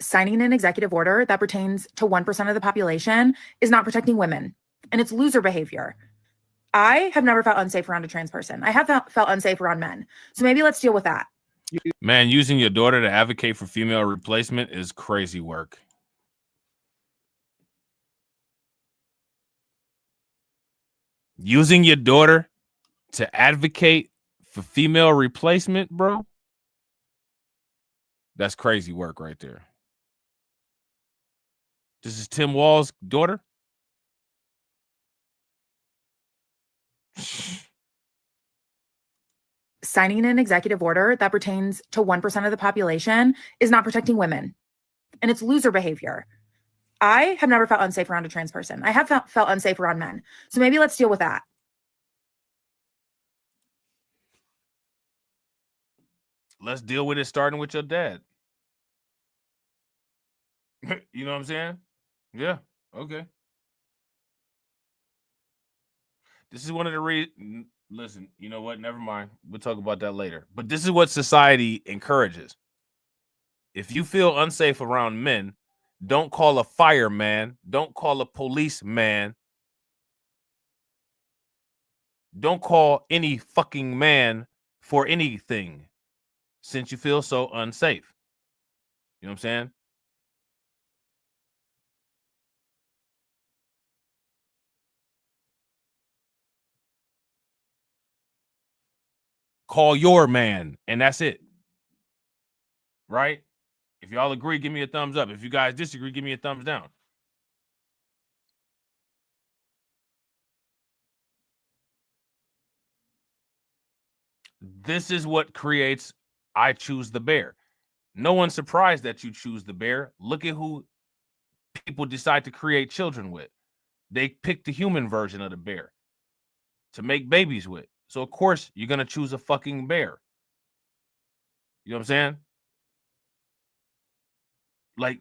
Signing an executive order that pertains to 1% of the population is not protecting women, and it's loser behavior. I have never felt unsafe around a trans person. I have felt unsafe around men. So maybe let's deal with that. Man, using your daughter to advocate for female replacement is crazy work. Using your daughter to advocate for female replacement, bro? That's crazy work right there. This is Tim Walz's daughter? Signing an executive order that pertains to 1% of the population is not protecting women, and it's loser behavior. I have never felt unsafe around a trans person. I have felt unsafe around men. So maybe let's deal with that. Let's deal with it starting with your dad. You know what I'm saying? Yeah. Okay. This is one of the reasons. Listen, you know what? Never mind. We'll talk about that later. But this is what society encourages. If you feel unsafe around men, don't call a fireman. Don't call a policeman. Don't call any fucking man for anything since you feel so unsafe. You know what I'm saying? Call your man, and that's it. Right? If y'all agree, give me a thumbs up. If you guys disagree, give me a thumbs down. This is what creates I choose the bear. No one's surprised that you choose the bear. Look at who people decide to create children with. They pick the human version of the bear to make babies with. So, of course, you're going to choose a fucking bear. You know what I'm saying?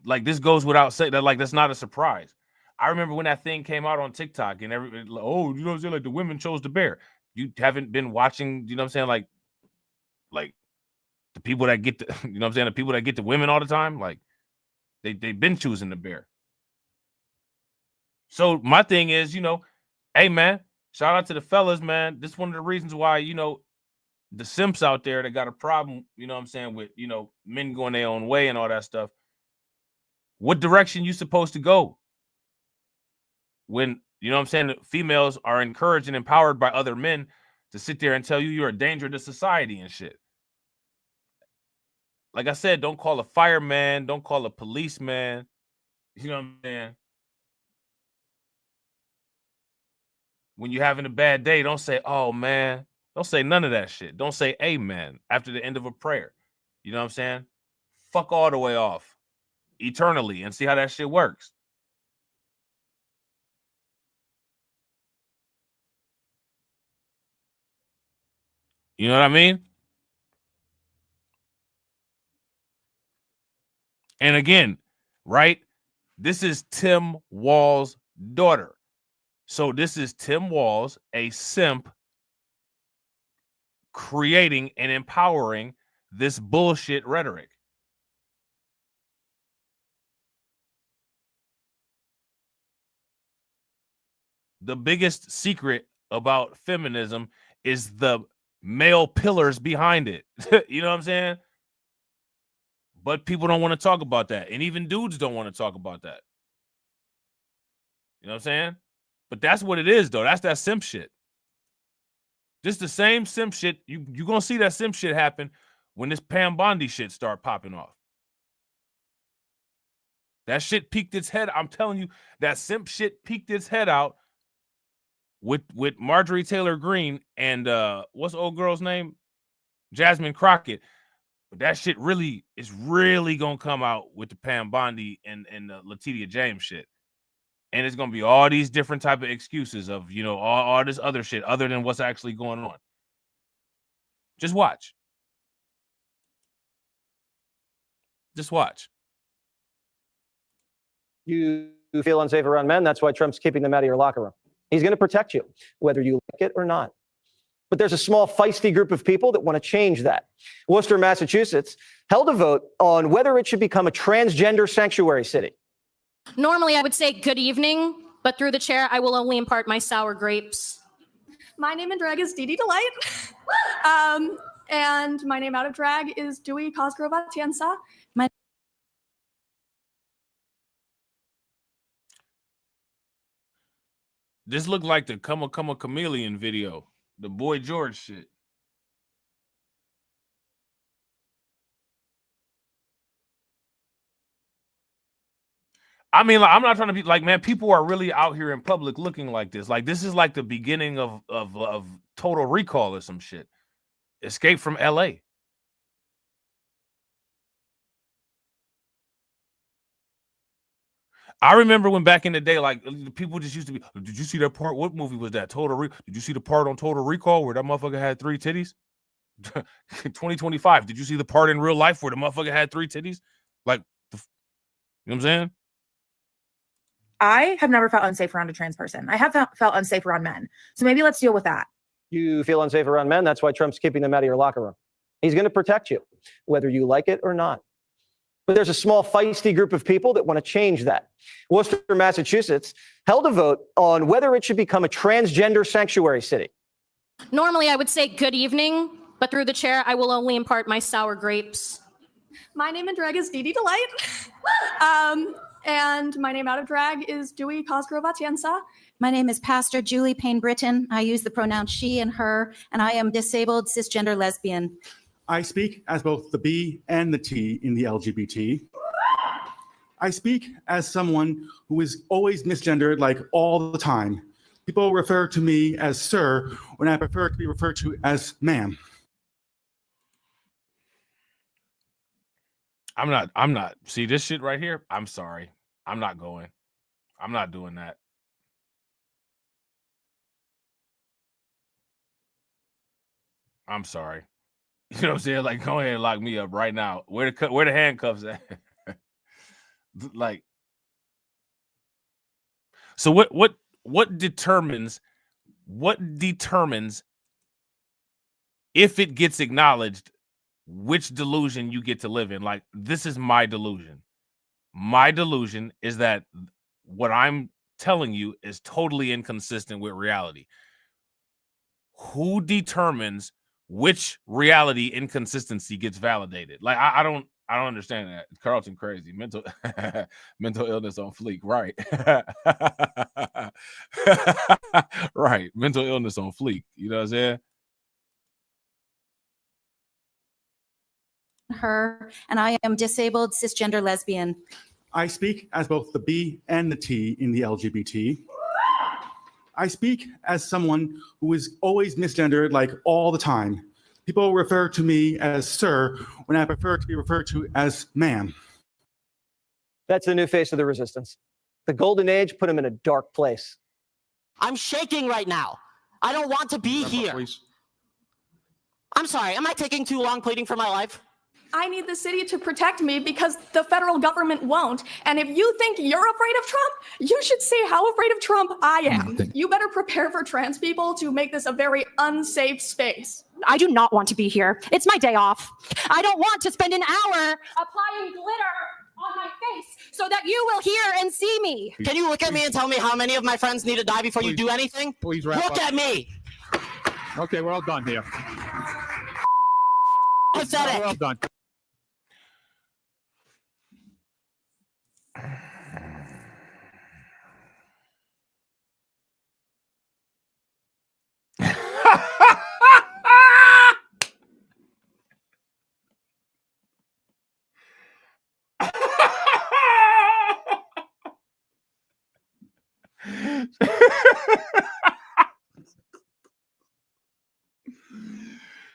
Like this goes without saying that, like, that's not a surprise. I remember when that thing came out on TikTok and everybody, oh, you know what I'm saying? Like the women chose the bear. You haven't been watching, you know what I'm saying? Like the people that get the, you know what I'm saying? The people that get the women all the time, like they've been choosing the bear. So my thing is, you know, hey man, shout out to the fellas, man. This is one of the reasons why, you know, the simps out there that got a problem, you know what I'm saying, with, you know, men going their own way and all that stuff. What direction you supposed to go when, you know what I'm saying, females are encouraged and empowered by other men to sit there and tell you you're a danger to society and shit? Like I said, don't call a fireman, don't call a policeman. You know what I'm saying? When you're having a bad day, don't say, oh man. Don't say none of that shit. Don't say amen after the end of a prayer. You know what I'm saying? Fuck all the way off eternally and see how that shit works. You know what I mean? And again, right? This is Tim Wall's daughter. So this is Tim Walz, a simp, creating and empowering this bullshit rhetoric. The biggest secret about feminism is the male pillars behind it. You know what I'm saying? But people don't want to talk about that. And even dudes don't want to talk about that. You know what I'm saying? But that's what it is, though. That's that simp shit. Just the same simp shit. You're going to see that simp shit happen when this Pam Bondi shit start popping off. That shit peaked its head. I'm telling you, that simp shit peaked its head out with Marjorie Taylor Greene and what's the old girl's name? Jasmine Crockett. But that shit really is really gonna come out with the Pam Bondi and the Letitia James shit. And it's gonna be all these different type of excuses of, you know, all this other shit other than what's actually going on. Just watch. Just watch. You feel unsafe around men. That's why Trump's keeping them out of your locker room. He's going to protect you, whether you like it or not. But there's a small, feisty group of people that want to change that. Worcester, Massachusetts, held a vote on whether it should become a transgender sanctuary city. Normally, I would say good evening, but through the chair, I will only impart my sour grapes. My name in drag is Dee Delight. And my name out of drag is D.O.G.E Cosgrove Atienza. This looked like the Come a Chameleon video, the Boy George shit. I mean, like, I'm not trying to be like, man, people are really out here in public looking like this. Like, this is like the beginning of Total Recall or some shit. Escape from LA. I remember when back in the day, like, people just used to be, did you see that part? What movie was that? Did you see the part on Total Recall where that motherfucker had 3 titties? 2025. Did you see the part in real life where the motherfucker had 3 titties? Like, you know what I'm saying? I have never felt unsafe around a trans person. I have felt unsafe around men. So maybe let's deal with that. You feel unsafe around men. That's why Trump's keeping them out of your locker room. He's going to protect you, whether you like it or not. But there's a small, feisty group of people that want to change that. Worcester, Massachusetts, held a vote on whether it should become a transgender sanctuary city. Normally, I would say good evening, but through the chair, I will only impart my sour grapes. My name in drag is Dee Delight. And my name out of drag is D.O.G.E Cosgrove Atienza. My name is Pastor Julie Payne Britton. I use the pronouns she and her, and I am disabled cisgender lesbian. I speak as both the B and the T in the LGBT. I speak as someone who is always misgendered, like all the time. People refer to me as sir when I prefer to be referred to as ma'am. I'm not. See this shit right here? I'm sorry. I'm not going. I'm not doing that. I'm sorry. You know what I'm saying? Like, go ahead and lock me up right now. Where the handcuffs at? Like, so what determines if it gets acknowledged which delusion you get to live in? Like, this is my delusion. My delusion is that what I'm telling you is totally inconsistent with reality. Who determines which reality inconsistency gets validated? Like, I don't understand that. Carlton crazy. Mental illness on fleek. Right. Right. Mental illness on fleek. You know what I'm saying? Her, and I am disabled cisgender lesbian. I speak as both the B and the T in the LGBT. I speak as someone who is always misgendered, like all the time. People refer to me as sir when I prefer to be referred to as ma'am. That's the new face of the resistance. The golden age put him in a dark place. I'm shaking right now. I don't want to be here. I'm sorry, am I taking too long pleading for my life? I need the city to protect me because the federal government won't. And if you think you're afraid of Trump, you should see how afraid of Trump I am. You better prepare for trans people to make this a very unsafe space. I do not want to be here. It's my day off. I don't want to spend an hour Applying glitter on my face so that you will hear and see me. Can you look at me and tell me how many of my friends need to die before you do anything? Please wrap Look up. at me. Okay, we're all done here. Pathetic. We're all done.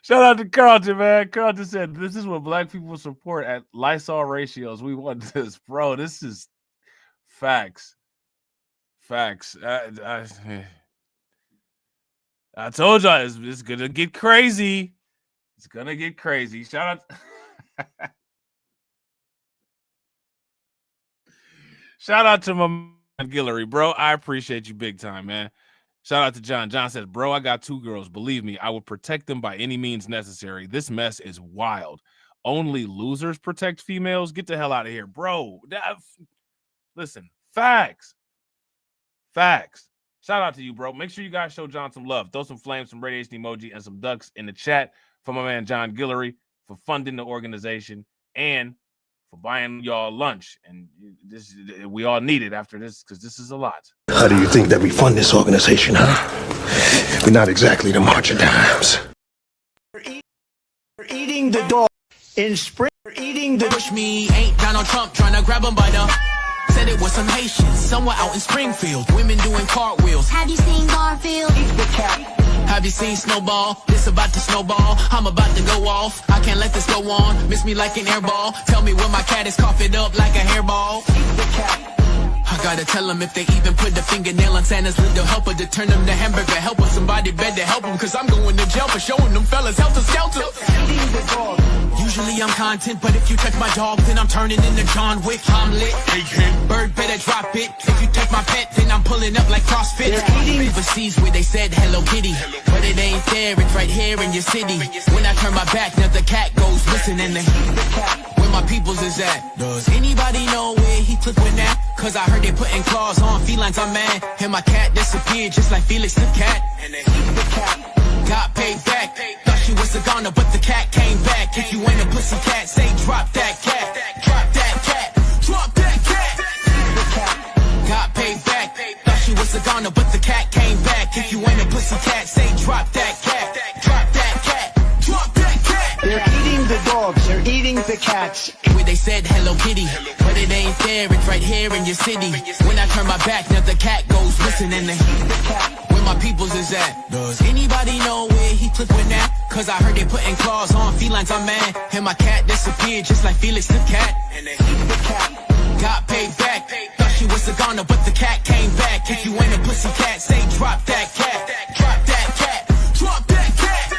Shout out to Carlton, man. Carlton said, this is what black people support at Lysol ratios. We want this. Bro, this is facts. Facts. I told y'all it's going to get crazy. It's going to get crazy. Shout out. Shout out to my man Guillory, bro. I appreciate you big time, man. Shout out to John. John says, bro, I got 2 girls. Believe me, I would protect them by any means necessary. This mess is wild. Only losers protect females. Get the hell out of here, bro. Listen, facts. Facts. Shout out to you, bro. Make sure you guys show John some love. Throw some flames, some radiation emoji, and some ducks in the chat for my man John Guillory for funding the organization and for buying y'all lunch. And this we all need it after this because this is a lot. How do you think that we fund this organization, huh? We're not exactly the March of Dimes. We're eating the dog in spring. We're eating the push me, ain't Donald Trump trying to grab him by the. Said it was some Haitians somewhere out in Springfield. Women doing cartwheels. Have you seen Garfield? Have you seen Snowball? This about to snowball. I'm about to go off. I can't let this go on. Miss me like an airball. Tell me where my cat is, cough it up like a hairball. I gotta tell them if they even put the fingernail on Santa's little helper to turn them to hamburger helper. Somebody better help them, cause I'm going to jail for showing them fellas helter skelter. Usually I'm content, but if you touch my dog, then I'm turning into John Wick. I'm lit. Bird better drop it. If you take my pet, then I'm pulling up like CrossFit. Overseas where they said Hello Kitty, but it ain't there, it's right here in your city. When I turn my back, now the cat goes missing in the where my peoples is at. Does anybody know where he clipping at? Cause I heard they putting claws on felines, I'm mad. And my cat disappeared just like Felix the cat. And they got paid back. Thought she was a goner, but the cat came back. If you ain't a pussy cat, say drop that cat. Drop that cat. Drop that cat. Got paid back. Thought she was a goner, but the cat came back. If you ain't a pussy cat, say drop that cat. Drop that cat. Drop that cat. They're eating the dogs. They're eating the cats. Where they said Hello Kitty, but it ain't there, it's right here in your city. When I turn my back, now the cat goes missing in the where my peoples is at. Does anybody know where he clipping at? Cause I heard they putting claws on felines, I'm mad. And my cat disappeared just like Felix the cat. And they got paid back. Thought she was a goner, but the cat came back. If you ain't a pussy cat, say drop that cat. Drop that cat. Drop that cat.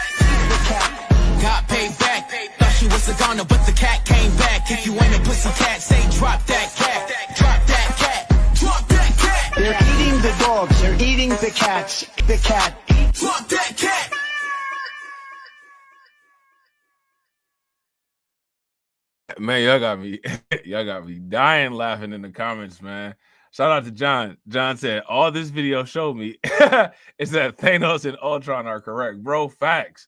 Got paid back. Thought she was a goner, but the cat came back. If you ain't a pussy cat, say drop that cat. Drop that cat. Drop that cat. They're eating the dogs. They're eating the cats. The cat. Drop that cat. Man, y'all got me dying laughing in the comments, man. Shout out to John. John said, all this video showed me is that Thanos and Ultron are correct. Bro, facts.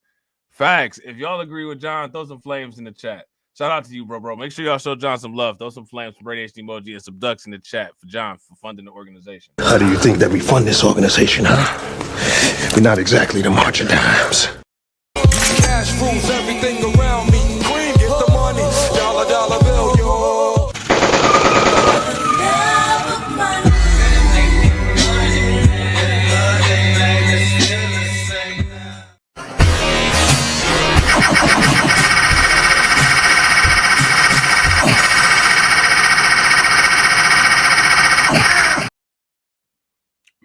Facts. If y'all agree with John, throw some flames in the chat. Shout out to you, bro. Make sure y'all show John some love. Throw some flames, some radiation emoji, and some ducks in the chat for John for funding the organization. How do you think that we fund this organization, huh? We're not exactly the March of Dimes. Cash rules everything around me. Green, get the money. Dollar bill, yo.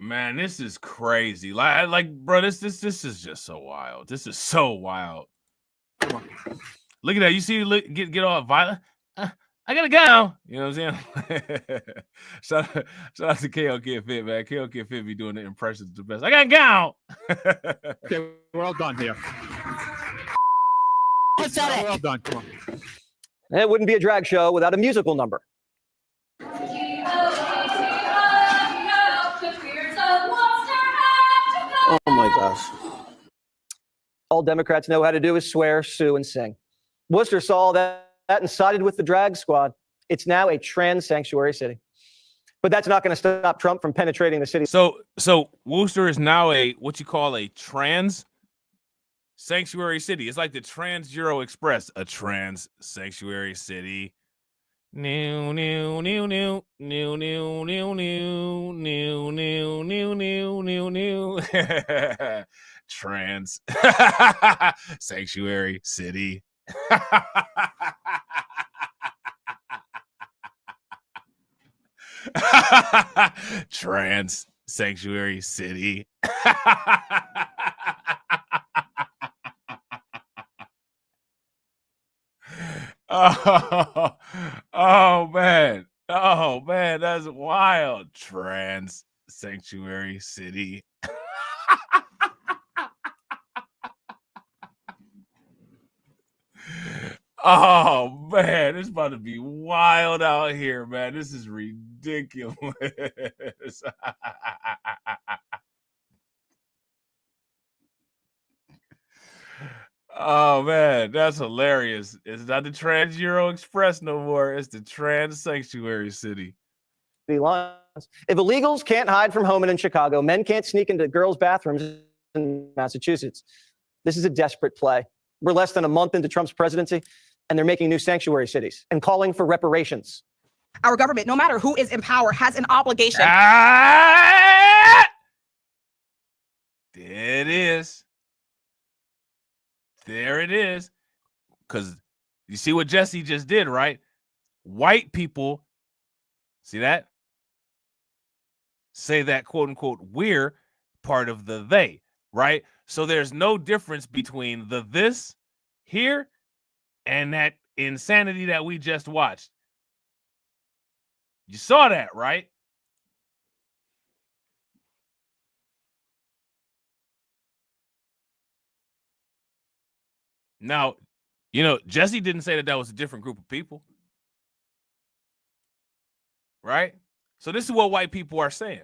Man, this is crazy. Like, bro, this is just so wild. This is so wild. Look at that. You see, get all violent. I gotta go. You know what I'm saying? shout out to KOK Fit, man. KOK Fit be doing the impressions the best. I gotta go. Okay, we're all done here. Pathetic. We're all done. Come on. It wouldn't be a drag show without a musical number. Oh my gosh. All Democrats know how to do is swear, sue, and sing. Worcester saw that and sided with the drag squad. It's now a trans sanctuary city. But that's not going to stop Trump from penetrating the city. So Worcester is now a what you call a trans sanctuary city. It's like the Trans Euro Express, a trans sanctuary city. New, new, new, new, new, new, new, new, new, new, new, new, new, new. Trans sanctuary city. Trans sanctuary city. Oh man, that's wild. Trans sanctuary city. Oh man, it's about to be wild out here, man. This is ridiculous. Oh man, that's hilarious. It's not the Trans Euro Express no more. It's the Trans Sanctuary City. If illegals can't hide from home in Chicago, men can't sneak into girls' bathrooms in Massachusetts. This is a desperate play. We're less than a month into Trump's presidency, and they're making new sanctuary cities and calling for reparations. Our government, no matter who is in power, has an obligation. There it is. There it is. Because you see what Jesse just did, right? White people, see that? Say that, quote unquote, we're part of the they, right? So there's no difference between the this here and that insanity that we just watched. You saw that, right? Now, you know, Jesse didn't say that was a different group of people. Right? So this is what white people are saying.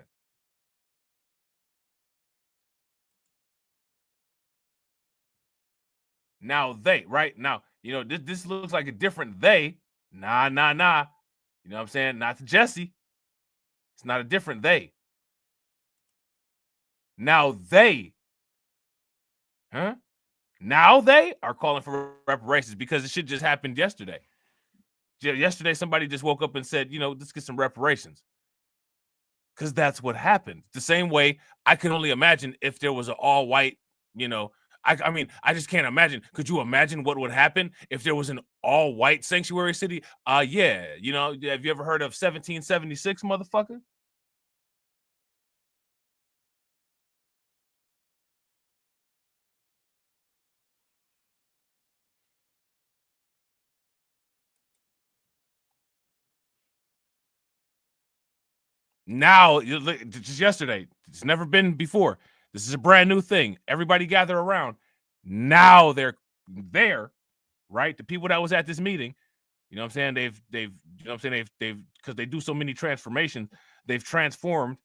Now they, right? Now, you know, this looks like a different they. Nah. You know what I'm saying? Not to Jesse. It's not a different they. Now they. Huh? Now they are calling for reparations because it should just happened yesterday. Yesterday, somebody just woke up and said, you know, let's get some reparations. Because that's what happened. The same way I can only imagine if there was an all-white, you know, I mean, I just can't imagine. Could you imagine what would happen if there was an all-white sanctuary city? Yeah. You know, have you ever heard of 1776, motherfucker? Now, just yesterday, it's never been before. This is a brand new thing. Everybody gather around. Now they're there, right? The people that was at this meeting, you know what I'm saying? They've you know what I'm saying? They've because they do so many transformations, they've transformed,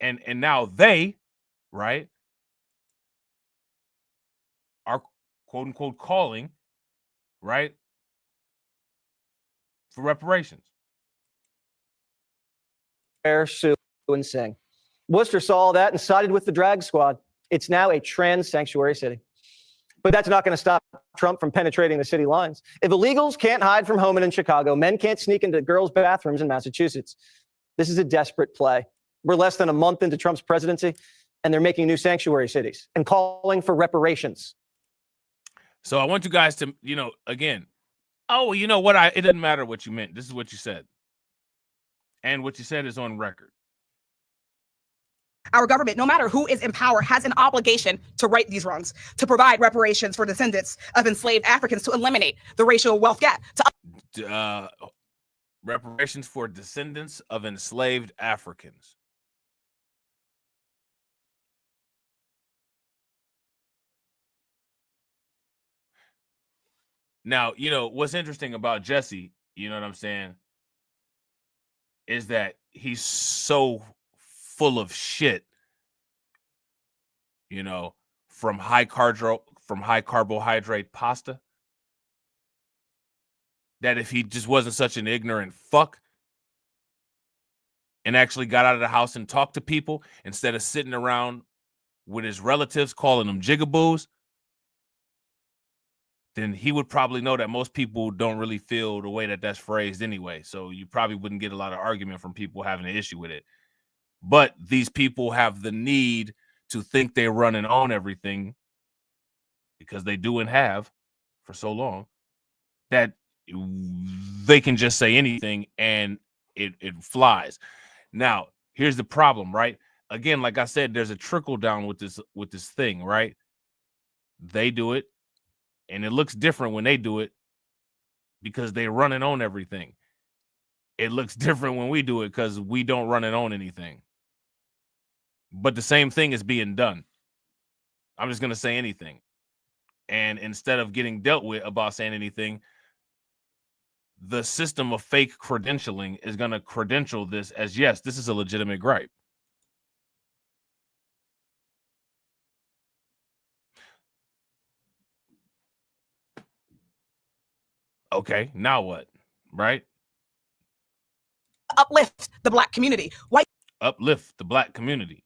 and now they, right, are quote unquote calling, right, for reparations. Sue, and sing. Worcester saw all that and sided with the drag squad. It's now a trans sanctuary city. But that's not going to stop Trump from penetrating the city lines. If illegals can't hide from home in Chicago, men can't sneak into girls' bathrooms in Massachusetts. This is a desperate play. We're less than a month into Trump's presidency, and they're making new sanctuary cities and calling for reparations. So I want you guys to, you know, again, oh, you know what? It doesn't matter what you meant. This is what you said. And what you said is on record. Our government, no matter who is in power, has an obligation to right these wrongs, to provide reparations for descendants of enslaved Africans, to eliminate the racial wealth gap. Reparations for descendants of enslaved Africans. Now, you know, what's interesting about Jesse, you know what I'm saying, is that he's so full of shit, you know, from high carbohydrate pasta, that if he just wasn't such an ignorant fuck and actually got out of the house and talked to people instead of sitting around with his relatives calling them jigaboos, then he would probably know that most people don't really feel the way that that's phrased anyway. So you probably wouldn't get a lot of argument from people having an issue with it. But these people have the need to think they run and own everything, because they do and have for so long, that they can just say anything and it flies. Now, here's the problem, right? Again, like I said, there's a trickle down with this thing, right? They do it, and it looks different when they do it because they run and own everything. It looks different when we do it because we don't run and own anything. But the same thing is being done. I'm just going to say anything. And instead of getting dealt with about saying anything, the system of fake credentialing is going to credential this as, yes, this is a legitimate gripe. Okay, now what? Right? Uplift the Black community. Uplift the Black community.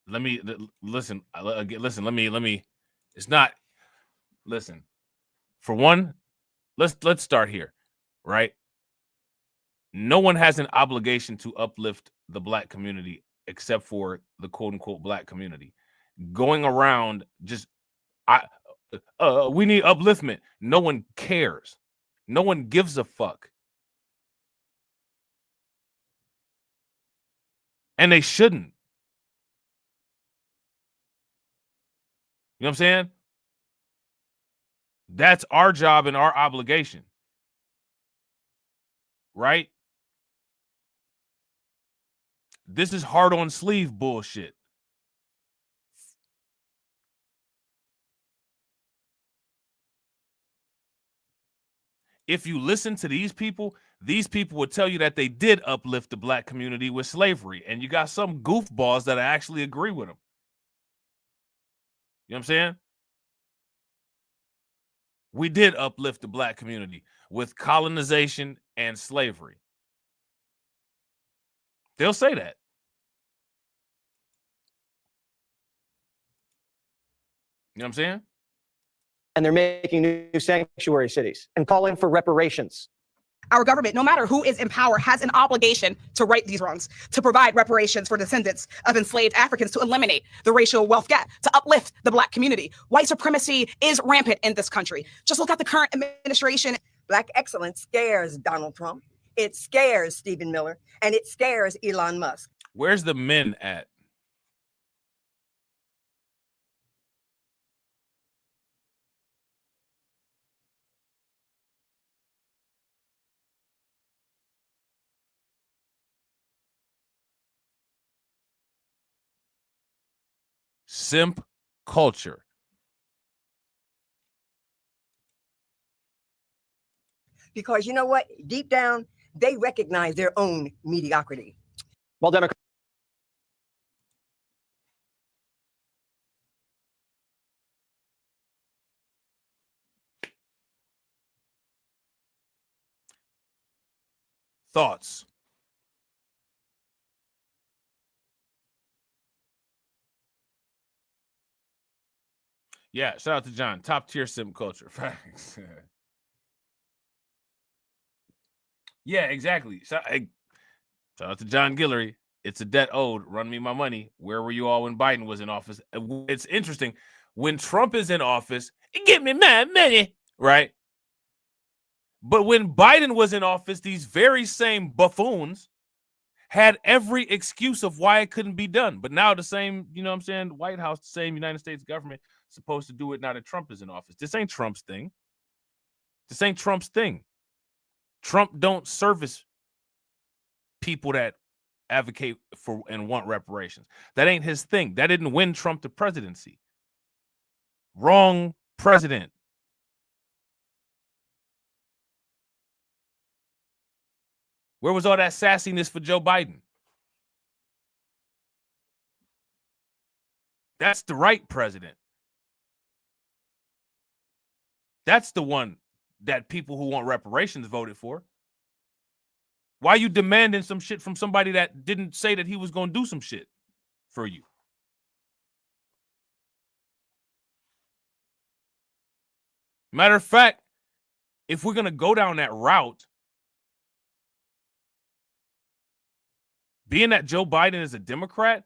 Let me listen. Listen. Let me. It's not. Listen. For one, let's start here, right? No one has an obligation to uplift the Black community except for the quote unquote Black community. Going around just we need upliftment. No one cares. No one gives a fuck. And they shouldn't. You know what I'm saying? That's our job and our obligation. Right? This is hard on sleeve bullshit. If you listen to these people would tell you that they did uplift the Black community with slavery. And you got some goofballs that actually agree with them. You know what I'm saying? We did uplift the Black community with colonization and slavery. They'll say that. You know what I'm saying? And they're making new sanctuary cities and calling for reparations. Our government, no matter who is in power, has an obligation to right these wrongs, to provide reparations for descendants of enslaved Africans, to eliminate the racial wealth gap, to uplift the Black community. White supremacy is rampant in this country. Just look at the current administration. Black excellence scares Donald Trump. It scares Stephen Miller, and it scares Elon Musk. Where's the men at? Simp culture. Because you know what? Deep down, they recognize their own mediocrity. Well, Democrats. Thoughts? Yeah, shout out to John. Top tier simp culture. Facts. Yeah, exactly. Shout out to John Guillory. It's a debt owed. Run me my money. Where were you all when Biden was in office? It's interesting. When Trump is in office, give me my money, right? But when Biden was in office, these very same buffoons had every excuse of why it couldn't be done. But now the same, you know what I'm saying, White House, the same United States government supposed to do it now that Trump is in office. This ain't Trump's thing. This ain't Trump's thing. Trump don't service people that advocate for and want reparations. That ain't his thing. That didn't win Trump the presidency. Wrong president. Where was all that sassiness for Joe Biden? That's the right president. That's the one that people who want reparations voted for. Why are you demanding some shit from somebody that didn't say that he was going to do some shit for you? Matter of fact, if we're going to go down that route, being that Joe Biden is a Democrat,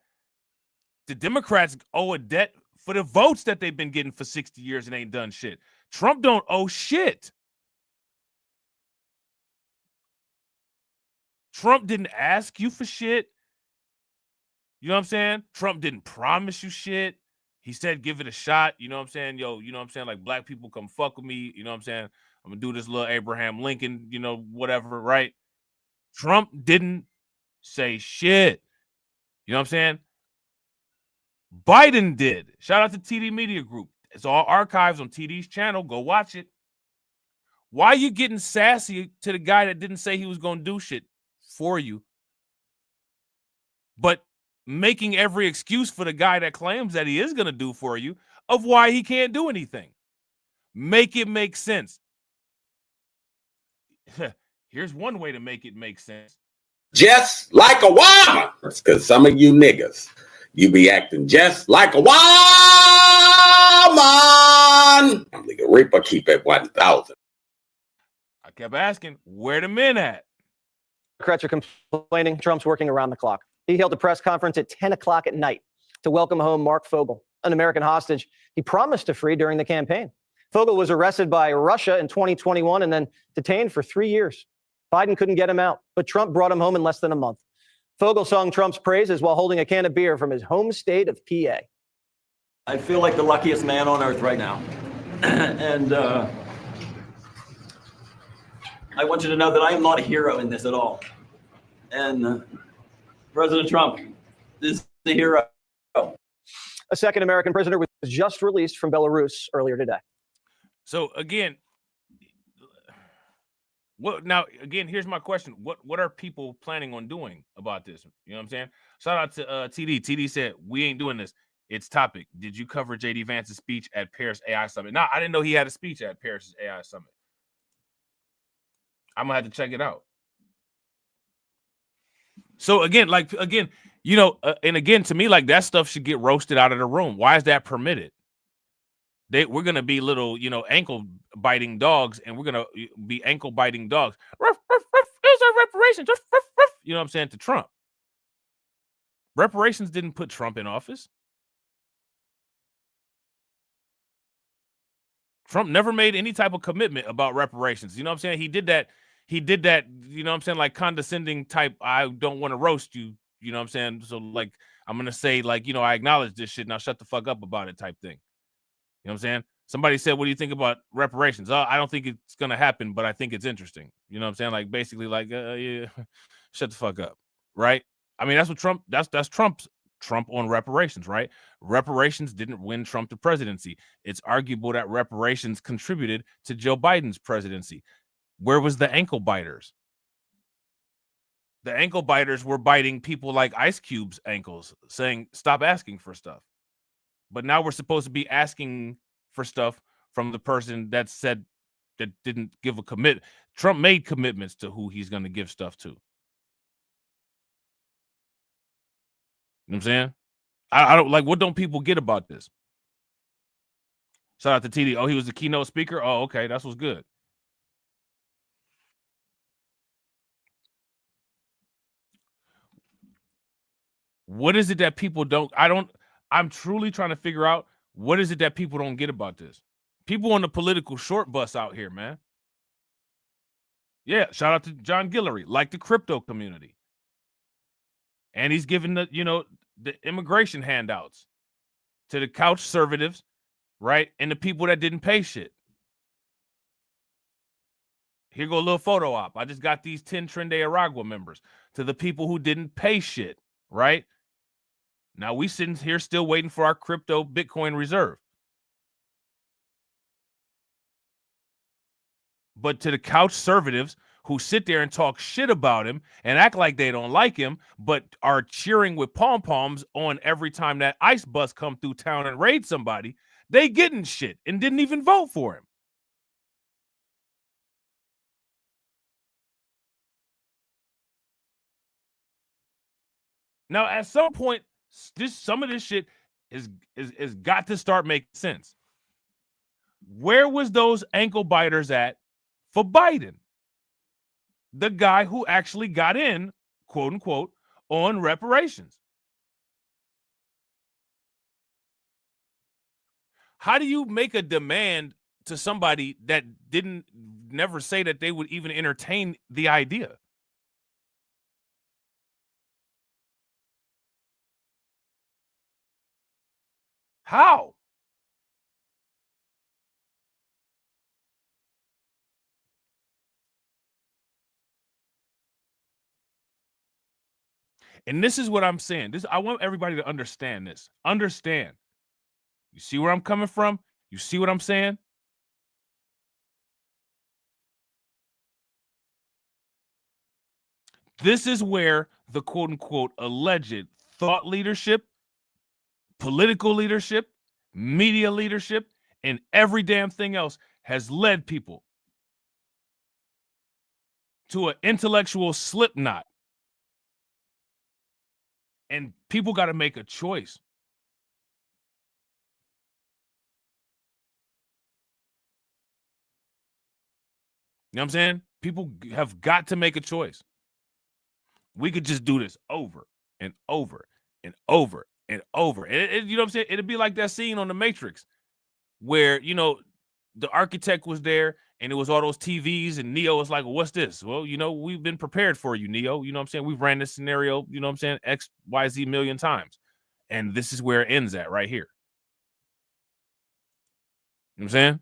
the Democrats owe a debt for the votes that they've been getting for 60 years and ain't done shit. Trump don't owe shit. Trump didn't ask you for shit. You know what I'm saying? Trump didn't promise you shit. He said, give it a shot. You know what I'm saying? Yo, you know what I'm saying? Like, black people come fuck with me. You know what I'm saying? I'm going to do this little Abraham Lincoln, you know, whatever, right? Trump didn't say shit. You know what I'm saying? Biden did. Shout out to TD Media Group. It's all archives on TD's channel. Go watch it. Why are you getting sassy to the guy that didn't say he was going to do shit for you, but making every excuse for the guy that claims that he is going to do for you of why he can't do anything? Make it make sense. Here's one way to make it make sense. Just like a woman. That's because some of you niggas, you be acting just like a woman. Nigga Reaper keep it 1,000. I kept asking, where the men at? Democrats are complaining Trump's working around the clock. He held a press conference at 10 o'clock at night to welcome home Mark Fogel, an American hostage he promised to free during the campaign. Fogel was arrested by Russia in 2021 and then detained for 3 years. Biden couldn't get him out, but Trump brought him home in less than a month. Fogel sung Trump's praises while holding a can of beer from his home state of PA. I feel like the luckiest man on earth right now. And I want you to know that I am not a hero in this at all. And President Trump is the hero. A second American prisoner was just released from Belarus earlier today. So again, here's my question. What are people planning on doing about this? You know what I'm saying? Shout out to TD. TD said, we ain't doing this. It's topic. Did you cover JD Vance's speech at Paris AI Summit? No, I didn't know he had a speech at Paris AI Summit. I'm gonna have to check it out. So again, you know, and again, to me, like, that stuff should get roasted out of the room. Why is that permitted? We're gonna be little, you know, ankle biting dogs, and we're gonna be ankle biting dogs. Ruff, ruff, ruff. Those are reparations. Ruff, ruff, ruff. You know what I'm saying, to Trump. Reparations didn't put Trump in office. Trump never made any type of commitment about reparations. You know what I'm saying? He did that, you know what I'm saying, like, condescending type, I don't want to roast you, you know what I'm saying? So, like, I'm going to say, like, you know, I acknowledge this shit, now shut the fuck up about it type thing. You know what I'm saying? Somebody said, what do you think about reparations? I don't think it's going to happen, but I think it's interesting. You know what I'm saying? Like, basically, like, yeah, shut the fuck up, right? I mean, that's what Trump, that's Trump on reparations, right? Reparations didn't win Trump the presidency. It's arguable that reparations contributed to Joe Biden's presidency. Where was the ankle biters? The ankle biters were biting people like Ice Cube's ankles, saying, stop asking for stuff. But now we're supposed to be asking for stuff from the person that said, that didn't give a commit. Trump made commitments to who he's going to give stuff to. You know what I'm saying? I don't, like, what don't people get about this? Shout out to TD. Oh, he was the keynote speaker? Oh, okay. That's what's good. What is it that people don't, I'm truly trying to figure out, what is it that people don't get about this? People on the political short bus out here, man. Yeah, shout out to John Guillory, like the crypto community. And he's giving the, the immigration handouts to the couch conservatives, right? And the people that didn't pay shit. Here go a little photo op. I just got these 10 Tren de Aragua members to the people who didn't pay shit, right? Now we sitting here still waiting for our crypto Bitcoin reserve. But to the couch conservatives who sit there and talk shit about him and act like they don't like him, but are cheering with pom-poms on every time that ICE bus come through town and raid somebody, they getting shit and didn't even vote for him. Now, at some point, some of this shit is got to start making sense. Where was those ankle biters at for Biden? The guy who actually got in, quote unquote, on reparations. How do you make a demand to somebody that never say that they would even entertain the idea? How? And this is what I'm saying. I want everybody to understand this. Understand. You see where I'm coming from? You see what I'm saying? This is where the quote unquote alleged thought leadership, political leadership, media leadership, and every damn thing else has led people to an intellectual slip knot. And people got to make a choice. You know what I'm saying? People have got to make a choice. We could just do this over and over and over and over. You know what I'm saying? It'd be like that scene on The Matrix where, the architect was there and it was all those TVs and Neo was like, well, what's this? Well, we've been prepared for you, Neo. You know what I'm saying? We've ran this scenario, you know what I'm saying, X, Y, Z million times. And this is where it ends at right here. You know what I'm saying?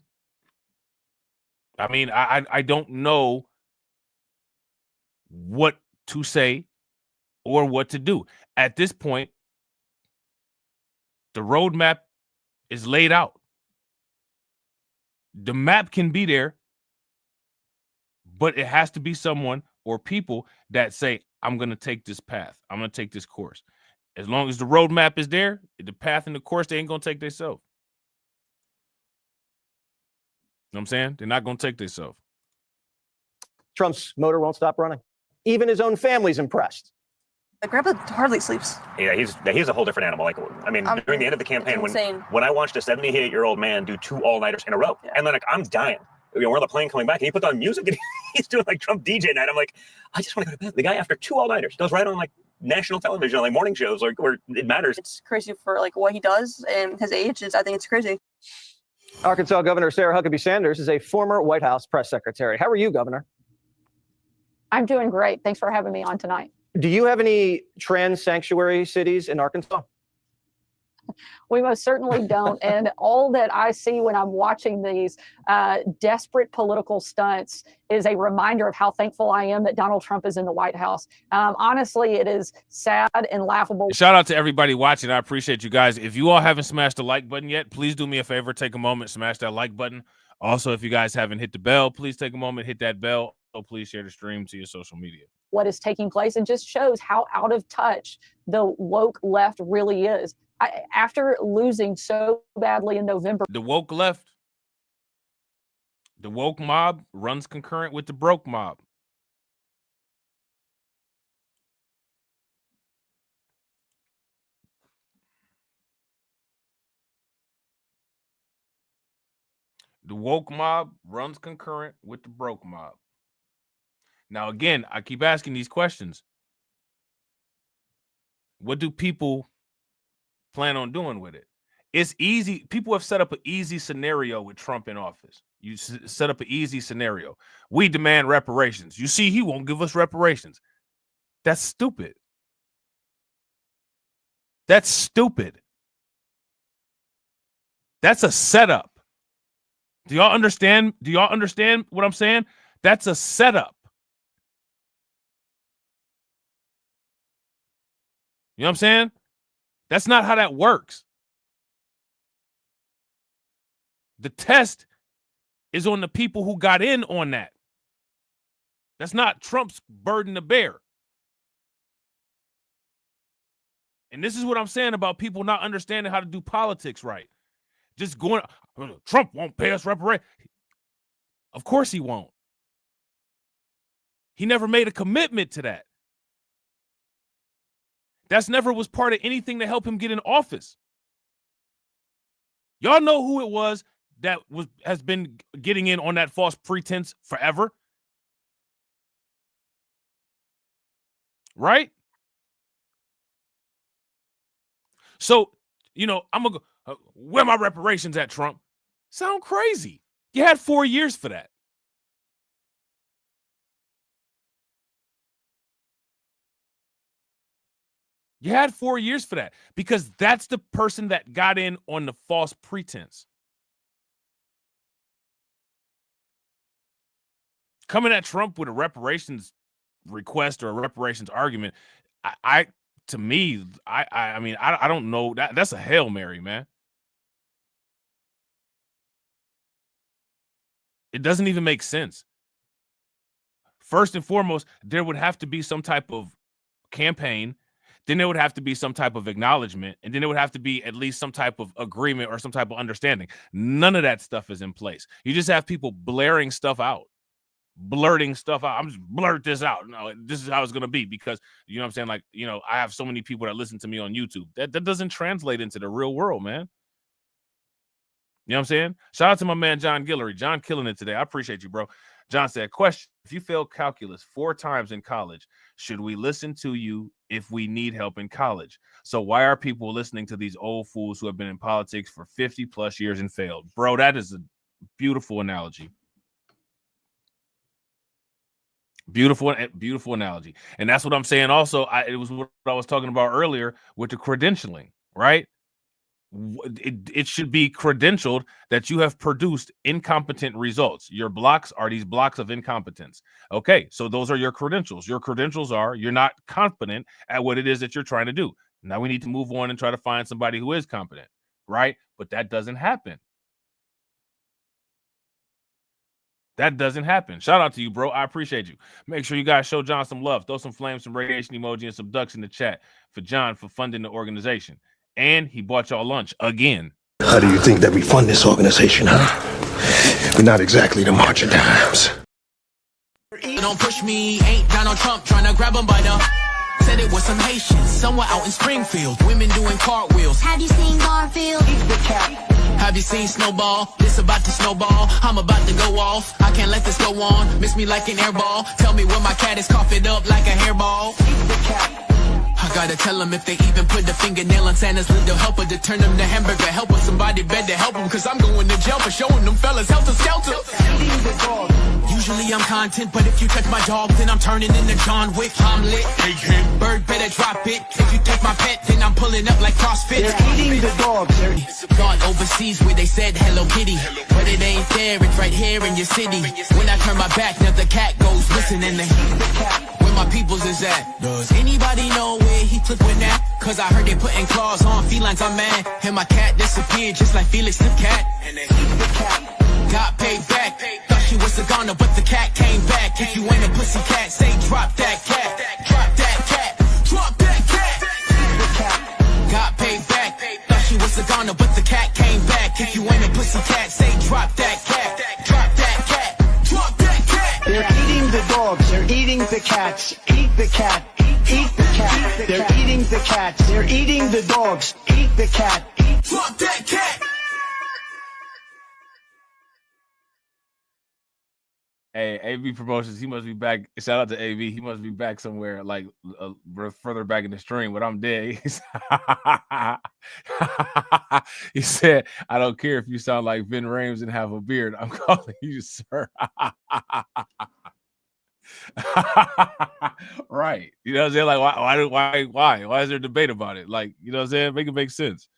I mean, I don't know what to say or what to do. At this point, the roadmap is laid out. The map can be there, but it has to be someone or people that say, I'm going to take this path. I'm going to take this course. As long as the roadmap is there, the path and the course, they ain't going to take themselves. You know what I'm saying? They're not going to take themselves. Trump's motor won't stop running. Even his own family's impressed. Grandpa hardly sleeps. Yeah, he's a whole different animal. Like, I mean, during the end of the campaign, when I watched a 78-year-old man do 2 all-nighters in a row, and then I'm dying. We're on the plane coming back, and he puts on music, and he's doing like Trump DJ night. I'm like, I just want to go to bed. The guy, after 2 all-nighters, goes right on like national television, like morning shows, like where it matters. It's crazy for like what he does and his age. I think it's crazy. Arkansas Governor Sarah Huckabee Sanders is a former White House press secretary. How are you, Governor? I'm doing great. Thanks for having me on tonight. Do you have any trans sanctuary cities in Arkansas? We most certainly don't. And all that I see when I'm watching these desperate political stunts is a reminder of how thankful I am that Donald Trump is in the White House. Honestly, it is sad and laughable. Shout out to everybody watching. I appreciate you guys. If you all haven't smashed the like button yet, please do me a favor. Take a moment, smash that like button. Also, if you guys haven't hit the bell, please take a moment, hit that bell. So please share the stream to your social media. What is taking place, and just shows how out of touch the woke left really is. After losing so badly in November. The woke left, the woke mob runs concurrent with the broke mob. The woke mob runs concurrent with the broke mob. Now, again, I keep asking these questions. What do people plan on doing with it? It's easy. People have set up an easy scenario with Trump in office. You set up an easy scenario. We demand reparations. You see, he won't give us reparations. That's stupid. That's stupid. That's a setup. Do y'all understand? Do y'all understand what I'm saying? That's a setup. You know what I'm saying? That's not how that works. The test is on the people who got in on that. That's not Trump's burden to bear. And this is what I'm saying about people not understanding how to do politics right. Just going, Trump won't pay us reparations. Of course he won't. He never made a commitment to that. That's never was part of anything to help him get in office. Y'all know who it was that has been getting in on that false pretense forever? Right? So, you know, I'm going to go, where my reparations at, Trump? Sound crazy. You had 4 years for that. You had 4 years for that because that's the person that got in on the false pretense. Coming at Trump with a reparations request or a reparations argument, I mean, I don't know. That's a Hail Mary, man. It doesn't even make sense. First and foremost, there would have to be some type of campaign. Then there would have to be some type of acknowledgement, and then there would have to be at least some type of agreement or some type of understanding. None of that stuff is in place. You just have people blaring stuff out, blurting stuff out. I'm just blurt this out. No, this is how it's going to be because, you know what I'm saying? Like, you know, I have so many people that listen to me on YouTube. That doesn't translate into the real world, man. You know what I'm saying? Shout out to my man, John Guillory. John killing it today. I appreciate you, bro. John said, question, if you failed calculus 4 times in college, should we listen to you if we need help in college? So why are people listening to these old fools who have been in politics for 50 plus years and failed? Bro, that is a beautiful analogy. Beautiful analogy. And that's what I'm saying also. It was what I was talking about earlier with the credentialing, right? It should be credentialed that you have produced incompetent results. Your blocks are these blocks of incompetence. Okay, so those are your credentials. Your credentials are you're not competent at what it is that you're trying to do. Now we need to move on and try to find somebody who is competent, right? But that doesn't happen. That doesn't happen. Shout out to you, bro. I appreciate you. Make sure you guys show John some love. Throw some flames, some radiation emoji, and some ducks in the chat for John for funding the organization. And he bought y'all lunch again. How do you think that we fund this organization, huh? We're not exactly the March of Dimes. Don't push me, ain't Donald Trump trying to grab him by the... Said it was some Haitians somewhere out in Springfield. Women doing cartwheels. Have you seen Garfield? Have you seen Snowball? This about to snowball. I'm about to go off. I can't let this go on. Miss me like an airball. Tell me when my cat is coughing up like a hairball. I gotta tell them if they even put the fingernail on Santa's little helper to turn them to hamburger helper. Somebody better help them, cause I'm going to jail for showing them fellas helter skelter. Usually I'm content, but if you touch my dog, then I'm turning into John Wick. I'm lit. Bird better drop it. If you touch my pet, then I'm pulling up like CrossFit. They're eating the dog, sir. Gone overseas where they said Hello Kitty, but it ain't there, it's right here in your city. When I turn my back, now the cat goes missing and where my peoples is at. Does anybody know where he took with that? Cause I heard they putting claws on felines, I'm mad. And my cat disappeared just like Felix the cat. And they got paid back. Thought she was a goner, but the cat came back. If you ain't a pussy cat, say drop that cat. Drop that cat. Drop that cat. Got paid back. Thought she was a goner, but the cat came back. If you ain't a pussy cat, say drop that cat. Drop that cat. Drop that cat. They're eating the dogs. They're eating the cats. Eat the cat. Eat the cat. They're eating the cats. They're eating the dogs. Eat the cat. Drop that cat. Hey, AV Promotions, he must be back. Shout out to AV. He must be back somewhere, like further back in the stream, but I'm dead. He said, I don't care if you sound like Vin Rames and have a beard. I'm calling you sir. Right. You know what I'm saying? Like, why is there debate about it? Like, you know what I'm saying? Make it make sense.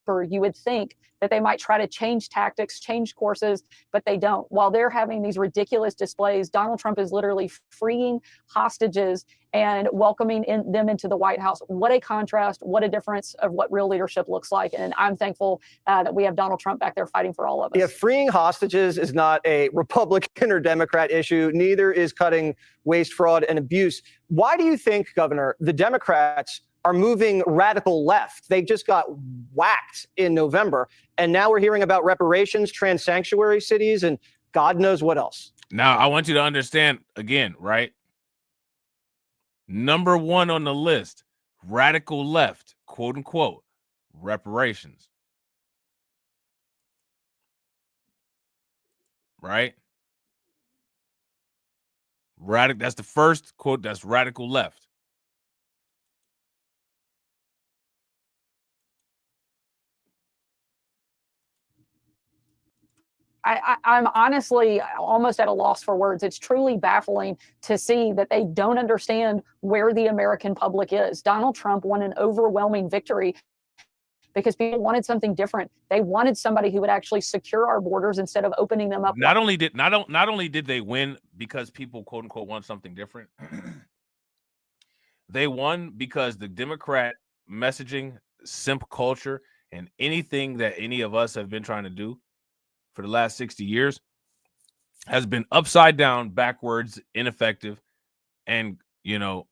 You would think that they might try to change tactics, change courses, but they don't. While they're having these ridiculous displays, Donald Trump is literally freeing hostages and welcoming them into the White House. What a contrast, what a difference of what real leadership looks like. And I'm thankful that we have Donald Trump back there fighting for all of us. Yeah, freeing hostages is not a Republican or Democrat issue. Neither is cutting waste, fraud, and abuse. Why do you think, Governor, the Democrats are moving radical left? They just got whacked in November. And now we're hearing about reparations, trans sanctuary cities, and God knows what else. Now, I want you to understand again, right? Number one on the list, radical left, quote unquote, reparations. Right? That's the first quote, that's radical left. I'm honestly almost at a loss for words. It's truly baffling to see that they don't understand where the American public is. Donald Trump won an overwhelming victory because people wanted something different. They wanted somebody who would actually secure our borders instead of opening them up. Not only did they win because people, quote unquote, want something different, they won because the Democrat messaging, simp culture, and anything that any of us have been trying to do for the last 60 years has been upside down, backwards, ineffective, and, you know,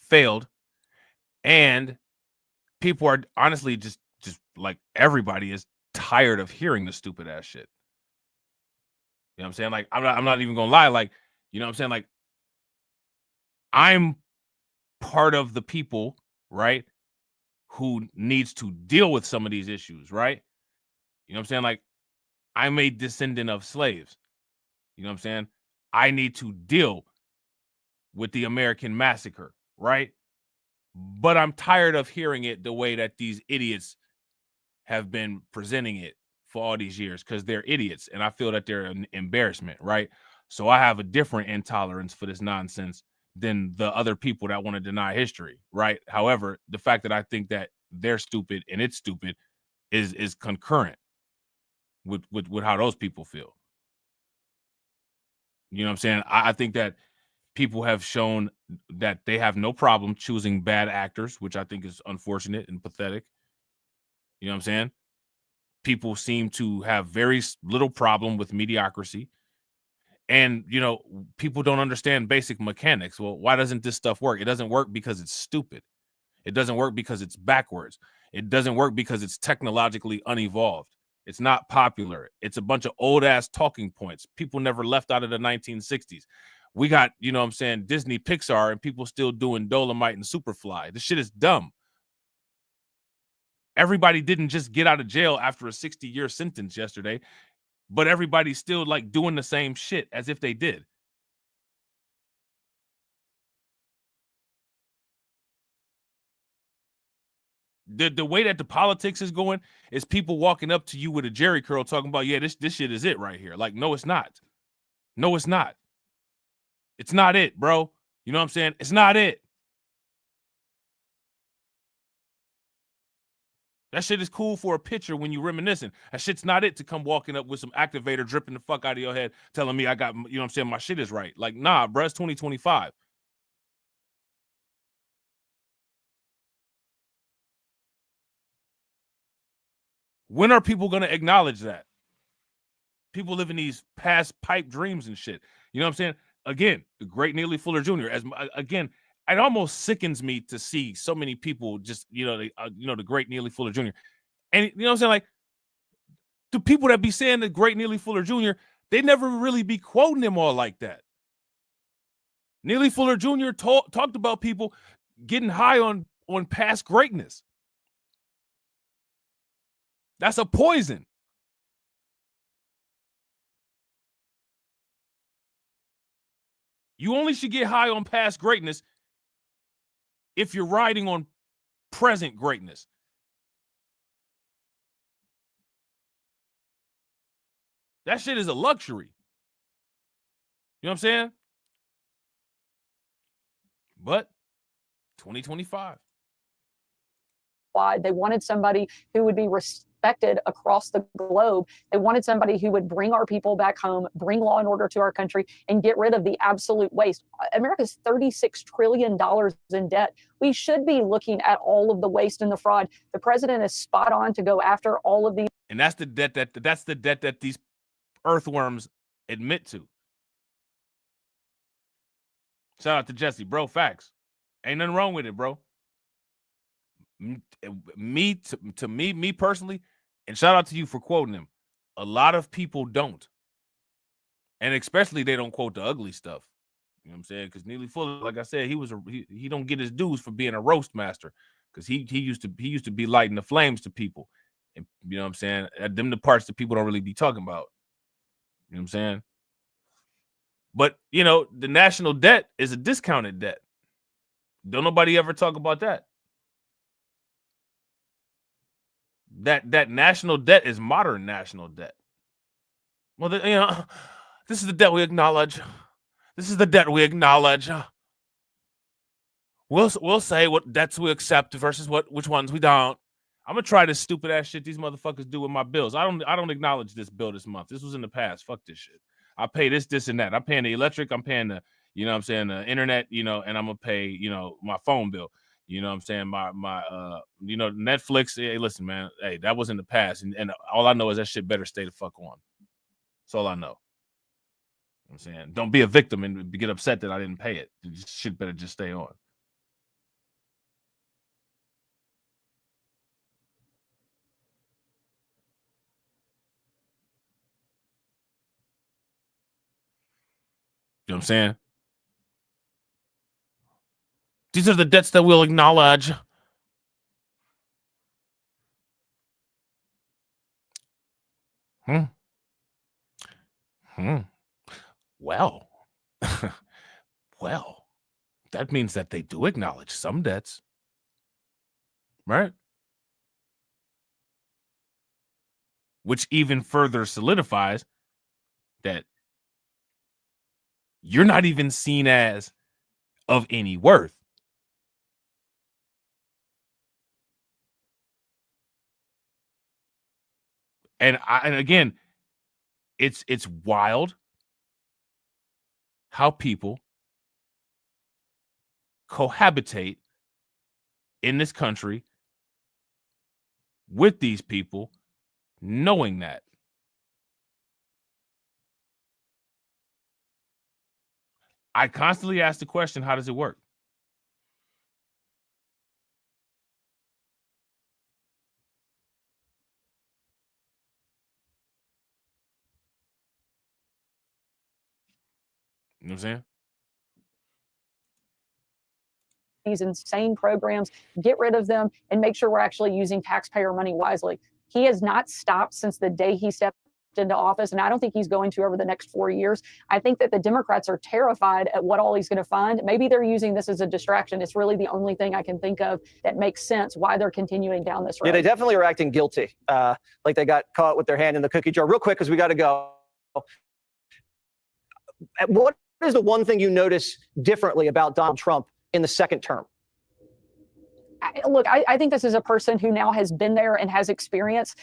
failed. And people are honestly just like, everybody is tired of hearing the stupid ass shit. You know what I'm saying? Like, I'm not even gonna lie. Like, you know what I'm saying? Like, I'm part of the people, right, who needs to deal with some of these issues, right? You know what I'm saying? Like, I'm a descendant of slaves. You know what I'm saying? I need to deal with the American massacre, right? But I'm tired of hearing it the way that these idiots have been presenting it for all these years, because they're idiots, and I feel that they're an embarrassment, right? So I have a different intolerance for this nonsense than the other people that want to deny history, right? However, the fact that I think that they're stupid and it's stupid is concurrent with how those people feel. You know what I'm saying? I think that people have shown that they have no problem choosing bad actors, which I think is unfortunate and pathetic. You know what I'm saying? People seem to have very little problem with mediocrity. And, you know, people don't understand basic mechanics. Well, why doesn't this stuff work? It doesn't work because it's stupid. It doesn't work because it's backwards. It doesn't work because it's technologically unevolved. It's not popular. It's a bunch of old ass talking points. People never left out of the 1960s. We got, you know what I'm saying, Disney, Pixar, and people still doing Dolomite and Superfly. This shit is dumb. Everybody didn't just get out of jail after a 60-year sentence yesterday, but everybody's still like doing the same shit as if they did. The way that the politics is going is people walking up to you with a jerry curl talking about, yeah, this shit is it right here. Like, no, it's not. No, it's not. It's not it, bro. You know what I'm saying? It's not it. That shit is cool for a picture when you reminiscing. That shit's not it to come walking up with some activator dripping the fuck out of your head telling me I got, you know what I'm saying, my shit is right. Like, nah, bro, it's 2025. When are people going to acknowledge that? People live in these past pipe dreams and shit. You know what I'm saying? Again, the great Neely Fuller Jr. Again, it almost sickens me to see so many people just, you know, the great Neely Fuller Jr. And you know what I'm saying? Like, the people that be saying the great Neely Fuller Jr., they never really be quoting him all like that. Neely Fuller Jr. talked about people getting high on past greatness. That's a poison. You only should get high on past greatness if you're riding on present greatness. That shit is a luxury. You know what I'm saying? But 2025. They wanted somebody who would be respected across the globe. They wanted somebody who would bring our people back home, bring law and order to our country, and get rid of the absolute waste. America's $36 trillion in debt. We should be looking at all of the waste and the fraud. The president is spot on to go after all of these. And that's the debt that these earthworms admit to. Shout out to Jesse, bro. Facts. Ain't nothing wrong with it, bro. Me personally, and shout out to you for quoting him. A lot of people don't, and especially they don't quote the ugly stuff. You know what I'm saying? Because Neely Fuller, like I said, he don't get his dues for being a roast master, because he used to be lighting the flames to people, and you know what I'm saying. Them the parts that people don't really be talking about. You know what I'm saying? But you know, the national debt is a discounted debt. Don't nobody ever talk about that. That national debt is modern national debt. Well, this is the debt we acknowledge. This is the debt we acknowledge. We'll say what debts we accept versus which ones we don't. I'm gonna try this stupid ass shit these motherfuckers do with my bills. I don't acknowledge this bill this month. This was in the past. Fuck this shit. I pay this, and that. I'm paying the electric. I'm paying the, you know what I'm saying, the internet, and I'm gonna pay, my phone bill. You know what I'm saying? My Netflix. Hey, listen, man. Hey, that was in the past. And all I know is that shit better stay the fuck on. That's all I know. You know what I'm saying? Don't be a victim and get upset that I didn't pay it. This shit better just stay on. You know what I'm saying? These are the debts that we'll acknowledge. Well, well, that means that they do acknowledge some debts, right? Which even further solidifies that you're not even seen as of any worth. And again, it's wild how people cohabitate in this country with these people, knowing that. I constantly ask the question, how does it work? You know what I'm saying? These insane programs, get rid of them, and make sure we're actually using taxpayer money wisely. He has not stopped since the day he stepped into office, and I don't think he's going to over the next 4 years. I think that the Democrats are terrified at what all he's going to find. Maybe they're using this as a distraction. It's really the only thing I can think of that makes sense why they're continuing down this road. Yeah, they definitely are acting guilty, like they got caught with their hand in the cookie jar. Real quick, because we got to go. What is the one thing you notice differently about Donald Trump in the second term? Look, I think this is a person who now has been there and has experience.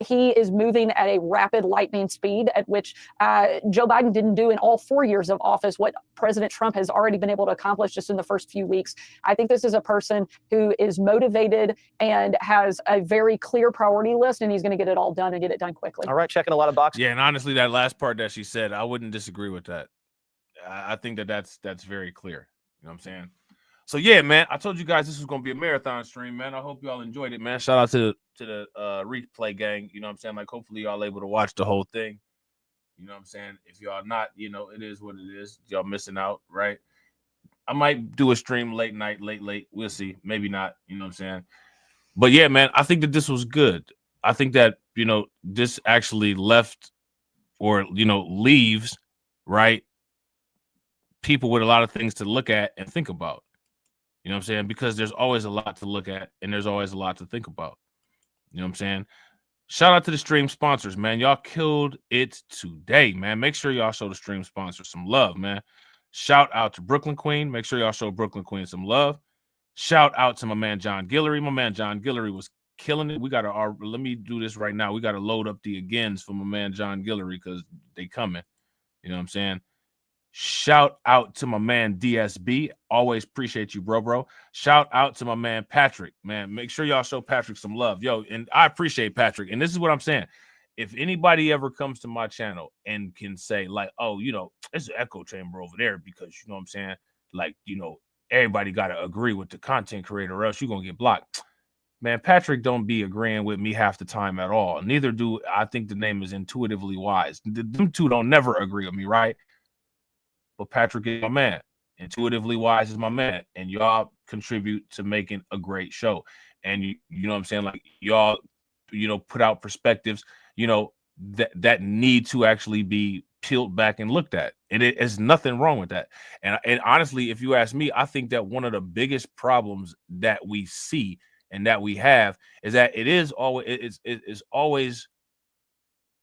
He is moving at a rapid lightning speed at which Joe Biden didn't do in all 4 years of office what President Trump has already been able to accomplish just in the first few weeks. I think this is a person who is motivated and has a very clear priority list, and he's going to get it all done and get it done quickly. All right, checking a lot of boxes. Yeah, and honestly, that last part that she said, I wouldn't disagree with that. I think that's very clear. You know what I'm saying? So yeah, man, I told you guys this was gonna be a marathon stream, man. I hope y'all enjoyed it, man. Shout out to the replay gang. You know what I'm saying? Like, hopefully y'all able to watch the whole thing. You know what I'm saying? If y'all not, it is what it is. Y'all missing out, right? I might do a stream late night, late. We'll see. Maybe not. You know what I'm saying? But yeah, man, I think that this was good. I think that this actually left or leaves, right, people with a lot of things to look at and think about. You know what I'm saying? Because there's always a lot to look at and there's always a lot to think about. You know what I'm saying? Shout out to the stream sponsors, man. Y'all killed it today, man. Make sure y'all show the stream sponsors some love, man. Shout out to Brooklyn Queen. Make sure y'all show Brooklyn Queen some love. Shout out to my man John Guillory. My man John Guillory was killing it. We got to let me do this right now. We got to load up the agains for my man John Guillory because they coming. You know what I'm saying? Shout out to my man DSB. Always appreciate you, bro. Shout out to my man Patrick. Man, make sure y'all show Patrick some love. Yo, and I appreciate Patrick. And this is what I'm saying. If anybody ever comes to my channel and can say, like, oh, you know, it's an echo chamber over there because, you know what I'm saying? Like, you know, everybody got to agree with the content creator or else you're going to get blocked. Man, Patrick don't be agreeing with me half the time at all. Neither do I think the name is Intuitively Wise. Them two don't never agree with me, right? But Patrick is my man. Intuitively Wise is my man. And y'all contribute to making a great show. And you know what I'm saying? Like y'all, you know, put out perspectives, you know, that need to actually be peeled back and looked at. And it is nothing wrong with that. And honestly, if you ask me, I think that one of the biggest problems that we see and that we have is that it is always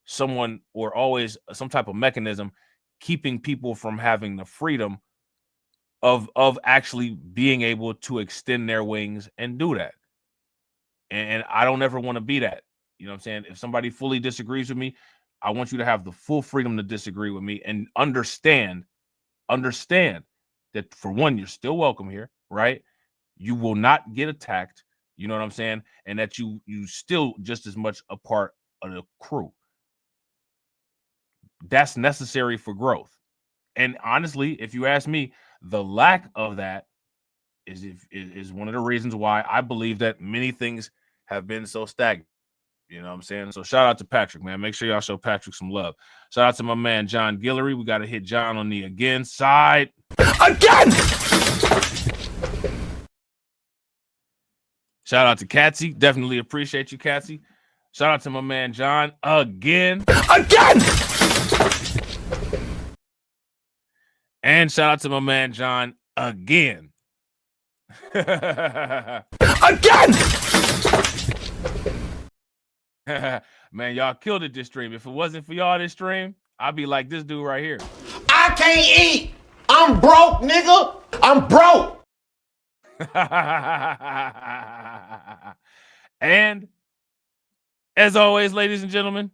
someone or always some type of mechanism keeping people from having the freedom of actually being able to extend their wings and do that. And I don't ever want to be that. You know what I'm saying? If somebody fully disagrees with me, I want you to have the full freedom to disagree with me and understand that for one, you're still welcome here, right? You will not get attacked. You know what I'm saying? And that you still just as much a part of the crew. That's necessary for growth. And honestly, if you ask me, the lack of that is one of the reasons why I believe that many things have been so stagnant. You know what I'm saying? So shout out to Patrick, man. Make sure y'all show Patrick some love. Shout out to my man John Guillory. We got to hit John on the again side. Again! Shout out to Catsy. Definitely appreciate you, Catsy. Shout out to my man John again. Again! And shout out to my man John again. Again! Man, y'all killed it this stream. If it wasn't for y'all this stream, I'd be like this dude right here. I can't eat. I'm broke, nigga. I'm broke. And as always, ladies and gentlemen,